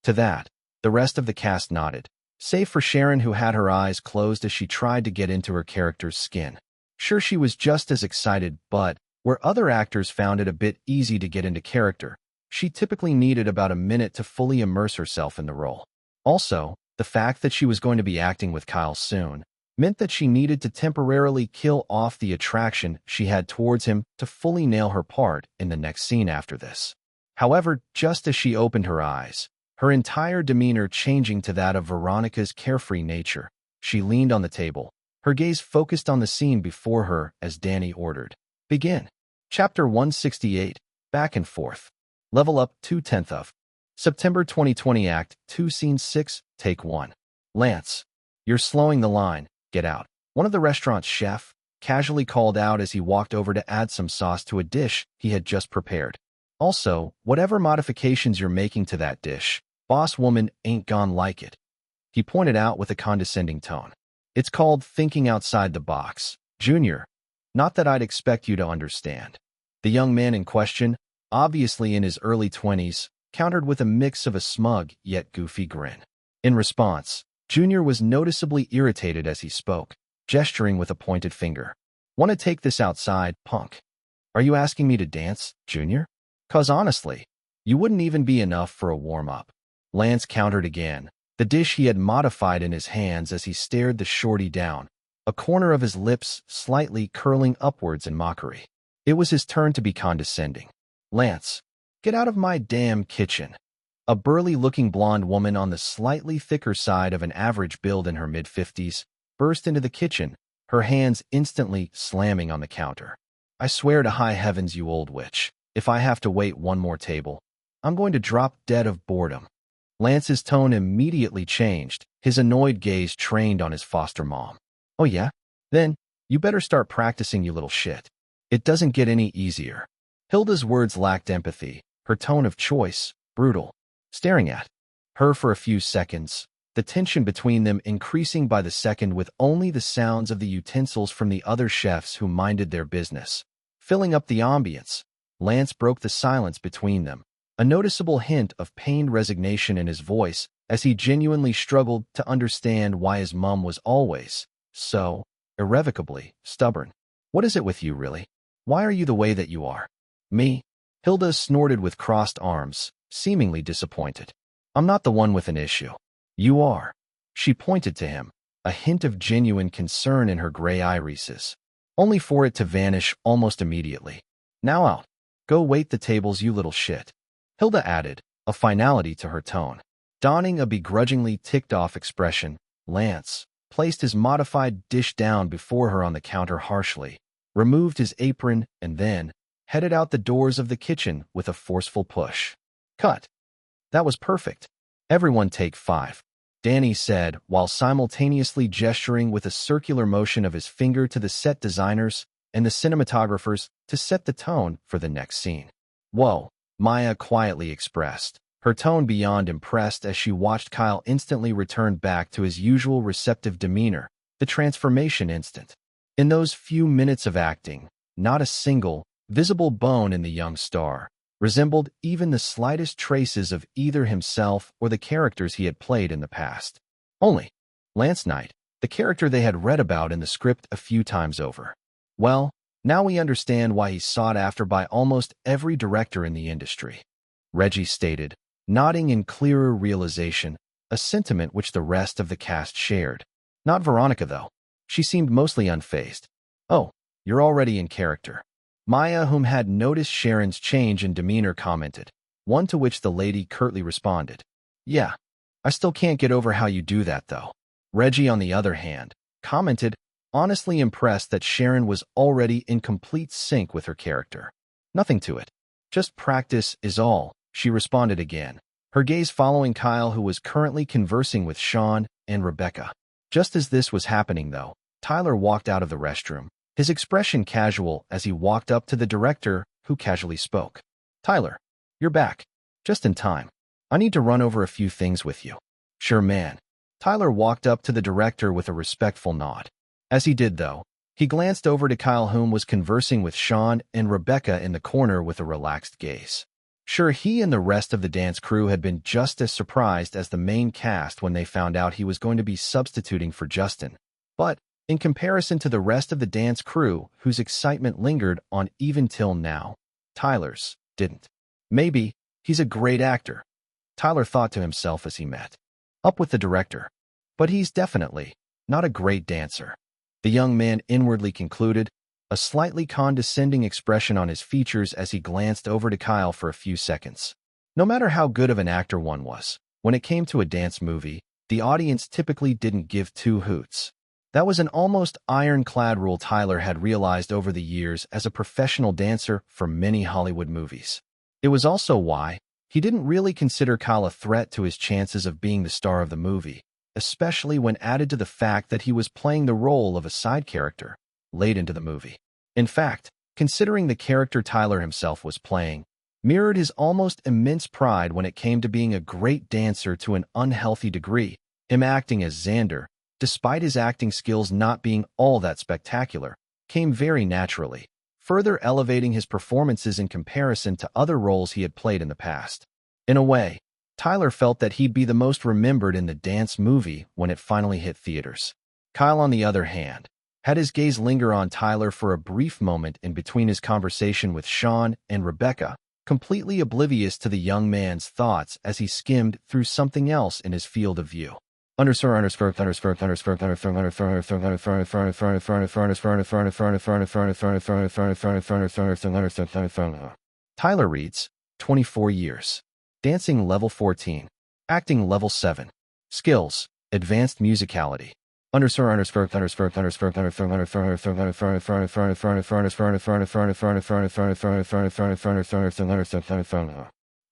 To that, the rest of the cast nodded, save for Sharon, who had her eyes closed as she tried to get into her character's skin. Sure, she was just as excited, but where other actors found it a bit easy to get into character, she typically needed about a minute to fully immerse herself in the role. Also, the fact that she was going to be acting with Kyle soon meant that she needed to temporarily kill off the attraction she had towards him to fully nail her part in the next scene after this. However, just as she opened her eyes, her entire demeanor changing to that of Veronica's carefree nature, she leaned on the table, her gaze focused on the scene before her as Danny ordered. Begin. Chapter 168, Back and Forth. Level Up 2/10 of. September 2020 Act 2 Scene 6, Take 1. Lance, you're slowing the line, get out. One of the restaurant's chef casually called out as he walked over to add some sauce to a dish he had just prepared. Also, whatever modifications you're making to that dish, boss woman ain't gonna like it, he pointed out with a condescending tone. It's called thinking outside the box, Junior. Not that I'd expect you to understand. The young man in question, obviously in his early 20s, countered with a mix of a smug yet goofy grin. In response, Junior was noticeably irritated as he spoke, gesturing with a pointed finger. Want to take this outside, punk? Are you asking me to dance, Junior? 'Cause honestly, you wouldn't even be enough for a warm-up. Lance countered again, the dish he had modified in his hands as he stared the shorty down, a corner of his lips slightly curling upwards in mockery. It was his turn to be condescending. Lance, get out of my damn kitchen. A burly-looking blonde woman on the slightly thicker side of an average build in her mid-50s burst into the kitchen, her hands instantly slamming on the counter. I swear to high heavens, you old witch, if I have to wait one more table, I'm going to drop dead of boredom. Lance's tone immediately changed, his annoyed gaze trained on his foster mom. Oh yeah? Then, you better start practicing, you little shit. It doesn't get any easier. Hilda's words lacked empathy, her tone of choice brutal. Staring at her for a few seconds, the tension between them increasing by the second with only the sounds of the utensils from the other chefs who minded their business filling up the ambience. Lance broke the silence between them, a noticeable hint of pained resignation in his voice as he genuinely struggled to understand why his mom was always so irrevocably stubborn. What is it with you, really? Why are you the way that you are? Me? Hilda snorted with crossed arms, seemingly disappointed. I'm not the one with an issue. You are. She pointed to him, a hint of genuine concern in her gray irises, only for it to vanish almost immediately. Now out. Go wait the tables, you little shit. Hilda added, a finality to her tone. Donning a begrudgingly ticked-off expression, Lance placed his modified dish down before her on the counter harshly, removed his apron, and then headed out the doors of the kitchen with a forceful push. Cut. That was perfect. Everyone take 5. Danny said while simultaneously gesturing with a circular motion of his finger to the set designers and the cinematographers to set the tone for the next scene. Whoa, Maya quietly expressed, her tone beyond impressed as she watched Kyle instantly return back to his usual receptive demeanor, the transformation instant. In those few minutes of acting, not a single, visible bone in the young star resembled even the slightest traces of either himself or the characters he had played in the past. Only Lance Knight, the character they had read about in the script a few times over. Well, now we understand why he's sought after by almost every director in the industry, Reggie stated, nodding in clearer realization, a sentiment which the rest of the cast shared. Not Veronica, though. She seemed mostly unfazed. Oh, you're already in character. Maya, whom had noticed Sharon's change in demeanor, commented, one to which the lady curtly responded, Yeah, I still can't get over how you do that, though. Reggie, on the other hand, commented, honestly impressed that Sharon was already in complete sync with her character. Nothing to it. Just practice is all, she responded again, her gaze following Kyle, who was currently conversing with Sean and Rebecca. Just as this was happening, though, Tyler walked out of the restroom, his expression casual as he walked up to the director, who casually spoke. Tyler, you're back. Just in time. I need to run over a few things with you. Sure, man. Tyler walked up to the director with a respectful nod. As he did, though, he glanced over to Kyle, whom was conversing with Sean and Rebecca in the corner with a relaxed gaze. Sure, he and the rest of the dance crew had been just as surprised as the main cast when they found out he was going to be substituting for Justin. But, in comparison to the rest of the dance crew, whose excitement lingered on even till now, Tyler's didn't. Maybe he's a great actor, Tyler thought to himself as he met up with the director. But he's definitely not a great dancer. The young man inwardly concluded, a slightly condescending expression on his features as he glanced over to Kyle for a few seconds. No matter how good of an actor one was, when it came to a dance movie, the audience typically didn't give two hoots. That was an almost ironclad rule Tyler had realized over the years as a professional dancer for many Hollywood movies. It was also why he didn't really consider Kyle a threat to his chances of being the star of the movie, especially when added to the fact that he was playing the role of a side character late into the movie. In fact, considering the character Tyler himself was playing mirrored his almost immense pride when it came to being a great dancer to an unhealthy degree, him acting as Xander, despite his acting skills not being all that spectacular, came very naturally, further elevating his performances in comparison to other roles he had played in the past. In a way, Tyler felt that he'd be the most remembered in the dance movie when it finally hit theaters. Kyle, on the other hand, had his gaze linger on Tyler for a brief moment in between his conversation with Sean and Rebecca, completely oblivious to the young man's thoughts as he skimmed through something else in his field of view. Tyler reads, 24 years. Dancing level 14. Acting level 7. Skills, advanced musicality.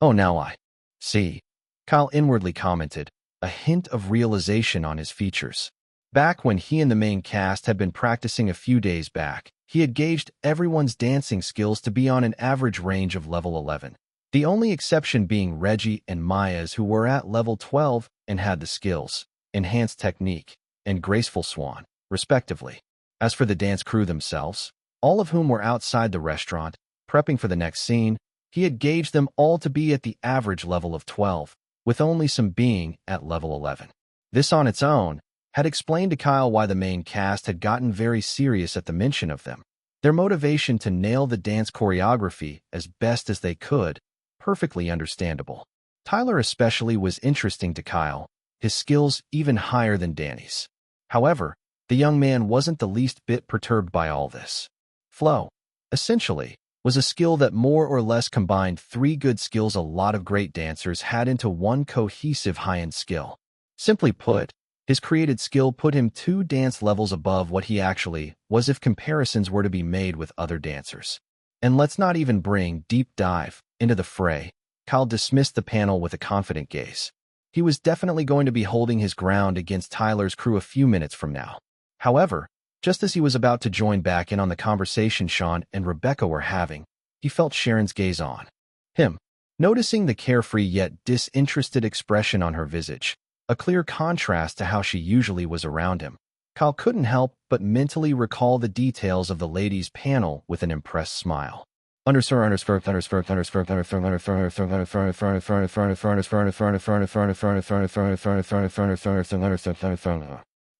Oh, now I see. Kyle inwardly commented, a hint of realization on his features. Back when he and the main cast had been practicing a few days back, he had gauged everyone's dancing skills to be on an average range of level 11. The only exception being Reggie and Maya's, who were at level 12 and had the skills, enhanced technique, and graceful swan, respectively. As for the dance crew themselves, all of whom were outside the restaurant, prepping for the next scene, he had gauged them all to be at the average level of 12, with only some being at level 11. This on its own had explained to Kyle why the main cast had gotten very serious at the mention of them. Their motivation to nail the dance choreography as best as they could, perfectly understandable. Tyler especially was interesting to Kyle, his skills even higher than Danny's. However, the young man wasn't the least bit perturbed by all this. Flow, essentially, was a skill that more or less combined three good skills a lot of great dancers had into one cohesive high-end skill. Simply put, his created skill put him 2 dance levels above what he actually was if comparisons were to be made with other dancers. And let's not even bring deep dive into the fray. Kyle dismissed the panel with a confident gaze. He was definitely going to be holding his ground against Tyler's crew a few minutes from now. However, just as he was about to join back in on the conversation Sean and Rebecca were having, he felt Sharon's gaze on him. Noticing the carefree yet disinterested expression on her visage, a clear contrast to how she usually was around him, Kyle couldn't help but mentally recall the details of the ladies' panel with an impressed smile.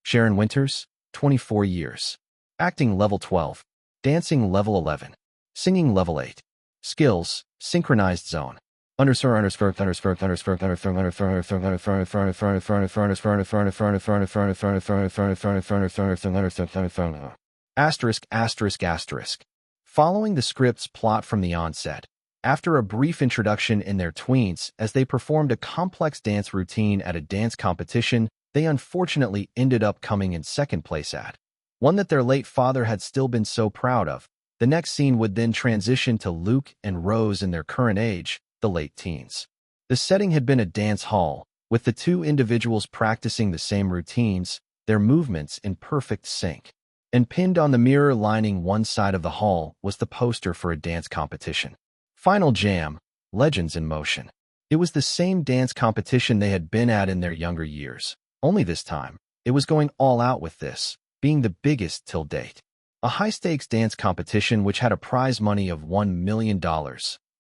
Sharon Winters, 24 years. Acting level 12. Dancing level 11. Singing level 8. Skills, synchronized zone. Asterisk. Following the script's plot from the onset, after a brief introduction in their tweens as they performed a complex dance routine at a dance competition, they unfortunately ended up coming in second place at one that their late father had still been so proud of. The next scene would then transition to Luke and Rose in their current age, the late teens. The setting had been a dance hall, with the two individuals practicing the same routines, their movements in perfect sync. And pinned on the mirror lining one side of the hall was the poster for a dance competition. Final Jam, Legends in Motion. It was the same dance competition they had been at in their younger years, only this time, it was going all out with this, being the biggest till date. A high-stakes dance competition which had a prize money of $1 million.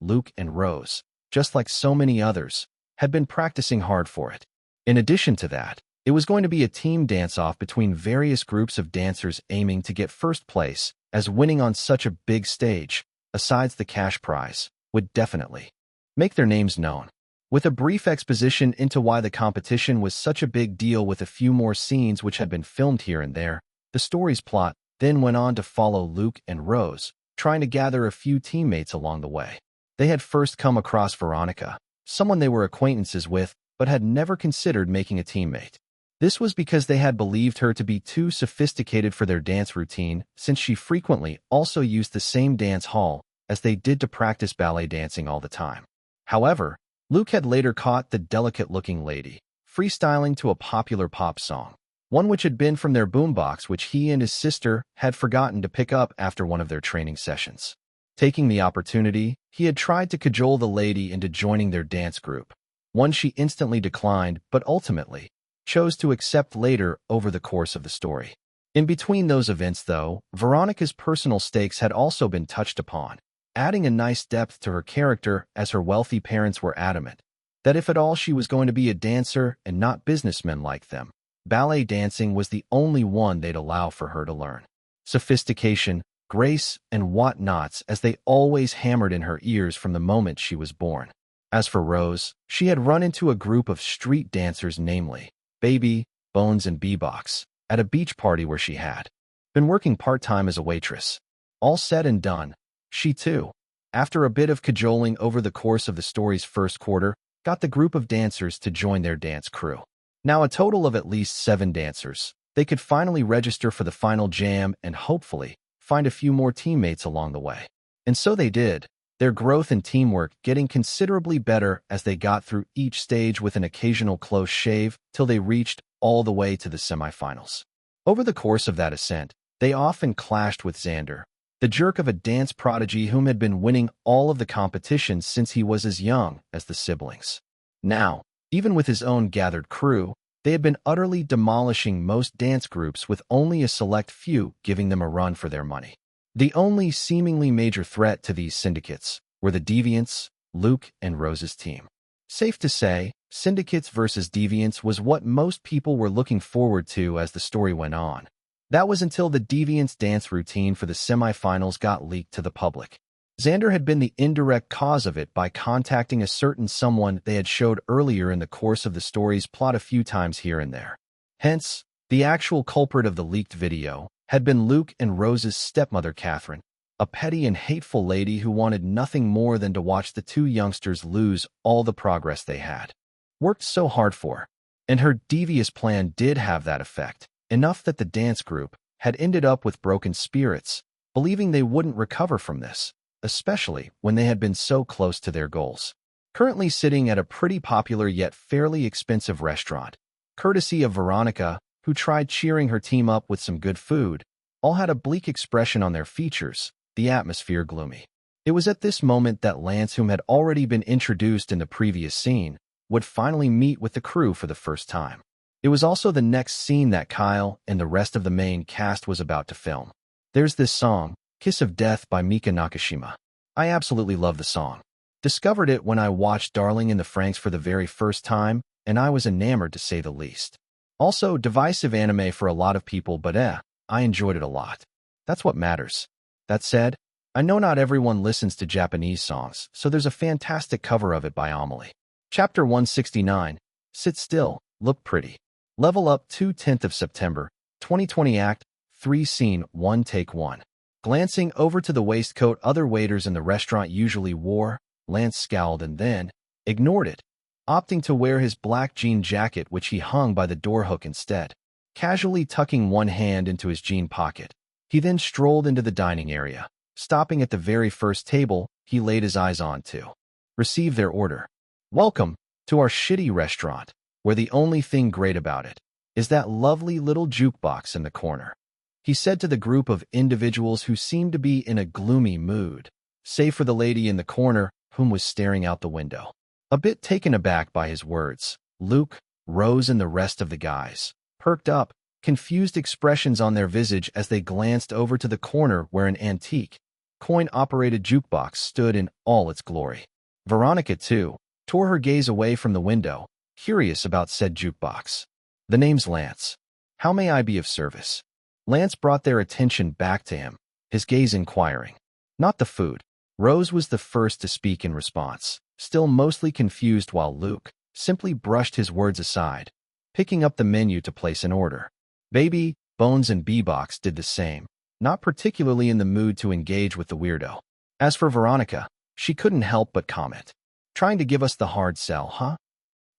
Luke and Rose, just like so many others, had been practicing hard for it. In addition to that, it was going to be a team dance-off between various groups of dancers aiming to get first place, as winning on such a big stage, besides the cash prize, would definitely make their names known. With a brief exposition into why the competition was such a big deal with a few more scenes which had been filmed here and there, the story's plot then went on to follow Luke and Rose, trying to gather a few teammates along the way. They had first come across Veronica, someone they were acquaintances with, but had never considered making a teammate. This was because they had believed her to be too sophisticated for their dance routine, since she frequently also used the same dance hall as they did to practice ballet dancing all the time. However, Luke had later caught the delicate-looking lady, freestyling to a popular pop song, one which had been from their boombox which he and his sister had forgotten to pick up after one of their training sessions. Taking the opportunity, he had tried to cajole the lady into joining their dance group, one she instantly declined but ultimately chose to accept later over the course of the story. In between those events, though, Veronica's personal stakes had also been touched upon, adding a nice depth to her character as her wealthy parents were adamant that if at all she was going to be a dancer and not businessmen like them, ballet dancing was the only one they'd allow for her to learn. Sophistication, grace, and whatnots as they always hammered in her ears from the moment she was born. As for Rose, she had run into a group of street dancers, namely Baby, Bones, and B-Box, at a beach party where she had been working part-time as a waitress. All said and done, she too, after a bit of cajoling over the course of the story's first quarter, got the group of dancers to join their dance crew. Now a total of at least 7 dancers, they could finally register for the final jam and hopefully find a few more teammates along the way. And so they did, their growth and teamwork getting considerably better as they got through each stage with an occasional close shave till they reached all the way to the semifinals. Over the course of that ascent, they often clashed with Xander, the jerk of a dance prodigy whom had been winning all of the competitions since he was as young as the siblings. Now, even with his own gathered crew, They had been utterly demolishing most dance groups with only a select few giving them a run for their money. The only seemingly major threat to these syndicates were the deviants, Luke and Rose's team. Safe to say, syndicates versus deviants was what most people were looking forward to as the story went on. That was until the deviants' dance routine for the semifinals got leaked to the public. Xander had been the indirect cause of it by contacting a certain someone they had showed earlier in the course of the story's plot a few times here and there. Hence, the actual culprit of the leaked video had been Luke and Rose's stepmother Catherine, a petty and hateful lady who wanted nothing more than to watch the two youngsters lose all the progress they had worked so hard for. And her devious plan did have that effect, enough that the dance group had ended up with broken spirits, believing they wouldn't recover from this, especially when they had been so close to their goals. Currently sitting at a pretty popular yet fairly expensive restaurant, courtesy of Veronica, who tried cheering her team up with some good food, all had a bleak expression on their features, the atmosphere gloomy. It was at this moment that Lance, whom had already been introduced in the previous scene, would finally meet with the crew for the first time. It was also the next scene that Kyle and the rest of the main cast was about to film. There's this song, Kiss of Death by Mika Nakashima. I absolutely love the song. Discovered it when I watched Darling in the Franxx for the very first time, and I was enamored to say the least. Also, divisive anime for a lot of people, but I enjoyed it a lot. That's what matters. That said, I know not everyone listens to Japanese songs, so there's a fantastic cover of it by Amelie. Chapter 169, Sit Still, Look Pretty. Level Up 2/10 of September, 2020 Act 3 Scene 1 Take 1. Glancing over to the waistcoat other waiters in the restaurant usually wore, Lance scowled and then ignored it, opting to wear his black jean jacket which he hung by the door hook instead. Casually tucking one hand into his jean pocket, he then strolled into the dining area, stopping at the very first table he laid his eyes on to receive their order. Welcome to our shitty restaurant, where the only thing great about it is that lovely little jukebox in the corner, he said to the group of individuals who seemed to be in a gloomy mood, save for the lady in the corner whom was staring out the window. A bit taken aback by his words, Luke, Rose and the rest of the guys perked up, confused expressions on their visage as they glanced over to the corner where an antique, coin-operated jukebox stood in all its glory. Veronica, too, tore her gaze away from the window, curious about said jukebox. The name's Lance. How may I be of service? Lance brought their attention back to him, his gaze inquiring. Not the food. Rose was the first to speak in response, still mostly confused, while Luke simply brushed his words aside, picking up the menu to place an order. Baby, Bones and B-Box did the same, not particularly in the mood to engage with the weirdo. As for Veronica, she couldn't help but comment. Trying to give us the hard sell, huh?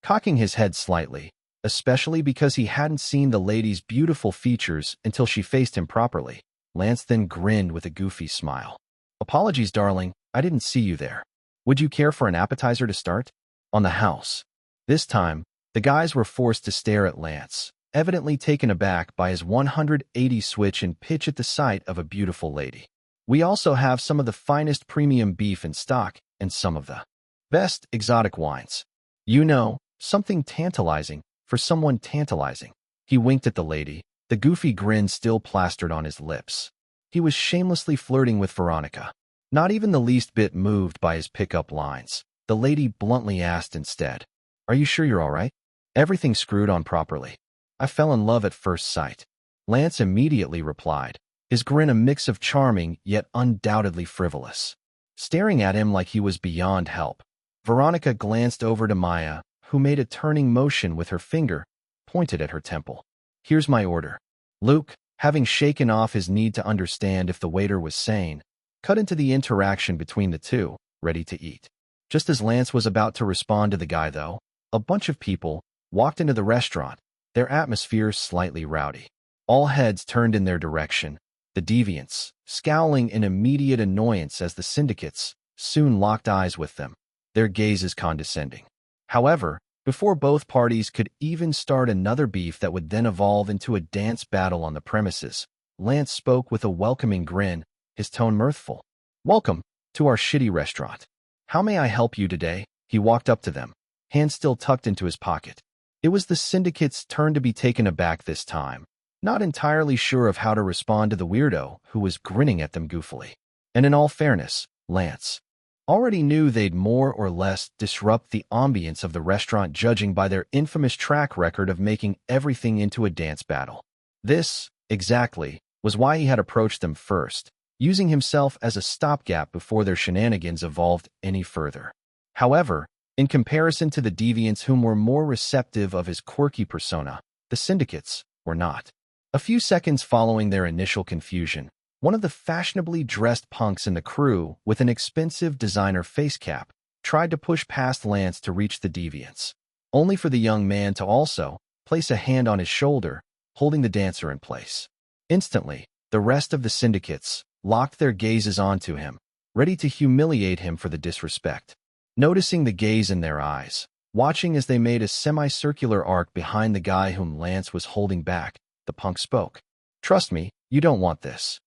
Cocking his head slightly, especially because he hadn't seen the lady's beautiful features until she faced him properly, Lance then grinned with a goofy smile. Apologies, darling, I didn't see you there. Would you care for an appetizer to start? On the house. This time, the guys were forced to stare at Lance, evidently taken aback by his 180 switch in pitch at the sight of a beautiful lady. We also have some of the finest premium beef in stock and some of the best exotic wines. You know, something tantalizing for someone tantalizing. He winked at the lady, the goofy grin still plastered on his lips. He was shamelessly flirting with Veronica. Not even the least bit moved by his pickup lines, the lady bluntly asked instead, "Are you sure you're all right? Everything screwed on properly?" "I fell in love at first sight," Lance immediately replied, his grin a mix of charming yet undoubtedly frivolous. Staring at him like he was beyond help, Veronica glanced over to Maya, who made a turning motion with her finger, pointed at her temple. "Here's my order." Luke, having shaken off his need to understand if the waiter was sane, cut into the interaction between the two, ready to eat. Just as Lance was about to respond to the guy, though, a bunch of people walked into the restaurant, their atmosphere slightly rowdy. All heads turned in their direction, the deviants scowling in immediate annoyance as the syndicates soon locked eyes with them, their gazes condescending. However, before both parties could even start another beef that would then evolve into a dance battle on the premises, Lance spoke with a welcoming grin, his tone mirthful. "Welcome to our shitty restaurant. How may I help you today?" He walked up to them, hand still tucked into his pocket. It was the syndicate's turn to be taken aback this time, not entirely sure of how to respond to the weirdo who was grinning at them goofily. And in all fairness, Lance already knew they'd more or less disrupt the ambience of the restaurant, judging by their infamous track record of making everything into a dance battle. This, exactly, was why he had approached them first, using himself as a stopgap before their shenanigans evolved any further. However, in comparison to the deviants whom were more receptive of his quirky persona, the syndicates were not. A few seconds following their initial confusion, one of the fashionably dressed punks in the crew with an expensive designer face cap tried to push past Lance to reach the deviants, only for the young man to also place a hand on his shoulder, holding the dancer in place. Instantly, the rest of the syndicates locked their gazes onto him, ready to humiliate him for the disrespect. Noticing the gaze in their eyes, watching as they made a semicircular arc behind the guy whom Lance was holding back, the punk spoke. "Trust me, you don't want this."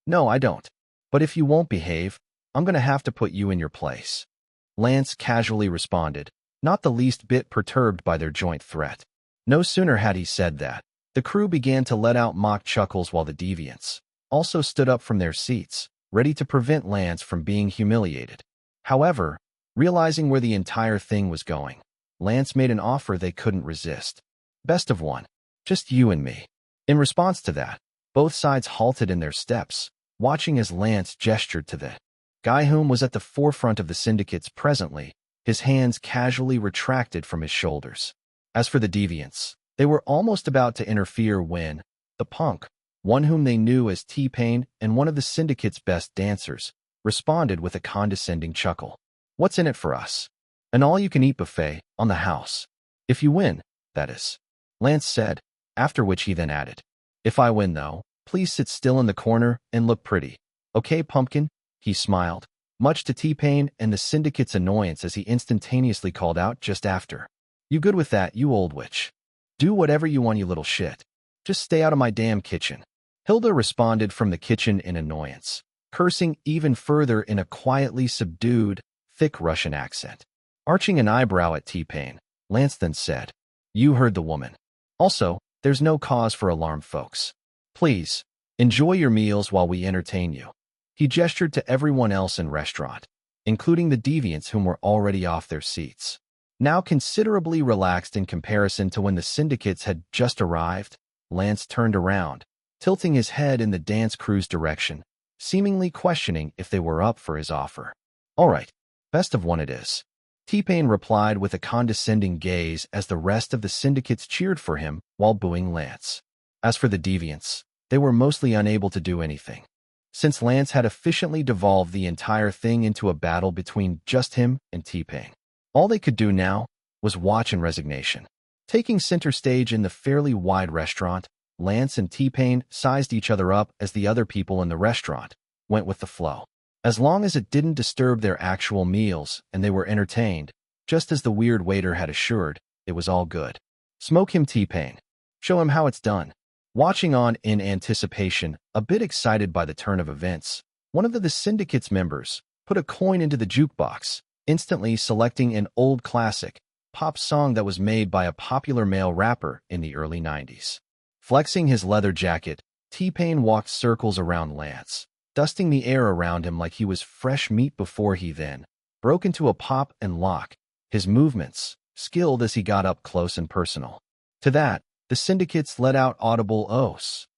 "No, I don't. But if you won't behave, I'm gonna have to put you in your place." Lance casually responded, not the least bit perturbed by their joint threat. No sooner had he said that, the crew began to let out mock chuckles while the deviants also stood up from their seats, ready to prevent Lance from being humiliated. However, realizing where the entire thing was going, Lance made an offer they couldn't resist. "Best of one. Just you and me." In response to that, both sides halted in their steps, watching as Lance gestured to the guy whom was at the forefront of the syndicates presently, his hands casually retracted from his shoulders. As for the deviants, they were almost about to interfere when the punk, one whom they knew as T-Pain and one of the syndicate's best dancers, responded with a condescending chuckle. "What's in it for us? An all-you-can-eat buffet on the house. If you win, that is," Lance said, after which he then added, "If I win, though, please sit still in the corner and look pretty. Okay, pumpkin?" He smiled, much to T-Pain and the syndicate's annoyance as he instantaneously called out just after, "You good with that, you old witch? Do whatever you want, you little shit. Just stay out of my damn kitchen." Hilda responded from the kitchen in annoyance, cursing even further in a quietly subdued, thick Russian accent. Arching an eyebrow at T-Pain, Lance then said, "You heard the woman. Also, there's no cause for alarm, folks. Please, enjoy your meals while we entertain you." He gestured to everyone else in restaurant, including the deviants whom were already off their seats, now considerably relaxed in comparison to when the syndicates had just arrived. Lance turned around, tilting his head in the dance crew's direction, seemingly questioning if they were up for his offer. "All right, best of one it is," T-Pain replied with a condescending gaze as the rest of the syndicates cheered for him while booing Lance. As for the deviants, they were mostly unable to do anything, since Lance had efficiently devolved the entire thing into a battle between just him and T-Pain. All they could do now was watch in resignation. Taking center stage in the fairly wide restaurant, Lance and T-Pain sized each other up as the other people in the restaurant went with the flow. As long as it didn't disturb their actual meals and they were entertained, just as the weird waiter had assured, it was all good. "Smoke him, T-Pain. Show him how it's done." Watching on in anticipation, a bit excited by the turn of events, one of the syndicate's members put a coin into the jukebox, instantly selecting an old classic pop song that was made by a popular male rapper in the early 90s. Flexing his leather jacket, T-Pain walked circles around Lance, dusting the air around him like he was fresh meat before he then broke into a pop and lock, his movements skilled as he got up close and personal. To that, the syndicates let out audible oaths,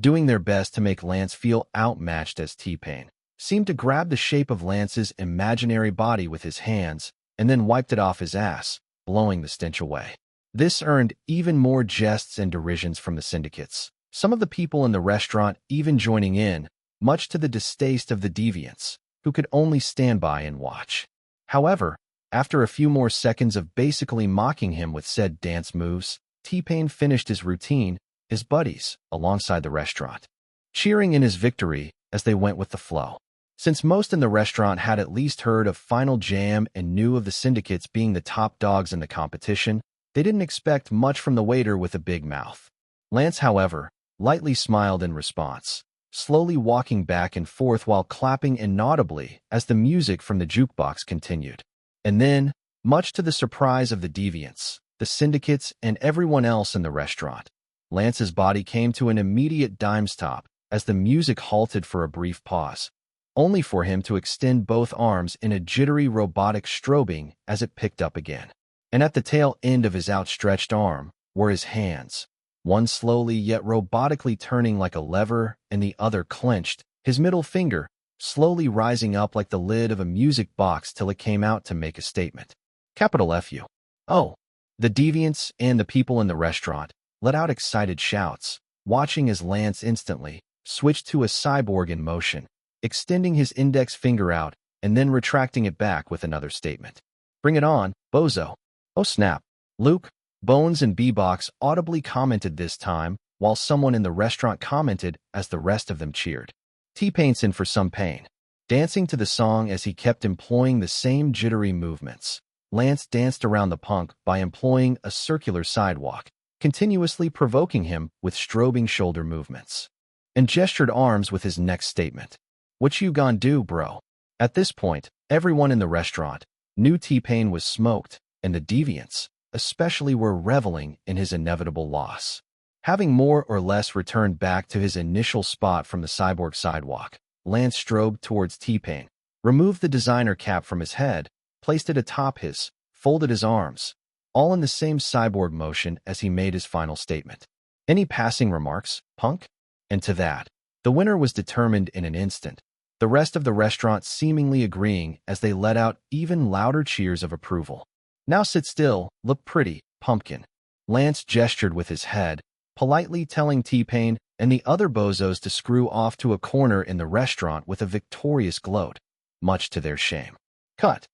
doing their best to make Lance feel outmatched as T-Pain seemed to grab the shape of Lance's imaginary body with his hands and then wiped it off his ass, blowing the stench away. This earned even more jests and derisions from the syndicates, some of the people in the restaurant even joining in, much to the distaste of the deviants, who could only stand by and watch. However, after a few more seconds of basically mocking him with said dance moves, T-Pain finished his routine, his buddies, alongside the restaurant, cheering in his victory as they went with the flow. Since most in the restaurant had at least heard of Final Jam and knew of the syndicates being the top dogs in the competition, they didn't expect much from the waiter with a big mouth. Lance, however, lightly smiled in response, slowly walking back and forth while clapping inaudibly as the music from the jukebox continued. And then, much to the surprise of the deviants, the syndicates, and everyone else in the restaurant. Lance's body came to an immediate dime stop as the music halted for a brief pause, only for him to extend both arms in a jittery robotic strobing as it picked up again. And at the tail end of his outstretched arm were his hands, one slowly yet robotically turning like a lever and the other clenched, his middle finger slowly rising up like the lid of a music box till it came out to make a statement. Capital F-U. Oh. The deviants and the people in the restaurant let out excited shouts, watching as Lance instantly switched to a cyborg in motion, extending his index finger out and then retracting it back with another statement. Bring it on, bozo. Oh snap. Luke, Bones, and B-Box audibly commented this time, while someone in the restaurant commented as the rest of them cheered. T-Pain's in for some pain. Dancing to the song as he kept employing the same jittery movements, Lance danced around the punk by employing a circular sidewalk, continuously provoking him with strobing shoulder movements, and gestured arms with his next statement. What you gon' do, bro? At this point, everyone in the restaurant knew T-Pain was smoked, and the deviants, especially, were reveling in his inevitable loss. Having more or less returned back to his initial spot from the cyborg sidewalk, Lance strobed towards T-Pain, removed the designer cap from his head, placed it atop his, folded his arms, all in the same cyborg motion as he made his final statement. Any passing remarks, punk? And to that, the winner was determined in an instant, the rest of the restaurant seemingly agreeing as they let out even louder cheers of approval. Now sit still, look pretty, pumpkin. Lance gestured with his head, politely telling T-Pain and the other bozos to screw off to a corner in the restaurant with a victorious gloat, much to their shame. Cut.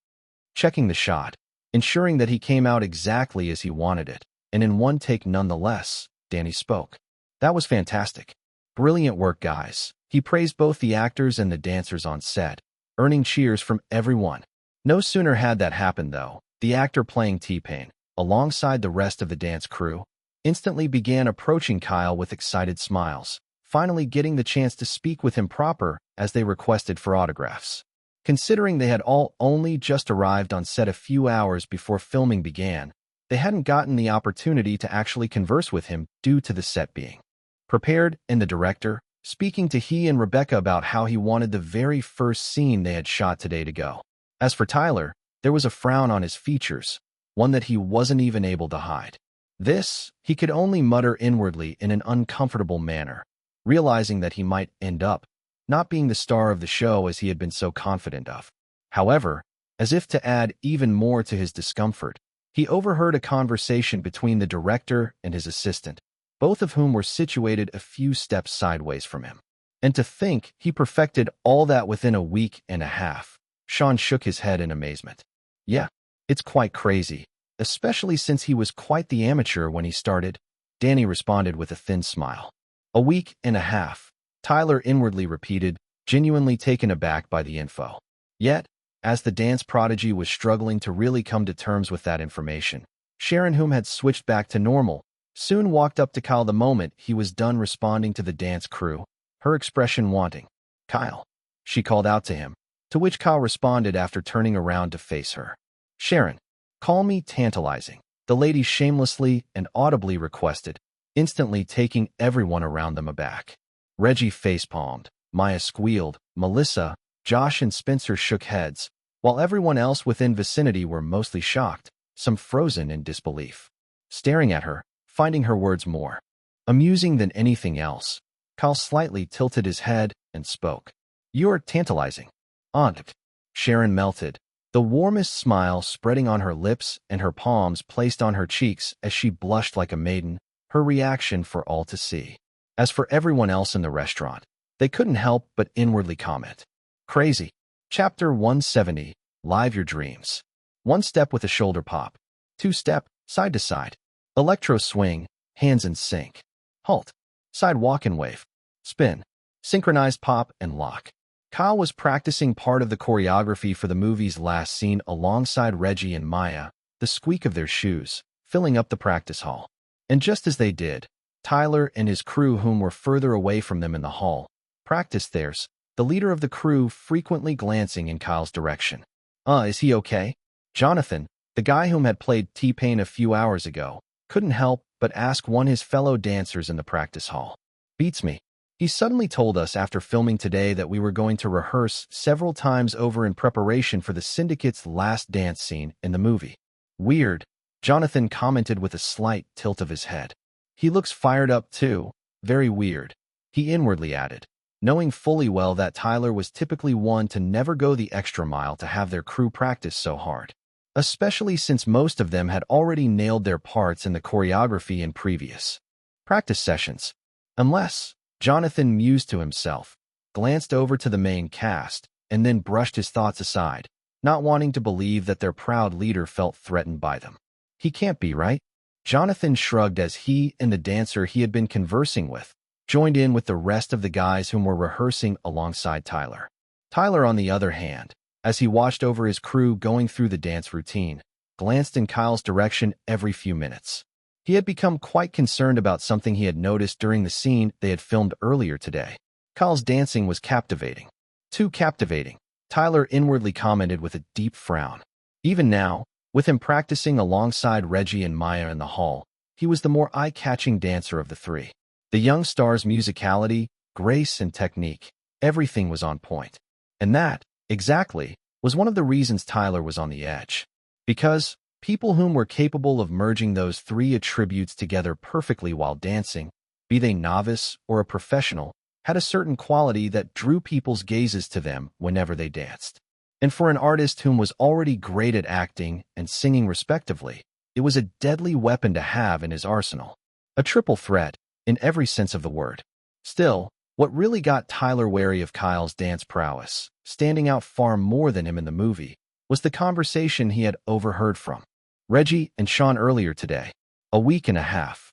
Checking the shot, ensuring that he came out exactly as he wanted it, and in one take nonetheless, Danny spoke. That was fantastic. Brilliant work, guys. He praised both the actors and the dancers on set, earning cheers from everyone. No sooner had that happened, though, the actor playing T-Pain, alongside the rest of the dance crew, instantly began approaching Kyle with excited smiles, finally getting the chance to speak with him proper as they requested for autographs. Considering they had all only just arrived on set a few hours before filming began, they hadn't gotten the opportunity to actually converse with him due to the set being prepared, and the director speaking to he and Rebecca about how he wanted the very first scene they had shot today to go. As for Tyler, there was a frown on his features, one that he wasn't even able to hide. This, he could only mutter inwardly in an uncomfortable manner, realizing that he might end up not being the star of the show as he had been so confident of. However, as if to add even more to his discomfort, he overheard a conversation between the director and his assistant, both of whom were situated a few steps sideways from him. And to think he perfected all that within a week and a half. Sean shook his head in amazement. Yeah, it's quite crazy, especially since he was quite the amateur when he started, Danny responded with a thin smile. A week and a half, Tyler inwardly repeated, genuinely taken aback by the info. Yet, as the dance prodigy was struggling to really come to terms with that information, Sharon, whom had switched back to normal, soon walked up to Kyle the moment he was done responding to the dance crew, her expression wanting. Kyle, she called out to him, to which Kyle responded after turning around to face her. Sharon, call me tantalizing, the lady shamelessly and audibly requested, instantly taking everyone around them aback. Reggie facepalmed, Maya squealed, Melissa, Josh, and Spencer shook heads, while everyone else within vicinity were mostly shocked, some frozen in disbelief. Staring at her, finding her words more amusing than anything else, Kyle slightly tilted his head and spoke. You're tantalizing. Aunt. Sharon melted, the warmest smile spreading on her lips and her palms placed on her cheeks as she blushed like a maiden, her reaction for all to see. As for everyone else in the restaurant, they couldn't help but inwardly comment. Crazy. Chapter 170, Live Your Dreams. 1 step with a shoulder pop. 2 step, side to side. Electro swing, hands in sync. Halt. Side walk and wave. Spin. Synchronized pop and lock. Kyle was practicing part of the choreography for the movie's last scene alongside Reggie and Maya, the squeak of their shoes, filling up the practice hall. And just as they did, Tyler and his crew, whom were further away from them in the hall, practiced theirs, the leader of the crew frequently glancing in Kyle's direction. Is he okay? Jonathan, The guy whom had played T-Pain a few hours ago couldn't help but ask one of his fellow dancers in the practice hall. Beats me. He suddenly told us after filming today that we were going to rehearse several times over in preparation for the syndicate's last dance scene in the movie. Weird, Jonathan commented with a slight tilt of his head. He looks fired up too. Very weird, he inwardly added, knowing fully well that Tyler was typically one to never go the extra mile to have their crew practice so hard, especially since most of them had already nailed their parts in the choreography in previous practice sessions. Unless, Jonathan mused to himself, glanced over to the main cast, and then brushed his thoughts aside, not wanting to believe that their proud leader felt threatened by them. He can't be, right? Jonathan shrugged as he and the dancer he had been conversing with joined in with the rest of the guys whom were rehearsing alongside Tyler. Tyler, on the other hand, as he watched over his crew going through the dance routine, glanced in Kyle's direction every few minutes. He had become quite concerned about something he had noticed during the scene they had filmed earlier today. Kyle's dancing was captivating. Too captivating, Tyler inwardly commented with a deep frown. Even now, with him practicing alongside Reggie and Maya in the hall, he was the more eye-catching dancer of the three. The young star's musicality, grace, and technique, everything was on point. And that, exactly, was one of the reasons Tyler was on the edge. Because people whom were capable of merging those three attributes together perfectly while dancing, be they novice or a professional, had a certain quality that drew people's gazes to them whenever they danced. And for an artist whom was already great at acting and singing respectively, it was a deadly weapon to have in his arsenal. A triple threat, in every sense of the word. Still, what really got Tyler wary of Kyle's dance prowess, standing out far more than him in the movie, was the conversation he had overheard from Reggie and Sean earlier today, a week and a half.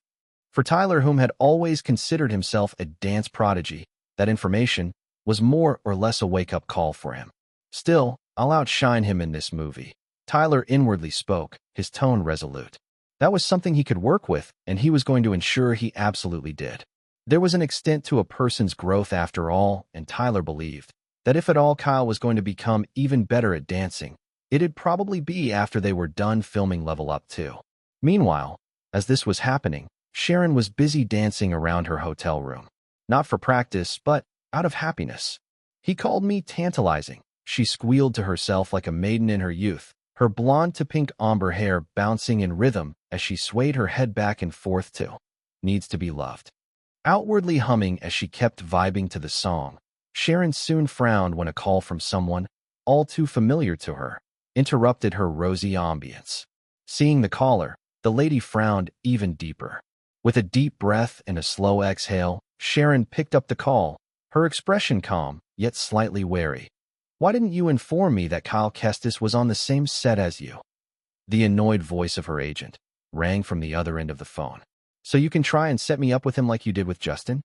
For Tyler, whom had always considered himself a dance prodigy, that information was more or less a wake-up call for him. Still, I'll outshine him in this movie. Tyler inwardly spoke, his tone resolute. That was something he could work with, and he was going to ensure he absolutely did. There was an extent to a person's growth after all, and Tyler believed that if at all Kyle was going to become even better at dancing, it'd probably be after they were done filming Level Up 2. Meanwhile, as this was happening, Sharon was busy dancing around her hotel room. Not for practice, but out of happiness. He called me tantalizing, she squealed to herself like a maiden in her youth, her blonde to pink ombre hair bouncing in rhythm as she swayed her head back and forth to Needs to Be Loved. Outwardly humming as she kept vibing to the song, Sharon soon frowned when a call from someone, all too familiar to her, interrupted her rosy ambience. Seeing the caller, the lady frowned even deeper. With a deep breath and a slow exhale, Sharon picked up the call, her expression calm, yet slightly wary. "Why didn't you inform me that Kyle Kestis was on the same set as you?" The annoyed voice of her agent rang from the other end of the phone. "So you can try and set me up with him like you did with Justin?"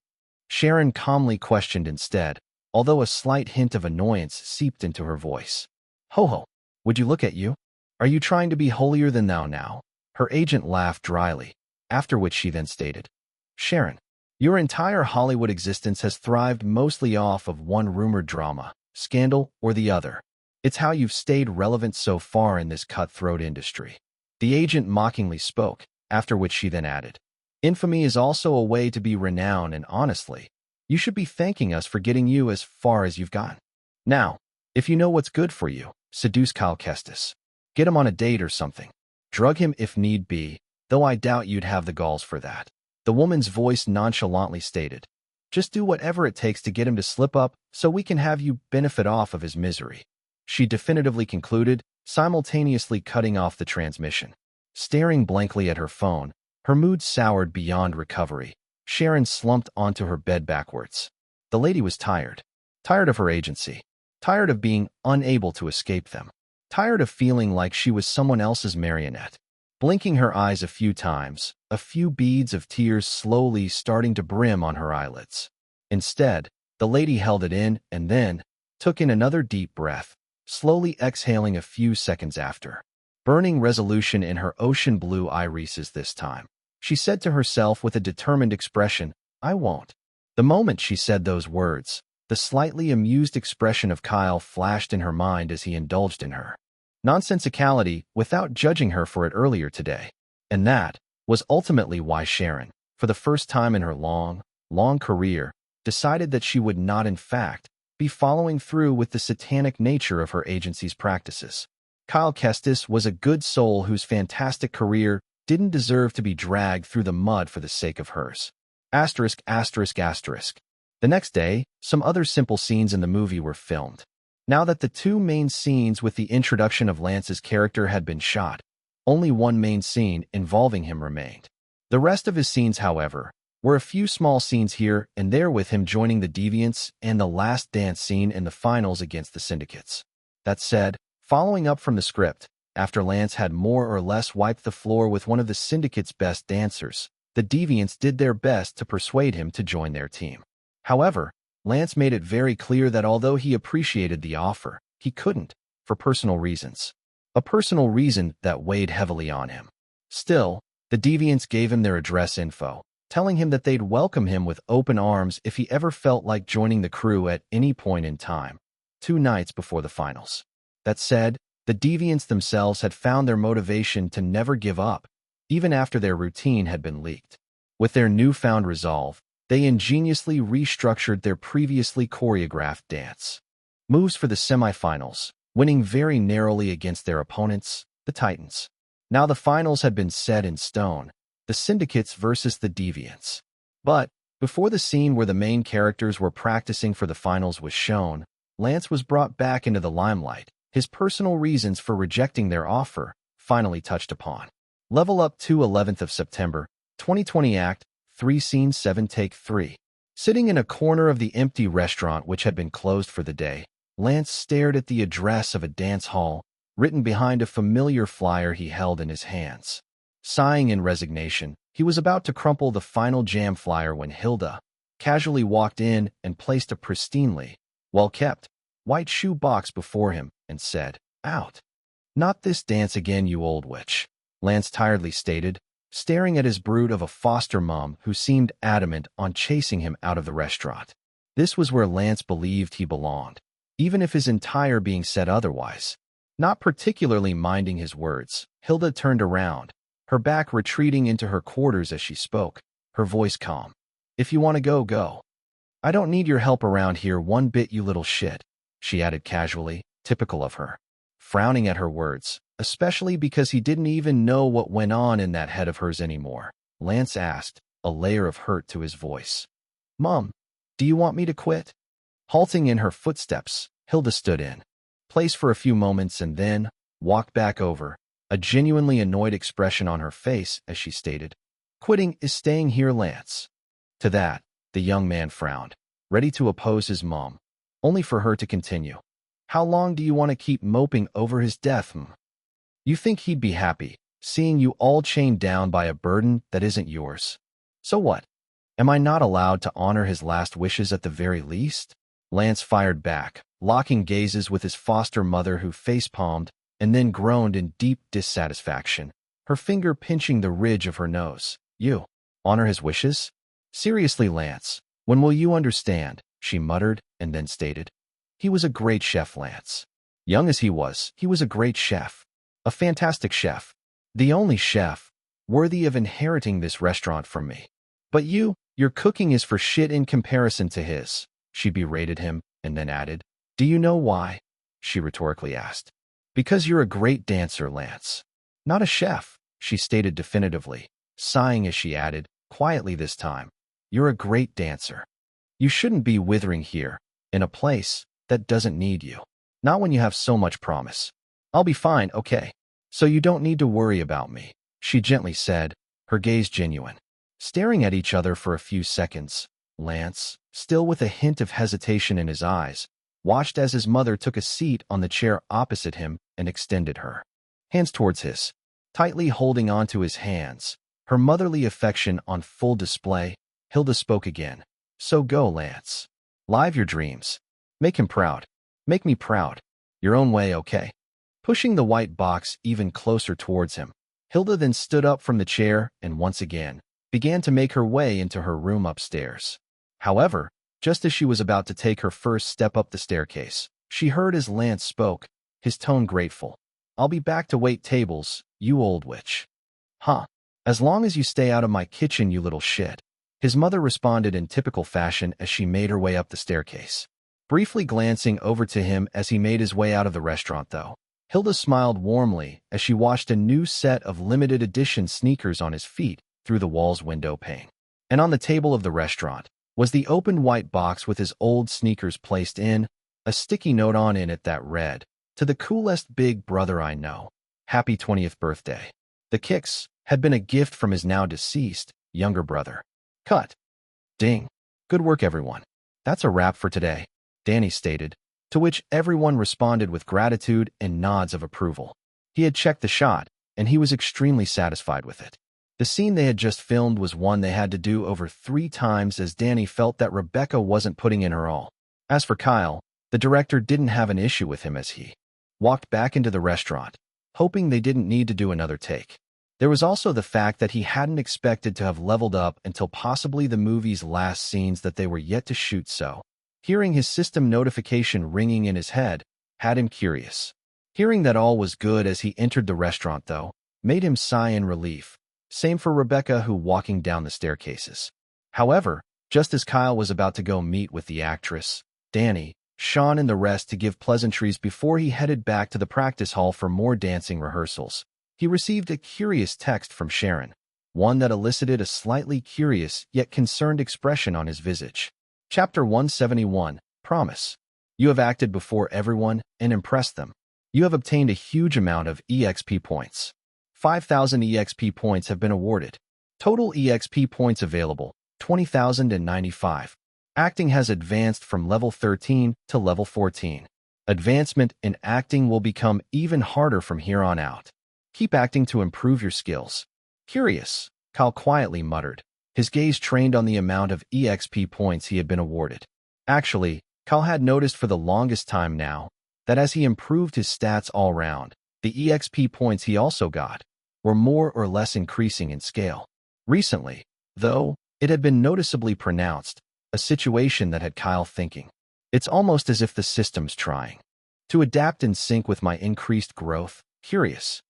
Sharon calmly questioned instead, although a slight hint of annoyance seeped into her voice. "Ho ho, would you look at you? Are you trying to be holier than thou now?" Her agent laughed dryly, after which she then stated, "Sharon, your entire Hollywood existence has thrived mostly off of one rumored drama, scandal, or the other. It's how you've stayed relevant so far in this cutthroat industry." The agent mockingly spoke, after which she then added, "Infamy is also a way to be renowned, and honestly, you should be thanking us for getting you as far as you've gotten. Now, if you know what's good for you, seduce Kyle Kestis. Get him on a date or something. Drug him if need be, though I doubt you'd have the galls for that." The woman's voice nonchalantly stated, "Just do whatever it takes to get him to slip up so we can have you benefit off of his misery." She definitively concluded, simultaneously cutting off the transmission. Staring blankly at her phone, her mood soured beyond recovery, Sharon slumped onto her bed backwards. The lady was tired. Tired of her agency. Tired of being unable to escape them. Tired of feeling like she was someone else's marionette. Blinking her eyes a few times, a few beads of tears slowly starting to brim on her eyelids. Instead, the lady held it in and then took in another deep breath, slowly exhaling a few seconds after. Burning resolution in her ocean blue irises this time, she said to herself with a determined expression, "I won't." The moment she said those words, the slightly amused expression of Kyle flashed in her mind as he indulged in her. nonsensicality without judging her for it earlier today. And that was ultimately why Sharon, for the first time in her long career, decided that she would not, in fact, be following through with the satanic nature of her agency's practices. Kyle Kestis was a good soul whose fantastic career didn't deserve to be dragged through the mud for the sake of hers. Asterisk, asterisk, asterisk. The next day, some other simple scenes in the movie were filmed. Now that the two main scenes with the introduction of Lance's character had been shot, only one main scene involving him remained. The rest of his scenes, however, were a few small scenes here and there with him joining the Deviants and the last dance scene in the finals against the Syndicates. That said, following up from the script, after Lance had more or less wiped the floor with one of the Syndicate's best dancers, the Deviants did their best to persuade him to join their team. However, Lance made it very clear that although he appreciated the offer, he couldn't, for personal reasons. A personal reason that weighed heavily on him. Still, the Deviants gave him their address info, telling him that they'd welcome him with open arms if he ever felt like joining the crew at any point in time, 2 nights before the finals. That said, the Deviants themselves had found their motivation to never give up, even after their routine had been leaked. With their newfound resolve, they ingeniously restructured their previously choreographed dance moves for the semifinals, winning very narrowly against their opponents, the Titans. Now the finals had been set in stone, the Syndicates versus the Deviants. But, before the scene where the main characters were practicing for the finals was shown, Lance was brought back into the limelight, his personal reasons for rejecting their offer finally touched upon. Level Up to 11th of September, 2020 Act 3 Scene 7 Take 3. Sitting in a corner of the empty restaurant which had been closed for the day, Lance stared at the address of a dance hall, written behind a familiar flyer he held in his hands. Sighing in resignation, he was about to crumple the final jam flyer when Hilda casually walked in and placed a pristinely well-kept white shoe box before him and said, "Out. Not this dance again, you old witch," Lance tiredly stated, staring at his brood of a foster mom who seemed adamant on chasing him out of the restaurant. This was where Lance believed he belonged, even if his entire being said otherwise. Not particularly minding his words, Hilda turned around, her back retreating into her quarters as she spoke, her voice calm. "If you want to go, go. I don't need your help around here one bit, you little shit," she added casually, typical of her. Frowning at her words, especially because he didn't even know what went on in that head of hers anymore, Lance asked, a layer of hurt to his voice. "Mom, do you want me to quit?" Halting in her footsteps, Hilda stood in place for a few moments and then walked back over, a genuinely annoyed expression on her face as she stated, "Quitting is staying here, Lance." To that, the young man frowned, ready to oppose his mom, only for her to continue. "How long do you want to keep moping over his death, You think he'd be happy, seeing you all chained down by a burden that isn't yours? So what? Am I not allowed to honor his last wishes at the very least?" Lance fired back, locking gazes with his foster mother who facepalmed and then groaned in deep dissatisfaction, her finger pinching the ridge of her nose. "You honor his wishes? Seriously, Lance, when will you understand?" she muttered and then stated. "He was a great chef, Lance. Young as he was a great chef. A fantastic chef. The only chef worthy of inheriting this restaurant from me. But your cooking is for shit in comparison to his," she berated him and then added. "Do you know why?" she rhetorically asked. "Because you're a great dancer, Lance. Not a chef," she stated definitively, sighing as she added, quietly this time. "You're a great dancer. You shouldn't be withering here, in a place that doesn't need you. Not when you have so much promise. I'll be fine, okay? So you don't need to worry about me," she gently said, her gaze genuine. Staring at each other for a few seconds, Lance, still with a hint of hesitation in his eyes, watched as his mother took a seat on the chair opposite him and extended her hands towards his, tightly holding onto his hands, her motherly affection on full display. Hilda spoke again. "So go, Lance. Live your dreams. Make him proud. Make me proud. Your own way, okay?" Pushing the white box even closer towards him, Hilda then stood up from the chair and once again began to make her way into her room upstairs. However, just as she was about to take her first step up the staircase, she heard as Lance spoke, his tone grateful. I'll be back to wait tables, you old witch. Huh. As long as you stay out of my kitchen, you little shit. His mother responded in typical fashion as she made her way up the staircase. Briefly glancing over to him as he made his way out of the restaurant, though, Hilda smiled warmly as she watched a new set of limited edition sneakers on his feet through the wall's window pane. And on the table of the restaurant was the open white box with his old sneakers placed in, a sticky note on it that read, "To the coolest big brother I know. Happy 20th birthday." The kicks had been a gift from his now deceased younger brother. Cut. Ding. Good work, everyone. That's a wrap for today, Danny stated, to which everyone responded with gratitude and nods of approval. He had checked the shot, and he was extremely satisfied with it. The scene they had just filmed was one they had to do over 3 times as Danny felt that Rebecca wasn't putting in her all. As for Kyle, the director didn't have an issue with him as he walked back into the restaurant, hoping they didn't need to do another take. There was also the fact that he hadn't expected to have leveled up until possibly the movie's last scenes that they were yet to shoot, so hearing his system notification ringing in his head had him curious. Hearing that all was good as he entered the restaurant, though, made him sigh in relief. Same for Rebecca, who walking down the staircases. However, just as Kyle was about to go meet with the actress, Danny, Sean, and the rest to give pleasantries before he headed back to the practice hall for more dancing rehearsals, he received a curious text from Sharon, one that elicited a slightly curious yet concerned expression on his visage. Chapter 171, Promise. You have acted before everyone and impressed them. You have obtained a huge amount of EXP points. 5,000 EXP points have been awarded. Total EXP points available, 20,095. Acting has advanced from level 13 to level 14. Advancement in acting will become even harder from here on out. Keep acting to improve your skills. Curious, Kyle quietly muttered, his gaze trained on the amount of EXP points he had been awarded. Actually, Kyle had noticed for the longest time now that as he improved his stats all round, the EXP points he also got were more or less increasing in scale. Recently, though, it had been noticeably pronounced, a situation that had Kyle thinking, it's almost as if the system's trying to adapt in sync with my increased growth. Curious.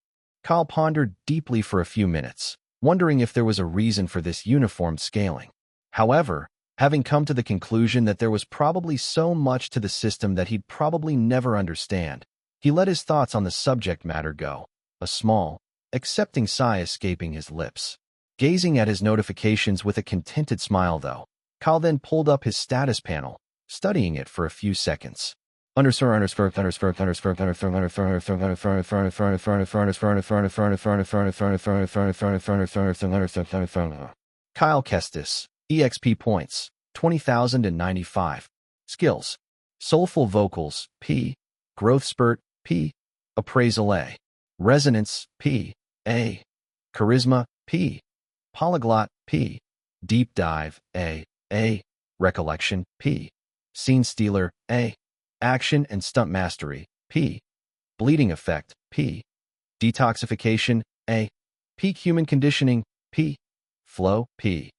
Kyle pondered deeply for a few minutes, wondering if there was a reason for this uniform scaling. However, having come to the conclusion that there was probably so much to the system that he'd probably never understand, he let his thoughts on the subject matter go, a small, accepting sigh escaping his lips. Gazing at his notifications with a contented smile, though, Kyle then pulled up his status panel, studying it for a few seconds. Dancing Kyle Kestis, EXP points, 20,095. Skills: Soulful Vocals, P. Growth Spurt, P. Appraisal, A. Resonance, P. A. Charisma, P. Polyglot, P. Deep Dive, A. Recollection, P. Scene Stealer, A. Action and Stunt Mastery, P. Bleeding Effect, P. Detoxification, A. Peak Human Conditioning, P. Flow, P.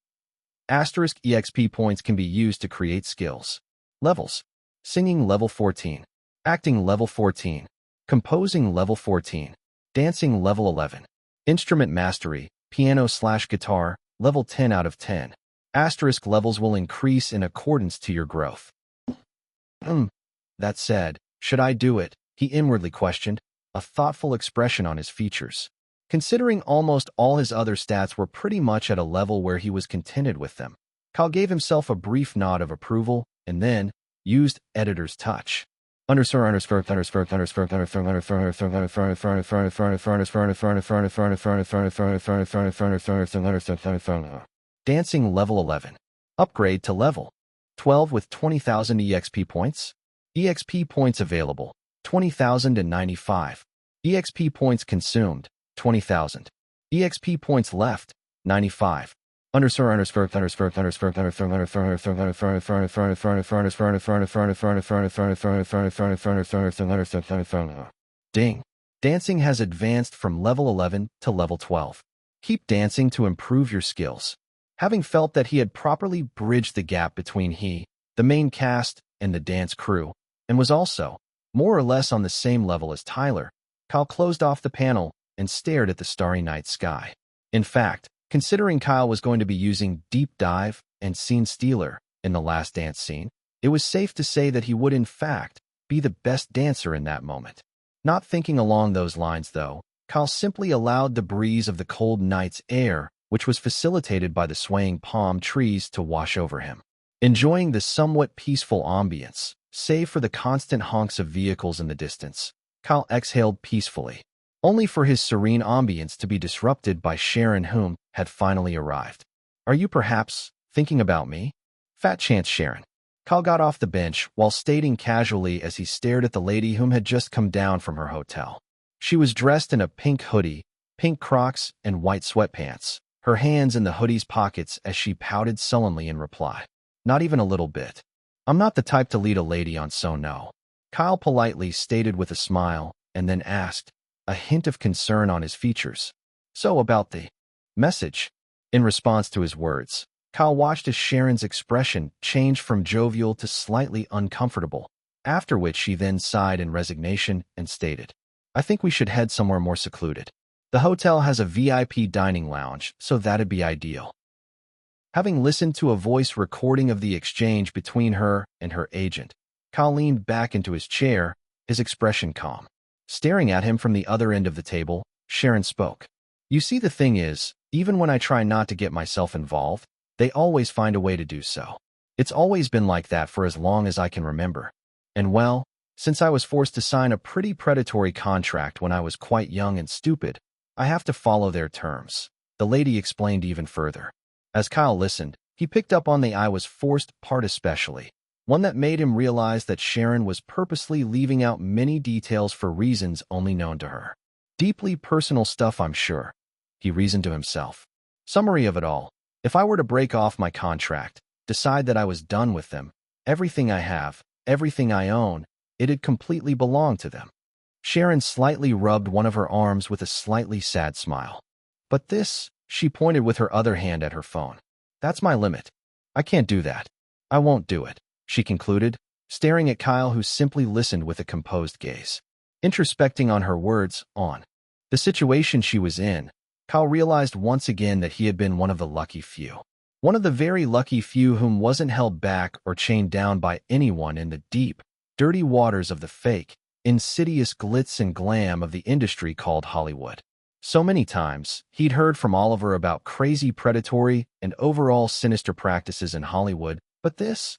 Asterisk EXP points can be used to create skills. Levels: Singing level 14, Acting level 14, Composing level 14, Dancing level 11, Instrument Mastery, piano/guitar, level 10 out of 10. Asterisk levels will increase in accordance to your growth. That said, should I do it? He inwardly questioned, a thoughtful expression on his features. Considering almost all his other stats were pretty much at a level where he was contented with them, Kyle gave himself a brief nod of approval and then used editor's touch. Dancing level 11. Upgrade to level 12 with 20,000 EXP points. EXP points available, 20,095. EXP points consumed, 20,000. EXP points left, 95. Ding. Dancing has advanced from level 11 to level 12. Keep dancing to improve your skills. Having felt that he had properly bridged the gap between the main cast, and the dance crew, and was also more or less on the same level as Tyler, Kyle closed off the panel and stared at the starry night sky. In fact, considering Kyle was going to be using Deep Dive and Scene Stealer in the Last Dance scene, it was safe to say that he would in fact be the best dancer in that moment. Not thinking along those lines, though, Kyle simply allowed the breeze of the cold night's air, which was facilitated by the swaying palm trees, to wash over him. Enjoying the somewhat peaceful ambience, save for the constant honks of vehicles in the distance, Kyle exhaled peacefully, only for his serene ambience to be disrupted by Sharon, whom had finally arrived. "Are you perhaps thinking about me?" "Fat chance, Sharon." Kyle got off the bench while stating casually as he stared at the lady whom had just come down from her hotel. She was dressed in a pink hoodie, pink Crocs, and white sweatpants, her hands in the hoodie's pockets as she pouted sullenly in reply. "Not even a little bit. I'm not the type to lead a lady on, so no," Kyle politely stated with a smile, and then asked, a hint of concern on his features. "So about the message?" In response to his words, Kyle watched as Sharon's expression changed from jovial to slightly uncomfortable, after which she then sighed in resignation and stated, "I think we should head somewhere more secluded. The hotel has a VIP dining lounge, so that'd be ideal." Having listened to a voice recording of the exchange between her and her agent, Kyle leaned back into his chair, his expression calm. Staring at him from the other end of the table, Sharon spoke. "You see, the thing is, even when I try not to get myself involved, they always find a way to do so. It's always been like that for as long as I can remember. And well, since I was forced to sign a pretty predatory contract when I was quite young and stupid, I have to follow their terms," the lady explained even further. As Kyle listened, he picked up on the "I was forced" part especially, one that made him realize that Sharon was purposely leaving out many details for reasons only known to her. Deeply personal stuff, I'm sure, he reasoned to himself. Summary of it all: if I were to break off my contract, decide that I was done with them, everything I have, everything I own, it'd completely belong to them. Sharon slightly rubbed one of her arms with a slightly sad smile. "But this," she pointed with her other hand at her phone. "That's my limit. I can't do that. I won't do it," she concluded, staring at Kyle, who simply listened with a composed gaze. Introspecting on her words, on the situation she was in, Kyle realized once again that he had been one of the lucky few. One of the very lucky few whom wasn't held back or chained down by anyone in the deep, dirty waters of the fake, insidious glitz and glam of the industry called Hollywood. So many times, he'd heard from Oliver about crazy predatory and overall sinister practices in Hollywood, but this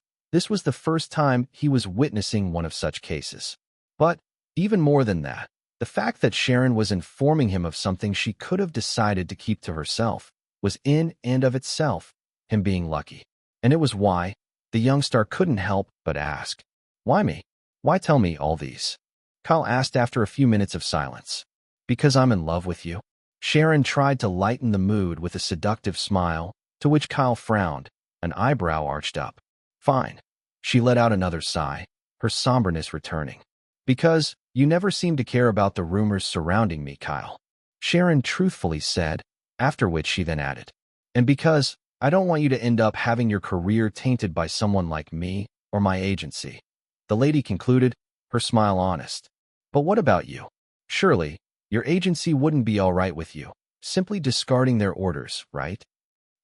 was the first time he was witnessing one of such cases. But, even more than that, the fact that Sharon was informing him of something she could have decided to keep to herself was in and of itself him being lucky. And it was why the young star couldn't help but ask, "Why me? Why tell me all these?" Kyle asked after a few minutes of silence. "Because I'm in love with you." Sharon tried to lighten the mood with a seductive smile, to which Kyle frowned, an eyebrow arched up. "Fine." She let out another sigh, her somberness returning. "Because you never seem to care about the rumors surrounding me, Kyle," Sharon truthfully said, after which she then added, "And because I don't want you to end up having your career tainted by someone like me or my agency," the lady concluded, her smile honest. "But what about you? Surely, your agency wouldn't be all right with you simply discarding their orders, right?"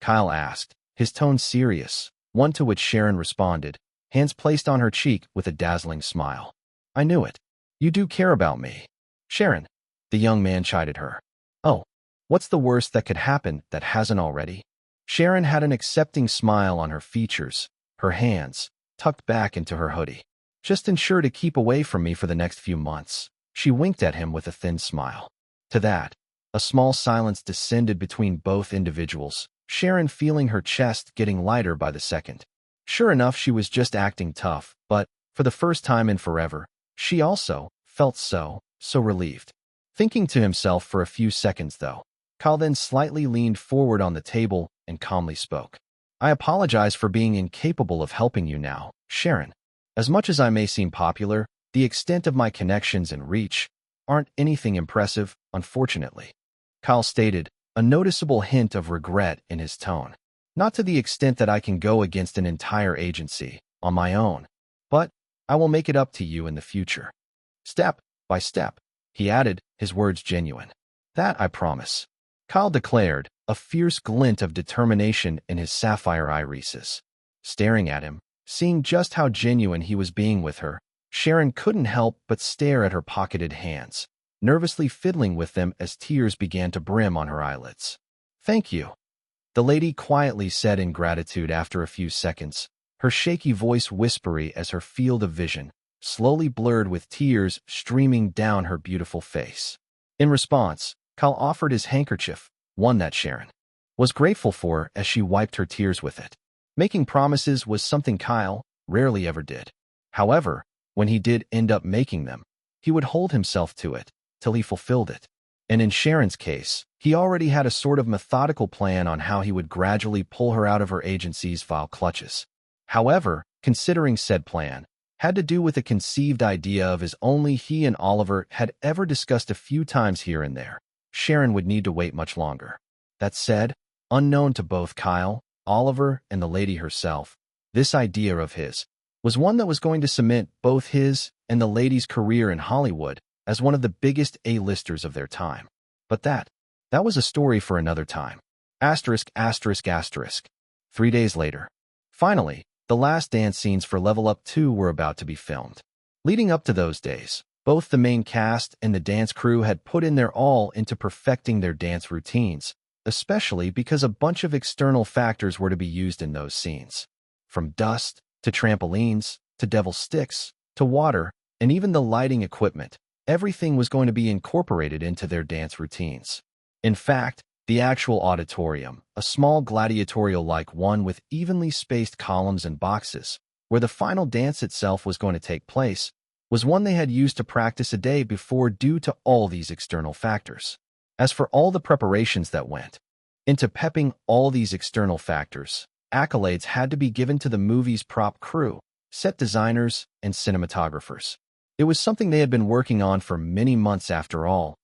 Kyle asked, his tone serious, one to which Sharon responded, hands placed on her cheek with a dazzling smile. "I knew it. You do care about me, Sharon," the young man chided her. "Oh, what's the worst that could happen that hasn't already?" Sharon had an accepting smile on her features, her hands tucked back into her hoodie. "Just ensure to keep away from me for the next few months." She winked at him with a thin smile. To that, a small silence descended between both individuals, Sharon feeling her chest getting lighter by the second. Sure enough, she was just acting tough, but, for the first time in forever, she also felt so relieved. Thinking to himself for a few seconds, though, Kyle then slightly leaned forward on the table and calmly spoke. "I apologize for being incapable of helping you now, Sharon. As much as I may seem popular, the extent of my connections and reach aren't anything impressive, unfortunately," Kyle stated, a noticeable hint of regret in his tone. "Not to the extent that I can go against an entire agency on my own, but I will make it up to you in the future. Step by step." he added, his words genuine. That I promise, Kyle declared, a fierce glint of determination in his sapphire irises. Staring at him, seeing just how genuine he was being with her, Sharon couldn't help but stare at her pocketed hands, nervously fiddling with them as tears began to brim on her eyelids. Thank you, the lady quietly said in gratitude after a few seconds, her shaky voice whispery as her field of vision slowly blurred with tears streaming down her beautiful face. In response, Kyle offered his handkerchief, one that Sharon was grateful for as she wiped her tears with it. Making promises was something Kyle rarely ever did. However, when he did end up making them, he would hold himself to it till he fulfilled it. And in Sharon's case, he already had a sort of methodical plan on how he would gradually pull her out of her agency's vile clutches. However, considering said plan had to do with a conceived idea of his only he and Oliver had ever discussed a few times here and there, Sharon would need to wait much longer. That said, unknown to both Kyle, Oliver, and the lady herself, this idea of his was one that was going to cement both his and the lady's career in Hollywood as one of the biggest A-listers of their time. But that was a story for another time. Asterisk, asterisk, asterisk. 3 days later. Finally, the last dance scenes for Level Up 2 were about to be filmed. Leading up to those days, both the main cast and the dance crew had put in their all into perfecting their dance routines, especially because a bunch of external factors were to be used in those scenes. From dust, to trampolines, to devil sticks, to water, and even the lighting equipment, everything was going to be incorporated into their dance routines. In fact, the actual auditorium, a small gladiatorial-like one with evenly spaced columns and boxes, where the final dance itself was going to take place, was one they had used to practice a day before due to all these external factors. As for all the preparations that went into pepping all these external factors, accolades had to be given to the movie's prop crew, set designers, and cinematographers. It was something they had been working on for many months after all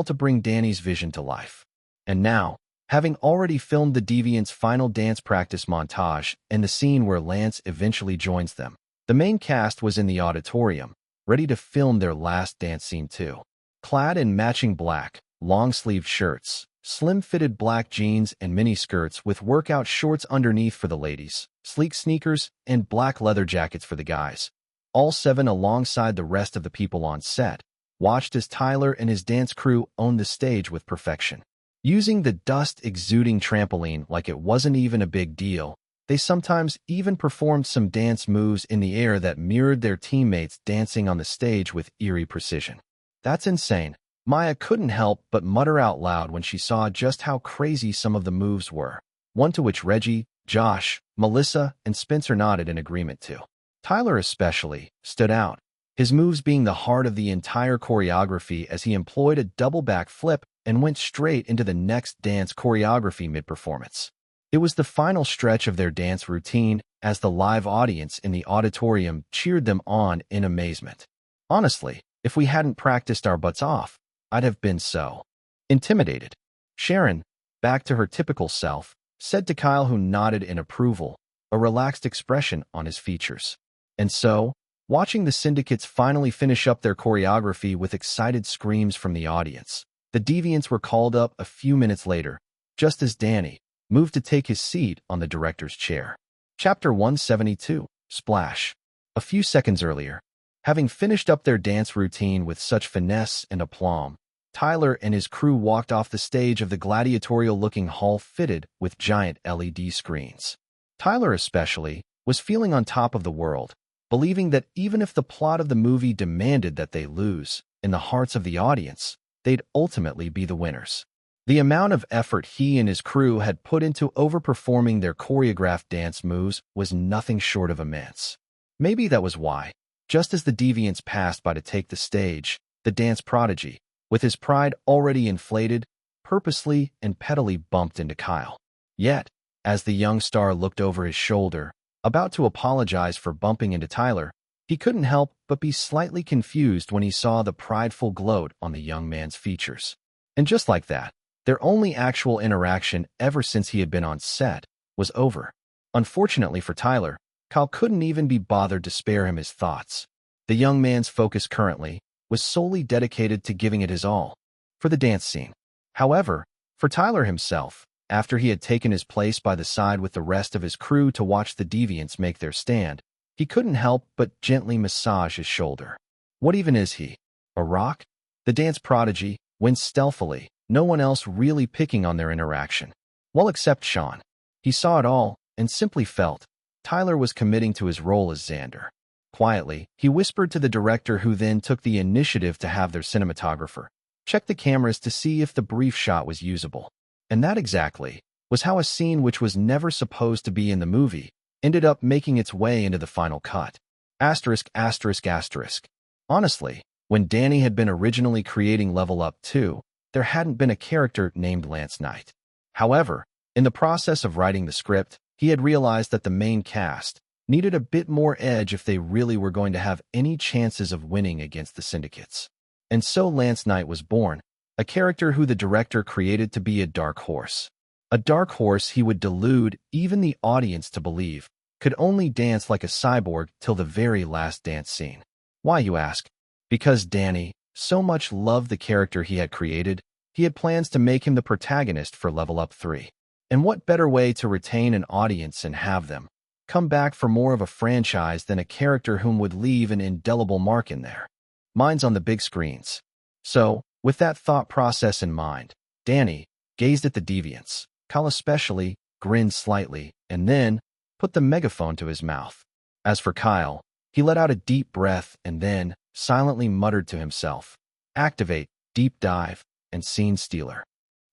to bring Danny's vision to life. And now, having already filmed the Deviants' final dance practice montage and the scene where Lance eventually joins them, the main cast was in the auditorium, ready to film their last dance scene too. Clad in matching black, long-sleeved shirts, slim-fitted black jeans and mini-skirts with workout shorts underneath for the ladies, sleek sneakers, and black leather jackets for the guys. All 7 alongside the rest of the people on set, watched as Tyler and his dance crew owned the stage with perfection. Using the dust-exuding trampoline like it wasn't even a big deal, they sometimes even performed some dance moves in the air that mirrored their teammates dancing on the stage with eerie precision. That's insane. Maya couldn't help but mutter out loud when she saw just how crazy some of the moves were, one to which Reggie, Josh, Melissa, and Spencer nodded in agreement to. Tyler especially stood out, his moves being the heart of the entire choreography as he employed a double back flip and went straight into the next dance choreography mid-performance. It was the final stretch of their dance routine as the live audience in the auditorium cheered them on in amazement. Honestly, if we hadn't practiced our butts off, I'd have been so intimidated. Sharon, back to her typical self, said to Kyle, who nodded in approval, a relaxed expression on his features. And so, watching the syndicates finally finish up their choreography with excited screams from the audience, the Deviants were called up a few minutes later, just as Danny moved to take his seat on the director's chair. Chapter 172, Splash. A few seconds earlier, having finished up their dance routine with such finesse and aplomb, Tyler and his crew walked off the stage of the gladiatorial-looking hall fitted with giant LED screens. Tyler especially was feeling on top of the world, believing that even if the plot of the movie demanded that they lose, in the hearts of the audience, they'd ultimately be the winners. The amount of effort he and his crew had put into overperforming their choreographed dance moves was nothing short of immense. Maybe that was why, just as the Deviants passed by to take the stage, the dance prodigy, with his pride already inflated, purposely and pettily bumped into Kyle. Yet, as the young star looked over his shoulder, about to apologize for bumping into Tyler, he couldn't help but be slightly confused when he saw the prideful gloat on the young man's features. And just like that, their only actual interaction ever since he had been on set was over. Unfortunately for Tyler, Kyle couldn't even be bothered to spare him his thoughts. The young man's focus currently was solely dedicated to giving it his all for the dance scene. However, for Tyler himself, after he had taken his place by the side with the rest of his crew to watch the deviants make their stand, he couldn't help but gently massage his shoulder. What even is he? A rock? The dance prodigy went stealthily, no one else really picking on their interaction. Well, except Sean. He saw it all and simply felt Tyler was committing to his role as Xander. Quietly, he whispered to the director, who then took the initiative to have their cinematographer check the cameras to see if the brief shot was usable. And that exactly was how a scene which was never supposed to be in the movie ended up making its way into the final cut. Asterisk, asterisk, asterisk. Honestly, when Danny had been originally creating Level Up 2, there hadn't been a character named Lance Knight. However, in the process of writing the script, he had realized that the main cast needed a bit more edge if they really were going to have any chances of winning against the syndicates. And so Lance Knight was born, a character who the director created to be a dark horse. A dark horse he would delude even the audience to believe could only dance like a cyborg till the very last dance scene. Why, you ask? Because Danny so much loved the character he had created, he had plans to make him the protagonist for Level Up 3. And what better way to retain an audience and have them come back for more of a franchise than a character whom would leave an indelible mark in their minds on the big screens? So, with that thought process in mind, Danny gazed at the deviants. Kyle especially grinned slightly and then put the megaphone to his mouth. As for Kyle, he let out a deep breath and then silently muttered to himself, "Activate, deep dive, and scene stealer.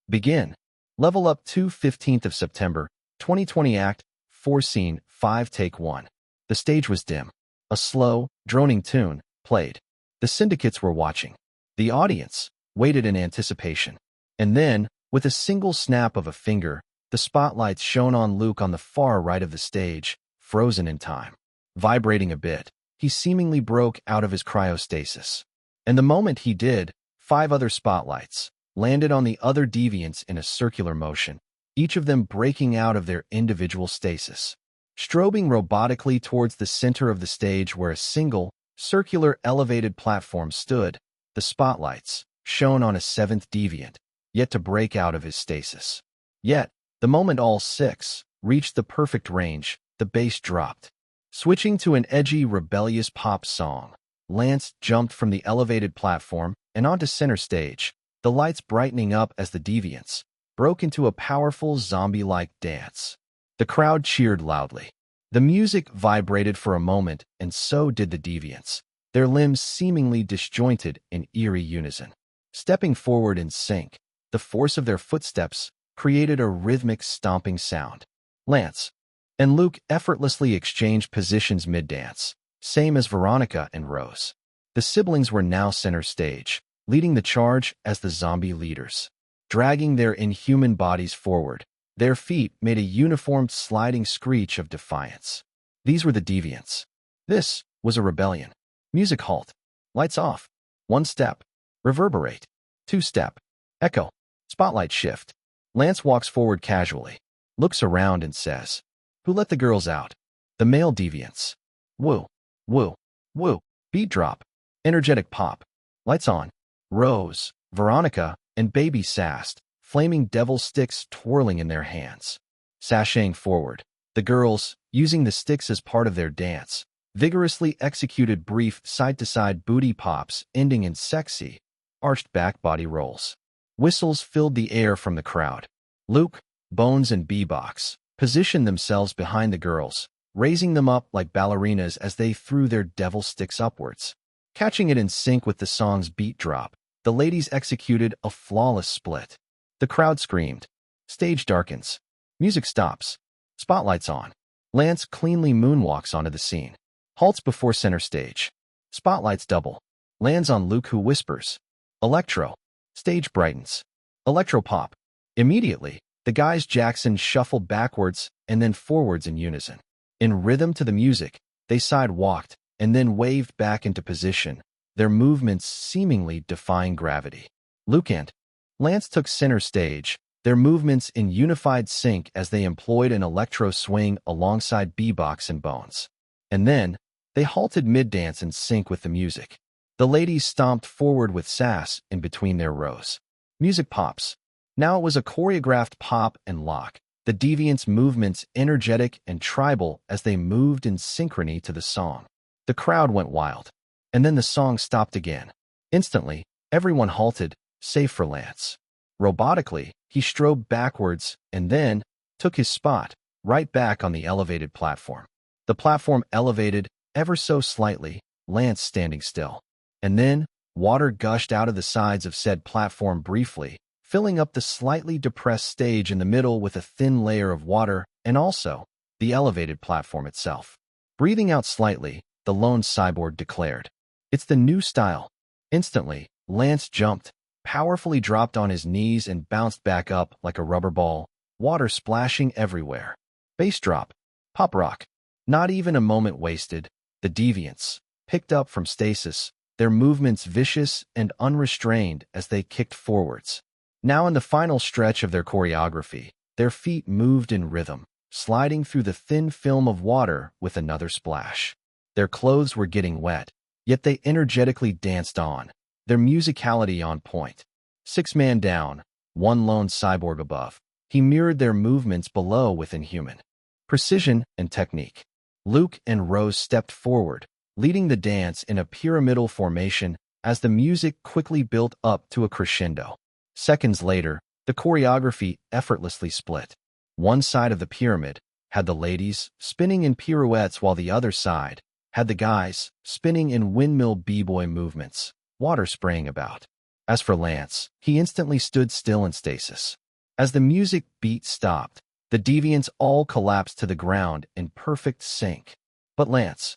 Begin." Level Up 2, 15th of September, 2020. Act 4, Scene 5, Take 1. The stage was dim. A slow, droning tune played. The syndicates were watching. The audience waited in anticipation. And then, with a single snap of a finger, the spotlights shone on Luke on the far right of the stage, frozen in time. Vibrating a bit, he seemingly broke out of his cryostasis. And the moment he did, 5 other spotlights landed on the other deviants in a circular motion, each of them breaking out of their individual stasis, strobing robotically towards the center of the stage where a single, circular elevated platform stood. The spotlights shone on a 7th deviant, yet to break out of his stasis. Yet, the moment all 6 reached the perfect range, the bass dropped. Switching to an edgy, rebellious pop song, Lance jumped from the elevated platform and onto center stage, the lights brightening up as the deviants broke into a powerful zombie-like dance. The crowd cheered loudly. The music vibrated for a moment, and so did the deviants, their limbs seemingly disjointed in eerie unison. Stepping forward in sync, the force of their footsteps created a rhythmic stomping sound. Lance and Luke effortlessly exchanged positions mid-dance, same as Veronica and Rose. The siblings were now center stage, leading the charge as the zombie leaders. Dragging their inhuman bodies forward, their feet made a uniformed sliding screech of defiance. These were the deviants. This was a rebellion. Music halt. Lights off. 1 step. Reverberate. 2 step. Echo. Spotlight shift. Lance walks forward casually, looks around and says, "Who let the girls out?" "The male deviants." Woo. Woo. Woo. Beat drop. Energetic pop. Lights on. Rose, Veronica, and Baby sassed, flaming devil sticks twirling in their hands. Sashaying forward, the girls, using the sticks as part of their dance, vigorously executed brief side-to-side booty pops ending in sexy, arched back body rolls. Whistles filled the air from the crowd. Luke, Bones, and B-Box positioned themselves behind the girls, raising them up like ballerinas as they threw their devil sticks upwards. Catching it in sync with the song's beat drop, the ladies executed a flawless split. The crowd screamed. Stage darkens. Music stops. Spotlights on. Lance cleanly moonwalks onto the scene. Halts before center stage. Spotlights double. Lands on Luke, who whispers, "Electro." Stage brightens. Electro pop. Immediately, the guys Jackson shuffled backwards and then forwards in unison. In rhythm to the music, they sidewalked and then waved back into position, their movements seemingly defying gravity. Luke and Lance took center stage, their movements in unified sync as they employed an electro swing alongside B-Box and Bones. And then, they halted mid-dance in sync with the music. The ladies stomped forward with sass in between their rows. Music pops. Now it was a choreographed pop and lock, the deviants' movements energetic and tribal as they moved in synchrony to the song. The crowd went wild. And then the song stopped again. Instantly, everyone halted, save for Lance. Robotically, he strode backwards and then took his spot, right back on the elevated platform. The platform elevated ever so slightly, Lance standing still. And then, water gushed out of the sides of said platform briefly, filling up the slightly depressed stage in the middle with a thin layer of water and also the elevated platform itself. Breathing out slightly, the lone cyborg declared, "It's the new style." Instantly, Lance jumped, powerfully dropped on his knees and bounced back up like a rubber ball, water splashing everywhere. Bass drop. Pop rock. Not even a moment wasted, the deviants picked up from stasis, their movements vicious and unrestrained as they kicked forwards. Now in the final stretch of their choreography, their feet moved in rhythm, sliding through the thin film of water with another splash. Their clothes were getting wet, yet they energetically danced on, their musicality on point. 6-man down, one lone cyborg above. He mirrored their movements below with inhuman precision and technique. Luke and Rose stepped forward, leading the dance in a pyramidal formation as the music quickly built up to a crescendo. Seconds later, the choreography effortlessly split. One side of the pyramid had the ladies spinning in pirouettes while the other side had the guys spinning in windmill b-boy movements, water spraying about. As for Lance, he instantly stood still in stasis. As the music beat stopped, the deviants all collapsed to the ground in perfect sync. But Lance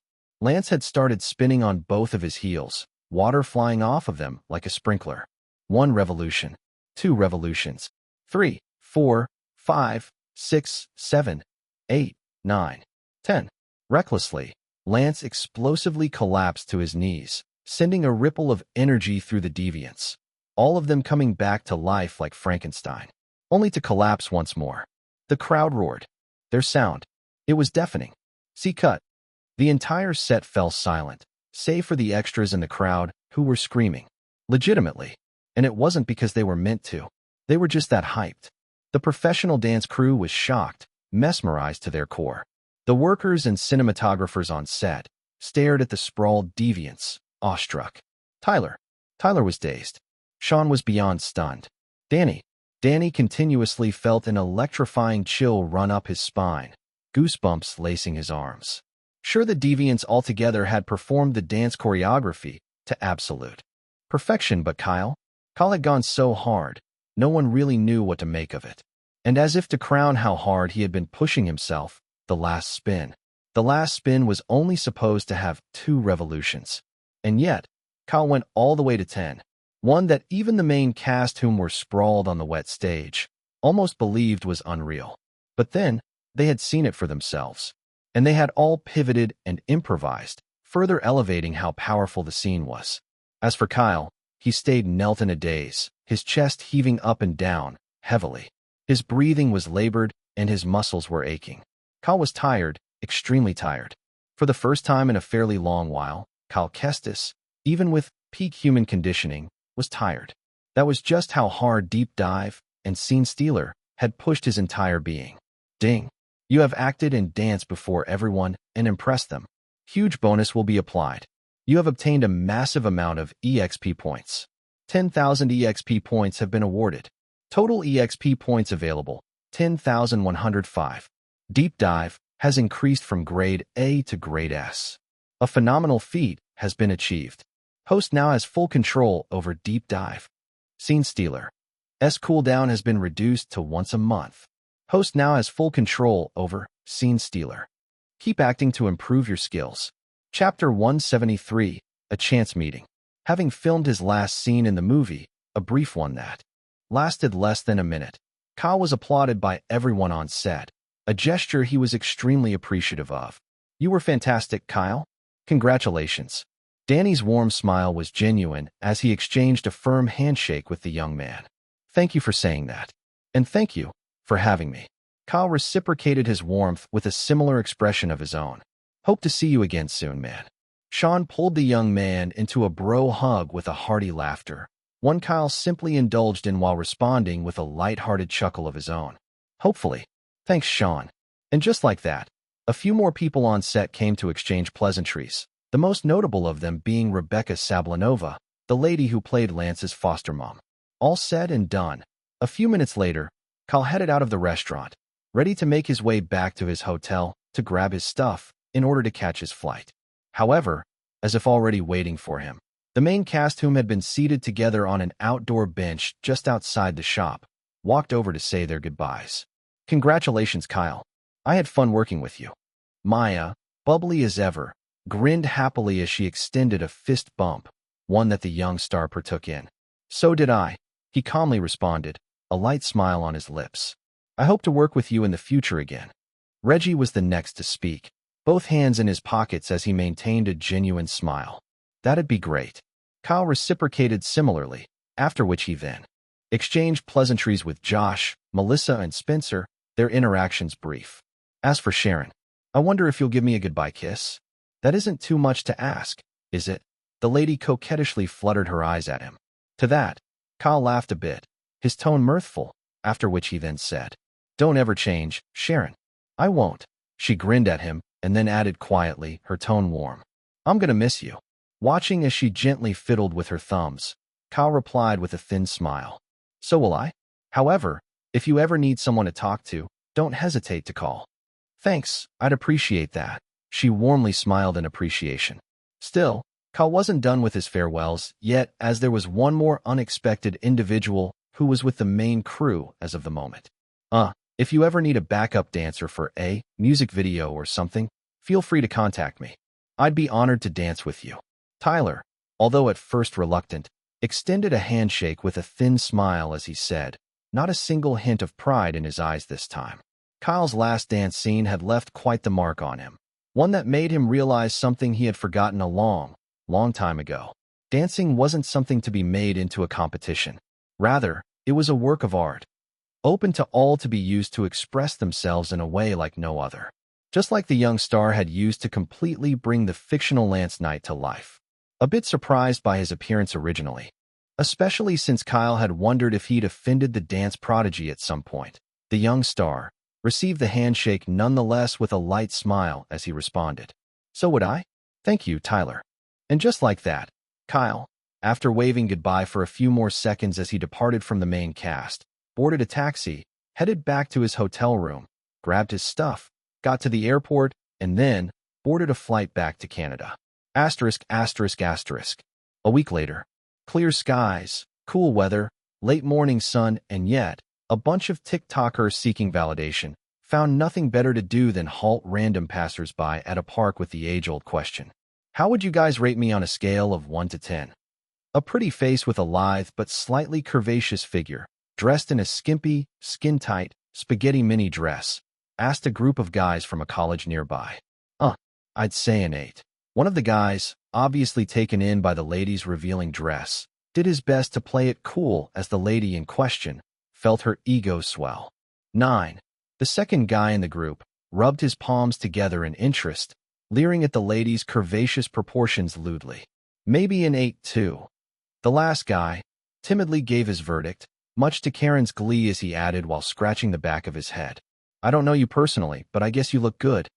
had started spinning on both of his heels, water flying off of them like a sprinkler. 1 revolution, 2 revolutions, 3, 4, 5, 6, 7, 8, 9, 10. Recklessly, Lance explosively collapsed to his knees, sending a ripple of energy through the deviants, all of them coming back to life like Frankenstein, only to collapse once more. The crowd roared. Their sound. It was deafening. See cut. The entire set fell silent, save for the extras in the crowd who were screaming. Legitimately. And it wasn't because they were meant to. They were just that hyped. The professional dance crew was shocked, mesmerized to their core. The workers and cinematographers on set stared at the sprawled deviants, awestruck. Tyler was dazed. Sean was beyond stunned. Danny continuously felt an electrifying chill run up his spine, goosebumps lacing his arms. Sure, the deviants altogether had performed the dance choreography to absolute perfection, but Kyle had gone so hard, no one really knew what to make of it. And as if to crown how hard he had been pushing himself, the last spin was only supposed to have 2 revolutions. And yet, Kyle went all the way to 10. One that even the main cast, whom were sprawled on the wet stage, almost believed was unreal. But then, they had seen it for themselves. And they had all pivoted and improvised, further elevating how powerful the scene was. As for Kyle, he stayed knelt in a daze, his chest heaving up and down, heavily. His breathing was labored, and his muscles were aching. Kyle was tired, extremely tired. For the first time in a fairly long while, Kyle Kestis, even with peak human conditioning, was tired. That was just how hard Deep Dive and Scene Stealer had pushed his entire being. Ding. You have acted and danced before everyone and impressed them. Huge bonus will be applied. You have obtained a massive amount of EXP points. 10,000 EXP points have been awarded. Total EXP points available, 10,105. Deep Dive has increased from grade A to grade S. A phenomenal feat has been achieved. Host now has full control over Deep Dive. Scene Stealer. S cooldown has been reduced to once a month. Host now has full control over Scene Stealer. Keep acting to improve your skills. Chapter 173, A Chance Meeting. Having filmed his last scene in the movie, a brief one that lasted less than a minute, Kyle was applauded by everyone on set, a gesture he was extremely appreciative of. You were fantastic, Kyle. Congratulations. Danny's warm smile was genuine as he exchanged a firm handshake with the young man. Thank you for saying that. And thank you for having me. Kyle reciprocated his warmth with a similar expression of his own. Hope to see you again soon, man. Sean pulled the young man into a bro hug with a hearty laughter, one Kyle simply indulged in while responding with a light-hearted chuckle of his own. Hopefully. Thanks, Sean. And just like that, a few more people on set came to exchange pleasantries, the most notable of them being Rebecca Sablanova, the lady who played Lance's foster mom. All said and done. A few minutes later, Kyle headed out of the restaurant, ready to make his way back to his hotel to grab his stuff in order to catch his flight. However, as if already waiting for him, the main cast, whom had been seated together on an outdoor bench just outside the shop, walked over to say their goodbyes. Congratulations, Kyle. I had fun working with you. Maya, bubbly as ever, grinned happily as she extended a fist bump, one that the young star partook in. So did I, he calmly responded, a light smile on his lips. I hope to work with you in the future again. Reggie was the next to speak, both hands in his pockets as he maintained a genuine smile. That'd be great. Kyle reciprocated similarly, after which he then exchanged pleasantries with Josh, Melissa, and Spencer, their interactions brief. As for Sharon, I wonder if you'll give me a goodbye kiss? That isn't too much to ask, is it? The lady coquettishly fluttered her eyes at him. To that, Kyle laughed a bit, his tone mirthful, after which he then said, Don't ever change, Sharon. I won't. She grinned at him, and then added quietly, her tone warm. I'm gonna miss you. Watching as she gently fiddled with her thumbs, Kyle replied with a thin smile. So will I. However, if you ever need someone to talk to, don't hesitate to call. Thanks, I'd appreciate that. She warmly smiled in appreciation. Still, Kyle wasn't done with his farewells yet, as there was one more unexpected individual who was with the main crew as of the moment. If you ever need a backup dancer for a music video or something, feel free to contact me. I'd be honored to dance with you. Tyler, although at first reluctant, extended a handshake with a thin smile as he said, not a single hint of pride in his eyes this time. Kyle's last dance scene had left quite the mark on him, one that made him realize something he had forgotten a long time ago. Dancing wasn't something to be made into a competition. Rather, it was a work of art, open to all to be used to express themselves in a way like no other. Just like the young star had used to completely bring the fictional Lance Knight to life. A bit surprised by his appearance originally, especially since Kyle had wondered if he'd offended the dance prodigy at some point. The young star received the handshake nonetheless with a light smile as he responded. So would I? Thank you, Tyler. And just like that, Kyle, after waving goodbye for a few more seconds as he departed from the main cast, boarded a taxi, headed back to his hotel room, grabbed his stuff, got to the airport, and then boarded a flight back to Canada. Asterisk, asterisk, asterisk. A week later, clear skies, cool weather, late morning sun, and yet, a bunch of TikTokers seeking validation found nothing better to do than halt random passersby at a park with the age-old question. How would you guys rate me on a scale of 1 to 10? A pretty face with a lithe but slightly curvaceous figure, dressed in a skimpy, skin-tight, spaghetti mini dress, asked a group of guys from a college nearby. I'd say an 8. One of the guys, obviously taken in by the lady's revealing dress, did his best to play it cool as the lady in question felt her ego swell. 9. The second guy in the group rubbed his palms together in interest, leering at the lady's curvaceous proportions lewdly. Maybe an 8 too. The last guy timidly gave his verdict, much to Karen's glee as he added while scratching the back of his head. I don't know you personally, but I guess you look good.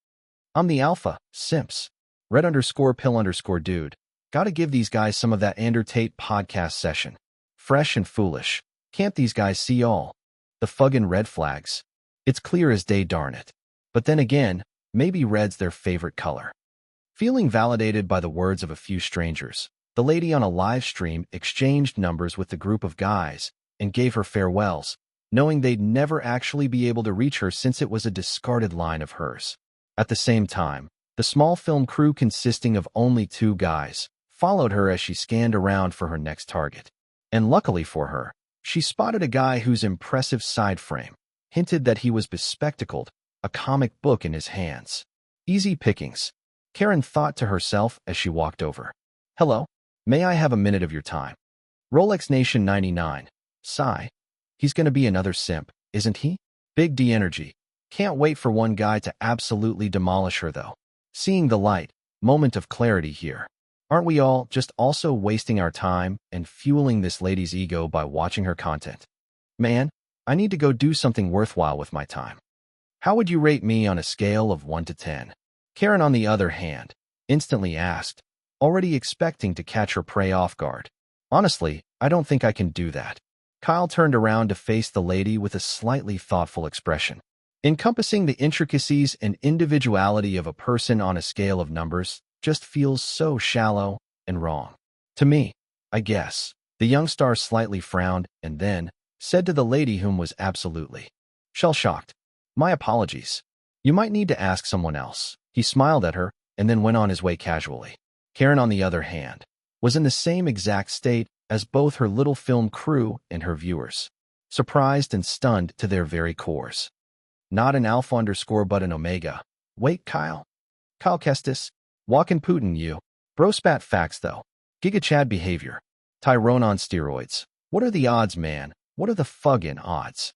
I'm the alpha, simps. Red_pill_dude. Gotta give these guys some of that Andrew Tate podcast session. Fresh and foolish. Can't these guys see all the fuggin' red flags? It's clear as day, darn it. But then again, maybe red's their favorite color. Feeling validated by the words of a few strangers, the lady on a live stream exchanged numbers with the group of guys and gave her farewells, knowing they'd never actually be able to reach her since it was a discarded line of hers. At the same time, the small film crew consisting of only 2 guys followed her as she scanned around for her next target. And luckily for her, she spotted a guy whose impressive side frame hinted that he was bespectacled, a comic book in his hands. Easy pickings, Karen thought to herself as she walked over. Hello, may I have a minute of your time? Rolex Nation 99. Sigh. He's gonna be another simp, isn't he? Big D energy. Can't wait for one guy to absolutely demolish her though. Seeing the light, Moment of clarity here. Aren't we all just also wasting our time and fueling this lady's ego by watching her content? Man, I need to go do something worthwhile with my time. How would you rate me on a scale of 1 to 10? Karen, on the other hand, instantly asked, already expecting to catch her prey off guard. Honestly, I don't think I can do that. Kyle turned around to face the lady with a slightly thoughtful expression. Encompassing the intricacies and individuality of a person on a scale of numbers just feels so shallow and wrong. To me, I guess. The young star slightly frowned and then said to the lady, whom was absolutely shell-shocked, "My apologies. You might need to ask someone else." He smiled at her and then went on his way casually. Karen, on the other hand, was in the same exact state as both her little film crew and her viewers, surprised and stunned to their very cores. Not an alpha underscore but an omega. Wait, Kyle Kestis. Walkin' Putin, you. Bro spat facts though. Giga Chad behavior. Tyrone on steroids. What are the odds, man? What are the fucking odds?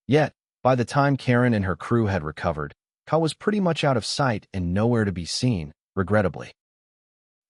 Yet, by the time Karen and her crew had recovered, Kyle was pretty much out of sight and nowhere to be seen, regrettably.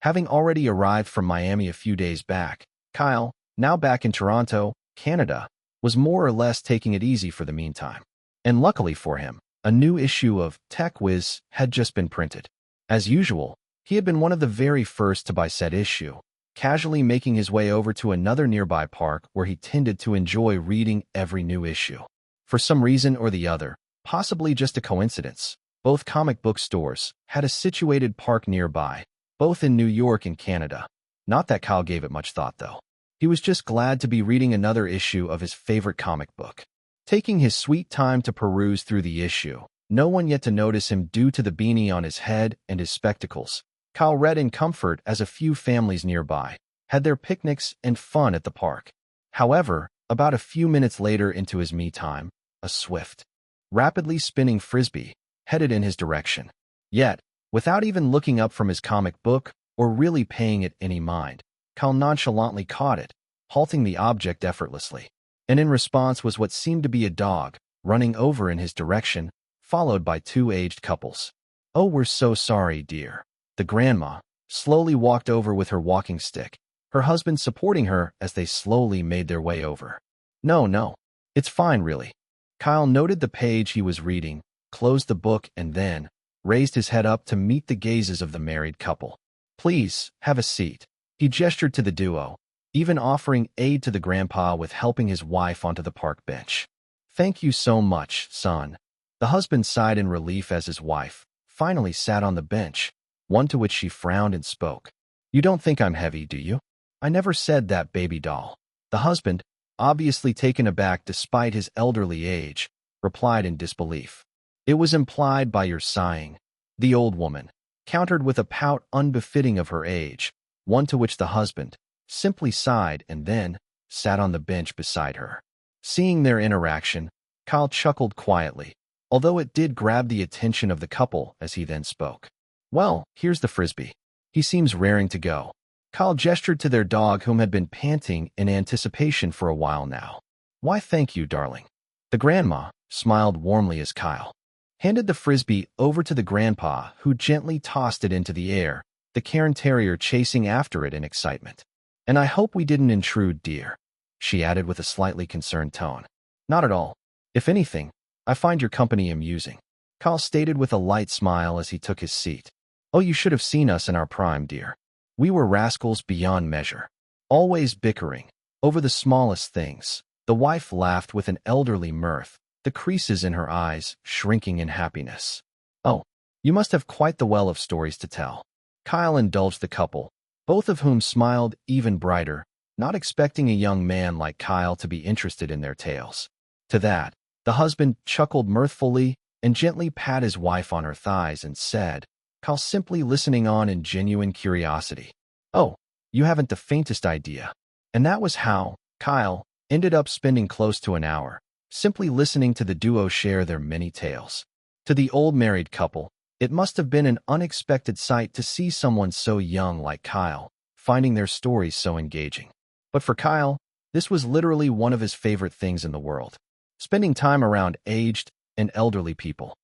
Having already arrived from Miami a few days back, Kyle, now back in Toronto, Canada, was more or less taking it easy for the meantime. And luckily for him, a new issue of Tech Whiz had just been printed. As usual, he had been one of the very first to buy said issue, casually making his way over to another nearby park where he tended to enjoy reading every new issue. For some reason or the other, possibly just a coincidence, both comic book stores had a situated park nearby, both in New York and Canada. Not that Kyle gave it much thought, though. He was just glad to be reading another issue of his favorite comic book. Taking his sweet time to peruse through the issue, no one yet to notice him due to the beanie on his head and his spectacles, Kyle read in comfort as a few families nearby had their picnics and fun at the park. However, about a few minutes later into his me time, a swift, rapidly spinning frisbee headed in his direction. Yet, without even looking up from his comic book or really paying it any mind, Kyle nonchalantly caught it, halting the object effortlessly. And in response was what seemed to be a dog, running over in his direction, followed by two aged couples. "Oh, we're so sorry, dear." The grandma slowly walked over with her walking stick, her husband supporting her as they slowly made their way over. No, it's fine, really." Kyle noted the page he was reading, closed the book, and then raised his head up to meet the gazes of the married couple. "Please, have a seat." He gestured to the duo, even offering aid to the grandpa with helping his wife onto the park bench. "Thank you so much, son." The husband sighed in relief as his wife finally sat on the bench, one to which she frowned and spoke. "You don't think I'm heavy, do you?" "I never said that, baby doll." The husband, obviously taken aback despite his elderly age, replied in disbelief. "It was implied by your sighing." The old woman countered with a pout unbefitting of her age, one to which the husband simply sighed and then sat on the bench beside her. Seeing their interaction, Kyle chuckled quietly, although it did grab the attention of the couple as he then spoke. "Well, here's the frisbee. He seems raring to go." Kyle gestured to their dog, whom had been panting in anticipation for a while now. "Why, thank you, darling." The grandma smiled warmly as Kyle handed the frisbee over to the grandpa, who gently tossed it into the air, the Cairn Terrier chasing after it in excitement. "And I hope we didn't intrude, dear," she added with a slightly concerned tone. "Not at all. If anything, I find your company amusing," Kyle stated with a light smile as he took his seat. "Oh, you should have seen us in our prime, dear. We were rascals beyond measure, always bickering over the smallest things." The wife laughed with an elderly mirth, the creases in her eyes shrinking in happiness. "Oh, you must have quite the well of stories to tell." Kyle indulged the couple, both of whom smiled even brighter, not expecting a young man like Kyle to be interested in their tales. To that, the husband chuckled mirthfully and gently pat his wife on her thighs and said, Kyle simply listening on in genuine curiosity, "Oh, you haven't the faintest idea." And that was how Kyle ended up spending close to an hour, simply listening to the duo share their many tales. To the old married couple, it must have been an unexpected sight to see someone so young like Kyle finding their stories so engaging. But for Kyle, this was literally one of his favorite things in the world, spending time around aged and elderly people.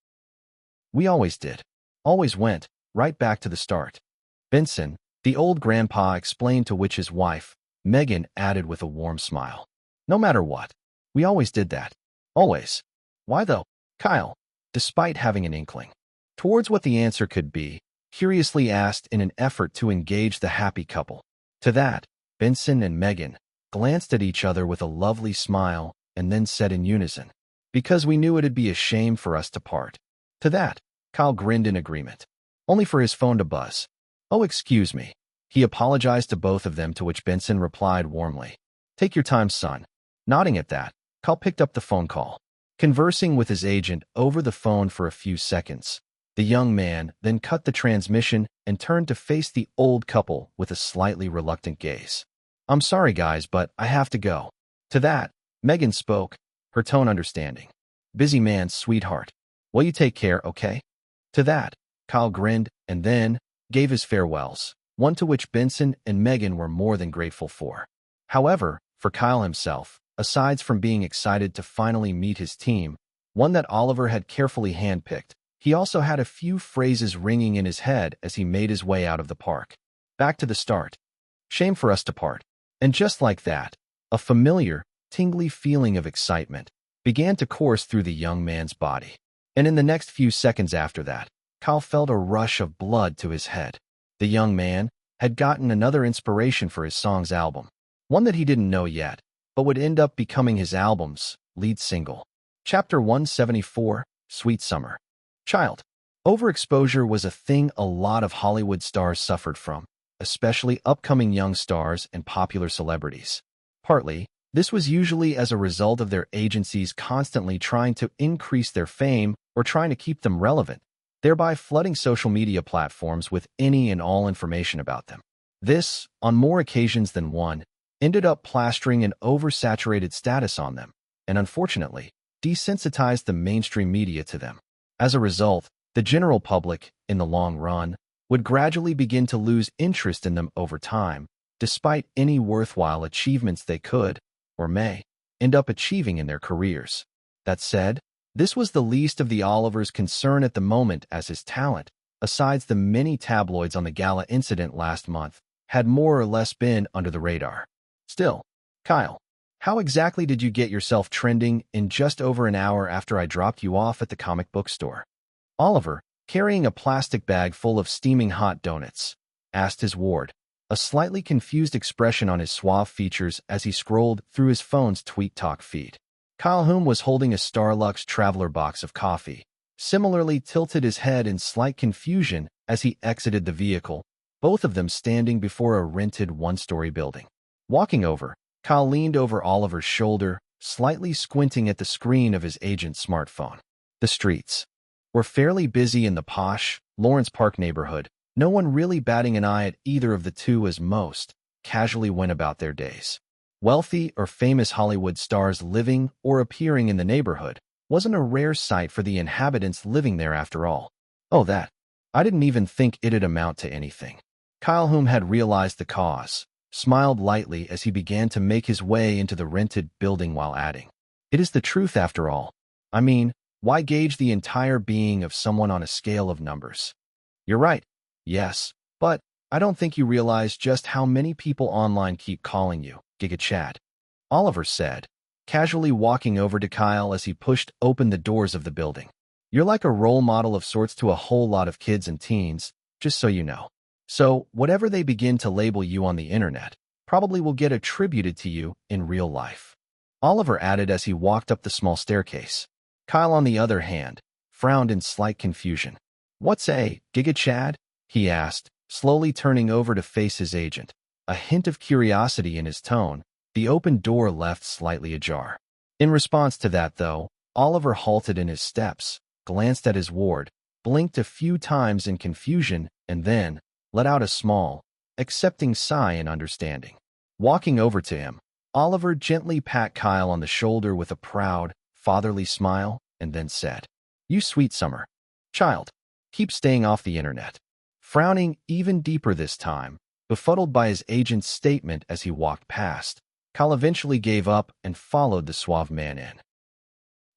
We always did. Always went right back to the start. Benson, the old grandpa explained, to which his wife, Megan, added with a warm smile. No matter what. We always did that. Always. Why though? Kyle, despite having an inkling towards what the answer could be, curiously asked in an effort to engage the happy couple. To that, Benson and Megan glanced at each other with a lovely smile and then said in unison, because we knew it'd be a shame for us to part. To that, Kyle grinned in agreement, only for his phone to buzz. Oh, excuse me. He apologized to both of them, to which Benson replied warmly, Take your time, son. Nodding at that, Kyle picked up the phone call. Conversing with his agent over the phone for a few seconds, the young man then cut the transmission and turned to face the old couple with a slightly reluctant gaze. I'm sorry, guys, but I have to go. To that, Megan spoke, her tone understanding. Busy man, sweetheart. Will you take care, okay? To that, Kyle grinned and then gave his farewells, one to which Benson and Megan were more than grateful for. However, for Kyle himself, aside from being excited to finally meet his team, one that Oliver had carefully handpicked, he also had a few phrases ringing in his head as he made his way out of the park. Back to the start. Shame for us to part. And just like that, a familiar, tingly feeling of excitement began to course through the young man's body. And in the next few seconds after that, Kyle felt a rush of blood to his head. The young man had gotten another inspiration for his song's album, one that he didn't know yet, but would end up becoming his album's lead single. Chapter 174, Sweet Summer. Child. Overexposure was a thing a lot of Hollywood stars suffered from, especially upcoming young stars and popular celebrities. Partly, this was usually as a result of their agencies constantly trying to increase their fame or trying to keep them relevant, thereby flooding social media platforms with any and all information about them. This, on more occasions than one, ended up plastering an oversaturated status on them, and unfortunately, desensitized the mainstream media to them. As a result, the general public, in the long run, would gradually begin to lose interest in them over time, despite any worthwhile achievements they could, or may, end up achieving in their careers. That said, this was the least of the Oliver's concern at the moment, as his talent, asides the many tabloids on the gala incident last month, had more or less been under the radar. Still, Kyle, how exactly did you get yourself trending in just over an hour after I dropped you off at the comic book store? Oliver, carrying a plastic bag full of steaming hot donuts, asked his ward, a slightly confused expression on his suave features as he scrolled through his phone's Tweet Talk feed. Kyle, whom was holding a Starbucks traveler box of coffee, similarly tilted his head in slight confusion as he exited the vehicle, both of them standing before a rented one-story building. Walking over, Kyle leaned over Oliver's shoulder, slightly squinting at the screen of his agent's smartphone. The streets were fairly busy in the posh Lawrence Park neighborhood, no one really batting an eye at either of the two as most casually went about their days. Wealthy or famous Hollywood stars living or appearing in the neighborhood wasn't a rare sight for the inhabitants living there after all. Oh, that. I didn't even think it'd amount to anything. Kyle, whom had realized the cause, smiled lightly as he began to make his way into the rented building while adding, It is the truth after all. I mean, why gauge the entire being of someone on a scale of numbers? You're right. Yes, but I don't think you realize just how many people online keep calling you Giga Chad. Oliver said, casually walking over to Kyle as he pushed open the doors of the building. You're like a role model of sorts to a whole lot of kids and teens, just so you know. So, whatever they begin to label you on the internet probably will get attributed to you in real life. Oliver added as he walked up the small staircase. Kyle, on the other hand, frowned in slight confusion. What's a Giga Chad? He asked, slowly turning over to face his agent, a hint of curiosity in his tone, the open door left slightly ajar. In response to that, though, Oliver halted in his steps, glanced at his ward, blinked a few times in confusion, and then let out a small, accepting sigh in understanding. Walking over to him, Oliver gently pat Kyle on the shoulder with a proud, fatherly smile, and then said, You sweet summer. Child, keep staying off the internet. Frowning even deeper this time, befuddled by his agent's statement as he walked past, Kyle eventually gave up and followed the suave man in.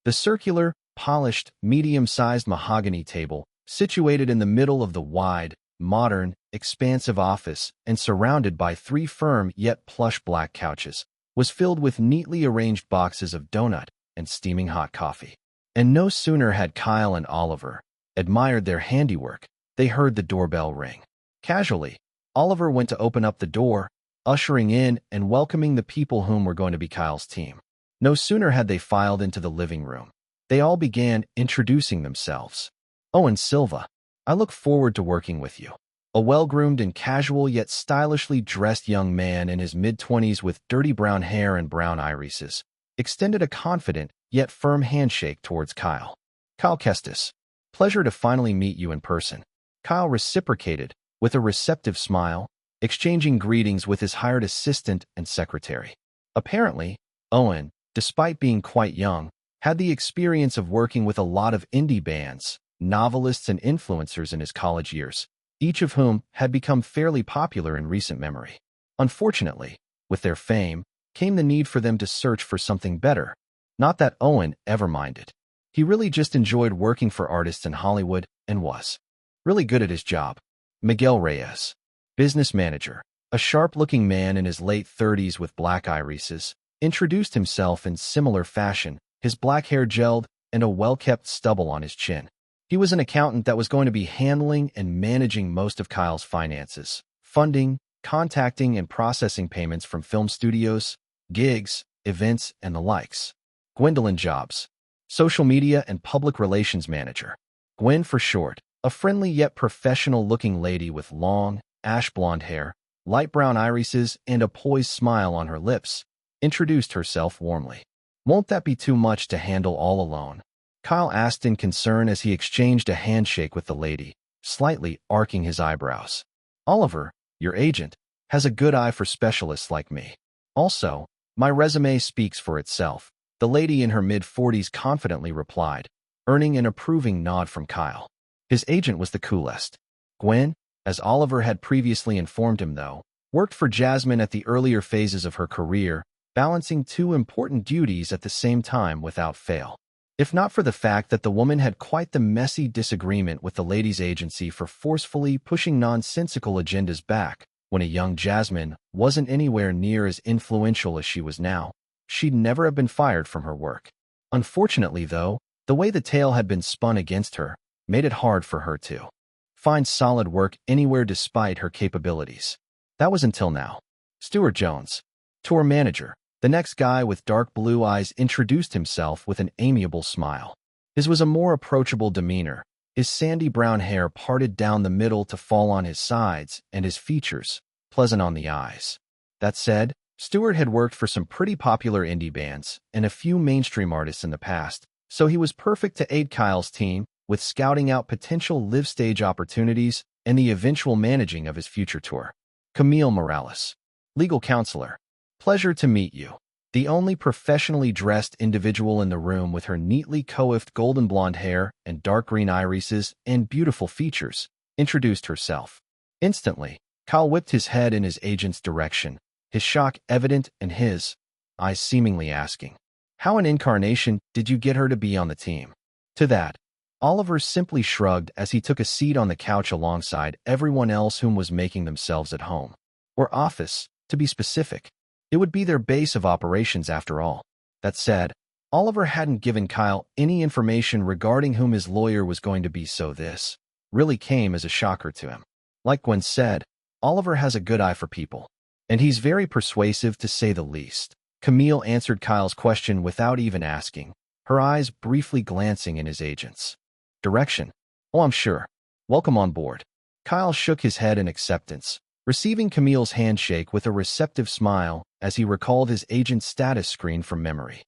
The circular, polished, medium-sized mahogany table, situated in the middle of the wide, modern, expansive office, and surrounded by 3 firm yet plush black couches, was filled with neatly arranged boxes of donut and steaming hot coffee. And no sooner had Kyle and Oliver admired their handiwork, they heard the doorbell ring. Casually, Oliver went to open up the door, ushering in and welcoming the people whom were going to be Kyle's team. No sooner had they filed into the living room, they all began introducing themselves. Owen Silva, I look forward to working with you. A well-groomed and casual yet stylishly dressed young man in his mid-20s with dirty brown hair and brown irises extended a confident yet firm handshake towards Kyle. Kyle Kestis, pleasure to finally meet you in person. Kyle reciprocated with a receptive smile, exchanging greetings with his hired assistant and secretary. Apparently, Owen, despite being quite young, had the experience of working with a lot of indie bands, novelists, and influencers in his college years, each of whom had become fairly popular in recent memory. Unfortunately, with their fame, came the need for them to search for something better. Not that Owen ever minded. He really just enjoyed working for artists in Hollywood and was really good at his job. Miguel Reyes, business manager, a sharp-looking man in his late 30s with black irises, introduced himself in similar fashion, his black hair gelled and a well-kept stubble on his chin. He was an accountant that was going to be handling and managing most of Kyle's finances, funding, contacting, and processing payments from film studios, gigs, events, and the likes. Gwendolyn Jobs, social media and public relations manager. Gwen for short, a friendly yet professional-looking lady with long, ash-blonde hair, light brown irises, and a poised smile on her lips, introduced herself warmly. Won't that be too much to handle all alone? Kyle asked in concern as he exchanged a handshake with the lady, slightly arcing his eyebrows. Oliver, your agent, has a good eye for specialists like me. Also, my resume speaks for itself, the lady in her mid-40s confidently replied, earning an approving nod from Kyle. His agent was the coolest. Gwen, as Oliver had previously informed him though, worked for Jasmine at the earlier phases of her career, balancing 2 important duties at the same time without fail. If not for the fact that the woman had quite the messy disagreement with the lady's agency for forcefully pushing nonsensical agendas back when a young Jasmine wasn't anywhere near as influential as she was now, she'd never have been fired from her work. Unfortunately, though, the way the tale had been spun against her made it hard for her to find solid work anywhere despite her capabilities. That was until now. Stuart Jones, tour manager, the next guy with dark blue eyes, introduced himself with an amiable smile. His was a more approachable demeanor, his sandy brown hair parted down the middle to fall on his sides, and his features pleasant on the eyes. That said, Stuart had worked for some pretty popular indie bands and a few mainstream artists in the past, so he was perfect to aid Kyle's team with scouting out potential live-stage opportunities and the eventual managing of his future tour. Camille Morales, legal counselor. Pleasure to meet you. The only professionally dressed individual in the room with her neatly coiffed golden blonde hair and dark green irises and beautiful features, introduced herself. Instantly, Kyle whipped his head in his agent's direction, his shock evident and his eyes seemingly asking, how in incarnation did you get her to be on the team? To that, Oliver simply shrugged as he took a seat on the couch alongside everyone else whom was making themselves at home. Or office, to be specific. It would be their base of operations after all. That said, Oliver hadn't given Kyle any information regarding whom his lawyer was going to be, so this really came as a shocker to him. Like Gwen said, Oliver has a good eye for people, and he's very persuasive to say the least. Camille answered Kyle's question without even asking, her eyes briefly glancing in his agent's direction. Oh, I'm sure. Welcome on board. Kyle shook his head in acceptance, receiving Camille's handshake with a receptive smile as he recalled his agent's status screen from memory.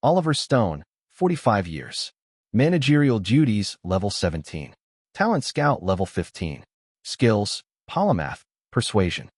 Oliver Stone, 45 years. Managerial duties, level 17. Talent Scout, level 15. Skills, polymath, persuasion.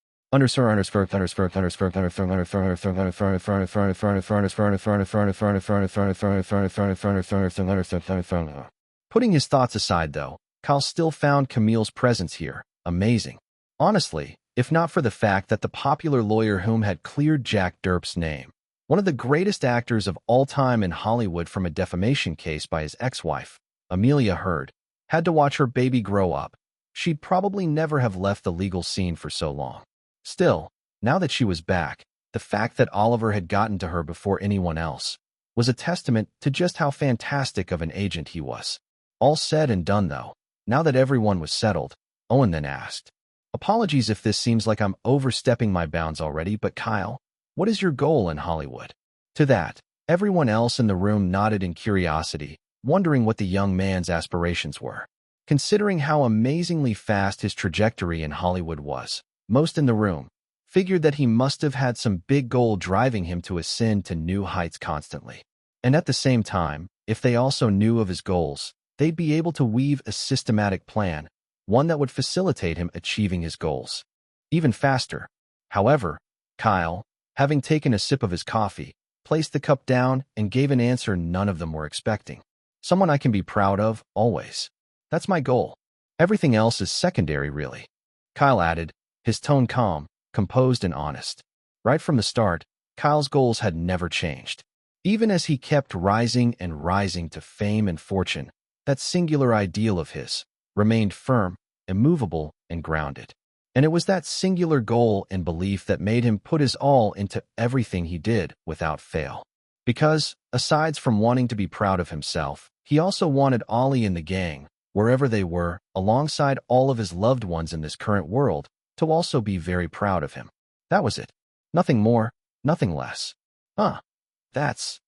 Putting his thoughts aside, though, Kyle still found Camille's presence here amazing. Honestly, if not for the fact that the popular lawyer whom had cleared Jack Derp's name one of the greatest actors of all time in Hollywood from a defamation case by his ex-wife, Amelia Heard, had to watch her baby grow up. She'd probably never have left the legal scene for so long. Still, now that she was back, the fact that Oliver had gotten to her before anyone else was a testament to just how fantastic of an agent he was. All said and done, though, now that everyone was settled, Owen then asked, "Apologies if this seems like I'm overstepping my bounds already, but Kyle, what is your goal in Hollywood?" To that, everyone else in the room nodded in curiosity, wondering what the young man's aspirations were. Considering how amazingly fast his trajectory in Hollywood was, most in the room figured that he must have had some big goal driving him to ascend to new heights constantly. And at the same time, if they also knew of his goals, they'd be able to weave a systematic plan, one that would facilitate him achieving his goals even faster. However, Kyle, having taken a sip of his coffee, placed the cup down and gave an answer none of them were expecting. "Someone I can be proud of, always. That's my goal. Everything else is secondary, really," Kyle added, his tone calm, composed and honest. Right from the start, Kyle's goals had never changed. Even as he kept rising and rising to fame and fortune, that singular ideal of his remained firm, immovable, and grounded. And it was that singular goal and belief that made him put his all into everything he did without fail. Because, aside from wanting to be proud of himself, he also wanted Ollie and the gang, wherever they were, alongside all of his loved ones in this current world, to also be very proud of him. That was it. Nothing more, nothing less. That's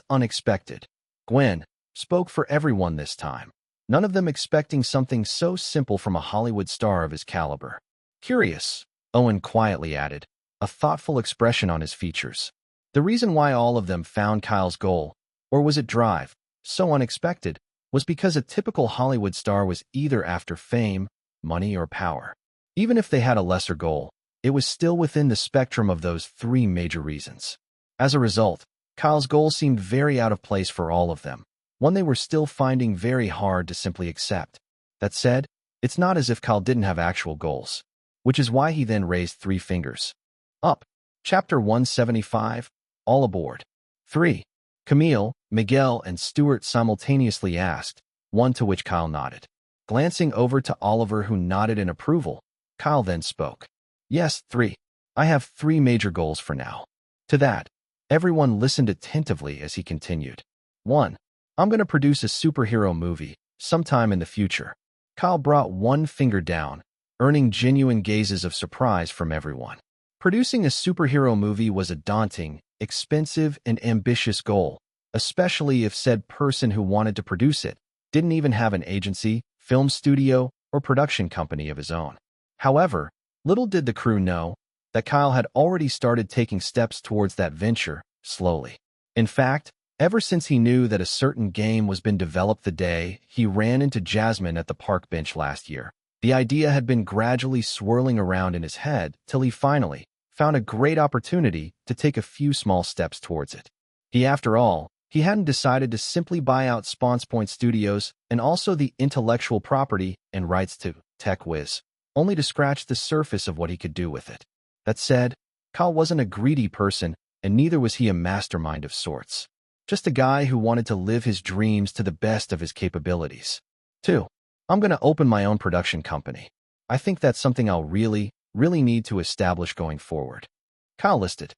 unexpected. Gwen spoke for everyone this time, none of them expecting something so simple from a Hollywood star of his caliber. "Curious," Owen quietly added, a thoughtful expression on his features. The reason why all of them found Kyle's goal, or was it drive, so unexpected, was because a typical Hollywood star was either after fame, money, or power. Even if they had a lesser goal, it was still within the spectrum of those three major reasons. As a result, Kyle's goal seemed very out of place for all of them, one they were still finding very hard to simply accept. That said, it's not as if Kyle didn't have actual goals, which is why he then raised 3 fingers. Up. Chapter 175, All Aboard. 3. Camille, Miguel, and Stuart simultaneously asked, one to which Kyle nodded. Glancing over to Oliver, who nodded in approval, Kyle then spoke. "Yes, 3. I have 3 major goals for now." To that, everyone listened attentively as he continued. 1. I'm going to produce a superhero movie sometime in the future. Kyle brought 1 finger down, earning genuine gazes of surprise from everyone. Producing a superhero movie was a daunting, expensive, and ambitious goal, especially if said person who wanted to produce it didn't even have an agency, film studio, or production company of his own. However, little did the crew know that Kyle had already started taking steps towards that venture, slowly. In fact, ever since he knew that a certain game was being developed the day he ran into Jasmine at the park bench last year, the idea had been gradually swirling around in his head till he finally found a great opportunity to take a few small steps towards it. After all, he hadn't decided to simply buy out SpawnPoint Studios and also the intellectual property and rights to Tech Wiz, only to scratch the surface of what he could do with it. That said, Kyle wasn't a greedy person, and neither was he a mastermind of sorts. Just a guy who wanted to live his dreams to the best of his capabilities. 2. I'm going to open my own production company. I think that's something I'll really need to establish going forward. Kyle listed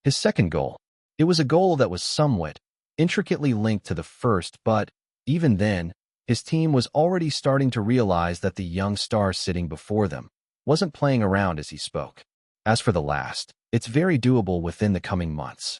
his second goal. It was a goal that was somewhat intricately linked to the first, but even then, his team was already starting to realize that the young star sitting before them wasn't playing around as he spoke. As for the last, it's very doable within the coming months.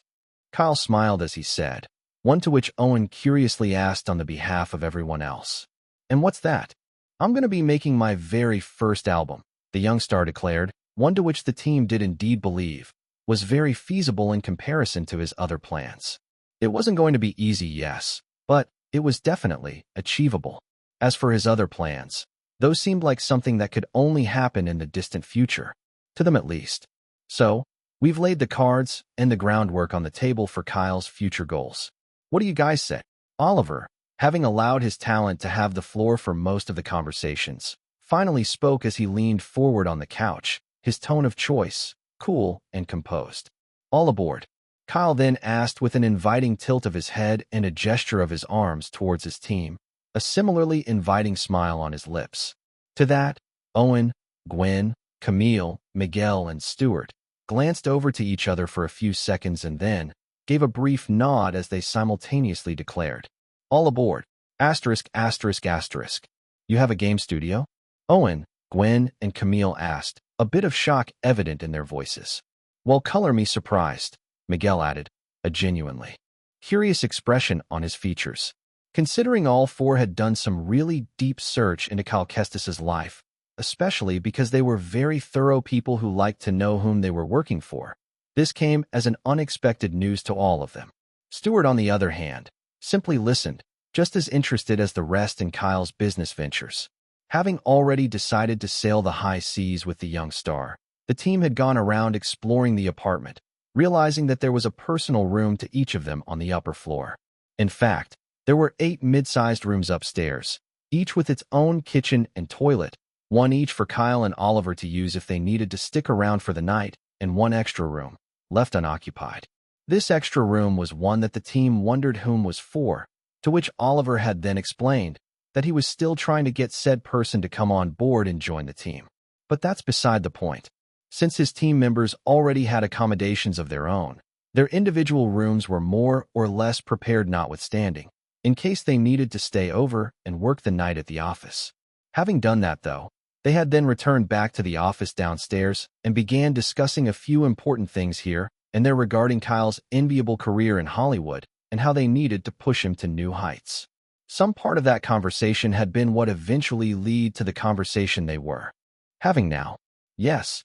Kyle smiled as he said, one to which Owen curiously asked on the behalf of everyone else. "And what's that?" "I'm going to be making my very first album," the young star declared, one to which the team did indeed believe was very feasible in comparison to his other plans. It wasn't going to be easy, yes, but it was definitely achievable. As for his other plans, those seemed like something that could only happen in the distant future, to them at least. So, we've laid the cards and the groundwork on the table for Kyle's future goals. What do you guys say? Oliver, having allowed his talent to have the floor for most of the conversations, finally spoke as he leaned forward on the couch, his tone of choice, cool and composed. "All aboard. Kyle then asked with an inviting tilt of his head and a gesture of his arms towards his team, a similarly inviting smile on his lips. To that, Owen, Gwen, Camille, Miguel, and Stuart glanced over to each other for a few seconds and then gave a brief nod as they simultaneously declared, "All aboard! Asterisk, asterisk, asterisk. You have a game studio?" Owen, Gwen, and Camille asked, a bit of shock evident in their voices. "Well, color me surprised," Miguel added, a genuinely curious expression on his features. Considering all four had done some really deep search into Kyle Kestis's life, especially because they were very thorough people who liked to know whom they were working for, this came as an unexpected news to all of them. Stuart, on the other hand, simply listened, just as interested as the rest in Kyle's business ventures. Having already decided to sail the high seas with the young star, the team had gone around exploring the apartment, realizing that there was a personal room to each of them on the upper floor. In fact, there were 8 mid-sized rooms upstairs, each with its own kitchen and toilet, one each for Kyle and Oliver to use if they needed to stick around for the night, and one extra room, left unoccupied. This extra room was one that the team wondered whom was for, to which Oliver had then explained that he was still trying to get said person to come on board and join the team. But that's beside the point. Since his team members already had accommodations of their own, their individual rooms were more or less prepared notwithstanding, in case they needed to stay over and work the night at the office. Having done that, though, they had then returned back to the office downstairs and began discussing a few important things here and there regarding Kyle's enviable career in Hollywood and how they needed to push him to new heights. Some part of that conversation had been what eventually led to the conversation they were having now. "Yes,"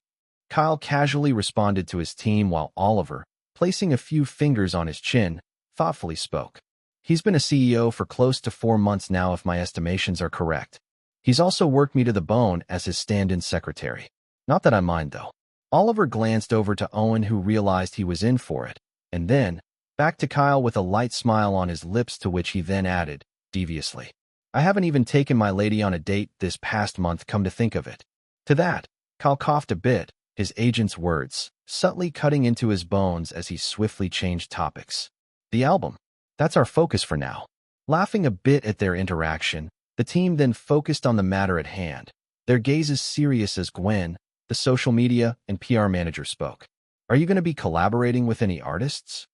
Kyle casually responded to his team while Oliver, placing a few fingers on his chin, thoughtfully spoke. "He's been a CEO for close to 4 months now if my estimations are correct. He's also worked me to the bone as his stand-in secretary. Not that I mind, though." Oliver glanced over to Owen, who realized he was in for it, and then back to Kyle with a light smile on his lips, to which he then added, deviously, "I haven't even taken my lady on a date this past month, come to think of it." To that, Kyle coughed a bit, his agent's words subtly cutting into his bones as he swiftly changed topics. "The album. That's our focus for now." Laughing a bit at their interaction, the team then focused on the matter at hand, their gazes serious as Gwen, the social media and PR manager, spoke. "Are you going to be collaborating with any artists?"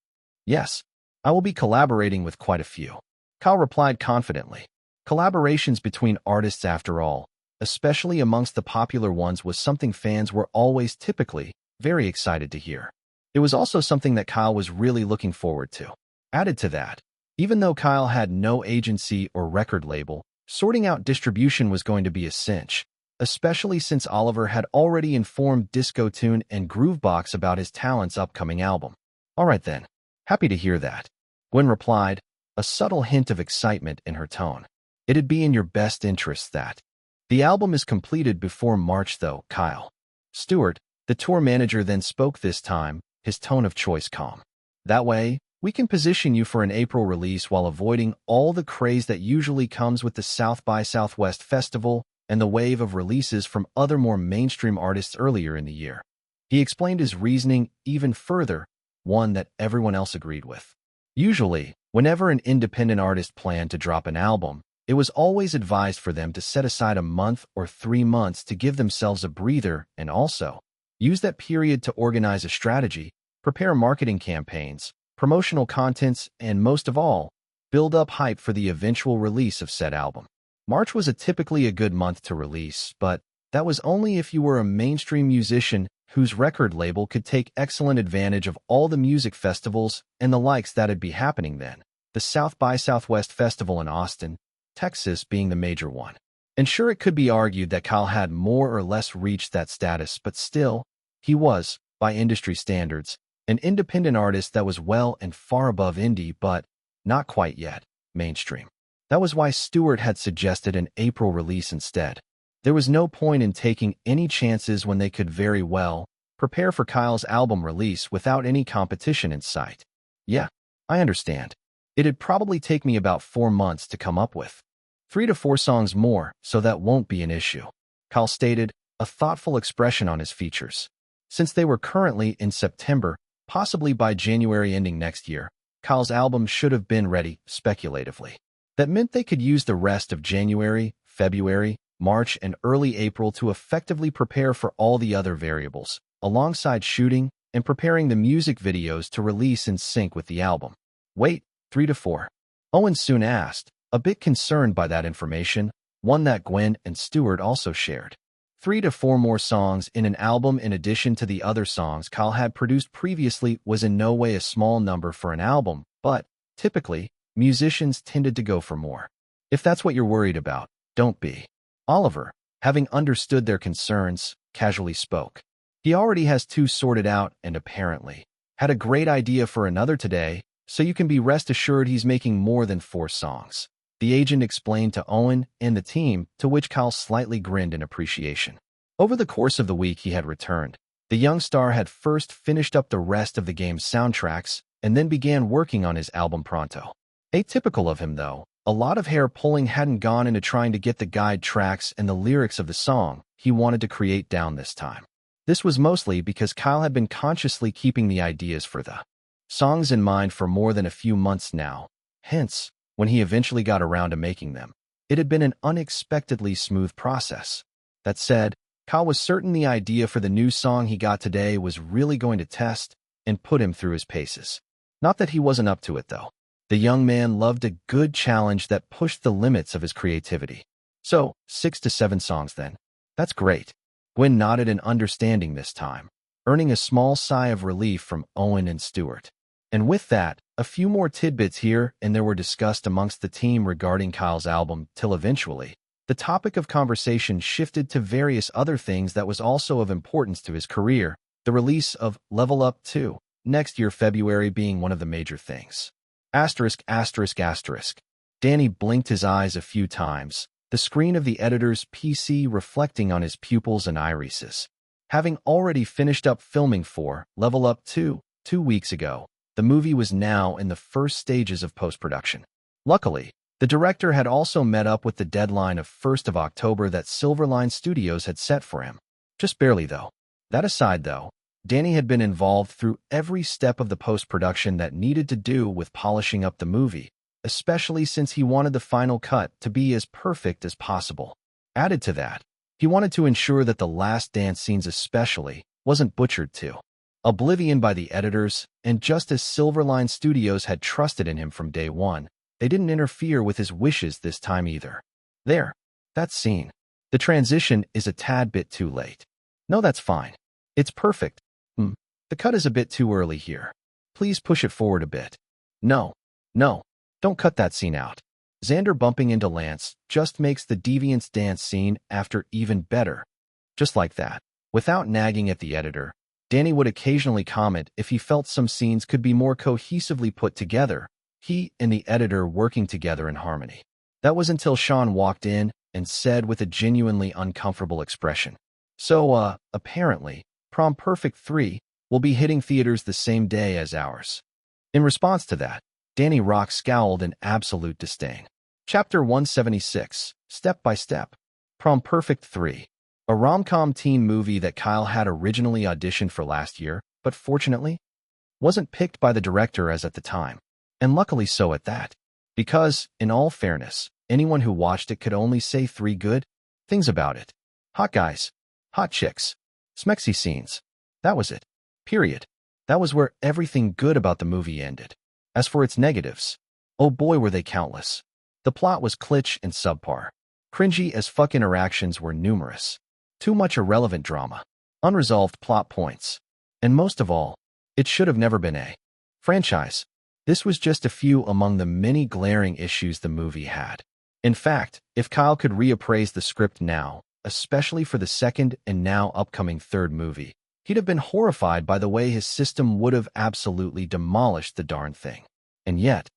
"Yes, I will be collaborating with quite a few," Kyle replied confidently. Collaborations between artists, after all, especially amongst the popular ones, was something fans were always typically very excited to hear. It was also something that Kyle was really looking forward to. Added to that, even though Kyle had no agency or record label, sorting out distribution was going to be a cinch, especially since Oliver had already informed Disco Tune and Groovebox about his talent's upcoming album. "All right then, happy to hear that," Gwen replied, a subtle hint of excitement in her tone. "It'd be in your best interest that the album is completed before March, though, Kyle." Stuart, the tour manager, then spoke, this time, his tone of choice calm. "That way, we can position you for an April release while avoiding all the craze that usually comes with the South by Southwest Festival and the wave of releases from other more mainstream artists earlier in the year." He explained his reasoning even further, one that everyone else agreed with. Usually, whenever an independent artist planned to drop an album, it was always advised for them to set aside a month or 3 months to give themselves a breather and also use that period to organize a strategy, prepare marketing campaigns, promotional contents, and most of all, build up hype for the eventual release of said album. March was typically a good month to release, but that was only if you were a mainstream musician whose record label could take excellent advantage of all the music festivals and the likes that'd be happening then, the South by Southwest Festival in Austin, Texas being the major one. And sure, it could be argued that Kyle had more or less reached that status, but still, he was, by industry standards, an independent artist that was well and far above indie, but not quite yet mainstream. That was why Stuart had suggested an April release instead. There was no point in taking any chances when they could very well prepare for Kyle's album release without any competition in sight. "Yeah, I understand. It'd probably take me about 4 months to come up with 3 to 4 songs more, so that won't be an issue," Kyle stated, a thoughtful expression on his features. Since they were currently in September, possibly by January ending next year. Kyle's album should have been ready, speculatively. That meant they could use the rest of January, February, March, and early April to effectively prepare for all the other variables, alongside shooting and preparing the music videos to release in sync with the album. Wait, 3 to 4. Owen soon asked, a bit concerned by that information, one that Gwen and Stewart also shared. 3 to 4 more songs in an album in addition to the other songs Kyle had produced previously was in no way a small number for an album, but, typically, musicians tended to go for more. If that's what you're worried about, don't be. Oliver, having understood their concerns, casually spoke. He already has 2 sorted out and apparently had a great idea for another today, so you can be rest assured he's making more than 4 songs. The agent explained to Owen and the team, to which Kyle slightly grinned in appreciation. Over the course of the week he had returned, the young star had first finished up the rest of the game's soundtracks and then began working on his album pronto. Atypical of him, though, a lot of hair pulling hadn't gone into trying to get the guide tracks and the lyrics of the song he wanted to create down this time. This was mostly because Kyle had been consciously keeping the ideas for the songs in mind for more than a few months now. Hence, when he eventually got around to making them, it had been an unexpectedly smooth process. That said, Kyle was certain the idea for the new song he got today was really going to test and put him through his paces. Not that he wasn't up to it, though. The young man loved a good challenge that pushed the limits of his creativity. So, 6 to 7 songs then. That's great. Gwen nodded in understanding this time, earning a small sigh of relief from Owen and Stewart. And with that, a few more tidbits here and there were discussed amongst the team regarding Kyle's album, till eventually, the topic of conversation shifted to various other things that was also of importance to his career, the release of Level Up 2, next year February being one of the major things. Asterisk, asterisk, asterisk. Danny blinked his eyes a few times, the screen of the editor's PC reflecting on his pupils and irises. Having already finished up filming for Level Up 2 2 weeks ago, the movie was now in the first stages of post-production. Luckily, the director had also met up with the deadline of 1st of October that Silverline Studios had set for him. Just barely, though. That aside, though, Danny had been involved through every step of the post-production that needed to do with polishing up the movie, especially since he wanted the final cut to be as perfect as possible. Added to that, he wanted to ensure that the last dance scenes especially wasn't butchered to oblivion by the editors, and just as Silverline Studios had trusted in him from day one, they didn't interfere with his wishes this time either. There. That scene. The transition is a tad bit too late. No, that's fine. It's perfect. The cut is a bit too early here. Please push it forward a bit. No. Don't cut that scene out. Xander bumping into Lance just makes the Deviants dance scene after even better. Just like that. Without nagging at the editor, Danny would occasionally comment if he felt some scenes could be more cohesively put together, he and the editor working together in harmony. That was until Sean walked in and said with a genuinely uncomfortable expression, "So, apparently, Prom Perfect 3 will be hitting theaters the same day as ours." In response to that, Danny Rock scowled in absolute disdain. Chapter 176, Step by Step. Prom Perfect 3. A rom-com teen movie that Kyle had originally auditioned for last year, but fortunately, wasn't picked by the director as at the time. And luckily so at that. Because, in all fairness, anyone who watched it could only say 3 good things about it. Hot guys. Hot chicks. Smexy scenes. That was it. Period. That was where everything good about the movie ended. As for its negatives, oh boy were they countless. The plot was kitsch and subpar. Cringy as fuck interactions were numerous. Too much irrelevant drama. Unresolved plot points. And most of all, it should have never been a franchise. This was just a few among the many glaring issues the movie had. In fact, if Kyle could reappraise the script now, especially for the second and now upcoming third movie, he'd have been horrified by the way his system would have absolutely demolished the darn thing. And yet,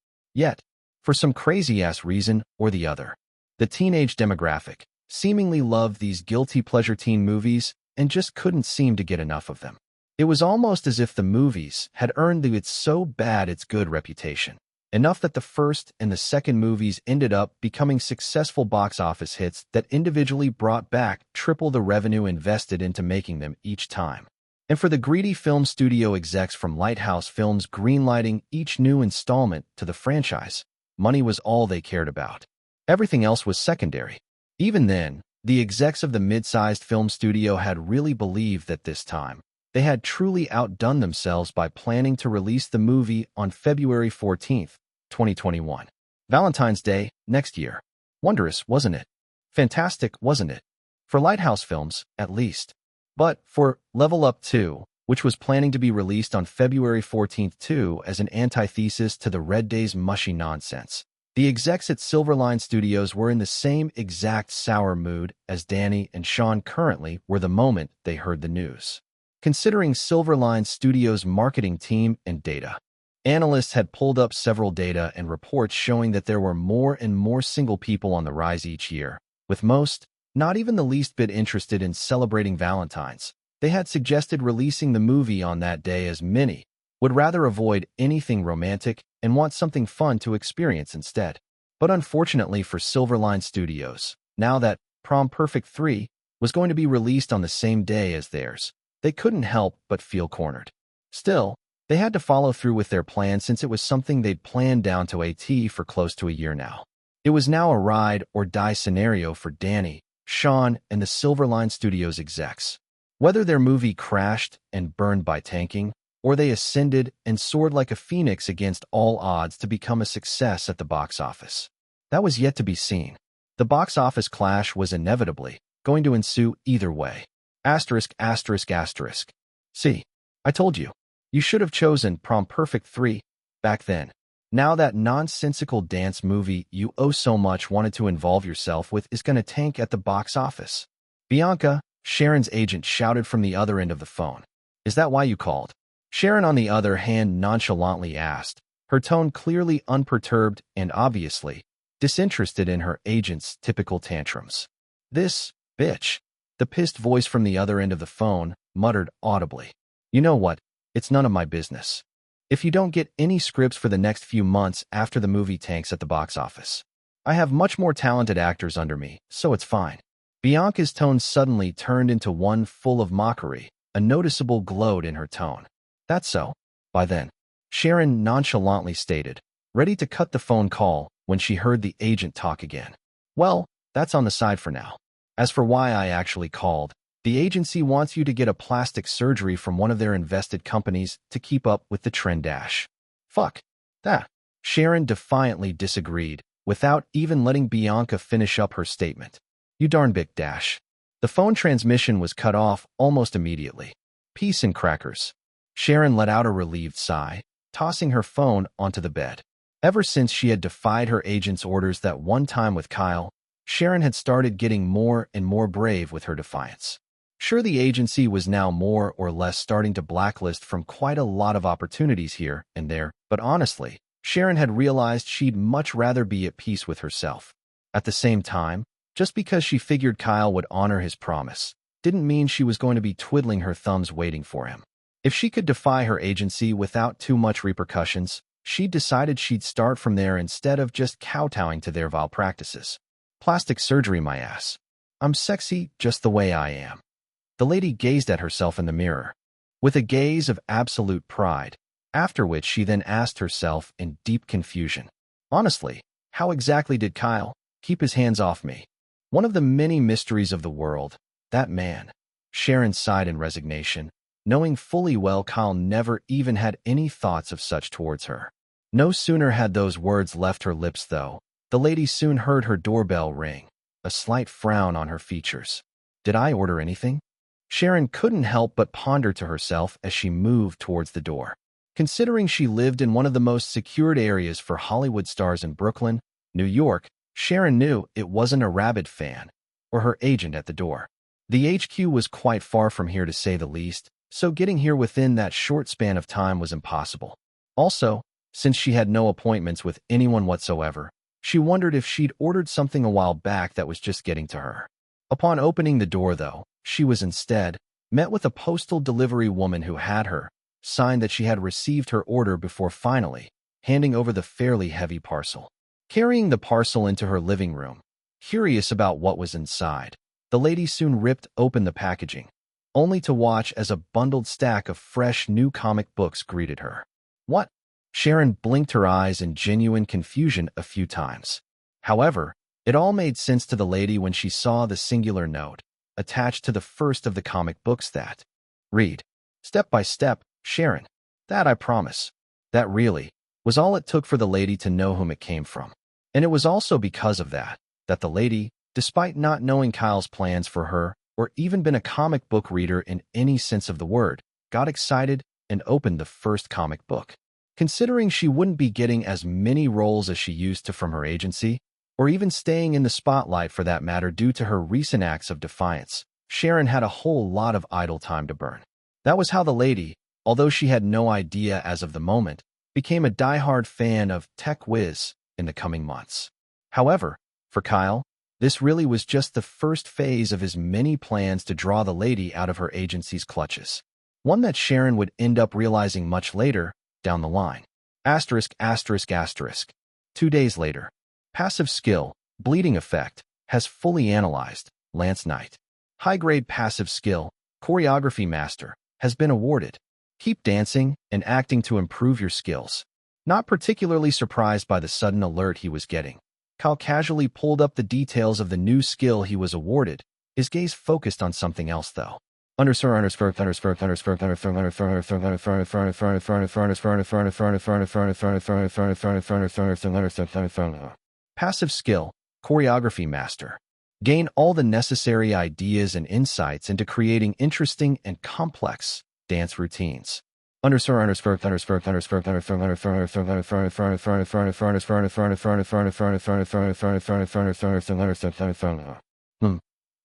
for some crazy-ass reason or the other, the teenage demographic seemingly loved these guilty pleasure teen movies and just couldn't seem to get enough of them. It was almost as if the movies had earned the "it's so bad it's good" reputation, enough that the first and the second movies ended up becoming successful box office hits that individually brought back triple the revenue invested into making them each time. And for the greedy film studio execs from Lighthouse Films greenlighting each new installment to the franchise, money was all they cared about. Everything else was secondary. Even then, the execs of the mid-sized film studio had really believed that this time, they had truly outdone themselves by planning to release the movie on February 14th, 2021. Valentine's Day, next year. Wondrous, wasn't it? Fantastic, wasn't it? For Lighthouse Films, at least. But for Level Up 2, which was planning to be released on February 14th too as an antithesis to the Red Day's mushy nonsense, the execs at Silverline Studios were in the same exact sour mood as Danny and Sean currently were the moment they heard the news. Considering Silverline Studios' marketing team and data, analysts had pulled up several data and reports showing that there were more and more single people on the rise each year, with most not even the least bit interested in celebrating Valentine's. They had suggested releasing the movie on that day as many would rather avoid anything romantic and want something fun to experience instead. But unfortunately for Silverline Studios, now that Prom Perfect 3 was going to be released on the same day as theirs, they couldn't help but feel cornered. Still, they had to follow through with their plan since it was something they'd planned down to a T for close to a year now. It was now a ride or die scenario for Danny, Sean, and the Silverline Studios execs. Whether their movie crashed and burned by tanking, or they ascended and soared like a phoenix against all odds to become a success at the box office. That was yet to be seen. The box office clash was inevitably going to ensue either way. Asterisk, asterisk, asterisk. See, I told you. You should have chosen Prom Perfect 3 back then. Now that nonsensical dance movie you oh so much wanted to involve yourself with is going to tank at the box office. Bianca, Sharon's agent, shouted from the other end of the phone. Is that why you called? Sharon, on the other hand, nonchalantly asked, her tone clearly unperturbed and obviously disinterested in her agent's typical tantrums. This bitch, the pissed voice from the other end of the phone muttered audibly. You know what? It's none of my business. If you don't get any scripts for the next few months after the movie tanks at the box office, I have much more talented actors under me, so it's fine. Bianca's tone suddenly turned into one full of mockery, a noticeable gloat in her tone. That's so. By then, Sharon nonchalantly stated, ready to cut the phone call when she heard the agent talk again. Well, that's on the side for now. As for why I actually called, the agency wants you to get a plastic surgery from one of their invested companies to keep up with the trend dash. Fuck that. Sharon defiantly disagreed, without even letting Bianca finish up her statement. You darn big dash. The phone transmission was cut off almost immediately. Peace and crackers. Sharon let out a relieved sigh, tossing her phone onto the bed. Ever since she had defied her agent's orders that one time with Kyle, Sharon had started getting more and more brave with her defiance. Sure, the agency was now more or less starting to blacklist from quite a lot of opportunities here and there, but honestly, Sharon had realized she'd much rather be at peace with herself. At the same time, just because she figured Kyle would honor his promise, didn't mean she was going to be twiddling her thumbs waiting for him. If she could defy her agency without too much repercussions, she decided she'd start from there instead of just kowtowing to their vile practices. Plastic surgery, my ass. I'm sexy just the way I am. The lady gazed at herself in the mirror, with a gaze of absolute pride, after which she then asked herself in deep confusion, honestly, how exactly did Kyle keep his hands off me? One of the many mysteries of the world, that man. Sharon sighed in resignation, knowing fully well Kyle never even had any thoughts of such towards her. No sooner had those words left her lips, though, the lady soon heard her doorbell ring, a slight frown on her features. Did I order anything? Sharon couldn't help but ponder to herself as she moved towards the door. Considering she lived in one of the most secured areas for Hollywood stars in Brooklyn, New York, Sharon knew it wasn't a rabid fan or her agent at the door. The HQ was quite far from here to say the least, so getting here within that short span of time was impossible. Also, since she had no appointments with anyone whatsoever, she wondered if she'd ordered something a while back that was just getting to her. Upon opening the door, though, she was instead met with a postal delivery woman who had her sign that she had received her order before finally handing over the fairly heavy parcel. Carrying the parcel into her living room, curious about what was inside, the lady soon ripped open the packaging. only to watch as a bundled stack of fresh new comic books greeted her. What? Sharon blinked her eyes in genuine confusion a few times. However, it all made sense to the lady when she saw the singular note attached to the first of the comic books that read, "Step by step, Sharon. That I promise." That really was all it took for the lady to know whom it came from. And it was also because of that the lady, despite not knowing Kyle's plans for her or even been a comic book reader in any sense of the word, got excited and opened the first comic book. Considering she wouldn't be getting as many roles as she used to from her agency, or even staying in the spotlight for that matter due to her recent acts of defiance, Sharon had a whole lot of idle time to burn. That was how the lady, although she had no idea as of the moment, became a diehard fan of Tech Whiz in the coming months. However, for Kyle, this really was just the first phase of his many plans to draw the lady out of her agency's clutches. One that Sharon would end up realizing much later down the line. Asterisk, asterisk, asterisk. 2 days later. Passive skill, bleeding effect, has fully analyzed. Lance Knight. High-grade passive skill, choreography master, has been awarded. Keep dancing and acting to improve your skills. Not particularly surprised by the sudden alert he was getting, Kyle casually pulled up the details of the new skill he was awarded, his gaze focused on something else though. Passive skill, choreography master. Gain all the necessary ideas and insights into creating interesting and complex dance routines.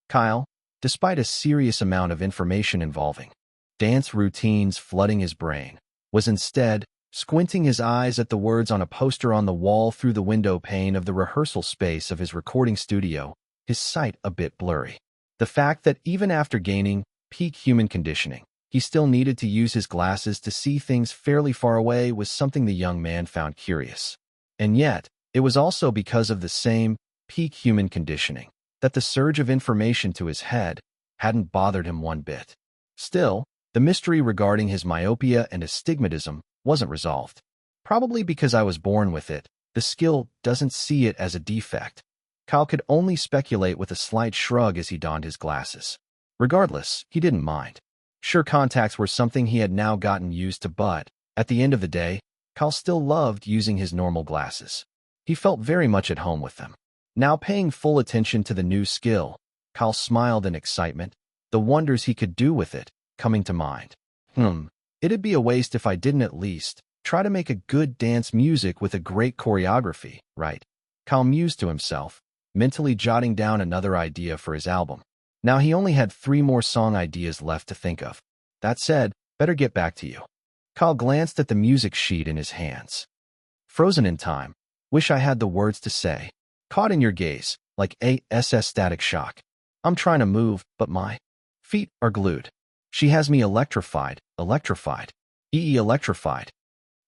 Kyle, despite a serious amount of information involving dance routines flooding his brain, was instead squinting his eyes at the words on a poster on the wall through the window pane of the rehearsal space of his recording studio, his sight a bit blurry. The fact that even after gaining peak human conditioning, he still needed to use his glasses to see things fairly far away was something the young man found curious. And yet, it was also because of the same peak human conditioning that the surge of information to his head hadn't bothered him one bit. Still, the mystery regarding his myopia and astigmatism wasn't resolved. Probably because I was born with it, the skill doesn't see it as a defect. Kyle could only speculate with a slight shrug as he donned his glasses. Regardless, he didn't mind. Sure, contacts were something he had now gotten used to, but at the end of the day, Kyle still loved using his normal glasses. He felt very much at home with them. Now paying full attention to the new skill, Kyle smiled in excitement, the wonders he could do with it coming to mind. It'd be a waste if I didn't at least try to make a good dance music with a great choreography, right? Kyle mused to himself, mentally jotting down another idea for his album. Now he only had 3 more song ideas left to think of. That said, better get back to you. Kyle glanced at the music sheet in his hands. Frozen in time. Wish I had the words to say. Caught in your gaze, like ASS Static Shock. I'm trying to move, but my feet are glued. She has me electrified, electrified. Electrified.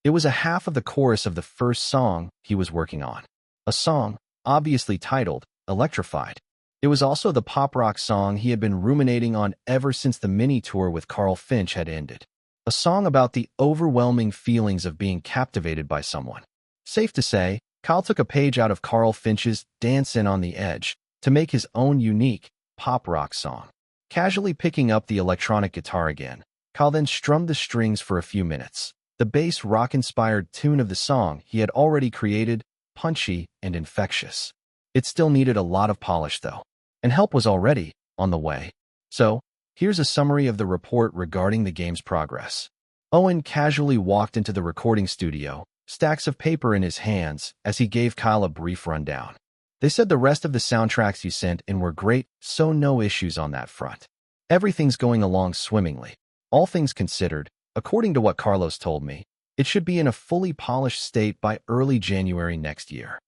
It was a half of the chorus of the first song he was working on. A song, obviously titled Electrified. It was also the pop rock song he had been ruminating on ever since the mini-tour with Carl Finch had ended. A song about the overwhelming feelings of being captivated by someone. Safe to say, Kyle took a page out of Carl Finch's Dancin' on the Edge to make his own unique pop rock song. Casually picking up the electronic guitar again, Kyle then strummed the strings for a few minutes. The bass rock-inspired tune of the song he had already created, punchy and infectious. It still needed a lot of polish though, and help was already on the way. So, here's a summary of the report regarding the game's progress. Owen casually walked into the recording studio, stacks of paper in his hands, as he gave Kyle a brief rundown. They said the rest of the soundtracks you sent in were great, so no issues on that front. Everything's going along swimmingly. All things considered, according to what Carlos told me, it should be in a fully polished state by early January next year.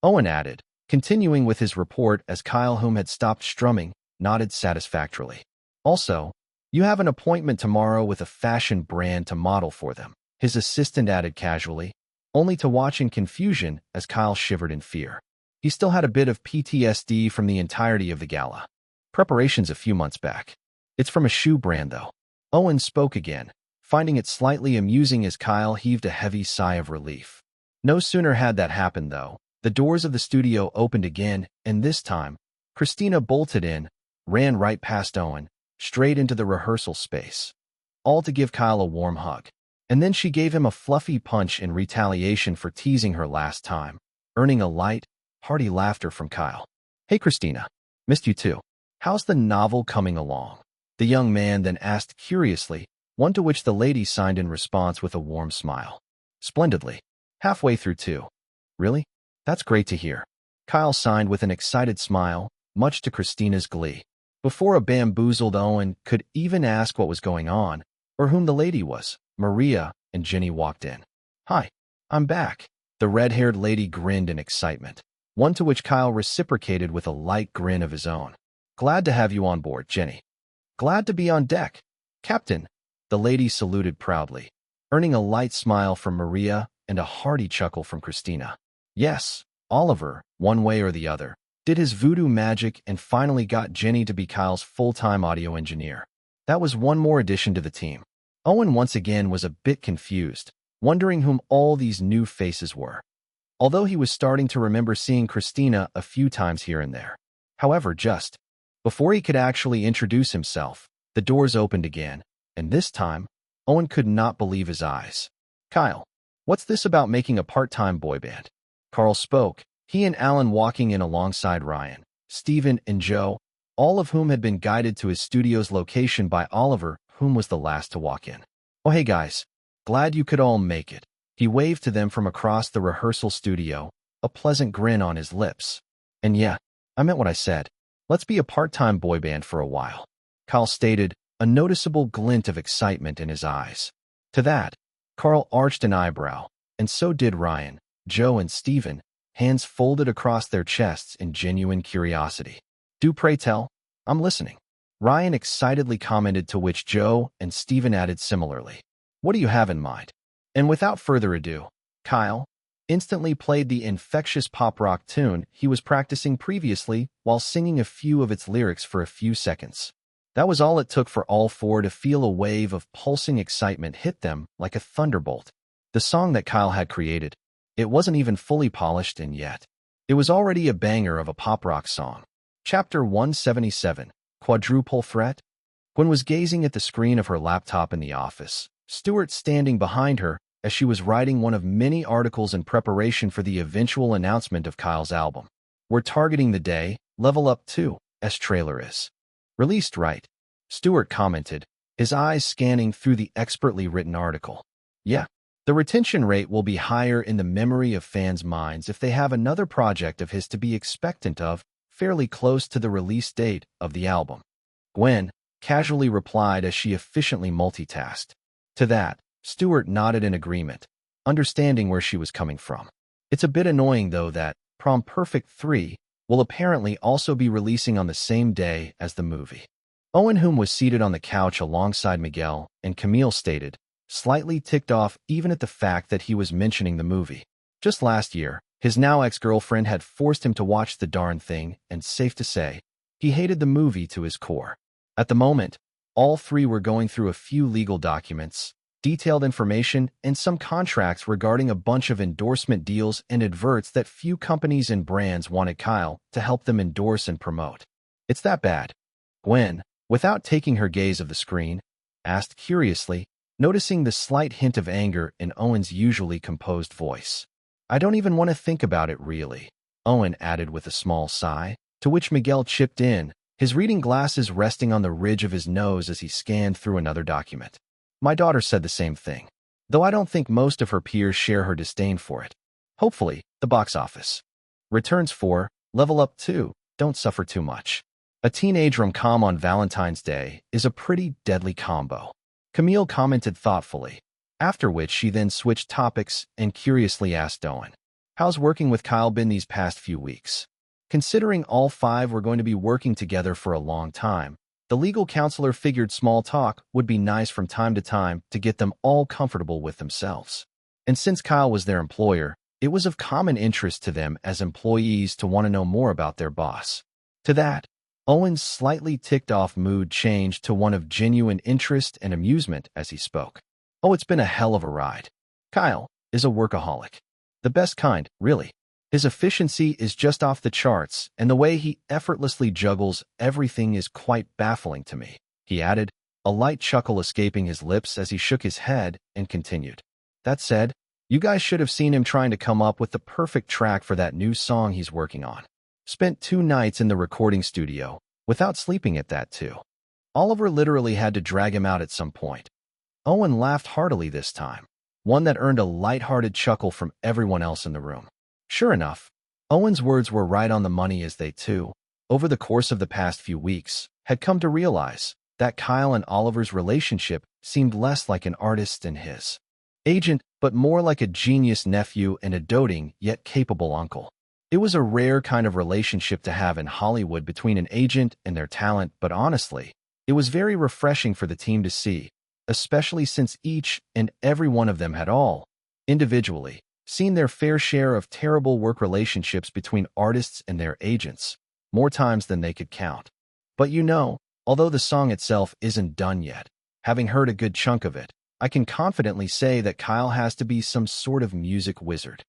Owen added, continuing with his report as Kyle, whom had stopped strumming, nodded satisfactorily. Also, you have an appointment tomorrow with a fashion brand to model for them, his assistant added casually, only to watch in confusion as Kyle shivered in fear. He still had a bit of PTSD from the entirety of the gala. Preparations a few months back. It's from a shoe brand, though. Owen spoke again, finding it slightly amusing as Kyle heaved a heavy sigh of relief. No sooner had that happened, though, the doors of the studio opened again, and this time, Christina bolted in, ran right past Owen, straight into the rehearsal space, all to give Kyle a warm hug. And then she gave him a fluffy punch in retaliation for teasing her last time, earning a light, hearty laughter from Kyle. "Hey, Christina. Missed you too. How's the novel coming along?" The young man then asked curiously, one to which the lady signed in response with a warm smile. "Splendidly. Halfway through too." "Really? That's great to hear." Kyle signed with an excited smile, much to Christina's glee. Before a bamboozled Owen could even ask what was going on, or whom the lady was, Maria and Jenny walked in. "Hi, I'm back." The red-haired lady grinned in excitement, one to which Kyle reciprocated with a light grin of his own. "Glad to have you on board, Jenny." "Glad to be on deck, Captain." The lady saluted proudly, earning a light smile from Maria and a hearty chuckle from Christina. Yes, Oliver, one way or the other, did his voodoo magic and finally got Jenny to be Kyle's full-time audio engineer. That was one more addition to the team. Owen once again was a bit confused, wondering whom all these new faces were, although he was starting to remember seeing Christina a few times here and there. However, just before he could actually introduce himself, the doors opened again, and this time, Owen could not believe his eyes. "Kyle, what's this about making a part-time boy band?" Carl spoke, he and Alan walking in alongside Ryan, Stephen, and Joe, all of whom had been guided to his studio's location by Oliver, whom was the last to walk in. "Oh, hey guys, glad you could all make it." He waved to them from across the rehearsal studio, a pleasant grin on his lips. "And yeah, I meant what I said. Let's be a part-time boy band for a while," Kyle stated, a noticeable glint of excitement in his eyes. To that, Carl arched an eyebrow, and so did Ryan, Joe, and Stephen, hands folded across their chests in genuine curiosity. "Do pray tell, I'm listening," Ryan excitedly commented, to which Joe and Stephen added similarly. "What do you have in mind?" And without further ado, Kyle instantly played the infectious pop-rock tune he was practicing previously while singing a few of its lyrics for a few seconds. That was all it took for all four to feel a wave of pulsing excitement hit them like a thunderbolt. The song that Kyle had created, it wasn't even fully polished, and yet it was already a banger of a pop-rock song. Chapter 177, Quadruple Threat. Gwen was gazing at the screen of her laptop in the office, Stuart standing behind her as she was writing one of many articles in preparation for the eventual announcement of Kyle's album. "We're targeting the day Level Up 2's trailer is released, right?" Stuart commented, his eyes scanning through the expertly written article. "Yeah, the retention rate will be higher in the memory of fans' minds if they have another project of his to be expectant of fairly close to the release date of the album," Gwen casually replied as she efficiently multitasked. To that, Stuart nodded in agreement, understanding where she was coming from. It's a bit annoying, though, that Prom Perfect 3 will apparently also be releasing on the same day as the movie. Owen, whom was seated on the couch alongside Miguel and Camille, stated, slightly ticked off even at the fact that he was mentioning the movie. Just last year, his now ex-girlfriend had forced him to watch the darn thing, and safe to say, he hated the movie to his core. At the moment, all three were going through a few legal documents, detailed information, and some contracts regarding a bunch of endorsement deals and adverts that few companies and brands wanted Kyle to help them endorse and promote. "It's that bad?" Gwen, without taking her gaze of the screen, asked curiously, noticing the slight hint of anger in Owen's usually composed voice. "I don't even want to think about it, really," Owen added with a small sigh, to which Miguel chipped in, his reading glasses resting on the ridge of his nose as he scanned through another document. "My daughter said the same thing, though I don't think most of her peers share her disdain for it. Hopefully, the box office returns for Level Up 2 don't suffer too much. A teenage rom-com on Valentine's Day is a pretty deadly combo," Camille commented thoughtfully, after which she then switched topics and curiously asked Owen, "How's working with Kyle been these past few weeks?" Considering all five were going to be working together for a long time, the legal counselor figured small talk would be nice from time to time to get them all comfortable with themselves. And since Kyle was their employer, it was of common interest to them as employees to want to know more about their boss. To that, Owen's slightly ticked-off mood changed to one of genuine interest and amusement as he spoke. "Oh, it's been a hell of a ride. Kyle is a workaholic. The best kind, really. His efficiency is just off the charts, and the way he effortlessly juggles everything is quite baffling to me," he added, a light chuckle escaping his lips as he shook his head and continued. "That said, you guys should have seen him trying to come up with the perfect track for that new song he's working on. Spent 2 nights in the recording studio, without sleeping at that too. Oliver literally had to drag him out at some point." Owen laughed heartily this time, one that earned a light-hearted chuckle from everyone else in the room. Sure enough, Owen's words were right on the money as they too, over the course of the past few weeks, had come to realize that Kyle and Oliver's relationship seemed less like an artist and his agent, but more like a genius nephew and a doting yet capable uncle. It was a rare kind of relationship to have in Hollywood between an agent and their talent, but honestly, it was very refreshing for the team to see, especially since each and every one of them had all, individually, seen their fair share of terrible work relationships between artists and their agents, more times than they could count. But although the song itself isn't done yet, having heard a good chunk of it, I can confidently say that Kyle has to be some sort of music wizard.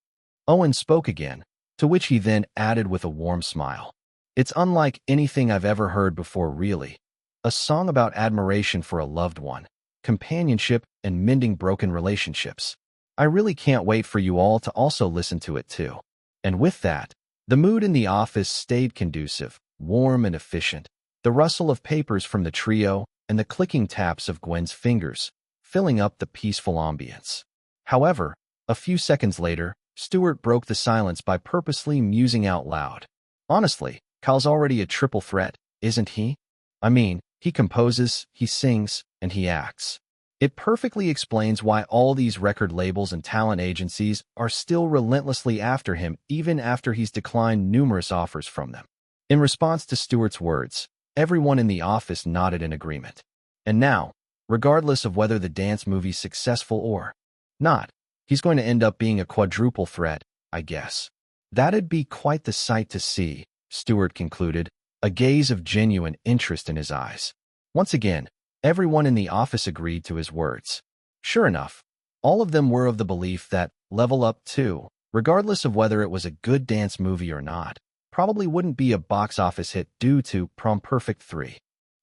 Owen spoke again, to which he then added with a warm smile. "It's unlike anything I've ever heard before, really. A song about admiration for a loved one, companionship, and mending broken relationships. I really can't wait for you all to also listen to it too." And with that, the mood in the office stayed conducive, warm and efficient, the rustle of papers from the trio and the clicking taps of Gwen's fingers, filling up the peaceful ambience. However, a few seconds later, Stuart broke the silence by purposely musing out loud. "Honestly, Kyle's already a triple threat, isn't he? I mean, he composes, he sings, and he acts. It perfectly explains why all these record labels and talent agencies are still relentlessly after him even after he's declined numerous offers from them." In response to Stuart's words, everyone in the office nodded in agreement. And now, regardless of whether the dance movie's successful or not, he's going to end up being a quadruple threat, I guess. "That'd be quite the sight to see," Stuart concluded, a gaze of genuine interest in his eyes. Once again, everyone in the office agreed to his words. Sure enough, all of them were of the belief that Level Up 2, regardless of whether it was a good dance movie or not, probably wouldn't be a box office hit due to Prom Perfect 3.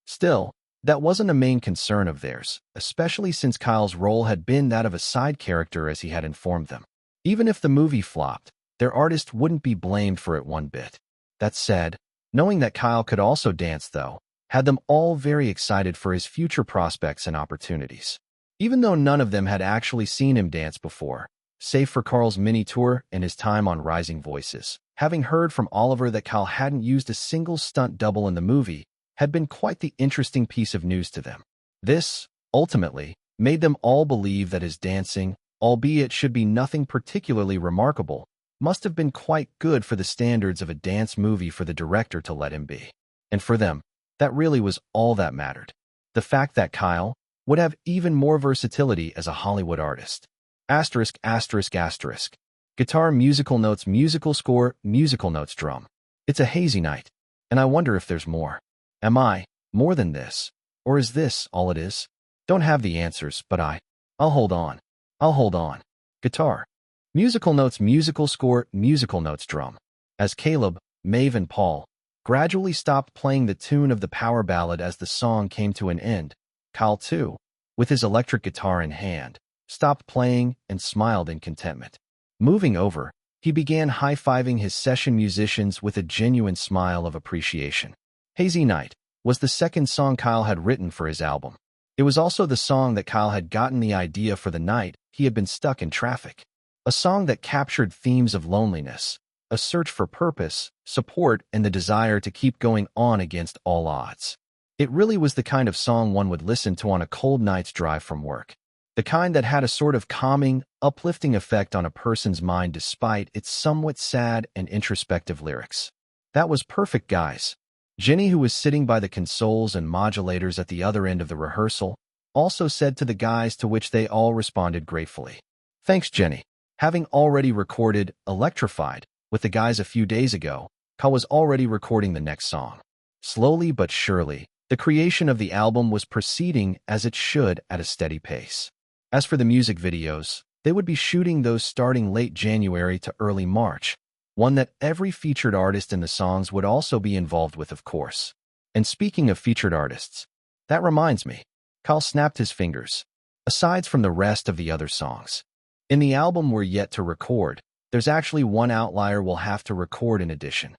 Still, that wasn't a main concern of theirs, especially since Kyle's role had been that of a side character as he had informed them. Even if the movie flopped, their artist wouldn't be blamed for it one bit. That said, knowing that Kyle could also dance, though, had them all very excited for his future prospects and opportunities. Even though none of them had actually seen him dance before, save for Carl's mini-tour and his time on Rising Voices, having heard from Oliver that Kyle hadn't used a single stunt double in the movie had been quite the interesting piece of news to them. This, ultimately, made them all believe that his dancing, albeit should be nothing particularly remarkable, must have been quite good for the standards of a dance movie for the director to let him be. And for them, that really was all that mattered. The fact that Kyle would have even more versatility as a Hollywood artist. Asterisk, asterisk, asterisk. Guitar, musical notes, musical score, musical notes, drum. It's a hazy night, and I wonder if there's more. Am I more than this? Or is this all it is? Don't have the answers, but I'll hold on. I'll hold on. Guitar. Musical notes, musical score, musical notes, drum. As Caleb, Maeve, and Paul gradually stopped playing the tune of the power ballad as the song came to an end, Kyle, too, with his electric guitar in hand, stopped playing and smiled in contentment. Moving over, he began high-fiving his session musicians with a genuine smile of appreciation. Hazy Night was the second song Kyle had written for his album. It was also the song that Kyle had gotten the idea for the night he had been stuck in traffic. A song that captured themes of loneliness, a search for purpose, support, and the desire to keep going on against all odds. It really was the kind of song one would listen to on a cold night's drive from work. The kind that had a sort of calming, uplifting effect on a person's mind despite its somewhat sad and introspective lyrics. That was perfect, guys. Jenny, who was sitting by the consoles and modulators at the other end of the rehearsal, also said to the guys, to which they all responded gratefully. Thanks, Jenny. Having already recorded Electrified with the guys a few days ago, Kyle was already recording the next song. Slowly but surely, the creation of the album was proceeding as it should at a steady pace. As for the music videos, they would be shooting those starting late January to early March, one that every featured artist in the songs would also be involved with, of course. And speaking of featured artists, that reminds me, Kyle snapped his fingers. Aside from the rest of the other songs, in the album we're yet to record, there's actually one outlier we'll have to record in addition.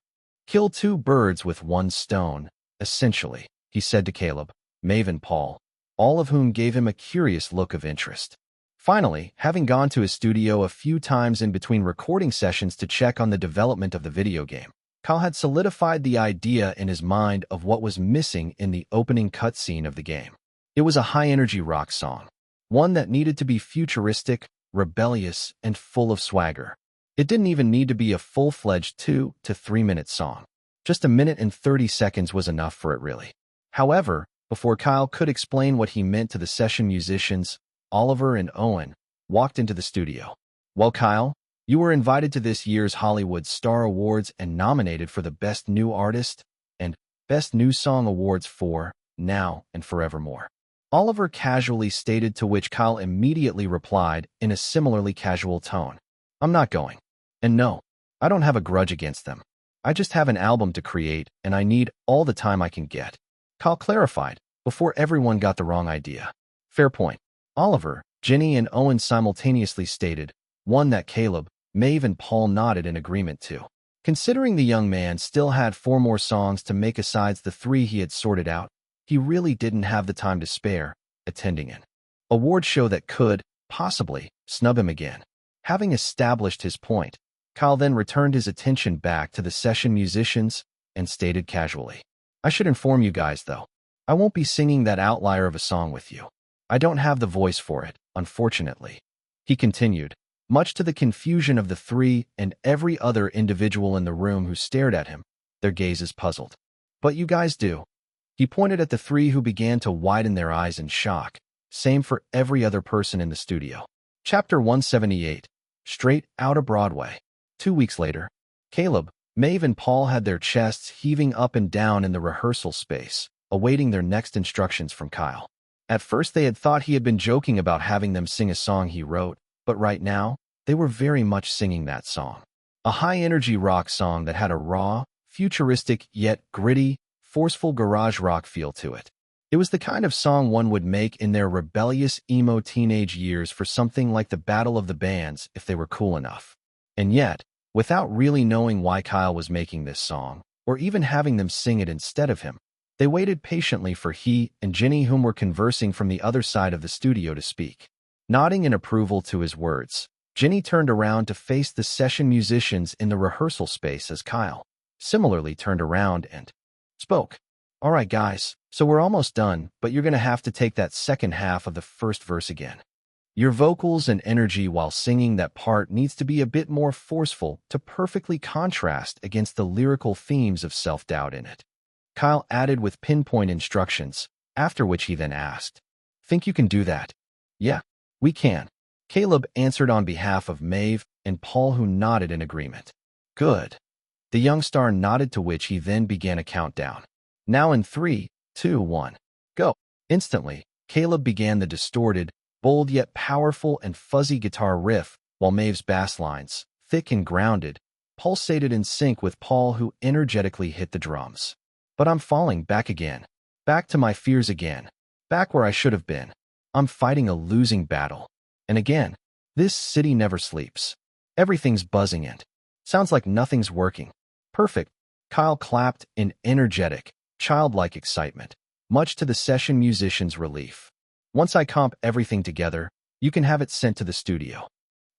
Kill two birds with one stone, essentially, he said to Caleb, Maeve and Paul, all of whom gave him a curious look of interest. Finally, having gone to his studio a few times in between recording sessions to check on the development of the video game, Kyle had solidified the idea in his mind of what was missing in the opening cutscene of the game. It was a high-energy rock song, one that needed to be futuristic, rebellious, and full of swagger. It didn't even need to be a full-fledged 2 to 3 minute song. Just 1 minute and 30 seconds was enough for it, really. However, before Kyle could explain what he meant to the session musicians, Oliver and Owen walked into the studio. Well, Kyle, you were invited to this year's Hollywood Star Awards and nominated for the Best New Artist and Best New Song awards for Now and Forevermore. Oliver casually stated, to which Kyle immediately replied in a similarly casual tone. I'm not going. And no, I don't have a grudge against them. I just have an album to create, and I need all the time I can get. Kyle clarified, before everyone got the wrong idea. Fair point. Oliver, Ginny, and Owen simultaneously stated, one that Caleb, Maeve, and Paul nodded in agreement to. Considering the young man still had 4 more songs to make besides the 3 he had sorted out, he really didn't have the time to spare, attending an award show that could, possibly, snub him again. Having established his point, Kyle then returned his attention back to the session musicians and stated casually, I should inform you guys, though, I won't be singing that outlier of a song with you. I don't have the voice for it, unfortunately. He continued, much to the confusion of the 3 and every other individual in the room who stared at him, their gazes puzzled. But you guys do. He pointed at the 3 who began to widen their eyes in shock. Same for every other person in the studio. Chapter 178. Straight Outta Broadway. 2 weeks later, Caleb, Maeve, and Paul had their chests heaving up and down in the rehearsal space, awaiting their next instructions from Kyle. At first they had thought he had been joking about having them sing a song he wrote, but right now, they were very much singing that song. A high-energy rock song that had a raw, futuristic, yet gritty, forceful garage rock feel to it. It was the kind of song one would make in their rebellious emo teenage years for something like the Battle of the Bands if they were cool enough. And yet, without really knowing why Kyle was making this song, or even having them sing it instead of him, they waited patiently for he and Ginny, whom were conversing from the other side of the studio, to speak. Nodding in approval to his words, Ginny turned around to face the session musicians in the rehearsal space as Kyle similarly turned around and spoke. All right, guys, so we're almost done, but you're going to have to take that second half of the first verse again. Your vocals and energy while singing that part needs to be a bit more forceful to perfectly contrast against the lyrical themes of self-doubt in it. Kyle added with pinpoint instructions, after which he then asked, Think you can do that? Yeah, we can. Caleb answered on behalf of Maeve and Paul, who nodded in agreement. Good. The young star nodded, to which he then began a countdown. Now in 3, 2, 1, go. Instantly, Caleb began the distorted, bold yet powerful and fuzzy guitar riff, while Maeve's bass lines, thick and grounded, pulsated in sync with Paul, who energetically hit the drums. But I'm falling back again. Back to my fears again. Back where I should have been. I'm fighting a losing battle. And again, this city never sleeps. Everything's buzzing and sounds like nothing's working. Perfect. Kyle clapped in energetic, childlike excitement, much to the session musicians' relief. Once I comp everything together, you can have it sent to the studio.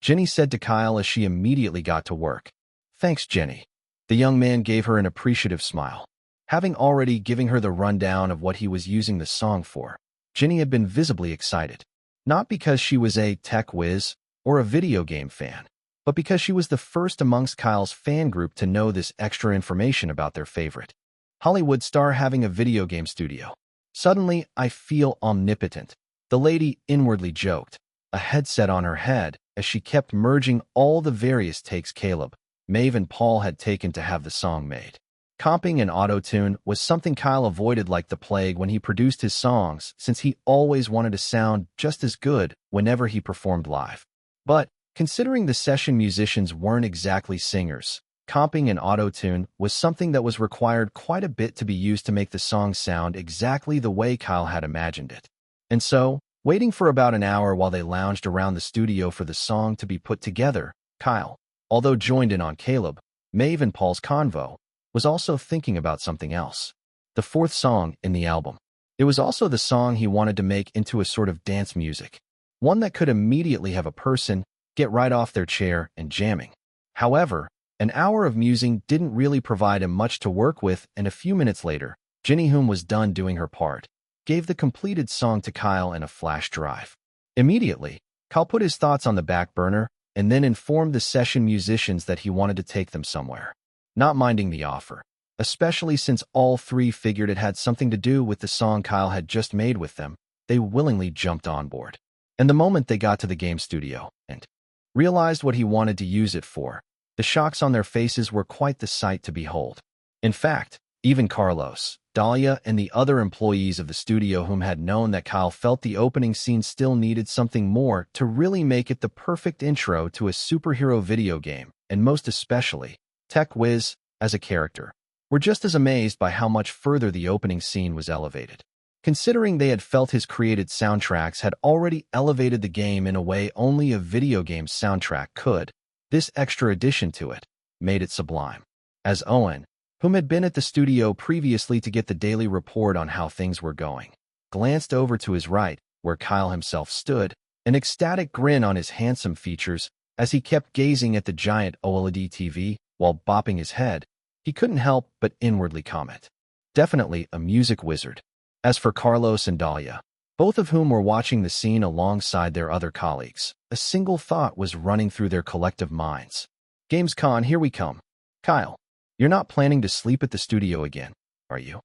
Jenny said to Kyle as she immediately got to work. Thanks, Jenny. The young man gave her an appreciative smile. Having already given her the rundown of what he was using the song for, Jenny had been visibly excited. Not because she was a tech whiz or a video game fan, but because she was the first amongst Kyle's fan group to know this extra information about their favorite Hollywood star having a video game studio. Suddenly, I feel omnipotent, the lady inwardly joked, a headset on her head as she kept merging all the various takes Caleb, Maeve, and Paul had taken to have the song made. Comping and auto-tune was something Kyle avoided like the plague when he produced his songs, since he always wanted to sound just as good whenever he performed live. But, considering the session musicians weren't exactly singers, comping and auto-tune was something that was required quite a bit to be used to make the song sound exactly the way Kyle had imagined it. And so, waiting for about an hour while they lounged around the studio for the song to be put together, Kyle, although joined in on Caleb, Maeve and Paul's convo, was also thinking about something else. The fourth song in the album. It was also the song he wanted to make into a sort of dance music, one that could immediately have a person get right off their chair and jamming. However, an hour of musing didn't really provide him much to work with, and a few minutes later, Ginny, whom was done doing her part, gave the completed song to Kyle in a flash drive. Immediately, Kyle put his thoughts on the back burner and then informed the session musicians that he wanted to take them somewhere. Not minding the offer, especially since all three figured it had something to do with the song Kyle had just made with them, they willingly jumped on board. And the moment they got to the game studio and realized what he wanted to use it for, the shocks on their faces were quite the sight to behold. In fact, even Carlos, Dahlia, and the other employees of the studio whom had known that Kyle felt the opening scene still needed something more to really make it the perfect intro to a superhero video game, and most especially, Tech Wiz, as a character, were just as amazed by how much further the opening scene was elevated. Considering they had felt his created soundtracks had already elevated the game in a way only a video game soundtrack could, this extra addition to it made it sublime. As Owen, whom had been at the studio previously to get the daily report on how things were going, glanced over to his right, where Kyle himself stood, an ecstatic grin on his handsome features as he kept gazing at the giant OLED TV while bopping his head, he couldn't help but inwardly comment. Definitely a music wizard. As for Carlos and Dahlia, both of whom were watching the scene alongside their other colleagues, a single thought was running through their collective minds. Gamescom, here we come. Kyle, you're not planning to sleep at the studio again, are you?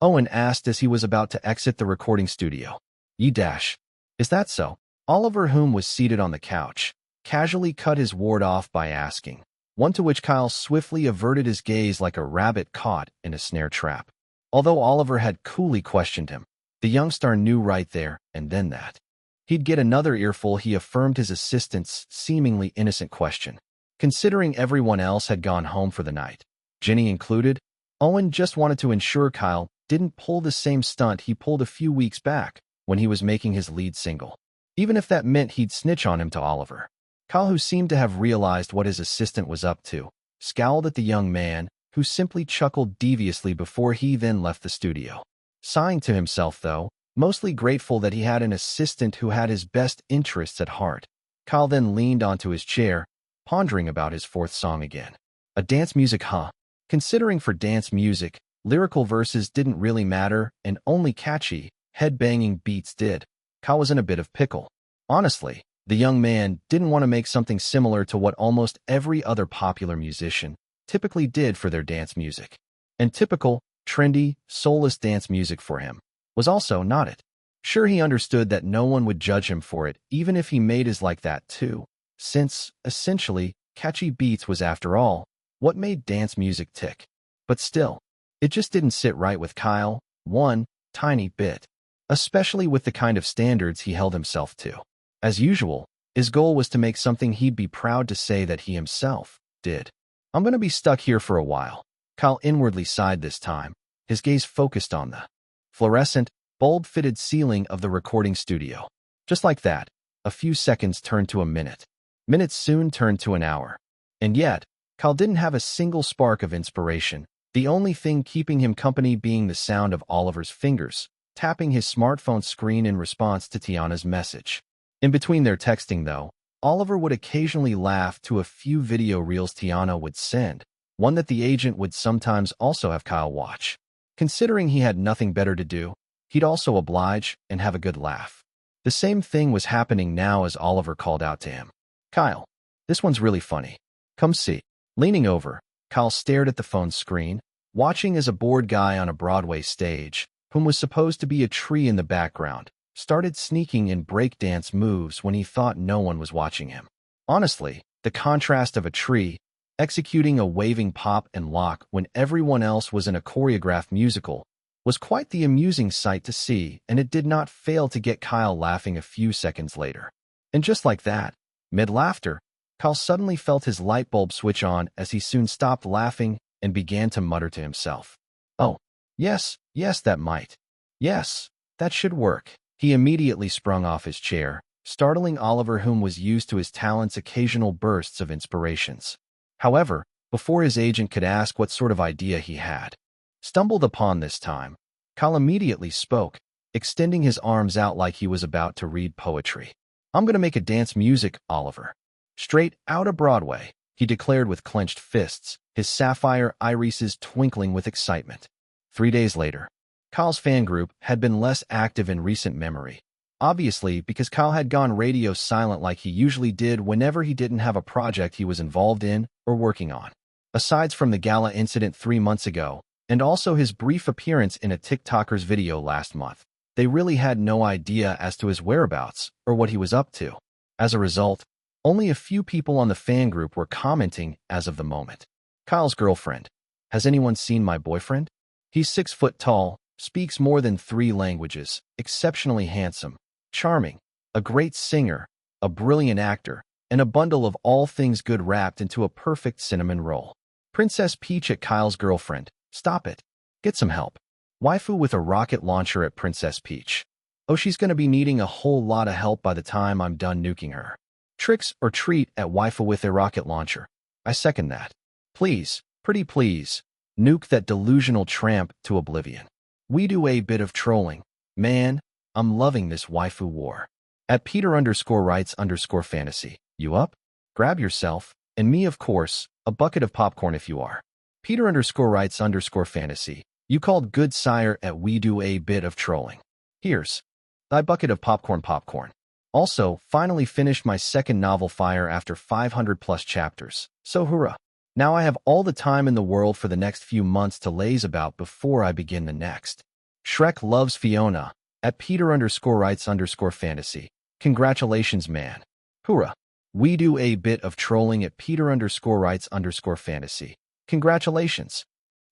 Owen asked as he was about to exit the recording studio. Is that so? Oliver, whom was seated on the couch, casually cut his ward off by asking, one to which Kyle swiftly averted his gaze like a rabbit caught in a snare trap. Although Oliver had coolly questioned him, the youngster knew right there and then that he'd get another earful. He affirmed his assistant's seemingly innocent question. Considering everyone else had gone home for the night, Ginny included, Owen just wanted to ensure Kyle didn't pull the same stunt he pulled a few weeks back when he was making his lead single, even if that meant he'd snitch on him to Oliver. Kyle, who seemed to have realized what his assistant was up to, scowled at the young man, who simply chuckled deviously before he then left the studio. Sighing to himself, though, mostly grateful that he had an assistant who had his best interests at heart, Kyle then leaned onto his chair, pondering about his fourth song again. A dance music, huh? Considering for dance music, lyrical verses didn't really matter and only catchy, head-banging beats did. Kyle was in a bit of pickle. Honestly, the young man didn't want to make something similar to what almost every other popular musician typically did for their dance music. And typical, trendy, soulless dance music for him was also not it. Sure, he understood that no one would judge him for it, even if he made his like that too, since, essentially, catchy beats was, after all, what made dance music tick. But still, it just didn't sit right with Kyle, one tiny bit, especially with the kind of standards he held himself to. As usual, his goal was to make something he'd be proud to say that he himself did. I'm going to be stuck here for a while. Kyle inwardly sighed this time, his gaze focused on the fluorescent, bulb-fitted ceiling of the recording studio. Just like that, a few seconds turned to a minute. Minutes soon turned to an hour. And yet, Kyle didn't have a single spark of inspiration, the only thing keeping him company being the sound of Oliver's fingers, tapping his smartphone screen in response to Tiana's message. In between their texting, though, Oliver would occasionally laugh to a few video reels Tiana would send, one that the agent would sometimes also have Kyle watch. Considering he had nothing better to do, he'd also oblige and have a good laugh. The same thing was happening now as Oliver called out to him. Kyle, this one's really funny. Come see. Leaning over, Kyle stared at the phone screen, watching as a bored guy on a Broadway stage, whom was supposed to be a tree in the background, started sneaking in breakdance moves when he thought no one was watching him. Honestly, the contrast of a tree executing a waving pop and lock when everyone else was in a choreographed musical, was quite the amusing sight to see, and it did not fail to get Kyle laughing a few seconds later. And just like that, mid-laughter, Kyle suddenly felt his light bulb switch on as he soon stopped laughing and began to mutter to himself. "Oh, yes, that might. Yes, that should work." He immediately sprung off his chair, startling Oliver, whom was used to his talent's occasional bursts of inspirations. However, before his agent could ask what sort of idea he had stumbled upon this time, Kyle immediately spoke, extending his arms out like he was about to read poetry. "I'm going to make a dance music, Oliver. Straight out of Broadway," he declared with clenched fists, his sapphire irises twinkling with excitement. 3 days later, Kyle's fan group had been less active in recent memory, obviously because Kyle had gone radio silent like he usually did whenever he didn't have a project he was involved in or working on. Aside from the gala incident 3 months ago, and also his brief appearance in a TikToker's video last month, they really had no idea as to his whereabouts or what he was up to. As a result, only a few people on the fan group were commenting as of the moment. Kyle's girlfriend. "Has anyone seen my boyfriend? He's 6 foot tall, speaks more than 3 languages, exceptionally handsome, charming, a great singer, a brilliant actor, and a bundle of all things good wrapped into a perfect cinnamon roll." Princess Peach at Kyle's girlfriend. "Stop it. Get some help. Waifu with a rocket launcher at Princess Peach. Oh, she's going to be needing a whole lot of help by the time I'm done nuking her. Tricks or treat at waifu with a rocket launcher. I second that. Please, pretty please, nuke that delusional tramp to oblivion. We do a bit of trolling. Man, I'm loving this waifu war." At Peter_writes_fantasy. "You up? Grab yourself, and me of course, a bucket of popcorn if you are." Peter_writes_fantasy. "You called good sire at we do a bit of trolling. Here's thy bucket of popcorn. Also, finally finished my second novel Fire after 500 plus chapters. So hurrah. Now I have all the time in the world for the next few months to laze about before I begin the next. Shrek loves Fiona." At Peter_writes_fantasy. "Congratulations, man. Hurrah. We do a bit of trolling at Peter_writes_fantasy. Congratulations.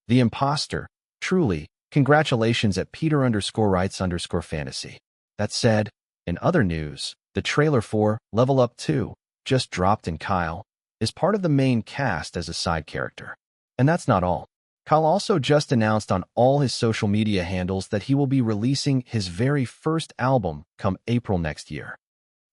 The imposter. Truly, congratulations at Peter_writes_fantasy." That said, in other news, the trailer for Level Up 2 just dropped, and Kyle is part of the main cast as a side character. And that's not all. Kyle also just announced on all his social media handles that he will be releasing his very first album come April next year.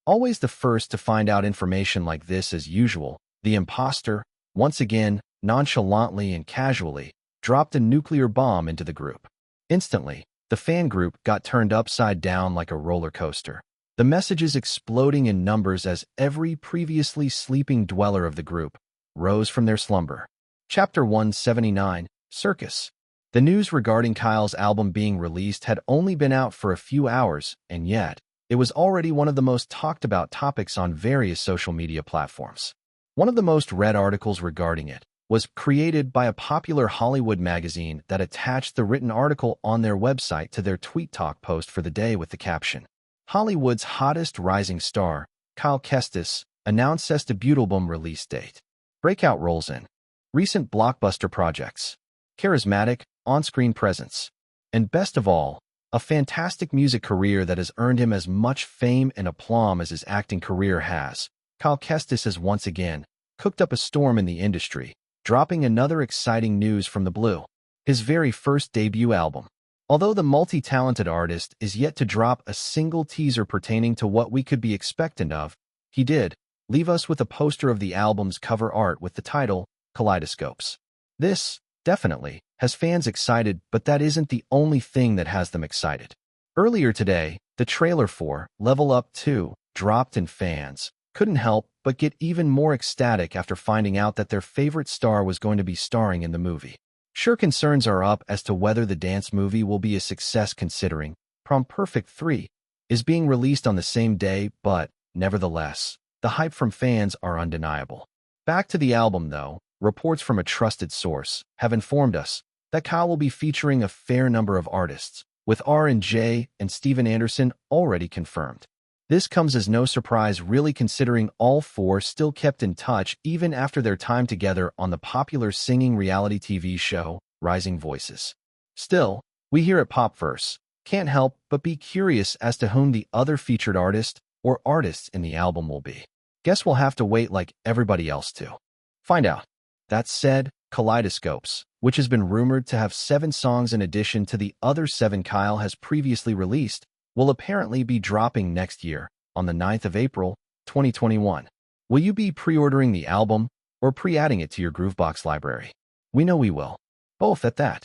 Always the first to find out information like this as usual, the imposter, once again, nonchalantly and casually, dropped a nuclear bomb into the group. Instantly, the fan group got turned upside down like a roller coaster, the messages exploding in numbers as every previously sleeping dweller of the group rose from their slumber. Chapter 179, Circus. The news regarding Kyle's album being released had only been out for a few hours, and yet, it was already one of the most talked about topics on various social media platforms. One of the most read articles regarding it was created by a popular Hollywood magazine that attached the written article on their website to their Tweet Talk post for the day with the caption, "Hollywood's hottest rising star, Kyle Kestis, announces debut album release date. Breakout roles in recent blockbuster projects, charismatic on-screen presence, and best of all, a fantastic music career that has earned him as much fame and aplomb as his acting career has. Kyle Kestis has once again cooked up a storm in the industry, dropping another exciting news from the blue. His very first debut album. Although the multi-talented artist is yet to drop a single teaser pertaining to what we could be expectant of, he did leave us with a poster of the album's cover art with the title, Kaleidoscopes. This, definitely, has fans excited, but that isn't the only thing that has them excited. Earlier today, the trailer for Level Up 2 dropped, and fans couldn't help but get even more ecstatic after finding out that their favorite star was going to be starring in the movie. Sure, concerns are up as to whether the dance movie will be a success considering Prom Perfect 3 is being released on the same day, but, nevertheless, the hype from fans are undeniable. Back to the album though, reports from a trusted source have informed us that Kyle will be featuring a fair number of artists, with R&J and Steven Anderson already confirmed. This comes as no surprise really considering all four still kept in touch even after their time together on the popular singing reality TV show, Rising Voices. Still, we here at Popverse can't help but be curious as to whom the other featured artist or artists in the album will be. Guess we'll have to wait like everybody else to find out. That said, Kaleidoscopes, which has been rumored to have 7 songs in addition to the other 7 Kyle has previously released, will apparently be dropping next year, on the 9th of April, 2021. Will you be pre-ordering the album or pre-adding it to your Groovebox library? We know we will. Both at that.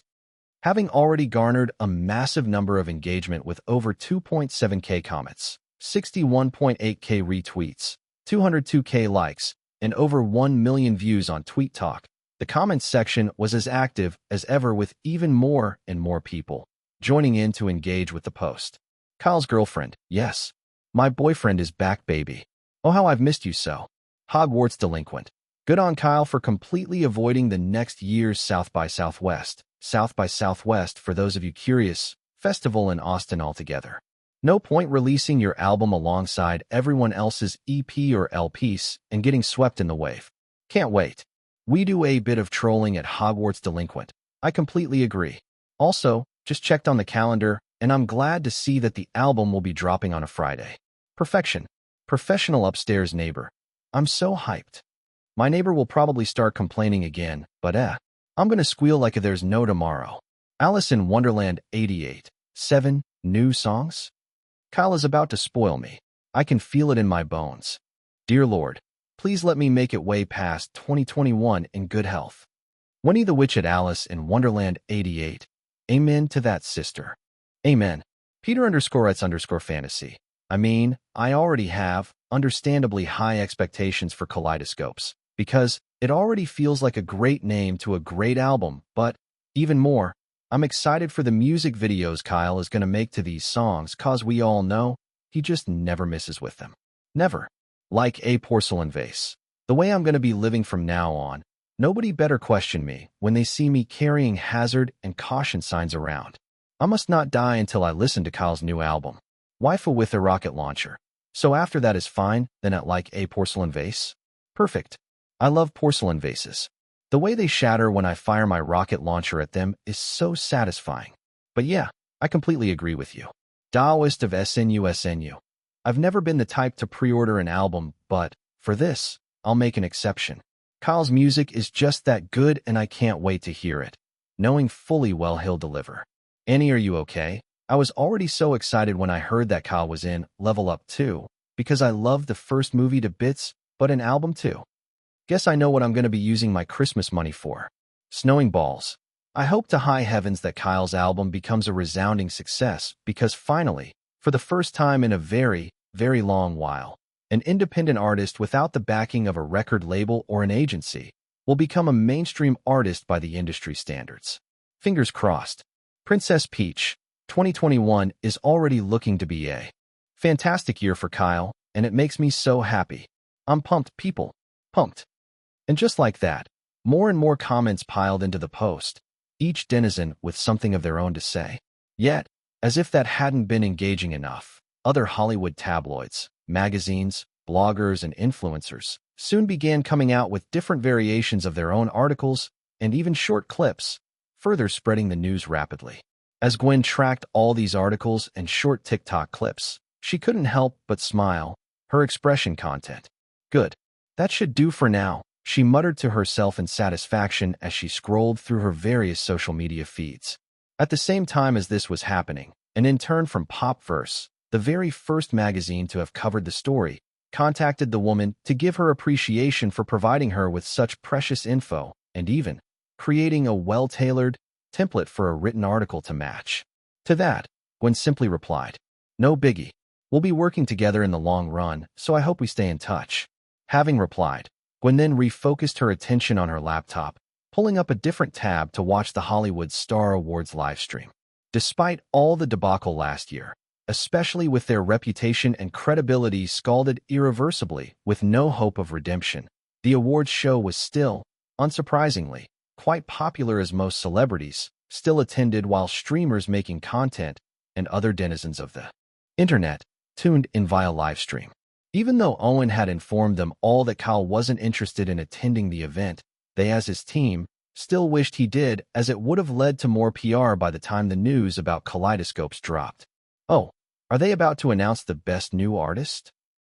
Having already garnered a massive number of engagement with over 2.7k comments, 61.8k retweets, 202k likes, and over 1 million views on Tweet Talk, the comments section was as active as ever with even more and more people joining in to engage with the post. Kyle's girlfriend, yes. My boyfriend is back, baby. Oh, how I've missed you so. Hogwarts delinquent. Good on Kyle for completely avoiding the next year's South by Southwest. South by Southwest, for those of you curious, festival in Austin altogether. No point releasing your album alongside everyone else's EP or LPs and getting swept in the wave. Can't wait. We do a bit of trolling at Hogwarts delinquent. I completely agree. Also, just checked on the calendar, and I'm glad to see that the album will be dropping on a Friday. Perfection. Professional upstairs neighbor. I'm so hyped. My neighbor will probably start complaining again, but I'm gonna squeal like there's no tomorrow. Alice in Wonderland 88. 7 new songs? Kyle is about to spoil me. I can feel it in my bones. Dear Lord, please let me make it way past 2021 in good health. Winnie the Witch at Alice in Wonderland 88. Amen to that, sister. Amen. Peter_ets_fantasy. I mean, I already have, understandably high expectations for Kaleidoscopes, because it already feels like a great name to a great album, but, even more, I'm excited for the music videos Kyle is going to make to these songs cause we all know he just never misses with them. Never. Like a porcelain vase. The way I'm going to be living from now on, nobody better question me when they see me carrying hazard and caution signs around. I must not die until I listen to Kyle's new album. Waifu with a rocket launcher. So after that is fine, then at like a porcelain vase? Perfect. I love porcelain vases. The way they shatter when I fire my rocket launcher at them is so satisfying. But yeah, I completely agree with you. Taoist of SNU. I've never been the type to pre-order an album, but for this, I'll make an exception. Kyle's music is just that good and I can't wait to hear it, knowing fully well he'll deliver. Annie, are you okay? I was already so excited when I heard that Kyle was in Level Up 2, because I loved the first movie to bits, but an album too. Guess I know what I'm going to be using my Christmas money for. Snowing balls. I hope to high heavens that Kyle's album becomes a resounding success because finally, for the first time in a very, very long while, an independent artist without the backing of a record label or an agency will become a mainstream artist by the industry standards. Fingers crossed. Princess Peach, 2021 is already looking to be a fantastic year for Kyle, and it makes me so happy. I'm pumped, people. Pumped. And just like that, more and more comments piled into the post, each denizen with something of their own to say. Yet, as if that hadn't been engaging enough, other Hollywood tabloids, magazines, bloggers, and influencers soon began coming out with different variations of their own articles and even short clips, further spreading the news rapidly. As Gwen tracked all these articles and short TikTok clips, she couldn't help but smile, her expression content. Good. That should do for now, she muttered to herself in satisfaction as she scrolled through her various social media feeds. At the same time as this was happening, an intern from Popverse, the very first magazine to have covered the story, contacted the woman to give her appreciation for providing her with such precious info and even creating a well-tailored template for a written article to match. To that, Gwen simply replied, "No biggie. We'll be working together in the long run, so I hope we stay in touch." Having replied, Gwen then refocused her attention on her laptop, pulling up a different tab to watch the Hollywood Star Awards livestream. Despite all the debacle last year, especially with their reputation and credibility scalded irreversibly with no hope of redemption, the awards show was still, unsurprisingly, quite popular as most celebrities still attended while streamers making content and other denizens of the internet tuned in via livestream. Even though Owen had informed them all that Kyle wasn't interested in attending the event, they, as his team, still wished he did, as it would have led to more PR by the time the news about Kaleidoscopes dropped. "Oh, are they about to announce the best new artist?"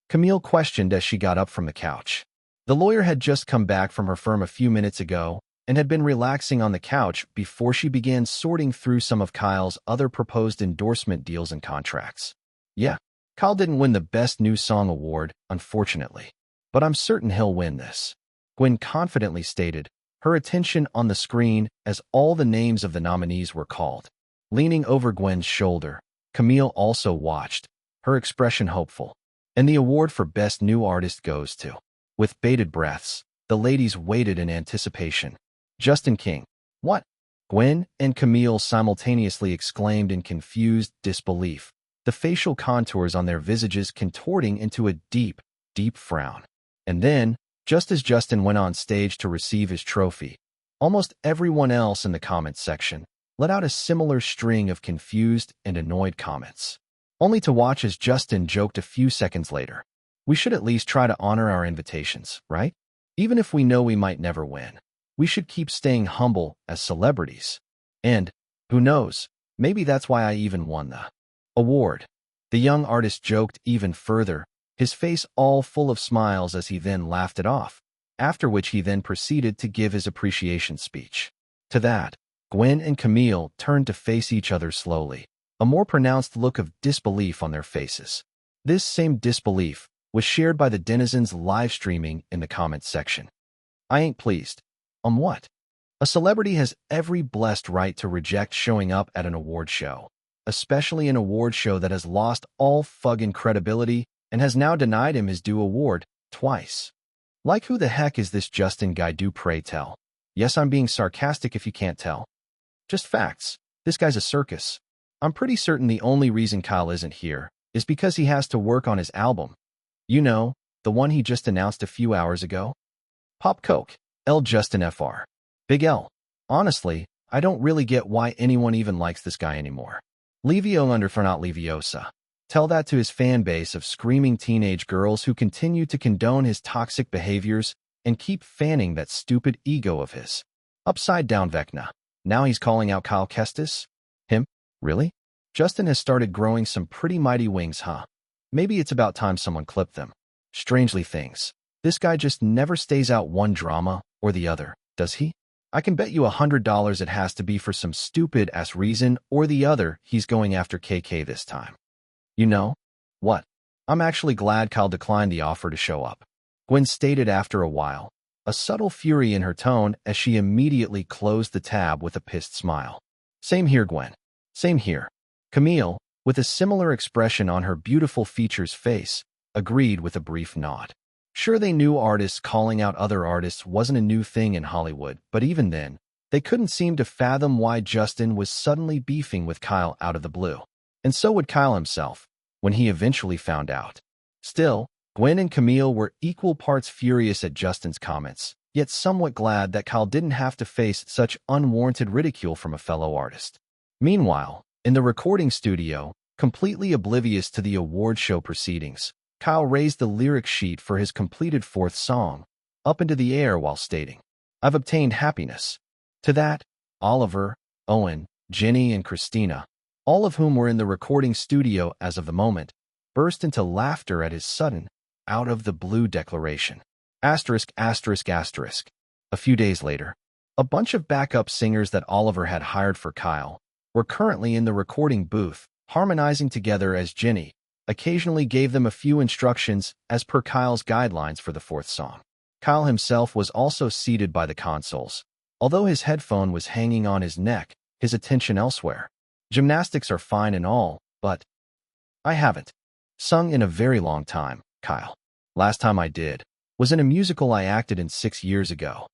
Camille questioned as she got up from the couch. The lawyer had just come back from her firm a few minutes ago and had been relaxing on the couch before she began sorting through some of Kyle's other proposed endorsement deals and contracts. "Yeah, Kyle didn't win the Best New Song award, unfortunately. But I'm certain he'll win this," Gwen confidently stated, her attention on the screen as all the names of the nominees were called. Leaning over Gwen's shoulder, Camille also watched, her expression hopeful. "And the award for Best New Artist goes to..." With bated breaths, the ladies waited in anticipation. "Justin King." "What?" Gwen and Camille simultaneously exclaimed in confused disbelief, the facial contours on their visages contorting into a deep, deep frown. And then, just as Justin went on stage to receive his trophy, almost everyone else in the comments section let out a similar string of confused and annoyed comments, only to watch as Justin joked a few seconds later, "We should at least try to honor our invitations, right? Even if we know we might never win. We should keep staying humble as celebrities. And, who knows, maybe that's why I even won the award." The young artist joked even further, his face all full of smiles as he then laughed it off, after which he then proceeded to give his appreciation speech. To that, Gwen and Camille turned to face each other slowly, a more pronounced look of disbelief on their faces. This same disbelief was shared by the denizens live streaming in the comments section. "I ain't pleased." What? A celebrity has every blessed right to reject showing up at an award show, especially an award show that has lost all fucking credibility and has now denied him his due award twice. Like, who the heck is this Justin guy, do pray tell? Yes, I'm being sarcastic if you can't tell. Just facts. This guy's a circus. I'm pretty certain the only reason Kyle isn't here is because he has to work on his album. You know, the one he just announced a few hours ago? Pop Coke. L. Justin Fr. Big L. Honestly, I don't really get why anyone even likes this guy anymore. Levio under for not Leviosa. Tell that to his fan base of screaming teenage girls who continue to condone his toxic behaviors and keep fanning that stupid ego of his. Upside down Vecna. Now he's calling out Kyle Kestis? Him? Really? Justin has started growing some pretty mighty wings, huh? Maybe it's about time someone clipped them. Strangely things. This guy just never stays out one drama or the other, does he? I can bet you $100 it has to be for some stupid-ass reason or the other he's going after KK this time. You know what? I'm actually glad Kyle declined the offer to show up, Gwen stated after a while, a subtle fury in her tone as she immediately closed the tab with a pissed smile. Same here, Gwen. Same here. Camille, with a similar expression on her beautiful features face, agreed with a brief nod. Sure, they knew artists calling out other artists wasn't a new thing in Hollywood, but even then, they couldn't seem to fathom why Justin was suddenly beefing with Kyle out of the blue. And so would Kyle himself, when he eventually found out. Still, Gwen and Camille were equal parts furious at Justin's comments, yet somewhat glad that Kyle didn't have to face such unwarranted ridicule from a fellow artist. Meanwhile, in the recording studio, completely oblivious to the award show proceedings, Kyle raised the lyric sheet for his completed fourth song up into the air while stating, "I've obtained happiness." To that, Oliver, Owen, Jenny, and Christina, all of whom were in the recording studio as of the moment, burst into laughter at his sudden, out-of-the-blue declaration. Asterisk, asterisk, asterisk. A few days later, a bunch of backup singers that Oliver had hired for Kyle were currently in the recording booth, harmonizing together as Jenny occasionally gave them a few instructions as per Kyle's guidelines for the fourth song. Kyle himself was also seated by the consoles, although his headphone was hanging on his neck, his attention elsewhere. Gymnastics are fine and all, but I haven't sung in a very long time, Kyle. Last time I did was in a musical I acted in 6 years ago.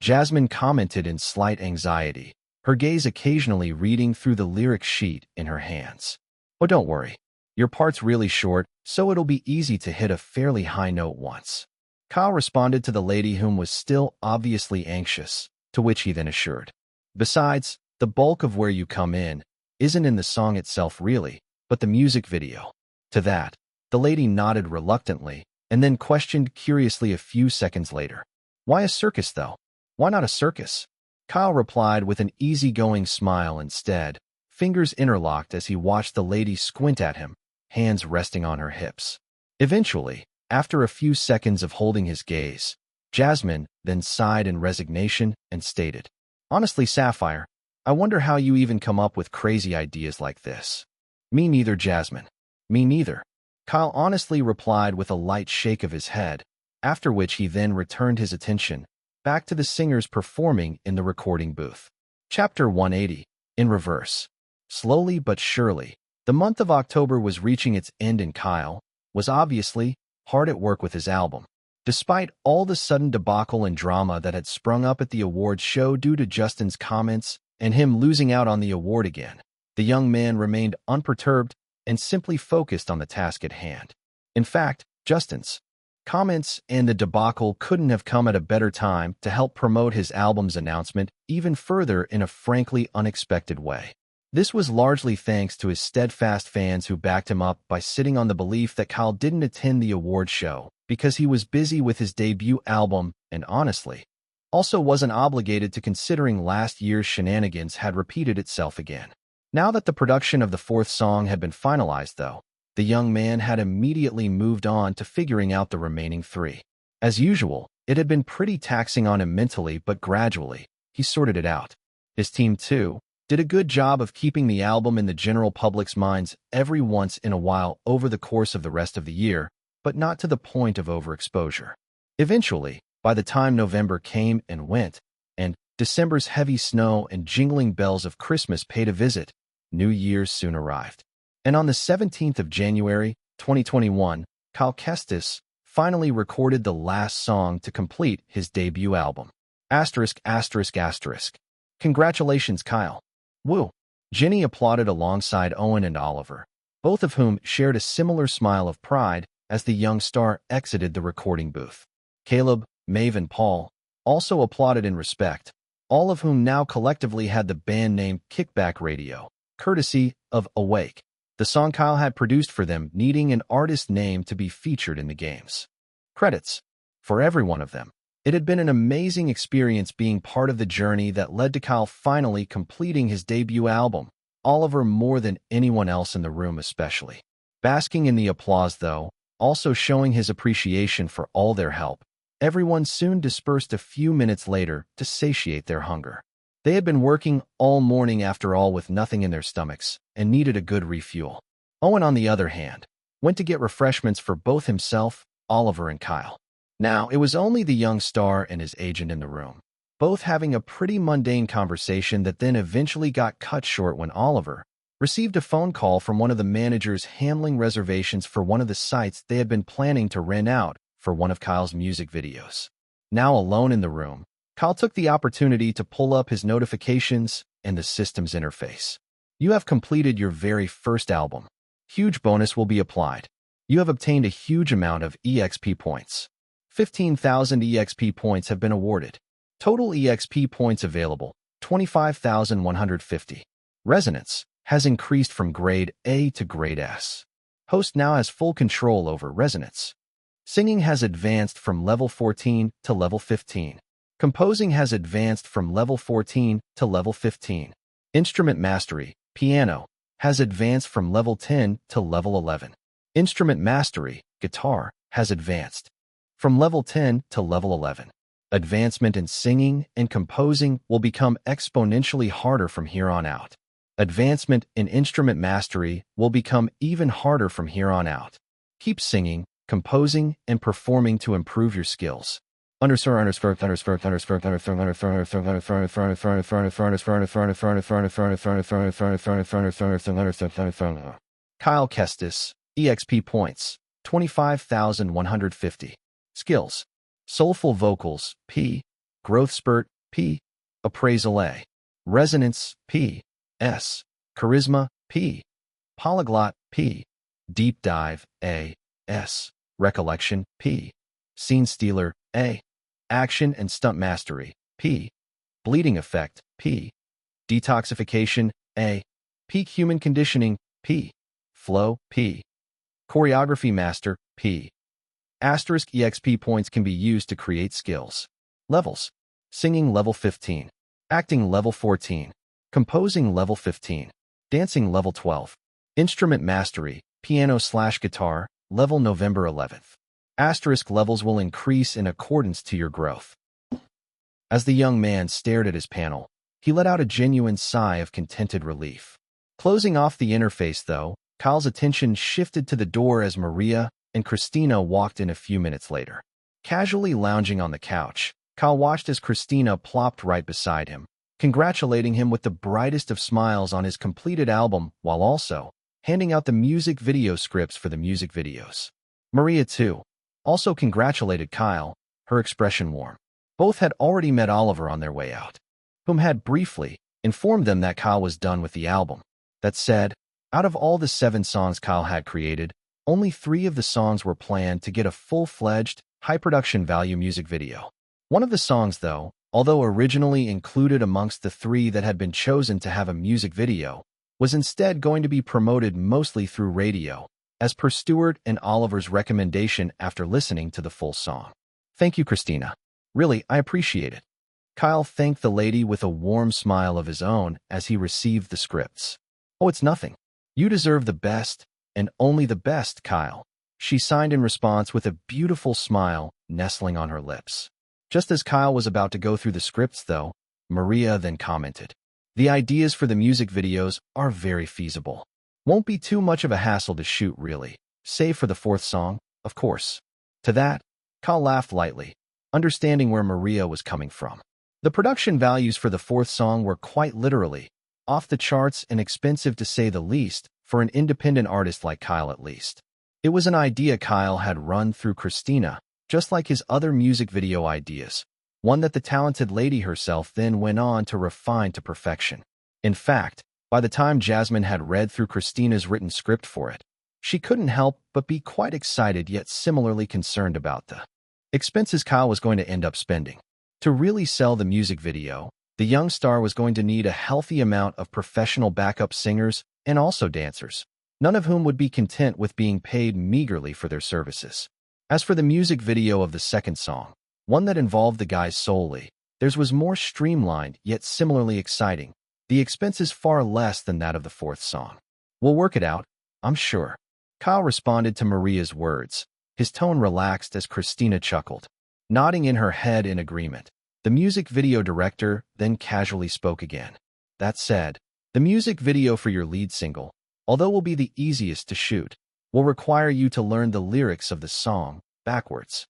Jasmine commented in slight anxiety, her gaze occasionally reading through the lyric sheet in her hands. Oh, don't worry. Your part's really short, so it'll be easy to hit a fairly high note once. Kyle responded to the lady whom was still obviously anxious, to which he then assured. Besides, the bulk of where you come in isn't in the song itself really, but the music video. To that, The lady nodded reluctantly, and then questioned curiously a few seconds later. Why a circus, though? Why not a circus? Kyle replied with an easygoing smile instead, fingers interlocked as he watched the lady squint at him, hands resting on her hips. Eventually, after a few seconds of holding his gaze, Jasmine then sighed in resignation and stated, Honestly, Sapphire, I wonder how you even come up with crazy ideas like this. Me neither, Jasmine. Me neither. Kyle honestly replied with a light shake of his head, after which he then returned his attention back to the singers performing in the recording booth. Chapter 180, in reverse. Slowly but surely, the month of October was reaching its end and Kyle was obviously hard at work with his album. Despite all the sudden debacle and drama that had sprung up at the awards show due to Justin's comments and him losing out on the award again, the young man remained unperturbed and simply focused on the task at hand. In fact, Justin's comments and the debacle couldn't have come at a better time to help promote his album's announcement even further in a frankly unexpected way. This was largely thanks to his steadfast fans who backed him up by sitting on the belief that Kyle didn't attend the award show because he was busy with his debut album and honestly, also wasn't obligated to considering last year's shenanigans had repeated itself again. Now that the production of the fourth song had been finalized, though, the young man had immediately moved on to figuring out the remaining three. As usual, it had been pretty taxing on him mentally, but gradually, he sorted it out. His team, too, did a good job of keeping the album in the general public's minds every once in a while over the course of the rest of the year, but not to the point of overexposure. Eventually, by the time November came and went, and December's heavy snow and jingling bells of Christmas paid a visit, New Year's soon arrived. And on the 17th of January, 2021, Kyle Kestis finally recorded the last song to complete his debut album. Asterisk, asterisk, asterisk. Congratulations, Kyle. Woo. Jenny applauded alongside Owen and Oliver, both of whom shared a similar smile of pride as the young star exited the recording booth. Caleb, Maeve, and Paul also applauded in respect, all of whom now collectively had the band name Kickback Radio, courtesy of Awake, the song Kyle had produced for them, needing an artist name to be featured in the games. Credits. For every one of them. It had been an amazing experience being part of the journey that led to Kyle finally completing his debut album, Oliver more than anyone else in the room especially. Basking in the applause, though, also showing his appreciation for all their help, everyone soon dispersed a few minutes later to satiate their hunger. They had been working all morning after all with nothing in their stomachs and needed a good refuel. Owen, on the other hand, went to get refreshments for both himself, Oliver, and Kyle. Now, it was only the young star and his agent in the room, both having a pretty mundane conversation that then eventually got cut short when Oliver received a phone call from one of the managers handling reservations for one of the sites they had been planning to rent out for one of Kyle's music videos. Now alone in the room, Kyle took the opportunity to pull up his notifications and the system's interface. You have completed your very first album. Huge bonus will be applied. You have obtained a huge amount of EXP points. 15,000 EXP points have been awarded. Total EXP points available, 25,150. Resonance has increased from grade A to grade S. Host now has full control over resonance. Singing has advanced from level 14 to level 15. Composing has advanced from level 14 to level 15. Instrument mastery, piano, has advanced from level 10 to level 11. Instrument mastery, guitar, has advanced from level 10 to level 11. Advancement in singing and composing will become exponentially harder from here on out. Advancement in instrument mastery will become even harder from here on out. Keep singing, composing, and performing to improve your skills. Kyle Kestis, EXP points, 25,150. Skills: soulful vocals, P. Growth spurt, P. Appraisal, A. Resonance, P. S. Charisma, P. Polyglot, P. Deep dive, A. S. Recollection, P. Scene stealer, A. Action and stunt mastery, P. Bleeding effect, P. Detoxification, A. Peak human conditioning, P. Flow, P. Choreography Master, P. Asterisk EXP points can be used to create skills. Levels. Singing level 15. Acting level 14. Composing level 15. Dancing level 12. Instrument Mastery, piano/guitar, level November 11th. Asterisk levels will increase in accordance to your growth. As the young man stared at his panel, he let out a genuine sigh of contented relief. Closing off the interface, though, Kyle's attention shifted to the door as Maria and Christina walked in a few minutes later. Casually lounging on the couch, Kyle watched as Christina plopped right beside him, congratulating him with the brightest of smiles on his completed album while also handing out the music video scripts for the music videos. Maria, too, also congratulated Kyle, her expression warm. Both had already met Oliver on their way out, whom had briefly informed them that Kyle was done with the album. That said, out of all the 7 songs Kyle had created, only 3 of the songs were planned to get a full-fledged, high-production value music video. One of the songs, though, although originally included amongst the 3 that had been chosen to have a music video, was instead going to be promoted mostly through radio, as per Stewart and Oliver's recommendation after listening to the full song. Thank you, Christina. Really, I appreciate it. Kyle thanked the lady with a warm smile of his own as he received the scripts. Oh, it's nothing. You deserve the best, and only the best, Kyle. She signed in response with a beautiful smile nestling on her lips. Just as Kyle was about to go through the scripts, though, Maria then commented, "The ideas for the music videos are very feasible. Won't be too much of a hassle to shoot, really, save for the 4th song, of course." To that, Kyle laughed lightly, understanding where Maria was coming from. The production values for the 4th song were quite literally off the charts and expensive to say the least, for an independent artist like Kyle at least. It was an idea Kyle had run through Christina, just like his other music video ideas, one that the talented lady herself then went on to refine to perfection. In fact, by the time Jasmine had read through Christina's written script for it, she couldn't help but be quite excited yet similarly concerned about the expenses Kyle was going to end up spending. To really sell the music video, the young star was going to need a healthy amount of professional backup singers and also dancers, none of whom would be content with being paid meagerly for their services. As for the music video of the 2nd song, one that involved the guys solely, theirs was more streamlined yet similarly exciting, the expenses far less than that of the 4th song. "We'll work it out, I'm sure." Kyle responded to Maria's words, his tone relaxed as Christina chuckled, nodding in her head in agreement. The music video director then casually spoke again. "That said, the music video for your lead single, although will be the easiest to shoot, will require you to learn the lyrics of the song backwards."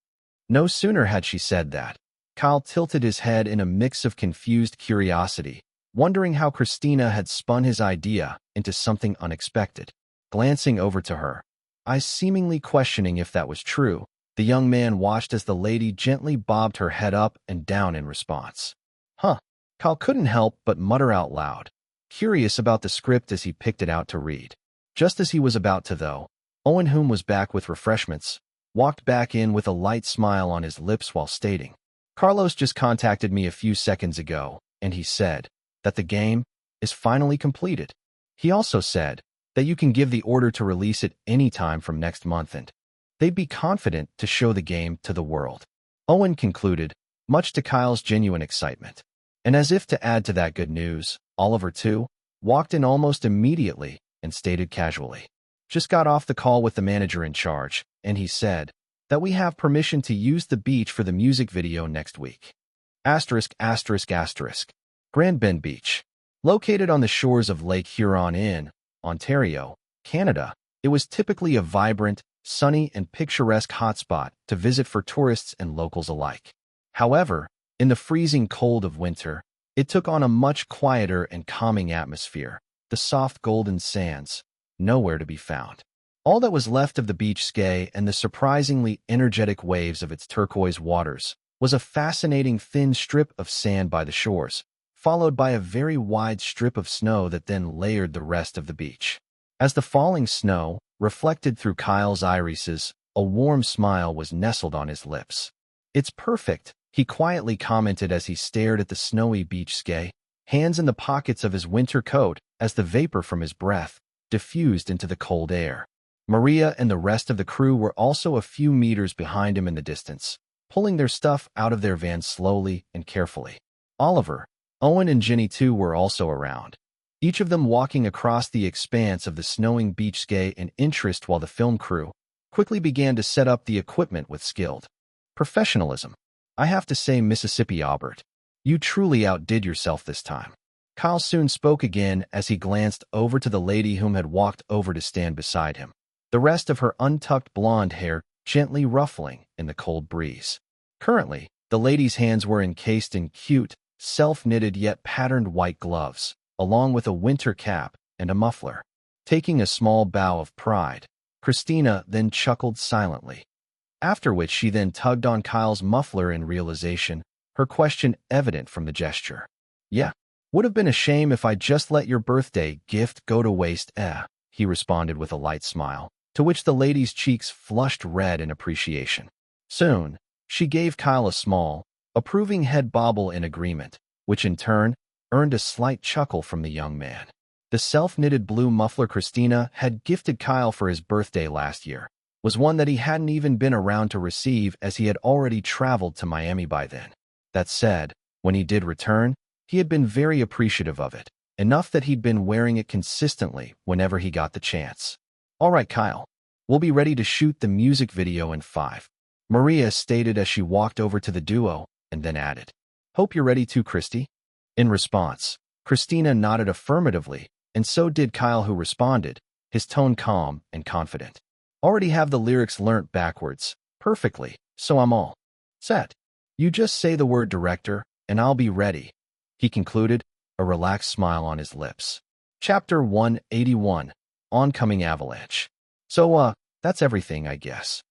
No sooner had she said that, Kyle tilted his head in a mix of confused curiosity, wondering how Christina had spun his idea into something unexpected. Glancing over to her, eyes seemingly questioning if that was true, the young man watched as the lady gently bobbed her head up and down in response. Huh, Kyle couldn't help but mutter out loud, curious about the script as he picked it out to read. Just as he was about to, though, Owen, whom was back with refreshments, walked back in with a light smile on his lips while stating, "Carlos just contacted me a few seconds ago, and he said that the game is finally completed. He also said that you can give the order to release it any time from next month and they'd be confident to show the game to the world." Owen concluded, much to Kyle's genuine excitement. And as if to add to that good news, Oliver, too, walked in almost immediately and stated casually, "Just got off the call with the manager in charge, and he said that we have permission to use the beach for the music video next week." Asterisk, asterisk, asterisk. Grand Bend Beach. Located on the shores of Lake Huron in Ontario, Canada, it was typically a vibrant, sunny, and picturesque hotspot to visit for tourists and locals alike. However, in the freezing cold of winter, it took on a much quieter and calming atmosphere, the soft golden sands, nowhere to be found. All that was left of the beach sky and the surprisingly energetic waves of its turquoise waters was a fascinating thin strip of sand by the shores, followed by a very wide strip of snow that then layered the rest of the beach. As the falling snow reflected through Kyle's irises, a warm smile was nestled on his lips. "It's perfect," he quietly commented as he stared at the snowy beach sky, hands in the pockets of his winter coat as the vapor from his breath diffused into the cold air. Maria and the rest of the crew were also a few meters behind him in the distance, pulling their stuff out of their van slowly and carefully. Oliver, Owen and Ginny too were also around, each of them walking across the expanse of the snowing beachscape in interest while the film crew quickly began to set up the equipment with skilled professionalism. I have to say, Mississippi Albert, you truly outdid yourself this time. Kyle soon spoke again as he glanced over to the lady whom had walked over to stand beside him, the rest of her untucked blonde hair gently ruffling in the cold breeze. Currently, the lady's hands were encased in cute, self-knitted yet patterned white gloves, along with a winter cap and a muffler. Taking a small bow of pride, Christina then chuckled silently, after which she then tugged on Kyle's muffler in realization, her question evident from the gesture. Yeah, would have been a shame if I just let your birthday gift go to waste, he responded with a light smile, to which the lady's cheeks flushed red in appreciation. Soon, she gave Kyle a small, approving head bobble in agreement, which in turn earned a slight chuckle from the young man. The self-knitted blue muffler Christina had gifted Kyle for his birthday last year was one that he hadn't even been around to receive, as he had already traveled to Miami by then. That said, when he did return, he had been very appreciative of it, enough that he'd been wearing it consistently whenever he got the chance. All right, Kyle, we'll be ready to shoot the music video in 5. Maria stated as she walked over to the duo, and then added, Hope you're ready too, Christy. In response, Christina nodded affirmatively, and so did Kyle, who responded, his tone calm and confident. Already have the lyrics learnt backwards, perfectly, so I'm all set. You just say the word director, and I'll be ready, he concluded, a relaxed smile on his lips. Chapter 181, Oncoming Avalanche. So, that's everything, I guess.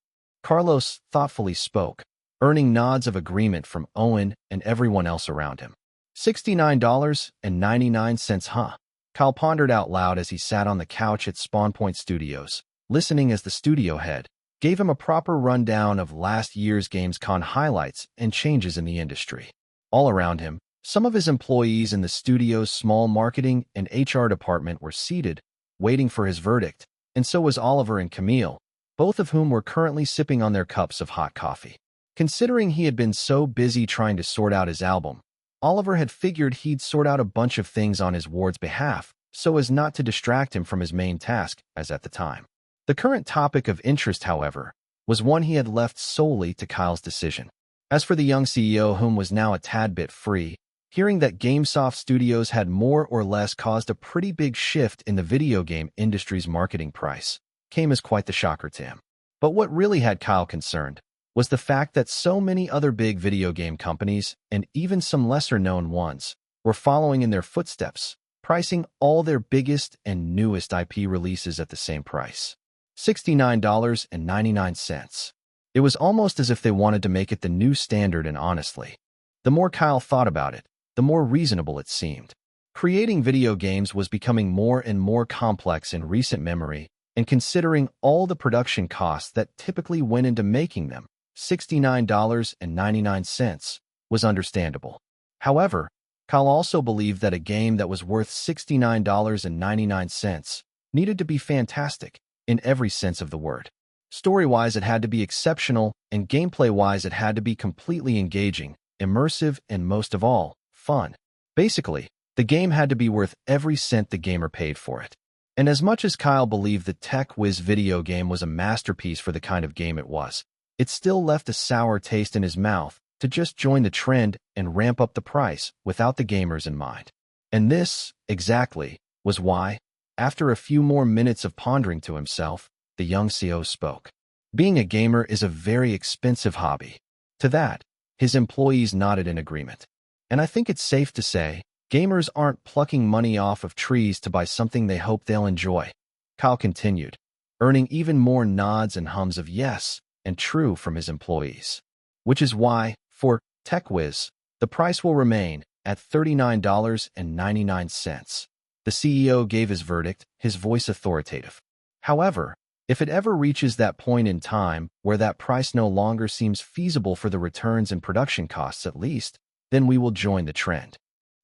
Carlos thoughtfully spoke, earning nods of agreement from Owen and everyone else around him. $69.99, huh? Kyle pondered out loud as he sat on the couch at Spawn Point Studios, listening as the studio head gave him a proper rundown of last year's Gamescom highlights and changes in the industry. All around him, some of his employees in the studio's small marketing and HR department were seated, waiting for his verdict, and so was Oliver and Camille, both of whom were currently sipping on their cups of hot coffee. Considering he had been so busy trying to sort out his album, Oliver had figured he'd sort out a bunch of things on his ward's behalf so as not to distract him from his main task as at the time. The current topic of interest, however, was one he had left solely to Kyle's decision. As for the young CEO, whom was now a tad bit free, hearing that GameSoft Studios had more or less caused a pretty big shift in the video game industry's marketing price, came as quite the shocker to him. But what really had Kyle concerned was the fact that so many other big video game companies, and even some lesser-known ones, were following in their footsteps, pricing all their biggest and newest IP releases at the same price. $69.99. It was almost as if they wanted to make it the new standard, and honestly, the more Kyle thought about it, the more reasonable it seemed. Creating video games was becoming more and more complex in recent memory, and considering all the production costs that typically went into making them, $69.99 was understandable. However, Kyle also believed that a game that was worth $69.99 needed to be fantastic in every sense of the word. Story-wise, it had to be exceptional, and gameplay-wise, it had to be completely engaging, immersive, and most of all, fun. Basically, the game had to be worth every cent the gamer paid for it. And as much as Kyle believed the Tech Whiz video game was a masterpiece for the kind of game it was, it still left a sour taste in his mouth to just join the trend and ramp up the price without the gamers in mind. And this, exactly, was why, after a few more minutes of pondering to himself, the young CEO spoke. Being a gamer is a very expensive hobby. To that, his employees nodded in agreement. And I think it's safe to say, gamers aren't plucking money off of trees to buy something they hope they'll enjoy. Kyle continued, earning even more nods and hums of yes and true from his employees. Which is why, for TechWiz, the price will remain at $39.99. The CEO gave his verdict, his voice authoritative. However, if it ever reaches that point in time where that price no longer seems feasible for the returns and production costs at least, then we will join the trend.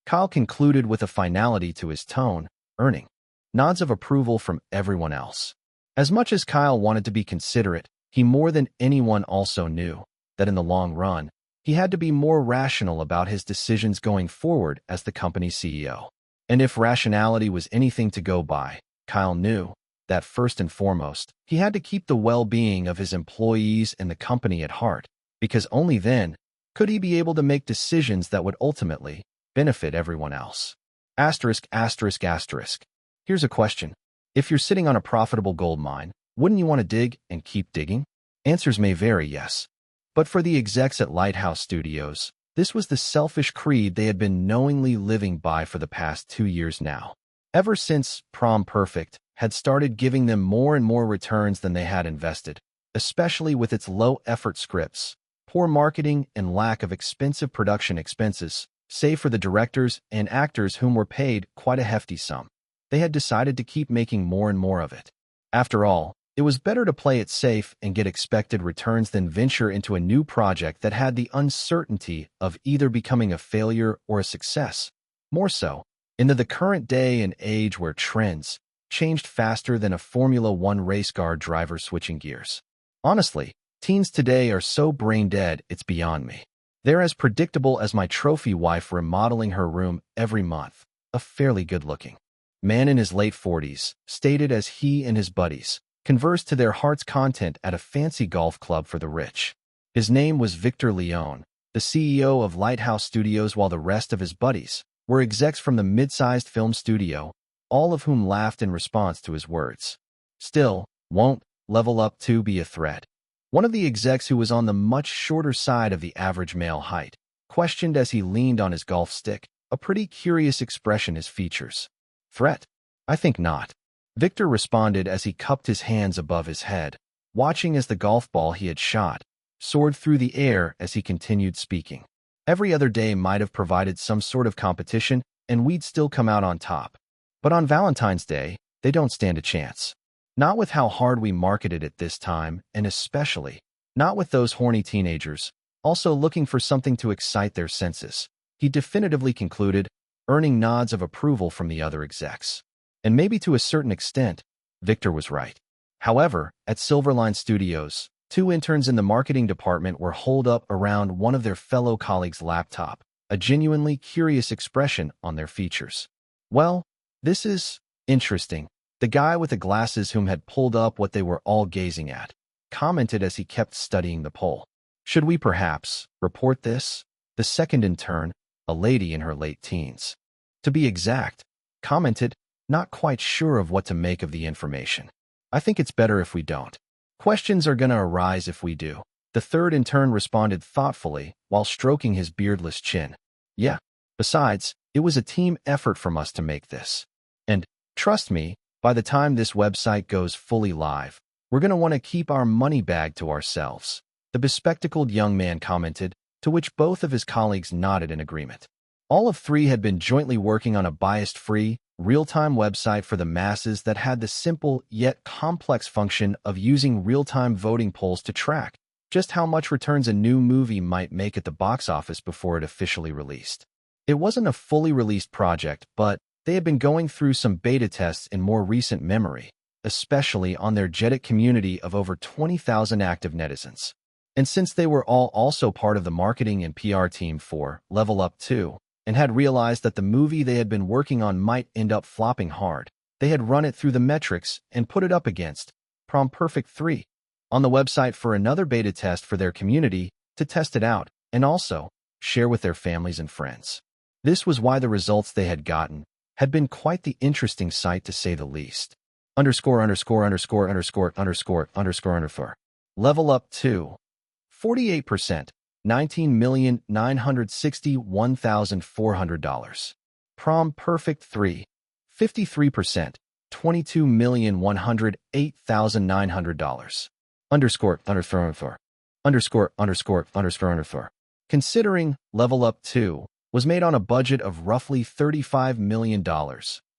Kyle concluded with a finality to his tone, earning nods of approval from everyone else. As much as Kyle wanted to be considerate, he more than anyone also knew that in the long run, he had to be more rational about his decisions going forward as the company's CEO. And if rationality was anything to go by, Kyle knew that first and foremost, he had to keep the well-being of his employees and the company at heart, because only then could he be able to make decisions that would ultimately benefit everyone else. Asterisk, asterisk, asterisk. Here's a question. If you're sitting on a profitable gold mine, wouldn't you want to dig and keep digging? Answers may vary, yes. But for the execs at Lighthouse Studios, this was the selfish creed they had been knowingly living by for the past 2 years now. Ever since Prom Perfect had started giving them more and more returns than they had invested, especially with its low-effort scripts, poor marketing, and lack of expensive production expenses, save for the directors and actors whom were paid quite a hefty sum. They had decided to keep making more and more of it. After all, it was better to play it safe and get expected returns than venture into a new project that had the uncertainty of either becoming a failure or a success. More so, into the current day and age where trends changed faster than a Formula One race car driver switching gears. Honestly, teens today are so brain-dead it's beyond me. They're as predictable as my trophy wife remodeling her room every month. A fairly good-looking man in his late 40s, stated as he and his buddies conversed to their heart's content at a fancy golf club for the rich. His name was Victor Leone, the CEO of Lighthouse Studios, while the rest of his buddies were execs from the mid-sized film studio, all of whom laughed in response to his words. Still, won't level up to be a threat? One of the execs, who was on the much shorter side of the average male height, questioned as he leaned on his golf stick, a pretty curious expression his features. Threat? I think not. Victor responded as he cupped his hands above his head, watching as the golf ball he had shot soared through the air as he continued speaking. Every other day might have provided some sort of competition, and we'd still come out on top. But on Valentine's Day, they don't stand a chance. Not with how hard we marketed it this time, and especially not with those horny teenagers, also looking for something to excite their senses, he definitively concluded, earning nods of approval from the other execs. And maybe to a certain extent, Victor was right. However, at Silverline Studios, 2 interns in the marketing department were holed up around one of their fellow colleagues' laptop, a genuinely curious expression on their features. Well, this is interesting. The guy with the glasses, whom had pulled up what they were all gazing at, commented as he kept studying the poll. Should we perhaps report this? The second intern, a lady in her late teens, to be exact, commented, not quite sure of what to make of the information. I think it's better if we don't. Questions are gonna arise if we do. The third intern responded thoughtfully while stroking his beardless chin. Yeah. Besides, it was a team effort from us to make this. And, trust me, by the time this website goes fully live, we're gonna want to keep our money bag to ourselves. The bespectacled young man commented, to which both of his colleagues nodded in agreement. All of 3 had been jointly working on a biased-free, real-time website for the masses that had the simple yet complex function of using real-time voting polls to track just how much returns a new movie might make at the box office before it officially released. It wasn't a fully released project, but they had been going through some beta tests in more recent memory, especially on their Reddit community of over 20,000 active netizens. And since they were all also part of the marketing and PR team for Level Up 2, and had realized that the movie they had been working on might end up flopping hard, they had run it through the metrics and put it up against Prom Perfect 3 on the website for another beta test for their community to test it out and also share with their families and friends. This was why the results they had gotten had been quite the interesting sight, to say the least. Underscore. Level Up 2. 48%. $19,961,400. Prom Perfect 3. 53%. $22,108,900. Underscore. Considering Level Up 2 was made on a budget of roughly $35 million,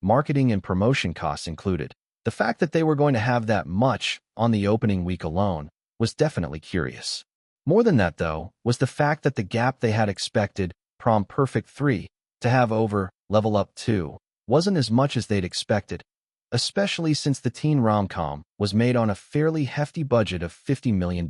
marketing and promotion costs included, the fact that they were going to have that much on the opening week alone was definitely curious. More than that, though, was the fact that the gap they had expected Prom Perfect 3 to have over Level Up 2 wasn't as much as they'd expected. especially since the teen rom-com was made on a fairly hefty budget of $50 million.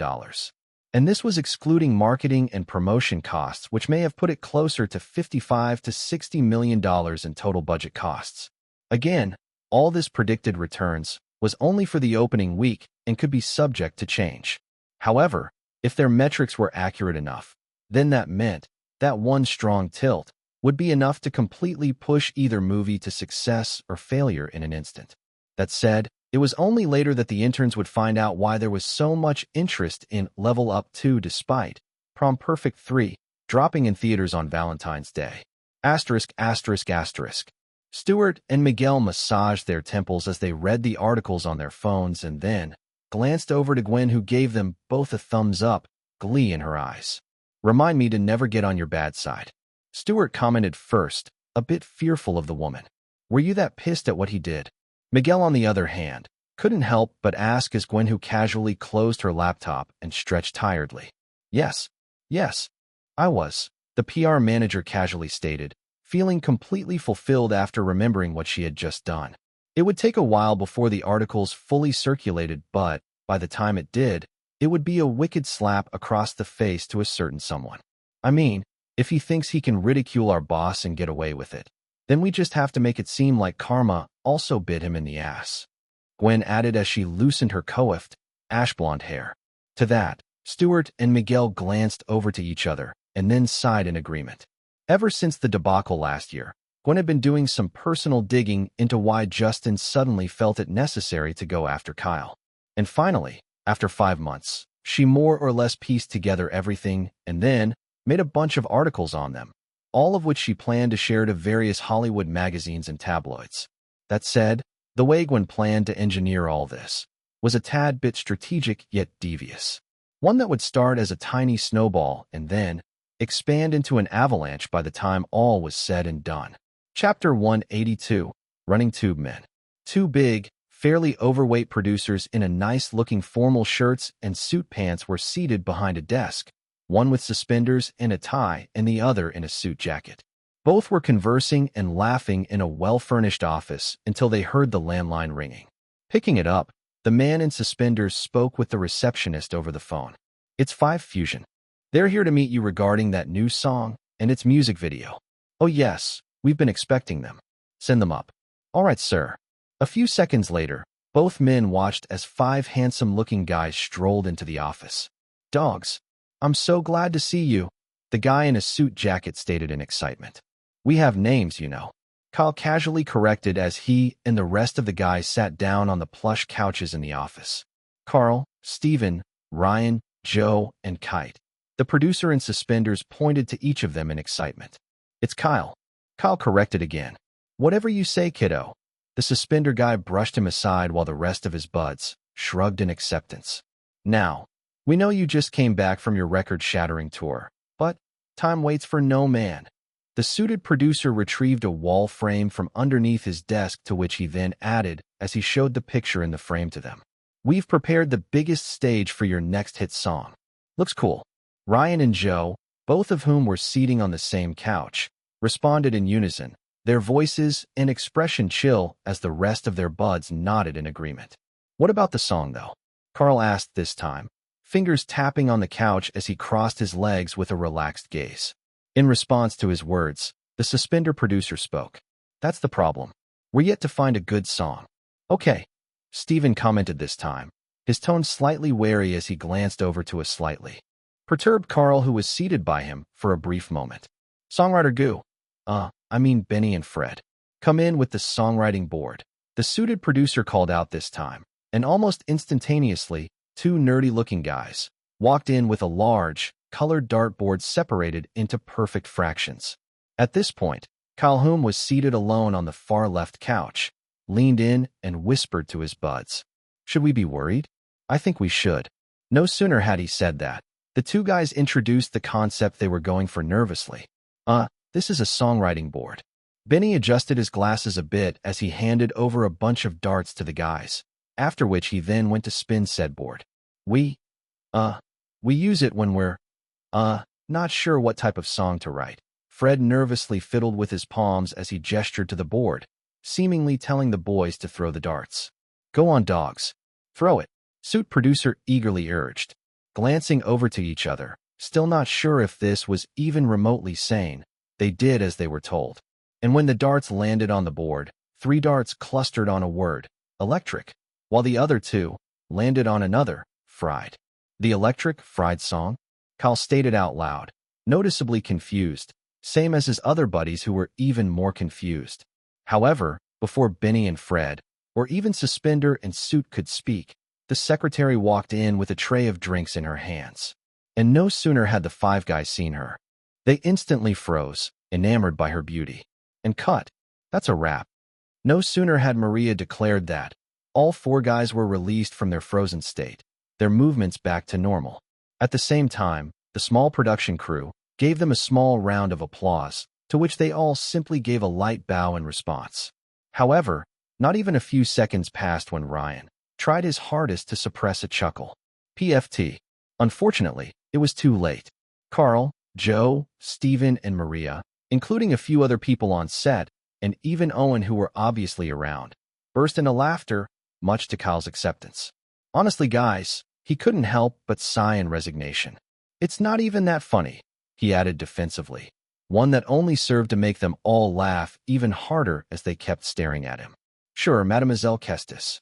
And this was excluding marketing and promotion costs, which may have put it closer to $55 to $60 million in total budget costs. Again, all this predicted returns was only for the opening week and could be subject to change. However, if their metrics were accurate enough, then that meant that one strong tilt would be enough to completely push either movie to success or failure in an instant. That said, it was only later that the interns would find out why there was so much interest in Level Up 2 despite Prom Perfect 3 dropping in theaters on Valentine's Day. Asterisk, asterisk, asterisk. Stuart and Miguel massaged their temples as they read the articles on their phones and then glanced over to Gwen, who gave them both a thumbs up, glee in her eyes. Remind me to never get on your bad side. Stuart commented first, a bit fearful of the woman. Were you that pissed at what he did? Miguel, on the other hand, couldn't help but ask as Gwen, who casually closed her laptop and stretched tiredly. Yes, I was, the PR manager casually stated, feeling completely fulfilled after remembering what she had just done. It would take a while before the articles fully circulated, but by the time it did, it would be a wicked slap across the face to a certain someone. I mean, if he thinks he can ridicule our boss and get away with it, then we just have to make it seem like karma also bit him in the ass. Gwen added as she loosened her coiffed, ash-blonde hair. To that, Stuart and Miguel glanced over to each other and then sighed in agreement. Ever since the debacle last year, Gwen had been doing some personal digging into why Justin suddenly felt it necessary to go after Kyle. And finally, after 5 months, she more or less pieced together everything and then made a bunch of articles on them, all of which she planned to share to various Hollywood magazines and tabloids. That said, the way Gwen planned to engineer all this was a tad bit strategic yet devious. One that would start as a tiny snowball and then expand into an avalanche by the time all was said and done. Chapter 182, Running Tube Men. Two big, fairly overweight producers in a nice-looking formal shirts and suit pants were seated behind a desk, one with suspenders and a tie and the other in a suit jacket. Both were conversing and laughing in a well-furnished office until they heard the landline ringing. Picking it up, the man in suspenders spoke with the receptionist over the phone. It's 5 Fusion. They're here to meet you regarding that new song and its music video. Oh yes, we've been expecting them. Send them up. All right, sir. A few seconds later, both men watched as 5 handsome-looking guys strolled into the office. Dogs, I'm so glad to see you, the guy in a suit jacket stated in excitement. We have names, you know. Kyle casually corrected as he and the rest of the guys sat down on the plush couches in the office. Carl, Steven, Ryan, Joe, and Kite. The producer in suspenders pointed to each of them in excitement. It's Kyle. Kyle corrected again. Whatever you say, kiddo. The suspender guy brushed him aside while the rest of his buds shrugged in acceptance. Now, we know you just came back from your record-shattering tour, but time waits for no man. The suited producer retrieved a wall frame from underneath his desk, to which he then added as he showed the picture in the frame to them. We've prepared the biggest stage for your next hit song. Looks cool. Ryan and Joe, both of whom were seating on the same couch, responded in unison, their voices and expression chill as the rest of their buds nodded in agreement. What about the song, though? Carl asked this time, fingers tapping on the couch as he crossed his legs with a relaxed gaze. In response to his words, the suspender producer spoke. That's the problem. We're yet to find a good song. Okay, Steven commented this time, his tone slightly wary as he glanced over to a slightly perturbed Carl, who was seated by him for a brief moment. Songwriter Goo. Benny and Fred. Come in with the songwriting board. The suited producer called out this time, and almost instantaneously, 2 nerdy-looking guys walked in with a large, colored dartboard separated into perfect fractions. At this point, Calhoun was seated alone on the far left couch, leaned in and whispered to his buds. Should we be worried? I think we should. No sooner had he said that, the 2 guys introduced the concept they were going for nervously. This is a songwriting board. Benny adjusted his glasses a bit as he handed over a bunch of darts to the guys, after which he then went to spin said board. We use it when we're, not sure what type of song to write. Fred nervously fiddled with his palms as he gestured to the board, seemingly telling the boys to throw the darts. Go on, dogs. Throw it, suit producer eagerly urged. Glancing over to each other, still not sure if this was even remotely sane, they did as they were told. And when the darts landed on the board, 3 darts clustered on a word, electric, while the other 2 landed on another, fried. The electric, fried song? Kyle stated out loud, noticeably confused, same as his other buddies who were even more confused. However, before Benny and Fred, or even Suspender and Suit could speak, the secretary walked in with a tray of drinks in her hands. And no sooner had the 5 guys seen her. They instantly froze, enamored by her beauty. And cut. That's a wrap. No sooner had Maria declared that, all 4 guys were released from their frozen state, their movements back to normal. At the same time, the small production crew gave them a small round of applause, to which they all simply gave a light bow in response. However, not even a few seconds passed when Ryan tried his hardest to suppress a chuckle. PFT. Unfortunately, it was too late. Carl, Joe, Steven, and Maria, including a few other people on set, and even Owen, who were obviously around, burst into laughter, much to Kyle's acceptance. Honestly, guys, he couldn't help but sigh in resignation. It's not even that funny, he added defensively, one that only served to make them all laugh even harder as they kept staring at him. Sure, Mademoiselle Kestis.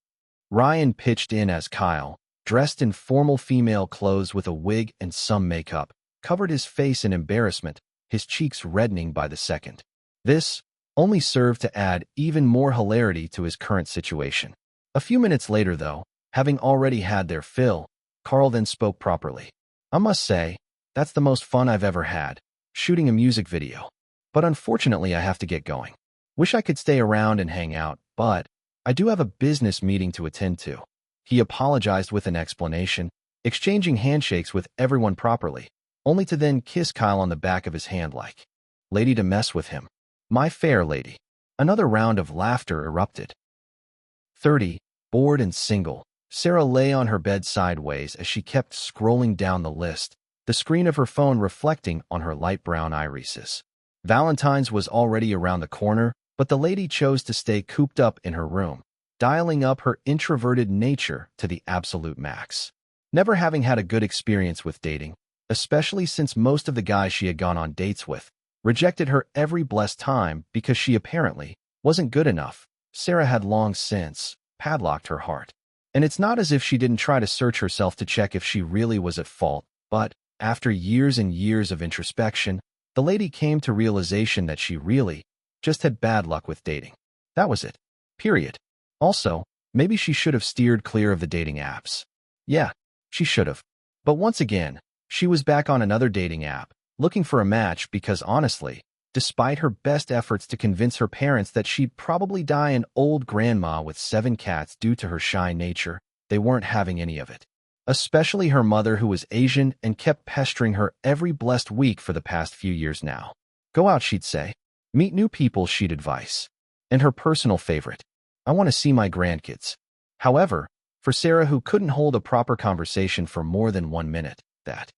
Ryan pitched in as Kyle, dressed in formal female clothes with a wig and some makeup, covered his face in embarrassment, his cheeks reddening by the second. This only served to add even more hilarity to his current situation. A few minutes later, though, having already had their fill, Carl then spoke properly. I must say, that's the most fun I've ever had, shooting a music video. But unfortunately, I have to get going. Wish I could stay around and hang out, but I do have a business meeting to attend to. He apologized with an explanation, exchanging handshakes with everyone properly, only to then kiss Kyle on the back of his hand like, "Lady to mess with him. My fair lady." Another round of laughter erupted. 30, bored and single, Sarah lay on her bed sideways as she kept scrolling down the list, the screen of her phone reflecting on her light brown irises. Valentine's was already around the corner, but the lady chose to stay cooped up in her room, dialing up her introverted nature to the absolute max. Never having had a good experience with dating, especially since most of the guys she had gone on dates with rejected her every blessed time because she apparently wasn't good enough, Sarah had long since padlocked her heart. And it's not as if she didn't try to search herself to check if she really was at fault, but after years and years of introspection, the lady came to realization that she really just had bad luck with dating. That was it. Period. Also, maybe she should have steered clear of the dating apps. Yeah, she should have. But once again, she was back on another dating app, looking for a match because honestly, despite her best efforts to convince her parents that she'd probably die an old grandma with 7 cats due to her shy nature, they weren't having any of it. Especially her mother, who was Asian and kept pestering her every blessed week for the past few years now. Go out, she'd say. Meet new people, she'd advise. And her personal favorite, I want to see my grandkids. However, for Sarah, who couldn't hold a proper conversation for more than 1 minute, that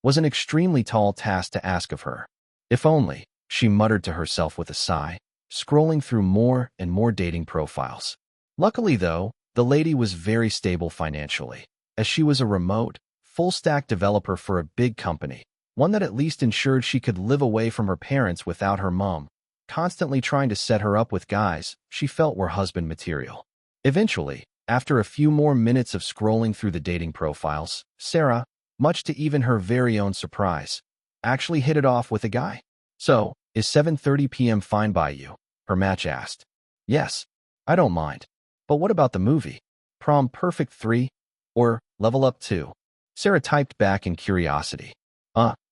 was an extremely tall task to ask of her. If only, she muttered to herself with a sigh, scrolling through more and more dating profiles. Luckily, though, the lady was very stable financially, as she was a remote, full-stack developer for a big company, one that at least ensured she could live away from her parents without her mom constantly trying to set her up with guys she felt were husband material. Eventually, after a few more minutes of scrolling through the dating profiles, Sarah, much to even her very own surprise, actually hit it off with a guy. So, is 7:30 p.m. fine by you? Her match asked. Yes, I don't mind. But what about the movie? Prom Perfect 3? Or Level Up 2? Sarah typed back in curiosity.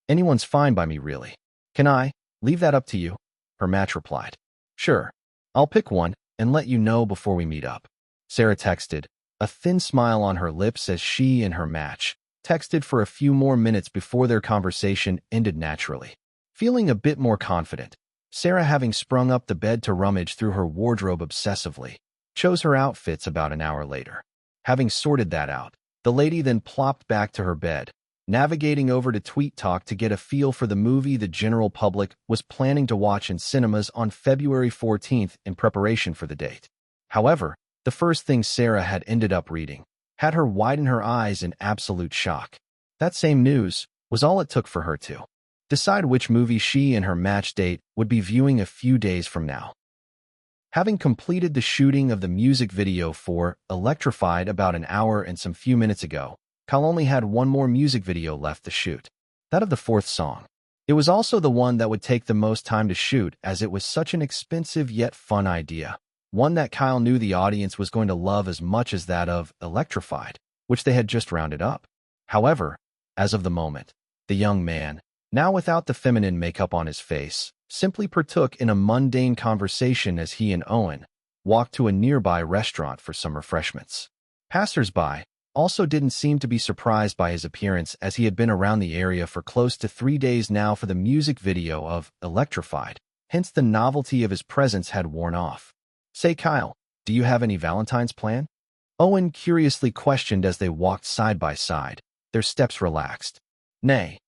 Anyone's fine by me, really. Can I leave that up to you? Her match replied. Sure. I'll pick one and let you know before we meet up. Sarah texted, a thin smile on her lips as she and her match texted for a few more minutes before their conversation ended naturally. Feeling a bit more confident, Sarah, having sprung up the bed to rummage through her wardrobe obsessively, chose her outfits about an hour later. Having sorted that out, the lady then plopped back to her bed, navigating over to Tweet Talk to get a feel for the movie the general public was planning to watch in cinemas on February 14th in preparation for the date. However, the first thing Sarah had ended up reading had her widen her eyes in absolute shock. That same news was all it took for her to decide which movie she and her match date would be viewing a few days from now. Having completed the shooting of the music video for Electrified about an hour and some few minutes ago, Kyle only had one more music video left to shoot, that of the fourth song. It was also the one that would take the most time to shoot as it was such an expensive yet fun idea, one that Kyle knew the audience was going to love as much as that of Electrified, which they had just rounded up. However, as of the moment, the young man, now without the feminine makeup on his face, simply partook in a mundane conversation as he and Owen walked to a nearby restaurant for some refreshments. Passers-by also didn't seem to be surprised by his appearance as he had been around the area for close to 3 days now for the music video of Electrified, hence the novelty of his presence had worn off. "Say, Kyle, do you have any Valentine's plan?" Owen curiously questioned as they walked side by side, their steps relaxed. "Nay,"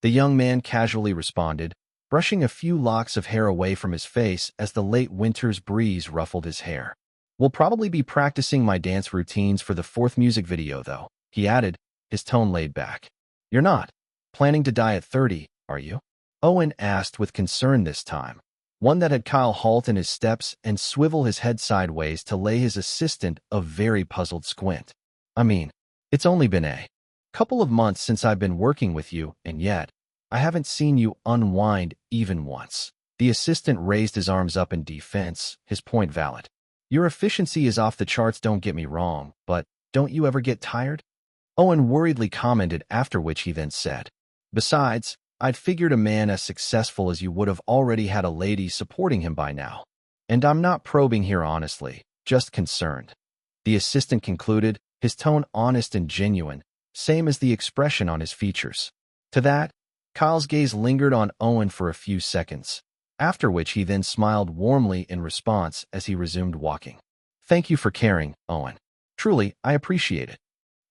the young man casually responded, brushing a few locks of hair away from his face as the late winter's breeze ruffled his hair. "We'll probably be practicing my dance routines for the fourth music video, though," he added, his tone laid back. "You're not planning to die at 30, are you?" Owen asked with concern this time, one that had Kyle halt in his steps and swivel his head sideways to lay his assistant a very puzzled squint. "I mean, it's only been a couple of months since I've been working with you, and yet I haven't seen you unwind even once." The assistant raised his arms up in defense, his point valid. "Your efficiency is off the charts, don't get me wrong, but don't you ever get tired?" Owen worriedly commented, after which he then said, "Besides, I'd figured a man as successful as you would have already had a lady supporting him by now. And I'm not probing here honestly, just concerned." The assistant concluded, his tone honest and genuine, same as the expression on his features. To that, Kyle's gaze lingered on Owen for a few seconds, after which he then smiled warmly in response as he resumed walking. "Thank you for caring, Owen. Truly, I appreciate it.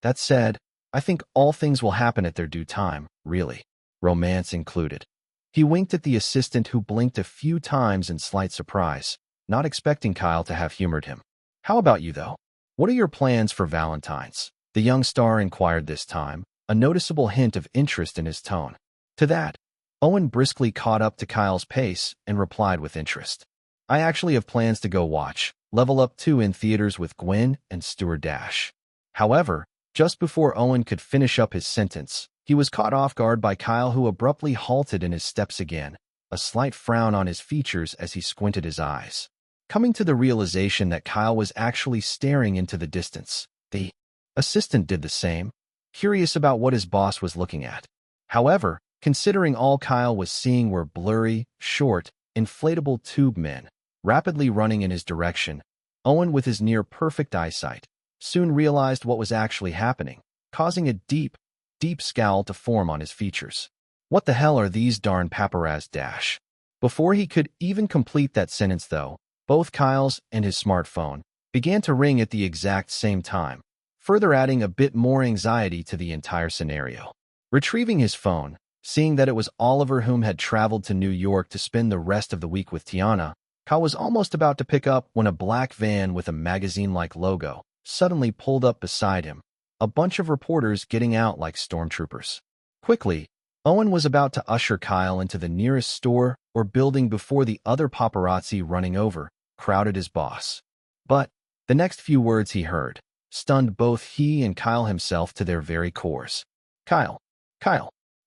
That said, I think all things will happen at their due time, really, romance included." He winked at the assistant, who blinked a few times in slight surprise, not expecting Kyle to have humored him. "How about you, though? What are your plans for Valentine's?" the young star inquired this time, a noticeable hint of interest in his tone. To that, Owen briskly caught up to Kyle's pace and replied with interest. "I actually have plans to go watch Level Up 2 in theaters with Gwen and Stuart Dash." However, just before Owen could finish up his sentence, he was caught off guard by Kyle, who abruptly halted in his steps again, a slight frown on his features as he squinted his eyes. Coming to the realization that Kyle was actually staring into the distance, the assistant did the same, curious about what his boss was looking at. However, considering all Kyle was seeing were blurry, short, inflatable tube men rapidly running in his direction, Owen, with his near-perfect eyesight, soon realized what was actually happening, causing a deep, deep scowl to form on his features. "What the hell are these darn paparazzi dash?" Before he could even complete that sentence, though, both Kyle's and his smartphone began to ring at the exact same time, further adding a bit more anxiety to the entire scenario. Retrieving his phone, seeing that it was Oliver, whom had traveled to New York to spend the rest of the week with Tiana, Kyle was almost about to pick up when a black van with a magazine-like logo suddenly pulled up beside him, a bunch of reporters getting out like stormtroopers. Quickly, Owen was about to usher Kyle into the nearest store or building before the other paparazzi running over crowded his boss. But the next few words he heard stunned both he and Kyle himself to their very cores. Kyle,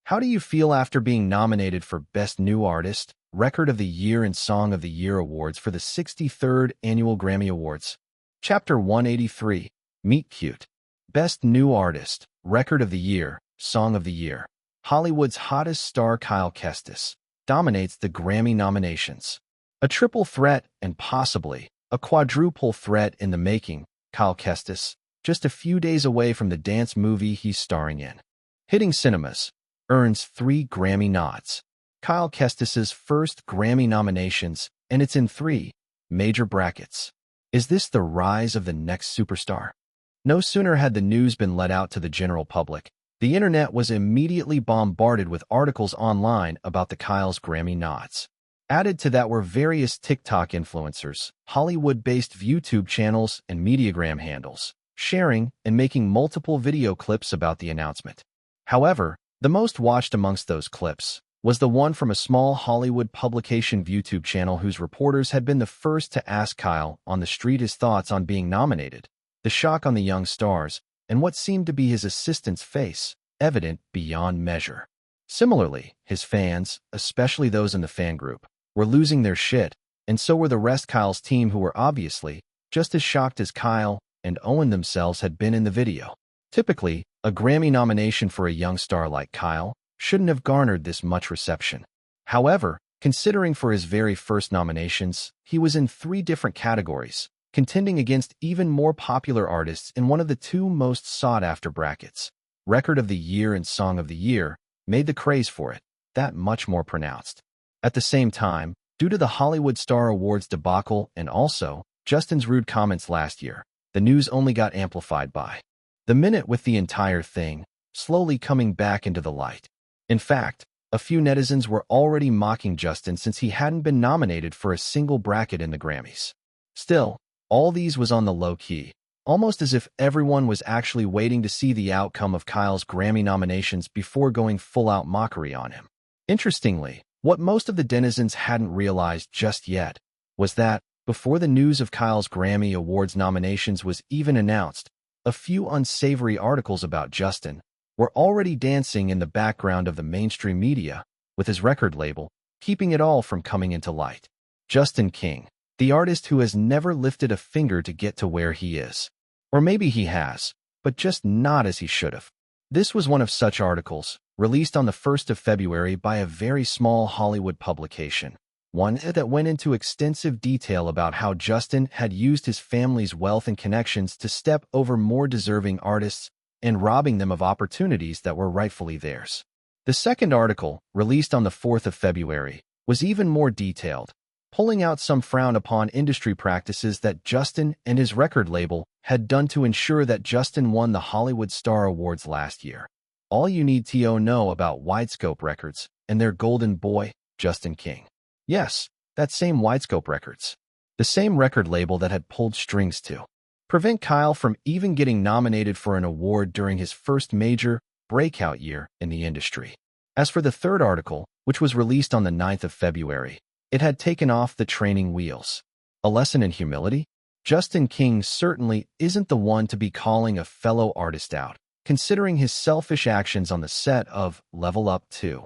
how do you feel after being nominated for Best New Artist, Record of the Year and Song of the Year awards for the 63rd Annual Grammy Awards?" Chapter 183, Meet Cute. Best New Artist, Record of the Year, Song of the Year. Hollywood's hottest star Kyle Kestis dominates the Grammy nominations. A triple threat and possibly a quadruple threat in the making, Kyle Kestis, just a few days away from the dance movie he's starring in, hitting cinemas, earns 3 Grammy nods. Kyle Kestis's first Grammy nominations, and it's in 3 major brackets. Is this the rise of the next superstar? No sooner had the news been let out to the general public, The internet was immediately bombarded with articles online about the Kyle's Grammy nods. Added to that were various TikTok influencers, Hollywood-based YouTube channels, and Mediagram handles, sharing and making multiple video clips about the announcement. However, the most watched amongst those clips was the one from a small Hollywood publication YouTube channel whose reporters had been the first to ask Kyle on the street his thoughts on being nominated. The shock on the young stars, and what seemed to be his assistant's face, evident beyond measure. Similarly, his fans, especially those in the fan group, were losing their shit, and so were the rest Kyle's team who were obviously just as shocked as Kyle and Owen themselves had been in the video. Typically, a Grammy nomination for a young star like Kyle shouldn't have garnered this much reception. However, considering for his very first nominations, he was in 3 different categories, contending against even more popular artists in one of the 2 most sought-after brackets. Record of the Year and Song of the Year made the craze for it that much more pronounced. At the same time, due to the Hollywood Star Awards debacle and also Justin's rude comments last year, the news only got amplified by the minute, with the entire thing slowly coming back into the light. In fact, a few netizens were already mocking Justin since he hadn't been nominated for a single bracket in the Grammys. Still, all these was on the low-key, almost as if everyone was actually waiting to see the outcome of Kyle's Grammy nominations before going full-out mockery on him. Interestingly, what most of the denizens hadn't realized just yet was that, before the news of Kyle's Grammy Awards nominations was even announced, a few unsavory articles about Justin were already dancing in the background of the mainstream media, with his record label keeping it all from coming into light. Justin King, the artist who has never lifted a finger to get to where he is. Or maybe he has, but just not as he should have. This was one of such articles, released on the 1st of February by a very small Hollywood publication. One that went into extensive detail about how Justin had used his family's wealth and connections to step over more deserving artists and robbing them of opportunities that were rightfully theirs. The second article, released on the 4th of February, was even more detailed, pulling out some frowned-upon industry practices that Justin and his record label had done to ensure that Justin won the Hollywood Star Awards last year. All you need to know about Widescope Records and their golden boy, Justin King. Yes, that same Widescope Records. The same record label that had pulled strings to prevent Kyle from even getting nominated for an award during his first major breakout year in the industry. As for the third article, which was released on the 9th of February, it had taken off the training wheels. A lesson in humility? Justin King certainly isn't the one to be calling a fellow artist out, considering his selfish actions on the set of Level Up 2.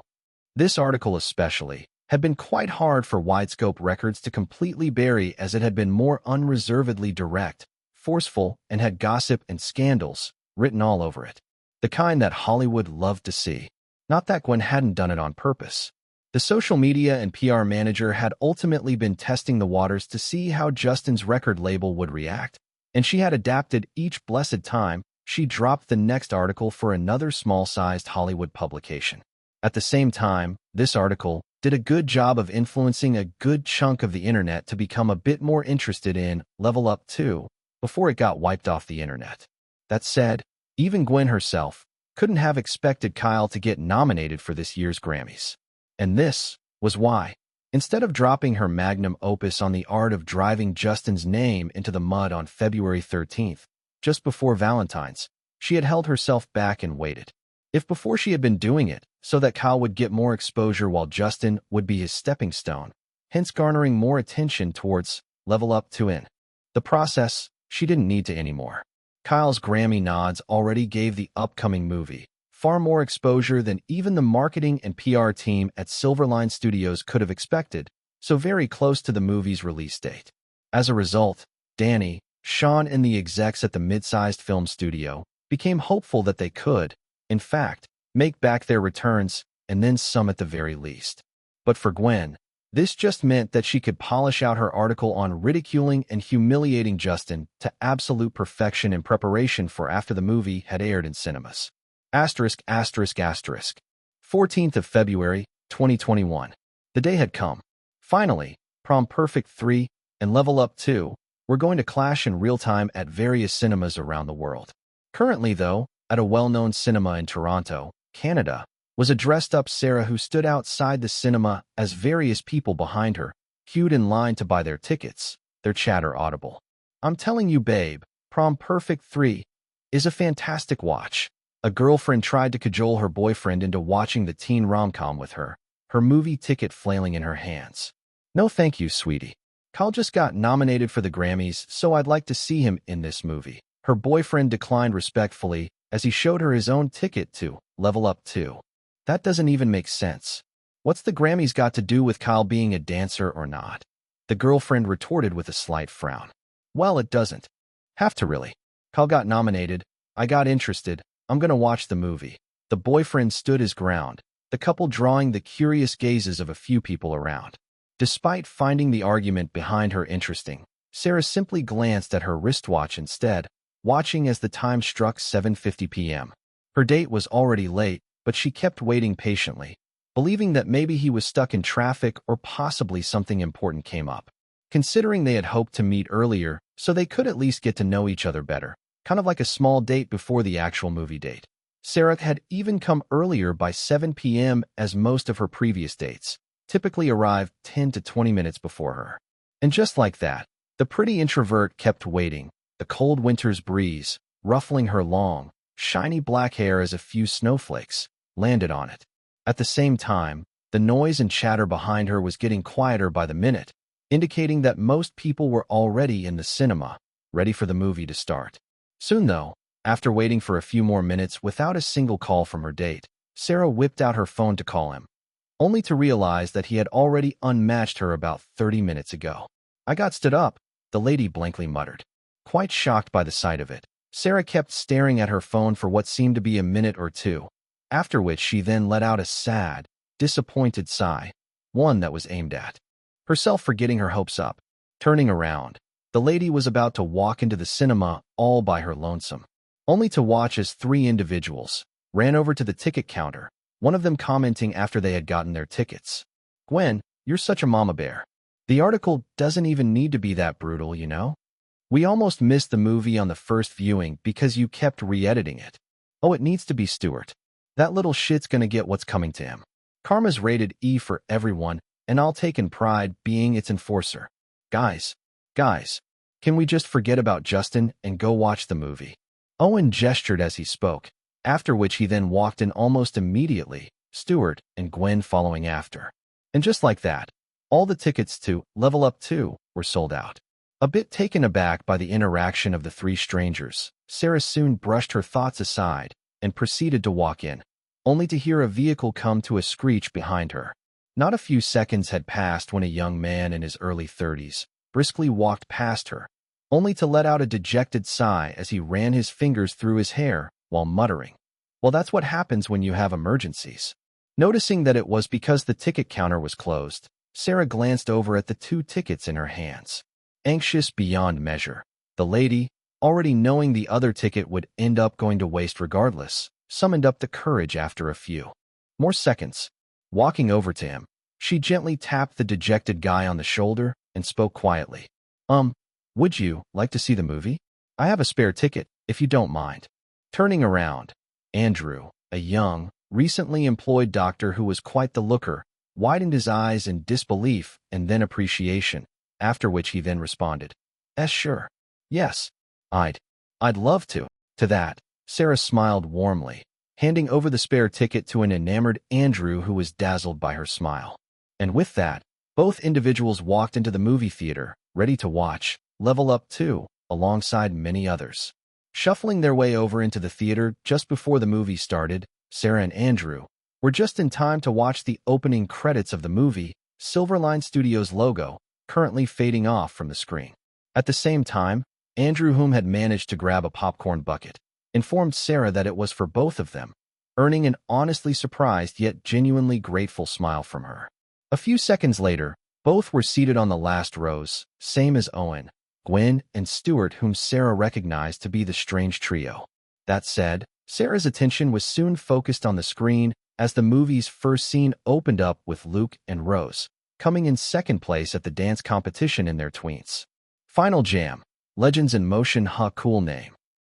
This article especially had been quite hard for Widescope Records to completely bury, as it had been more unreservedly direct, forceful, and had gossip and scandals written all over it. The kind that Hollywood loved to see. Not that Gwen hadn't done it on purpose. The social media and PR manager had ultimately been testing the waters to see how Justin's record label would react, and she had adapted each blessed time she dropped the next article for another small-sized Hollywood publication. At the same time, this article did a good job of influencing a good chunk of the internet to become a bit more interested in Level Up 2 before it got wiped off the internet. That said, even Gwen herself couldn't have expected Kyle to get nominated for this year's Grammys. And this was why. Instead of dropping her magnum opus on the art of driving Justin's name into the mud on February 13th, just before Valentine's, she had held herself back and waited. If before she had been doing it so that Kyle would get more exposure while Justin would be his stepping stone, hence garnering more attention towards Level Up 2 in the process, she didn't need to anymore. Kyle's Grammy nods already gave the upcoming movie far more exposure than even the marketing and PR team at Silverline Studios could have expected, so very close to the movie's release date. As a result, Danny, Sean, and the execs at the mid-sized film studio became hopeful that they could, in fact, make back their returns, and then some at the very least. But for Gwen, this just meant that she could polish out her article on ridiculing and humiliating Justin to absolute perfection in preparation for after the movie had aired in cinemas. *****. 14th of February, 2021. The day had come. Finally, Prom Perfect 3 and Level Up 2 were going to clash in real time at various cinemas around the world. Currently, though, at a well-known cinema in Toronto, Canada, was a dressed-up Sarah who stood outside the cinema as various people behind her queued in line to buy their tickets, their chatter audible. "I'm telling you, babe, Prom Perfect 3 is a fantastic watch." A girlfriend tried to cajole her boyfriend into watching the teen rom-com with her, her movie ticket flailing in her hands. "No thank you, sweetie. Kyle just got nominated for the Grammys, so I'd like to see him in this movie." Her boyfriend declined respectfully as he showed her his own ticket to Level Up 2. "That doesn't even make sense. What's the Grammys got to do with Kyle being a dancer or not?" The girlfriend retorted with a slight frown. "Well, it doesn't have to really. Kyle got nominated. I got interested. I'm gonna watch the movie." The boyfriend stood his ground, the couple drawing the curious gazes of a few people around. Despite finding the argument behind her interesting, Sarah simply glanced at her wristwatch instead, watching as the time struck 7:50 p.m. Her date was already late, but she kept waiting patiently, believing that maybe he was stuck in traffic or possibly something important came up. Considering they had hoped to meet earlier so they could at least get to know each other better, kind of like a small date before the actual movie date. Sarah had even come earlier by 7 p.m. as most of her previous dates typically arrived 10 to 20 minutes before her. And just like that, the pretty introvert kept waiting, the cold winter's breeze ruffling her long, shiny black hair as a few snowflakes landed on it. At the same time, the noise and chatter behind her was getting quieter by the minute, indicating that most people were already in the cinema, ready for the movie to start. Soon though, after waiting for a few more minutes without a single call from her date, Sarah whipped out her phone to call him, only to realize that he had already unmatched her about 30 minutes ago. "I got stood up," the lady blankly muttered. Quite shocked by the sight of it, Sarah kept staring at her phone for what seemed to be a minute or two, after which she then let out a sad, disappointed sigh, one that was aimed at herself for getting her hopes up. Turning around, the lady was about to walk into the cinema all by her lonesome, only to watch as three individuals ran over to the ticket counter, one of them commenting after they had gotten their tickets, "Gwen, you're such a mama bear. The article doesn't even need to be that brutal, you know? We almost missed the movie on the first viewing because you kept re-editing it. Oh, it needs to be Stuart. That little shit's gonna get what's coming to him. Karma's rated E for everyone, and I'll take in pride being its enforcer. Guys, can we just forget about Justin and go watch the movie?" Owen gestured as he spoke, after which he then walked in almost immediately, Stuart and Gwen following after. And just like that, all the tickets to Level Up 2 were sold out. A bit taken aback by the interaction of the three strangers, Sarah soon brushed her thoughts aside and proceeded to walk in, only to hear a vehicle come to a screech behind her. Not a few seconds had passed when a young man in his early 30s briskly walked past her, only to let out a dejected sigh as he ran his fingers through his hair while muttering, "Well, that's what happens when you have emergencies." Noticing that it was because the ticket counter was closed, Sarah glanced over at the two tickets in her hands. Anxious beyond measure, the lady, already knowing the other ticket would end up going to waste regardless, summoned up the courage after a few more seconds. Walking over to him, she gently tapped the dejected guy on the shoulder and spoke quietly. Would you like to see the movie? I have a spare ticket, if you don't mind." Turning around, Andrew, a young, recently employed doctor who was quite the looker, widened his eyes in disbelief and then appreciation, after which he then responded, Sure. Yes. I'd love to." To that, Sarah smiled warmly, handing over the spare ticket to an enamored Andrew who was dazzled by her smile. And with that, both individuals walked into the movie theater, ready to watch Level Up 2, alongside many others. Shuffling their way over into the theater just before the movie started, Sarah and Andrew were just in time to watch the opening credits of the movie, Silverline Studios logo, currently fading off from the screen. At the same time, Andrew, whom had managed to grab a popcorn bucket, informed Sarah that it was for both of them, earning an honestly surprised yet genuinely grateful smile from her. A few seconds later, both were seated on the last rows, same as Owen, Gwen, and Stuart, whom Sarah recognized to be the strange trio. That said, Sarah's attention was soon focused on the screen as the movie's first scene opened up with Luke and Rose coming in second place at the dance competition in their tweens. Final Jam, Legends in Motion. Cool name.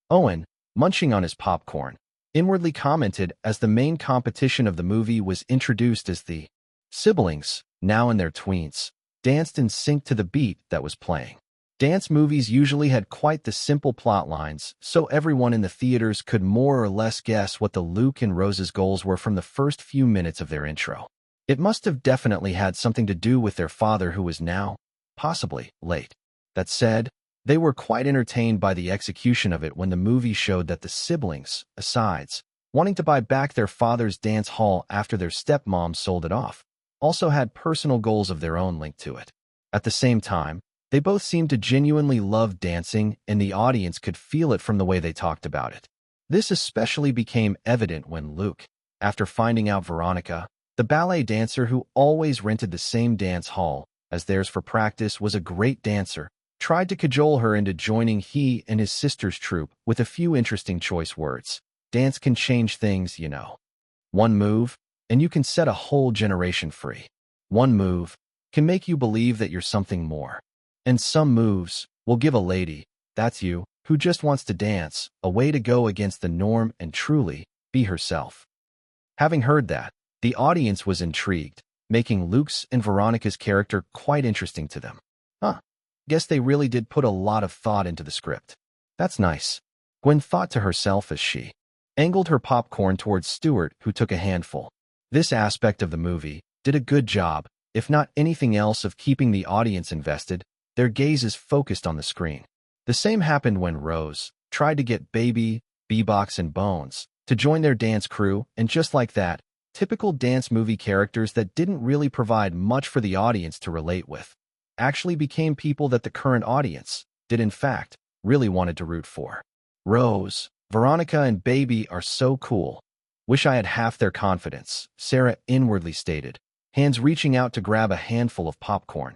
Owen, munching on his popcorn, inwardly commented as the main competition of the movie was introduced as the siblings, now in their tweens, danced in sync to the beat that was playing. Dance movies usually had quite the simple plot lines, so everyone in the theaters could more or less guess what the Luke and Rose's goals were from the first few minutes of their intro. It must have definitely had something to do with their father, who was now, possibly, late. That said, they were quite entertained by the execution of it when the movie showed that the siblings, asides, wanting to buy back their father's dance hall after their stepmom sold it off, also had personal goals of their own linked to it. At the same time, they both seemed to genuinely love dancing, and the audience could feel it from the way they talked about it. This especially became evident when Luke, after finding out Veronica, the ballet dancer who always rented the same dance hall as theirs for practice, was a great dancer, tried to cajole her into joining he and his sister's troupe with a few interesting choice words. Dance can change things, you know. One move, and you can set a whole generation free. One move can make you believe that you're something more. And some moves will give a lady, that's you, who just wants to dance, a way to go against the norm and truly be herself. Having heard that, the audience was intrigued, making Luke's and Veronica's character quite interesting to them. Guess they really did put a lot of thought into the script. That's nice, Gwen thought to herself as she angled her popcorn towards Stuart, who took a handful. This aspect of the movie did a good job, if not anything else, of keeping the audience invested, their gazes focused on the screen. The same happened when Rose tried to get Baby, B-Box, and Bones to join their dance crew, and just like that, typical dance movie characters that didn't really provide much for the audience to relate with actually became people that the current audience did in fact really wanted to root for. Rose, Veronica, and Baby are so cool. Wish I had half their confidence, Sarah inwardly stated, hands reaching out to grab a handful of popcorn,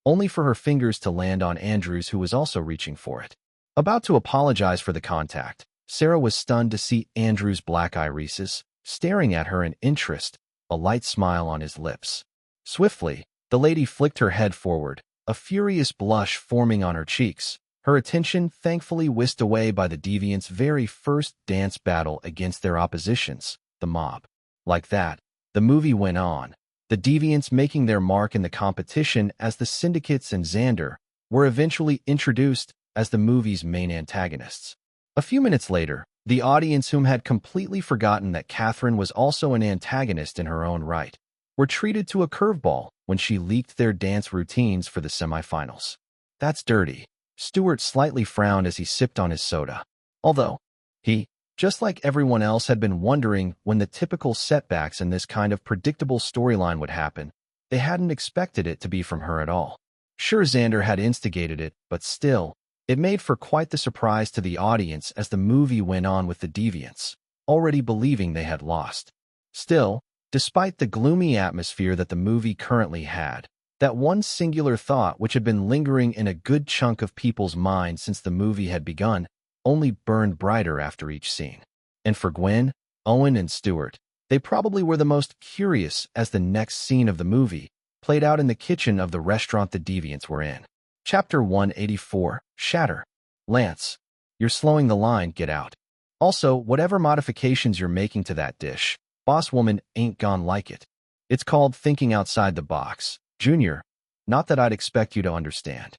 only for her fingers to land on Andrew's, who was also reaching for it. About to apologize for the contact, Sarah was stunned to see Andrew's black irises staring at her in interest, a light smile on his lips. Swiftly, the lady flicked her head forward, a furious blush forming on her cheeks, her attention thankfully whisked away by the deviants' very first dance battle against their oppositions, the mob. Like that, the movie went on, the deviants making their mark in the competition as the syndicates and Xander were eventually introduced as the movie's main antagonists. A few minutes later, the audience, whom had completely forgotten that Catherine was also an antagonist in her own right, were treated to a curveball when she leaked their dance routines for the semifinals. That's dirty. Stuart slightly frowned as he sipped on his soda. Although, he, just like everyone else, had been wondering when the typical setbacks in this kind of predictable storyline would happen, they hadn't expected it to be from her at all. Sure, Xander had instigated it, but still, it made for quite the surprise to the audience as the movie went on with the deviants, already believing they had lost. Still, despite the gloomy atmosphere that the movie currently had, that one singular thought which had been lingering in a good chunk of people's minds since the movie had begun only burned brighter after each scene. And for Gwen, Owen, and Stuart, they probably were the most curious as the next scene of the movie played out in the kitchen of the restaurant the deviants were in. Chapter 184, Shatter. Lance, you're slowing the line, get out. Also, whatever modifications you're making to that dish, boss woman ain't gonna like it. It's called thinking outside the box, Junior. Not that I'd expect you to understand.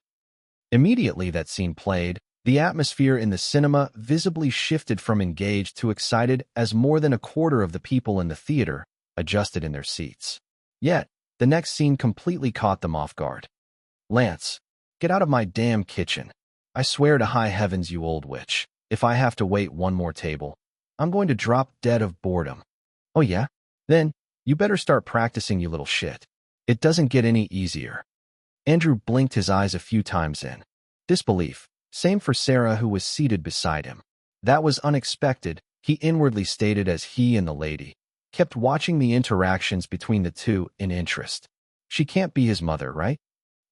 Immediately that scene played, the atmosphere in the cinema visibly shifted from engaged to excited as more than a quarter of the people in the theater adjusted in their seats. Yet, the next scene completely caught them off guard. Lance, get out of my damn kitchen. I swear to high heavens, you old witch, if I have to wait one more table, I'm going to drop dead of boredom. Oh yeah? Then, you better start practicing, you little shit. It doesn't get any easier. Andrew blinked his eyes a few times in disbelief. Same for Sarah, who was seated beside him. That was unexpected, he inwardly stated as he and the lady kept watching the interactions between the two in interest. She can't be his mother, right?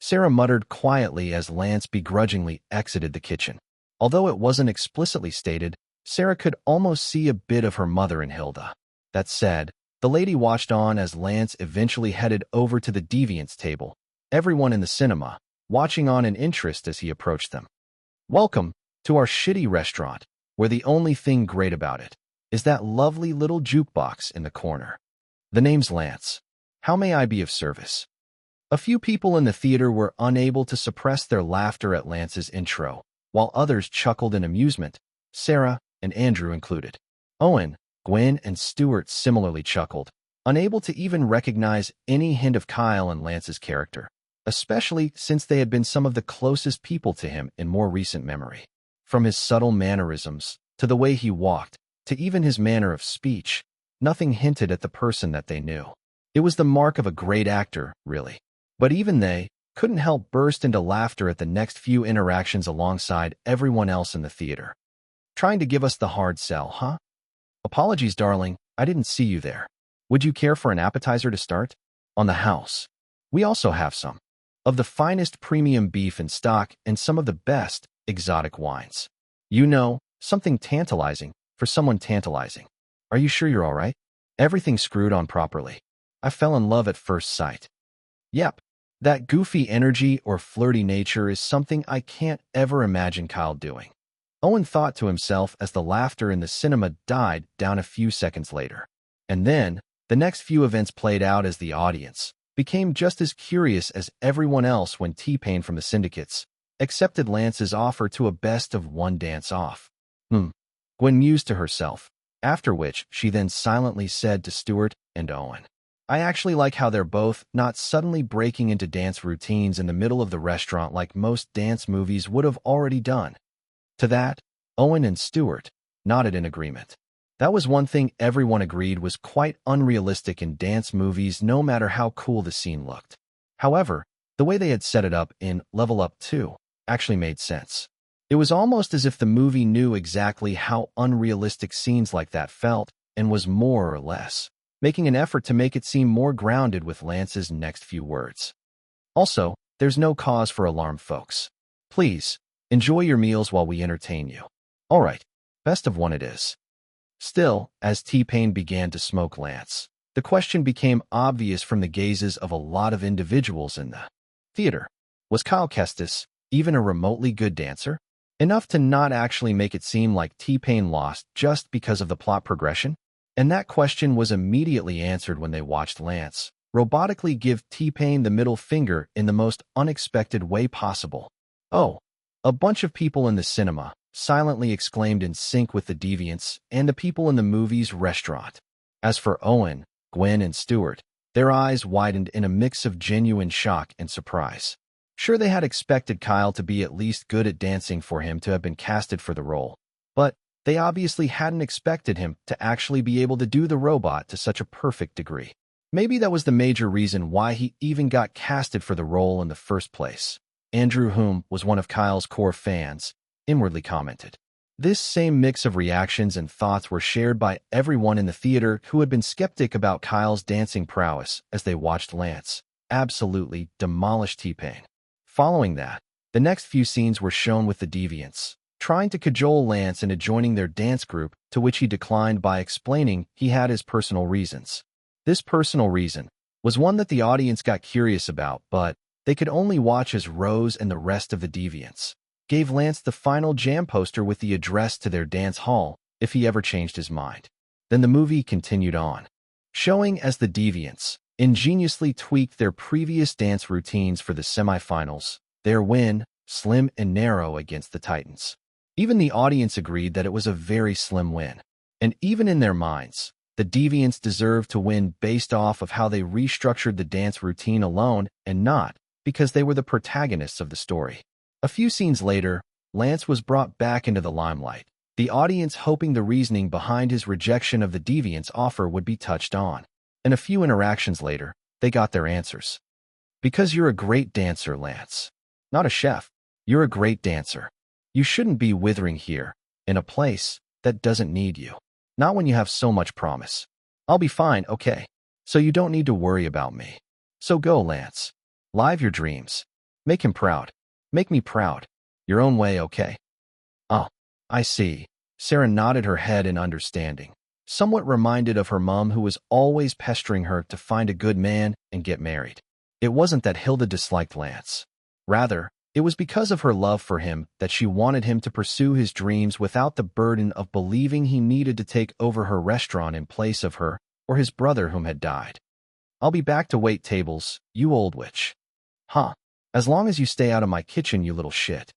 Sarah muttered quietly as Lance begrudgingly exited the kitchen. Although it wasn't explicitly stated, Sarah could almost see a bit of her mother in Hilda. That said, the lady watched on as Lance eventually headed over to the deviants table, everyone in the cinema watching on in interest as he approached them. Welcome to our shitty restaurant. where the only thing great about it is that lovely little jukebox in the corner. The name's Lance. How may I be of service? A few people in the theater were unable to suppress their laughter at Lance's intro, while others chuckled in amusement, Sarah and Andrew included. Owen, Gwen, and Stuart similarly chuckled, unable to even recognize any hint of Kyle and Lance's character, especially since they had been some of the closest people to him in more recent memory. From his subtle mannerisms, to the way he walked, to even his manner of speech, nothing hinted at the person that they knew. It was the mark of a great actor, really. But even they couldn't help burst into laughter at the next few interactions alongside everyone else in the theater. Trying to give us the hard sell, huh? Apologies, darling, I didn't see you there. Would you care for an appetizer to start? On the house. We also have some of the finest premium beef in stock and some of the best exotic wines. You know, something tantalizing for someone tantalizing. Are you sure you're all right? Everything's screwed on properly. I fell in love at first sight. Yep. That goofy energy or flirty nature is something I can't ever imagine Kyle doing. Owen thought to himself as the laughter in the cinema died down a few seconds later. And then, the next few events played out as the audience became just as curious as everyone else when T-Pain from the Syndicates accepted Lance's offer to a best-of-one dance-off. Gwen mused to herself, after which she then silently said to Stuart and Owen, I actually like how they're both not suddenly breaking into dance routines in the middle of the restaurant like most dance movies would have already done. To that, Owen and Stuart nodded in agreement. That was one thing everyone agreed was quite unrealistic in dance movies no matter how cool the scene looked. However, the way they had set it up in Level Up 2 actually made sense. It was almost as if the movie knew exactly how unrealistic scenes like that felt and was more or less making an effort to make it seem more grounded with Lance's next few words. Also, there's no cause for alarm, folks. Please, enjoy your meals while we entertain you. All right, best of one it is. Still, as T-Pain began to smoke Lance, the question became obvious from the gazes of a lot of individuals in the theater. Was Kyle Kestis even a remotely good dancer? Enough to not actually make it seem like T-Pain lost just because of the plot progression? And that question was immediately answered when they watched Lance robotically give T-Pain the middle finger in the most unexpected way possible. Oh, a bunch of people in the cinema silently exclaimed in sync with the deviants and the people in the movie's restaurant. As for Owen, Gwen, and Stuart, their eyes widened in a mix of genuine shock and surprise. Sure, they had expected Kyle to be at least good at dancing for him to have been casted for the role, but they obviously hadn't expected him to actually be able to do the robot to such a perfect degree. Maybe that was the major reason why he even got casted for the role in the first place. Andrew, whom was one of Kyle's core fans, inwardly commented. This same mix of reactions and thoughts were shared by everyone in the theater who had been skeptic about Kyle's dancing prowess as they watched Lance absolutely demolish T-Pain. Following that, the next few scenes were shown with the deviants trying to cajole Lance into joining their dance group, to which he declined by explaining he had his personal reasons. This personal reason was one that the audience got curious about, but they could only watch as Rose and the rest of the deviants gave Lance the final jam poster with the address to their dance hall if he ever changed his mind. Then the movie continued on, showing as the deviants ingeniously tweaked their previous dance routines for the semifinals, their win, slim and narrow against the Titans. Even the audience agreed that it was a very slim win. And even in their minds, the deviants deserved to win based off of how they restructured the dance routine alone and not because they were the protagonists of the story. A few scenes later, Lance was brought back into the limelight, the audience hoping the reasoning behind his rejection of the deviants' offer would be touched on. And a few interactions later, they got their answers. Because you're a great dancer, Lance. Not a chef. You're a great dancer. You shouldn't be withering here, in a place that doesn't need you. Not when you have so much promise. I'll be fine, okay? So you don't need to worry about me. So go, Lance. Live your dreams. Make him proud. Make me proud. Your own way, okay? Oh, I see. Sarah nodded her head in understanding, somewhat reminded of her mom who was always pestering her to find a good man and get married. It wasn't that Hilda disliked Lance. Rather, It was because of her love for him that she wanted him to pursue his dreams without the burden of believing he needed to take over her restaurant in place of her or his brother whom had died. "I'll be back to wait tables, you old witch." "Huh. As long as you stay out of my kitchen, you little shit."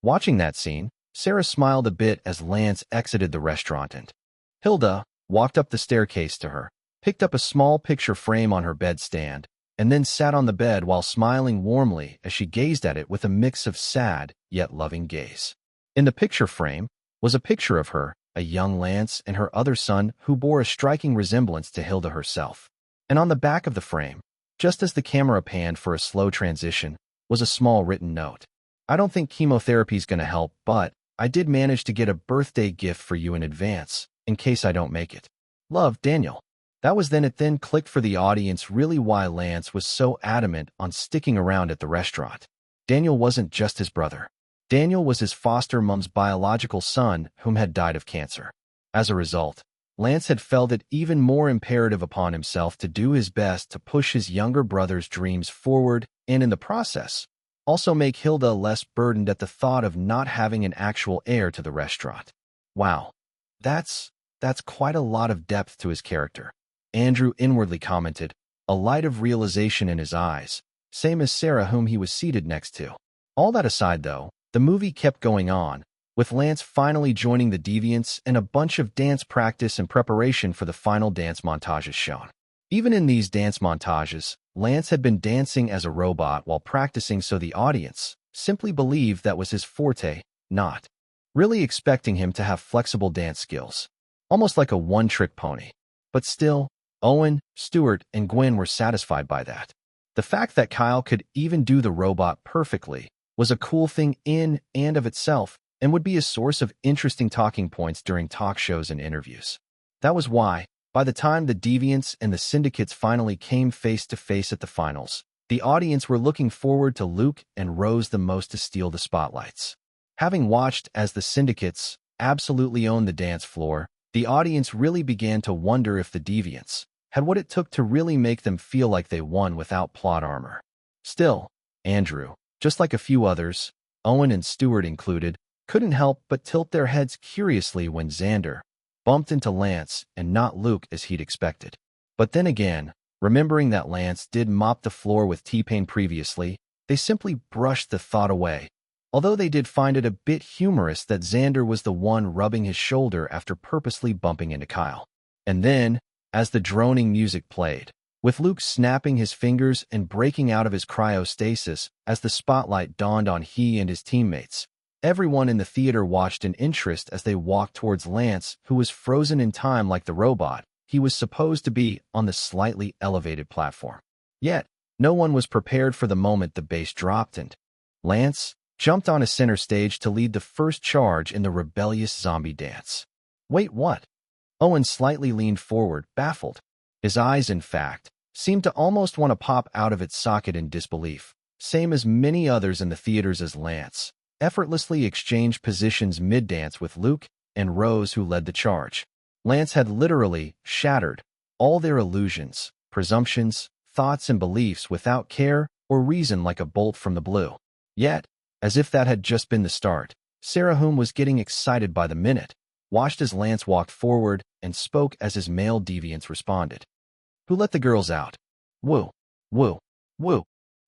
Watching that scene, Sarah smiled a bit as Lance exited the restaurant and Hilda walked up the staircase to her, picked up a small picture frame on her bedstand, and then sat on the bed while smiling warmly as she gazed at it with a mix of sad yet loving gaze. In the picture frame was a picture of her, a young Lance, and her other son who bore a striking resemblance to Hilda herself. And on the back of the frame, just as the camera panned for a slow transition, was a small written note. "I don't think chemotherapy's gonna help, but I did manage to get a birthday gift for you in advance, in case I don't make it. Love, Daniel." That was then it then clicked for the audience really why Lance was so adamant on sticking around at the restaurant. Daniel wasn't just his brother. Daniel was his foster mom's biological son whom had died of cancer. As a result, Lance had felt it even more imperative upon himself to do his best to push his younger brother's dreams forward and, in the process, also make Hilda less burdened at the thought of not having an actual heir to the restaurant. Wow, that's quite a lot of depth to his character, Andrew inwardly commented, a light of realization in his eyes, same as Sarah whom he was seated next to. All that aside, though, the movie kept going on, with Lance finally joining the Deviants and a bunch of dance practice and preparation for the final dance montages shown. Even in these dance montages, Lance had been dancing as a robot while practicing, so the audience simply believed that was his forte, not really expecting him to have flexible dance skills. Almost like a one-trick pony. But still, Owen, Stuart, and Gwen were satisfied by that. The fact that Kyle could even do the robot perfectly was a cool thing in and of itself and would be a source of interesting talking points during talk shows and interviews. That was why, by the time the Deviants and the Syndicates finally came face to face at the finals, the audience were looking forward to Luke and Rose the most to steal the spotlights. Having watched as the Syndicates absolutely owned the dance floor, the audience really began to wonder if the Deviants had what it took to really make them feel like they won without plot armor. Still, Andrew, just like a few others, Owen and Stuart included, couldn't help but tilt their heads curiously when Xander bumped into Lance and not Luke as he'd expected. But then again, remembering that Lance did mop the floor with T-Pain previously, they simply brushed the thought away, although they did find it a bit humorous that Xander was the one rubbing his shoulder after purposely bumping into Kyle. And then, as the droning music played, with Luke snapping his fingers and breaking out of his cryostasis as the spotlight dawned on he and his teammates, everyone in the theater watched in interest as they walked towards Lance, who was frozen in time like the robot he was supposed to be on the slightly elevated platform. Yet, no one was prepared for the moment the bass dropped and Lance jumped on a center stage to lead the first charge in the rebellious zombie dance. Wait, what? Owen slightly leaned forward, baffled. His eyes, in fact, seemed to almost want to pop out of its socket in disbelief, same as many others in the theaters as Lance effortlessly exchanged positions mid-dance with Luke and Rose, who led the charge. Lance had literally shattered all their illusions, presumptions, thoughts, and beliefs without care or reason like a bolt from the blue. Yet, as if that had just been the start, Sarah, whom was getting excited by the minute, watched as Lance walked forward and spoke as his male deviants responded. "Who let the girls out?" "Woo, woo, woo."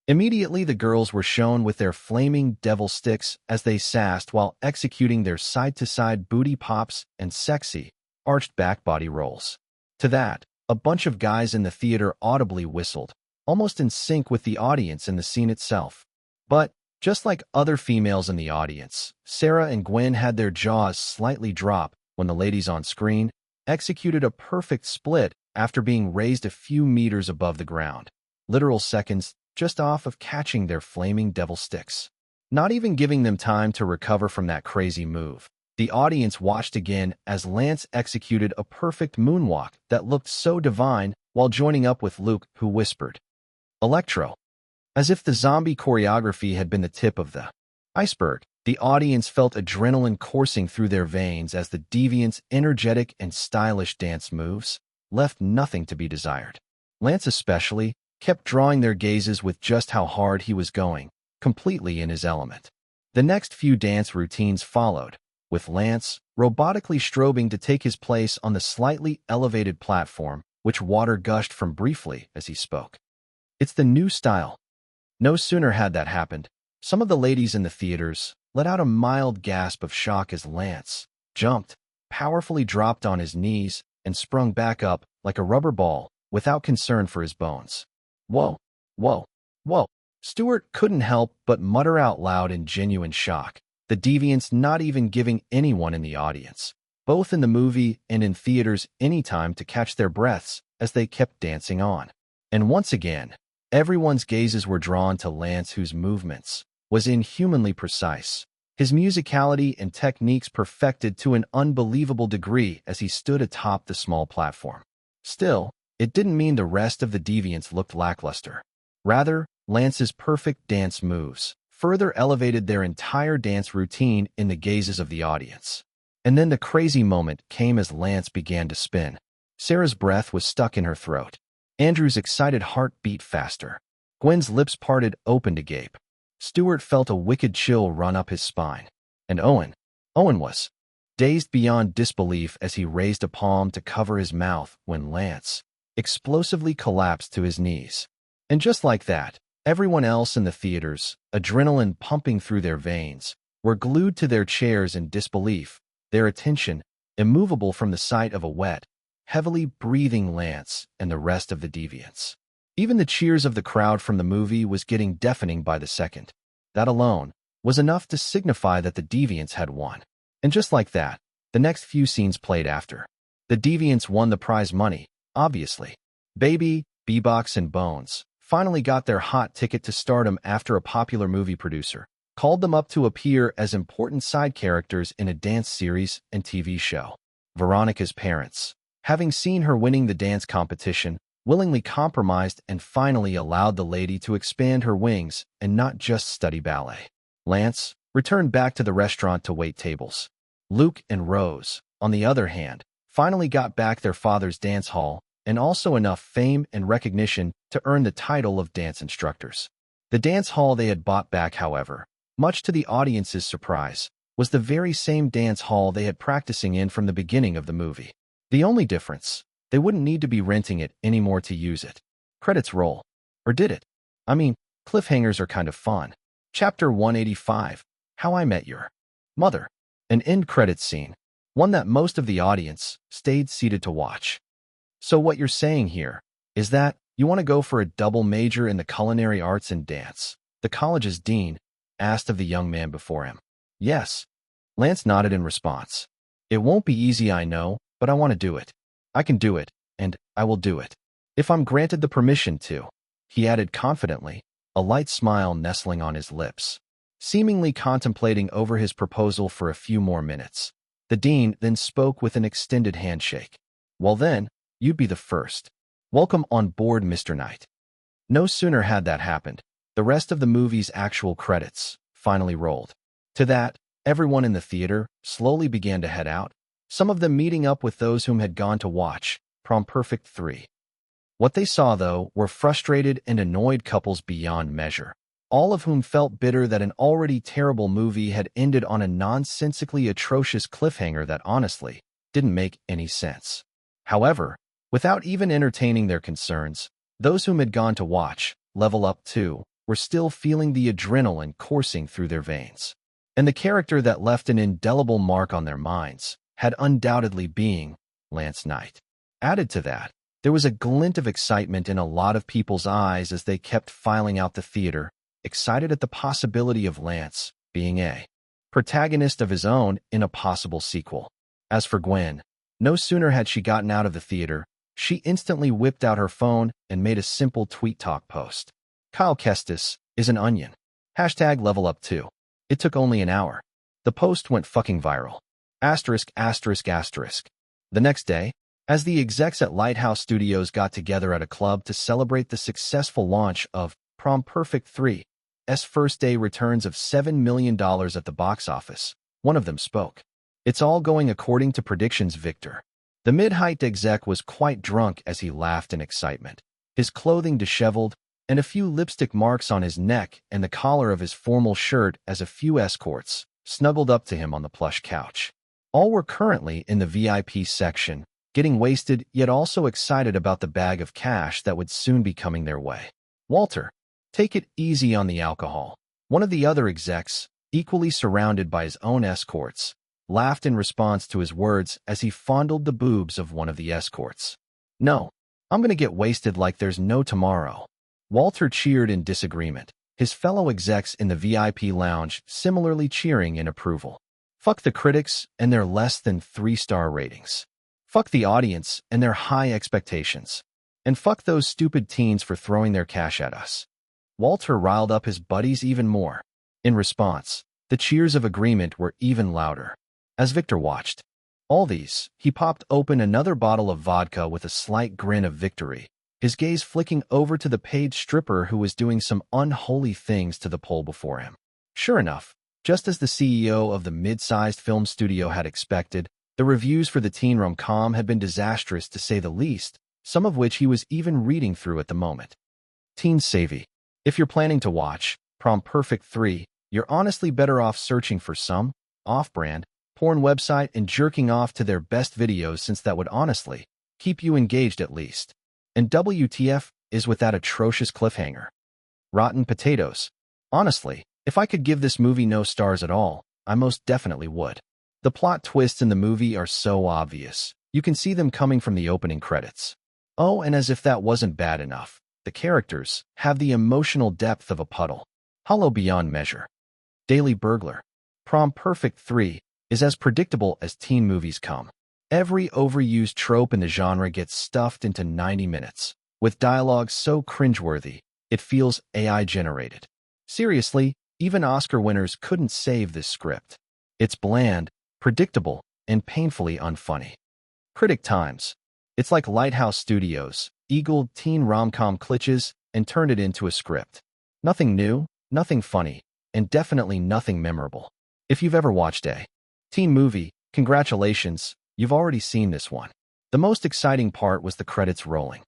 Immediately the girls were shown with their flaming devil sticks as they sassed while executing their side-to-side booty pops and sexy, arched-back body rolls. To that, a bunch of guys in the theater audibly whistled, almost in sync with the audience and the scene itself. But, just like other females in the audience, Sarah and Gwen had their jaws slightly drop when the ladies on screen executed a perfect split after being raised a few meters above the ground, literal seconds just off of catching their flaming devil sticks. Not even giving them time to recover from that crazy move, the audience watched again as Lance executed a perfect moonwalk that looked so divine while joining up with Luke, who whispered, "Electro." As if the zombie choreography had been the tip of the iceberg, the audience felt adrenaline coursing through their veins as the Deviants' energetic and stylish dance moves left nothing to be desired. Lance especially kept drawing their gazes with just how hard he was going, completely in his element. The next few dance routines followed, with Lance robotically strobing to take his place on the slightly elevated platform, which water gushed from briefly as he spoke. "It's the new style." No sooner had that happened, some of the ladies in the theaters let out a mild gasp of shock as Lance jumped, powerfully dropped on his knees, and sprung back up like a rubber ball without concern for his bones. "Whoa, whoa, whoa." Stewart couldn't help but mutter out loud in genuine shock, the deviants not even giving anyone in the audience, both in the movie and in theaters, any time to catch their breaths as they kept dancing on. And once again, everyone's gazes were drawn to Lance, whose movements was inhumanly precise, his musicality and techniques perfected to an unbelievable degree as he stood atop the small platform. Still, it didn't mean the rest of the deviants looked lackluster. Rather, Lance's perfect dance moves further elevated their entire dance routine in the gazes of the audience. And then the crazy moment came as Lance began to spin. Sarah's breath was stuck in her throat. Andrew's excited heart beat faster. Gwen's lips parted open to gape. Stewart felt a wicked chill run up his spine. And Owen was dazed beyond disbelief as he raised a palm to cover his mouth when Lance explosively collapsed to his knees. And just like that, everyone else in the theaters, adrenaline pumping through their veins, were glued to their chairs in disbelief, their attention immovable from the sight of a wet, heavily breathing Lance and the rest of the deviants. Even the cheers of the crowd from the movie was getting deafening by the second. That alone was enough to signify that the deviants had won. And just like that, the next few scenes played after. The deviants won the prize money, obviously. Baby, B-Box, and Bones finally got their hot ticket to stardom after a popular movie producer called them up to appear as important side characters in a dance series and TV show. Veronica's parents, having seen her winning the dance competition, willingly compromised and finally allowed the lady to expand her wings and not just study ballet. Lance returned back to the restaurant to wait tables. Luke and Rose, on the other hand, finally got back their father's dance hall and also enough fame and recognition to earn the title of dance instructors. The dance hall they had bought back, however, much to the audience's surprise, was the very same dance hall they had practicing in from the beginning of the movie. The only difference, they wouldn't need to be renting it anymore to use it. Credits roll. Or did it? I mean, cliffhangers are kind of fun. Chapter 185, How I Met Your Mother. An end credits scene, one that most of the audience stayed seated to watch. "So what you're saying here is that you want to go for a double major in the culinary arts and dance?" the college's dean asked of the young man before him. "Yes." Lance nodded in response. "It won't be easy, I know, but I want to do it. I can do it, and I will do it. If I'm granted the permission to," he added confidently, a light smile nestling on his lips. Seemingly contemplating over his proposal for a few more minutes, the dean then spoke with an extended handshake. "Well then, you'd be the first. Welcome on board, Mr. Knight." No sooner had that happened, the rest of the movie's actual credits finally rolled. To that, everyone in the theater slowly began to head out, some of them meeting up with those whom had gone to watch Prom Perfect 3. What they saw, though, were frustrated and annoyed couples beyond measure, all of whom felt bitter that an already terrible movie had ended on a nonsensically atrocious cliffhanger that honestly didn't make any sense. However, without even entertaining their concerns, those whom had gone to watch Level Up 2 were still feeling the adrenaline coursing through their veins. And the character that left an indelible mark on their minds had undoubtedly been Lance Knight. Added to that, there was a glint of excitement in a lot of people's eyes as they kept filing out the theater, excited at the possibility of Lance being a protagonist of his own in a possible sequel. As for Gwen, no sooner had she gotten out of the theater, she instantly whipped out her phone and made a simple tweet talk post. "Kyle Kestis is an onion. Hashtag level up 2. It took only an hour." The post went fucking viral. Asterisk, asterisk, asterisk. The next day, as the execs at Lighthouse Studios got together at a club to celebrate the successful launch of Prom Perfect 3's first day returns of $7 million at the box office, one of them spoke. "It's all going according to predictions, Victor." The mid-height exec was quite drunk as he laughed in excitement, his clothing disheveled, and a few lipstick marks on his neck and the collar of his formal shirt as a few escorts snuggled up to him on the plush couch. All were currently in the VIP section, getting wasted yet also excited about the bag of cash that would soon be coming their way. "Walter, take it easy on the alcohol." One of the other execs, equally surrounded by his own escorts, laughed in response to his words as he fondled the boobs of one of the escorts. "No, I'm gonna get wasted like there's no tomorrow." Walter cheered in disagreement, his fellow execs in the VIP lounge similarly cheering in approval. Fuck the critics and their less than 3-star ratings. Fuck the audience and their high expectations. And fuck those stupid teens for throwing their cash at us. Walter riled up his buddies even more. In response, the cheers of agreement were even louder. As Victor watched all these, he popped open another bottle of vodka with a slight grin of victory, his gaze flicking over to the paid stripper who was doing some unholy things to the pole before him. Sure enough, just as the CEO of the mid-sized film studio had expected, the reviews for the teen rom-com had been disastrous to say the least, some of which he was even reading through at the moment. Teen savvy. If you're planning to watch Prom Perfect 3, you're honestly better off searching for some off-brand porn website and jerking off to their best videos, since that would honestly keep you engaged at least. And WTF is with that atrocious cliffhanger. Rotten potatoes. Honestly, if I could give this movie no stars at all, I most definitely would. The plot twists in the movie are so obvious. You can see them coming from the opening credits. Oh, and as if that wasn't bad enough, the characters have the emotional depth of a puddle. Hollow beyond measure. Daily Burglar. Prom Perfect 3 is as predictable as teen movies come. Every overused trope in the genre gets stuffed into 90 minutes, with dialogue so cringeworthy, it feels AI-generated. Seriously, even Oscar winners couldn't save this script. It's bland, predictable, and painfully unfunny. Critic Times. It's like Lighthouse Studios eagled teen rom-com cliches and turned it into a script. Nothing new, nothing funny, and definitely nothing memorable. If you've ever watched a teen movie, congratulations, you've already seen this one. The most exciting part was the credits rolling.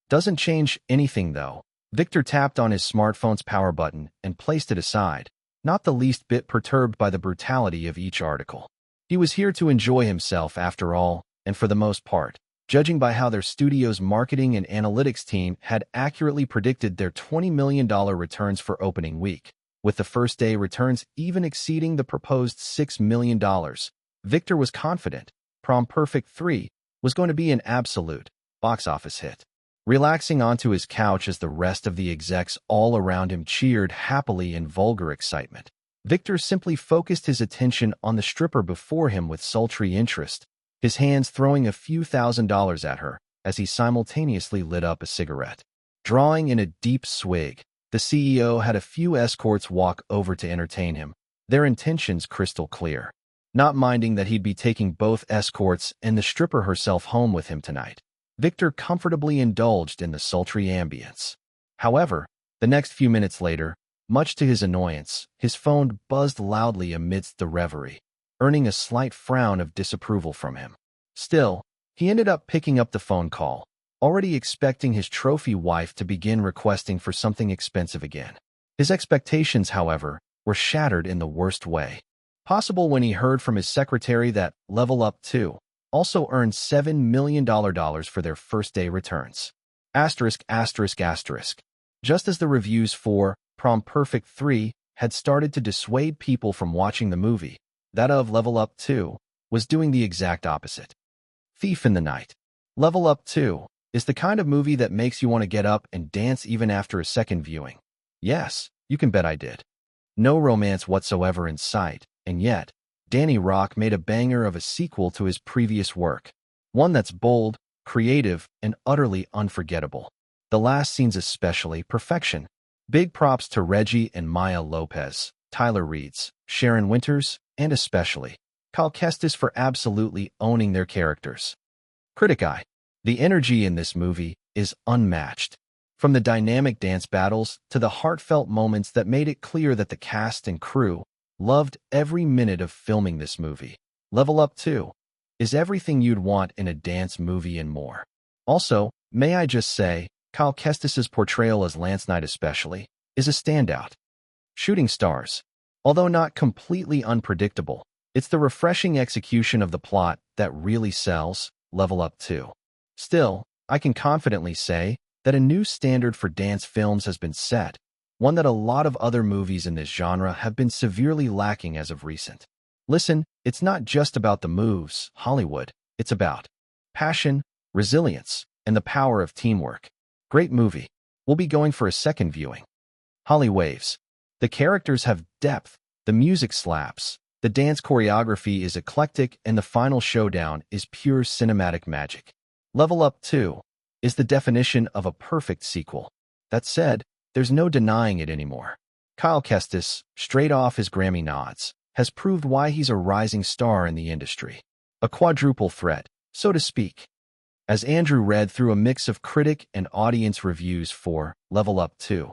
Doesn't change anything though. Victor tapped on his smartphone's power button and placed it aside, not the least bit perturbed by the brutality of each article. He was here to enjoy himself after all, and for the most part, judging by how their studio's marketing and analytics team had accurately predicted their $20 million returns for opening week, with the first day returns even exceeding the proposed $6 million, Victor was confident Prom Perfect 3 was going to be an absolute box office hit. Relaxing onto his couch as the rest of the execs all around him cheered happily in vulgar excitement, Victor simply focused his attention on the stripper before him with sultry interest, his hands throwing a few $1,000s at her as he simultaneously lit up a cigarette. Drawing in a deep swig, the CEO had a few escorts walk over to entertain him, their intentions crystal clear. Not minding that he'd be taking both escorts and the stripper herself home with him tonight, Victor comfortably indulged in the sultry ambience. However, the next few minutes later, much to his annoyance, his phone buzzed loudly amidst the reverie, earning a slight frown of disapproval from him. Still, he ended up picking up the phone call, already expecting his trophy wife to begin requesting for something expensive again. His expectations, however, were shattered in the worst way possible when he heard from his secretary that Level Up 2 also earned $7 million for their first-day returns. Asterisk, asterisk, asterisk. Just as the reviews for Prom Perfect 3 had started to dissuade people from watching the movie, that of Level Up 2 was doing the exact opposite. Thief in the Night. Level Up 2 is the kind of movie that makes you want to get up and dance even after a second viewing. Yes, you can bet I did. No romance whatsoever in sight, and yet, Danny Rock made a banger of a sequel to his previous work. One that's bold, creative, and utterly unforgettable. The last scene's especially perfection. Big props to Reggie and Maya Lopez, Tyler Reeds, Sharon Winters, and especially Kyle Kestis for absolutely owning their characters. Critic Eye. The energy in this movie is unmatched. From the dynamic dance battles to the heartfelt moments that made it clear that the cast and crew loved every minute of filming this movie. Level Up 2 is everything you'd want in a dance movie and more. Also, may I just say, Kyle Kestis's portrayal as Lance Knight especially is a standout. Shooting stars. Although not completely unpredictable, it's the refreshing execution of the plot that really sells Level Up 2. Still, I can confidently say that a new standard for dance films has been set, one that a lot of other movies in this genre have been severely lacking as of recent. Listen, it's not just about the moves, Hollywood. It's about passion, resilience, and the power of teamwork. Great movie. We'll be going for a second viewing. Holly Waves. The characters have depth, the music slaps, the dance choreography is eclectic, and the final showdown is pure cinematic magic. Level Up 2 is the definition of a perfect sequel. That said, there's no denying it anymore. Kyle Kestis, straight off his Grammy nods, has proved why he's a rising star in the industry. A quadruple threat, so to speak. As Andrew read through a mix of critic and audience reviews for Level Up 2,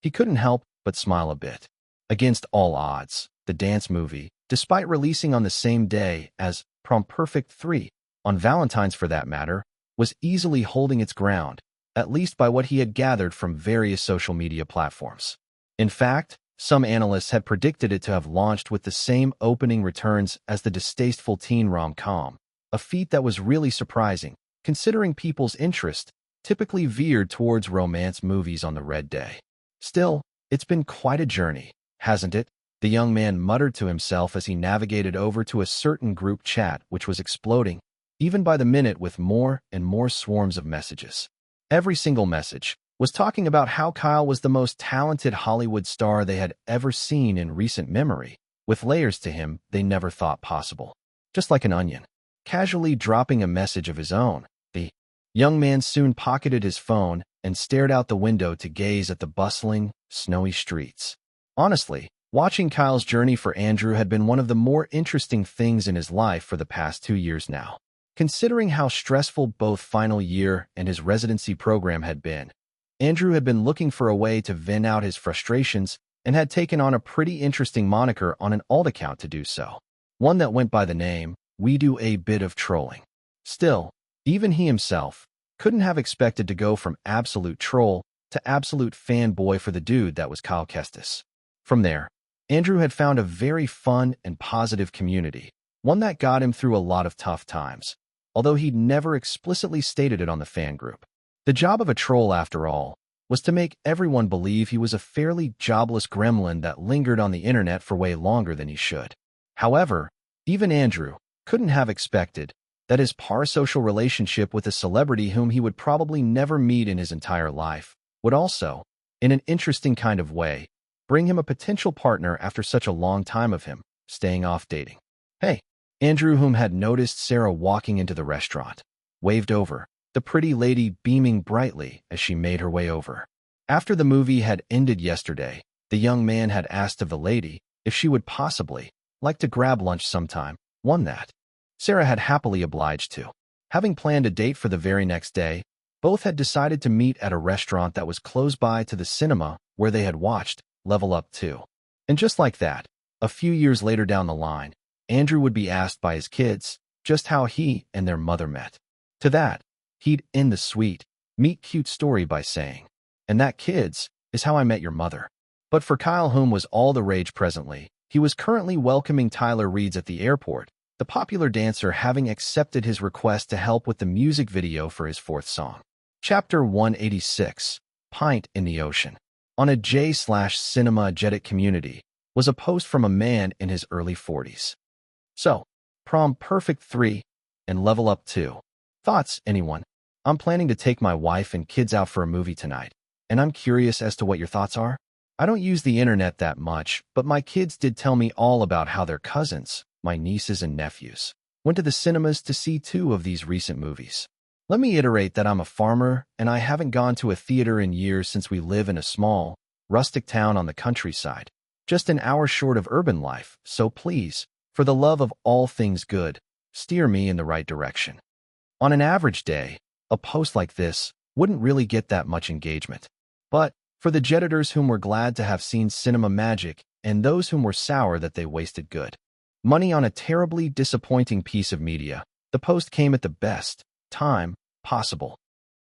he couldn't help but smile a bit. Against all odds, the dance movie, despite releasing on the same day as Prom Perfect 3, on Valentine's for that matter, was easily holding its ground, at least by what he had gathered from various social media platforms. In fact, some analysts had predicted it to have launched with the same opening returns as the distasteful teen rom-com, a feat that was really surprising, considering people's interest typically veered towards romance movies on the red day. Still, it's been quite a journey, hasn't it? The young man muttered to himself as he navigated over to a certain group chat which was exploding, even by the minute, with more and more swarms of messages. Every single message was talking about how Kyle was the most talented Hollywood star they had ever seen in recent memory, with layers to him they never thought possible. Just like an onion, casually dropping a message of his own, the young man soon pocketed his phone and stared out the window to gaze at the bustling, snowy streets. Honestly, watching Kyle's journey for Andrew had been one of the more interesting things in his life for the past 2 years now. Considering how stressful both final year and his residency program had been, Andrew had been looking for a way to vent out his frustrations and had taken on a pretty interesting moniker on an alt account to do so. One that went by the name, "We Do a Bit of Trolling." Still, even he himself couldn't have expected to go from absolute troll to absolute fanboy for the dude that was Kyle Kestis. From there, Andrew had found a very fun and positive community, one that got him through a lot of tough times, although he'd never explicitly stated it on the fan group. The job of a troll, after all, was to make everyone believe he was a fairly jobless gremlin that lingered on the internet for way longer than he should. However, even Andrew couldn't have expected that his parasocial relationship with a celebrity whom he would probably never meet in his entire life would also, in an interesting kind of way, bring him a potential partner after such a long time of him staying off dating. Hey, Andrew, whom had noticed Sarah walking into the restaurant, waved over, the pretty lady beaming brightly as she made her way over. After the movie had ended yesterday, the young man had asked of the lady if she would possibly like to grab lunch sometime, one that Sarah had happily obliged to. Having planned a date for the very next day, both had decided to meet at a restaurant that was close by to the cinema where they had watched Level Up 2. And just like that, a few years later down the line, Andrew would be asked by his kids just how he and their mother met. To that, he'd end the sweet, meet-cute story by saying, "And that, kids, is how I met your mother." But for Kyle, whom was all the rage presently, he was currently welcoming Tyler Reeds at the airport, the popular dancer having accepted his request to help with the music video for his fourth song. Chapter 186, Pint in the Ocean. On a J/Cinema-Jetic community was a post from a man in his early 40s. So, Prom Perfect 3 and Level Up 2. Thoughts, anyone? I'm planning to take my wife and kids out for a movie tonight, and I'm curious as to what your thoughts are. I don't use the internet that much, but my kids did tell me all about how their cousins, my nieces and nephews, went to the cinemas to see 2 of these recent movies. Let me iterate that I'm a farmer, and I haven't gone to a theater in years since we live in a small, rustic town on the countryside, just an hour short of urban life, so please, for the love of all things good, steer me in the right direction. On an average day, a post like this wouldn't really get that much engagement. But for the Jettitors whom were glad to have seen cinema magic and those whom were sour that they wasted good money on a terribly disappointing piece of media, the post came at the best time possible.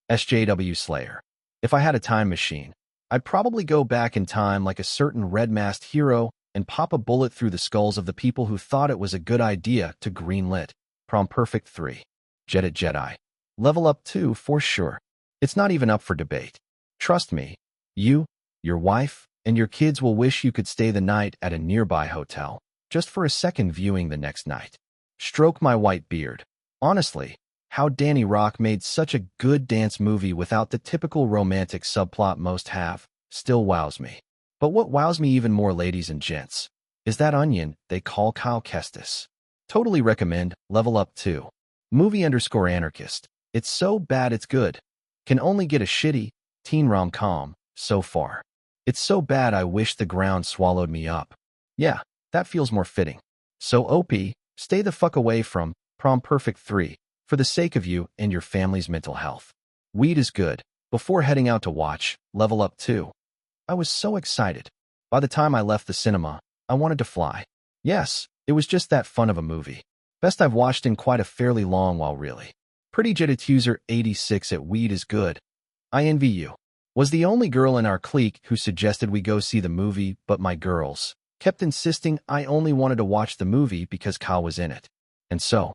SJW Slayer. If I had a time machine, I'd probably go back in time like a certain red-masked hero and pop a bullet through the skulls of the people who thought it was a good idea to greenlit Prom Perfect 3. Jet It Jedi. Level Up 2 for sure. It's not even up for debate. Trust me, you, your wife, and your kids will wish you could stay the night at a nearby hotel, just for a second viewing the next night. Stroke my white beard. Honestly, how Danny Rock made such a good dance movie without the typical romantic subplot most have still wows me. But what wows me even more, ladies and gents, is that onion they call Kyle Kestis. Totally recommend Level Up 2. Movie_anarchist. It's so bad it's good. Can only get a shitty teen rom-com so far. It's so bad I wish the ground swallowed me up. Yeah, that feels more fitting. So OP, stay the fuck away from Prom Perfect 3 for the sake of you and your family's mental health. Weed is good. Before heading out to watch Level Up 2, I was so excited. By the time I left the cinema, I wanted to fly. Yes, it was just that fun of a movie. Best I've watched in quite a fairly long while, really. Pretty Jetted User 86 at Weed is good. I envy you. Was the only girl in our clique who suggested we go see the movie, but my girls kept insisting I only wanted to watch the movie because Kyle was in it. And so,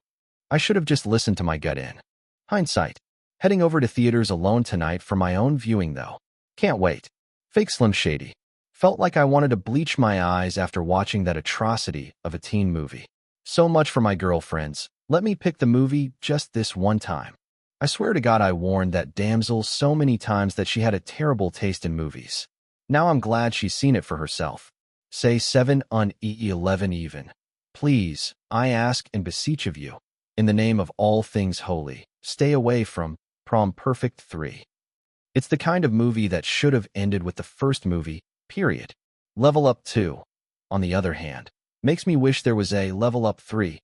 I should have just listened to my gut in hindsight. Heading over to theaters alone tonight for my own viewing though. Can't wait. Fake Slim Shady. Felt like I wanted to bleach my eyes after watching that atrocity of a teen movie. So much for my girlfriends. Let me pick the movie just this one time. I swear to God I warned that damsel so many times that she had a terrible taste in movies. Now I'm glad she's seen it for herself. Say 7 on E11 even. Please, I ask and beseech of you, in the name of all things holy, stay away from Prom Perfect 3. It's the kind of movie that should have ended with the first movie, period. Level Up 2, on the other hand, makes me wish there was a Level Up 3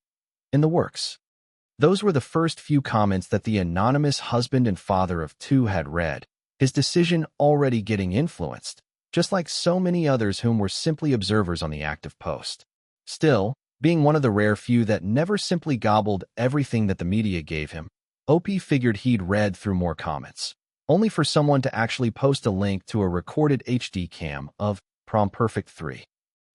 in the works. Those were the first few comments that the anonymous husband and father of two had read, his decision already getting influenced, just like so many others whom were simply observers on the active post. Still, being one of the rare few that never simply gobbled everything that the media gave him, OP figured he'd read through more comments, only for someone to actually post a link to a recorded HD cam of Prom Perfect 3.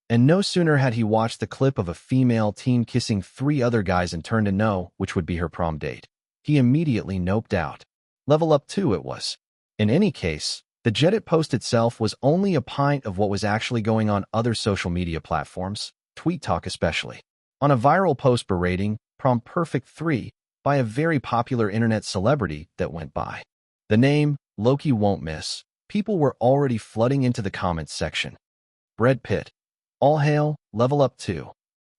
And no sooner had he watched the clip of a female teen kissing 3 other guys and turned to know which would be her prom date, he immediately noped out. Level Up 2 it was. In any case, the Jedit post itself was only a pint of what was actually going on other social media platforms, Tweet Talk especially. On a viral post berating Prom Perfect 3 by a very popular internet celebrity that went by the name Loki Won't Miss, people were already flooding into the comments section. Brad Pitt. All hail, Level Up 2.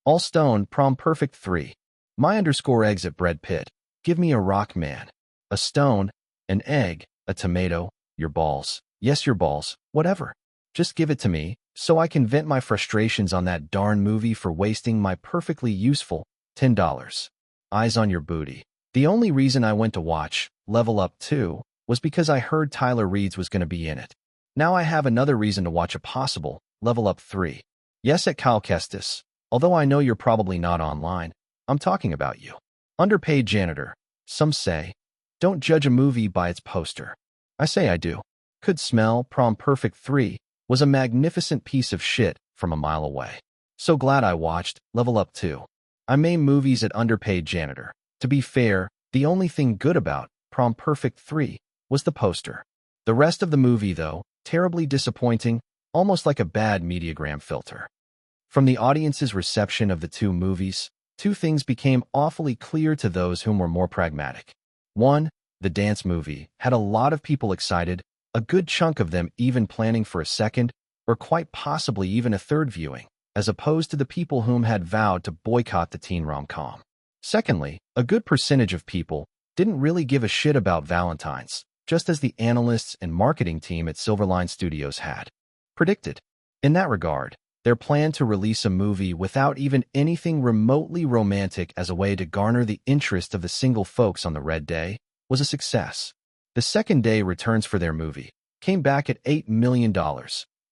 All stone, Prom Perfect 3. My_eggs at Brad Pitt. Give me a rock man. A stone, an egg, a tomato, your balls. Yes, your balls, whatever. Just give it to me, so I can vent my frustrations on that darn movie for wasting my perfectly useful $10. Eyes on your booty. The only reason I went to watch Level Up 2 was because I heard Tyler Reeds was going to be in it. Now I have another reason to watch a possible Level Up 3. Yes, at Kyle Kestis. Although I know you're probably not online, I'm talking about you. Underpaid janitor. Some say, don't judge a movie by its poster. I say I do. Could smell Prom Perfect 3 was a magnificent piece of shit from a mile away. So glad I watched Level Up 2. I made movies at Underpaid Janitor. To be fair, the only thing good about Prom Perfect 3 was the poster. The rest of the movie, though, terribly disappointing, almost like a bad Mediagram filter. From the audience's reception of the two movies, two things became awfully clear to those whom were more pragmatic. One, the dance movie had a lot of people excited, a good chunk of them even planning for a second, or quite possibly even a third viewing, as opposed to the people whom had vowed to boycott the teen rom-com. Secondly, a good percentage of people didn't really give a shit about Valentine's, just as the analysts and marketing team at Silverline Studios had predicted. In that regard, their plan to release a movie without even anything remotely romantic as a way to garner the interest of the single folks on the red day was a success. The second day returns for their movie came back at $8 million,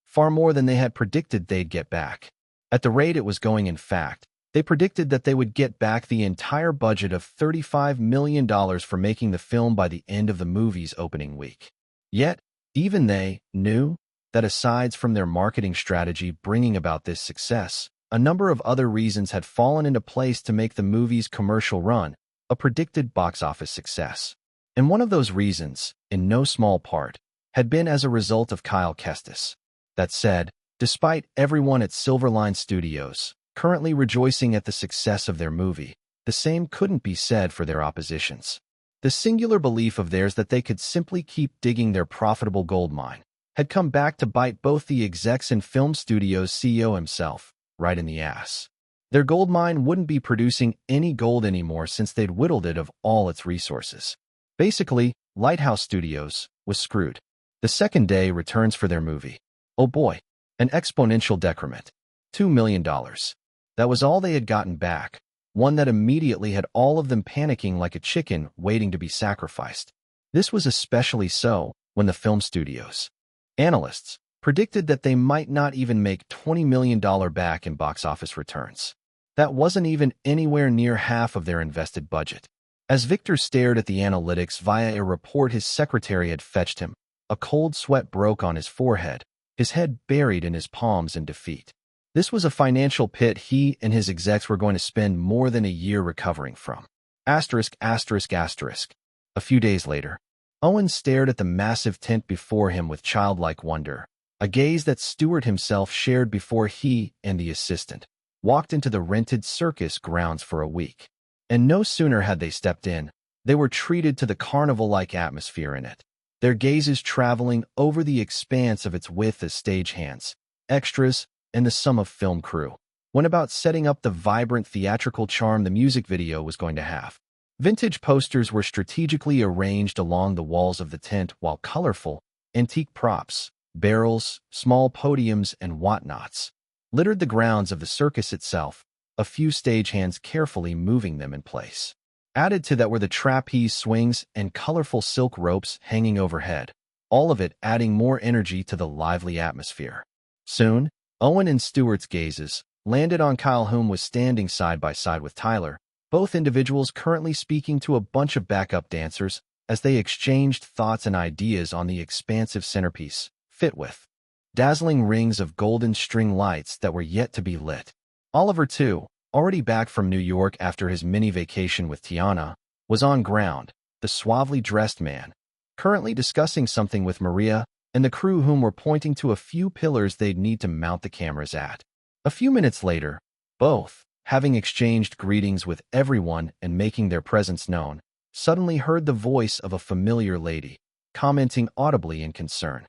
far more than they had predicted they'd get back. At the rate it was going, in fact, they predicted that they would get back the entire budget of $35 million for making the film by the end of the movie's opening week. Yet, Even they knew that aside from their marketing strategy bringing about this success, a number of other reasons had fallen into place to make the movie's commercial run a predicted box office success. And one of those reasons, in no small part, had been as a result of Kyle Kestis. That said, despite everyone at Silverline Studios currently rejoicing at the success of their movie, the same couldn't be said for their oppositions. The singular belief of theirs that they could simply keep digging their profitable gold mine had come back to bite both the execs and film studio's CEO himself right in the ass. Their gold mine wouldn't be producing any gold anymore since they'd whittled it of all its resources. Basically, Lighthouse Studios was screwed. The second day returns for their movie. Oh boy, an exponential decrement. $2 million. That was all they had gotten back, one that immediately had all of them panicking like a chicken waiting to be sacrificed. This was especially so when the film studios analysts predicted that they might not even make $20 million back in box office returns. That wasn't even anywhere near half of their invested budget. As Victor stared at the analytics via a report his secretary had fetched him, a cold sweat broke on his forehead, his head buried in his palms in defeat. This was a financial pit he and his execs were going to spend more than a year recovering from. Asterisk, asterisk, asterisk. A few days later, Owen stared at the massive tent before him with childlike wonder, a gaze that Stewart himself shared before he and the assistant walked into the rented circus grounds for a week. And no sooner had they stepped in, they were treated to the carnival-like atmosphere in it, their gazes traveling over the expanse of its width as stagehands, extras, and the sum of film crew went about setting up the vibrant theatrical charm the music video was going to have. Vintage posters were strategically arranged along the walls of the tent, while colorful, antique props, barrels, small podiums, and whatnots littered the grounds of the circus itself, a few stagehands carefully moving them in place. Added to that were the trapeze swings and colorful silk ropes hanging overhead, all of it adding more energy to the lively atmosphere. Soon, Owen and Stewart's gazes landed on Kyle, whom was standing side by side with Tyler, both individuals currently speaking to a bunch of backup dancers as they exchanged thoughts and ideas on the expansive centerpiece, fit with dazzling rings of golden string lights that were yet to be lit. Oliver, too, already back from New York after his mini-vacation with Tiana, was on ground, the suavely dressed man, currently discussing something with Maria and the crew, whom were pointing to a few pillars they'd need to mount the cameras at. A few minutes later, both, having exchanged greetings with everyone and making their presence known, suddenly heard the voice of a familiar lady, commenting audibly in concern.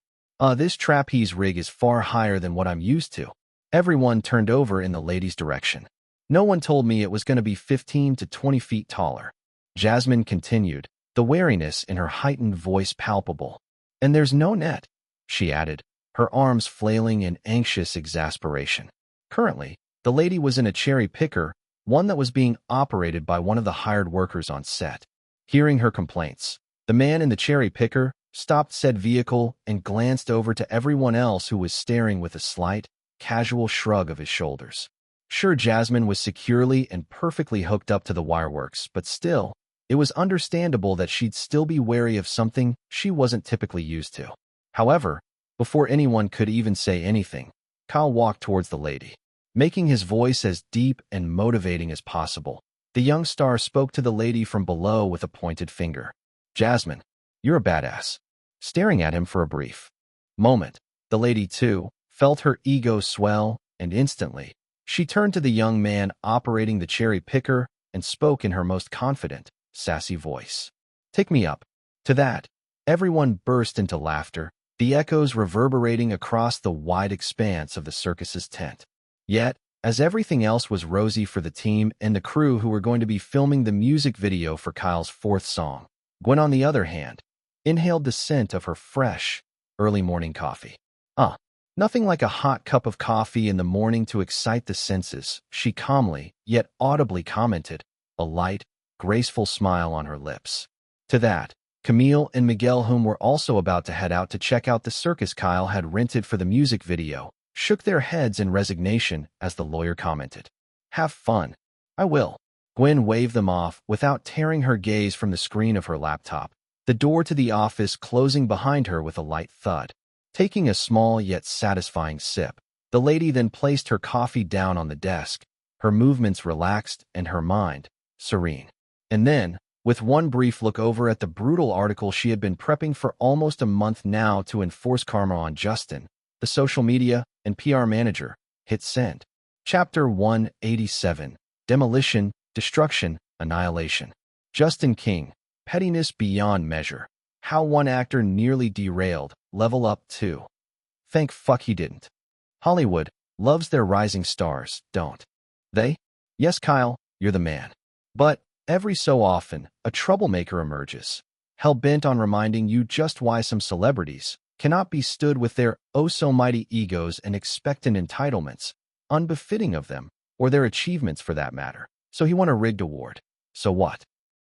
This trapeze rig is far higher than what I'm used to." Everyone turned over in the lady's direction. "No one told me it was going to be 15 to 20 feet taller." Jasmine continued, the wariness in her heightened voice palpable. "And there's no net," she added, her arms flailing in anxious exasperation. Currently, the lady was in a cherry picker, one that was being operated by one of the hired workers on set. Hearing her complaints, the man in the cherry picker stopped said vehicle and glanced over to everyone else, who was staring with a slight, casual shrug of his shoulders. Sure, Jasmine was securely and perfectly hooked up to the wireworks, but still, it was understandable that she'd still be wary of something she wasn't typically used to. However, before anyone could even say anything, Kyle walked towards the lady. Making his voice as deep and motivating as possible, the young star spoke to the lady from below with a pointed finger. "Jasmine, you're a badass." Staring at him for a brief moment, the lady, too, felt her ego swell, and instantly, she turned to the young man operating the cherry picker and spoke in her most confident, sassy voice. "Take me up." To that, everyone burst into laughter, the echoes reverberating across the wide expanse of the circus's tent. Yet, as everything else was rosy for the team and the crew who were going to be filming the music video for Kyle's fourth song, Gwen, on the other hand, inhaled the scent of her fresh, early morning coffee. Nothing like a hot cup of coffee in the morning to excite the senses," she calmly, yet audibly commented, a light, graceful smile on her lips. To that, Camille and Miguel, whom were also about to head out to check out the circus Kyle had rented for the music video, shook their heads in resignation as the lawyer commented, "Have fun." "I will." Gwen waved them off without tearing her gaze from the screen of her laptop, the door to the office closing behind her with a light thud. Taking a small yet satisfying sip, the lady then placed her coffee down on the desk, her movements relaxed and her mind serene. And then, with one brief look over at the brutal article she had been prepping for almost a month now to enforce karma on Justin, the social media and PR manager, hit send. Chapter 187, Demolition, Destruction, Annihilation. Justin King, Pettiness Beyond Measure. How one actor nearly derailed, Level Up 2. Thank fuck he didn't. Hollywood loves their rising stars, don't they? Yes, Kyle, you're the man. But every so often, a troublemaker emerges, hell-bent on reminding you just why some celebrities cannot be stood with their oh-so-mighty egos and expectant entitlements, unbefitting of them, or their achievements for that matter. So he won a rigged award. So what?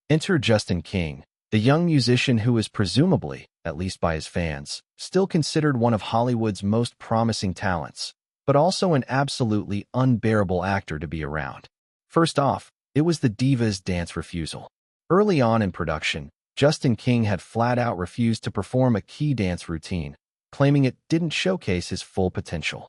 Enter Justin King, the young musician who is presumably, at least by his fans, still considered one of Hollywood's most promising talents, but also an absolutely unbearable actor to be around. First off, it was the diva's dance refusal. Early on in production, Justin King had flat-out refused to perform a key dance routine, claiming it didn't showcase his full potential.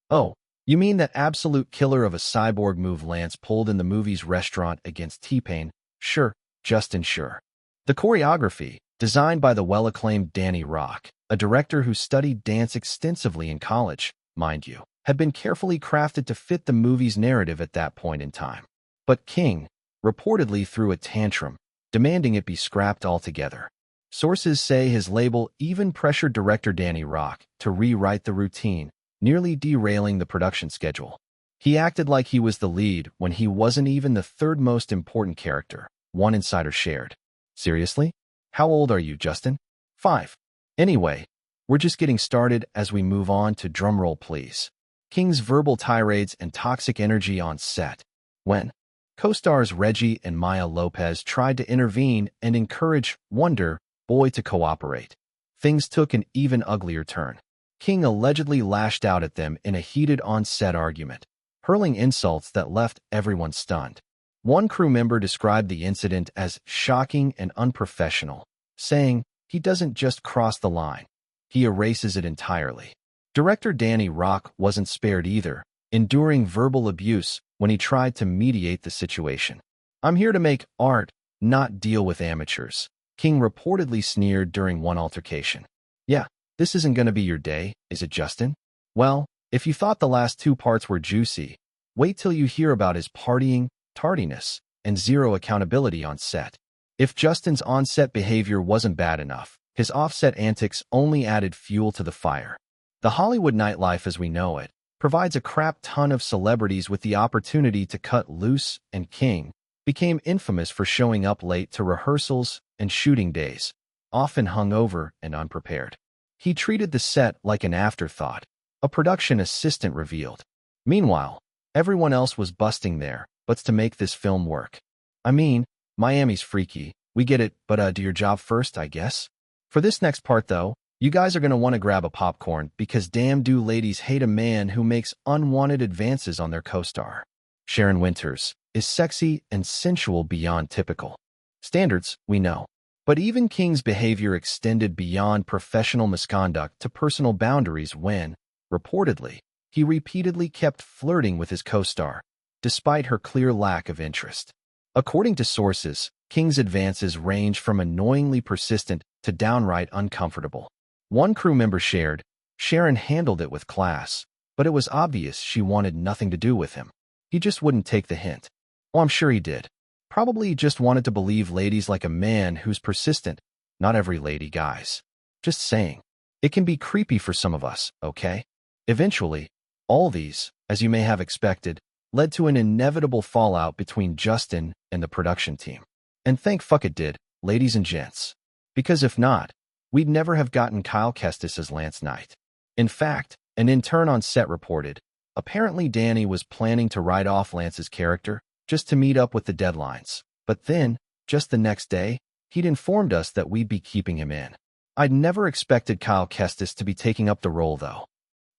Oh, you mean that absolute killer of a cyborg move Lance pulled in the movie's Restaurant against T-Pain? Sure, Justin, sure. The choreography, designed by the well-acclaimed Danny Rock, a director who studied dance extensively in college, mind you, had been carefully crafted to fit the movie's narrative at that point in time. But King reportedly threw a tantrum, demanding it be scrapped altogether. Sources say his label even pressured director Danny Rock to rewrite the routine, nearly derailing the production schedule. He acted like he was the lead when he wasn't even the third most important character, one insider shared. Seriously? How old are you, Justin? 5. Anyway, we're just getting started as we move on to drumroll please. King's verbal tirades and toxic energy on set. When co-stars Reggie and Maya Lopez tried to intervene and encourage Wonder Boy to cooperate, things took an even uglier turn. King allegedly lashed out at them in a heated on-set argument, hurling insults that left everyone stunned. One crew member described the incident as shocking and unprofessional, saying, "He doesn't just cross the line, he erases it entirely." Director Danny Rock wasn't spared either, enduring verbal abuse when he tried to mediate the situation. "I'm here to make art, not deal with amateurs," King reportedly sneered during one altercation. Yeah, this isn't going to be your day, is it, Justin? Well, if you thought the last 2 parts were juicy, wait till you hear about his partying, tardiness, and zero accountability on set. If Justin's on-set behavior wasn't bad enough, his off-set antics only added fuel to the fire. The Hollywood nightlife as we know it provides a crap ton of celebrities with the opportunity to cut loose, and King became infamous for showing up late to rehearsals and shooting days, often hungover and unprepared. He treated the set like an afterthought, a production assistant revealed. Meanwhile, everyone else was busting their butts to make this film work. I mean, Miami's freaky, we get it, but do your job first, I guess. For this next part though, you guys are going to want to grab a popcorn because damn do ladies hate a man who makes unwanted advances on their co-star. Sharon Winters is sexy and sensual beyond typical standards, we know. But even King's behavior extended beyond professional misconduct to personal boundaries when, reportedly, he repeatedly kept flirting with his co-star, despite her clear lack of interest. According to sources, King's advances range from annoyingly persistent to downright uncomfortable. One crew member shared, Sharon handled it with class, but it was obvious she wanted nothing to do with him. He just wouldn't take the hint. Oh, I'm sure he did. Probably just wanted to believe ladies like a man who's persistent. Not every lady, guys. Just saying. It can be creepy for some of us, okay? Eventually, all these, as you may have expected, led to an inevitable fallout between Justin and the production team. And thank fuck it did, ladies and gents. Because if not, we'd never have gotten Kyle Kestis as Lance Knight. In fact, an intern on set reported, apparently Danny was planning to write off Lance's character just to meet up with the deadlines. But then, just the next day, he'd informed us that we'd be keeping him in. I'd never expected Kyle Kestis to be taking up the role though.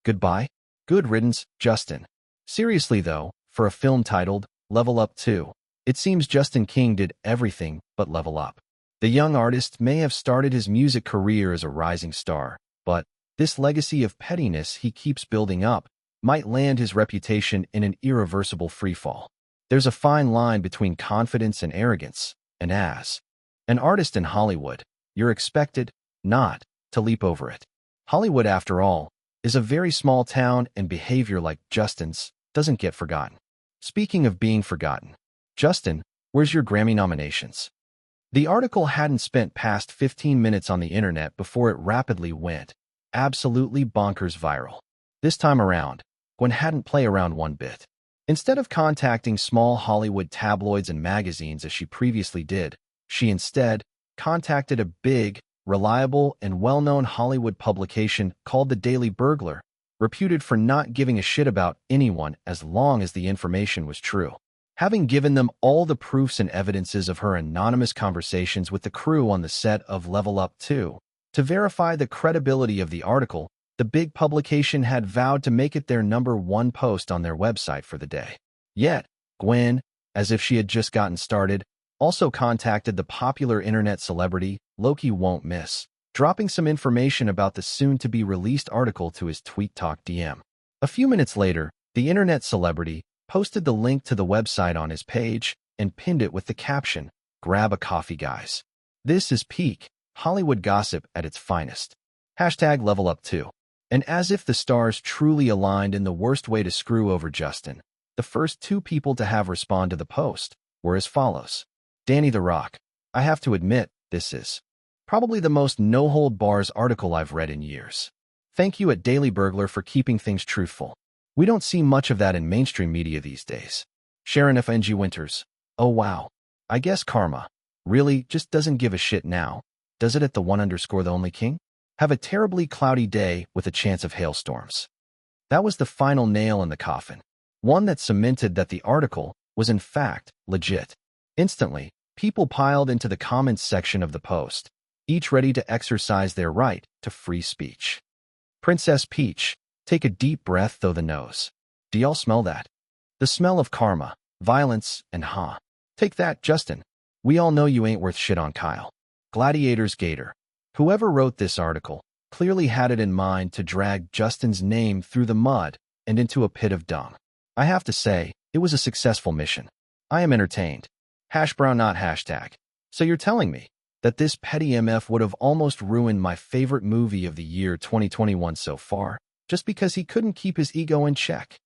Goodbye? Good riddance, Justin. Seriously though, for a film titled Level Up 2, it seems Justin King did everything but level up. The young artist may have started his music career as a rising star, but this legacy of pettiness he keeps building up might land his reputation in an irreversible freefall. There's a fine line between confidence and arrogance, and as an artist in Hollywood, you're expected not to leap over it. Hollywood, after all, is a very small town, and behavior like Justin's doesn't get forgotten. Speaking of being forgotten, Justin, where's your Grammy nominations? The article hadn't spent past 15 minutes on the internet before it rapidly went absolutely bonkers viral. This time around, Gwen hadn't played around one bit. Instead of contacting small Hollywood tabloids and magazines as she previously did, she instead contacted a big, reliable, and well-known Hollywood publication called the Daily Burglar, reputed for not giving a shit about anyone as long as the information was true. Having given them all the proofs and evidences of her anonymous conversations with the crew on the set of Level Up 2, to verify the credibility of the article, the big publication had vowed to make it their #1 post on their website for the day. Yet, Gwen, as if she had just gotten started, also contacted the popular internet celebrity Loki Won't Miss, dropping some information about the soon-to-be-released article to his TweetTalk DM. A few minutes later, the internet celebrity posted the link to the website on his page and pinned it with the caption, "Grab a coffee, guys." This is peak Hollywood gossip at its finest. #LevelUp2. And as if the stars truly aligned in the worst way to screw over Justin, the first two people to have respond to the post were as follows. Danny the Rock. I have to admit, this is probably the most no-hold-bars article I've read in years. Thank you at Daily Burglar for keeping things truthful. We don't see much of that in mainstream media these days. Sharon FNG Winters. Oh wow. I guess karma really just doesn't give a shit now, does it? At the _the only king? Have a terribly cloudy day with a chance of hailstorms. That was the final nail in the coffin. One that cemented that the article was in fact legit. Instantly, people piled into the comments section of the post, each ready to exercise their right to free speech. Princess Peach. Take a deep breath through the nose. Do y'all smell that? The smell of karma, violence, and Take that, Justin. We all know you ain't worth shit on Kyle. Gladiator's Gator. Whoever wrote this article clearly had it in mind to drag Justin's name through the mud and into a pit of dung. I have to say, it was a successful mission. I am entertained. #brown not hashtag. So you're telling me that this petty MF would have almost ruined my favorite movie of the year 2021 so far, just because he couldn't keep his ego in check?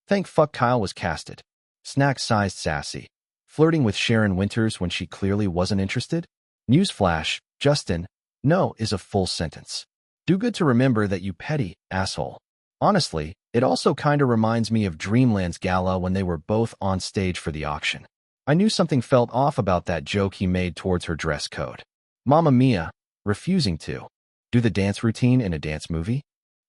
Thank fuck Kyle was casted. Snack-sized sassy. Flirting with Sharon Winters when she clearly wasn't interested? Newsflash, Justin, no is a full sentence. Do good to remember that, you petty asshole. Honestly, it also kinda reminds me of Dreamland's gala when they were both on stage for the auction. I knew something felt off about that joke he made towards her dress code. Mamma Mia, refusing to do the dance routine in a dance movie?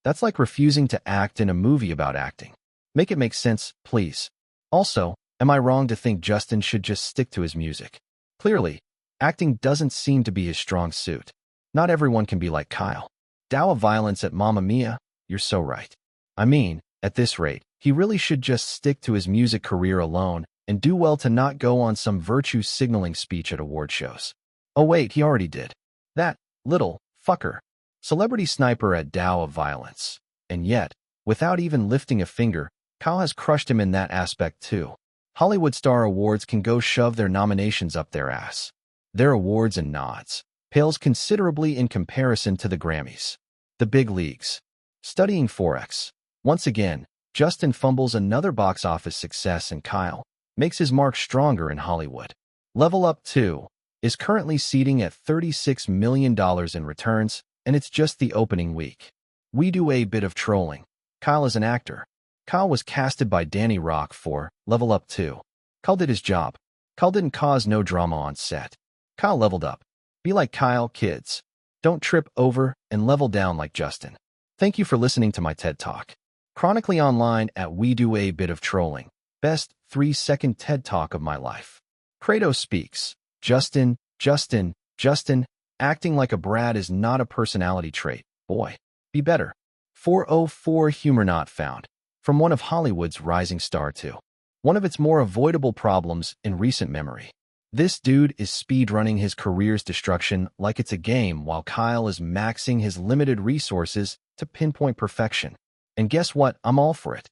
That's like refusing to act in a movie about acting. Make it make sense, please. Also, am I wrong to think Justin should just stick to his music? Clearly, acting doesn't seem to be his strong suit. Not everyone can be like Kyle. Dow of violence at Mamma Mia, you're so right. I mean, at this rate, he really should just stick to his music career alone and do well to not go on some virtue-signaling speech at award shows. Oh wait, he already did. That little fucker. Celebrity sniper at Dow of violence. And yet, without even lifting a finger, Kyle has crushed him in that aspect too. Hollywood Star Awards can go shove their nominations up their ass. Their awards and nods pales considerably in comparison to the Grammys. The big leagues. Studying Forex. Once again, Justin fumbles another box office success, and Kyle makes his mark stronger in Hollywood. Level Up 2 is currently seating at $36 million in returns, and it's just the opening week. We do a bit of trolling. Kyle is an actor. Kyle was casted by Danny Rock for Level Up 2. Kyle did his job. Kyle didn't cause no drama on set. Kyle leveled up. Be like Kyle, kids. Don't trip over and level down like Justin. Thank you for listening to my TED Talk. Chronically online at We Do a Bit of Trolling. Best 3-second TED Talk of my life. Kratos speaks. Justin, acting like a brat is not a personality trait. Boy, be better. 404 humor not found. From one of Hollywood's rising star to one of its more avoidable problems in recent memory. This dude is speedrunning his career's destruction like it's a game while Kyle is maxing his limited resources to pinpoint perfection. And guess what? I'm all for it.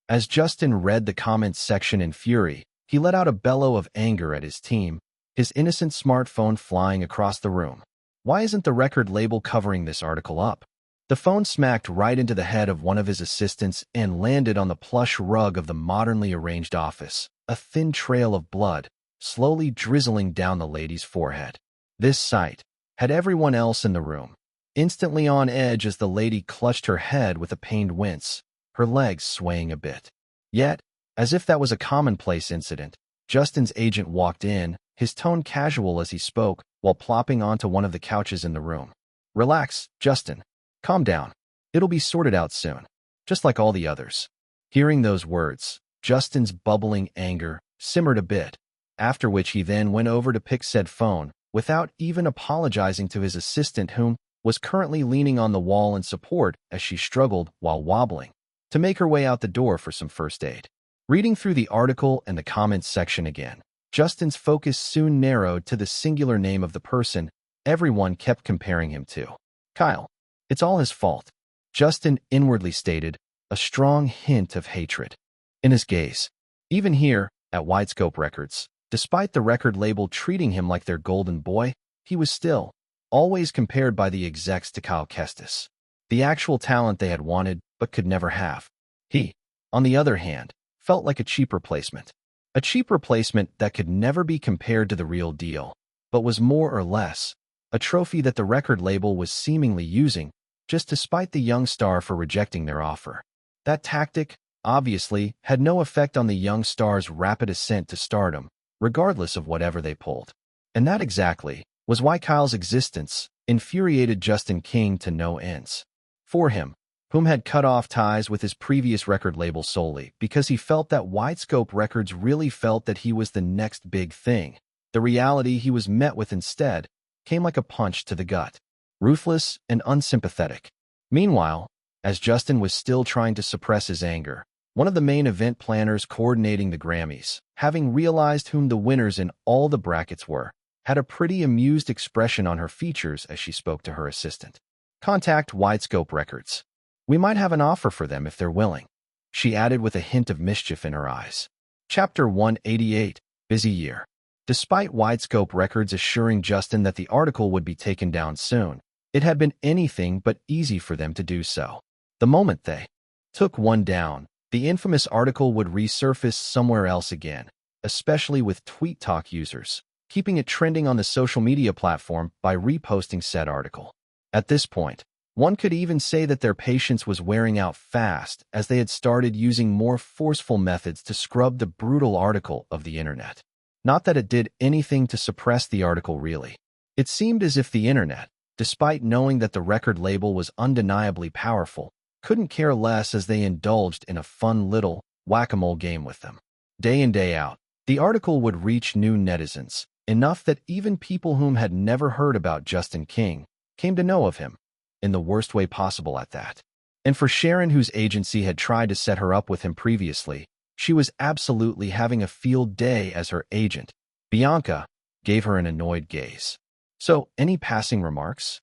As Justin read the comments section in fury, he let out a bellow of anger at his team, his innocent smartphone flying across the room. Why isn't the record label covering this article up? The phone smacked right into the head of one of his assistants and landed on the plush rug of the modernly arranged office, a thin trail of blood slowly drizzling down the lady's forehead. This sight had everyone else in the room instantly on edge as the lady clutched her head with a pained wince, her legs swaying a bit. Yet, as if that was a commonplace incident, Justin's agent walked in, his tone casual as he spoke, while plopping onto one of the couches in the room. Relax, Justin. Calm down. It'll be sorted out soon, just like all the others. Hearing those words, Justin's bubbling anger simmered a bit, after which he then went over to pick said phone, without even apologizing to his assistant whom was currently leaning on the wall in support as she struggled while wobbling to make her way out the door for some first aid. Reading through the article and the comments section again, Justin's focus soon narrowed to the singular name of the person everyone kept comparing him to. Kyle. It's all his fault, Justin inwardly stated, a strong hint of hatred in his gaze. Even here, at Widescope Records, despite the record label treating him like their golden boy, he was still always compared by the execs to Kyle Kestis, the actual talent they had wanted but could never have. He, on the other hand, felt like a cheap replacement. A cheap replacement that could never be compared to the real deal, but was more or less a trophy that the record label was seemingly using just to spite the young star for rejecting their offer. That tactic, obviously, had no effect on the young star's rapid ascent to stardom, regardless of whatever they pulled. And that exactly was why Kyle's existence infuriated Justin King to no ends. For him, whom had cut off ties with his previous record label solely because he felt that Widescope Records really felt that he was the next big thing, the reality he was met with instead came like a punch to the gut, ruthless and unsympathetic. Meanwhile, as Justin was still trying to suppress his anger, one of the main event planners coordinating the Grammys, having realized whom the winners in all the brackets were, had a pretty amused expression on her features as she spoke to her assistant. Contact Widescope Records. We might have an offer for them if they're willing, she added with a hint of mischief in her eyes. Chapter 188, Busy Year. Despite Widescope Records assuring Justin that the article would be taken down soon, it had been anything but easy for them to do so. The moment they took one down, the infamous article would resurface somewhere else again, especially with Tweet Talk users, keeping it trending on the social media platform by reposting said article. At this point, one could even say that their patience was wearing out fast as they had started using more forceful methods to scrub the brutal article of the internet. Not that it did anything to suppress the article really. It seemed as if the internet, despite knowing that the record label was undeniably powerful, couldn't care less as they indulged in a fun little whack-a-mole game with them. Day in day out, the article would reach new netizens, enough that even people whom had never heard about Justin King came to know of him, in the worst way possible at that. And for Sharon, whose agency had tried to set her up with him previously, she was absolutely having a field day as her agent. Bianca gave her an annoyed gaze. So, any passing remarks?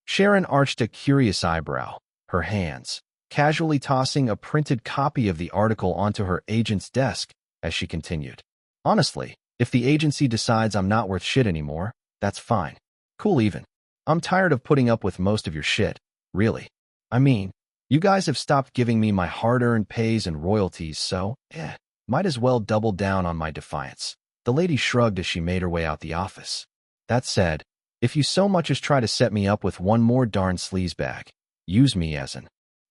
Sharon arched a curious eyebrow, her hands casually tossing a printed copy of the article onto her agent's desk as she continued. Honestly, if the agency decides I'm not worth shit anymore, that's fine. Cool even. I'm tired of putting up with most of your shit, really. I mean, you guys have stopped giving me my hard-earned pays and royalties, so, might as well double down on my defiance. The lady shrugged as she made her way out the office. That said, if you so much as try to set me up with one more darn sleazebag, use me as an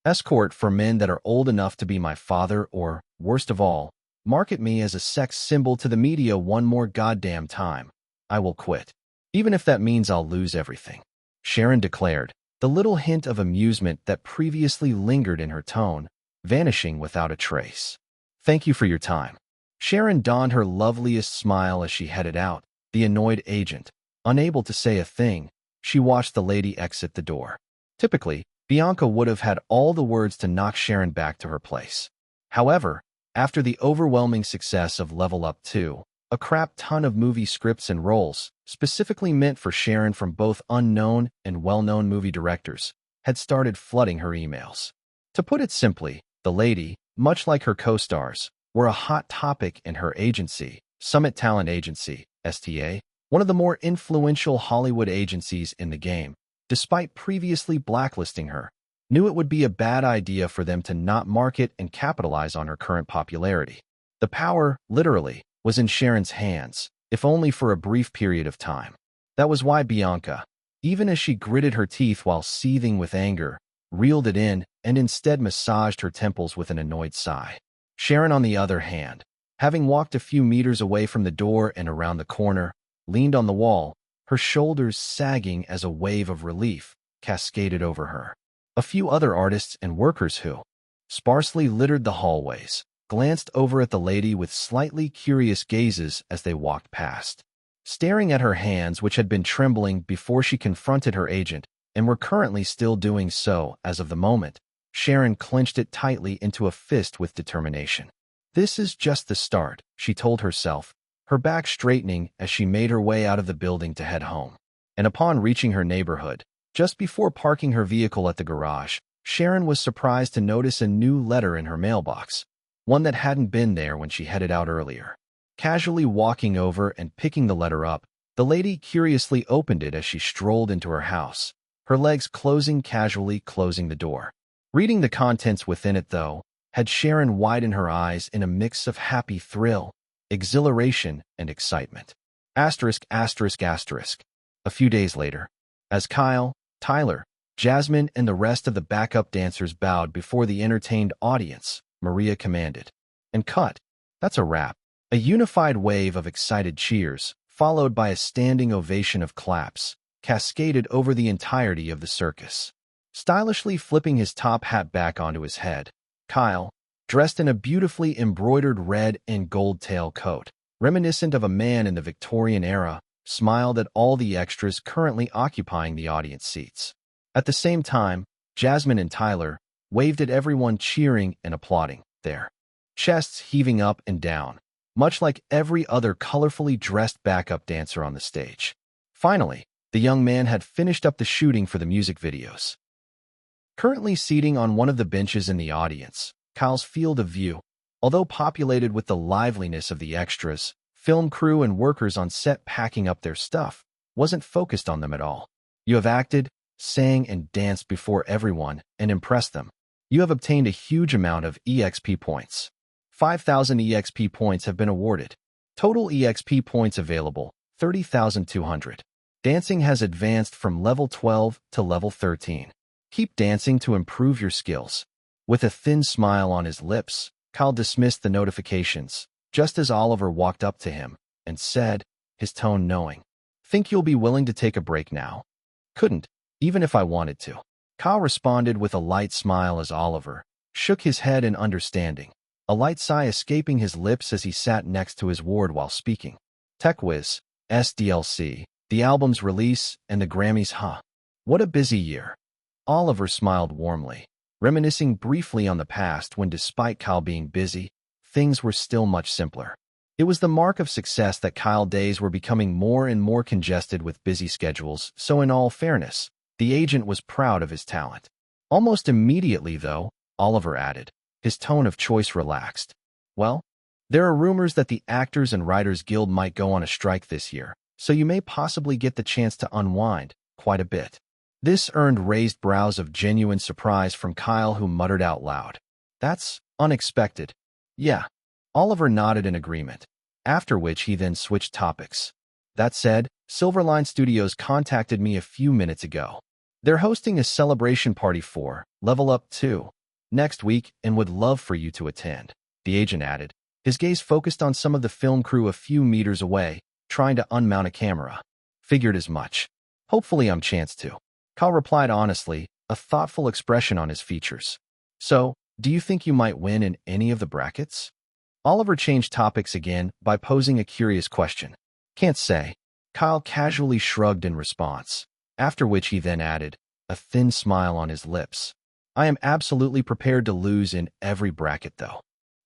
escort for men that are old enough to be my father or, worst of all, market me as a sex symbol to the media one more goddamn time, I will quit. Even if that means I'll lose everything, Sharon declared, the little hint of amusement that previously lingered in her tone vanishing without a trace. Thank you for your time. Sharon donned her loveliest smile as she headed out. The annoyed agent, unable to say a thing, she watched the lady exit the door. Typically, Bianca would have had all the words to knock Sharon back to her place. However, after the overwhelming success of Level Up 2, A crap ton of movie scripts and roles, specifically meant for Sharon from both unknown and well-known movie directors, had started flooding her emails. To put it simply, the lady, much like her co-stars, were a hot topic in her agency, Summit Talent Agency, STA, one of the more influential Hollywood agencies in the game. Despite previously blacklisting her, knew it would be a bad idea for them to not market and capitalize on her current popularity. The power, literally, was in Sharon's hands, if only for a brief period of time. That was why Bianca, even as she gritted her teeth while seething with anger, reeled it in and instead massaged her temples with an annoyed sigh. Sharon, on the other hand, having walked a few meters away from the door and around the corner, leaned on the wall, her shoulders sagging as a wave of relief cascaded over her. A few other artists and workers who, sparsely littered the hallways, glanced over at the lady with slightly curious gazes as they walked past. Staring at her hands, which had been trembling before she confronted her agent and were currently still doing so as of the moment, Sharon clenched it tightly into a fist with determination. This is just the start, she told herself, her back straightening as she made her way out of the building to head home. And upon reaching her neighborhood, just before parking her vehicle at the garage, Sharon was surprised to notice a new letter in her mailbox, one that hadn't been there when she headed out earlier. Casually walking over and picking the letter up, the lady curiously opened it as she strolled into her house, her legs casually closing the door. Reading the contents within it, though, had Sharon widened her eyes in a mix of happy thrill, exhilaration, and excitement. Asterisk. A few days later, as Kyle, Tyler, Jasmine, and the rest of the backup dancers bowed before the entertained audience, Maria commanded, "And cut." That's a wrap. A unified wave of excited cheers, followed by a standing ovation of claps, cascaded over the entirety of the circus. Stylishly flipping his top hat back onto his head, Kyle, dressed in a beautifully embroidered red and gold tailcoat, reminiscent of a man in the Victorian era, smiled at all the extras currently occupying the audience seats. At the same time, Jasmine and Tyler waved at everyone cheering and applauding, their chests heaving up and down, much like every other colorfully dressed backup dancer on the stage. Finally, the young man had finished up the shooting for the music videos. Currently seating on one of the benches in the audience, Kyle's field of view, although populated with the liveliness of the extras, film crew, and workers on set packing up their stuff, wasn't focused on them at all. You have acted, sang, and danced before everyone and impressed them. You have obtained a huge amount of EXP points. 5,000 EXP points have been awarded. Total EXP points available, 30,200. Dancing has advanced from level 12 to level 13. Keep dancing to improve your skills. With a thin smile on his lips, Kyle dismissed the notifications, just as Oliver walked up to him and said, his tone knowing, "Think you'll be willing to take a break now?" "Couldn't, even if I wanted to." Kyle responded with a light smile as Oliver shook his head in understanding, a light sigh escaping his lips as he sat next to his ward while speaking. TechWiz, SDLC, the album's release, and the Grammys, huh? What a busy year. Oliver smiled warmly, reminiscing briefly on the past when, despite Kyle being busy, things were still much simpler. It was the mark of success that Kyle days were becoming more and more congested with busy schedules, so in all fairness, the agent was proud of his talent. Almost immediately, though, Oliver added, his tone of choice relaxed. "Well, there are rumors that the Actors and Writers Guild might go on a strike this year, so you may possibly get the chance to unwind quite a bit." This earned raised brows of genuine surprise from Kyle, who muttered out loud, "That's unexpected." "Yeah." Oliver nodded in agreement, after which he then switched topics. "That said, Silverline Studios contacted me a few minutes ago. They're hosting a celebration party for Level Up 2 next week and would love for you to attend," the agent added, his gaze focused on some of the film crew a few meters away, trying to unmount a camera. "Figured as much. Hopefully I'm chance to." Kyle replied honestly, a thoughtful expression on his features. "So, do you think you might win in any of the brackets?" Oliver changed topics again by posing a curious question. "Can't say." Kyle casually shrugged in response, after which he then added, a thin smile on his lips, "I am absolutely prepared to lose in every bracket, though."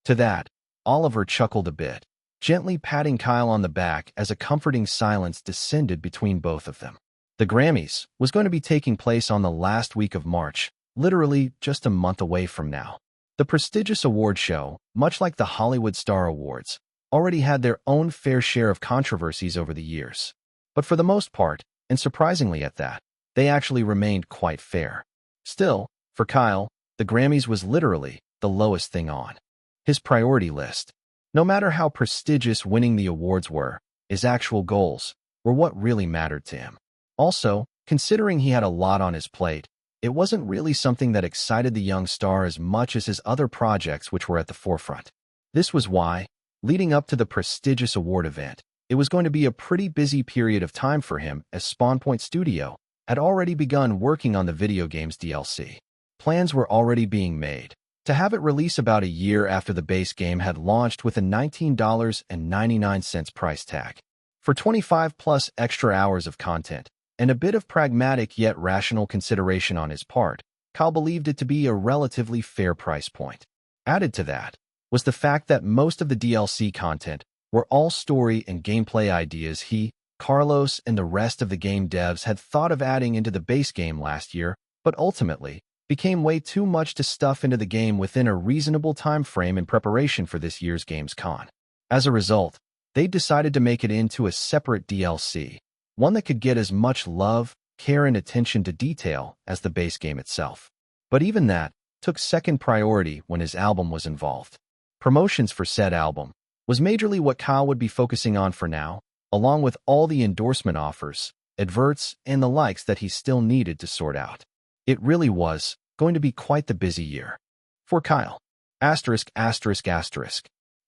To that, Oliver chuckled a bit, gently patting Kyle on the back as a comforting silence descended between both of them. The Grammys was going to be taking place on the last week of March, literally just a month away from now. The prestigious award show, much like the Hollywood Star Awards, already had their own fair share of controversies over the years. But for the most part, and surprisingly at that, they actually remained quite fair. Still, for Kyle, the Grammys was literally the lowest thing on his priority list. No matter how prestigious winning the awards were, his actual goals were what really mattered to him. Also, considering he had a lot on his plate, it wasn't really something that excited the young star as much as his other projects which were at the forefront. This was why, leading up to the prestigious award event, it was going to be a pretty busy period of time for him as Spawn Point Studio had already begun working on the video game's DLC. Plans were already being made to have it release about a year after the base game had launched with a $19.99 price tag. For 25 plus extra hours of content, and a bit of pragmatic yet rational consideration on his part, Kyle believed it to be a relatively fair price point. Added to that was the fact that most of the DLC content were all story and gameplay ideas he, Carlos, and the rest of the game devs had thought of adding into the base game last year, but ultimately became way too much to stuff into the game within a reasonable time frame in preparation for this year's Gamescom. As a result, they decided to make it into a separate DLC, one that could get as much love, care, and attention to detail as the base game itself. But even that took second priority when his album was involved. Promotions for said album was majorly what Kyle would be focusing on for now, along with all the endorsement offers, adverts, and the likes that he still needed to sort out. It really was going to be quite the busy year for Kyle. A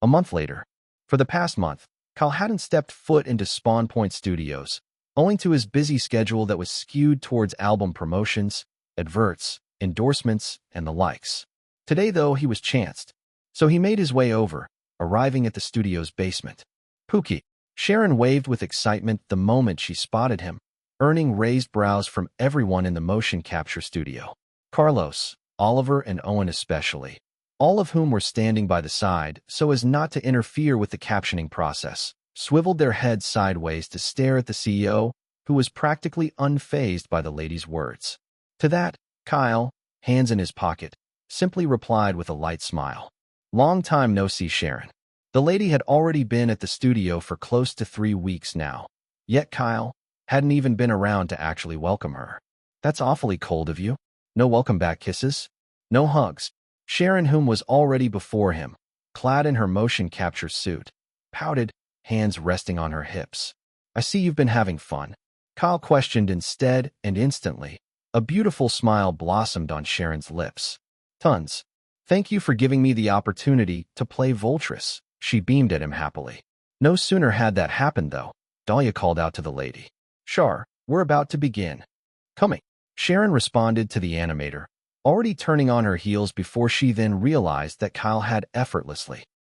month later, for the past month, Kyle hadn't stepped foot into Spawn Point Studios, owing to his busy schedule that was skewed towards album promotions, adverts, endorsements, and the likes. Today, though, he was chanced, so he made his way over, arriving at the studio's basement. Pookie. Sharon waved with excitement the moment she spotted him, earning raised brows from everyone in the motion capture studio. Carlos, Oliver, and Owen especially, all of whom were standing by the side so as not to interfere with the captioning process, swiveled their heads sideways to stare at the CEO, who was practically unfazed by the lady's words. To that, Kyle, hands in his pocket, simply replied with a light smile. Long time no see, Sharon. The lady had already been at the studio for close to 3 weeks now, yet Kyle hadn't even been around to actually welcome her. That's awfully cold of you. No welcome back kisses? No hugs. Sharon, whom was already before him, clad in her motion capture suit, pouted, hands resting on her hips. I see you've been having fun, Kyle questioned instead, and instantly, a beautiful smile blossomed on Sharon's lips. Tons. Thank you for giving me the opportunity to play Voltress. She beamed at him happily. No sooner had that happened, though, Dahlia called out to the lady. Shar, we're about to begin. Coming. Sharon responded to the animator, already turning on her heels before she then realized that Kyle had effortlessly